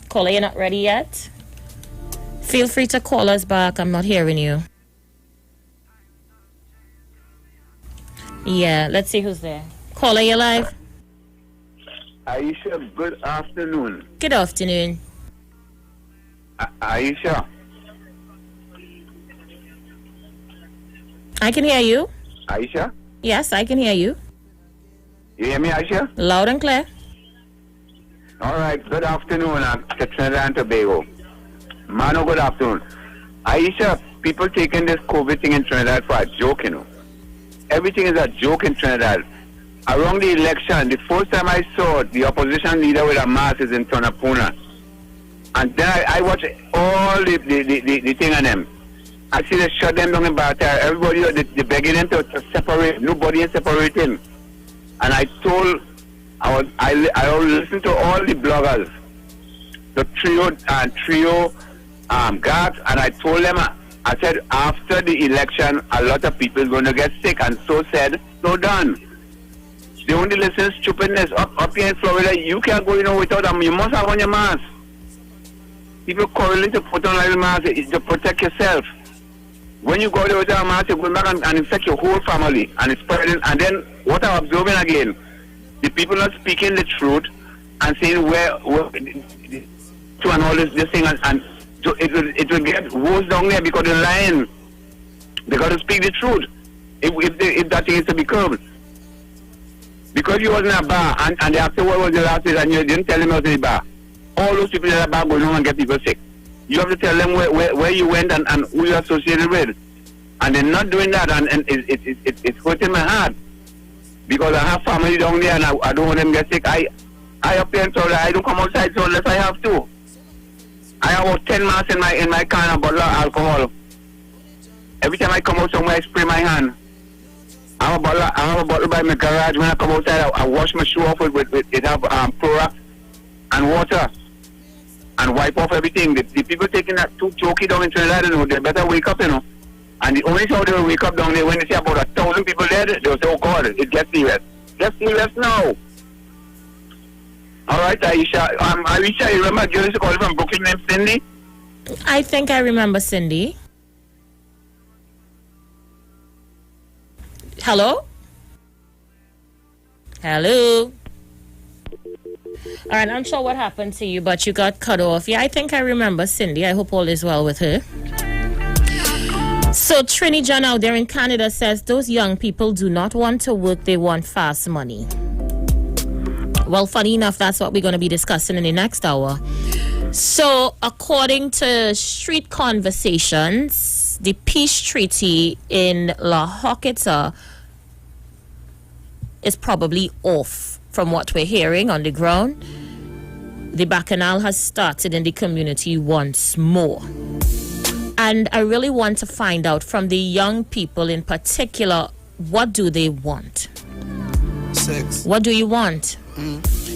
[SPEAKER 1] Caller, you're not ready yet? Feel free to call us back. I'm not hearing you. Yeah, let's see who's there. Caller, you live.
[SPEAKER 9] Aisha, good afternoon.
[SPEAKER 1] Good afternoon.
[SPEAKER 9] Aisha.
[SPEAKER 1] I can hear you.
[SPEAKER 9] Aisha?
[SPEAKER 1] Yes, I can hear you.
[SPEAKER 9] You hear me, Aisha?
[SPEAKER 1] Loud and clear.
[SPEAKER 9] All right. Good afternoon to Trinidad and Tobago. Mano, good afternoon. Aisha, people taking this COVID thing in Trinidad for a joke, you know. Everything is a joke in Trinidad. Around the election, the first time I saw the opposition leader with a mask is in Tonapuna. And then I watched all the thing on them. I see they shut them down in Batar. Everybody, they begging them to separate. Nobody is separating. And I told, I will listen to all the bloggers, the trio guards, and I told them, I said, after the election, a lot of people are going to get sick. And so said, so done. They only listen to stupidness. Up here in Florida, you can't go, without them. You must have on your mask. People calling to put on a mask to protect yourself. When you go there without a mask, you go back and infect your whole family. And it's spreading. And then what I'm observing again, the people are speaking the truth and saying where to and all this thing. And so it will get worse down there because they're lying. They got to speak the truth if that thing is to be curbed. Because you was in a bar and after what was the last day and you didn't tell them I was in the bar. All those people in the bar going home and get people sick. You have to tell them where you went and who you associated with. And they're not doing that and it's hurting my heart. Because I have family down there and I don't want them to get sick. I up here and so I don't come outside so unless I have to. I have about 10 masks in my can of bottle of alcohol. Every time I come out somewhere I spray my hand. I have a bottle by my garage. When I come outside, I wash my shoe off with it have Clorox and water and wipe off everything. The people taking that too jokey down in Trinidad, they better wake up, And the only time they will wake up down there when they see about 1,000 people there, they'll say, oh God, it gets serious. Get serious now. All right, Aisha. Aisha, you remember a girl used to call from Brooklyn named Cindy?
[SPEAKER 1] I think I remember Cindy. Hello? Hello? All right, I'm sure what happened to you, but you got cut off. Yeah, I think I remember Cindy. I hope all is well with her. So Trini John out there in Canada says those young people do not want to work, they want fast money. Well, funny enough, that's what we're going to be discussing in the next hour. So according to Street Conversations, the peace treaty in La Hoqueta is probably off from what we're hearing on the ground. The bacchanal has started in the community once more. And I really want to find out from the young people in particular, what do they want?
[SPEAKER 7] Sex.
[SPEAKER 1] What do you want?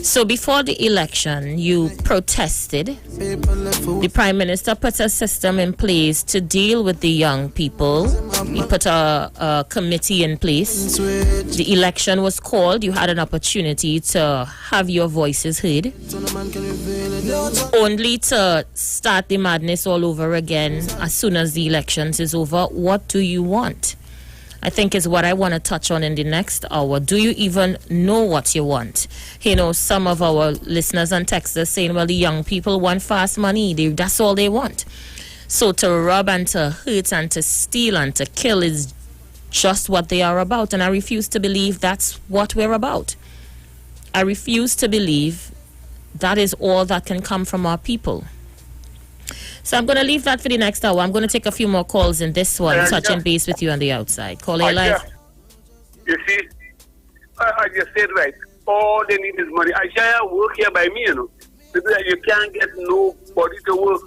[SPEAKER 1] So before the election, you protested. The Prime Minister put a system in place to deal with the young people. He put a committee in place. The election was called. You had an opportunity to have your voices heard. Only to start the madness all over again as soon as the elections is over. What do you want? I think is what I want to touch on in the next hour. Do you even know what you want? Some of our listeners and texters saying, well, the young people want fast money. That's all they want. So to rob and to hurt and to steal and to kill is just what they are about. And I refuse to believe that's what we're about. I refuse to believe that is all that can come from our people. So I'm going to leave that for the next hour. I'm going to take a few more calls in this one, touching base with you on the outside. Call your live.
[SPEAKER 16] You see, I just said right. All they need is money. I work here by me, You can't get nobody to work.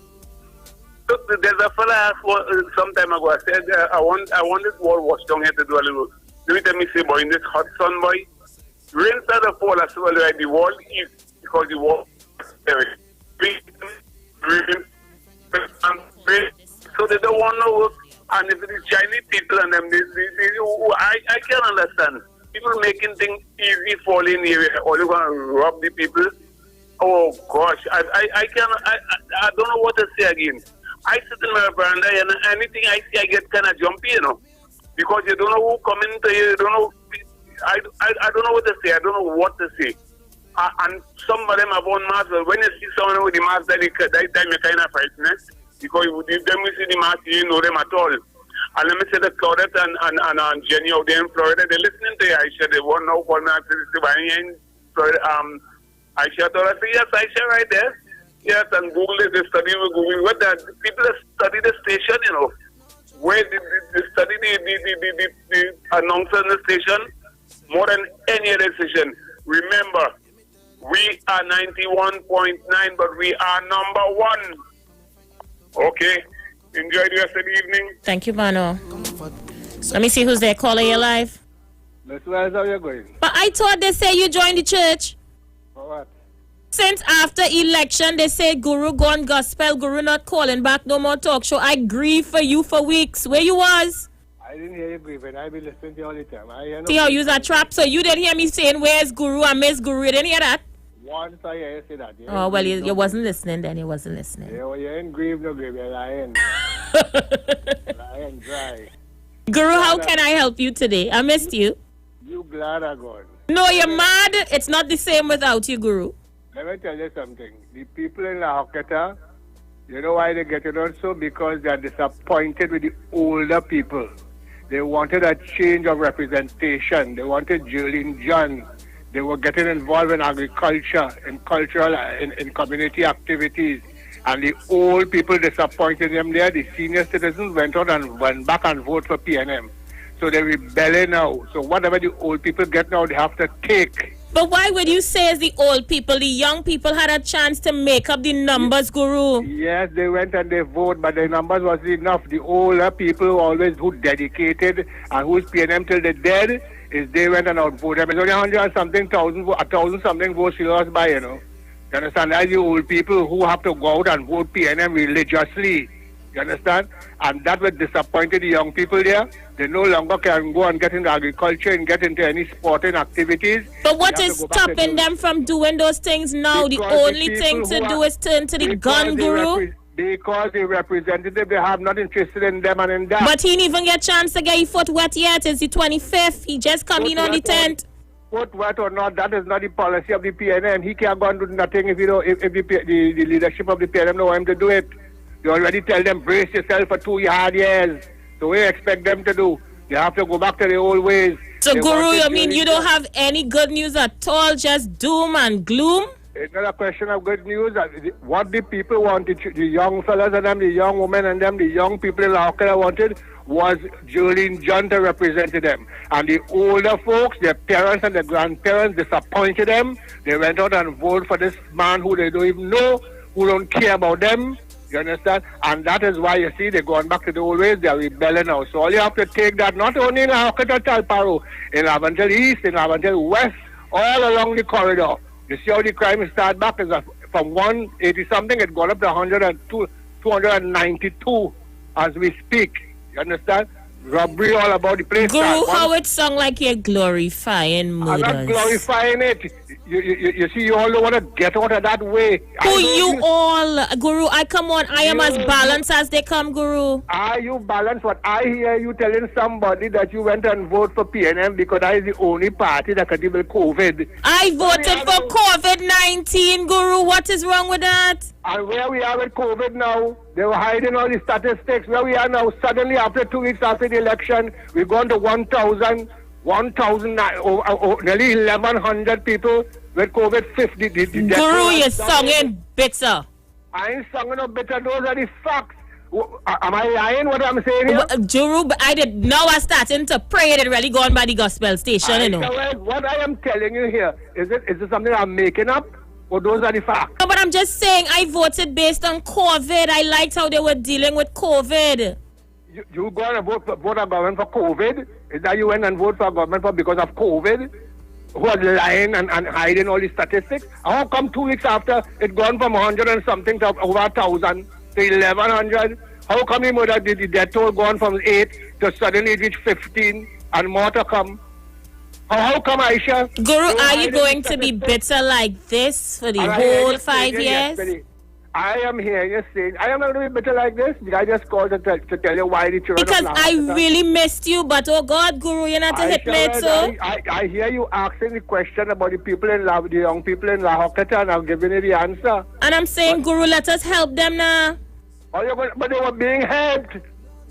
[SPEAKER 16] Look, there's a fella asked some time ago. I said, I want this wall washed down here to do a little work. Let me tell me, say, boy, in this hot sun, boy, rain started to fall as well, right? The wall is because the wall is so they don't want no work. And if it is Chinese people and them, I can't understand. People making things easy for in here, or they're going to rob the people. Oh gosh, I don't know what to say again. I sit in my veranda and anything I see, I get kind of jumpy, because you don't know who coming to you. You don't know. I don't know what to say. I don't know what to say. And some of them have on masks. When you see someone with the mask, that time you kind of frightened, because if them you see the mask, you know them at all. And let me say that Claudette and Jenny out there in Florida, they're listening to you, Aisha. They want to know what I say, why you in Florida? Aisha told us, yes, Aisha, right there. Yes, and Google it, they study with Google. What that people that study the station, you know, where they study the announcer in the station more than any other station. Remember, we are 91.9, but we are number one. Okay. Enjoy the rest of the evening.
[SPEAKER 1] Thank you, Mano. Let me see who's there. Caller, you live.
[SPEAKER 22] That's where how you going?
[SPEAKER 1] But I thought they say you joined the church.
[SPEAKER 22] For what?
[SPEAKER 1] Since after election, they say Guru gone gospel. Guru not calling back no more talk show. I grieve for you for weeks. Where you was?
[SPEAKER 22] I didn't hear you grieving. I be listening to you all the time.
[SPEAKER 1] See how you's a trap. So you didn't hear me saying where's Guru and Miss Guru. You didn't hear that?
[SPEAKER 22] Once I hear you say that.
[SPEAKER 1] Oh, well, you wasn't listening then. You wasn't listening.
[SPEAKER 22] Yeah, well, you ain't grieve, no grieve. You're lying. Lying dry.
[SPEAKER 1] Guru, how can I help you today? I missed you.
[SPEAKER 22] You glad I gone.
[SPEAKER 1] No, you're mad. It's not the same without you, Guru.
[SPEAKER 22] Let me tell you something. The people in La Hoqueta, you know why they get it also? Because they are disappointed with the older people. They wanted a change of representation. They wanted Jolene John. They were getting involved in agriculture, in cultural, in community activities. And the old people disappointed them there. The senior citizens went out and went back and voted for PNM. So they're rebelling now. So whatever the old people get now, they have to take.
[SPEAKER 1] But why would you say it's the old people? The young people had a chance to make up the numbers, Guru.
[SPEAKER 22] Yes, they went and they voted, but the numbers wasn't enough. The older people always who dedicated and who's PNM till the dead is they went and outvoted. It's only 100-something thousand, 1,000-something votes she lost by, you know. You understand? That's the old people who have to go out and vote PNM religiously. You understand? And that would disappointed the young people there. They no longer can go and get into agriculture and get into any sporting activities.
[SPEAKER 1] But what is stopping them from doing those things now? The only thing to do is turn to the gun, Guru.
[SPEAKER 22] Because the representative, they have not interested in them and in that.
[SPEAKER 1] But he didn't even get a chance to get his foot wet yet. It's the 25th. He just come in on the 10th.
[SPEAKER 22] Foot wet or not, that is not the policy of the PNM. He can't go and do nothing if the leadership of the PNM don't want him to do it. You already tell them, brace yourself for 2 hard years. So what do you expect them to do? They have to go back to the old ways.
[SPEAKER 1] So, Guru, you mean you don't have any good news at all, just doom and gloom?
[SPEAKER 22] It's not a question of good news. What the people wanted, the young fellas and them, the young women and them, the young people in La Hoqueta wanted was Jolene John to represent them. And the older folks, their parents and their grandparents disappointed them. They went out and voted for this man who they don't even know, who don't care about them. You understand? And that is why, you see, they're going back to the old ways. They're rebelling now. So all you have to take that, not only in La Hoqueta, Talparo, in Laventille East, in Laventille West, all along the corridor. You see how the crime start back is from 180-something, it's gone up to 292 as we speak. You understand? Robbery all about the place.
[SPEAKER 1] Guru, how it sound like you're glorifying murders?
[SPEAKER 22] I'm not glorifying it. You see, you all don't want to get out of that way.
[SPEAKER 1] Who you all? Guru, I come on. I am as balanced as they come, Guru.
[SPEAKER 22] Are you balanced? What I hear you telling somebody that you went and voted for PNM because that is the only party that can deal with COVID.
[SPEAKER 1] I voted for COVID-19, Guru. What is wrong with that?
[SPEAKER 22] And where we are with COVID now, they were hiding all the statistics. Where we are now, suddenly after 2 weeks after the election, we've gone to 1,000, nearly 1,100 people with COVID. 50.
[SPEAKER 1] Guru, you're singing bitter.
[SPEAKER 22] I ain't singing no bitter. Those are the facts. Am I lying what I'm saying here?
[SPEAKER 1] Guru, I did now I'm starting to pray it really going by the gospel station, you know.
[SPEAKER 22] What I am telling you here, is it something I'm making up? Or those are the facts?
[SPEAKER 1] No, but I'm just saying I voted based on COVID. I liked how they were dealing with COVID.
[SPEAKER 22] You go and vote a government for COVID? Is that you went and vote for a government because of COVID? Who are lying and hiding all the statistics? How come 2 weeks after it gone from 100 and something to over 1,000 to 1,100? How come the death toll gone from 8 to suddenly it reached 15 and more to come? How come, Aisha?
[SPEAKER 1] Guru, are you going to be bitter like this for the whole 5 years?
[SPEAKER 22] I am here, you're saying, I am not going to be bitter like this. I just called to tell you why the children.
[SPEAKER 1] Because I really missed you, but oh God, Guru, you're not a hitmate, so.
[SPEAKER 22] I hear you asking the question about the people in the young people in La Hoqueta, and I'm giving you the answer.
[SPEAKER 1] And I'm saying, Guru, let us help them now.
[SPEAKER 22] But they were being helped.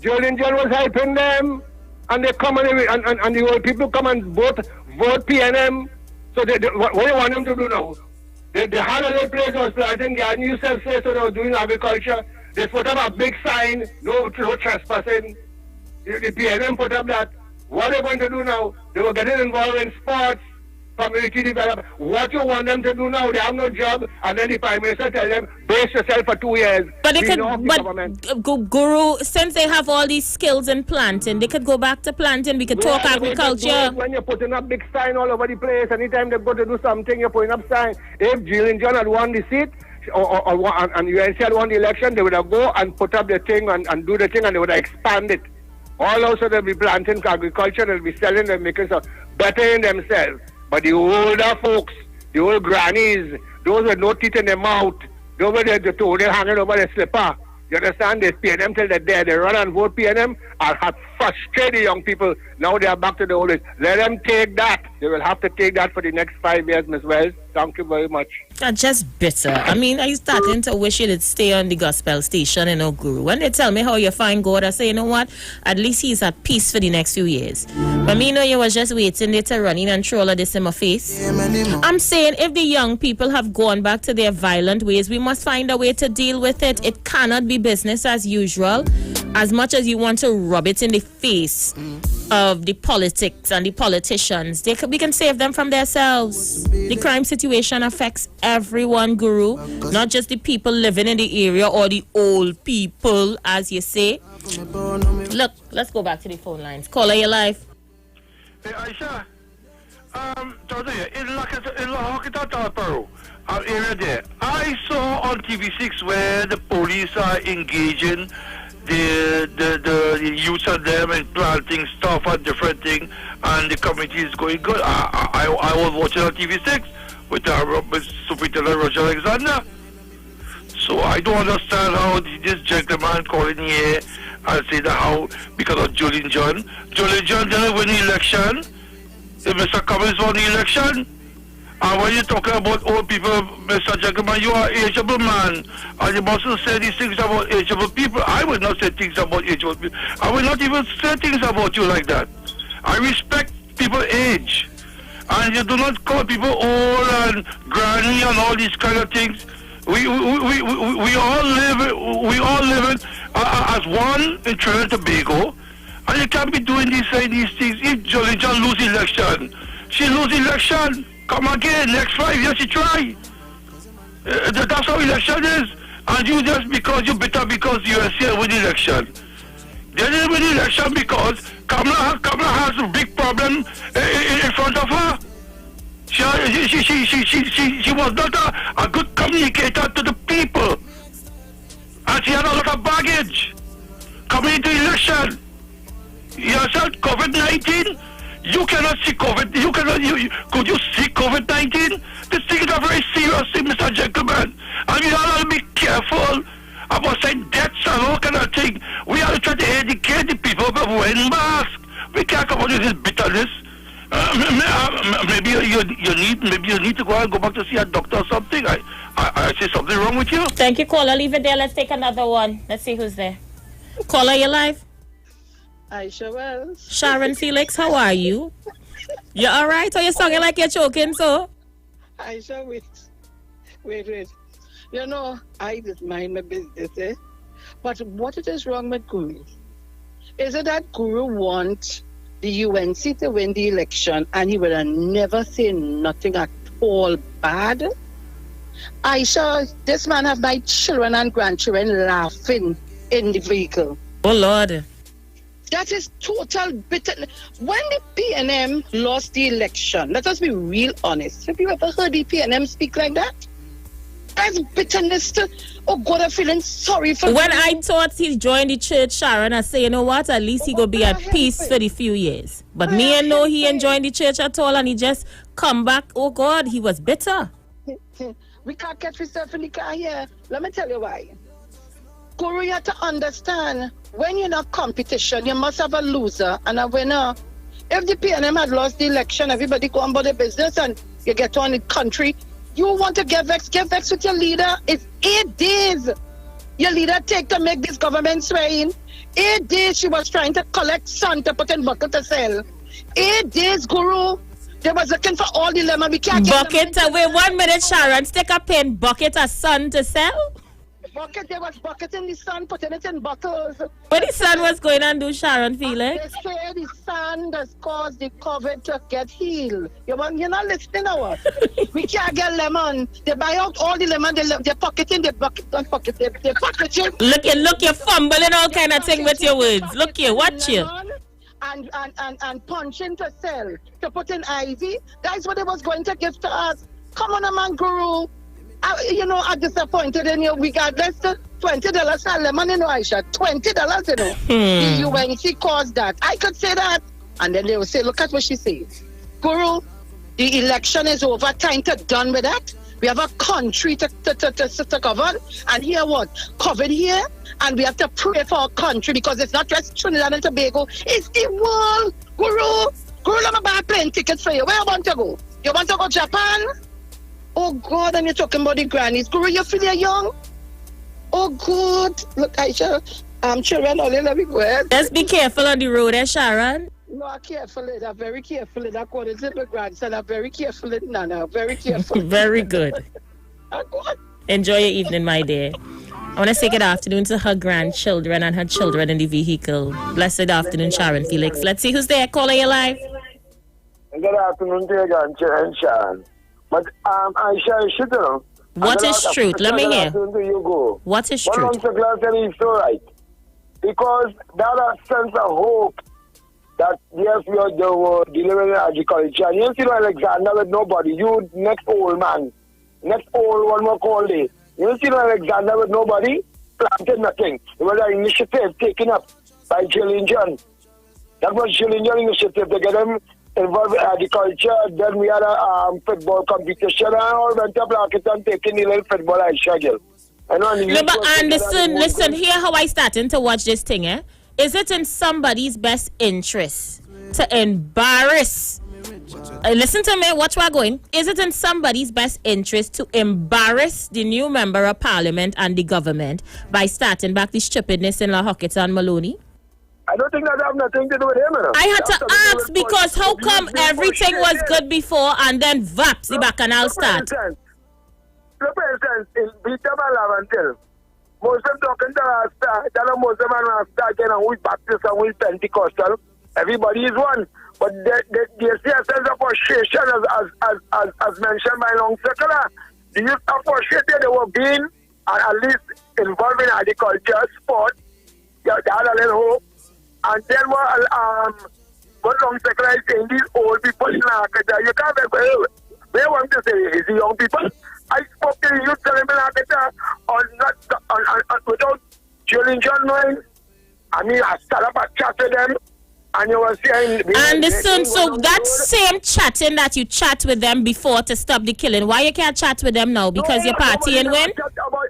[SPEAKER 17] Jolin John was helping them, and they come and the old people come and vote PNM. So what do you want them to do now? They had a little place was planting garden. You say so they were doing agriculture. They put up a big sign, no trespassing. The PNM put up that. What are they going to do now? They were getting involved in sports, community development. What you want them to do now? They have no job, and then the Prime Minister tell them, base yourself for 2 years.
[SPEAKER 1] But they could, Guru, since they have all these skills in planting, they could go back to planting. We could talk agriculture.
[SPEAKER 17] When you're putting up big sign all over the place, anytime they go to do something, you're putting up sign. If Jillian John had won the seat, and UNC had won the election, they would have go and put up the thing and do the thing, and they would have expanded. All also they'll be planting agriculture, they'll be selling, they'll making some bettering themselves. But the older folks, the old grannies, those with no teeth in their mouth, those with the toenail hanging over their slipper, you understand? They PNM till they're there. They run and vote PNM and have frustrated young people. Now they are back to the old days. Let them take that. They will have to take that for the next 5 years, Ms. Wells. Thank you very much.
[SPEAKER 1] Just bitter. I mean, I starting to wish you'd stay on the gospel station, Guru. When they tell me how you find God, I say, you know what? At least he's at peace for the next few years. But me know you was just waiting there to run in and throw all of this in my face. I'm saying if the young people have gone back to their violent ways, we must find a way to deal with it. It cannot be business as usual. As much as you want to rub it in the face of the politics and the politicians, we can save them from themselves. The crime situation affects everyone, Guru, not just the people living in the area or the old people, as you say. Look, let's go back to the phone lines. Caller, your life.
[SPEAKER 8] Hey, Aisha, in La Hockey, area there, I saw on TV6 where the police are engaging the youth of them and planting stuff and different things, and the committee is going good. I was watching on TV6 with Superintendent Roger Alexander. So I don't understand how this gentleman calling here and say that how because of Jolin John didn't win the election. Mr. Cummins won the election. And when you're talking about old people, Mr. Gentleman, you are an ageable man. And you mustn't say these things about ageable people. I will not say things about ageable people. I will not even say things about you like that. I respect people's age. And you do not call people old and granny and all these kind of things. We all live as one in Trinidad and Tobago. And you can't be doing these things. If Jolly John lose election, she lose election. Come again, next 5 years she try. That's how election is. And you just because you're bitter because UNC win election. They didn't win election because Kamala has a big problem in front of her. She was not a good communicator to the people. And she had a lot of baggage coming into election. You said COVID-19? You cannot see COVID. Could you see COVID-19? This thing is a very serious thing, Mr. Gentleman. And we all have to be careful about saying deaths and all kind of thing. We have to try to educate the people about wearing masks. We can't come out with this bitterness. Maybe you need to go back to see a doctor or something. I see something wrong with you.
[SPEAKER 1] Thank you, caller. Leave it there. Let's take another one. Let's see who's there. Caller, you live?
[SPEAKER 18] Aisha Wells.
[SPEAKER 1] Sharon Felix, how are you? You all right? Or you sounding like you're choking, so?
[SPEAKER 18] Aisha, wait. You know, I just mind my business, eh? But what is wrong with Guru? Is it that Guru wants the UNC to win the election and he would have never seen nothing at all bad? Aisha, this man have my children and grandchildren laughing in the vehicle.
[SPEAKER 1] Oh, Lord.
[SPEAKER 18] That is total bitterness. When the PNM lost the election, let us be real honest. Have you ever heard the PNM speak like that? That's bitterness to, oh God, I'm feeling sorry for
[SPEAKER 1] when I thought he joined the church, Sharon, I say, you know what, at least he gonna be at peace for the few years. But me and know he ain't joined the church at all and he just come back, oh God, he was bitter.
[SPEAKER 18] We can't catch ourselves in the car here. Let me tell you why. Guru, you have to understand, when you're in a competition, you must have a loser and a winner. If the PNM had lost the election, everybody go on about their business and you get on the country, you want to get vexed with your leader. It's 8 days. Your leader take to make this government swaying. 8 days she was trying to collect sun to put in bucket to sell. 8 days, Guru. They was looking for all the lemon. We can't get
[SPEAKER 1] bucket. Wait 1 minute, Sharon. Stick a pin. Bucket of sun to sell.
[SPEAKER 18] Bucket. There was bucket in the sun, putting it in bottles.
[SPEAKER 1] What the sun was going on do, Sharon Felix?
[SPEAKER 18] They say the sun does cause the COVID to get healed. You're not listening or what? We can't get lemon. They buy out all the lemon. They pocket in the bucket. Don't pocket. They pocket it.
[SPEAKER 1] Look, you're fumbling all kind of thing with your words. Look here, watch you.
[SPEAKER 18] And punching to sell, to put in IV. That's what they was going to give to us. Come on, man, Guru. I'm disappointed in you. We got less than $20 for lemon, Aisha. $20, The UNC caused that. I could say that. And then they will say, look at what she says. Guru, the election is over. Time to done with that. We have a country to govern. And here what? COVID here. And we have to pray for our country because it's not just Trinidad and Tobago. It's the world. Guru, let me buy plane tickets for you. Where you want to go? You want to go Japan? Oh, God, and you're talking about the grannies. Guru, you feel you're young? Oh, God. Look, Aisha, children only let me go ahead.
[SPEAKER 1] Just be careful on the road, Sharon.
[SPEAKER 18] No, I'm careful. I'm very careful. According to my grandson, I'm very careful. Nana, very careful.
[SPEAKER 1] Very good. Enjoy your evening, my dear. I want to say good afternoon to her grandchildren and her children in the vehicle. Blessed afternoon, Sharon Felix. Let's see who's there. Caller, you live.
[SPEAKER 6] Good afternoon to your grandchildren, Sharon. But Aisha, you should know.
[SPEAKER 1] What is truth? Let me hear.
[SPEAKER 6] You go.
[SPEAKER 1] What is
[SPEAKER 6] truth? One class and he's so right. Because that has sense of hope that yes, we are delivering agriculture. And you see Alexander with nobody. You next old man. Next old one more call day. You see Alexander with nobody planted nothing. It was an initiative taken up by Jillian John. That was Jillian John initiative to get them involved in agriculture. Then we had a football competition and all went up like it and taking the little football I struggle.
[SPEAKER 1] No, but Anderson, listen, hear how I starting to watch this thing, eh? Is it in somebody's best interest to embarrass? Listen to me, watch where I'm going. Is it in somebody's best interest to embarrass the new member of parliament and the government by starting back the stupidness in La Hockett and Maloney?
[SPEAKER 6] I don't think that have nothing to do with him.
[SPEAKER 1] I had to ask because how come everything was good before and then vaps the bacchanal start?
[SPEAKER 6] For instance, in Peter Malavantil, most of them talking to Rasta, most of them are Rasta again, and who's Baptist and who's Pentecostal. Everybody is one. But they see a sense of frustration as mentioned by Long Circular. The youth are frustrated they were being at least involved in agriculture, sport, they had a little hope. And then what Long Circular is saying, these old people in Arkansas, you can't be, they want to say, is the young people? I spoke to the youth telling me without Julian John knowing. I mean, I started up a chat with them. And you were saying...
[SPEAKER 1] Anderson, so that same chatting that you chat with them before to stop the killing, why you can't chat with them now? Because you're partying when?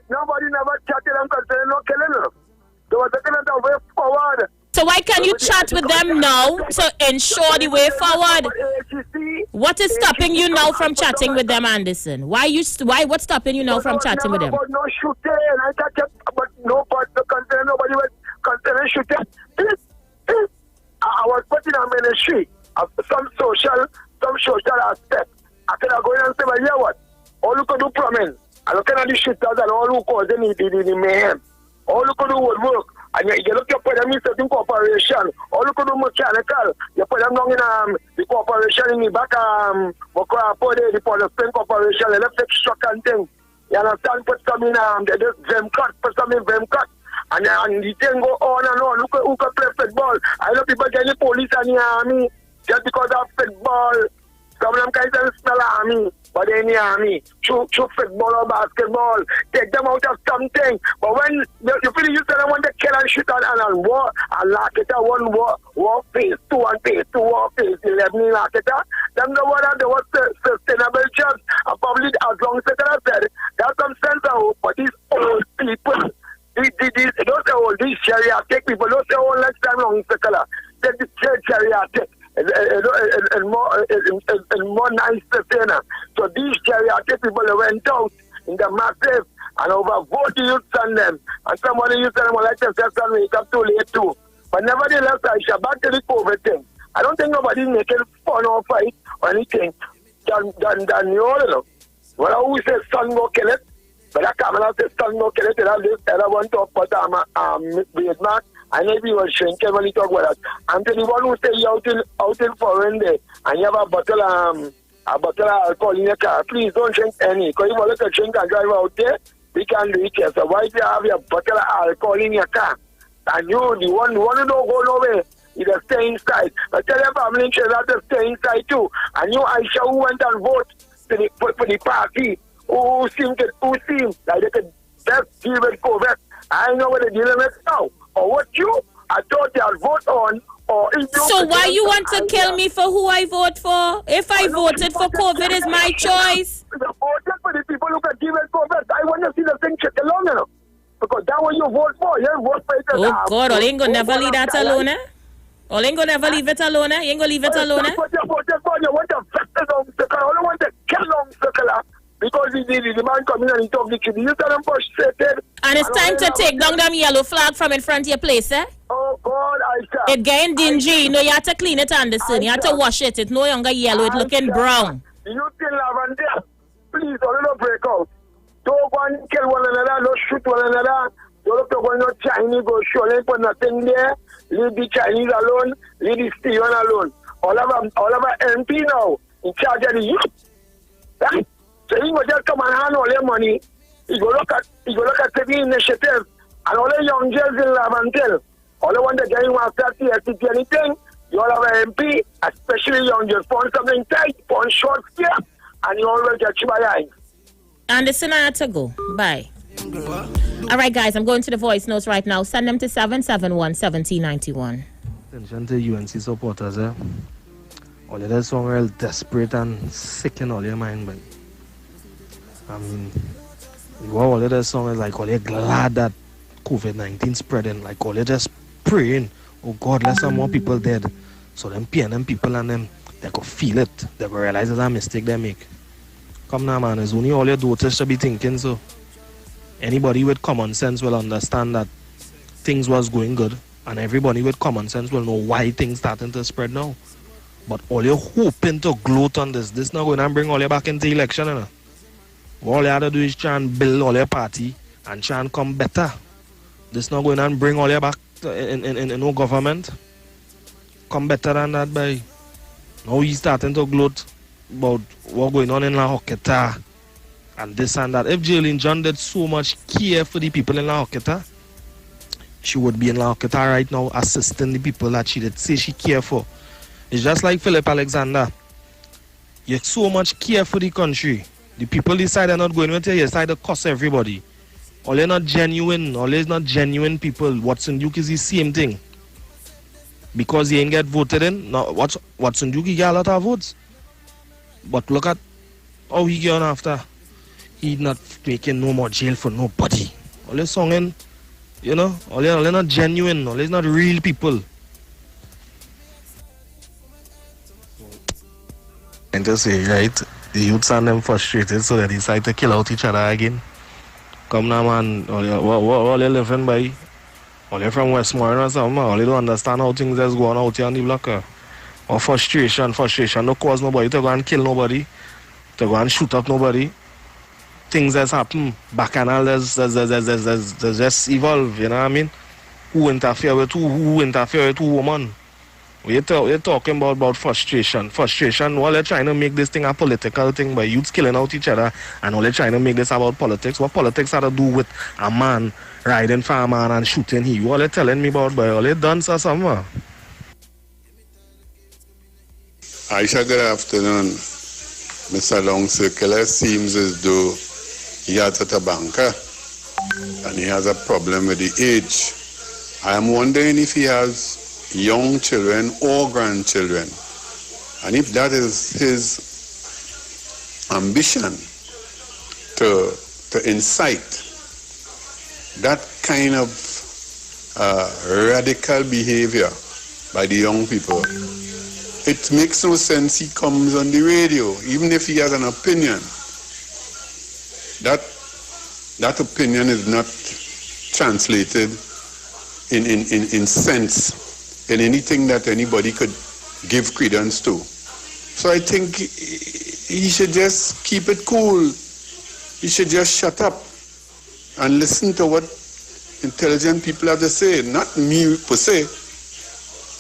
[SPEAKER 6] Nobody never chatted them because they're not killing them. They were taking it a way forward.
[SPEAKER 1] So why can't you chat with them now to ensure the way forward? What is stopping you now from chatting with them, Anderson? What's stopping you now from chatting with them?
[SPEAKER 6] No shooting. But nobody was considering shooting. I was putting a ministry of some social aspect. I could have gone and say, well, yeah, what? All you could do plumbing. And looking at the shitters and all who caused the mayhem. All you could do would work. And you look, you put them in certain corporation. All you could do mechanical. You put them down in the corporation in the back, the Spring Corporation, electric truck and thing. You understand? Put some in, they just Vemcut, put some in Vemcut. And the thing go on and on. Look who can play football. I know people get the police and the army just because of football. Some of them can't even smell army, but they're in the army. Shoot football or basketball. Take them out of something. But when you feel you tell them when they kill and shoot and war, and lock it at one war phase 2 and phase 2, war phase 11 in lock it at, them the one that there was sustainable jobs. And probably as long as I said, there's some sense of hope, but these old people, don't say all these geriatric people, don't say all next time Long Circular. Say the geriatric. And more nice to say now. So these geriatric people went out in the massive and overvote the youth on them. And some of the youth on them will like to say something, it's up too late too. But nevertheless, I shall back to the COVID thing. I don't think nobody's making fun or fight or anything than you know. Well, I always say son go kill it. But I come and say son go kill it, and I want to put beard mark, and maybe you will shrink it when you talk about that. And to the one who say you out in foreign there, and you have a bottle of alcohol in your car, please don't drink any. Because if you want to drink and drive out there, we can do it here. So why do you have your bottle of alcohol in your car? And you, the one who don't go nowhere, you just stay inside. But tell your family to stay inside too. And you, Aisha, who went and vote for the party, who seem like they could best deal with COVID. I know what they're dealing with now. Or what I thought they'll vote on.
[SPEAKER 1] So why you want to kill me for who I vote for? If I voted for COVID, is my choice.
[SPEAKER 6] I voted for the people who can deal with COVID. I want to see the thing check along, you know. Because that's what you vote for. You vote for it.
[SPEAKER 1] Oh God, all ain't gonna never leave that alone, eh? All ain't gonna never leave it alone, eh? You ain't gonna leave it alone, eh?
[SPEAKER 6] That's what you voted for. You want to vex the long circle. You don't want to kill long circle. Because the man coming and he talk the truth. You tell them frustrated.
[SPEAKER 1] And it's time to take down them yellow flag from in front of your place, eh?
[SPEAKER 6] Oh God, Aisha.
[SPEAKER 1] It getting dingy. You know, you have to clean it, Anderson. You have to wash it. It's no longer yellow. It's looking brown.
[SPEAKER 6] You still lavender. Please, don't break out. Don't go and kill one another. Don't shoot one another. Don't look to go no Chinese. Go show them put nothing there. Leave the Chinese alone. Leave the Steven alone. All of our MP now in charge of the youth. Right? So he will just come and hand all their money. He go look at the initiative and all the young girls in Laventille. All the ones that get him after TSC anything, you all have an MP, especially young girls. Put something tight, put short here, and you always get you by eyes.
[SPEAKER 1] Anderson, I have to go. Bye. All right, guys, I'm going to the voice notes right now. Send them to 771-1791.
[SPEAKER 5] Attention to UNC supporters, eh? All of that song real desperate and sick in all your mind, but I mean, all of that song is like all you're glad that COVID-19 spreading, like all you're just praying, oh God, let some more people dead. So them PNM people and them, they could feel it. They could realize it's a mistake they make. Come now, man, it's only all your daughters should be thinking, so anybody with common sense will understand that things was going good, and everybody with common sense will know why things starting to spread now. But all you're hoping to gloat on this not going to bring all you back into election, you know? All you have to do is try and build all your party and try and come better. This not going to bring all you back in no government. Come better than that, boy. Now he's starting to gloat about what's going on in La Hoqueta and this and that. If Jalen John did so much care for the people in La Hoqueta, she would be in La Hoqueta right now assisting the people that she did say she care for. It's just like Philip Alexander. You so much care for the country. The people decide they're not going with you, you decide to cost everybody. All they're not genuine, all they're not genuine people. Watson Duke is the same thing. Because he ain't get voted in, now Watson Duke he get a lot of votes. But look at how he get on after. He not making no more jail for nobody. All they're songing, you know, all they're not genuine, all they're not real people. And to say, right, the youths and them frustrated, so they decide to kill out each other again. Come now, man, all you living by? All you from Westmoreland or something, all you don't understand how things is going out here on the block. Or frustration, no cause nobody to go and kill nobody, to go and shoot up nobody. Things that's happen, bacchanal, there's just evolve, you know what I mean? Who interfere with who, woman? We're talking about frustration. All they're trying to make this thing a political thing by youths killing out each other, and all they're trying to make this about politics. What politics have to do with a man riding for a man and shooting him? All they're telling me about, boy, all they done somewhere.
[SPEAKER 20] Aisha, good afternoon. Mr. Long Circular seems as though he has a banker and he has a problem with the age. I am wondering if he has young children or grandchildren, and if that is his ambition to incite that kind of radical behavior by the young people. It makes no sense he comes on the radio, even if he has an opinion. That that opinion is not translated in sense in anything that anybody could give credence to. So I think he should just keep it cool. He should just shut up and listen to what intelligent people have to say. Not me per se,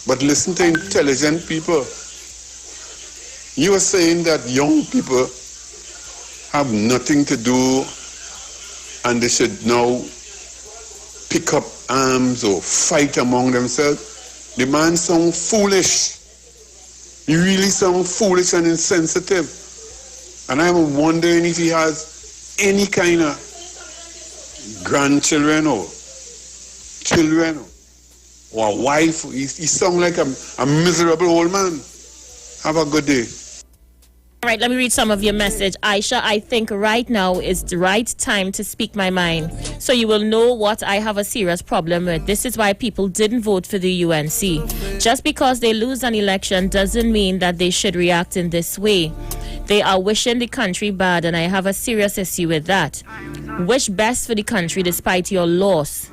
[SPEAKER 20] but listen to intelligent people. You were saying that young people have nothing to do and they should now pick up arms or fight among themselves. The man sounds foolish. He really sounds foolish and insensitive. And I'm wondering if he has any kind of grandchildren or children or a wife. He sounds like a miserable old man. Have a good day.
[SPEAKER 1] All right, let me read some of your message. Aisha, I think right now is the right time to speak my mind. So you will know what I have a serious problem with. This is why people didn't vote for the UNC. Just because they lose an election doesn't mean that they should react in this way. They are wishing the country bad, and I have a serious issue with that. Wish best for the country despite your loss.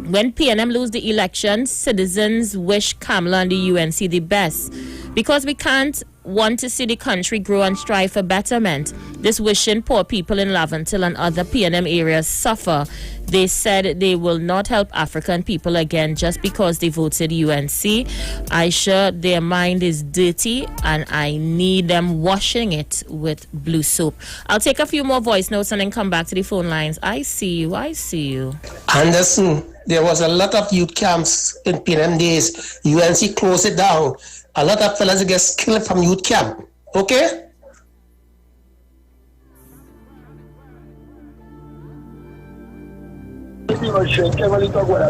[SPEAKER 1] When PNM lose the election, citizens wish Kamala and the UNC the best. Because we can't want to see the country grow and strive for betterment. This wishing poor people in Laventille and other PNM areas suffer. They said they will not help African people again just because they voted UNC. Aisha, their mind is dirty and I need them washing it with blue soap. I'll take a few more voice notes and then come back to the phone lines. I see you.
[SPEAKER 3] Anderson, there was a lot of youth camps in PNM days. UNC closed it down. A lot of fellas get killed from youth camp. Okay?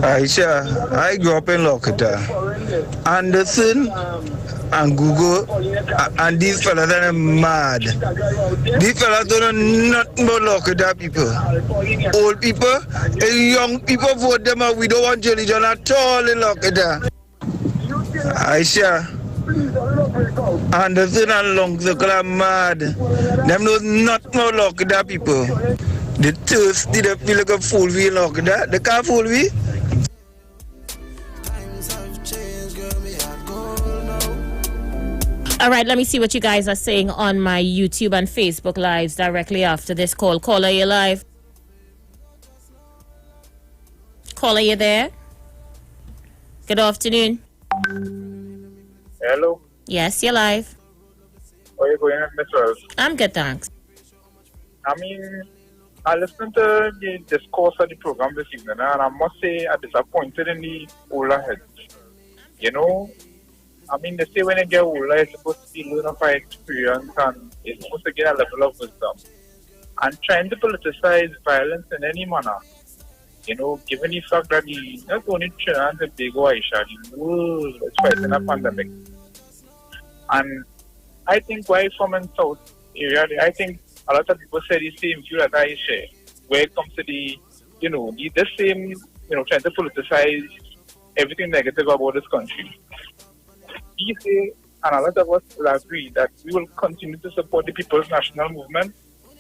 [SPEAKER 12] Aisha, I grew up in Lokita. Anderson and Google and these fellas are mad. These fellas don't know nothing about Lokita people. Old people and young people vote them out. We don't want religion at all in Lokita. Aisha, Anderson and Long Circle are mad. Them know nothing about Lokita people. The thirsty, they feel like a fool we in Lokita. They can't fool we.
[SPEAKER 1] All right, let me see what you guys are saying on my YouTube and Facebook lives directly after this call. Caller, you live? Caller, you there? Good afternoon.
[SPEAKER 21] Hello.
[SPEAKER 1] Yes, you're live.
[SPEAKER 21] How are you going, Miss Rose?
[SPEAKER 1] I'm good, thanks.
[SPEAKER 21] I mean, I listened to the discourse of the program this evening, and I must say I'm disappointed in the older heads. You know, I mean, they say when you get older, you're supposed to be learning by experience, and you're supposed to get a level of wisdom. And trying to politicize violence in any manner, you know, given the fact that not only Trinidad and Tobago, Aisha, the world is fighting a pandemic. And I think why from in South area, I think a lot of people say the same view that I share. Where it comes to the same, trying to politicize everything negative about this country. We say, and a lot of us will agree, that we will continue to support the People's National Movement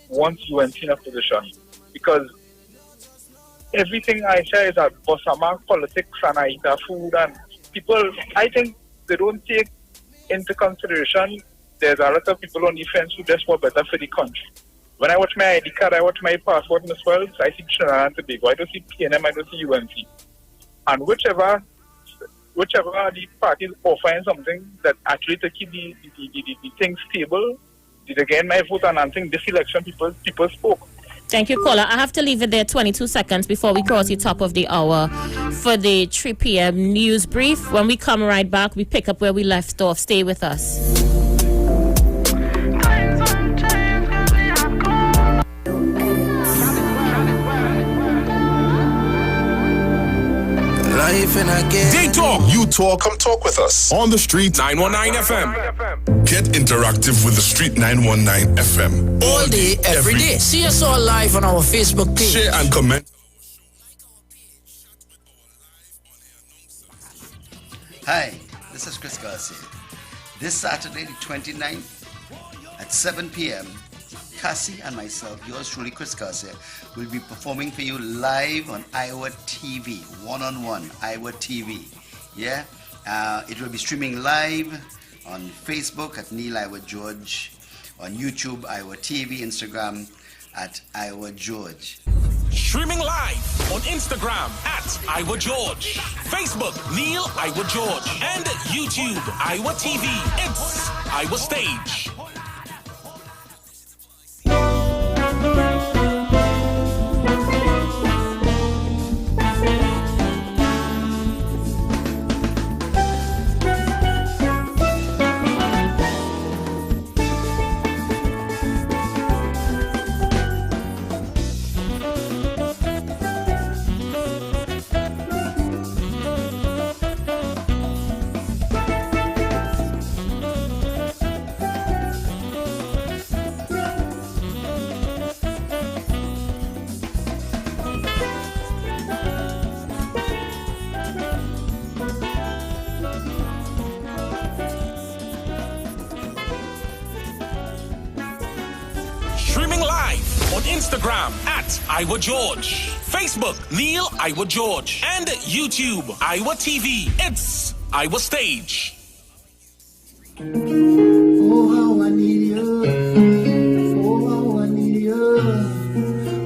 [SPEAKER 21] once UNC in a position. Because everything I share is at Bossama politics and I eat food, and people, I think they don't take into consideration there's a lot of people on the fence who just want better for the country. When I watch my ID card, I watch my passport as well, I see Trinidad and Tobago. I don't see PNM, I don't see UNC. And whichever the parties offering something that actually to keep the things stable, did again my vote, and I think this election people spoke.
[SPEAKER 1] Thank you, caller. I have to leave it there 22 seconds before we cross the top of the hour for the 3 p.m. news brief. When we come right back, we pick up where we left off. Stay with us.
[SPEAKER 24] They talk. You talk. Come talk with us. On the street 919 FM. Get interactive with the street 919 FM.
[SPEAKER 25] All day, every day. See us all live on our Facebook page.
[SPEAKER 24] Share and comment.
[SPEAKER 26] Hi, this is Chris Garcia. This Saturday, the 29th, at 7 p.m., Cassie and myself, yours truly, Chris Garcia, will be performing for you live on Iowa TV, one-on-one, Iowa TV. Yeah? It will be streaming live on Facebook at Neil Iowa George, on YouTube, Iowa TV, Instagram at Iowa George.
[SPEAKER 2] Streaming live on Instagram at Iowa George, Facebook Neil Iowa George, and YouTube Iowa TV. It's Iowa Stage. Instagram at Iowa George, Facebook Neil Iowa George, and YouTube Iowa TV. It's Iowa Stage.
[SPEAKER 13] Oh, how I need you. Oh, how I need you.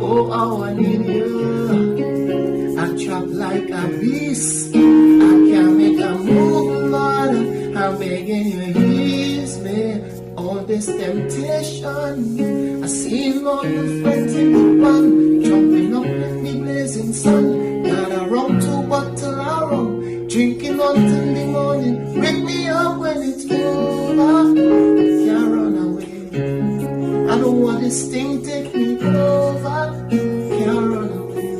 [SPEAKER 13] Oh, how I need you. I'm trapped like a beast. I can't make a move, Lord. I'm begging you, ease me. All this temptation, I see Lord with friends in the pan, jumping up in the blazing sun. Got a rum, 2 bottles of rum, drinking until the morning. Wake me up when it's over, can't run away. I don't want this thing take me over, can't run away.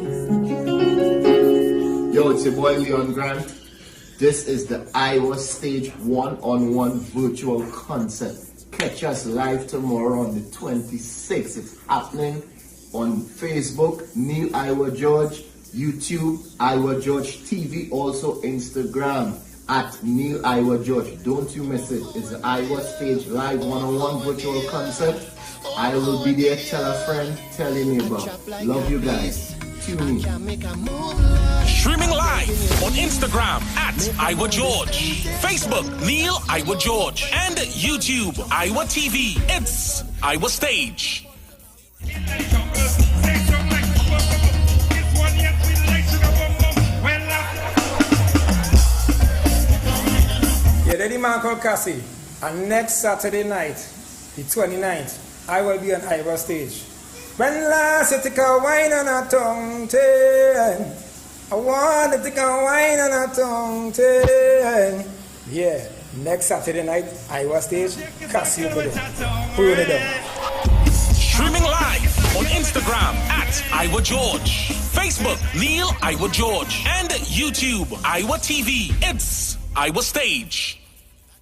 [SPEAKER 4] Yo, it's your boy Leon Grant. This is the Iowa Stage one-on-one virtual concert. Catch us live tomorrow on the 26th. It's happening on Facebook, Neil Iowa George, YouTube, Iowa George TV, also Instagram at Neil Iowa George. Don't you miss it. It's the Iowa Stage live one-on-one virtual concert. I will be there. Tell a friend, tell him about. Love you guys. Tune in.
[SPEAKER 2] Streaming live on Instagram at Iowa George, Facebook Neil Iowa George, and YouTube Iowa TV. It's Iowa Stage.
[SPEAKER 10] Yeah, daddy man called Cassie. And next Saturday night, the 29th, I will be on Iowa Stage. When last you take a wine on a tongue ten, I want to take a wine on a tongue ten. Yeah, next Saturday night, Iowa Stage, Cassie over there. Put it down.
[SPEAKER 2] Streaming live on Instagram at Iowa George, Facebook Neil Iowa George, and YouTube Iowa TV. It's Iowa Stage.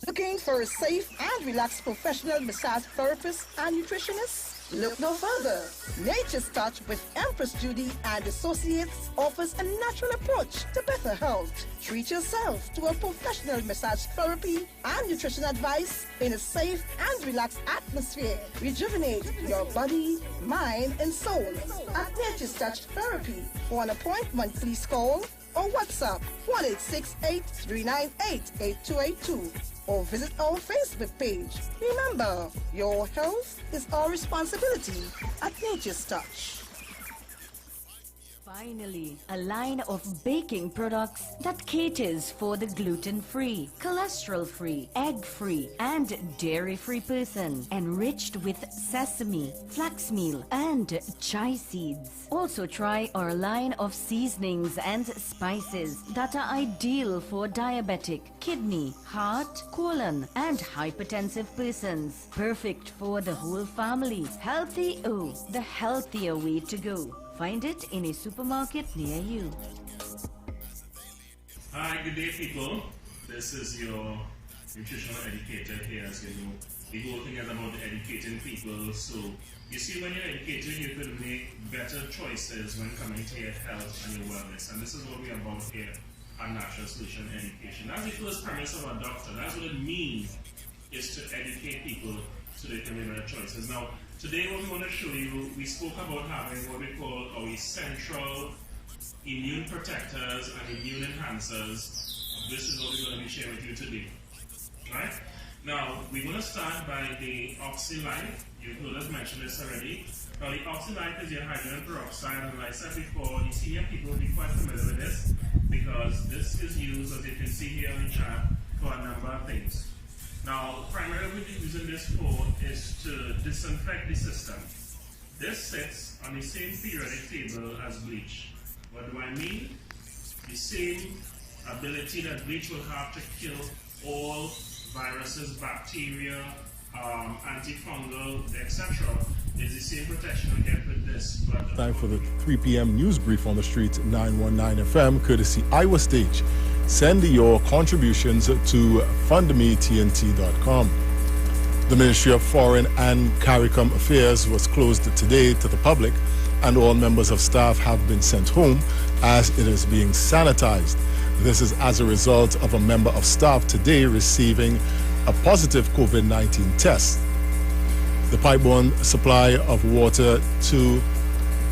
[SPEAKER 14] Looking for a safe and relaxed professional massage therapist and nutritionist? Look no further. Nature's Touch with Empress Judy and Associates offers a natural approach to better health. Treat yourself to a professional massage therapy and nutrition advice in a safe and relaxed atmosphere. Rejuvenate your body, mind, and soul at Nature's Touch Therapy. For an appointment, please call or WhatsApp 1-868-398-8282 or visit our Facebook page. Remember, your health is our responsibility at Nature's Touch.
[SPEAKER 11] Finally, a line of baking products that caters for the gluten-free, cholesterol-free, egg-free, and dairy-free person, enriched with sesame, flax meal, and chia seeds. Also try our line of seasonings and spices that are ideal for diabetic, kidney, heart, colon, and hypertensive persons. Perfect for the whole family. Healthy O, the healthier way to go. Find it in a supermarket near you.
[SPEAKER 15] Hi, good day, people. This is your nutritional educator here. As you know, the whole thing is about educating people. So, you see, when you're educating, you can make better choices when coming to your health and your wellness. And this is what we're about here at Natural Solution Education. That's the first premise of our doctor. That's what it means, is to educate people so they can make better choices. Now, Today what we want to show you, we spoke about having what we call our essential immune protectors and immune enhancers. This is what we're going to be sharing with you today. Right? Now, we're going to start by the OxyLife. You've heard us mention this already. Now, the OxyLife is your hydrogen peroxide, and like I said before, you senior people will be quite familiar with this because this is used, as you can see here on the chart, for a number of things. Now, primarily what we're using this for is to disinfect the system. This sits on the same periodic table as bleach. What do I mean? The same ability that bleach will have to kill all viruses, bacteria, antifungal, etc. is the same protection we get with this.
[SPEAKER 7] Time for the 3 p.m. news brief on the street 919 FM, courtesy Iowa Stage. Send your contributions to fundmetnt.com. The Ministry of Foreign and CARICOM Affairs was closed today to the public, and all members of staff have been sent home as it is being sanitized. This is as a result of a member of staff today receiving a positive COVID-19 test. The pipeline supply of water to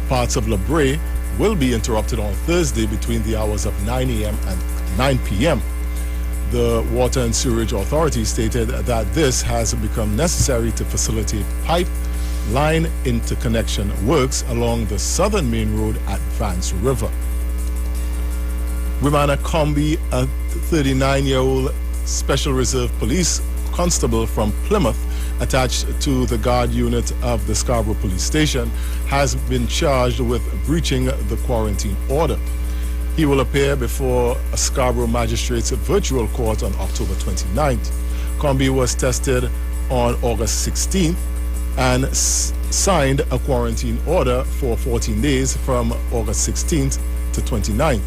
[SPEAKER 7] parts of La Brea will be interrupted on Thursday between the hours of 9 a.m. and 9 p.m. The Water and Sewerage Authority stated that this has become necessary to facilitate pipeline interconnection works along the southern main road at Vance River. Wimana Combi, a 39-year-old Special Reserve Police constable from Plymouth attached to the guard unit of the Scarborough Police Station, has been charged with breaching the quarantine order. He will appear before a Scarborough Magistrates virtual court on October 29th. Combi was tested on August 16th and signed a quarantine order for 14 days from August 16th to 29th.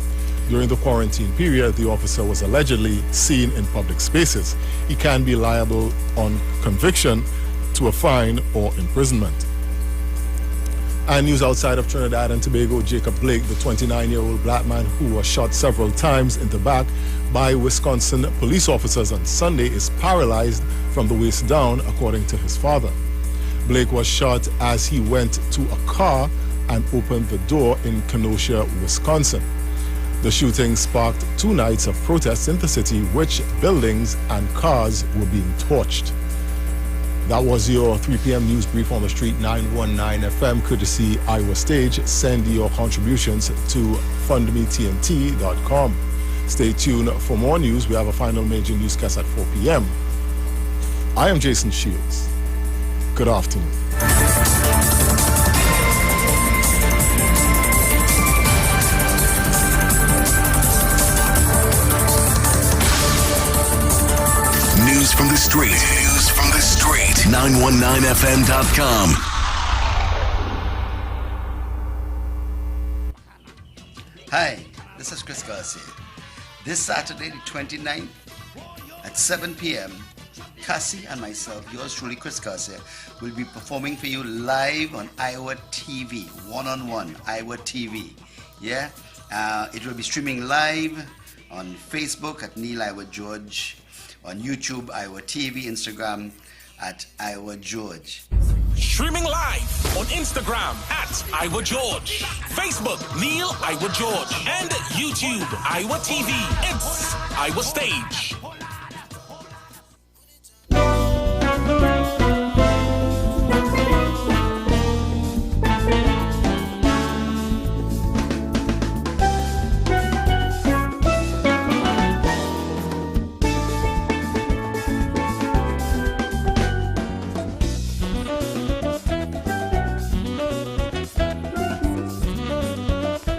[SPEAKER 7] During the quarantine period, the officer was allegedly seen in public spaces. He can be liable on conviction to a fine or imprisonment. And news outside of Trinidad and Tobago, Jacob Blake, the 29-year-old black man who was shot several times in the back by Wisconsin police officers on Sunday, is paralyzed from the waist down, according to his father. Blake was shot as he went to a car and opened the door in Kenosha, Wisconsin. The shooting sparked 2 nights of protests in the city, which buildings and cars were being torched. That was your 3 p.m. news brief on the street 919 FM, courtesy Iowa Stage. Send your contributions to fundmetnt.com. Stay tuned for more news. We have a final major newscast at 4 p.m. I am Jason Shields. Good afternoon.
[SPEAKER 24] News from the street. News from the street. 919fm.com.
[SPEAKER 26] Hi, this is Chris Garcia. This Saturday, the 29th, at 7 p.m., Cassie and myself, yours truly, Chris Garcia, will be performing for you live on Iowa TV, one-on-one, Iowa TV. Yeah? It will be streaming live on Facebook at Neil Iowa George, on YouTube, Iowa TV, Instagram at Iowa George.
[SPEAKER 2] Streaming live on Instagram at Iowa George, Facebook Neil Iowa George, and YouTube Iowa TV. It's Iowa Stage.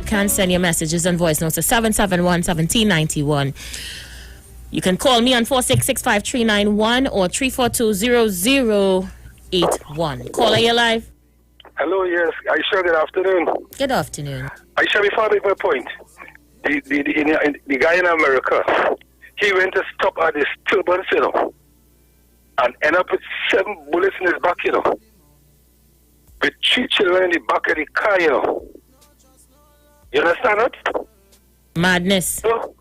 [SPEAKER 1] Can send your messages and voice notes to 771-1791. You can call me on 4665391 or 342-0081. Caller, you live.
[SPEAKER 17] Hello, yes. Aisha, good afternoon.
[SPEAKER 1] Good afternoon.
[SPEAKER 17] Aisha, before I make my point, the guy in America, he went to stop at this turbulence, and end up with 7 bullets in his back, with 3 children in the back of the car, You understand that?
[SPEAKER 1] Madness.
[SPEAKER 17] No?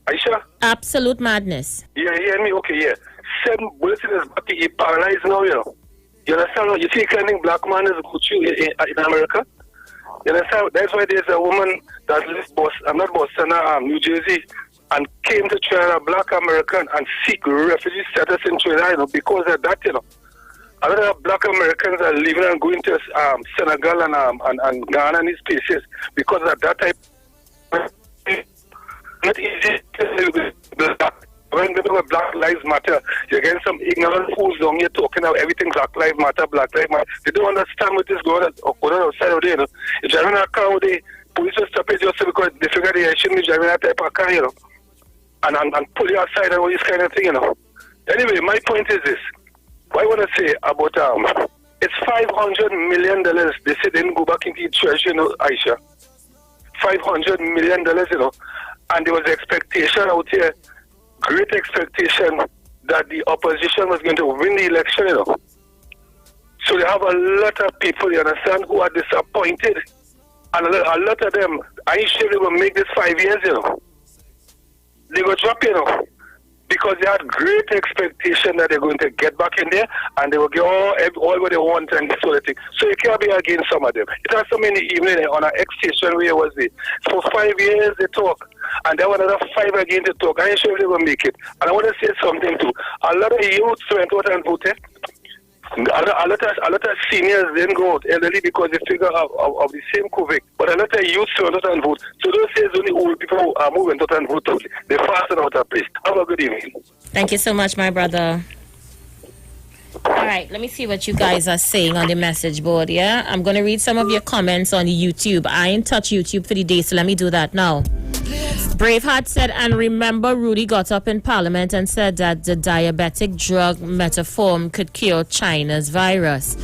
[SPEAKER 17] Aisha?
[SPEAKER 1] Absolute madness.
[SPEAKER 17] Yeah, you hear me? Okay, yeah. 7 bullets in his back, he paralyzed now,
[SPEAKER 8] You understand? You see, claiming black man is good in America. You understand? That's why there's a woman that lives Boston, New Jersey, and came to Trinidad, a black American, and seek refugee status in Trinidad, because of that, A lot of black Americans are leaving and going to Senegal and Ghana and these places because of that type. Not easy to live with black. When people with Black Lives Matter, you're getting some ignorant fools down here talking about everything Black Lives Matter, Black Lives Matter. They don't understand what is going on outside of there. You're driving a car with the police will stop it just because they figure they shouldn't be driving that type of car, and pull you outside and all this kind of thing, Anyway, my point is this. What I want to say about it's $500 million. They said they didn't go back into the treasury, Aisha. $500 million, and there was expectation out here. Great expectation that the opposition was going to win the election, So they have a lot of people, you understand, who are disappointed. And a lot of them, I ain't sure they will make this 5 years, They will drop, because they had great expectation that they're going to get back in there and they will get all what they want and this sort of thing. So you can't be against some of them. It has so many evening on an X station where was it? For 5 years they talk. And there were another 5 again to talk. I ain't sure if they will make it. And I want to say something too. A lot of youths went out and voted. A lot of seniors didn't go out elderly because they figure of the same COVID. But a lot of youths went out and vote. So those days only old people are moving out and vote. They fasten out of place. Have a good evening.
[SPEAKER 1] Thank you so much, my brother. All right, let me see what you guys are saying on the message board, yeah? I'm going to read some of your comments on YouTube. I ain't touch YouTube for the day, so let me do that now. Braveheart said, and remember Rudy got up in Parliament and said that the diabetic drug Metformin could cure China's virus.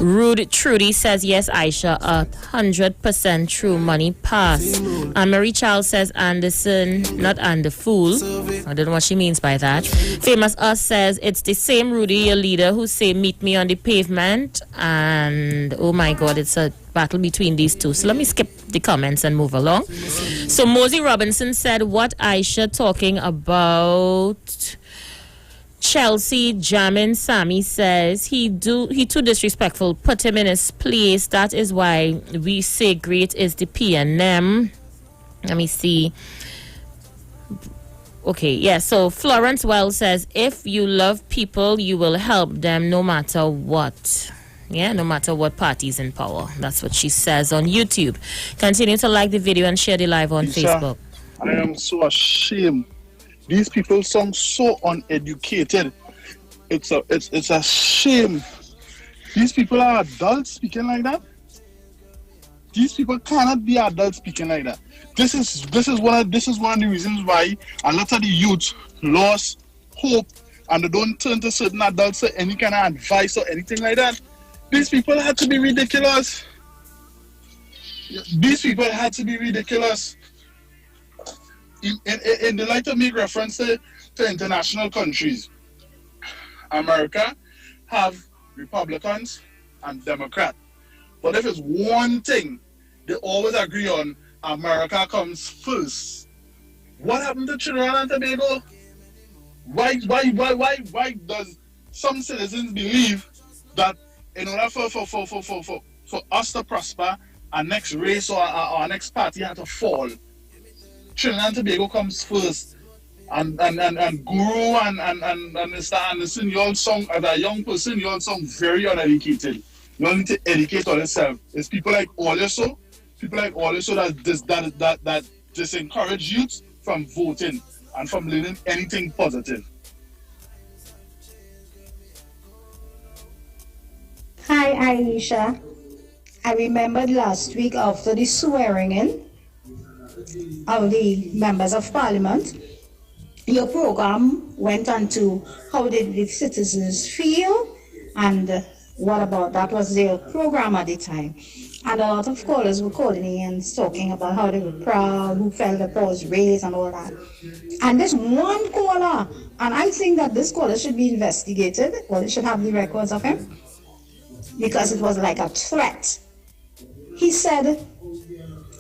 [SPEAKER 1] Rude Trudy says, yes, Aisha, 100% true, money pass. And Marie Charles says, Anderson, not Anderfool. I don't know what she means by that. Famous Us says, it's the same Rudy, your leader, who say, meet me on the pavement. And, oh my God, it's a battle between these two. So let me skip the comments and move along. So Mosey Robinson said, what Aisha talking about? Chelsea Jamin Sammy says he too disrespectful. Put him in his place. That is why we say great is the PNM. Let me see. Okay, yeah. So Florence Wells says, if you love people, you will help them no matter what. Yeah, no matter what party's in power. That's what she says on YouTube. Continue to like the video and share the live on Facebook.
[SPEAKER 9] I am so ashamed. These people sound so uneducated. It's a shame. These people are adults speaking like that. These people cannot be adults speaking like that. This is one of the reasons why a lot of the youth lost hope and they don't turn to certain adults for any kind of advice or anything like that. These people had to be ridiculous. These people had to be ridiculous. In the light of make reference to international countries, America have Republicans and Democrats. But if it's one thing they always agree on, America comes first. What happened to Trinidad and Tobago? Why does some citizens believe that in order for us to prosper, our next race or our next party had to fall? Trinidad and Tobago comes first, and Guru and Mr. Anderson, you all sound, as a young person, you all sound very uneducated. You all need to educate on yourself. It's people like Oleso that disencourage youth from voting and from learning anything positive.
[SPEAKER 16] Hi, Aisha. I remembered last week after the swearing in of the members of parliament, your program went on to how did the citizens feel and what about that was their program at the time. And a lot of callers were calling in and talking about how they were proud, who felt the pause raised and all that. And this one caller, and I think that this caller should be investigated, or they should have the records of him, because it was like a threat. He said,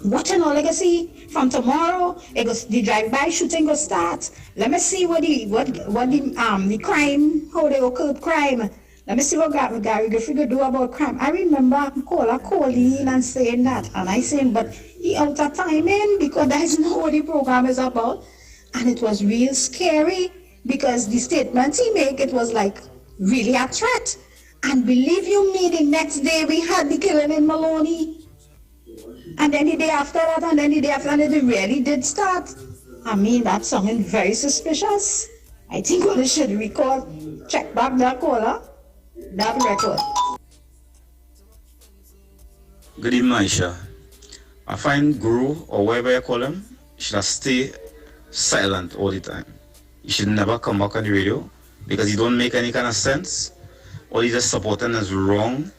[SPEAKER 16] watching our legacy from tomorrow, the drive-by shooting will start. Let me see what the crime, how they occurred crime. Let me see what Gary Griffith could do about crime. I remember Cola calling and saying that, and I saying, but he out of timing because that is not what the program is about. And it was real scary because the statements he made, it was like really a threat. And believe you me, the next day we had the killing in Maloney. And then the day after that, and then the day after that, it really did start. I mean, that's something very suspicious. I think what they should record, check back that caller, that record.
[SPEAKER 5] Good evening, Aisha. I find Guru, or whatever you call him, should stay silent all the time. He should never come back on the radio because he don't make any kind of sense. All he's just supporting is wrong.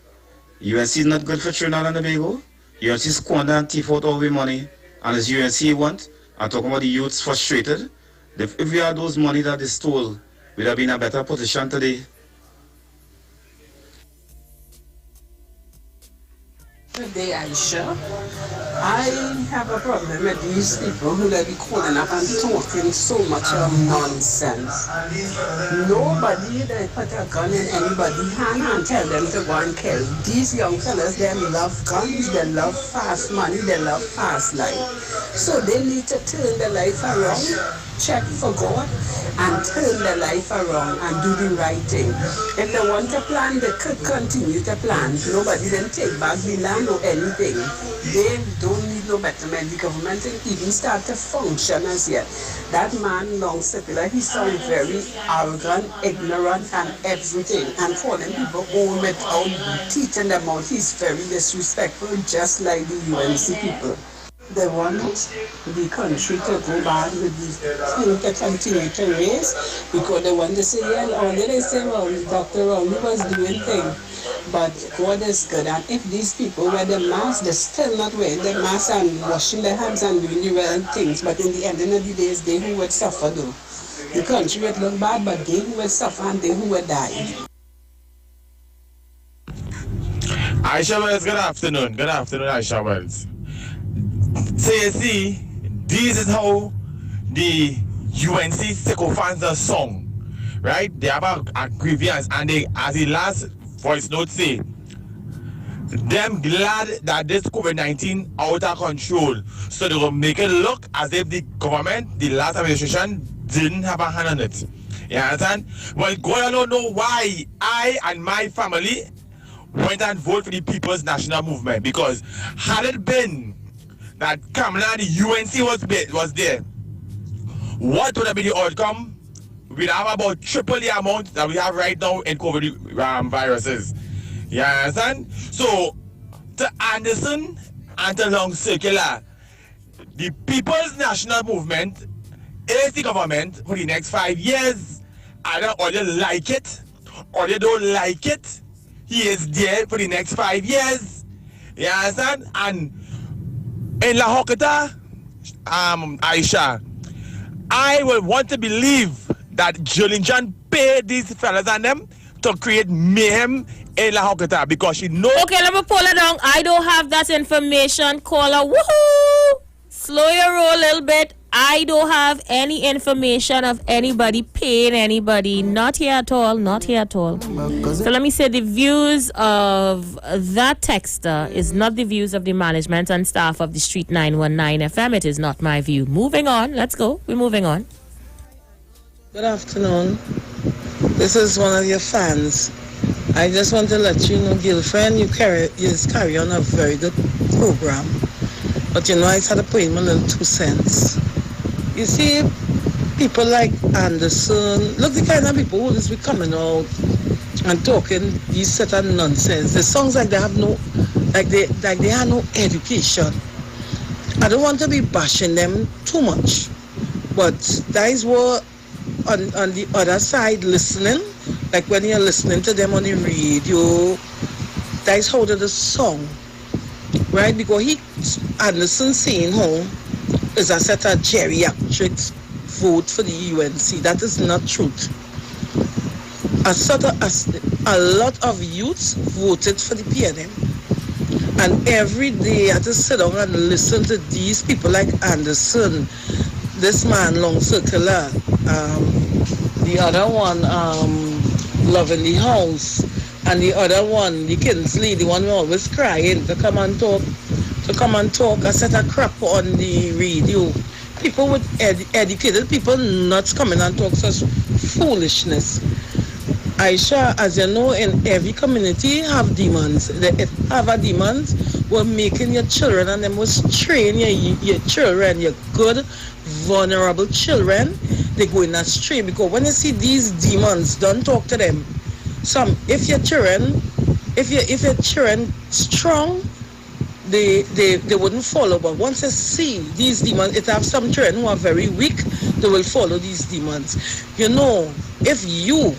[SPEAKER 5] UNC is not good for Trinidad and Tobago. UNC squander and thief out all the money, and it's UNC he want. I'm talking about the youths frustrated. If we had those money that they stole, we'd have been in a better position today.
[SPEAKER 6] Good day, Aisha. I have a problem with these people who they be calling up and talking so much of nonsense. Nobody they put a gun in anybody's hand and tell them to go and kill. These young fellas, they love guns, they love fast money, they love fast life. So they need to turn their life around, check for God, and turn their life around and do the right thing. If they want to plan, they could continue to plan. Nobody then take back the land or anything. They don't need no betterment. The government didn't even start to function as yet. That man, Long Circular, he sounds very arrogant, ignorant, and everything. And calling people old without teeth in their mouth, he's very disrespectful, just like the UNC people. They want the country to go back with the thing to continue to raise because they want to say, yeah, only they say, well, Dr. Romney was doing things. But God is good. And if these people wear the mask, they're still not wearing the mask and washing their hands and doing the right things. But in the end of the day, it's they who would suffer though. The country would look bad, but they who would suffer and they who would die.
[SPEAKER 18] Aisha Wells, good afternoon. Good afternoon, Aisha Wells. So you see, this is how the UNC sycophants are sung, right? They have a grievance, and they, as the last voice note say, them glad that this COVID-19 out of control, so they will make it look as if the government, the last administration, didn't have a hand on it. You understand? Well, God alone know why I and my family went and voted for the People's National Movement, because had it been that Kamala, the UNC was there, what would have been the outcome? We'd have about triple the amount that we have right now in COVID viruses. You understand? So, to Anderson and to Long Circular, the People's National Movement is the government for the next 5 years. Either or they like it or they don't like it. He is there for the next 5 years. You understand? And in La Hokata, Aisha, I will want to believe that Julian paid these fellas and them to create mayhem in La Hokata because she knows.
[SPEAKER 1] Okay, let me pull it down. I don't have that information. Caller, woohoo! Slow your roll a little bit. I don't have any information of anybody paying anybody. Not here at all. Not here at all. So let me say the views of that texter is not the views of the management and staff of the Street 919 FM. It is not my view. Moving on. Let's go. We're moving on.
[SPEAKER 6] Good afternoon. This is one of your fans. I just want to let you know, girlfriend, you carry on a very good program. But you know, I had to put in my little 2 cents. You see, people like Anderson, look the kind of people who just be coming out and talking these set of nonsense. The songs like they have no, like they have no education. I don't want to be bashing them too much, but that is what on the other side listening, like when you're listening to them on the radio, that is how the song, right? Because Anderson saying home is a set of geriatrics vote for the UNC. That is not truth. A lot of youths voted for the PNM. And every day I just sit down and listen to these people like Anderson, this man, Long Circular, the other one, Love in the House,
[SPEAKER 3] And the other one, the Kinsley, the one who always crying to come and talk, a set of crap on the radio. People with educated people not coming and talk such foolishness. Aisha, as you know, in every community have demons. If have a demons, we're making your children, and they must train your children, your good, vulnerable children. They go in astray, because when you see these demons, don't talk to them. If your children strong, they wouldn't follow. But once they see these demons, it have some children who are very weak, they will follow these demons. You know, if you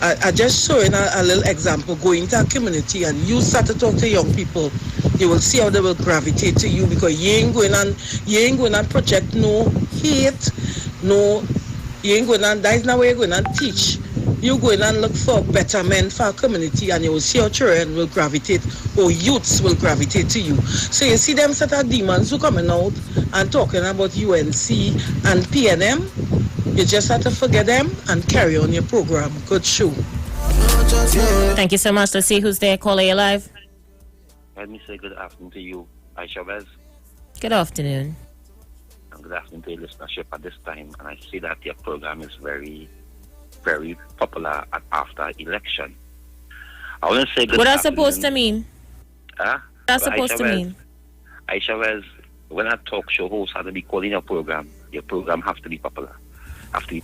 [SPEAKER 3] I just showing a little example, going to a community and you start to talk to young people, you will see how they will gravitate to you, because you ain't going and project no hate, you ain't going and that is not where you're going to teach. You go in and look for betterment for a community, and you will see how children will gravitate, or youths will gravitate to you. So you see them set of demons who coming out and talking about UNC and PNM. You just have to forget them and carry on your program. Good show.
[SPEAKER 1] Thank you so much. Let's see who's there. Caller, you live.
[SPEAKER 12] Let me say good afternoon to you, Aisha Wes.
[SPEAKER 1] Good afternoon.
[SPEAKER 12] And good afternoon to your listenership at this time. And I see that your program is very, very popular after election. I want to say good
[SPEAKER 1] What
[SPEAKER 12] afternoon.
[SPEAKER 1] that's supposed to mean? That's supposed to mean?
[SPEAKER 12] Aisha Wes, when a talk show host has to be calling your program has to be popular.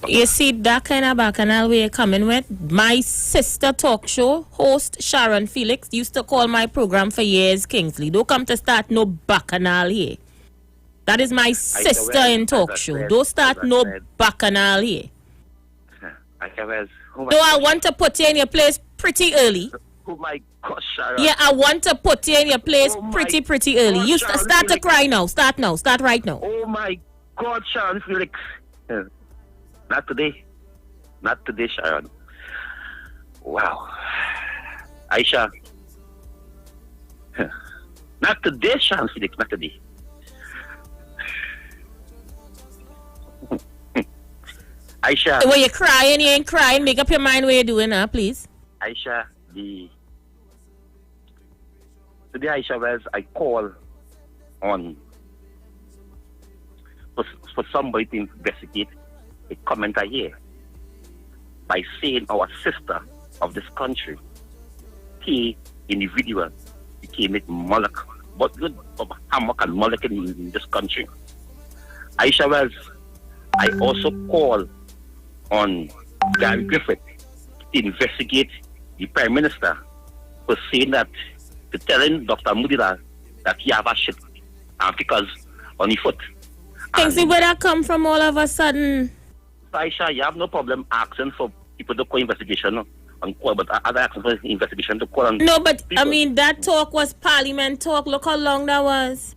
[SPEAKER 1] You see that kind of bacchanal way you're coming with? My sister talk show host Sharon Felix used to call my program for years, Kingsley. Don't come to start no bacchanal here. That is my sister in talk show. Don't start no bacchanal here. No, I want to put you in your place pretty early.
[SPEAKER 12] Oh my gosh, Sharon.
[SPEAKER 1] Yeah, I want to put you in your place pretty early. You start to cry now. Start now. Start right now.
[SPEAKER 12] Oh my God, Sharon Felix. Not today. Not today, Sharon. Wow. Aisha. Not today, Sharon Felix. Not today. Aisha.
[SPEAKER 1] When you're crying, you ain't crying. Make up your mind what you're doing now, please.
[SPEAKER 12] Aisha, today, Aisha, Wes, I call on for somebody to investigate a comment I hear by saying our sister of this country, K individual, became it Moloch, but good Hammock and Moloch in this country. Aisha Wes, I also call on Gary Griffith to investigate the Prime Minister for saying that, to telling Dr. Mudira that he have a shit because on his foot.
[SPEAKER 1] Kingsley, where that come from all of a sudden?
[SPEAKER 12] Aisha, you have no problem asking for people to call investigation on call, but other asking for investigation to call on.
[SPEAKER 1] No, but
[SPEAKER 12] people.
[SPEAKER 1] I mean that talk was Parliament talk. Look how long that was.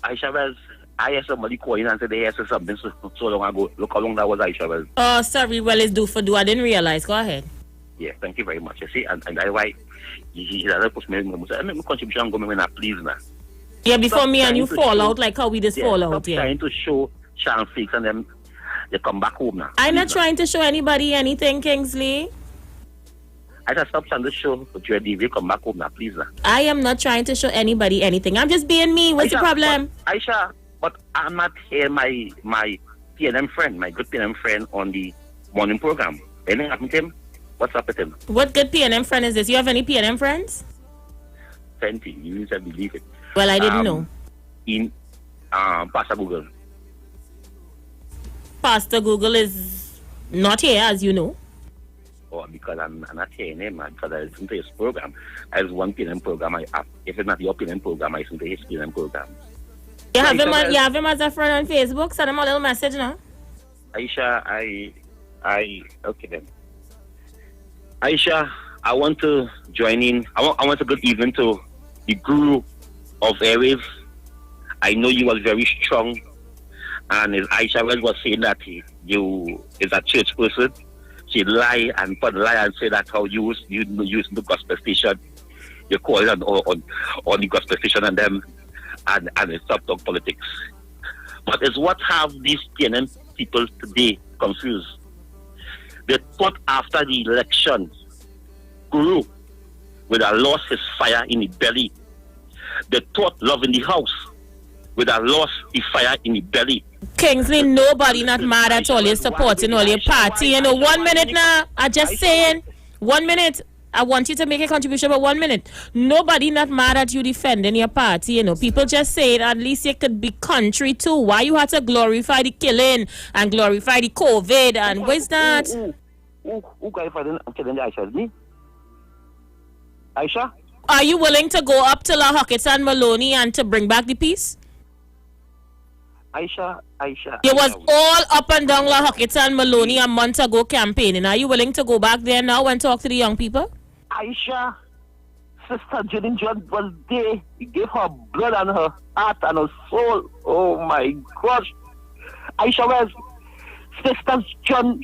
[SPEAKER 12] Aisha Wes, I heard somebody calling and said they heard something so long ago. Look how long that was, Aisha Wes.
[SPEAKER 1] Oh, sorry. Well, it's do for do. I didn't realize. Go ahead.
[SPEAKER 12] Yeah, thank you very much. You see, and that's why he puts me in my contribution going when I please now.
[SPEAKER 1] Yeah, before me and you fall out like how we just fall out. Yeah.
[SPEAKER 12] Trying to show Sharon Felix and them. They come back home now.
[SPEAKER 1] I'm not trying to show anybody anything, Kingsley.
[SPEAKER 12] I just stop trying to show, but you're the come back home now, please. Now.
[SPEAKER 1] I am not trying to show anybody anything. I'm just being me. What's the problem?
[SPEAKER 12] Aisha, but I'm not here. My PNM friend, my good PNM friend on the morning program. Anything happened to him? What's up with him?
[SPEAKER 1] What good PNM friend is this? You have any PNM friends?
[SPEAKER 12] Plenty. You need to believe it.
[SPEAKER 1] Well, I didn't know.
[SPEAKER 12] In Pastor Google.
[SPEAKER 1] Pastor Google is not here, as you know.
[SPEAKER 12] Oh, because I'm not here, man. Because I listen to his program. I have one PNM program. If it's not your PNM program, I listen to his PNM program.
[SPEAKER 1] You have him as a friend on Facebook? Send him a little message now.
[SPEAKER 12] Aisha, okay then. Aisha, I want to join in. I want a good evening to the guru of airwaves. I know you are very strong. And as Aisha was saying that you is a church person, she lie and say that how you use the gospel station, you call it on the gospel station and them and it's stop talk politics. But it's what have these PNM people today confused. They thought after the election Guru would have lost his fire in the belly. The thought love in the house would have lost the fire in the belly.
[SPEAKER 1] Kingsley, nobody not mad at all. You're supporting all your party. You know, 1 minute now. I'm just saying, 1 minute. I want you to make a contribution, but 1 minute. Nobody not mad at you defending your party. You know, people just saying at least you could be country too. Why you had to glorify the killing and glorify the COVID and what's that?
[SPEAKER 12] Who glorify the killing the Aisha? Me? Aisha?
[SPEAKER 1] Are you willing to go up to La Hawkins and Maloney and to bring back the peace?
[SPEAKER 12] Aisha.
[SPEAKER 1] You was all up and down La Hawkins and Maloney a month ago campaigning. Are you willing to go back there now and talk to the young people?
[SPEAKER 12] Aisha, Sister Jenny John was there. He gave her blood and her heart and her soul. Oh my gosh. Aisha was Sister John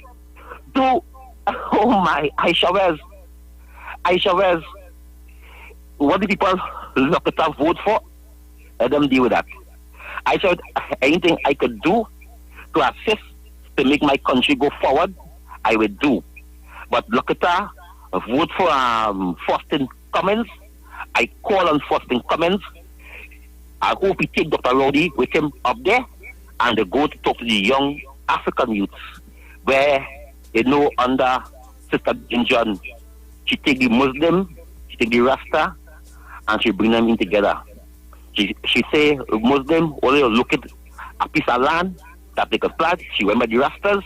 [SPEAKER 12] do. Oh my, Aisha was. What the people look at and vote for? Let them deal with that. I said anything I could do to assist to make my country go forward, I would do. But look at her, vote for Faustin Cummins. I call on Faustin Cummins. I hope he take Dr. Rowdy with him up there and they go to talk to the young African youths where they know under Sister John, she take the Muslim, she take the Rasta, and she bring them in together. She say Muslim only look at a piece of land that they could plant. She went by the Rastas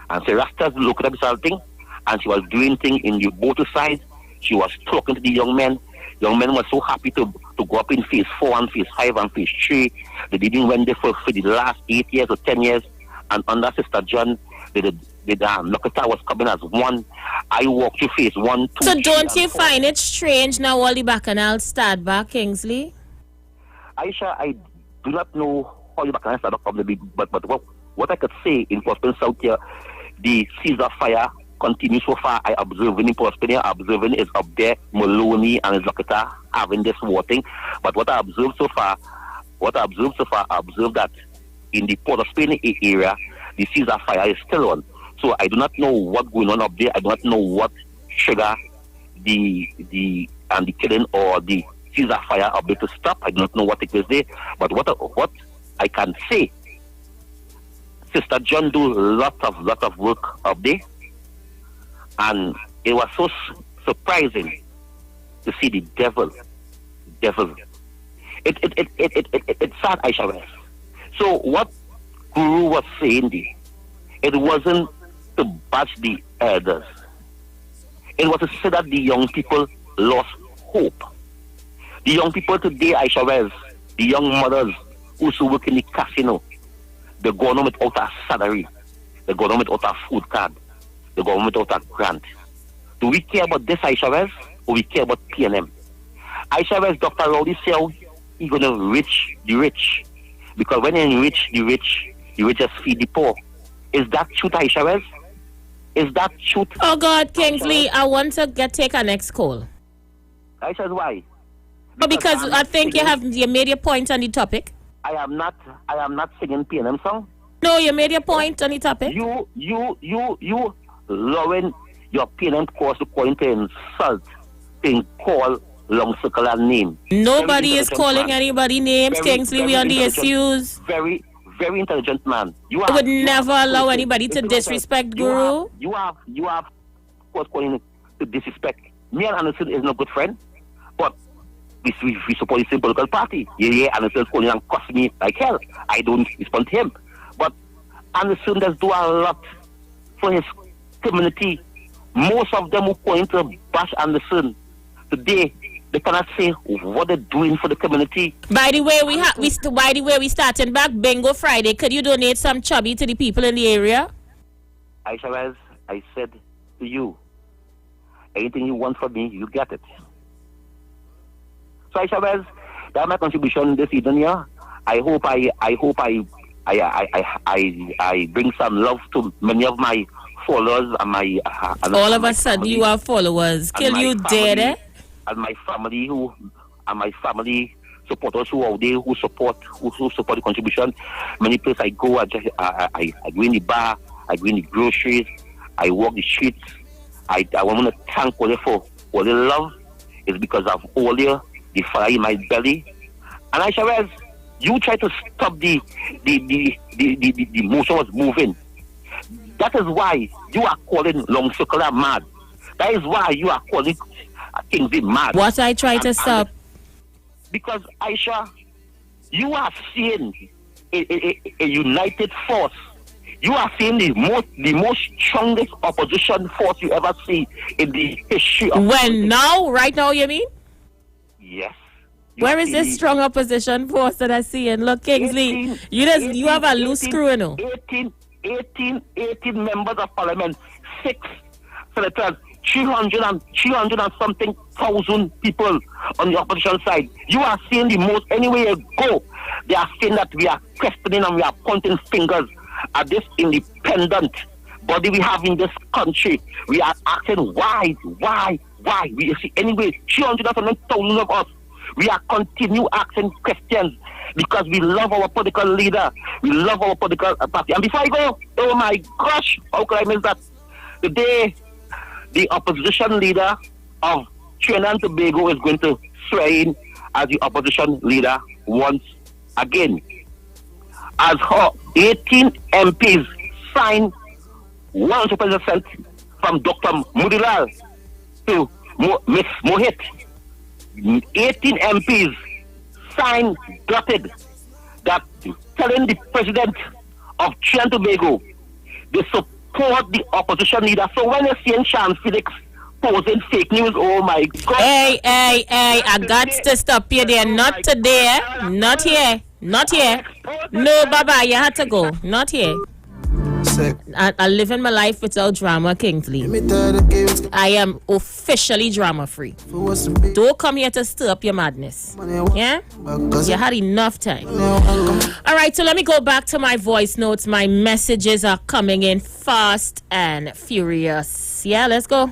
[SPEAKER 12] and say Rastas look at a piece of thing, and she was doing things in the both sides. She was talking to the young men. Young men were so happy to go up in phase 4 and phase 5 and phase 3. They didn't went there for the last 8 years or 10 years. And under Sister John, Lokota was coming as one. I walked through phase 1, 2.
[SPEAKER 1] So don't you find it strange now all the bacchanals start back, Kingsley?
[SPEAKER 12] Aisha, I do not know how the bacchanals start back, but what I could say in Prosperity South here, the Caesar fire continues so far. I observe in Prosperity, observing is up there, Maloney and Lokota having this war thing. But what I observed so far, I observed that in the Port of Spain area, the Caesar fire is still on. So I do not know what's going on up there. I do not know what trigger the killing or the Caesar fire up there to stop. I do not know what it is there. But what I can say, Sister John do lot of work up there, and it was so surprising to see the devil. It's sad, Aisha West. So what Guru was saying there, it wasn't to bash the elders. It was to say that the young people lost hope. The young people today, Aisha West, the young mothers who work in the casino, the government without a salary, the government without a food card, the government without a grant. Do we care about this, Aisha West, or we care about PNM? Aisha West, Dr. Rowdy said he's going to enrich the rich. Because when you enrich the rich just feed the poor. Is that truth, Aisha West? Is that truth?
[SPEAKER 1] Oh God, Kingsley, I want to take our next call.
[SPEAKER 12] Aisha, why?
[SPEAKER 1] Because I think you made your point on the topic.
[SPEAKER 12] I am not singing PNM song.
[SPEAKER 1] No, you made your point on the topic.
[SPEAKER 12] You lowering your PNM course to point to insult, to call long circle and name.
[SPEAKER 1] Nobody is calling anybody names, Kingsley. We on the issues.
[SPEAKER 12] Very intelligent man.
[SPEAKER 1] I would never allow anybody to disrespect Guru.
[SPEAKER 12] You have course calling to disrespect. Me and Anderson is no good friend, but we support the same political party. Yeah, Anderson is calling and cost me like hell. I don't respond to him. But Anderson does do a lot for his community. Most of them who point to bash Anderson today, they cannot say what they're doing for the community.
[SPEAKER 1] By the way, we starting back Bingo Friday. Could you donate some chubby to the people in the area?
[SPEAKER 12] Aisha, as I said to you, anything you want from me, you get it. So Aisha, that's my contribution this evening here. I hope I bring some love to many of my followers and my
[SPEAKER 1] all of a sudden you are followers. Kill you dead, eh?
[SPEAKER 12] And my family supporters who are there who support the contribution. Many places I go, I go in the bar, I go in the groceries, I walk the streets. I want to thank all for all the love. It's because of all the fire in my belly. And Aisha Wells, you try to stop the motion was moving. That is why you are calling Long Circular mad. That is why you are calling Kingsley mad.
[SPEAKER 1] What I try to stop?
[SPEAKER 12] Because Aisha, you are seeing a united force. You are seeing the most strongest opposition force you ever see in the history of
[SPEAKER 1] right now you mean?
[SPEAKER 12] Yes.
[SPEAKER 1] Where is this strong opposition force that I see? And look, Kingsley, you have a loose screw, you know.
[SPEAKER 12] 18 members of parliament, 6 senators, 300 and something thousand people on the opposition side. You are seeing the most, anywhere you go, they are saying that we are questioning and we are pointing fingers at this independent body we have in this country. We are asking why? We see anyway, 300,000 of us. We are continue asking questions because we love our political leader. We love our political party. And before I go, oh my gosh, how could I miss that? Today, the opposition leader of Trinidad and Tobago is going to swear in as the opposition leader once again. As her 18 MPs signed 100% from Dr. Mudilal to Miss Mohit. 18 MPs signed, dotted, that telling the president of Trinidad and Tobago they support the opposition leader. So when you're seeing Sean Felix posing fake news, oh my God.
[SPEAKER 1] Hey, I got to stop you there. Not today. Not here. No, Baba, you had to go. Not here. I live in my life without drama, Kingsley. I am officially drama free. Don't come here to stir up your madness. Yeah? You had enough time. Alright, so let me go back to my voice notes. My messages are coming in fast and furious. Yeah, let's go.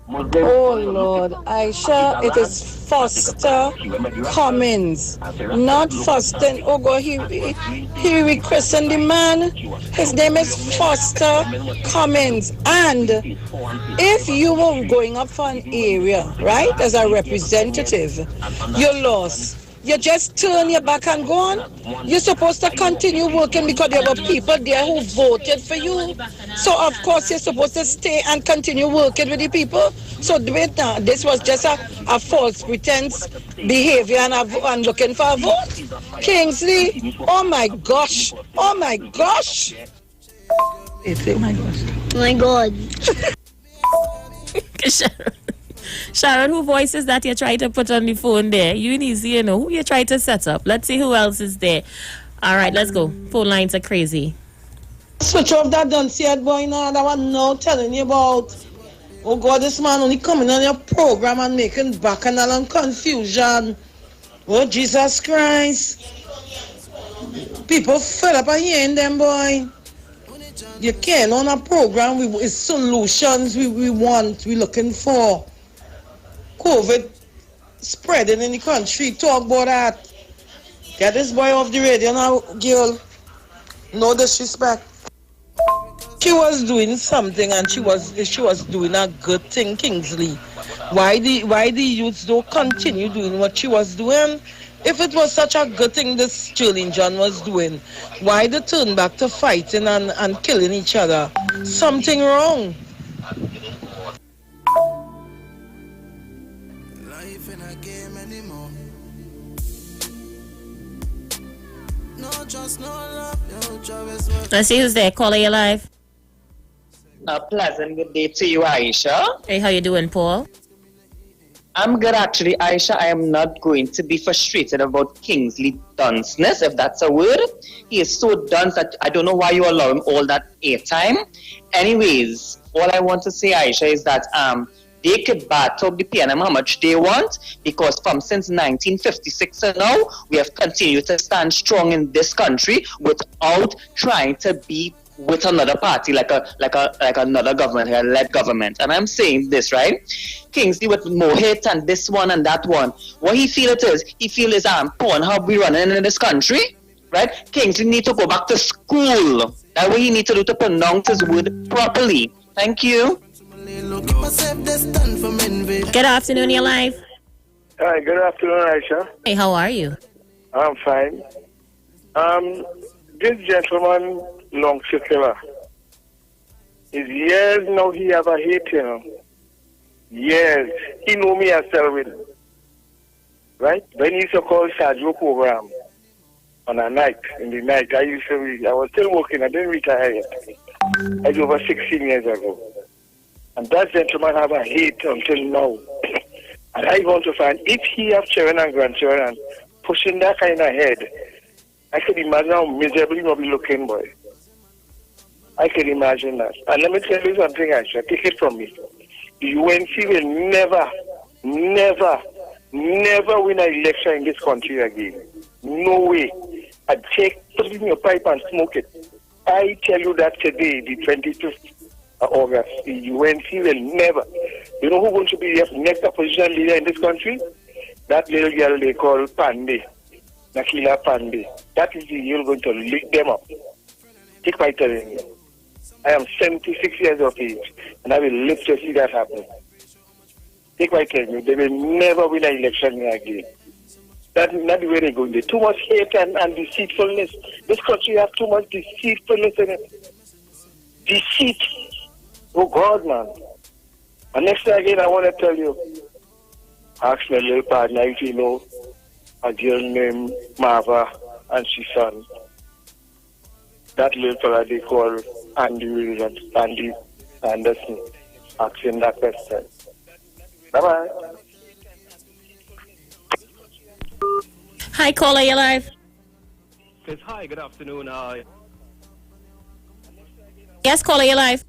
[SPEAKER 3] Oh Lord, Aisha, it is Foster Cummins, not Foster. Oh God, he rechristened the man. His name is Foster Cummins. And if you were going up for an area, right, as a representative, you lost. You just turn your back and go on. You're supposed to continue working because there were people there who voted for you. So of course you're supposed to stay and continue working with the people. So this was just a false pretense behavior and looking for a vote. Kingsley, oh my gosh. Oh my gosh.
[SPEAKER 1] My God. Sharon, who voice is that you're trying to put on the phone there? You need to know who you're trying to set up. Let's see who else is there. All right, let's go. Phone lines are crazy.
[SPEAKER 3] Switch off that don't see it, boy. Now that one now telling you about. Oh God, this man only coming on your program and making bacchanal and confusion. Oh Jesus Christ. People fed up and hearing them, boy. You can't on a program with solutions we want, we looking for. COVID spreading in the country. Talk about that. Get this boy off the radio now, girl. No disrespect. She was doing something and she was doing a good thing, Kingsley. Why the youths don't continue doing what she was doing? If it was such a good thing this Sterling John was doing, why they turn back to fighting and killing each other? Something wrong.
[SPEAKER 1] Let's see who's there. Caller, you live.
[SPEAKER 19] A pleasant good day to you, Aisha.
[SPEAKER 1] Hey, how you doing, Paul?
[SPEAKER 19] I'm good, actually, Aisha. I am not going to be frustrated about Kingsley dunceness, if that's a word. He is so dunce that I don't know why you allow him all that airtime. Anyways, all I want to say, Aisha, is that they could battle the PNM how much they want, because since 1956 to now, we have continued to stand strong in this country without trying to be with another party, like another government, a led government. And I'm saying this, right? Kingsley with Mohit and this one and that one. What he feel it is Pornhub we running in this country, right? Kingsley need to go back to school. That's what he need to do to pronounce his word properly. Thank you.
[SPEAKER 1] Good afternoon, you're live.
[SPEAKER 13] Hi, good afternoon, Aisha.
[SPEAKER 1] Hey, how are you?
[SPEAKER 13] I'm fine. This gentleman, Long Circular, is years now he have a hate, you know. Years. He know me as Selwyn. Right? When he used to call Sergio program on a night, in the night, I was still working, I didn't retire yet. It's over 16 years ago. And that gentleman have a hate until now. And I want to find, if he have children and grandchildren pushing that kind of head, I can imagine how miserably he will be looking, boy. I can imagine that. And let me tell you something, Aisha, take it from me. The UNC will never win an election in this country again. No way. I'd put it in your pipe and smoke it. I tell you that today, the 25th of August, the UNC will never. You know who's going to be the next opposition leader in this country? That little girl they call Pandey, Nakila Pandey. That is the year going to lick them up. Take my telling you. I am 76 years of age, and I will live to see that happen. Take my telling you, they will never win an election again. That's not the way they're going. There's too much hate and deceitfulness. This country has too much deceitfulness in it. Deceit. Oh, God, man. And next thing again, I want to tell you, ask my little partner if you know a girl named Marva and she's son. That little fella they call Andy Williams, Andy Anderson, asking that question. Bye-bye.
[SPEAKER 1] Hi, caller, you're live.
[SPEAKER 20] Yes, hi, good afternoon.
[SPEAKER 1] Yes, caller, you're live.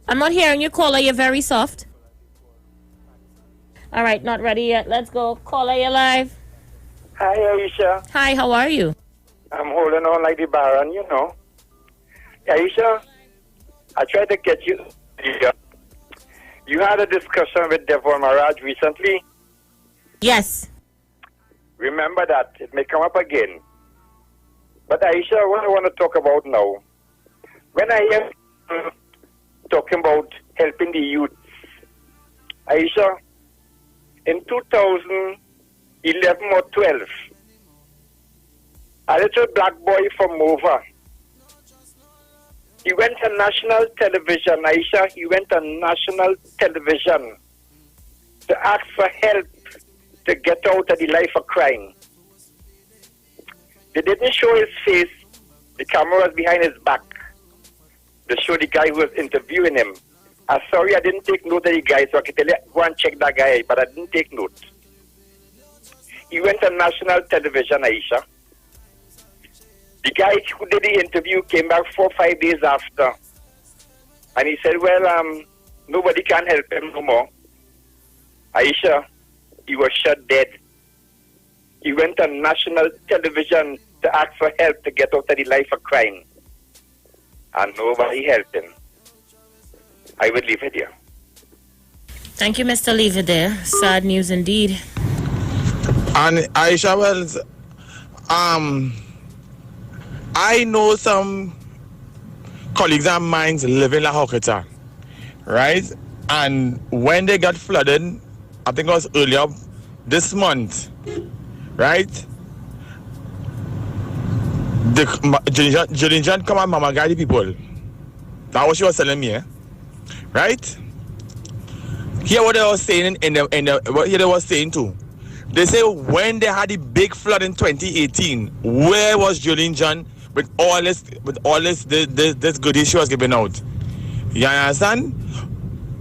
[SPEAKER 1] I'm not hearing you, caller. You're very soft. All right, not ready yet. Let's go. Caller, you're live.
[SPEAKER 13] Hi, Aisha.
[SPEAKER 1] Hi, how are you?
[SPEAKER 13] I'm holding on like the Baron, you know. Aisha, I tried to get you. You had a discussion with Devon Maraj recently.
[SPEAKER 1] Yes.
[SPEAKER 13] Remember that. It may come up again. But Aisha, what I want to talk about now, when I hear talking about helping the youth, Aisha, in 2011 or 12, a little black boy from Mova, he went to national television, Aisha, he went to national television to ask for help to get out of the life of crime. They didn't show his face, the camera was behind his back. They showed the guy who was interviewing him. I'm sorry I didn't take note of the guy, so I can tell you, go and check that guy, but I didn't take note. He went on national television, Aisha. The guy who did the interview came back 4 or 5 days after. And he said, well, nobody can help him no more. Aisha, he was shot dead. He went on national television to ask for help to get out of the life of crime. And nobody helped him. I would leave it here.
[SPEAKER 1] Thank you, Mr. Leave it there. Sad news indeed.
[SPEAKER 18] And Aisha Wells, I know some colleagues of mine live in La Hokata, right? And when they got flooded, I think it was earlier this month, right? Jillian come and mama guide the people. That's what she was telling me, right? Here what they were saying what they were saying too. They say when they had the big flood in 2018, where was Julian John with all this goodies she was giving out? You understand?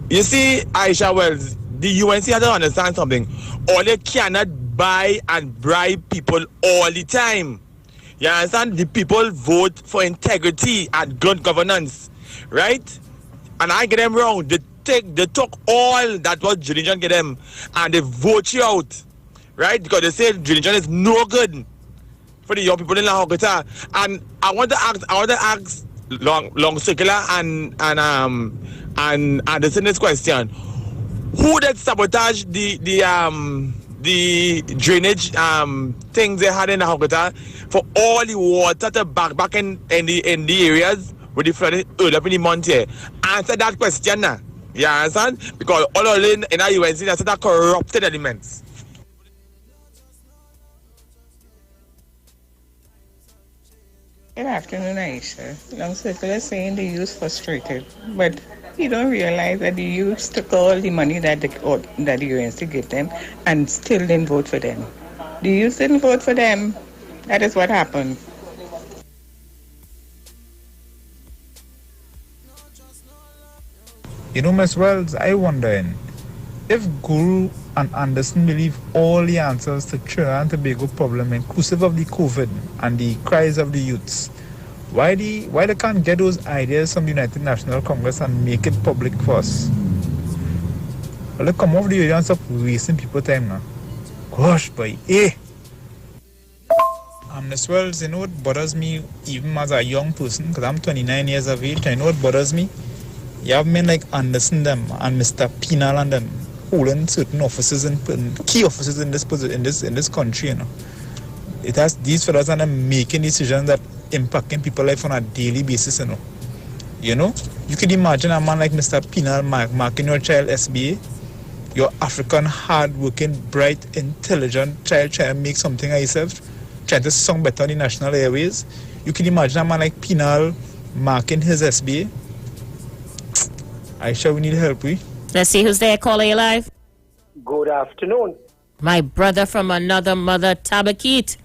[SPEAKER 18] You see, Aisha Wells, the UNC has to understand something. All they cannot buy and bribe people all the time. You understand? The people vote for integrity and good governance, right? And I get them wrong. They took all that what Julian John get them and they vote you out, right? Because they say Julian John is no good for the young people in La Hokata. And I want to ask Long Circular and Anderson this question: who did sabotage the the drainage things they had in the hospital for all the water to back in the areas with the flooding early up in the month here. Answer that question now. You understand? Because all in our UNC, that's the corrupted elements.
[SPEAKER 4] Good afternoon, Aisha. Long Circle is saying the youth frustrated, but you don't realize that the youth took all the money that the UNC gave them and still didn't vote for them. The youth didn't vote for them. That is what happened.
[SPEAKER 10] You know, Ms. Wells, I wondering if Guru and Anderson believe all the answers to Trinidad and Tobago problem, inclusive of the COVID and the cries of the youths, why they can't get those ideas from the United National Congress and make it public for us? Well, look, come off the audience of wasting people time now. Gosh, boy, Ms. Wells, you know what bothers me even as a young person, because I'm 29 years of age, I know what bothers me. You have men like Anderson them and Mr. Pinal and them holding certain offices and key offices in this country, you know. It has these fellows and them making decisions that impacting people's life on a daily basis, you know. You know, you can imagine a man like Mr. Pinal marking your child SBA, your African, hard-working, bright, intelligent child trying to make something of yourself, trying to sing better on the national airways. You can imagine a man like Pinal marking his SBA. Aisha, we need help, we.
[SPEAKER 1] Let's see who's there. Caller, you live.
[SPEAKER 21] Good afternoon.
[SPEAKER 1] My brother from another mother, Tabakit.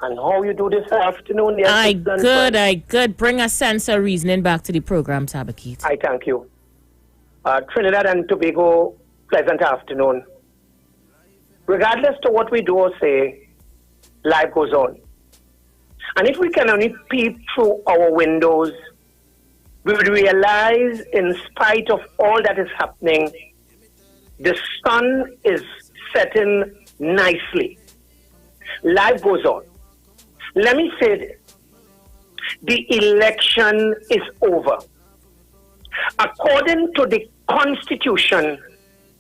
[SPEAKER 21] And how you do this afternoon? Yes,
[SPEAKER 1] I good. Bring a sense of reasoning back to the program, Tabakit.
[SPEAKER 21] I thank you. Trinidad and Tobago, pleasant afternoon. Regardless to what we do or say, life goes on. And if we can only peep through our windows, we will realize, in spite of all that is happening, the sun is setting nicely. Life goes on. Let me say this. The election is over. According to the Constitution,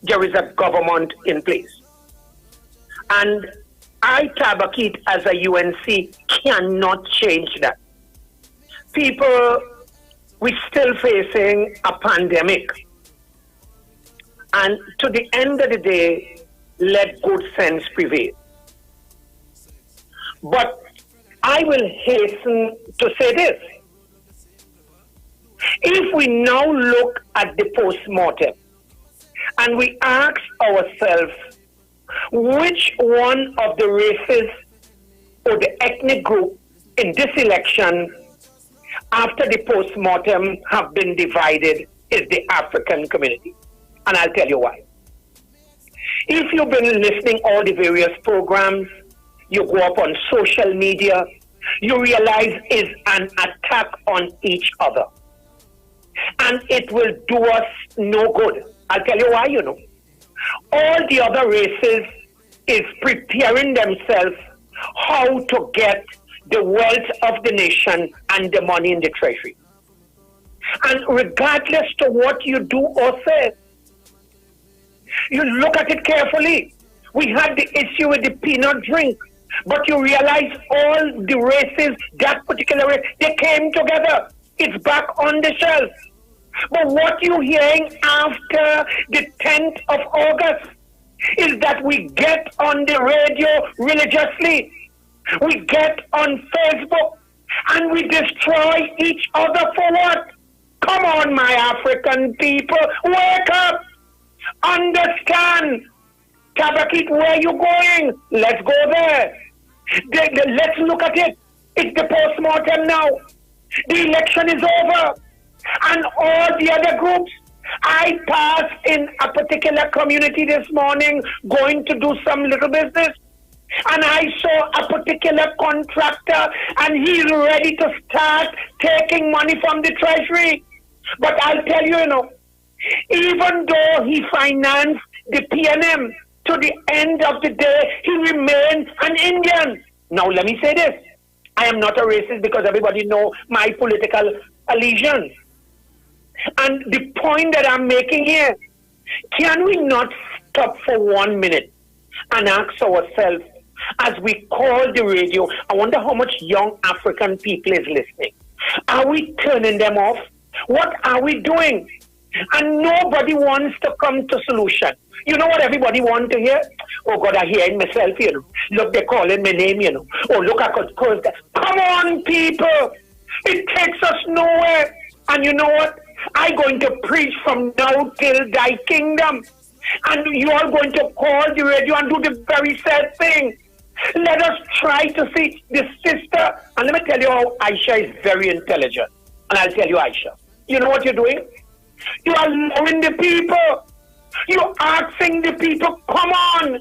[SPEAKER 21] there is a government in place. And I, Tabakit, as a UNC, cannot change that. People, we're still facing a pandemic. And to the end of the day, let good sense prevail. But I will hasten to say this. If we now look at the post-mortem and we ask ourselves which one of the races or the ethnic group in this election after the post-mortem have been divided is the African community. And I'll tell you why. If you've been listening all the various programs, you go up on social media, you realize it's an attack on each other. And it will do us no good. I'll tell you why, you know. All the other races is preparing themselves how to get the wealth of the nation and the money in the treasury. And regardless to what you do or say, you look at it carefully. We had the issue with the peanut drink, but you realize all the races, that particular race, they came together. It's back on the shelf. But what you're hearing after the 10th of August is that we get on the radio religiously. We get on Facebook and we destroy each other for what? Come on, my African people, wake up! Understand! Tabakit, where you going? Let's go there. Let's look at it. It's the post-mortem now. The election is over. And all the other groups, I passed in a particular community this morning going to do some little business. And I saw a particular contractor and he's ready to start taking money from the treasury. But I'll tell you, you know, even though he financed the PNM, to the end of the day, he remains an Indian. Now, let me say this. I am not a racist because everybody knows my political allegiance. And the point that I'm making here, can we not stop for 1 minute and ask ourselves, as we call the radio, I wonder how much young African people is listening. Are we turning them off? What are we doing? And nobody wants to come to solution. You know what everybody wants to hear? Oh God, I hear it myself, you know. Look, they're calling my name, you know. Oh, look, I could curse that. Come on, people. It takes us nowhere. And you know what? I'm going to preach from now till thy kingdom. And you are going to call the radio and do the very sad thing. Let us try to see the sister. And let me tell you how Aisha is very intelligent. And I'll tell you, Aisha, you know what you're doing? You are allowing the people. You're asking the people, come on.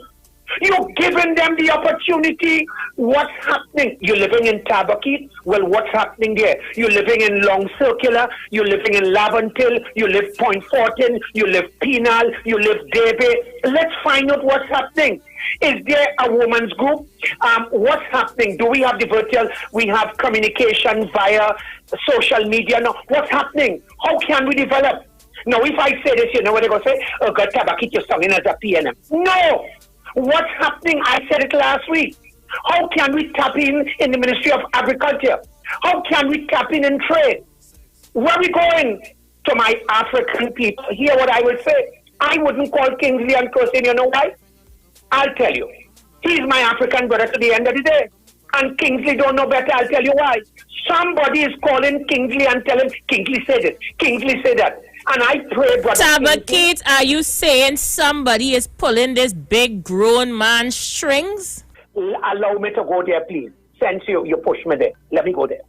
[SPEAKER 21] You're giving them the opportunity. What's happening? You're living in Tabaquite. Well, what's happening there? You're living in Long Circular. You're living in Laventille. You live Point Fortin. You live Penal. You live Debe. Let's find out what's happening. Is there a women's group? What's happening? Do we have the virtual? We have communication via social media. No. What's happening? How can we develop? Now, if I say this, you know what they're going to say? Oh, God, Tabaquite, you're singing as a PNM. No! What's happening? I said it last week. How can we tap in the Ministry of Agriculture? How can we tap in trade? Where are we going? To my African people, hear what I would say. I wouldn't call Kingsley and curse him. You know why? I'll tell you. He's my African brother to the end of the day. And Kingsley don't know better. I'll tell you why. Somebody is calling Kingsley and telling Kingsley said it. Kingsley said that. And I pray, brother.
[SPEAKER 1] Tabaquite, are you saying somebody is pulling this big grown man's strings?
[SPEAKER 21] Allow me to go there, please. Since you push me there, let me go there.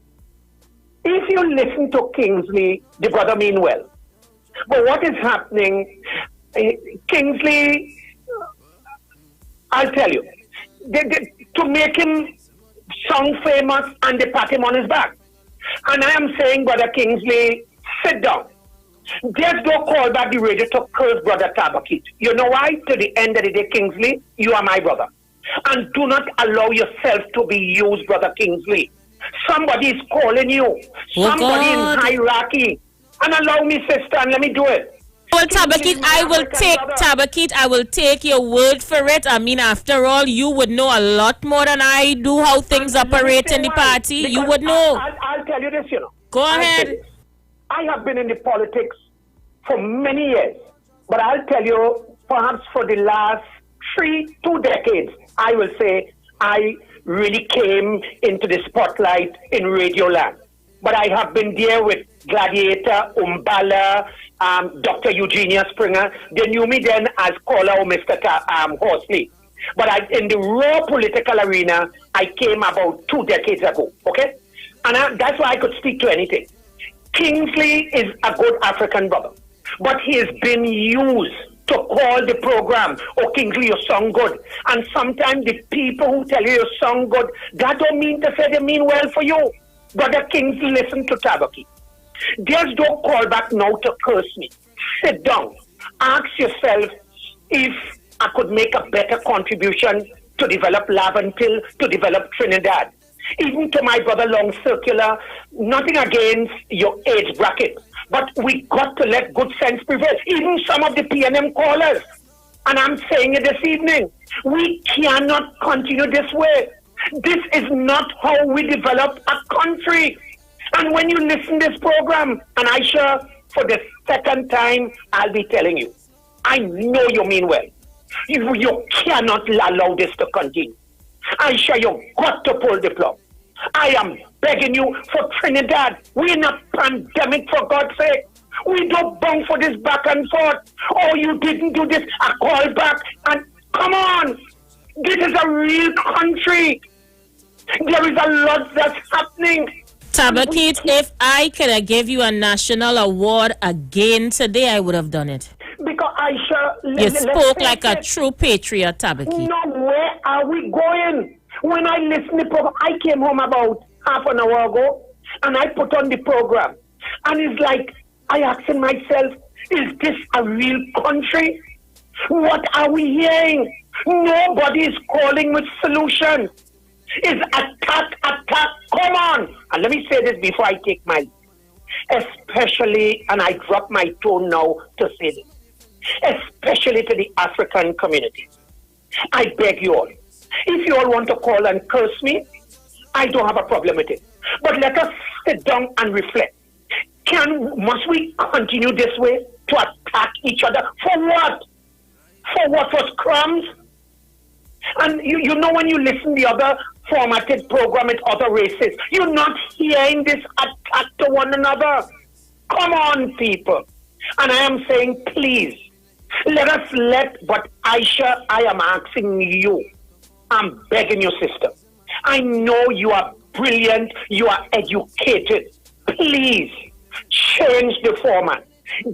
[SPEAKER 21] If you listen to Kingsley, the brother mean well. But what is happening, Kingsley, I'll tell you, to make him sound famous and they pat him on his back. And I am saying, Brother Kingsley, sit down. Just don't call back the radio to curse Brother Tabaquite. You know why? To the end of the day, Kingsley, you are my brother. And do not allow yourself to be used, Brother Kingsley. Somebody is calling you. Somebody in hierarchy. And allow me, sister, and let me do it.
[SPEAKER 1] Well, Tabaquite, I will take your word for it. I mean, after all, you would know a lot more than I do how things operate in the party. You would know.
[SPEAKER 21] I'll tell you this, you know.
[SPEAKER 1] Go ahead.
[SPEAKER 21] I have been in the politics for many years, but I'll tell you, perhaps for the last 2 decades, I will say I really came into the spotlight in Radio Land. But I have been there with Gladiator, Umbala, Dr. Eugenia Springer. They knew me then as caller or Mr. Horsley. But in the raw political arena, I came about 2 decades ago, okay? And that's why I could speak to anything. Kingsley is a good African brother, but he has been used to call the program, oh, Kingsley, you sound good. And sometimes the people who tell you you sound good, that don't mean to say they mean well for you. Brother Kingsley, listen to Tabaquite. Just don't call back now to curse me. Sit down. Ask yourself if I could make a better contribution to develop Laventille, to develop Trinidad. Even to my brother Long Circular, nothing against your age bracket, but we got to let good sense prevail. Even some of the PNM callers, and I'm saying it this evening, we cannot continue this way. This is not how we develop a country. And when you listen to this program, and Aisha, for the second time, I'll be telling you, I know you mean well. You cannot allow this to continue. Aisha, you've got to pull the plug. I am begging you for Trinidad. We're in a pandemic, for God's sake. We don't bang for this back and forth. Oh, you didn't do this. I call back. And come on. This is a real country. There is a lot that's happening.
[SPEAKER 1] Tabaquite, if I could have give you a national award again today, I would have done it.
[SPEAKER 21] Because Aisha,
[SPEAKER 1] you spoke like a true patriot, Tabaquite.
[SPEAKER 21] No, where are we going? When I listen to the program, I came home about half an hour ago, and I put on the program. And it's like, I asking myself, is this a real country? What are we hearing? Nobody is calling with solutions. It's attack. Come on. And let me say this before I take my leave. Especially, and I drop my tone now to say this, especially to the African community. I beg you all. If you all want to call and curse me, I don't have a problem with it. But let us sit down and reflect. Must we continue this way to attack each other? For what? For what? For crumbs? And you know when you listen to the other formatted program with other races, you're not hearing this attack to one another. Come on, people. And I am saying, please, but Aisha, I am asking you, I'm begging your sister. I know you are brilliant, you are educated. Please, change the format.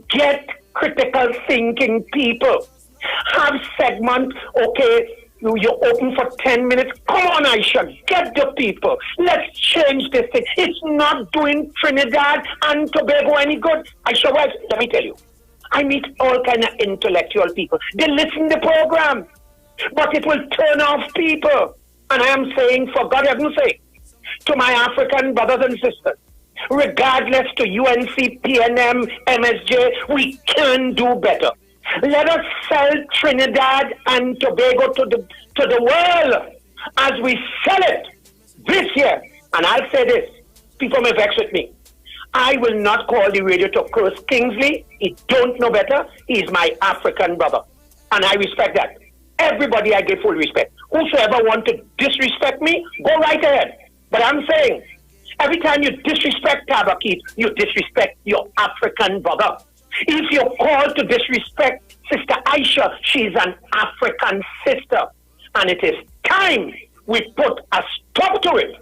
[SPEAKER 21] Get critical thinking people. Have segment, okay, you're open for 10 minutes. Come on, Aisha, get the people. Let's change this thing. It's not doing Trinidad and Tobago any good. Aisha, well, let me tell you, I meet all kind of intellectual people. They listen to the program, but it will turn off people. And I am saying, for God heaven's sake, to my African brothers and sisters, regardless to UNC, PNM, MSJ, we can do better. Let us sell Trinidad and Tobago to the world as we sell it this year. And I'll say this, people may vex with me. I will not call the radio to curse Kingsley. He don't know better. He's my African brother. And I respect that. Everybody I give full respect. Whosoever want to disrespect me, go right ahead. But I'm saying, every time you disrespect Tabakit, you disrespect your African brother. If you're called to disrespect Sister Aisha, she's an African sister. And it is time we put a stop to it.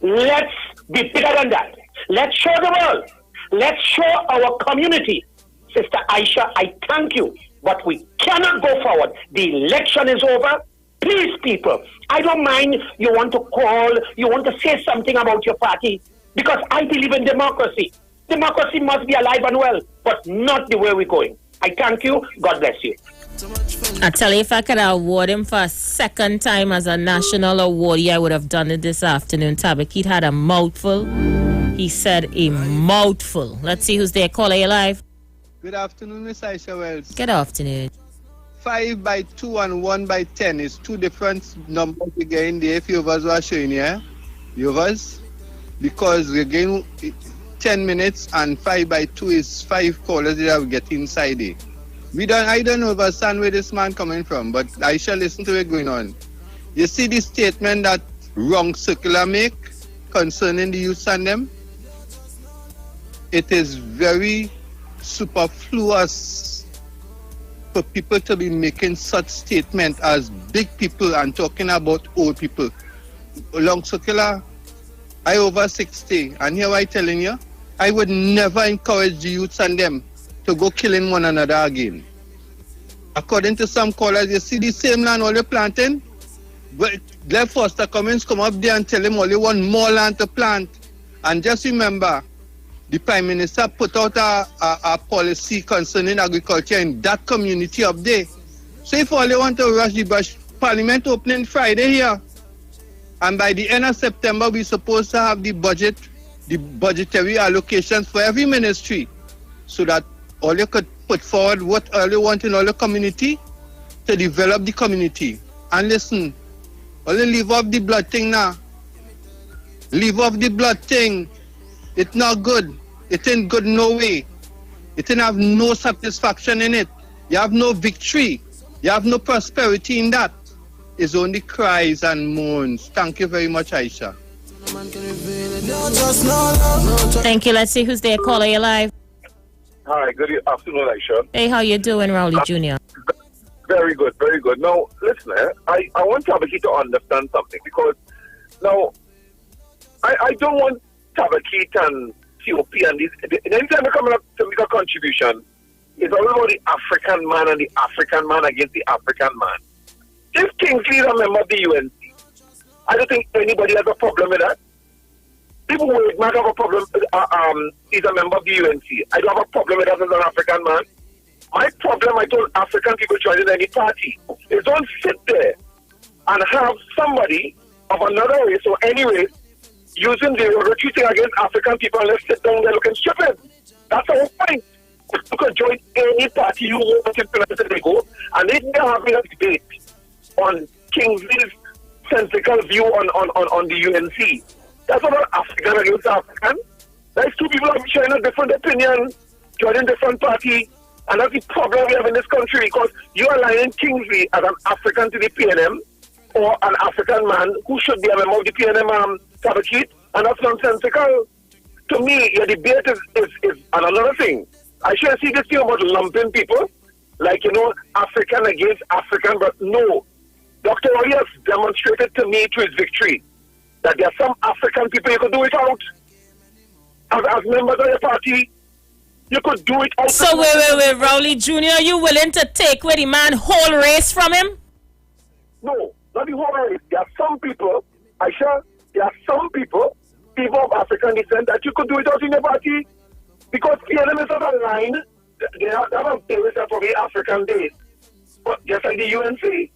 [SPEAKER 21] Let's be bigger than that. Let's show the world. Let's show our community. Sister Aisha, I thank you, but we cannot go forward. The election is over. Please, people, I don't mind you want to call, you want to say something about your party, because I believe in democracy. Democracy must be alive and well, but not the way we're going. I thank you. God bless you.
[SPEAKER 1] I tell you, if I could award him for a second time as a national awardee, I would have done it this afternoon. Tabakit had a mouthful. He said a mouthful. Let's see who's there. Caller, you live.
[SPEAKER 11] Good afternoon, Miss Aisha Wells.
[SPEAKER 1] Good afternoon.
[SPEAKER 11] 5 by 2 and 1 by 10 is two different numbers we're getting there. If you others were showing here, you others, because we're getting 10 minutes and 5 by 2 is 5 callers that we get inside there. I don't understand where this man coming from, but I shall listen to it going on. You see the statement that Wrong Circular make concerning the youth and them? It is very superfluous for people to be making such statement as big people and talking about old people. Long Circular, I over 60, and here I telling you, I would never encourage the youths and them to go killing one another again. According to some callers, you see the same land all you're planting, but Glenn Foster Cummings come up there and tell him only one more land to plant. And just remember, the Prime Minister put out a policy concerning agriculture in that community up there. So if all you want to rush the brush, Parliament opening Friday here, and by the end of September, we're supposed to have the budgetary allocations for every ministry, so that all you could put forward what all you want in all the community to develop the community. And listen, only leave off the blood thing now. Leave off the blood thing. It's not good. It ain't good no way. It ain't have no satisfaction in it. You have no victory. You have no prosperity in that. It's only cries and moans. Thank you very much, Aisha.
[SPEAKER 1] Thank you. Let's see who's there. Caller, you live.
[SPEAKER 8] Hi, good afternoon, Aisha.
[SPEAKER 1] Hey, how you doing, Rowley Jr.?
[SPEAKER 8] Very good, very good. Now, listen, I want Tabakit to understand something, because now, I don't want Tabakit and COP and these, anytime they're coming up to make a contribution, it's all about the African man and the African man against the African man. If Kingsley is a member of the UNC, I don't think anybody has a problem with that. People who might have a problem, is a member of the UNC. I don't have a problem with that as an African man. My problem, I told African people joining any party, is don't sit there and have somebody of another race or any race using the retreating against African people and let's sit down there looking stupid. That's the whole point. You can join any party you want in Trinidad and Tobago, and they are having a debate. on Kingsley's sensical view on the UNC. That's not African against African. There's two people sharing a different opinion, joining different party, and that's the problem we have in this country, because you are aligning Kingsley as an African to the PNM, or an African man who should be a member of the PNM Tabakit, and that's nonsensical. To me, your debate is another thing. I should see this thing about lumping people, like, African against African, but no. Dr. Oli has demonstrated to me through his victory that there are some African people you could do without. As members of your party, you could do it out.
[SPEAKER 1] So wait, Rowley Jr., are you willing to take away the man whole race from him?
[SPEAKER 8] No, not the whole race. There are some people, Aisha, there are some people of African descent that you could do without in your party, because PNM is not aligned. They have a base that probably African days, but just like the UNC.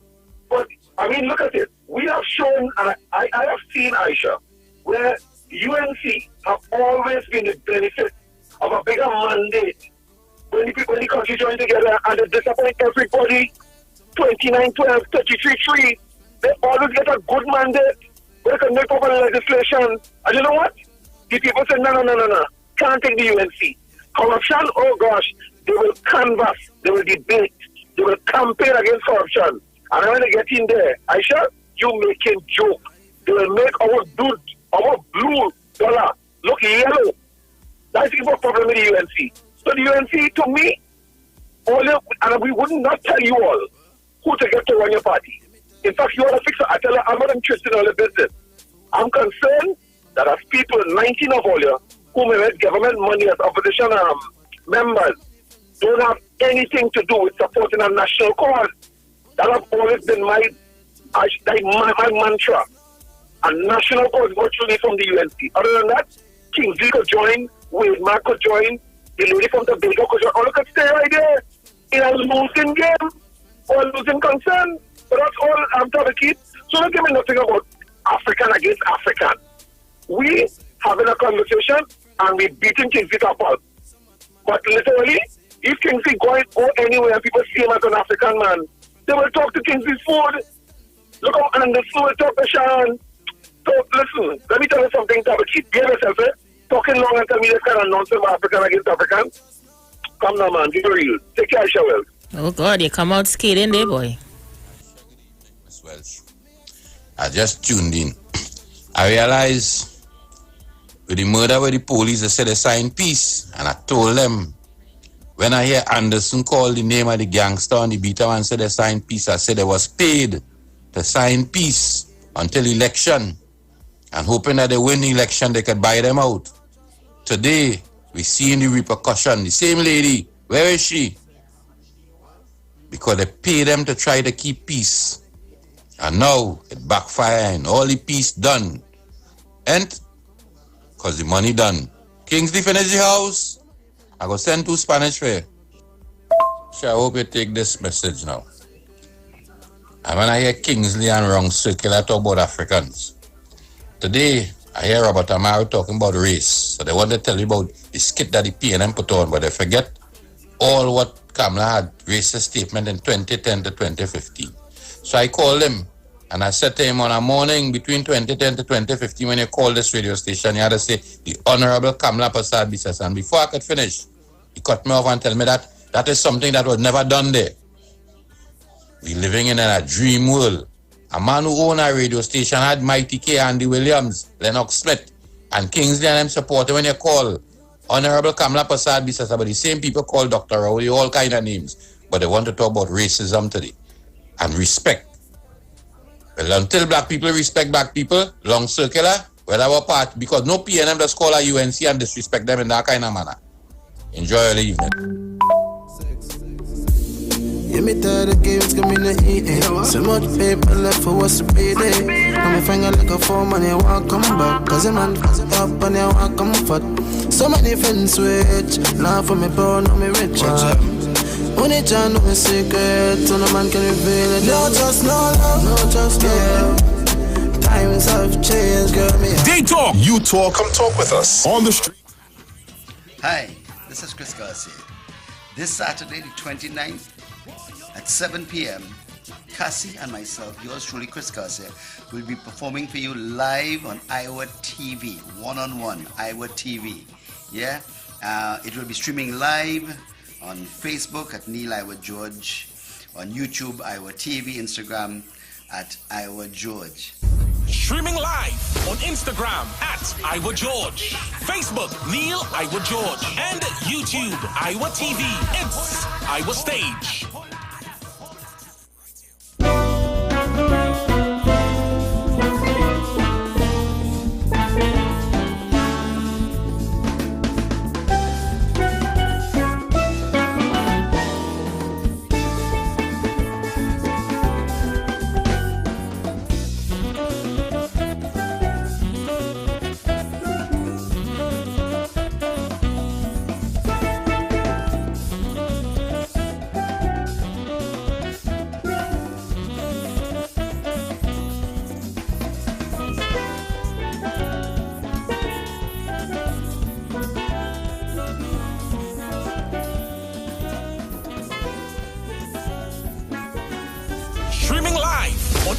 [SPEAKER 8] But I mean, look at it. We have shown, and I have seen, Aisha, where UNC have always been the benefit of a bigger mandate. When the country join together and they disappoint everybody, 29-12, 33-3, they always get a good mandate where they can make up legislation. And you know what? The people say, no, can't take the UNC. Corruption, oh gosh, they will canvass, they will debate, they will campaign against corruption. And when they get in there, Aisha, you making joke. They will make our blue dollar look yellow. That's the problem with the UNC. So the UNC, to me, and we would not tell you all who to get to run your party. In fact, you want to fix it. I tell you, I'm not interested in all the business. I'm concerned that as people, 19 of all you, who may have government money as opposition members, don't have anything to do with supporting a national cause. That has always been my mantra. A national cause virtually from the UNC. Other than that, Kingsley could join, Wade Mark could join, the lady from the Tobago could join. All could stay right there in a losing game or a losing concern. But that's all I'm trying to keep. So don't give me nothing about African against African. We having a conversation and we beating Kingsley up. But literally, if Kingsley go anywhere and people see him as an African man, they will talk to Kingsley's food. Look how Anderson will talk to Sean. So listen, let me tell you something, Tabakit. Behave yourself, talking long and tell me this kind of nonsense about African against African. Come now, man, be real. Take care, Aisha Wells.
[SPEAKER 1] Oh God, you come out skating there, boy.
[SPEAKER 7] Miss Welsh, I just tuned in. I realized with the murder where the police, they said they signed peace, and I told them, when I hear Anderson call the name of the gangster on the beta and said they signed peace, I said they was paid to sign peace until election, and hoping that they win the election, they could buy them out. Today, we see the repercussion. The same lady, where is she? Because they pay them to try to keep peace. And now, it backfire and all the peace done. And, because the money done. Kingsley finish the house. I go send 2 Spanish for you. So I hope you take this message now. And when I hear Kingsley and Wrong Circle, I talk about Africans. Today, I hear Robert Amaro talking about race. So they want to tell you about the skit that the PNM put on, but they forget all what Kamala had racist statement in 2010 to 2015. So I called him and I said to him on a morning between 2010 to 2015, when you called this radio station, you had to say, the Honorable Kamala Persad Bissess. And before I could finish, he cut me off and tell me that that is something that was never done there. We living in a dream world. A man who owned a radio station had Mighty K, Andy Williams, Lennox Smith, and Kingsley and them supported when you call Honorable Kamala Persad Bissess, but the same people call Dr. Rowley, all kind of names. But they want to talk about racism today and respect. Well, until black people respect black people, long circular, well, our part, because no PNM does call a UNC and disrespect them in that kind of manner. Enjoy your evening.
[SPEAKER 14] Yeah, me tired of games coming to eating. So much paper left for us to pay day. Now my finger like a phone and you won't come back. Cause a man fucked up and you won't comfort. So many friends switch. Now for me poor, now me rich. Only John know my secret. So no man can reveal it. No trust, no love. No trust, no love. Times have changed, girl.
[SPEAKER 24] They talk. You talk. Come talk with us on the street.
[SPEAKER 26] Hi, this is Chris Garcia. This Saturday, the 29th, at 7 p.m., Cassie and myself, yours truly, Chris Garcia, will be performing for you live on Iowa TV, one-on-one, Iowa TV. Yeah? It will be streaming live on Facebook at Neil Iowa George, on YouTube, Iowa TV, Instagram at Iowa George.
[SPEAKER 2] Streaming live on Instagram at Iowa George, Facebook Neil Iowa George, and YouTube Iowa TV. It's Iowa Stage.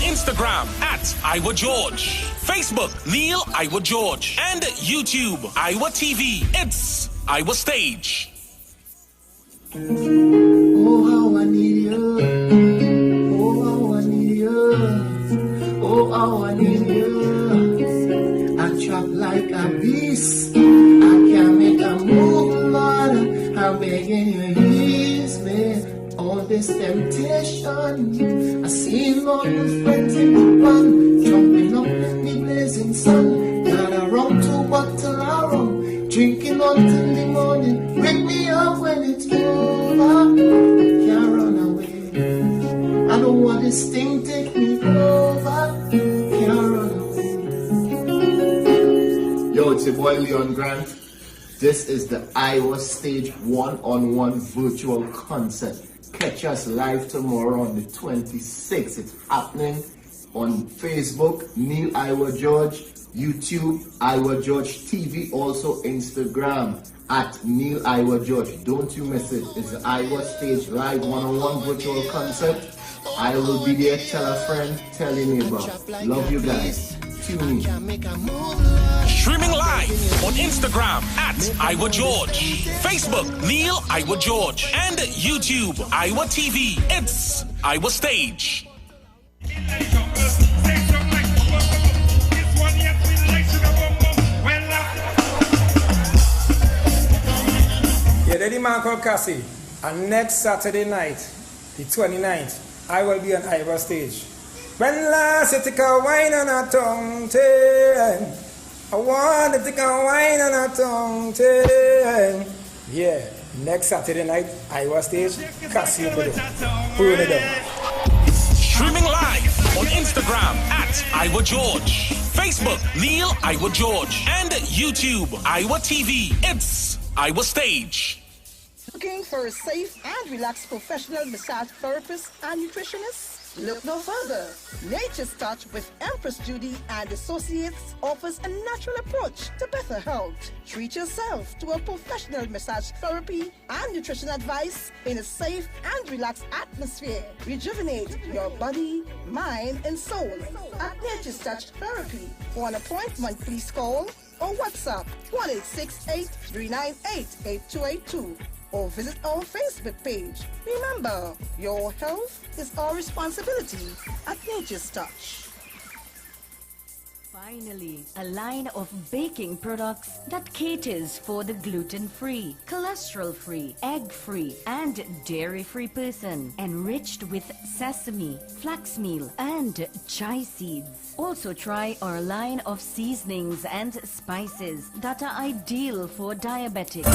[SPEAKER 2] Instagram at Iowa George, Facebook Neil Iowa George, and YouTube Iowa TV. It's Iowa Stage.
[SPEAKER 14] Oh, how I need you. Oh, how I need you. Oh, how I need you. I trap like a beast. I can't make a move, Lord. I'm begging you, ease me. All this temptation, I see Lord was fighting one, jumping up in the blazing sun. Got a rum, 2 bottles of rum, drinking until the morning. Wake me up when it's over, can't run away. I don't want this thing take me over, can't run away.
[SPEAKER 15] Yo, it's your boy Leon Grant. This is the Iowa Stage one-on-one virtual concert. Catch us live tomorrow on the 26th. It's happening on Facebook, Neil Iowa George, YouTube, Iowa George TV, also Instagram at Neil Iowa George. Don't you miss it. It's the Iowa Stage live one-on-one virtual concert. I will be there. Tell a friend, tell your neighbor. Love you guys. Tune in.
[SPEAKER 2] Streaming live on Instagram at Iowa George, Facebook Neil Iowa George, and YouTube Iowa TV. It's Iowa Stage.
[SPEAKER 17] Yeah, the man called Cassie. And next Saturday night, the 29th, I will be on Iowa Stage. When last you take a wine on a tongue chain, I want to take a wine on a tongue chain. Yeah, next Saturday night, Iowa Stage, Cassie over there. Put it down.
[SPEAKER 2] Streaming live on Instagram at Iowa George, Facebook Neil Iowa George, and YouTube Iowa TV. It's Iowa Stage.
[SPEAKER 22] Looking for a safe and relaxed professional massage therapist and nutritionist? Look no further. Nature's Touch with Empress Judy and Associates offers a natural approach to better health. Treat yourself to a professional massage therapy and nutrition advice in a safe and relaxed atmosphere. Rejuvenate your body, mind, and soul at Nature's Touch Therapy. For an appointment, please call or WhatsApp 1-868-398-8282. Or visit our Facebook page. Remember, your health is our responsibility at Nature's Touch.
[SPEAKER 23] Finally, a line of baking products that caters for the gluten-free, cholesterol-free, egg-free, and dairy-free person, enriched with sesame, flax meal, and chia seeds. Also try our line of seasonings and spices that are ideal for diabetics.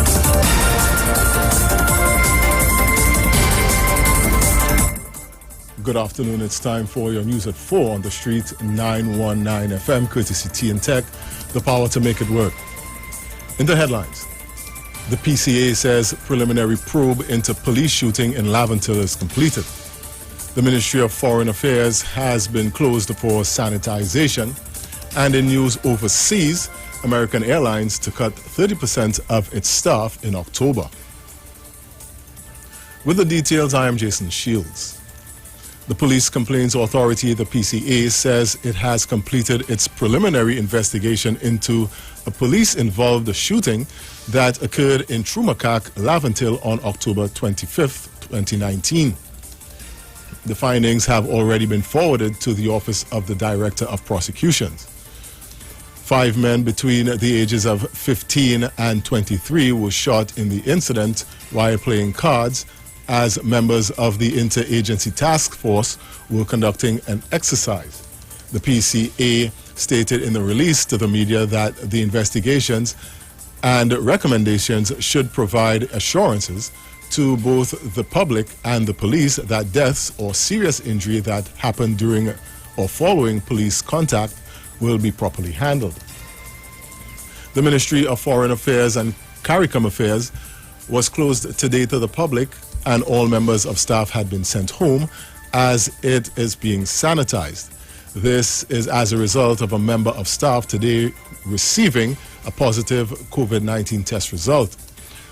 [SPEAKER 25] Good afternoon. It's time for your news at 4 on the street, 919 FM, courtesy T&Tech, the power to make it work. In the headlines, the PCA says preliminary probe into police shooting in Laventille is completed. The Ministry of Foreign Affairs has been closed for sanitization. And in news overseas, American Airlines to cut 30% of its staff in October. With the details, I am Jason Shields. The Police Complaints Authority, the PCA, says it has completed its preliminary investigation into a police-involved shooting that occurred in Trumakak, Laventille on October 25th, 2019. The findings have already been forwarded to the Office of the Director of Prosecutions. 5 men between the ages of 15 and 23 were shot in the incident while playing cards as members of the Interagency Task Force were conducting an exercise. The PCA stated in the release to the media that the investigations and recommendations should provide assurances to both the public and the police that deaths or serious injury that happened during or following police contact will be properly handled. The Ministry of Foreign Affairs and CARICOM Affairs was closed today to the public, and all members of staff had been sent home as it is being sanitized. This is as a result of a member of staff today receiving a positive COVID-19 test result.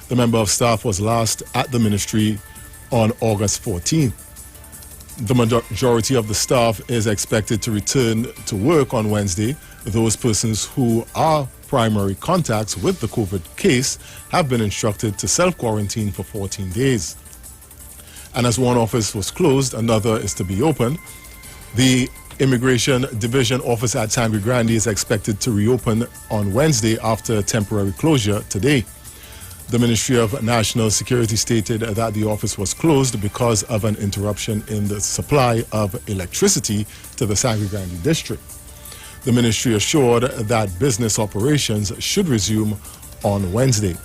[SPEAKER 25] The member of staff was last at the ministry on August 14th. The majority of the staff is expected to return to work on Wednesday. Those persons who are primary contacts with the COVID case have been instructed to self-quarantine for 14 days. And as one office was closed, another is to be opened. The Immigration Division office at Sangre Grande is expected to reopen on Wednesday after a temporary closure today. The Ministry of National Security stated that the office was closed because of an interruption in the supply of electricity to the Sangre Grande district. The ministry assured that business operations should resume on Wednesday.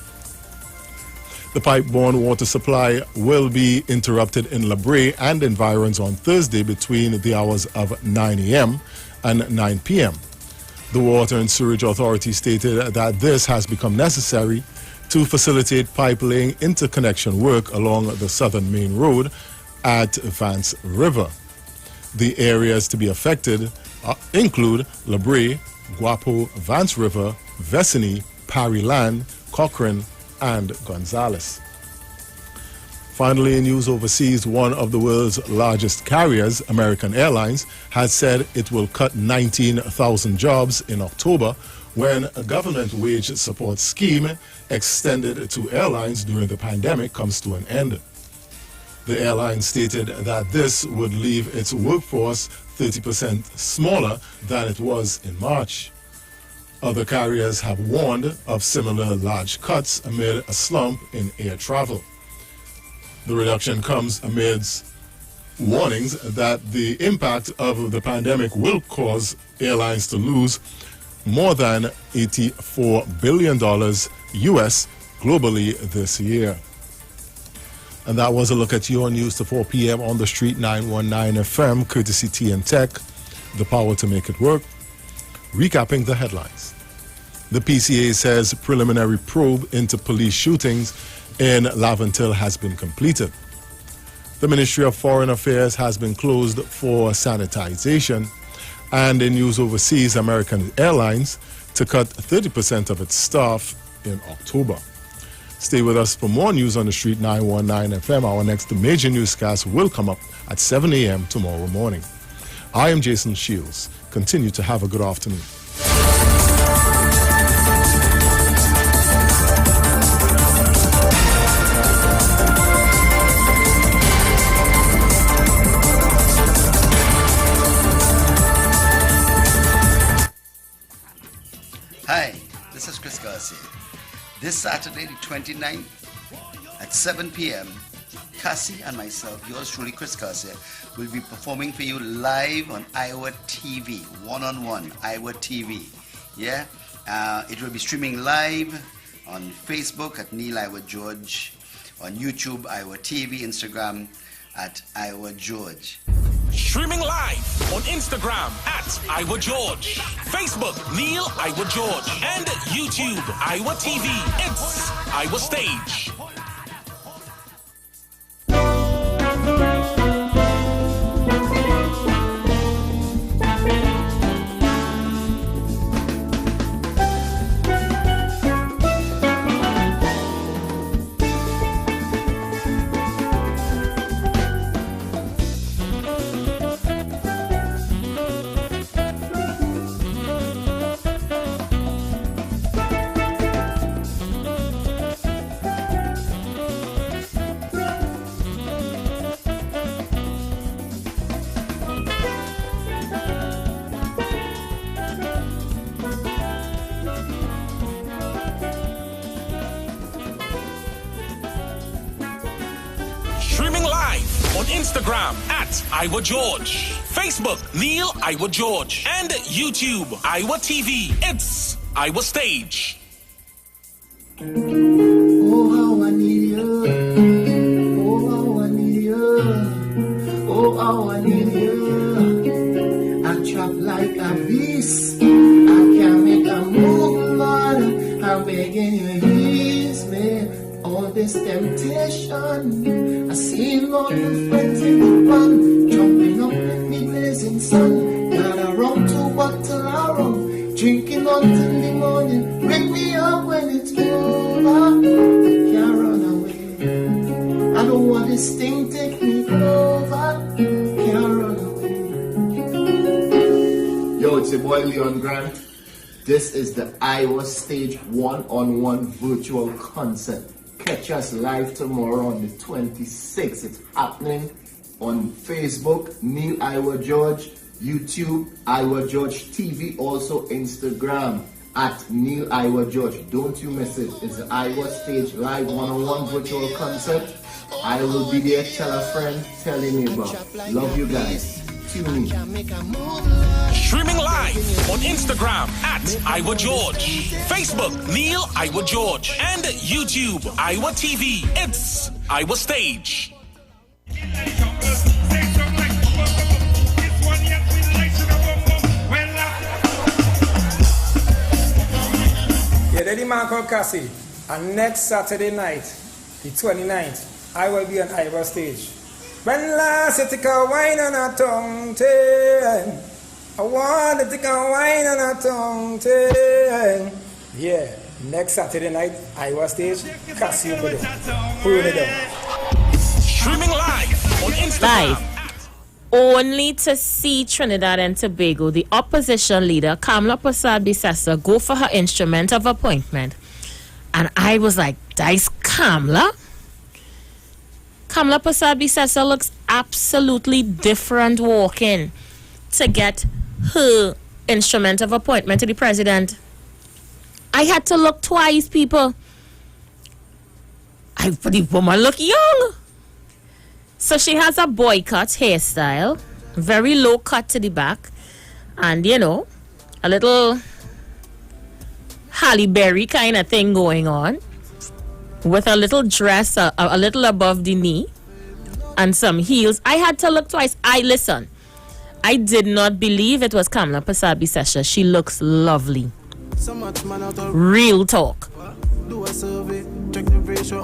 [SPEAKER 25] The pipe-borne water supply will be interrupted in La Brea and environs on Thursday between the hours of 9 a.m. and 9 p.m. The Water and Sewerage Authority stated that this has become necessary to facilitate pipe-laying interconnection work along the Southern Main Road at Vance River. The areas to be affected include La Brea, Guapo, Vance River, Vesini, Parry Land, Cochrane, and Gonzales. Finally, in news overseas, one of the world's largest carriers, American Airlines, has said it will cut 19,000 jobs in October when a government wage support scheme extended to airlines during the pandemic comes to an end. The airline stated that this would leave its workforce 30% smaller than it was in March. Other carriers have warned of similar large cuts amid a slump in air travel. The reduction comes amidst warnings that the impact of the pandemic will cause airlines to lose more than $84 billion US globally this year. And that was a look at your news to 4 p.m. on the street, 919 FM, courtesy TN Tech, the power to make it work. Recapping the headlines. The PCA says preliminary probe into police shootings in Laventille has been completed. The Ministry of Foreign Affairs has been closed for sanitization. And in news overseas, American Airlines to cut 30% of its staff in October. Stay with us for more news on the street, 919 FM. Our next major newscast will come up at 7 a.m. tomorrow morning. I am Jason Shields. Continue to have a good afternoon.
[SPEAKER 26] Hi, this is Chris Garcia. This Saturday, the 29th, at 7 p.m., Cassie and myself, yours truly, Chris Garcia, will be performing for you live on Iowa TV, one-on-one, Iowa TV. Yeah? It will be streaming live on Facebook at Neil Iowa George, on YouTube, Iowa TV, Instagram at Iowa George.
[SPEAKER 2] Streaming live on Instagram at Iowa George, Facebook Neil Iowa George, and YouTube Iowa TV. It's Iowa Stage. on Instagram at Iwa George, Facebook Neil Iwa George, and YouTube Iwa TV. It's Iwa Stage.
[SPEAKER 15] Oh, how I need you. Oh, how I need you. Oh, how I need you. I trap like a beast. I can't make a move, Lord. I'm begging you, ease me. All this temptation. I see Lord with friends in the pond, jumping up in the blazing sun. Got a rum to bottle of rum, drinking until the morning. Wake me up when it's over. Can't run away. I don't want this thing take me over. Can't run away.
[SPEAKER 26] Yo, it's your boy Leon Grant. This is the Iowa Stage one-on-one virtual concert. Catch us live tomorrow on the 26th. It's happening on Facebook, Neil Iowa George, YouTube, Iowa George TV, also Instagram at Neil Iowa George. Don't you miss it. It's the Iowa Stage live one-on-one virtual concert. I will be there. Tell a friend, tell a neighbor. Love you guys. Tune in.
[SPEAKER 2] Streaming live on Instagram at Iowa George, Facebook Neil Iowa George, and YouTube Iowa TV. It's Iowa Stage.
[SPEAKER 17] Yeah, Daddy man called Cassie. And next Saturday night, the 29th, I will be on Iowa Stage. When last you take a wine on a tongue tail, I want to take a wine on a tongue tail. Yeah, next Saturday night, Iowa Stage, Cassie over there. Hold it up.
[SPEAKER 2] Streaming live on Instagram.
[SPEAKER 1] Live. Only to see Trinidad and Tobago, the opposition leader, Kamla Persad-Bissessar, go for her instrument of appointment. And I was like, that's Kamla? Kamla Persad-Bissessar looks absolutely different walking to get her instrument of appointment to the president. I had to look twice, people. The woman look young. So she has a boycott hairstyle, very low cut to the back, and you know, a little Halle Berry kind of thing going on, with a little dress a little above the knee and some heels. I had to look twice. I did not believe it was Kamla Persad-Bissessar. She looks lovely. Real talk.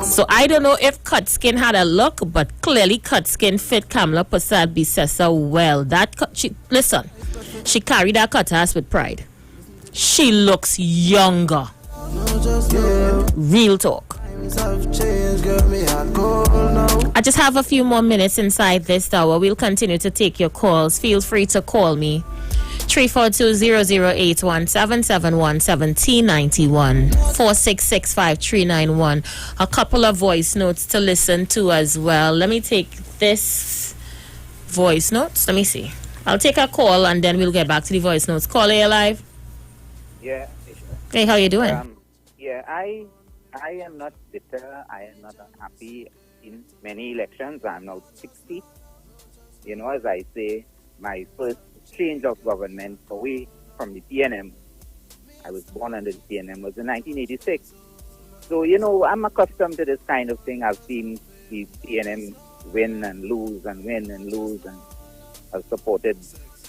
[SPEAKER 1] So I don't know if cut skin had a look, but clearly cut skin fit Kamla Persad-Bissessar well. She carried her cut ass with pride. She looks younger. Real talk. I just have a few more minutes inside this hour. We'll continue to take your calls. Feel free to call me. 342-0081 771-1791 466-5391. A couple of voice notes to listen to as well. Let me take this voice notes. Let me see. I'll take a call and then we'll get back to the voice notes. Caller, you live?
[SPEAKER 3] Yeah.
[SPEAKER 1] Hey, how you doing?
[SPEAKER 3] Yeah, I am not bitter. I am not unhappy in many elections. I'm now 60. You know, as I say, my first change of government away from the PNM, I was born under the PNM, was in 1986. So, you know, I'm accustomed to this kind of thing. I've seen the PNM win and lose and win and lose, and I've supported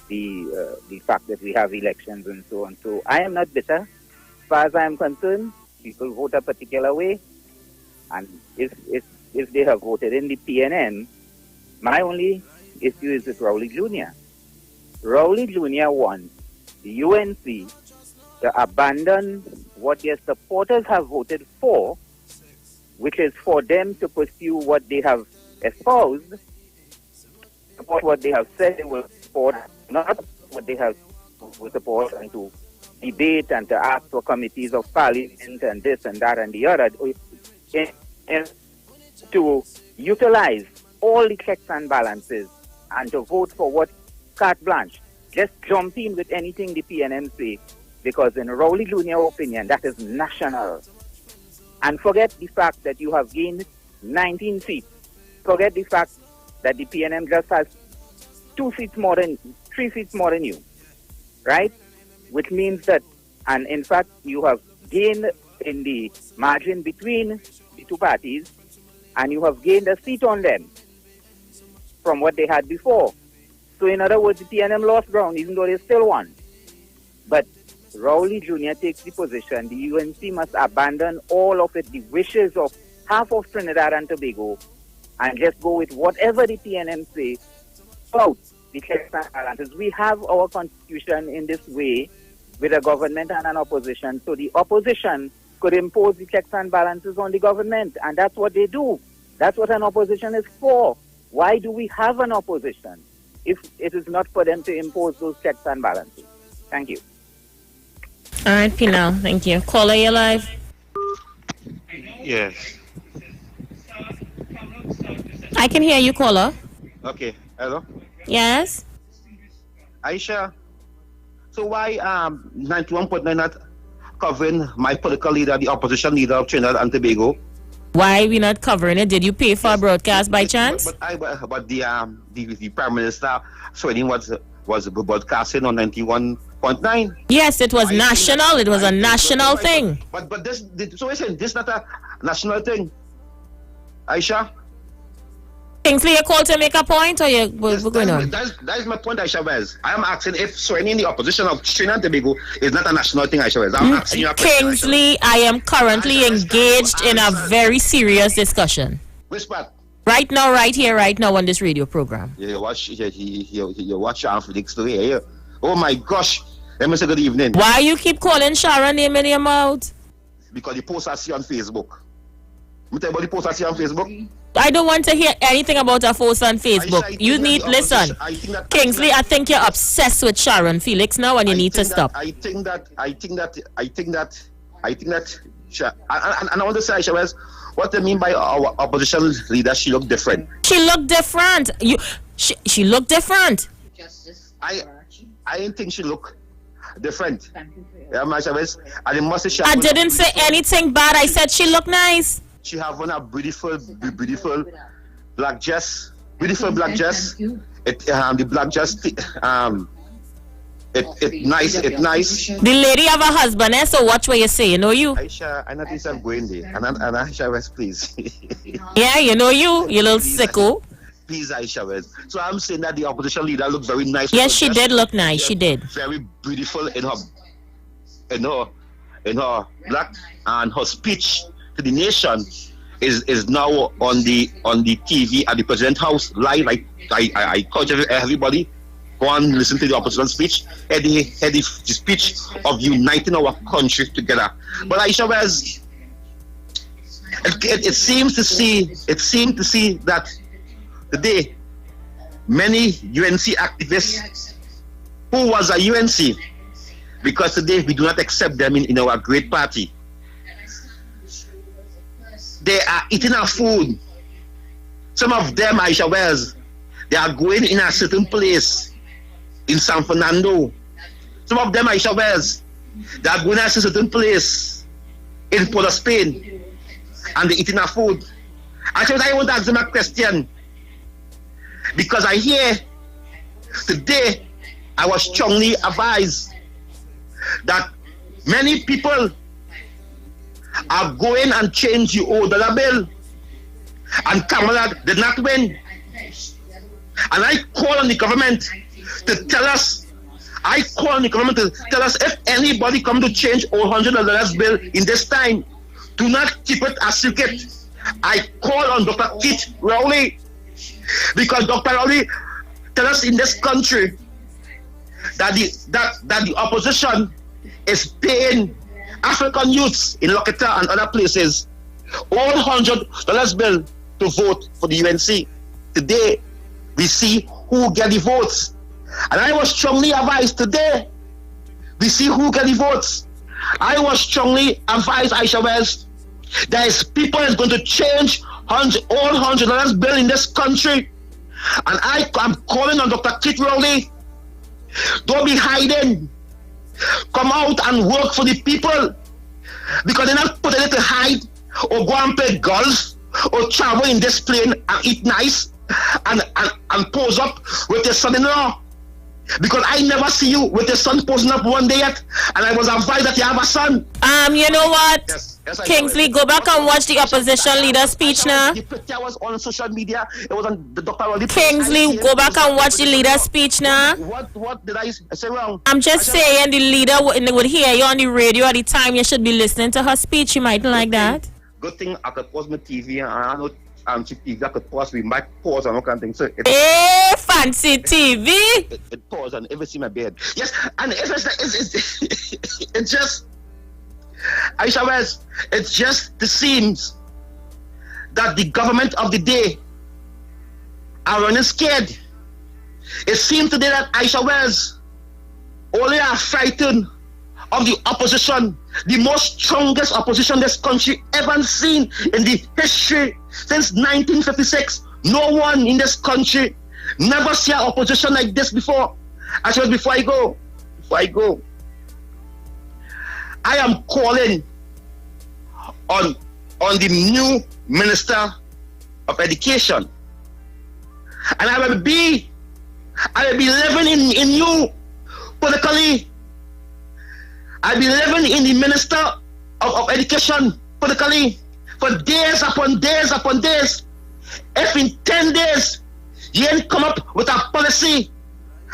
[SPEAKER 3] the fact that we have elections and so on. So I am not bitter. As far as I am concerned, people vote a particular way, and if they have voted in the PNM, my only issue is with Rowley Jr. Rowley Jr. wants the UNC to abandon what their supporters have voted for, which is for them to pursue what they have espoused, what they have said they will support, not what they have support, and to debate and to ask for committees of parliament and this and that and the other, and to utilize all the checks and balances and to vote for what carte blanche. Just jump in with anything the PNM say, because in Rowley Jr. opinion, that is national. And forget the fact that you have gained 19 seats. Forget the fact that the PNM just has 3 seats more than you, right? Which means that, and in fact, you have gained in the margin between the two parties, and you have gained a seat on them from what they had before. So in other words, the PNM lost ground, even though they still won. But Rowley Jr. takes the position, the UNC must abandon all of it, the wishes of half of Trinidad and Tobago, and just go with whatever the PNM say about the checks and balances. We have our constitution in this way with a government and an opposition, so the opposition could impose the checks and balances on the government, and that's what they do. That's what an opposition is for. Why do we have an opposition if it is not for them to impose those checks and balances? Thank you.
[SPEAKER 1] All right, Pinal, thank you. Caller, you're live.
[SPEAKER 5] Yes.
[SPEAKER 1] I can hear you, caller.
[SPEAKER 5] Okay. Hello.
[SPEAKER 1] Yes.
[SPEAKER 5] Aisha. So why 91.9 not covering my political leader, the opposition leader of Trinidad and Tobago?
[SPEAKER 1] Why are we not covering it? Did you pay for a broadcast by chance?
[SPEAKER 5] But the Prime Minister Sweden was broadcasting on 91.9.
[SPEAKER 1] Yes, it was national. It was a national thing.
[SPEAKER 5] But this, so listen, this is not a national thing. Aisha?
[SPEAKER 1] Kingsley, you called to make a point, or what's going on?
[SPEAKER 5] That is my point, Aisha Wes. I am asking if Sweden in the opposition of Trinidad and Tobago is not a national thing, Aisha Wes. I'm asking you a question,
[SPEAKER 1] Kingsley, I am currently engaged in a very serious discussion.
[SPEAKER 5] Which part?
[SPEAKER 1] Right now, right here, right now on this radio program.
[SPEAKER 5] You watch Felix today, yeah? Oh my gosh. Let me say good evening.
[SPEAKER 1] Why you keep calling Sharon name in your mouth?
[SPEAKER 5] Because the post I see on Facebook. Me tell you about the post I see on Facebook.
[SPEAKER 1] I don't want to hear anything about a post on Facebook. You need listen, Kingsley. I think you're obsessed with Sharon Felix now, and you need to stop.
[SPEAKER 5] I think that. And I want to say, Aisha Wes, what do you mean by our opposition leader? She looked different.
[SPEAKER 1] She looked different. She looked different.
[SPEAKER 5] I didn't think she looked different. Yeah, Aisha Wes.
[SPEAKER 1] I didn't say anything bad. I said she looked nice.
[SPEAKER 5] She have on a beautiful black dress. Beautiful black dress. The black dress. It nice. The
[SPEAKER 1] lady have a husband, so watch what you say. You know you.
[SPEAKER 5] Aisha, I know this I'm going there. And Aisha West, please.
[SPEAKER 1] Yeah, you know you little sicko.
[SPEAKER 5] Please, Aisha West. So I'm saying that the opposition leader looked very nice.
[SPEAKER 1] Yes, she did look nice. She did.
[SPEAKER 5] Very beautiful in her black, and her speech to the nation is now on the TV at the President House live. I encourage everybody go and listen to the opposition speech. The speech of uniting our country together. But Aisha Wes, it seems to see that today many UNC activists who was a UNC, because today we do not accept them in our great party. They are eating our food. Some of them, Aisha Wes, they are going in a certain place in San Fernando. Some of them, Aisha Wes, they are going to a certain place in Port of Spain, and they're eating our food. Actually, I want to ask them a question, because I hear today I was strongly advised that many people are going and change the old dollar bill, and Kamala did not win. And I call on the government to tell us, if anybody come to change $100 bill in this time, do not keep it a secret. I call on Dr. Keith Rowley, because Dr. Rowley tell us in this country that the opposition is paying African youths in Lokita and other places all $100 bill to vote for the UNC. Today, we see who get the votes. And I was strongly advised today, we see who get the votes. I was strongly advised, Aisha Wes, there is people that's going to change all $100 bill in this country. And I'm calling on Dr. Keith Rowley, don't be hiding. Come out and work for the people, because they're not putting it to hide or go and play golf or travel in this plane and eat nice. and pose up with your son-in-law. Because I never see you with your son posing up one day yet, and I was advised that you have a son.
[SPEAKER 1] You know what?
[SPEAKER 5] Yes,
[SPEAKER 1] Kingsley, go back and watch the opposition leader speech now.
[SPEAKER 5] The picture was on social media. It was on the Dr. Raleigh.
[SPEAKER 1] Kingsley, go back and watch the leader speech now.
[SPEAKER 5] What did I say wrong?
[SPEAKER 1] I'm just saying the leader would hear you on the radio at the time you should be listening to her speech. You mightn't like that.
[SPEAKER 5] Good thing I could pause my TV, and I know TV I could pause. We might pause and all kind of things. So
[SPEAKER 1] fancy TV.
[SPEAKER 5] It pause and ever see my bed. Yes, and it's just Aisha Wells. It just seems that the government of the day are running scared. It seems today that Aisha Wells only are frightened of the opposition, the most strongest opposition this country ever seen in the history since 1956. No one in this country never see an opposition like this before. Actually, before I go, I am calling on the new Minister of Education, and I will be living in you politically. I'll be living in the Minister of Education politically for days upon days upon days. If in 10 days you ain't come up with a policy,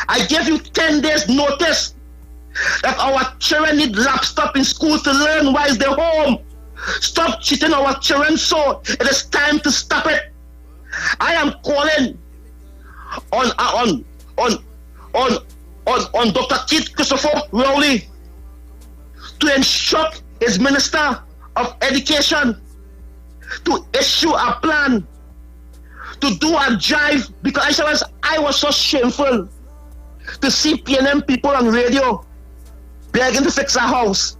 [SPEAKER 5] I give you 10 days notice that our children need laptop in school to learn while they're home. Stop cheating our children, so it is time to stop it. I am calling on Dr. Keith Christopher Rowley to instruct his Minister of Education to issue a plan to do a drive, because I was so shameful to see PNM people on radio begging to fix a house,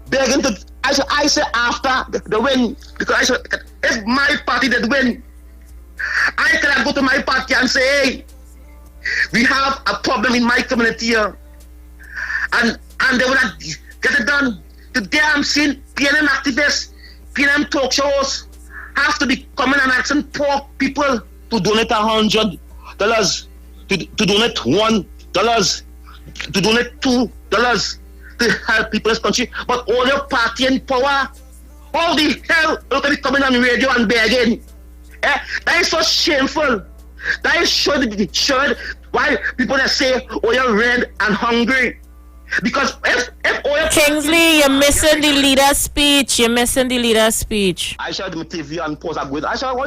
[SPEAKER 5] begging to. I say after the win, because I said if my party did win, I cannot go to my party and say, hey, we have a problem in my community here, and they will not get it done. Today I'm seeing PNM activists, PNM talk shows have to be coming and asking poor people to donate $100, to donate $1, to donate $2 to help people in this country. But all your party and power, all the hell look at me coming on the radio and begging. That is so shameful. That is showed why people that say, oh, you're red and hungry. Because if
[SPEAKER 1] Kingsley, you're missing the leader's speech. You're missing the leader's speech.
[SPEAKER 5] I shall do my TV and pause up with. I shall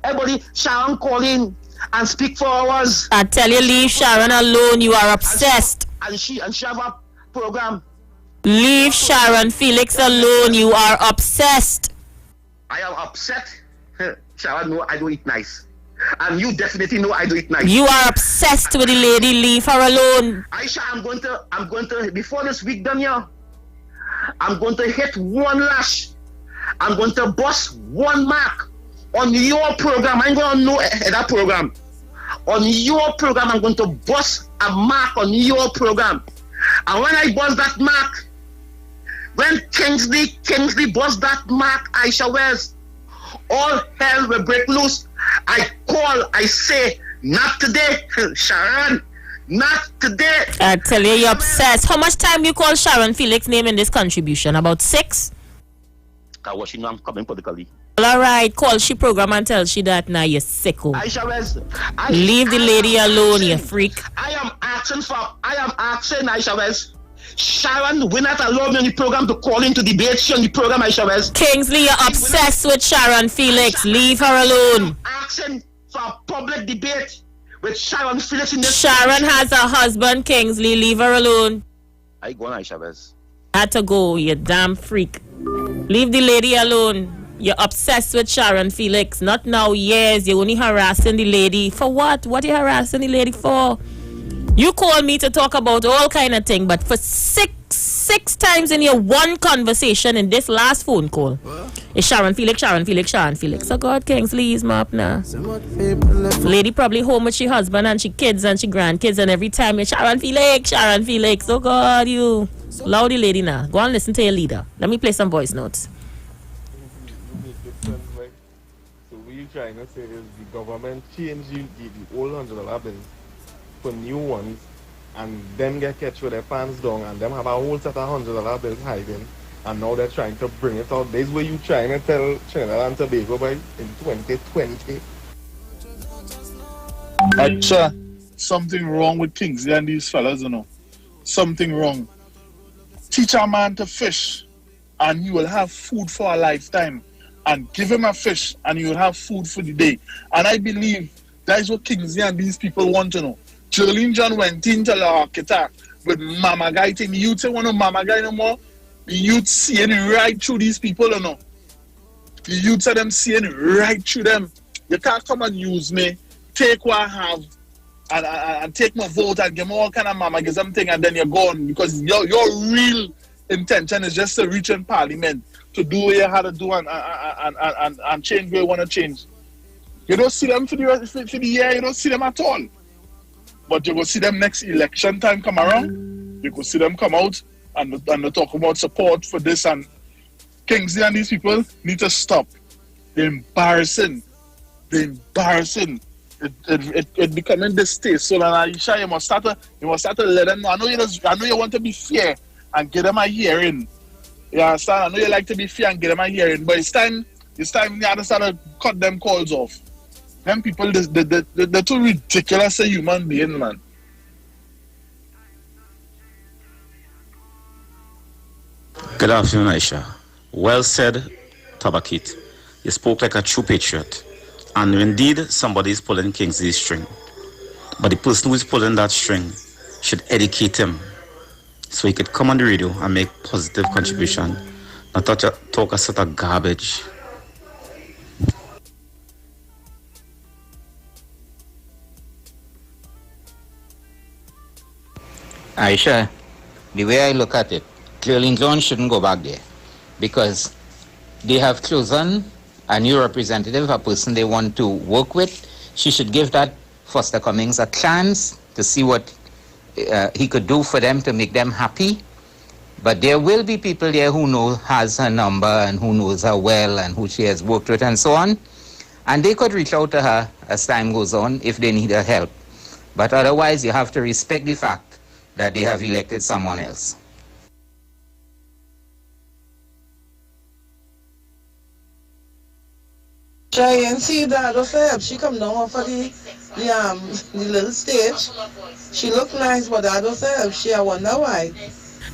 [SPEAKER 5] everybody Sharon call in and speak for hours.
[SPEAKER 1] I tell you, leave Sharon alone. You are obsessed.
[SPEAKER 5] And she have a program.
[SPEAKER 1] Leave Sharon Felix alone. You are obsessed.
[SPEAKER 5] I am upset. Sharon, no, I do it nice. And you definitely know I do it nice.
[SPEAKER 1] You are obsessed with the lady. Leave her alone.
[SPEAKER 5] Aisha, I'm going to before this week done here, I'm going to hit one lash. I'm going to bust one mark on your program. I'm going to know that program. On your program, I'm going to bust a mark on your program. And when I bust that mark, when Kingsley bust that mark, Aisha Wells, all hell will break loose. I say, not today, Sharon, not today.
[SPEAKER 1] I tell you, you're obsessed. How much time you call Sharon Felix name in this contribution? About 6?
[SPEAKER 5] Because she know I'm coming politically.
[SPEAKER 1] All right, call she program and tell she that now, you sicko.
[SPEAKER 5] Aisha Wells,
[SPEAKER 1] leave the lady alone, you freak.
[SPEAKER 5] I am asking Aisha Wells. Sharon will not allow me on the program to call in to debate she on the program, Aisha Wells.
[SPEAKER 1] Kingsley, you're obsessed with Sharon Felix. Leave her alone.
[SPEAKER 5] Asking for a public debate with Sharon Felix in this.
[SPEAKER 1] Sharon has a husband, Kingsley. Leave her alone.
[SPEAKER 5] I go on, Aisha Wells.
[SPEAKER 1] Had to go, you damn freak. Leave the lady alone. You're obsessed with Sharon Felix. Not now, years. You're only harassing the lady. For what? What are you harassing the lady for? You call me to talk about all kind of thing, but for six times in your one conversation in this last phone call, it's Sharon Felix. So God, Kingsley, ease me up now. Lady probably home with she husband and she kids and she grandkids, and every time it's Sharon Felix. Oh God, you allow the lady now. Go and listen to your leader. Let me play some voice notes.
[SPEAKER 6] So what you trying to say is the government changed the old $100 bills for new ones, and them get catch with their pants down, and them have a whole set of $100 bills hiding, and now they're trying to bring it out. This is what you trying to tell Trinidad and Tobago by in 2020.
[SPEAKER 9] Acha, something wrong with Kingsley and these fellas, you know. Something wrong. Teach a man to fish, and you will have food for a lifetime. And give him a fish, and you will have food for the day. And I believe that is what Kingsley and these people want to know. Jolene John went into the architect with Mama Guy thing. The youth say want no Mama Guy no more. The youth seeing right through these people, you know. The youth say them seeing right through them. You can't come and use me, take what I have, and take my vote and give me all kind of mamagism thing, and then you're gone, because your real intention is just to reach in parliament to do what you had to do and change where you want to change. You don't see them for the year, you don't see them at all. But you go see them next election time come around, you go see them come out and they talk about support for this, and Kingsley and these people need to stop. They're embarrassing. They're embarrassing. It becoming distasteful, and Aisha, you must start to let them know. I know you want to be fair and get them a hearing. You understand? I know you like to be fair and get them a hearing, but it's time you have to start to cut them calls off. Them people, they're too ridiculous a human being, man.
[SPEAKER 12] Good afternoon, Aisha. Well said, Tabakit. You spoke like a true patriot. And indeed, somebody is pulling Kingsley's string. But the person who is pulling that string should educate him so he could come on the radio and make positive contribution, not talk a sort of garbage.
[SPEAKER 16] Aisha, the way I look at it, Clearly John shouldn't go back there, because they have chosen a new representative, a person they want to work with. She should give that Foster Cummings a chance to see what he could do for them to make them happy. But there will be people there who has her number and who knows her well and who she has worked with and so on. And they could reach out to her as time goes on if they need her help. But otherwise, you have to respect the fact that they have elected someone else.
[SPEAKER 19] Try and see that of she come down off of the little stage. She look nice, but that of she, I wonder why.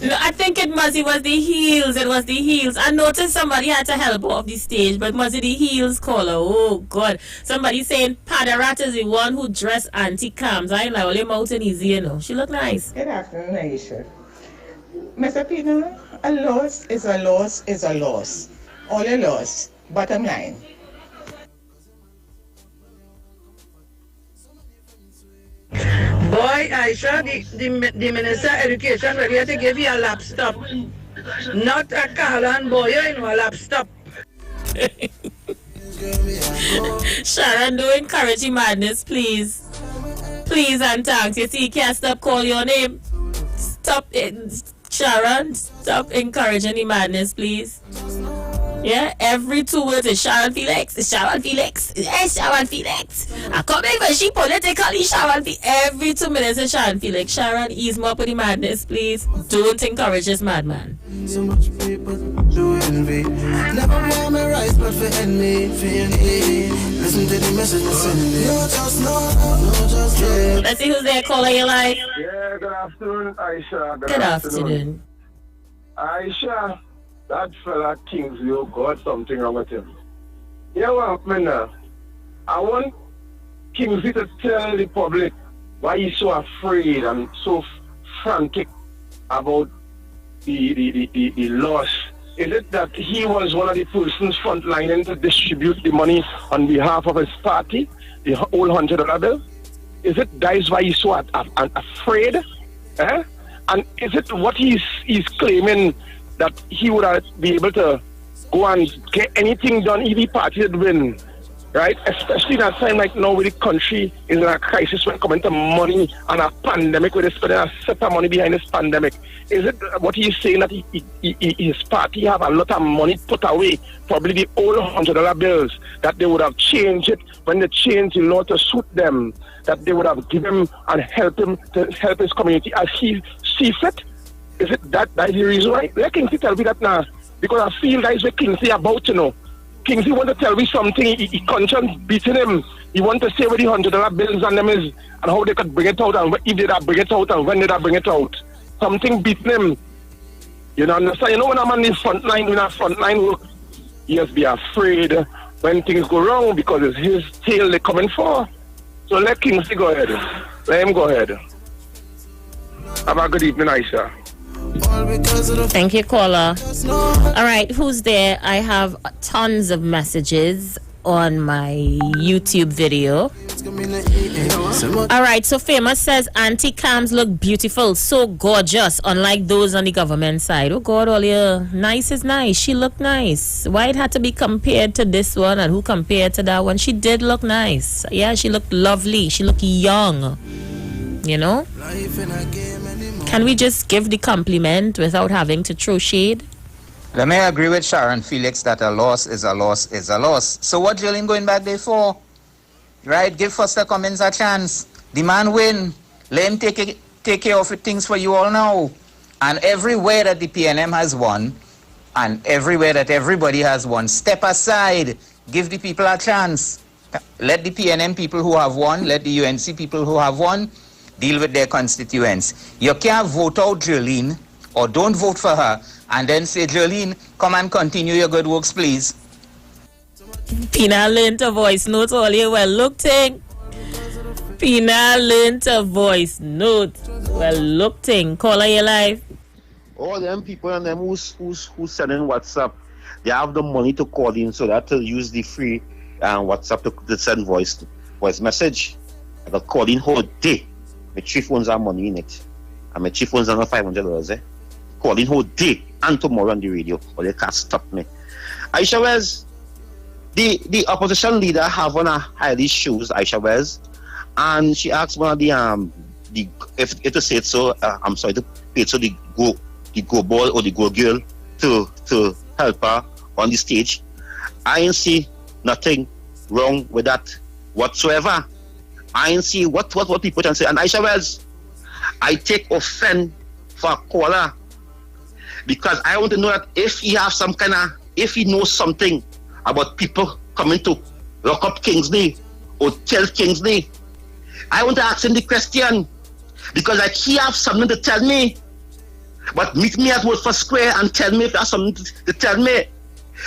[SPEAKER 1] No, I think it was the heels. It was the heels. I noticed somebody had to help her off the stage, but was it the heels caller? Oh God! Somebody saying Padarat is the one who dressed Auntie Cams. I like only mountain easy, you know. She look nice.
[SPEAKER 4] Good afternoon, Aisha. Mr. Pino, a loss is a loss is a loss. All a loss. Bottom line.
[SPEAKER 19] Boy, Aisha, the Minister of Education ready to give you a laptop. Not a Cahalan boy, you know, a laptop.
[SPEAKER 1] Sharon, don't encourage the madness, please. Please and thanks. You see, you can't stop calling your name. Stop it. Sharon, stop encouraging the madness, please. Yeah, every 2 words is Sharon Felix. It's Sharon Felix. It's Sharon Felix. I come in when she politically Sharon Felix. Every 2 minutes is Sharon Felix. Sharon, ease more up with the madness, please. Don't encourage this madman.
[SPEAKER 14] So much people do envy. Never want me rise, but for envy. Listen to the message I send me. No, just no.
[SPEAKER 1] Let's see who's there calling your line.
[SPEAKER 20] Yeah, good afternoon, Aisha.
[SPEAKER 1] Good afternoon.
[SPEAKER 20] Aisha. That fella Kingsley, oh God, something wrong with him. You know what happened now? I want Kingsley to tell the public why he's so afraid and so frantic about the loss. Is it that he was one of the persons frontlining to distribute the money on behalf of his party, the whole $100 bill? Is it that is why he's so afraid? Eh? And is it what he's claiming, that he would be able to go and get anything done if the party would win? right? Especially in a time like now where the country is in a crisis when it comes to money and a pandemic, where they're spending a set of money behind this pandemic. Is it what he's saying that his party have a lot of money put away, probably the old $100 bills, that they would have changed it when they changed the law to suit them, that they would have given him and help him to help his community as he sees fit? Is it that is the reason why? Let Kingsley tell me that now, because I feel that is what Kingsley about to know. Kingsley want to tell me something, he conscience beating him. He want to say where the $100 bills on them is and how they could bring it out and if they bring it out and when they bring it out. Something beating him. You know, understand? You know when I'm on the front line, doing a front line work, he has to be afraid when things go wrong because it's his tail they're coming for. So let Kingsley go ahead. Let him go ahead. Have a good evening, Aisha.
[SPEAKER 1] Thank you, caller. All right, who's there? I have tons of messages on my YouTube video. All right, so Famous says Auntie Cams look beautiful, so gorgeous, unlike those on the government side. Oh God, Olia, nice is nice. She looked nice. Why it had to be compared to this one and who compared to that one? She did look nice. Yeah, she looked lovely. She looked young. You know? Can we just give the compliment without having to throw shade?
[SPEAKER 16] Let me agree with Sharon Felix that a loss is a loss is a loss. So what Jolene going back there for? Right? Give Foster Cummins a chance. The man win. Let him take care of things for you all now. And everywhere that the PNM has won, and everywhere that everybody has won, step aside. Give the people a chance. Let the PNM people who have won, let the UNC people who have won, deal with their constituents. You can't vote out Jolene or don't vote for her and then say, Jolene, come and continue your good works, please.
[SPEAKER 1] Pina learned a voice note all you well looked in. Pina learned a voice note. Well looked in. Caller your life.
[SPEAKER 5] All them people and them who's sending WhatsApp, they have the money to call in so that to use the free WhatsApp to send voice message. I got called in whole day. My 3 phones have money in it. And my 3 phones are not $500, Calling whole day and tomorrow on the radio. But they can't stop me. Aisha Wes, the opposition leader have on a highly shoes, Aisha Wes, and she asked one of the if to say it so, I'm sorry to pay it so the go ball or the go girl to help her on the stage. I ain't see nothing wrong with that whatsoever. I ain't see what people can say. And Aisha Wells, I take offense for a caller because I want to know that if he knows something about people coming to lock up Kingsley or tell Kingsley, I want to ask him the question because like he have something to tell me. But meet me at Woodford Square and tell me if he has something to tell me.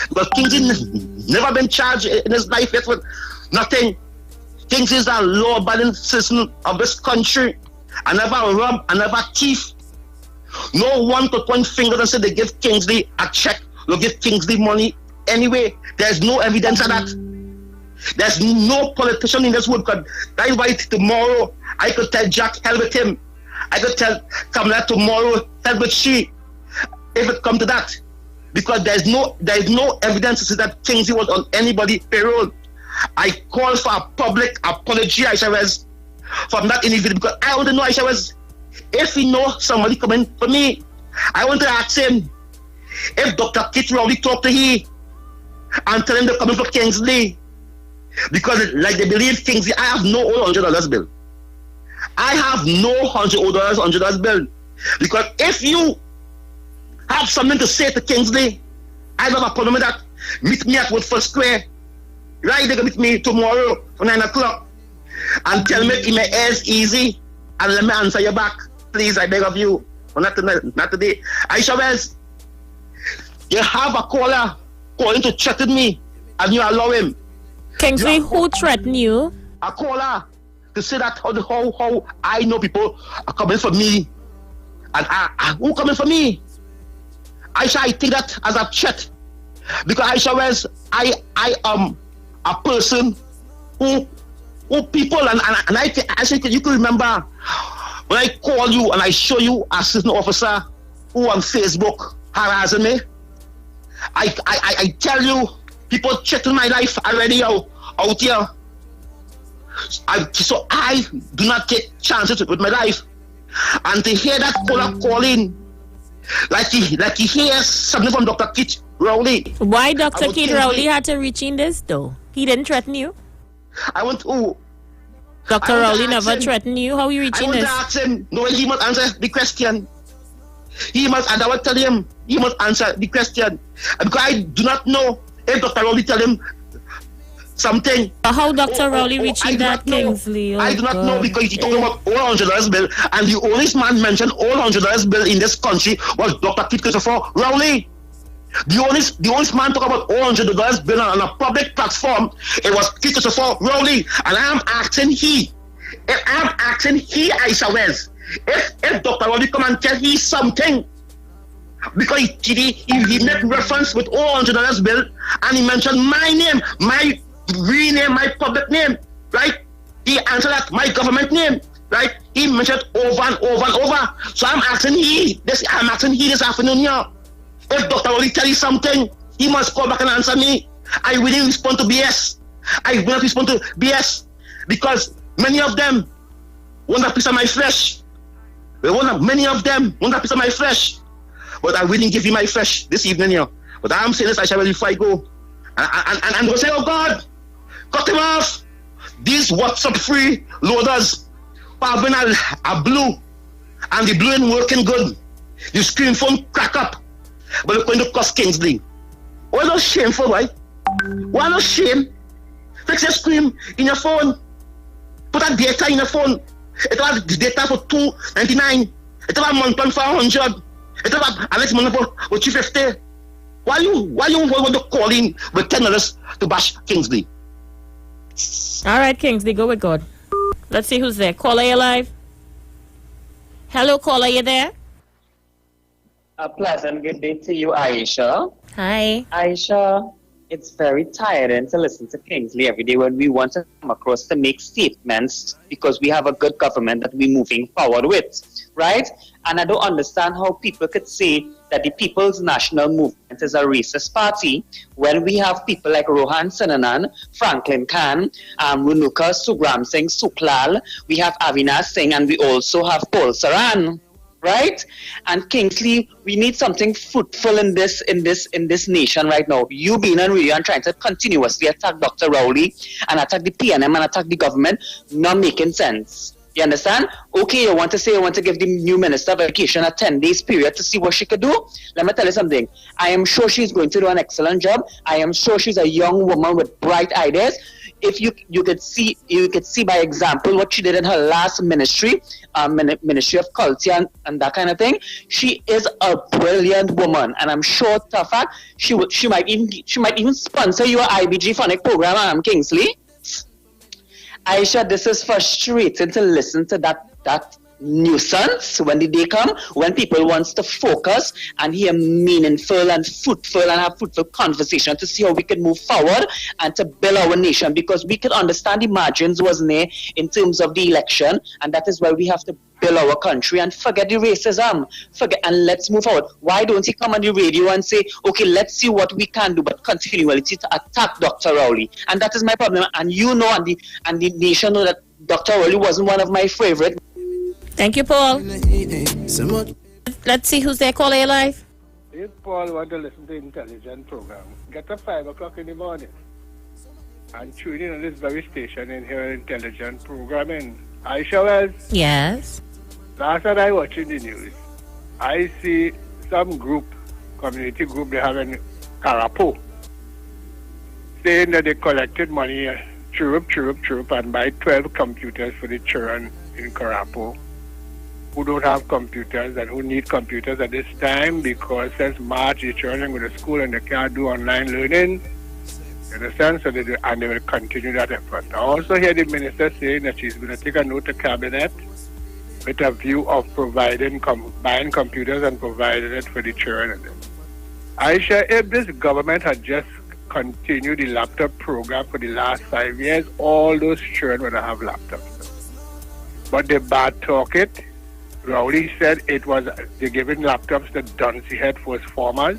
[SPEAKER 5] Because Kingsley never been charged in his life yet with nothing. Kingsley is a law-abiding citizen of this country. I never rob, I never thief. No one could point fingers and say they give Kingsley a check, they give Kingsley money anyway. There's no evidence of that. There's no politician in this world. That is why tomorrow I could tell Jack, hell with him. I could tell Kamala tomorrow, hell with she. If it come to that. Because there is no evidence to say that Kingsley was on anybody's payroll. I call for a public apology, Aisha Wes, from that individual because I want to know, Aisha Wes, if he know somebody coming for me, I want to ask him if Dr. Kit Rowley talk to he and tell him they're coming for Kingsley because like they believe Kingsley, I have no old $100 bill. I have no $100 bill because if you have something to say to Kingsley, I have a problem with that. Meet me at Woodford Square. Right, they can meet me tomorrow for 9 o'clock and tell me in my ears easy and let me answer you back. Please, I beg of you. Well, not today. Aisha Wells, you have a caller calling to threaten me and you allow him.
[SPEAKER 1] Kingsley, who threatened you?
[SPEAKER 5] A caller to say that how I know people are coming for me. And who coming for me? Aisha, I take that as a threat. Because Aisha Wells, I am a person who people and I think you can remember when I call you and I show you a assistant officer who on Facebook harassing me. I tell you People threaten my life already out here. So I do not take chances with my life. And to hear that caller calling, like he hears something from Dr. Keith Rowley.
[SPEAKER 1] Why Dr. Keith Rowley had to reach in this though? He didn't threaten you? Dr. Rowley never threatened you? How are you reaching this?
[SPEAKER 5] I want to ask him. No, he must answer the question. And I will tell him, he must answer the question. Because I do not know if Dr. Rowley tell him something.
[SPEAKER 1] How Dr. Rowley reaching that, Kingsley?
[SPEAKER 5] I do not know, because he's talking about all $100 bill, and the only man mentioned all $100 bill in this country was Dr. Keith Christopher Rowley. The only man talking about all $100 bill on a public platform, it was Keith Christopher Rowley. And I'm asking Aisha Wells, if Dr. Rowley come and tell he something, because he made reference with all $100 bill, and he mentioned my name, my real name, my public name, right? He answered that, my government name, right? He mentioned over and over and over. So I'm asking this afternoon here, if Dr. Rowley tell you something, he must call back and answer me. I will not respond to BS. I will not respond to BS, because many of them want a piece of my flesh. Many of them want a piece of my flesh. But I wouldn't give you my flesh this evening here. But I'm saying this, I shall really before I go. And they'll say, oh God, cut him off. These WhatsApp free loaders, having a blue, and the blue ain't working good. The screen phone crack up. But they're going to cost Kingsley. Why not shameful, right? Why not shame? Fix your screen in your phone. Put that data in your phone. It will have data for $2.99. It will have month plan for $100. It will have Alex money for $250. Why you want to call in with $10 to bash Kingsley?
[SPEAKER 1] All right, Kingsley, go with God. Let's see who's there. Caller, you live? Hello, caller, you there?
[SPEAKER 8] A pleasant good day to you, Aisha.
[SPEAKER 1] Hi.
[SPEAKER 8] Aisha, it's very tiring to listen to Kingsley every day when we want to come across to make statements because we have a good government that we're moving forward with, right? And I don't understand how people could say that the People's National Movement is a racist party when we have people like Rohan Sinanan, Franklin Khan, Renuka Sugram Singh Suklal, we have Avinash Singh, and we also have Paul Saran. Right? And Kingsley, we need something fruitful in this nation right now. You being on radio and trying to continuously attack Dr. Rowley and attack the PNM and attack the government, not making sense. You understand? Okay, you want to give the new Minister of Education a 10 days period to see what she could do? Let me tell you something. I am sure she's going to do an excellent job. I am sure she's a young woman with bright ideas. If you could see by example what she did in her last ministry, Ministry of Culture and that kind of thing. She is a brilliant woman, and I'm sure, Tafak, she might even sponsor your IBG Phonic program, Kingsley. Aisha, this is frustrating to listen to that nuisance when the day come, when people wants to focus and hear meaningful and fruitful and have fruitful conversation to see how we can move forward and to build our nation, because we can understand the margins wasn't there in terms of the election, and that is why we have to build our country and forget the racism, and let's move forward. Why don't he come on the radio and say, okay, let's see what we can do, but continually to attack Dr. Rowley? And that is my problem, and you know, and the nation know that Dr. Rowley wasn't one of my favorite.
[SPEAKER 1] Thank you, Paul. Let's see who's there. Caller, you live?
[SPEAKER 10] If Paul want to listen to intelligent program, get up 5 o'clock in the morning and tune in on this very station and hear intelligent programming. Aisha Wells?
[SPEAKER 1] Yes.
[SPEAKER 10] Last night I watching the news, I see some community group they have in Karapo, saying that they collected money, chirrup, and buy 12 computers for the children in Karapo who don't have computers and who need computers at this time, because since March the children go to school and they can't do online learning. You understand? So they will continue that effort. I also hear the minister saying that she's going to take a note to cabinet with a view of buying computers and providing it for the children. Aisha, if this government had just continued the laptop program for the last 5 years, all those children would have laptops. But they bad talk it. Rowley said they're giving laptops to Duncy Head First Farmers.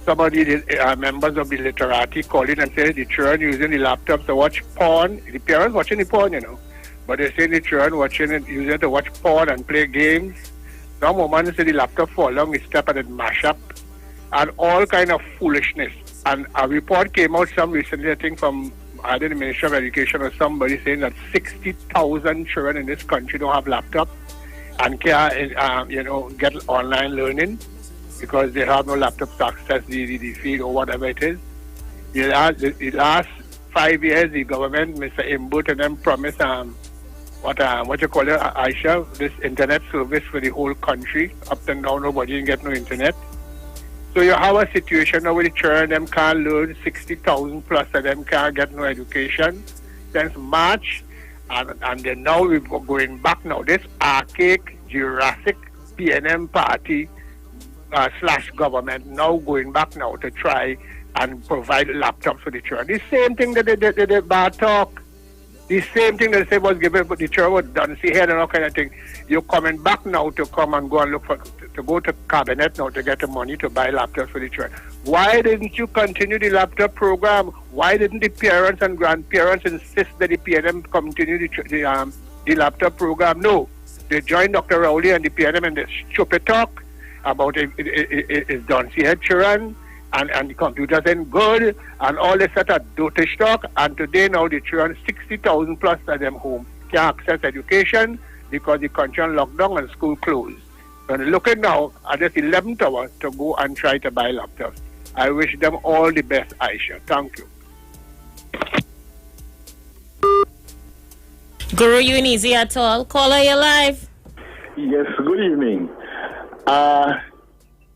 [SPEAKER 10] somebody, members of the literati, call in and say the children using the laptop to watch porn. The parents watching the porn, but they say the children watching it, using it to watch porn and play games. Some woman say the laptop fall down, they step and it mash up, and all kind of foolishness. And a report came out some recently, I think from either the Ministry of Education or somebody, saying that 60,000 children in this country don't have laptop and can, get online learning because they have no laptop to access the feed or whatever it is. The last 5 years, the government, Mr. Imbut, and them promised what you call it, Aisha, this internet service for the whole country. Up and down, nobody can get no internet. So you have a situation now where the children them can't learn, 60,000 plus of them can't get no education since March, and then now we're going back now. This archaic, Jurassic PNM party / government now going back now to try and provide laptops for the children. The same thing that they bad talk. The same thing that they say was given, but the children was done, see here and all kind of thing. You're coming back now to come and go and look for, to go to cabinet now to get the money to buy laptops for the children. Why didn't you continue the laptop program? Why didn't the parents and grandparents insist that the PNM continue the laptop program? No. They joined Dr. Rowley and the PNM and the stupid talk about it's done. See here, children, and the computers ain't good, and all this sort of dotish talk. And today now the children, 60,000 plus of them home, can't access education because the country on lockdown and school closed. So they're looking now at this 11th hour to go and try to buy laptops. I wish them all the best, Aisha. Thank you.
[SPEAKER 1] Guru, you ain't easy at all. Caller, you live.
[SPEAKER 7] Yes, good evening.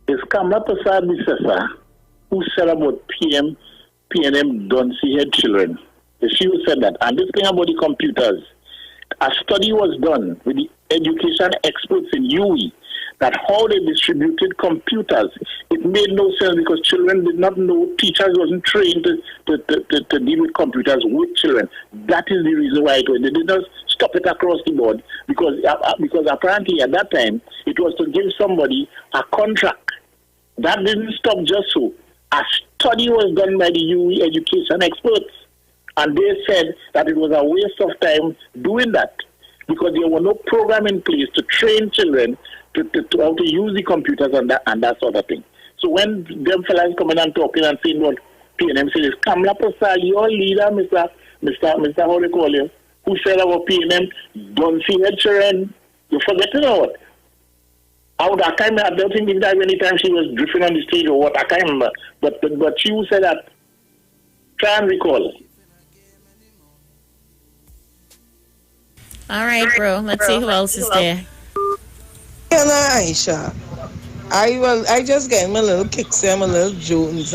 [SPEAKER 7] It's Kamla Prasad Misesa who said about PNM don't see head children. She who said that. And this thing about the computers, a study was done with the education experts in UE that how they distributed computers, it made no sense because children did not know, teachers wasn't trained to deal with computers with children. That is the reason why it was. They did not stop it across the board because apparently at that time it was to give somebody a contract. That didn't stop just so. A study was done by the UE education experts, and they said that it was a waste of time doing that because there was no program in place to train children to how to use the computers and that sort of thing. So when them fellas coming and talking and saying what PNM says, Kamla Prasad, your leader, Mr. How they call you, who said about PNM, don't see head children, you forget it or what? I don't think that any time she was drifting on the stage or what, I can't remember. But she who said that, try and recall.
[SPEAKER 1] All right, bro. Let's see who else is there.
[SPEAKER 19] Aisha, I just gave him a little kick, I'm a little Jones.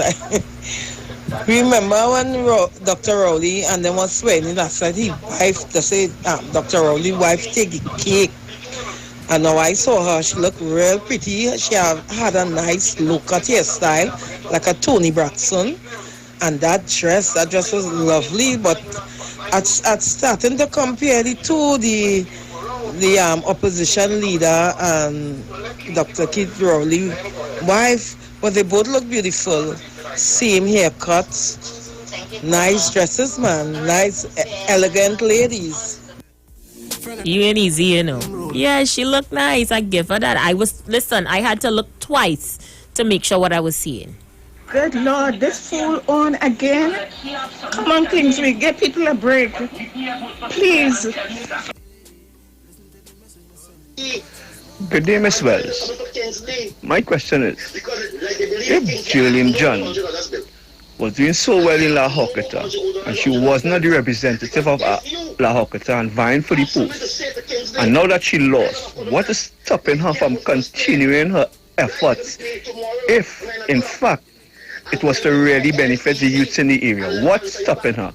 [SPEAKER 19] Remember when Dr. Rowley and them was swearing that said he wife to say Dr. Rowley wife take the cake. And now I saw her, she looked real pretty. She had a nice look at hairstyle, like a Tony Braxton. And that dress was lovely, but at starting to compare the two, the opposition leader and Dr. Keith Rowley wife, but they both look beautiful. Same haircuts, nice dresses, man, nice, elegant ladies.
[SPEAKER 1] You ain't easy, you know. Yeah, she looked nice. I give her that. I had to look twice to make sure what I was seeing.
[SPEAKER 4] Good Lord, this fool on again? Come on, Kingsley, get people a break. Please.
[SPEAKER 11] Good day, Miss Wells. My question is, if Julian John was doing so well in La Hocata and she was not the representative of La Hocata and vying for the post, and now that she lost, what is stopping her from continuing her efforts if, in fact, it was to really benefit the youths in the area? What's stopping her?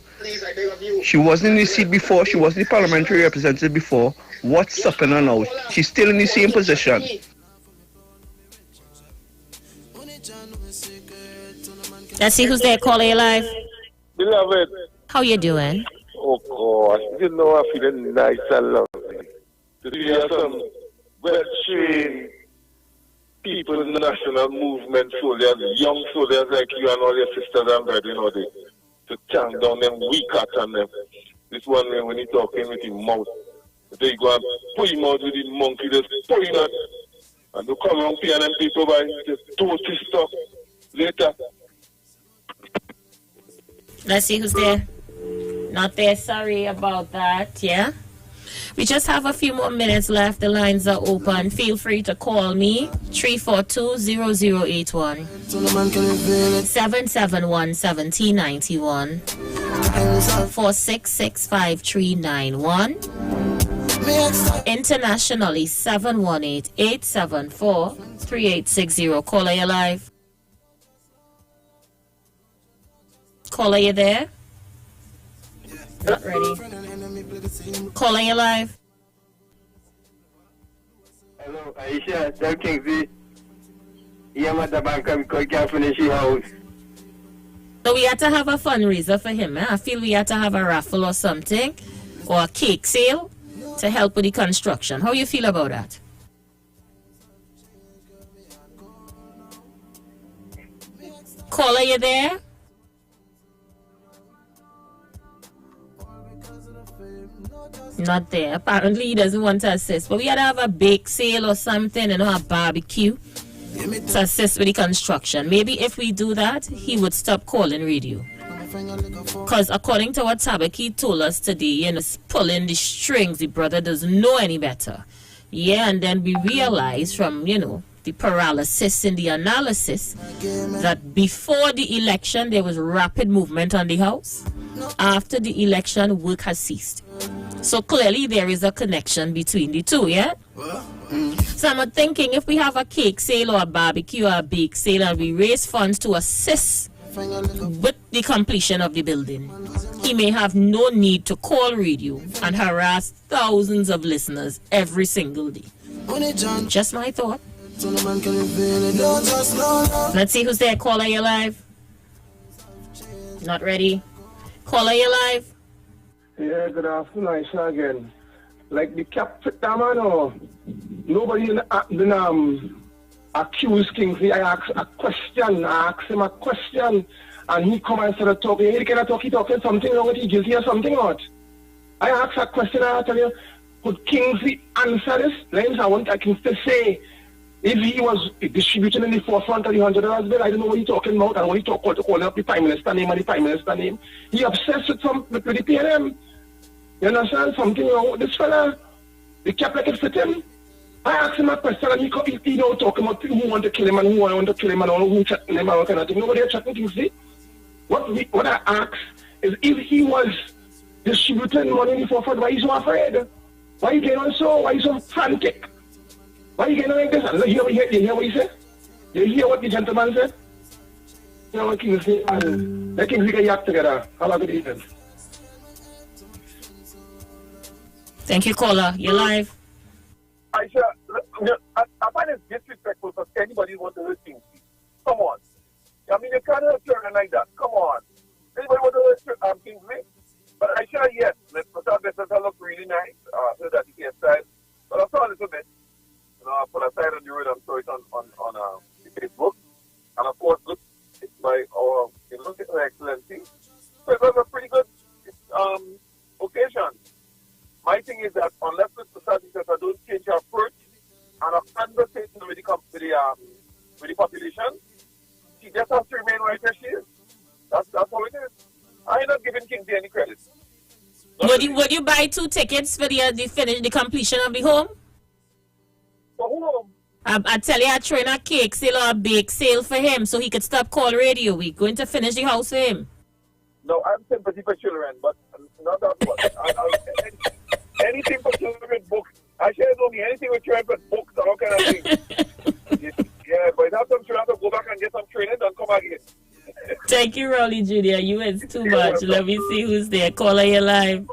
[SPEAKER 11] She wasn't in the seat before, she wasn't the parliamentary representative before. What's stopping her now? She's still in the same position.
[SPEAKER 1] Let's see who's there. Caller, you live.
[SPEAKER 20] Beloved.
[SPEAKER 1] How you doing?
[SPEAKER 20] Oh, God. You know I'm feeling nice and lovely. To hear some well-trained people in the national movement, soldiers, young soldiers like you and all your sisters and brethren, to chant down them weak at and them. This one man, when he talking with his mouth, they go and put him out with the monkey, just put him out. And they come around paying them people by the toasty stuff later.
[SPEAKER 1] Let's see who's there. Not there, sorry about that, yeah? We just have a few more minutes left. The lines are open. Feel free to call me. 342-0081. 771-1791. 4665-391. Internationally, 718-874-3860. Caller, you live. Caller, you there? Not ready. Caller, you live.
[SPEAKER 20] Hello, Aisha, tell Kingsley. I'm at the bank because he can't finish his house.
[SPEAKER 1] So we had to have a fundraiser for him. I feel we had to have a raffle or something, or a cake sale to help with the construction. How you feel about that? Caller, you there? Not there. Apparently he doesn't want to assist. But we had to have a bake sale or something, and a barbecue to assist with the construction. Maybe if we do that, he would stop calling radio. Because according to what Tabaki told us today, pulling the strings, the brother doesn't know any better. Yeah, and then we realized from, the paralysis in the analysis that before the election, there was rapid movement on the house. After the election, work has ceased. So clearly there is a connection between the two, yeah? So I'm thinking if we have a cake sale or a barbecue or a bake sale and we raise funds to assist with the completion of the building, he may have no need to call radio and harass thousands of listeners every single day. Just my thought. Let's see who's there. Caller, you live? Not ready. Caller, you live?
[SPEAKER 20] Yeah, good afternoon, Aisha again. Like the captain, man, nobody didn't accuse Kingsley. I asked him a question, and he come and started talking. He cannot talk, he talking something wrong with he guilty or something or what? I asked a question, and I tell you, could Kingsley answer this? Then I want Kingsley to say, if he was distributing in the forefront of the $100 bill, I don't know what he's talking about, and what he calling up the Prime Minister name and the Prime Minister name. He obsessed with the PNM. You understand? Something wrong with this fella. The cap like it fit him. I asked him a question, and he don't talk about who want to kill him and who want to kill him and who threaten him and all kind of thing. Nobody threatening Kingsley. What I asked is if he was distributing money in the forefront, why he's so afraid? Why he getting on so? Why he's so frantic? Why are you getting like this? You hear what he said? You hear what the gentleman said? You know what Kingsley and let Kingsley get your act together. Have a good evening.
[SPEAKER 1] Thank you, caller. You're live.
[SPEAKER 20] Aisha, I find it disrespectful for anybody who wants to hurt Kingsley. Come on. I mean, you can't hurt children like that. Come on. Anybody want to hurt Kingsley? But Aisha, yes, let's look really nice. So that he can style. But I saw a little bit. I put a sign on the road and saw it on Facebook. And of course, it's by our Excellency. So it was a pretty good occasion. My thing is that unless Mr. Sadisha don't change her approach and a conversation with the population, she just has to remain right where she is. That's how it is. I'm not giving Kingsley any credit.
[SPEAKER 1] Would you buy 2 tickets for the completion of the home? I tell you, I trying a cake sale or a bake sale for him so he could stop call radio. We're going to finish the house for him.
[SPEAKER 20] No, I'm sympathy for children, but not that one. Anything for children, books. I share only anything with children, but books and all kind of things. Yeah, but have some children to go back and get some training and come back again.
[SPEAKER 1] Thank you, Rowley Jr. You is too much. Let me see who's there. Caller, you live.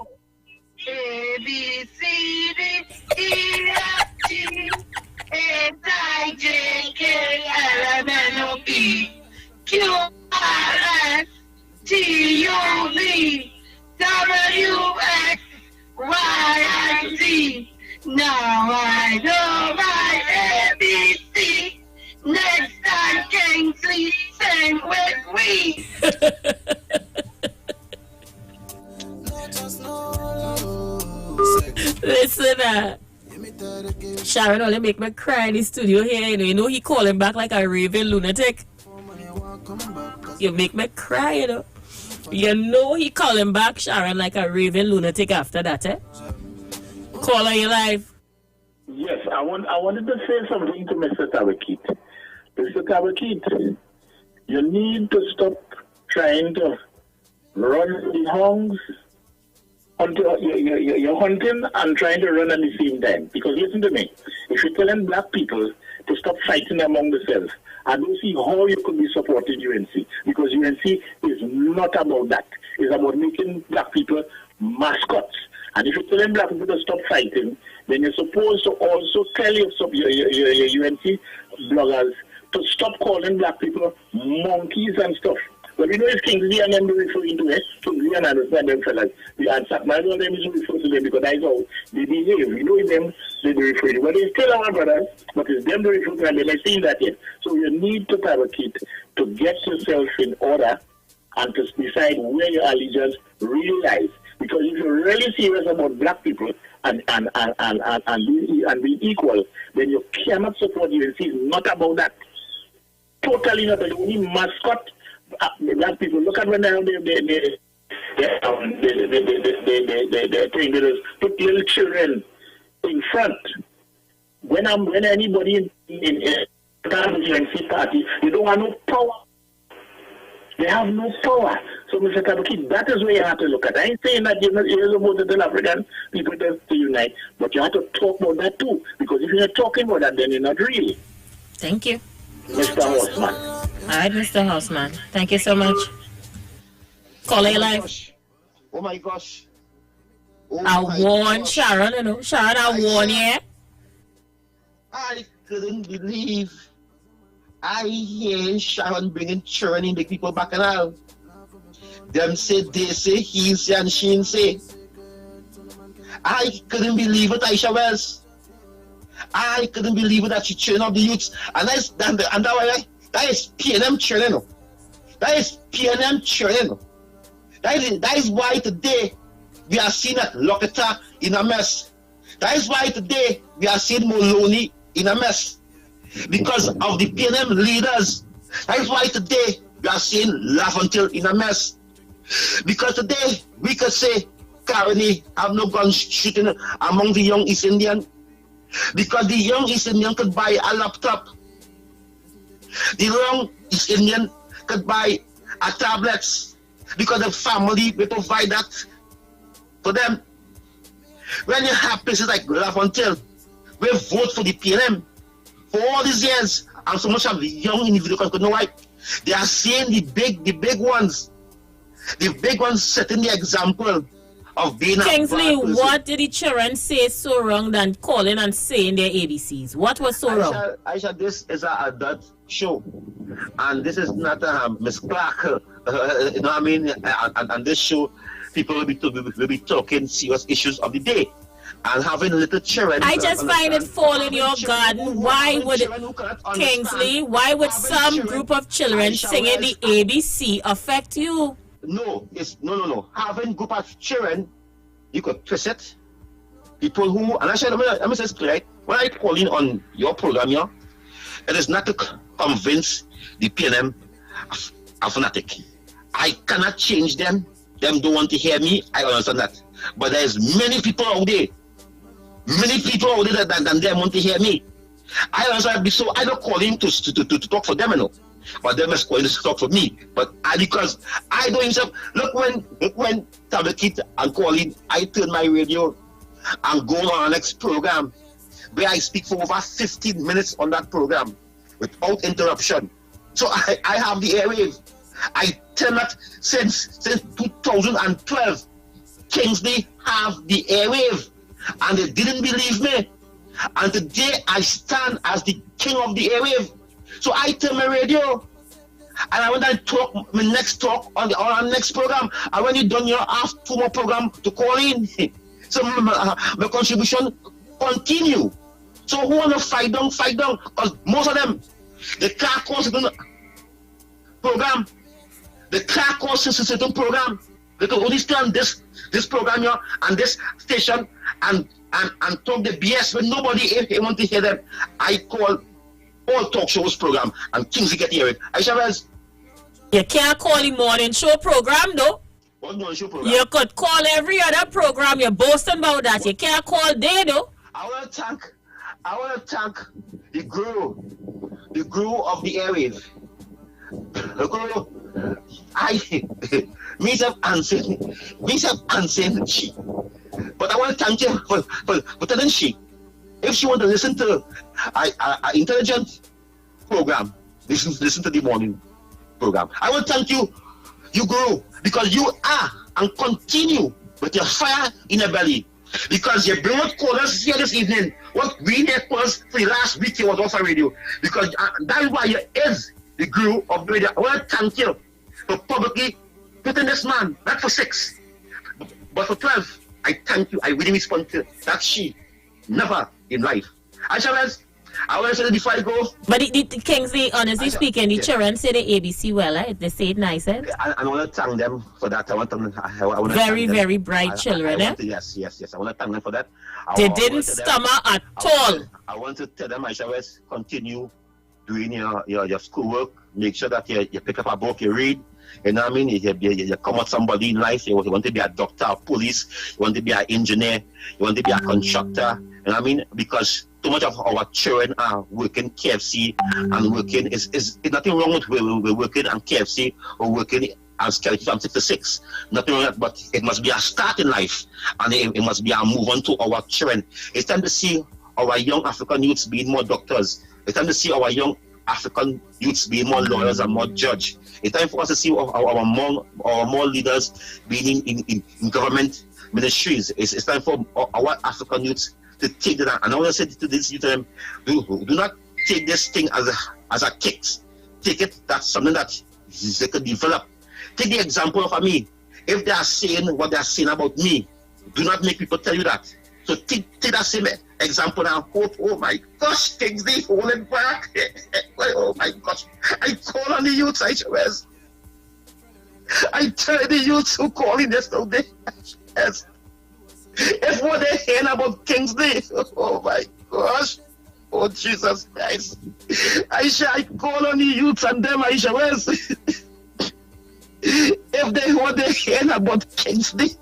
[SPEAKER 13] A, B, C, D, E, F, G, H, I, J, K, L, M, N, O, P, Q, R, S, T, U, V, W, X, Y, and Z. Now I know my ABC. shine with we.
[SPEAKER 1] Listen, Sharon only make me cry in the studio here. You know he calling back like a raving lunatic. You make me cry, you know. You know he calling back Sharon like a raving lunatic after that, eh? Call on your life.
[SPEAKER 7] Yes, I wanted to say something to Mr. Tabakit. Mr. Tabakit, you need to stop trying to run the hounds until you're hunting and trying to run at the same time. Because listen to me, if you're telling black people to stop fighting among themselves, I don't see how you could be supporting UNC. Because UNC is not about that. It's about making black people mascots. And if you're telling black people to stop fighting, then you're supposed to also tell your UNC bloggers to stop calling black people monkeys and stuff. But you know it's Kingsley and them referring to it. Kingsley and I understand them fellas. And Satman and them is referring to them because that's how they behave. You know them, they refer to. But they still our brothers, but it's them they refer to and they're not saying that yet. So you need to have a kid to get yourself in order and to decide where your allegiance really lies. Because if you're really serious about black people and being equal, then you cannot support UNC. It's not about that. Totally not. The only mascot black people. Look at when they put little children in front. When anybody in UNC party, they don't have no power. They have no power. So, Mr. Tabakit, that is where you have to look at. I ain't saying that you're supposed to tell African people to unite, but you have to talk about that too. Because if you're not talking about that, then you're not really.
[SPEAKER 1] Thank you.
[SPEAKER 7] Mr. Horseman.
[SPEAKER 1] All right, Mr. Houseman. Thank you so much. Call your life.
[SPEAKER 5] Oh my gosh.
[SPEAKER 1] I warn Sharon, you know. Sharon, I warn you.
[SPEAKER 5] I couldn't believe I hear Sharon bringing children in the people back and out. Them say, they say, he say, and she say. I couldn't believe it, Aisha Wells. I couldn't believe it that she trained up the youths. And that is PNM children. That is PNM children. That is why today we are seeing that Loketa in a mess. That is why today we are seeing Moloney in a mess. Because of the PNM leaders. That is why today we are seeing Laventille in a mess. Because today we could say Caroni have no gun shooting among the young East Indian. Because the young East Indian could buy a laptop. The young East Indian could buy a tablets. Because the family will provide that for them. When you have places like Laventille, we vote for the PNM for all these years, and so much of the young individuals could know why. They are seeing the big ones. The big ones setting the example of being
[SPEAKER 1] Kingsley, what did the children say so wrong than calling and saying their ABCs? What was so wrong?
[SPEAKER 5] Aisha, this is an adult show. And this is not Miss Clark. You know what I mean? And this show, people will be talking serious issues of the day. And having little children.
[SPEAKER 1] I just find it fall in your garden. Why would Kingsley? Why would some group of children singing the ABC affect you?
[SPEAKER 5] No, it's no. Having group of children, you could twist it. People who, and actually, let me say this clear. When I call in on your program here, it is not to convince the PNM a fanatic. I cannot change them. Them don't want to hear me. I understand that. But there's many people out there. Many people out there than them want to hear me. I understand. So I don't call in to talk for them, you know. But them is calling to talk for me. But because I don't himself. Look when Tabakit and calling, I turn my radio and go on our next program where I speak for over 15 minutes on that program without interruption. So I have the airwave. I tell that since 2012, Kingsley have the airwave, and they didn't believe me. And today I stand as the king of the airwave. So I turn my radio, and I went and talk my next talk on our next program. And when you done your half 2 more program to call in, so my contribution continue. So who wanna fight down? Because most of them, the car calls program. The Clark Hall system program. They can only stay on this program here and this station and talk the BS when nobody want to hear them. I call all talk shows program and Kingsley get hear it. Aisha Wells.
[SPEAKER 1] You can't call the morning show program though.
[SPEAKER 5] What morning show program?
[SPEAKER 1] You could call every other program. You're boasting about that. You can't call day though.
[SPEAKER 5] I want to thank the guru of the airwave. The guru. Me have answered she. But I want to thank you for telling she. If she want to listen to a intelligent program, listen to the morning program. I want to thank you guru, because you are and continue with your fire in your belly. Because you brought callers here this evening. What we need callers for the last week you was off radio. Because that's why you is the guru of the radio. I want to thank you for publicly putting this man, not for 6, but for 12. I thank you. I really respond to that she. Never in life. I want to say that before I go.
[SPEAKER 1] But the Kingsley, honestly speaking, the children say the ABC well, right? They say it nice, eh?
[SPEAKER 5] I want to thank them for that. I want to
[SPEAKER 1] very, very bright children, eh?
[SPEAKER 5] Yes. I want to thank them for that.
[SPEAKER 1] They didn't stammer at all.
[SPEAKER 5] I want to tell them, I shall continue doing your schoolwork. Make sure that you pick up a book, you read. You know what I mean? You come out somebody in life. You want to be a doctor, a police. You want to be an engineer. You want to be a constructor. You know what I mean? Because too much of our children are working KFC and working is nothing wrong with we're working on KFC or working as Kelly from 6 to 6. Nothing wrong with that, but it must be a start in life and it must be a move on to our children. It's time to see our young African youths being more doctors. It's time to see our young African youths being more lawyers and more judge. It's time for us to see our more leaders being in government ministries. It's time for our African youths to take that. And I want to say to this youth, do not take this thing as a kick. Take it, that's something that they could develop. Take the example of me. If they are saying what they are saying about me, do not make people tell you that. So take that same example and hope, oh my gosh, things they holding back. Oh my gosh. I call on the youths, I tell the youths who call in yesterday. Yes. If what they hear about Kingsley, oh my gosh. Oh Jesus Christ. I call on the youths and them, if they what they hear about Kingsley,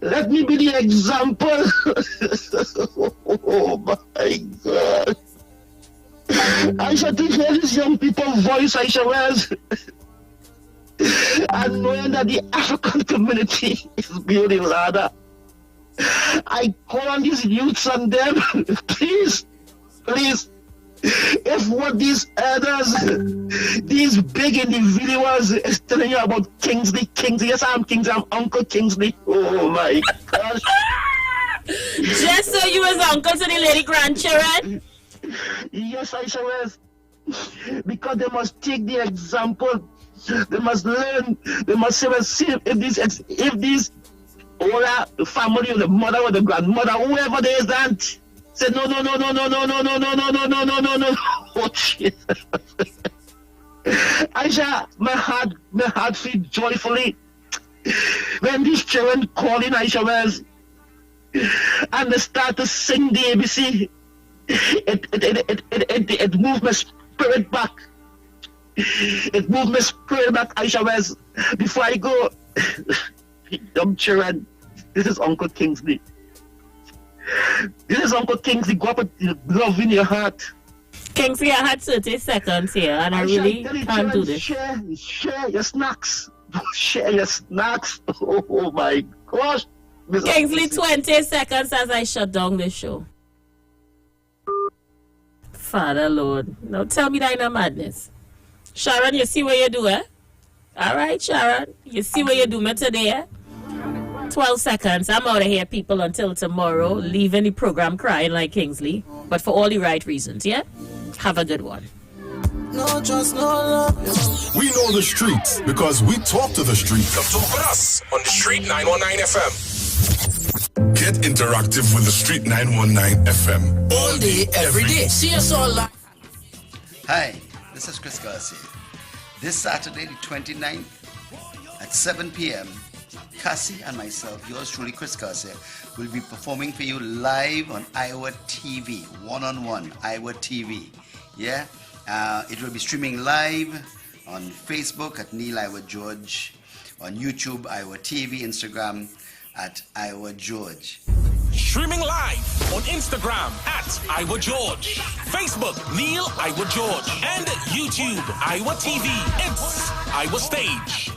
[SPEAKER 5] let me be the example. Oh my God. I shall to hear this young people's voice, and knowing that the African community is building ladder. I call on these youths and them, please, if what these elders, these big individuals is telling you about Kingsley, yes, I'm Kingsley, I'm Uncle Kingsley. Oh my gosh.
[SPEAKER 1] Just so you was uncle to the lady grandchildren?
[SPEAKER 5] Yes, I shall. Because they must take the example. They must learn. They must see if these older family or the mother or the grandmother, whoever there is that, say no. Oh Jesus. Aisha, my heart feels joyfully when these children call in Aisha and they start to sing the ABC. It moved my spirit back. It moved my spirit back, Aisha. Before I go, young children, this is Uncle Kingsley. This is Uncle Kingsley. Go up with love in your heart.
[SPEAKER 1] Kingsley, I had 30 seconds here, and I really can't do this.
[SPEAKER 5] Share your snacks. Share your snacks. Oh my gosh.
[SPEAKER 1] Kingsley, 20 seconds as I shut down the show. Father Lord. Now tell me that in a madness. Sharon, you see what you do, eh? All right, Sharon. You see what you do me today, eh? 12 seconds. I'm out of here, people, until tomorrow. Leaving the program crying like Kingsley. But for all the right reasons, yeah? Have a good one.
[SPEAKER 14] No trust, no love.
[SPEAKER 2] We know the streets because we talk to the streets. Come talk with us on the Street 919 FM. Get interactive with the Street 919 FM. All day, every day. See us all live.
[SPEAKER 26] Hi, this is Chris Garcia. This Saturday, the 29th, at 7 p.m., Cassie and myself, yours truly, Chris Garcia, will be performing for you live on Iowa TV, one-on-one, Iowa TV. Yeah? It will be streaming live on Facebook at Neil Iowa George, on YouTube, Iowa TV, Instagram at Iowa George.
[SPEAKER 2] Streaming live on Instagram at Iowa George, Facebook Neil Iowa George, and YouTube Iowa TV. It's Iowa Stage.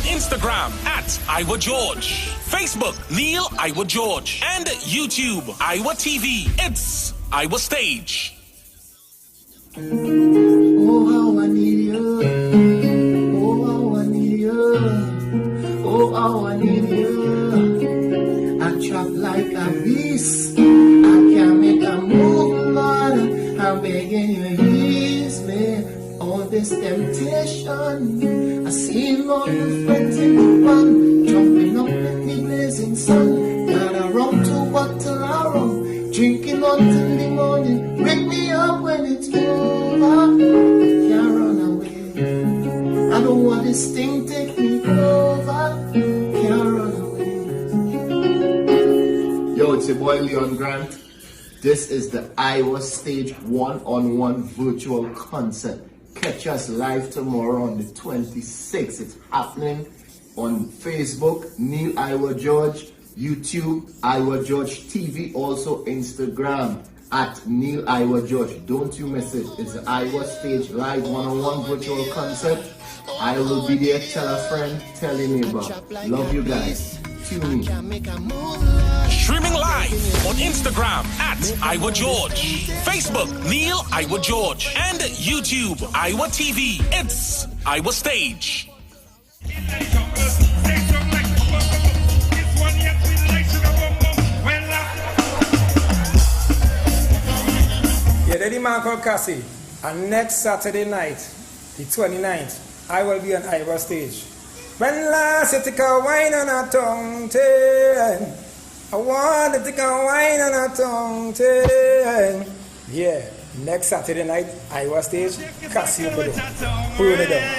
[SPEAKER 2] Instagram at Iowa George, Facebook Neil Iowa George, and YouTube Iowa TV. It's Iowa Stage.
[SPEAKER 14] Oh, how I need you. Oh, how I need you. Oh, how I need you. I trap like a beast. I can't make a move, Lord. I'm begging you, ease me. All this temptation, I see Lord fretting one, jumping up in the blazing sun. Gotta run to bottle of rum, drinking until the morning. Wake me up when it's over. Can't run away. I don't want this thing take me over. Can't run away.
[SPEAKER 15] Yo, it's your boy Leon Grant. This is the Iowa Stage one-on-one virtual concert. Catch us live tomorrow on the 26th. It's happening on Facebook, Neil Iowa George, YouTube, Iowa George TV, also Instagram at Neil Iowa George. Don't you miss it. It's the Iowa Stage live one-on-one virtual concert. I will be there. Tell a friend, tell a neighbor. Love you guys. Tune in.
[SPEAKER 2] Streaming live on Instagram at Iowa George, Facebook Neil Iowa George, and YouTube Iowa TV. It's Iowa Stage.
[SPEAKER 17] Yeah, daddy man called Cassie. And next Saturday night, the 29th, I will be on Iowa Stage. When last you take a wine on a tongue ten, I want to take a wine on a tongue ten. Yeah, next Saturday night, Iowa Stage, Cassie Obodo. Hold it down.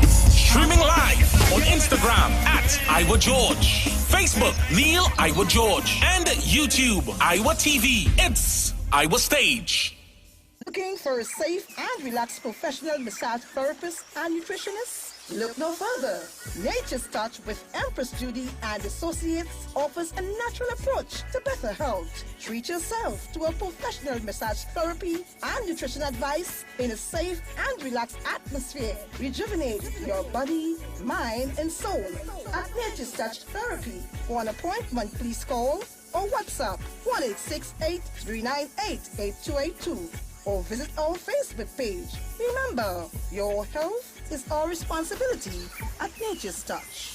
[SPEAKER 2] Streaming live on Instagram at Iowa George, Facebook Neil Iowa George, and YouTube Iowa TV. It's Iowa Stage.
[SPEAKER 18] Looking for a safe and relaxed professional massage therapist and nutritionist? Look no further. Nature's Touch with Empress Judy and Associates offers a natural approach to better health. Treat yourself to a professional massage therapy and nutrition advice in a safe and relaxed atmosphere. Rejuvenate your body, mind, and soul at Nature's Touch Therapy. For an appointment, please call or WhatsApp 1-868-398-8282 or visit our Facebook page. Remember, your health is our responsibility at Nature's Touch.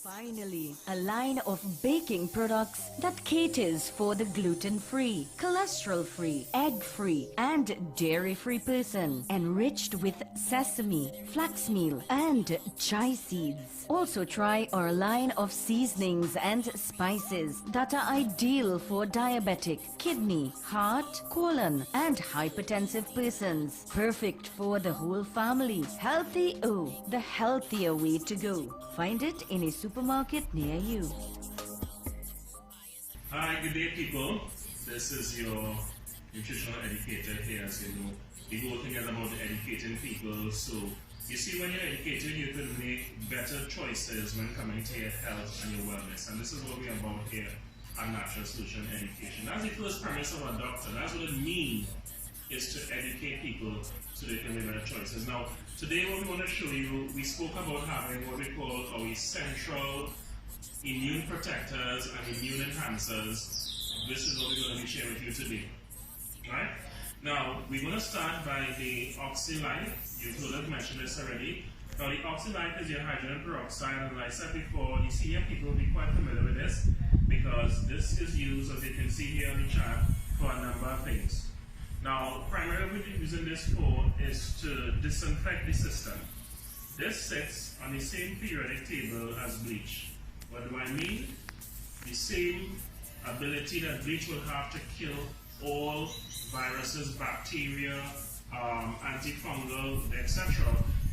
[SPEAKER 21] Finally, a line of baking products that caters for the gluten-free, cholesterol-free, egg-free, and dairy-free person, enriched with sesame, flax meal, and chia seeds. Also try our line of seasonings and spices that are ideal for diabetic, kidney, heart, colon, and hypertensive persons. Perfect for the whole family. Healthy O, the healthier way to go. Find it in a supermarket near you.
[SPEAKER 22] Hi, good day people. This is your nutritional educator here. As you know, we go together about educating people. So you see, when you're educating, you can make better choices when coming to your health and your wellness. And this is what we're about here at Natural Solution Education. That's the first premise of our doctor. That's what it means is to educate people so they can make better choices. Now, today what we want to show you, we spoke about having what we call our essential immune protectors and immune enhancers. This is what we're going to be sharing with you today. Right? Now, we're going to start by the OxyLife. You've heard us mention this already. Now, the OxyLife is your hydrogen peroxide, and like I said before, you see here people will be quite familiar with this because this is used, as you can see here on the chart, for a number of things. Now, primarily what we're using this for is to disinfect the system. This sits on the same periodic table as bleach. What do I mean? The same ability that bleach will have to kill all viruses, bacteria, antifungal, etc.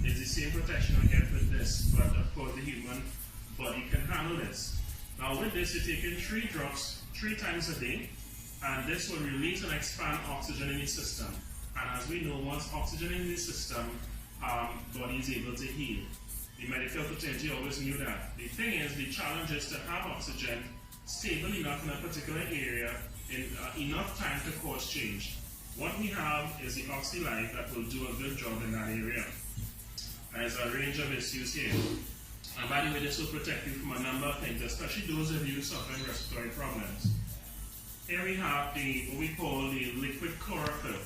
[SPEAKER 22] There's the same protection I get with this, but of course the human body can handle this. Now with this, you're taking 3 drops 3 times a day, and this will release and expand oxygen in the system. And as we know, once oxygen in the system, body is able to heal. The medical fraternity always knew that. The thing is, the challenge is to have oxygen stable enough in a particular area in enough time to cause change. What we have is the OxyLife that will do a good job in that area. There's a range of issues here. And by the way, this will protect you from a number of things, especially those of you suffering respiratory problems. Here we have what we call the liquid chlorophyll.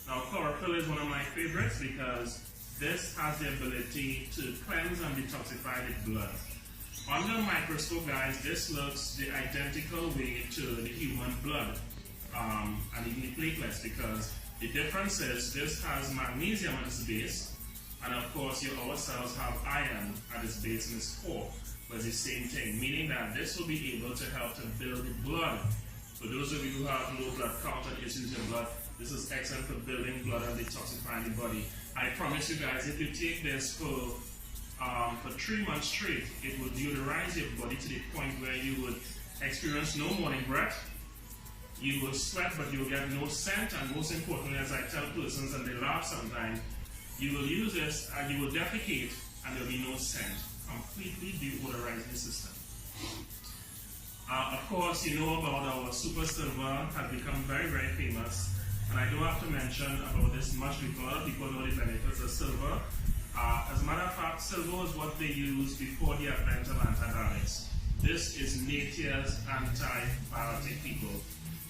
[SPEAKER 22] Now, chlorophyll is one of my favorites because this has the ability to cleanse and detoxify the blood. Under a microscope, guys, this looks the identical way to the human blood and even the platelets, because the difference is this has magnesium at its base, and of course our cells have iron at its base in its core, but it's the same thing, meaning that this will be able to help to build the blood. For those of you who have low blood count and issues in blood, this is excellent for building blood and detoxifying the body. I promise you guys, if you take this for 3 months straight, it will deodorize your body to the point where you would experience no morning breath, you will sweat but you will get no scent, and most importantly, as I tell persons and they laugh sometimes, you will use this and you will defecate and there will be no scent, completely deodorizing the system. Of course, you know about our Super Silver, has become very, very famous, and I don't have to mention about this much because people know the benefits of silver. As a matter of fact, silver is what they used before the advent of antibiotics. This is nature's antibiotic, people.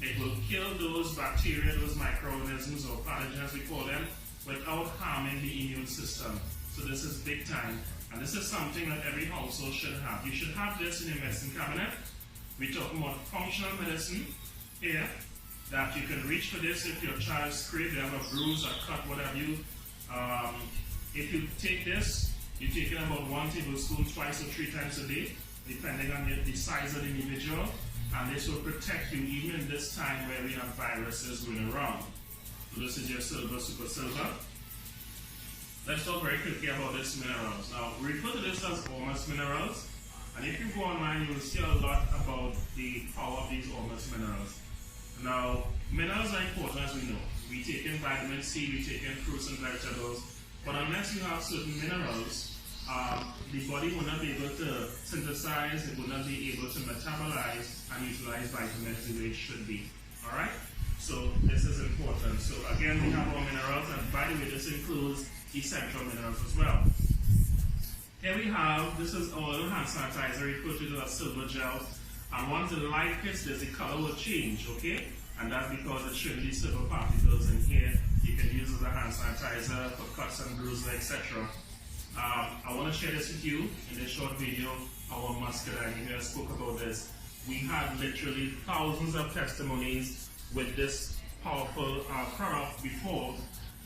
[SPEAKER 22] It will kill those bacteria, those microorganisms or pathogens we call them, without harming the immune system. So this is big time, and this is something that every household should have. You should have this in your medicine cabinet. We're talking about functional medicine here, that you can reach for this if your child's scraped, they have a bruise, a cut, what have you. If you take this, you're taking about 1 tablespoon twice or 3 times a day, depending on the size of the individual, and this will protect you even in this time where we have viruses going around. So this is your silver, super silver. Let's talk very quickly about these minerals. Now, we refer to this as Ormus minerals, and if you go online, you will see a lot about the power of these Ormus minerals. Now, minerals are important, as we know. We take in vitamin C, we take in fruits and vegetables, but unless you have certain minerals, the body will not be able to synthesize, it will not be able to metabolize and utilize vitamins the way it should be. Alright? So this is important. So again, we have our minerals, and by the way, this includes essential minerals as well. Here we have, this is our little hand sanitizer, referred to as silver gel. And once the light hits this, the color will change, okay? And that's because it's showing these silver particles in here. You can use it as a hand sanitizer for cuts and bruises, etc. I want to share this with you in this short video. Our muscadine here spoke about this. We had literally thousands of testimonies with this powerful product before,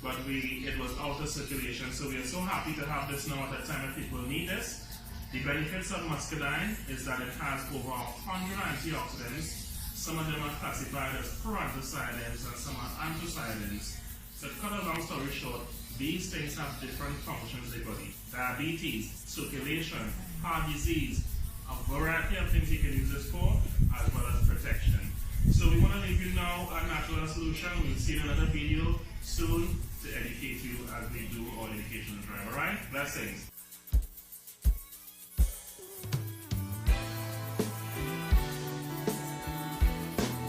[SPEAKER 22] but it was out of circulation. So we are so happy to have this now at a time when people need this. The benefits of muscadine is that it has over 100 antioxidants. Some of them are classified as proanthocyanins and some are anthocyanins. So to cut a long story short, these things have different functions in the body. Diabetes, circulation, heart disease, a variety of things you can use this for, as well as protection. So we want to leave you now a natural solution. We'll see you in another video soon to educate you as we do our educational drive. Alright? Blessings.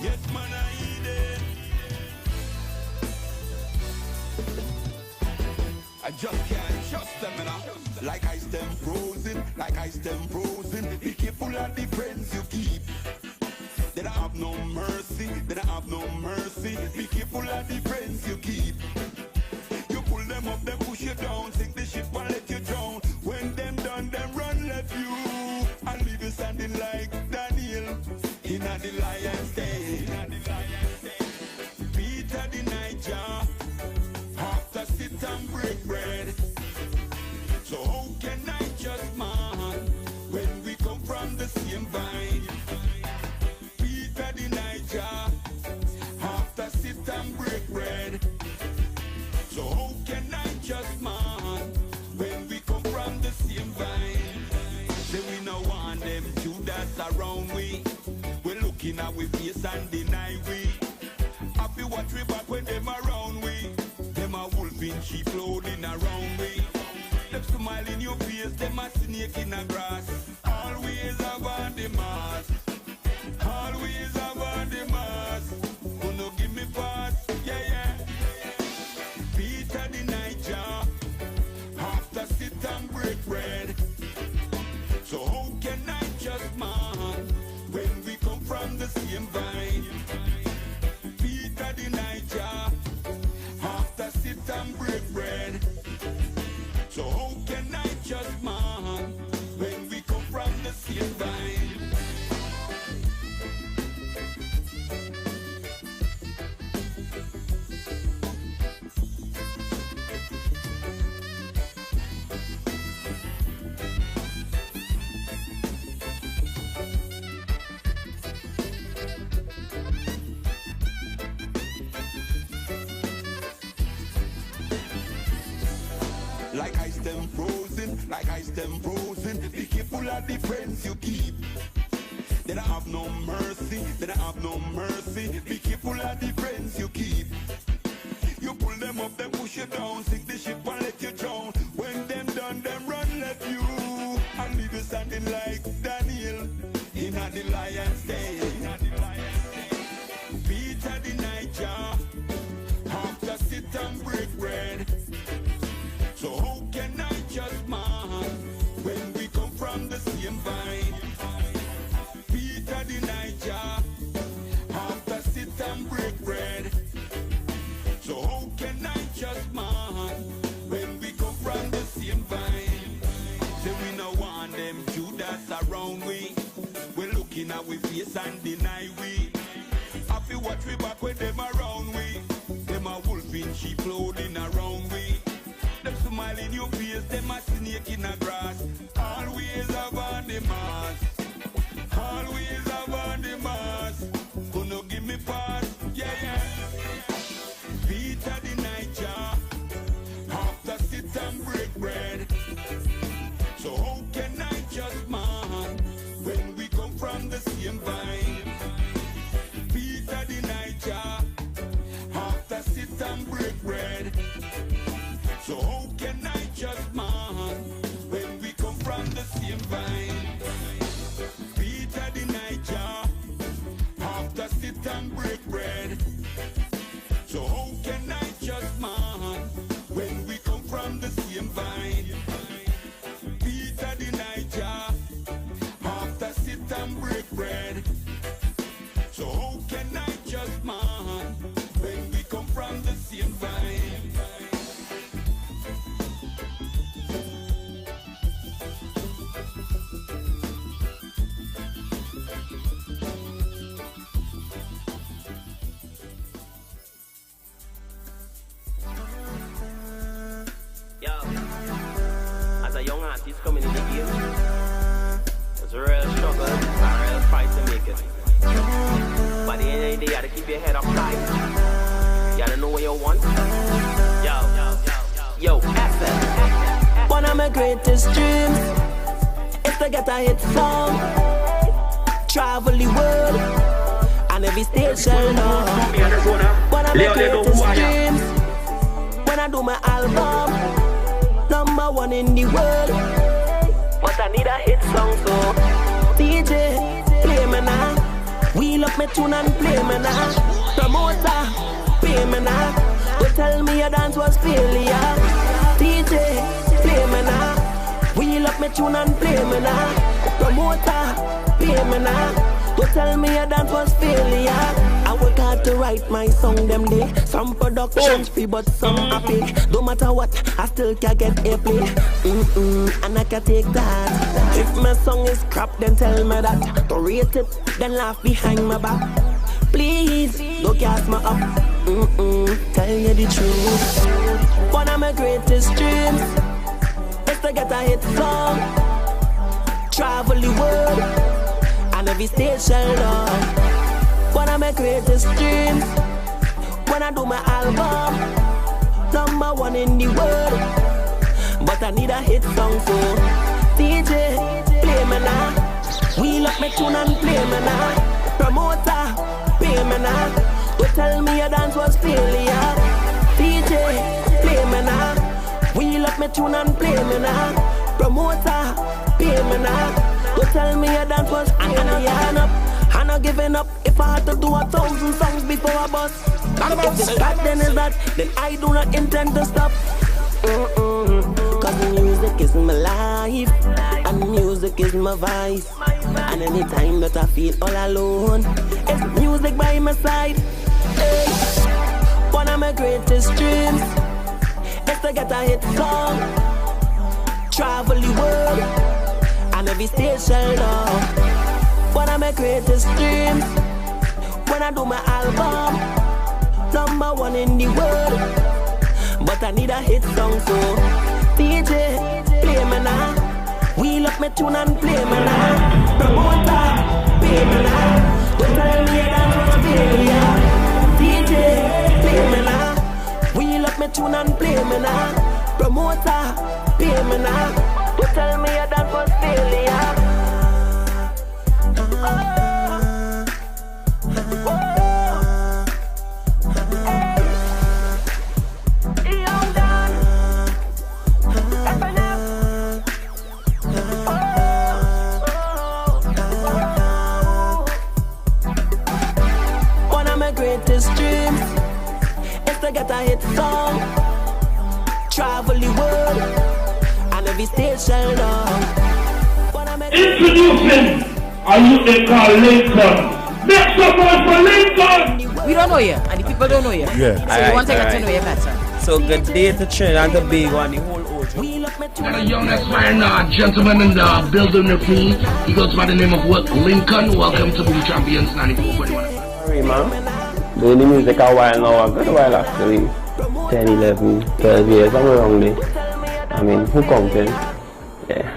[SPEAKER 3] Get man I eat it. just can't trust them, you know. Like ice them frozen, like ice them frozen. Be careful of the friends you keep. They don't have no mercy, they don't have no mercy. Be careful of the friends you keep. You pull them up, then push you down. Sink the ship and let you drown. When them done, them run left you. And leave you standing like Daniel in the lion's den. Peter the Niger, after sit and break bread. So how can I just man when we come from the same vine? Peter the Niger, after sit and break bread. So how can I just man when we come from the same vine? Say we no want them Judas around we. We're looking at we face and deny we. Happy watch we back when them around we. Them a wolf in sheep clothing around we. Them smile in your face, them a snake in the grass. Always about the mask. Always about the mask. Who no give me pass? Yeah, yeah. Peter the Niger, after sit and break bread. So how can I just man when we come from the same vine? Peter the Niger, after sit and break bread. So how can I just man when we come from the same vine? Like ice them frozen, like ice them frozen. Be careful of the friends you keep. They don't have no mercy, they don't have no mercy. Be careful of the friends you keep. You pull them up, then push you down. Sink the ship and let you drown. When them done, them run left you. And leave you standing like Daniel in the lion's den. Peter the Niger, after sit and break bread. So how can I just man when we come from the same vine? Peter the Niger, after sit and break bread. So how can I just man when we come from the same vine? Say we no want them Judas around we. We're looking at we face and deny we. Happy watch we back when them around we. Them a wolf in sheep clothing around we. Them smile in your face, them a snake in the grass. Always about the mask. Always about the mask. Who no give me pass? Yeah, yeah. Peter the Niger, after sit and break bread. So how can I just man when we come from the same vine? Peter the Niger, after sit and break bread. So how can I just man when we come from the same vine? Peter the Niger, after sit and break bread. So how can I just man when we come from the same vine? Peter the Niger, after sit and break bread. So how can I just man when we come from the same vine?
[SPEAKER 6] Artists coming in the game. It's a real struggle, a real fight to make it. But at the end of the day, you gotta keep your head up high. You gotta know what you want. Yo, access.
[SPEAKER 9] One of my greatest dreams is to get a hit song, travel the world, and every stage shall know. One of my greatest dreams when I do my album. #1 in the world, but I need a hit song, so DJ, play me now. Wheel up my tune and play me now. Promoter, pay me now. But tell me your dance was failure. DJ, tune and play me now. Promoter, pay me now. Don't tell me a dance was failure. I work hard to write my song them day. Some productions free but some are fake. Don't matter what, I still can get airplay. And I can take that. If my song is crap, then tell me that. Don't rate it, then laugh behind my back. Please, don't gas me up. Tell you the truth. One of my greatest dreams is to get a hit song. Travel the world and every station love. One of my greatest dreams when I do my album, #1 in the world. But I need a hit song, so DJ, play me now. Wheel up my tune and play me now. Promoter, pay me now. Don't tell me a dance was failure. DJ, play me now. Wheel up my tune and play me now. Promoter, pay me now. Don't tell me a dance was failure. I'm not giving up. If I had to do 1,000 songs before I bust, if the start then is that, then I do not intend to stop. Cause music is my life, and music is my vice. And anytime that I feel all alone, it's music by my side. Hey. One of my greatest dreams is to get a hit song. Travel the world and every station love. One of my greatest dreams when I do my album, #1 in the world. But I need a hit song, so DJ, play me now. Wheel up my tune and play me now. Promoter, pay me now. Don't tell me that was failure. DJ, play me now. Wheel up my tune and play me now. Promoter, pay me now. Don't tell me that was failure. One of my greatest dreams is to get a hit song. Travel the world and every station love.
[SPEAKER 8] Introducing a youth they call Lincoln. Make some noise for Lincoln!
[SPEAKER 12] We don't know you, and the people don't know you.
[SPEAKER 8] Yeah.
[SPEAKER 12] So we want to get to know you better.
[SPEAKER 16] So good day to Trinidad and Tobago and the whole Ojo.
[SPEAKER 8] And a young aspiring gentleman in the building with me. He goes by the name of what? Lincoln. Welcome to Boom Champions 94.1.
[SPEAKER 16] Sorry, man. Doing the music a while now, a good while actually. 10, 11, 12 years, I'm around there. I mean, who counting? Yeah.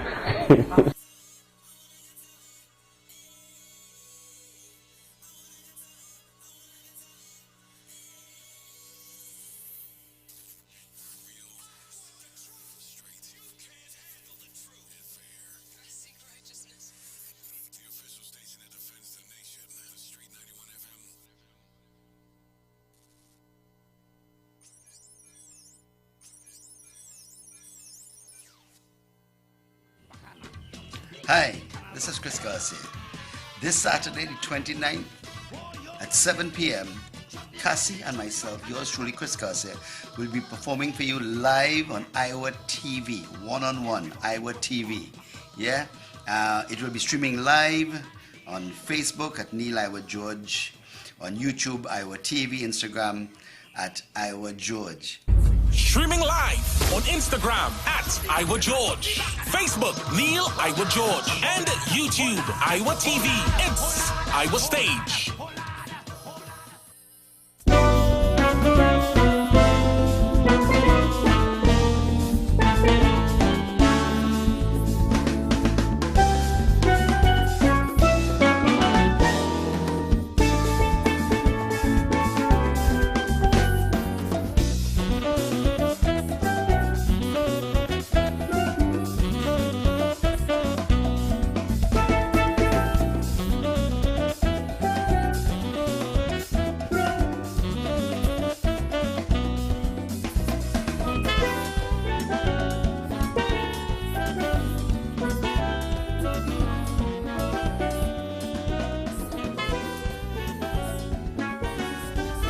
[SPEAKER 26] Hi, this is Chris Garcia. This Saturday, the 29th, at 7 p.m., Cassie and myself, yours truly, Chris Garcia, will be performing for you live on Iowa TV, one-on-one, Iowa TV. Yeah? It will be streaming live on Facebook at Neil Iowa George, on YouTube, Iowa TV, Instagram at Iowa George.
[SPEAKER 2] Streaming live on Instagram at Iowa George, Facebook Neil Iowa George, and YouTube Iowa TV. It's Iowa Stage.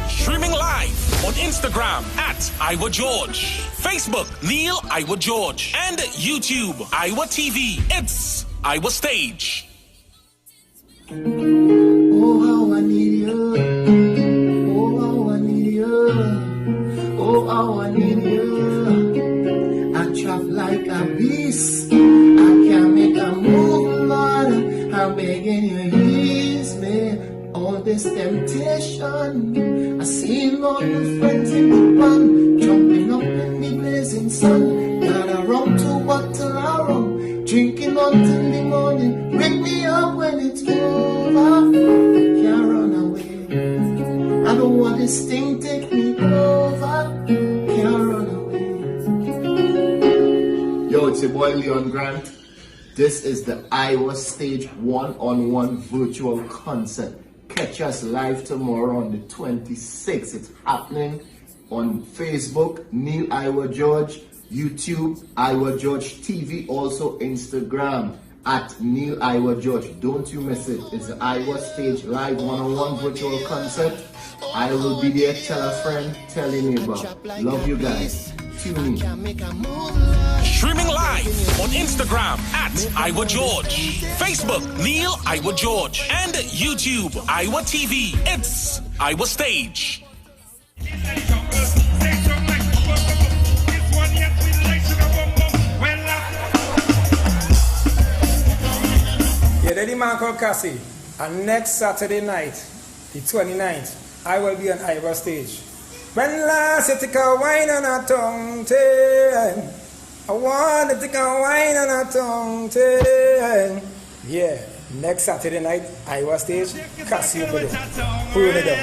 [SPEAKER 2] Streaming live on Instagram at Iowa George, Facebook, Neil Iowa George. And YouTube, Iowa TV. It's Iowa Stage.
[SPEAKER 15] Oh, how I need you. Oh, how I need you. Oh, how I need you. I travel like a beast. I can't make a move, Lord. I'm begging you, ease me. All this temptation. I see all my friends in the band, jumping up in the blazing sun. Got a rum to bottle of rum, drinking until the morning. Wake me up when it's over. Can't run away. I don't want this thing take me over. Can't run away.
[SPEAKER 26] Yo, it's your boy Leon Grant. This is the Iowa Stage one-on-one virtual concert. Catch us live tomorrow on the 26th. It's happening on Facebook, Neil Iowa George, YouTube, Iowa George TV, also Instagram at Neil Iowa George. Don't you miss it. It's the Iowa Stage live one-on-one virtual concert. I will be there. Tell a friend, tell a neighbor. Love you guys. Tune in.
[SPEAKER 2] Streaming live on Instagram at Iowa George, Facebook Neil Iowa George, and YouTube Iowa TV. It's Iowa Stage.
[SPEAKER 17] Yeah, the man called Cassie. And next Saturday night, the 29th, I will be on Iowa Stage. When last you take a wine on a tongue tail, I want to take a wine on a tongue tail. Yeah, next Saturday night, Iowa Stage, Cassie over there. Hold it up.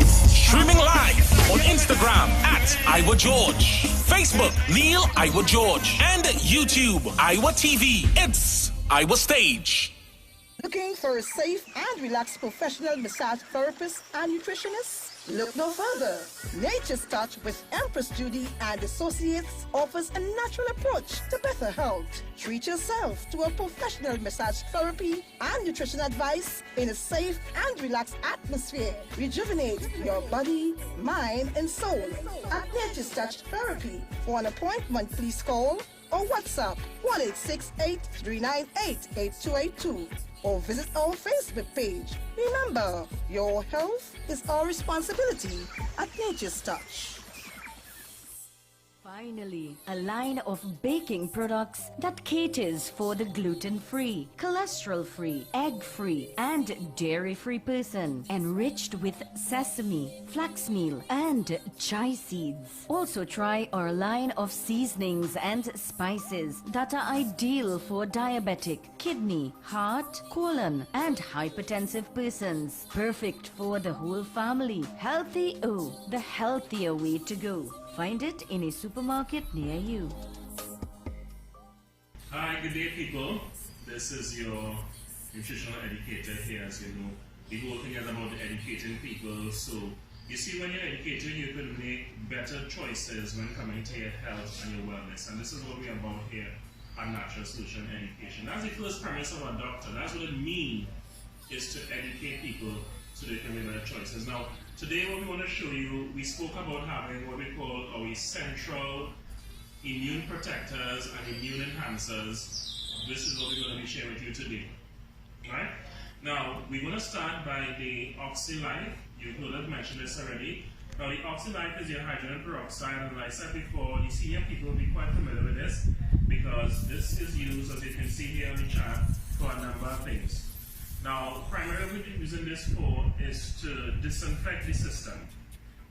[SPEAKER 2] Streaming live on Instagram at Iowa George, Facebook Neil Iowa George, and YouTube Iowa TV. It's Iowa Stage.
[SPEAKER 18] Looking for a safe and relaxed professional massage therapist and nutritionist? Look no further. Nature's Touch with Empress Judy and Associates offers a natural approach to better health. Treat yourself to a professional massage therapy and nutrition advice in a safe and relaxed atmosphere. Rejuvenate your body, mind, and soul at Nature's Touch Therapy. For an appointment, please call or WhatsApp 1-868-398-8282 or visit our Facebook page. Remember, your health is our responsibility at Nature's Touch.
[SPEAKER 21] Finally, a line of baking products that caters for the gluten-free, cholesterol-free, egg-free, and dairy-free person, enriched with sesame, flax meal, and chia seeds. Also try our line of seasonings and spices that are ideal for diabetic, kidney, heart, colon, and hypertensive persons. Perfect for the whole family. Healthy O, the healthier way to go. Find it in a supermarket near you.
[SPEAKER 22] Hi, good day people. This is your nutritional educator here. As you know, the whole thing is about educating people. So you see, when you're educating, you can make better choices when coming to your health and your wellness. And this is what we're about here at Natural Solution Education. That's the first premise of our doctor. That's what it means, is to educate people so they can make better choices. Now, today what we want to show you, we spoke about having what we call our essential immune protectors and immune enhancers. This is what we're going to be sharing with you today. Right? Now, we're going to start by the OxyLife. You've heard us mention this already. Now, the OxyLife is your hydrogen peroxide, and like I said before, the senior people will be quite familiar with this because this is used, as you can see here on the chart, for a number of things. Now, primarily what we're using this for is to disinfect the system.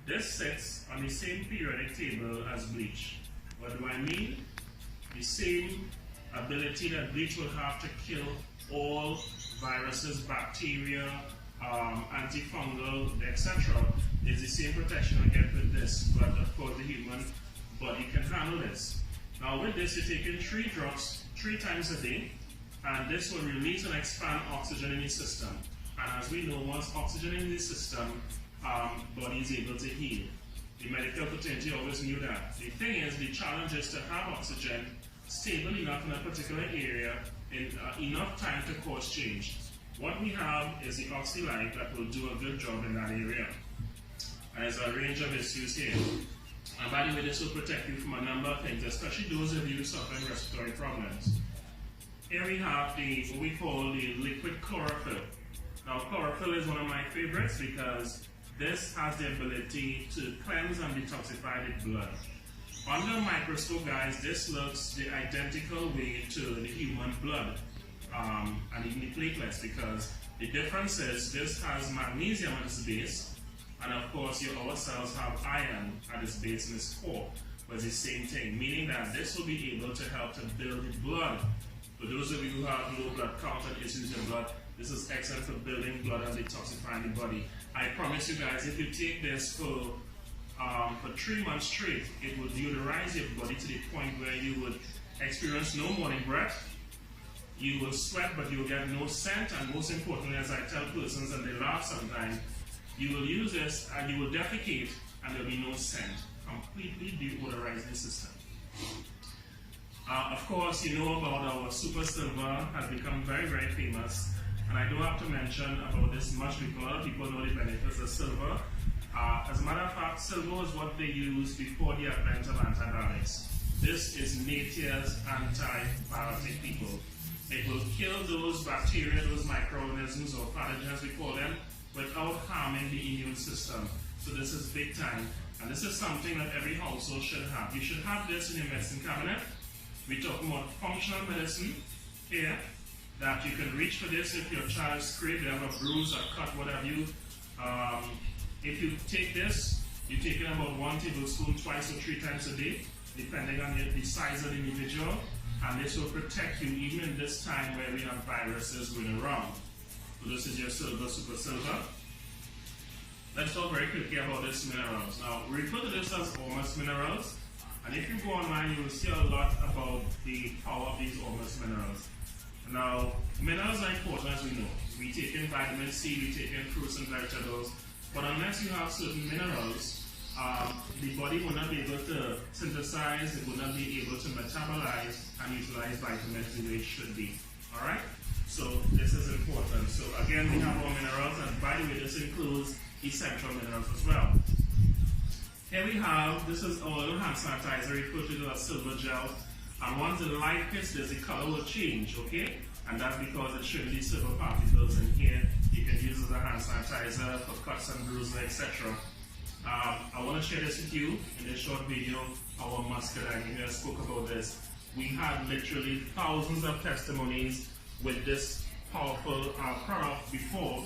[SPEAKER 22] This sits on the same periodic table as bleach. What do I mean? The same ability that bleach will have to kill all viruses, bacteria, antifungal, etc. is the same protection we get with this, but of course the human body can handle this. Now with this, you're taking 3 drops 3 times a day, and this will release and expand oxygen in the system. And as we know, once oxygen in the system, body is able to heal. The medical fraternity always knew that. The thing is, the challenge is to have oxygen stable enough in a particular area in enough time to cause change. What we have is the OxyLife that will do a good job in that area. And there's a range of issues here. And by the way, this will protect you from a number of things, especially those of you suffering respiratory problems. Here we have what we call the liquid chlorophyll. Now, chlorophyll is one of my favorites because this has the ability to cleanse and detoxify the blood. Under a microscope, guys, this looks the identical way to the human blood and even the platelets, because the difference is this has magnesium at its base, and of course our cells have iron at its base in its core, but it's the same thing, meaning that this will be able to help to build the blood. For those of you who have low blood count and issues in blood, this is excellent for building blood and detoxifying the body. I promise you guys, if you take this for 3 months straight, it will deodorize your body to the point where you would experience no morning breath. You will sweat, but you will get no scent, and most importantly, as I tell persons and they laugh sometimes, you will use this and you will defecate and there will be no scent. Completely deodorizing system. Of course, you know about our Super Silver has become very, very famous, and I do have to mention about this much because a lot of people know the benefits of silver. As a matter of fact, silver is what they used before the advent of antibiotics. This is nature's antibiotic, people. It will kill those bacteria, those microorganisms or pathogens we call them, without harming the immune system. So this is big time, and this is something that every household should have. You should have this in your medicine cabinet. We're talking about functional medicine here, that you can reach for this if your child scraped, they have a bruise, a cut, what have you. If you take this, you're taking about 1 tablespoon twice or 3 times a day, depending on the size of the individual, and this will protect you even in this time where we have viruses going around. So this is your silver, super silver. Let's talk very quickly about these minerals. Now, we refer to this as Ormus minerals, and if you go online, you will see a lot about the power of these Ormus minerals. Now, minerals are important, as we know. We take in vitamin C, we take in fruits and vegetables, but unless you have certain minerals, the body will not be able to synthesize, it will not be able to metabolize and utilize vitamins the way it should be. Alright? So this is important. So again, we have our minerals, and by the way, this includes essential minerals as well. Here we have, this is our little hand sanitizer, referred to as silver gel. And once the light hits this, the color will change, okay? And that's because it's showing these silver particles in here. You can use it as a hand sanitizer for cuts and bruises, etc. I want to share this with you in this short video, our muscadine. You guys spoke about this. We had literally thousands of testimonies with this powerful product before,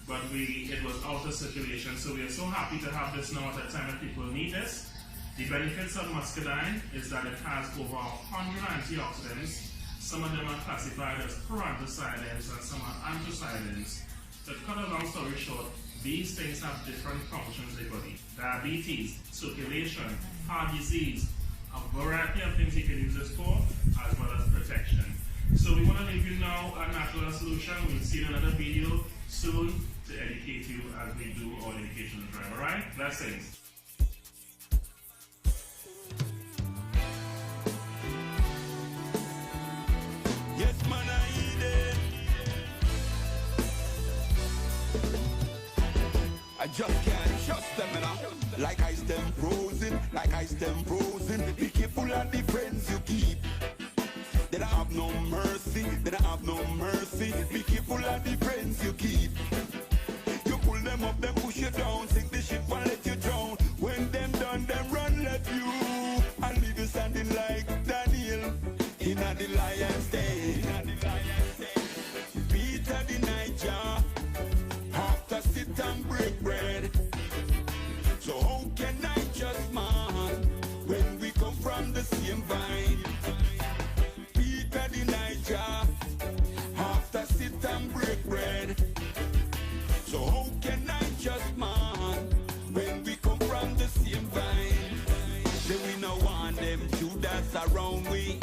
[SPEAKER 22] but it was out of circulation. So we are so happy to have this now at a time that people need this. The benefits of muscadine is that it has over 100 antioxidants. Some of them are classified as proanthocyanins and some are anthocyanins. To cut a long story short, these things have different functions in the body. Diabetes, circulation, heart disease, a variety of things you can use this for, as well as protection. So we want to leave you now a natural solution. We'll see in another video soon to educate you as we do our educational drive. Alright? Blessings.
[SPEAKER 3] Yes, man, I eat it. I just can't trust them, you know. Like ice them frozen, like ice them frozen. Be careful of the friends you keep. They don't have no mercy, they don't have no mercy. Be careful of the friends you keep. You pull them up, them push you down. Sink the ship and let you drown. When them done, them run, let you. And leave you standing like Daniel in the lion's den. Peter the Niger, after sit and break bread. So how can I just man when we come from the same vine? Peter the Niger, after sit and break bread. So how can I just man when we come from the same vine? Say we no want them Judas around we.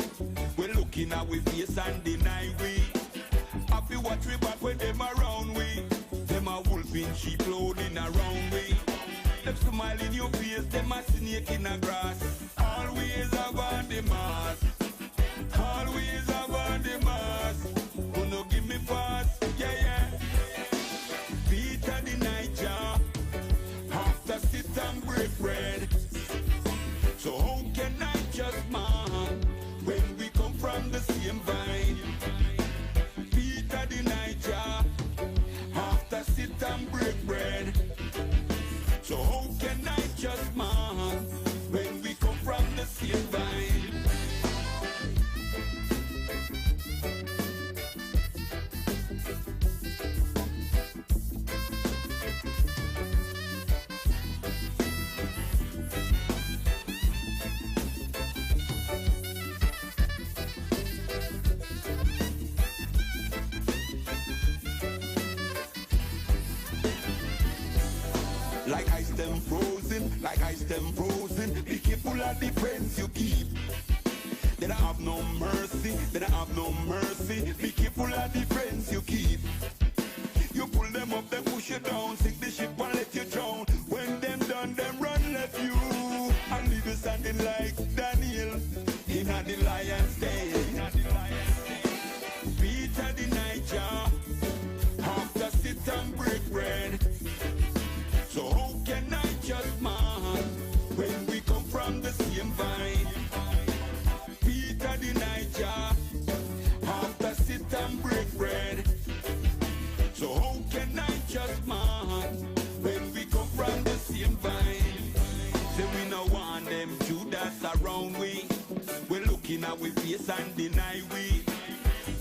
[SPEAKER 3] We're looking at we face and deny we. Happy watch we back when them around we. Them a wolf in sheep clothing around we. Them smile in your face, them a snake in the grass. Always about the mask. Always about the mask. Who no give me pass, yeah, yeah. Peter the Niger, after sit and break bread. them frozen. Be careful of the friends you keep. Then I have no mercy, then I have no mercy. Be careful of the friends you keep. You pull them up, they push you down. Sink the ship and let you drown. When them done, them run left you. And leave you standing like Daniel in a the lion's den. Peter the Niger, after sit and break bread. So how can I just man when we come from the same vine? Peter the Niger, after sit and break bread. So how can I just man when we come from the same vine? Say we no want them Judas around we. We're looking at we face and deny we.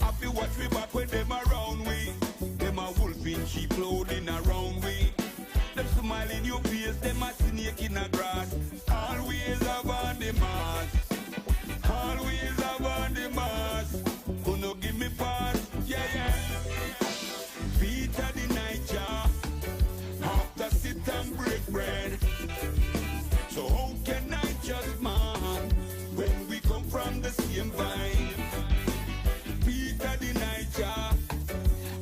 [SPEAKER 3] Happy watch we back with them around we. Them a wolf in sheep clothing around we. Them smile in your face, them a snake in the grass. Always have on the mask. Always have on the mask. Who no give me pass? Yeah, yeah. Peter the Niger, after sit and break bread. So how can I just man when we come from the same vine? Peter the Niger,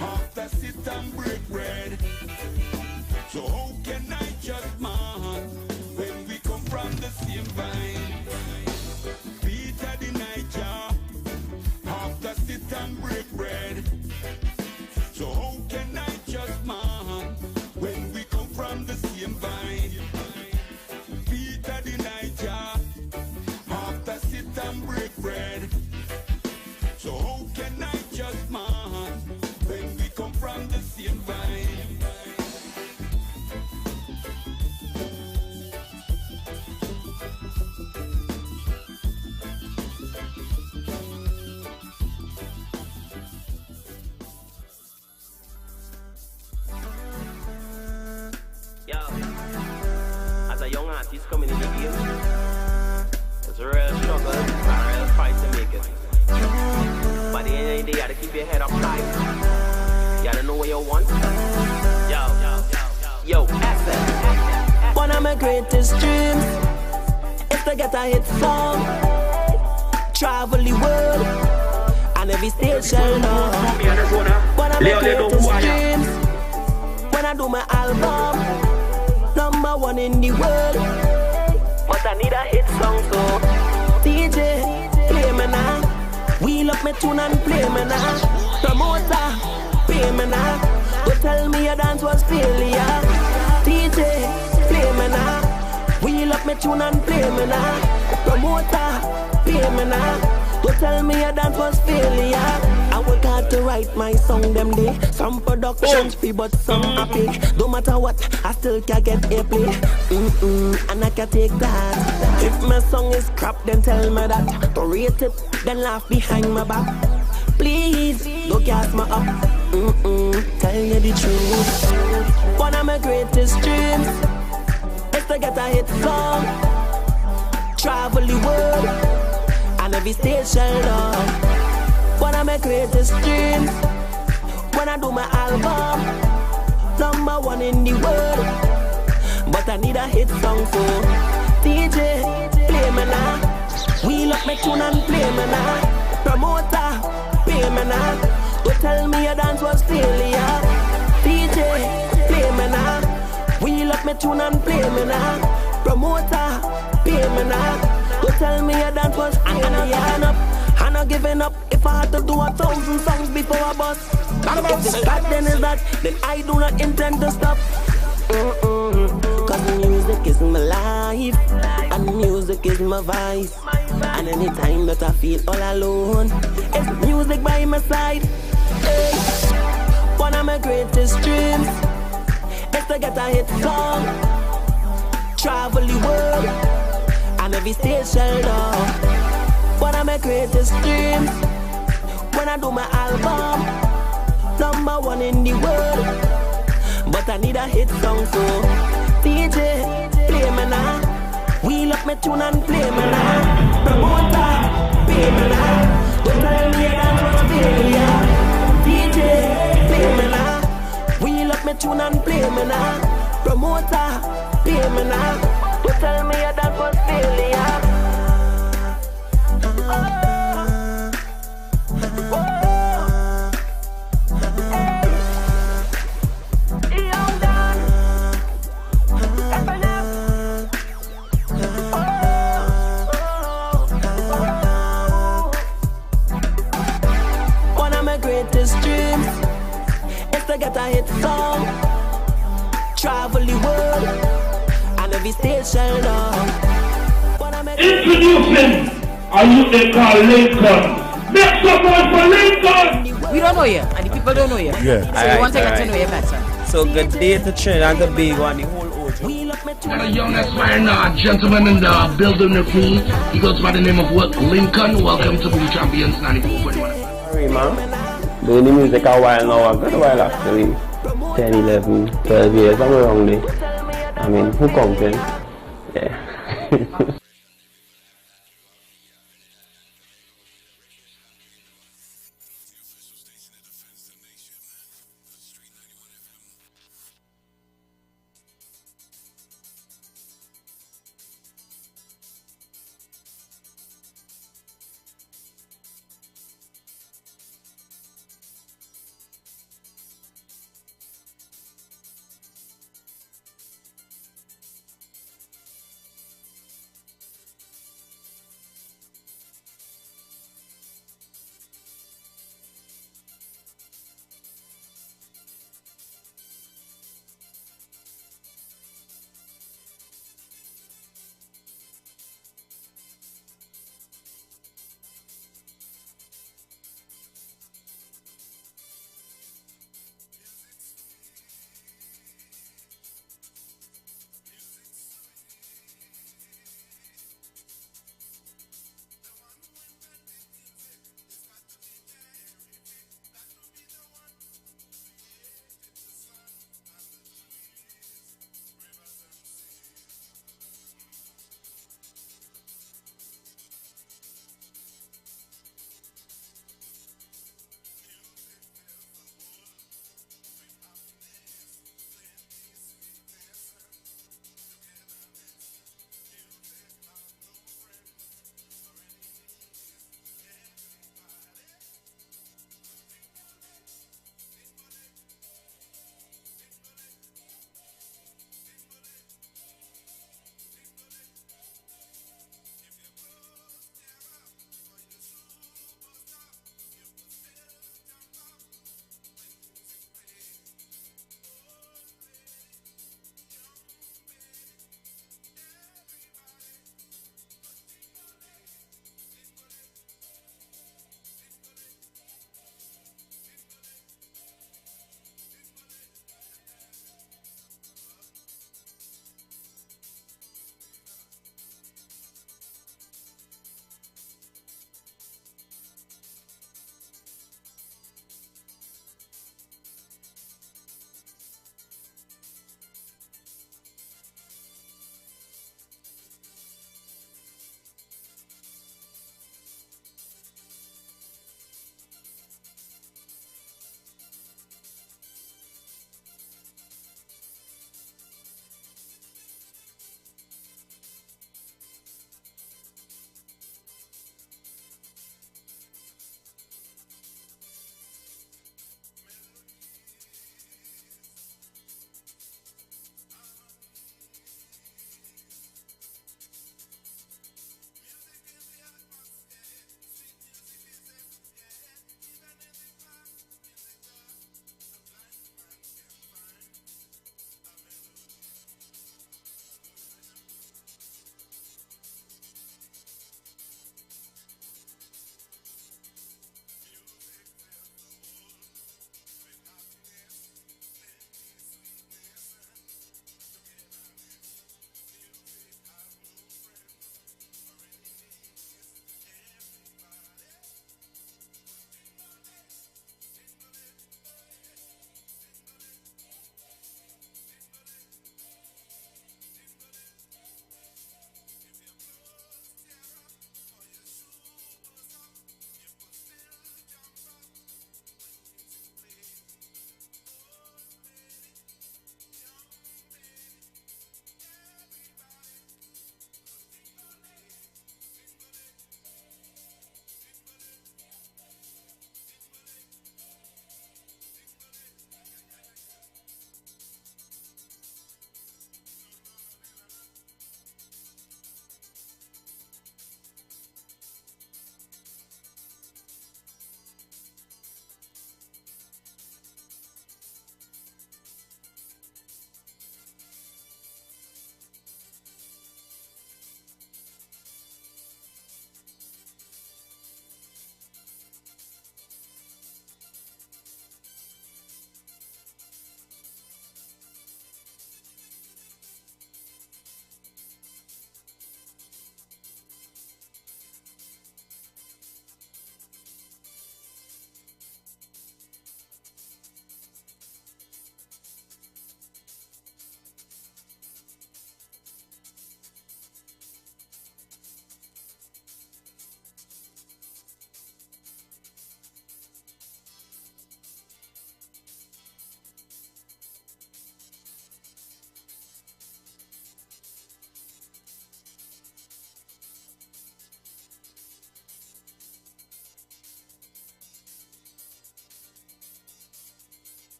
[SPEAKER 3] after sit and break bread. So how can I just man when we come from the same vine? Peter the Niger, after sit and break bread. So how can I just man when we come from the same vine? Peter the Niger, after sit and break bread. So how can I just man when we come from the same vine?
[SPEAKER 6] Yo, as a young artist coming in the game, it's a real struggle, a real fight to make it. But the end of the day, you gotta keep your head up high. You gotta know what you want. Yo, accent.
[SPEAKER 9] One of my greatest dreams is to get a hit song, travel the world, and every stage shall know. One of my greatest dreams when I do my album, #1 in the world. But I need a hit song, so DJ, play me now. Wheel up my tune and play me now. Promoter, pay me now. Don't tell me your dance was failure. DJ, play me now. Wheel up my tune and play me now. Promoter, pay me now. Don't tell me your dance was failure. I work hard to write my song them day. Some productions free but some happy. No matter what, I still can get airplay. And I can take that. If my song is crap, then tell me that. Don't rate it, then laugh behind my back. Please, don't gas me up. Tell you the truth. One of my greatest dreams is to get a hit song, travel the world, and every stage shall know. One of my greatest dreams when I do my album, #1 in the world. But I need a hit song, so DJ, play me now. Wheel up my tune and play me now. Promoter, pay me now. Don't tell me your dance was failure. DJ, play me now. Wheel up my tune and play me now. Promoter, pay me now. Don't tell me your dance was failure. I'm not giving up. If I had to do 1,000 songs before I bust, if the fact then is that, then I do not intend to stop. Cause music is my life, and music is my vice. And anytime that I feel all alone, it's music by my side. Hey. One of my greatest dreams is to get a hit song, travel the world, and every stage shall know. One of my greatest dreams when I do my album, #1 in the world. But I need a hit song, so DJ, play me now. Wheel up my tune and play me now. Promoter, pay me now. Don't tell me that was failure. DJ, play me now. Wheel up my tune and play me now. Promoter, pay me now. Don't tell me that was failure. One of my greatest dreams is to get a hit song, travel the world, and every station now.
[SPEAKER 8] Introducing a youth they call Lincoln. Make some noise for Lincoln!
[SPEAKER 12] We don't know you, and the people don't know you.
[SPEAKER 4] Yeah.
[SPEAKER 12] So we want to get to know you better.
[SPEAKER 4] So good day to Trinidad and Tobago and the whole Ojo.
[SPEAKER 8] And a young aspiring gentleman in the building with me. He goes by the name of what? Lincoln. Welcome to Boom Champions 94.1.
[SPEAKER 16] Sorry, man. Doing the music a while now, a good while actually. 10, 11, 12 years, I'm around there. I mean, who counting? Yeah.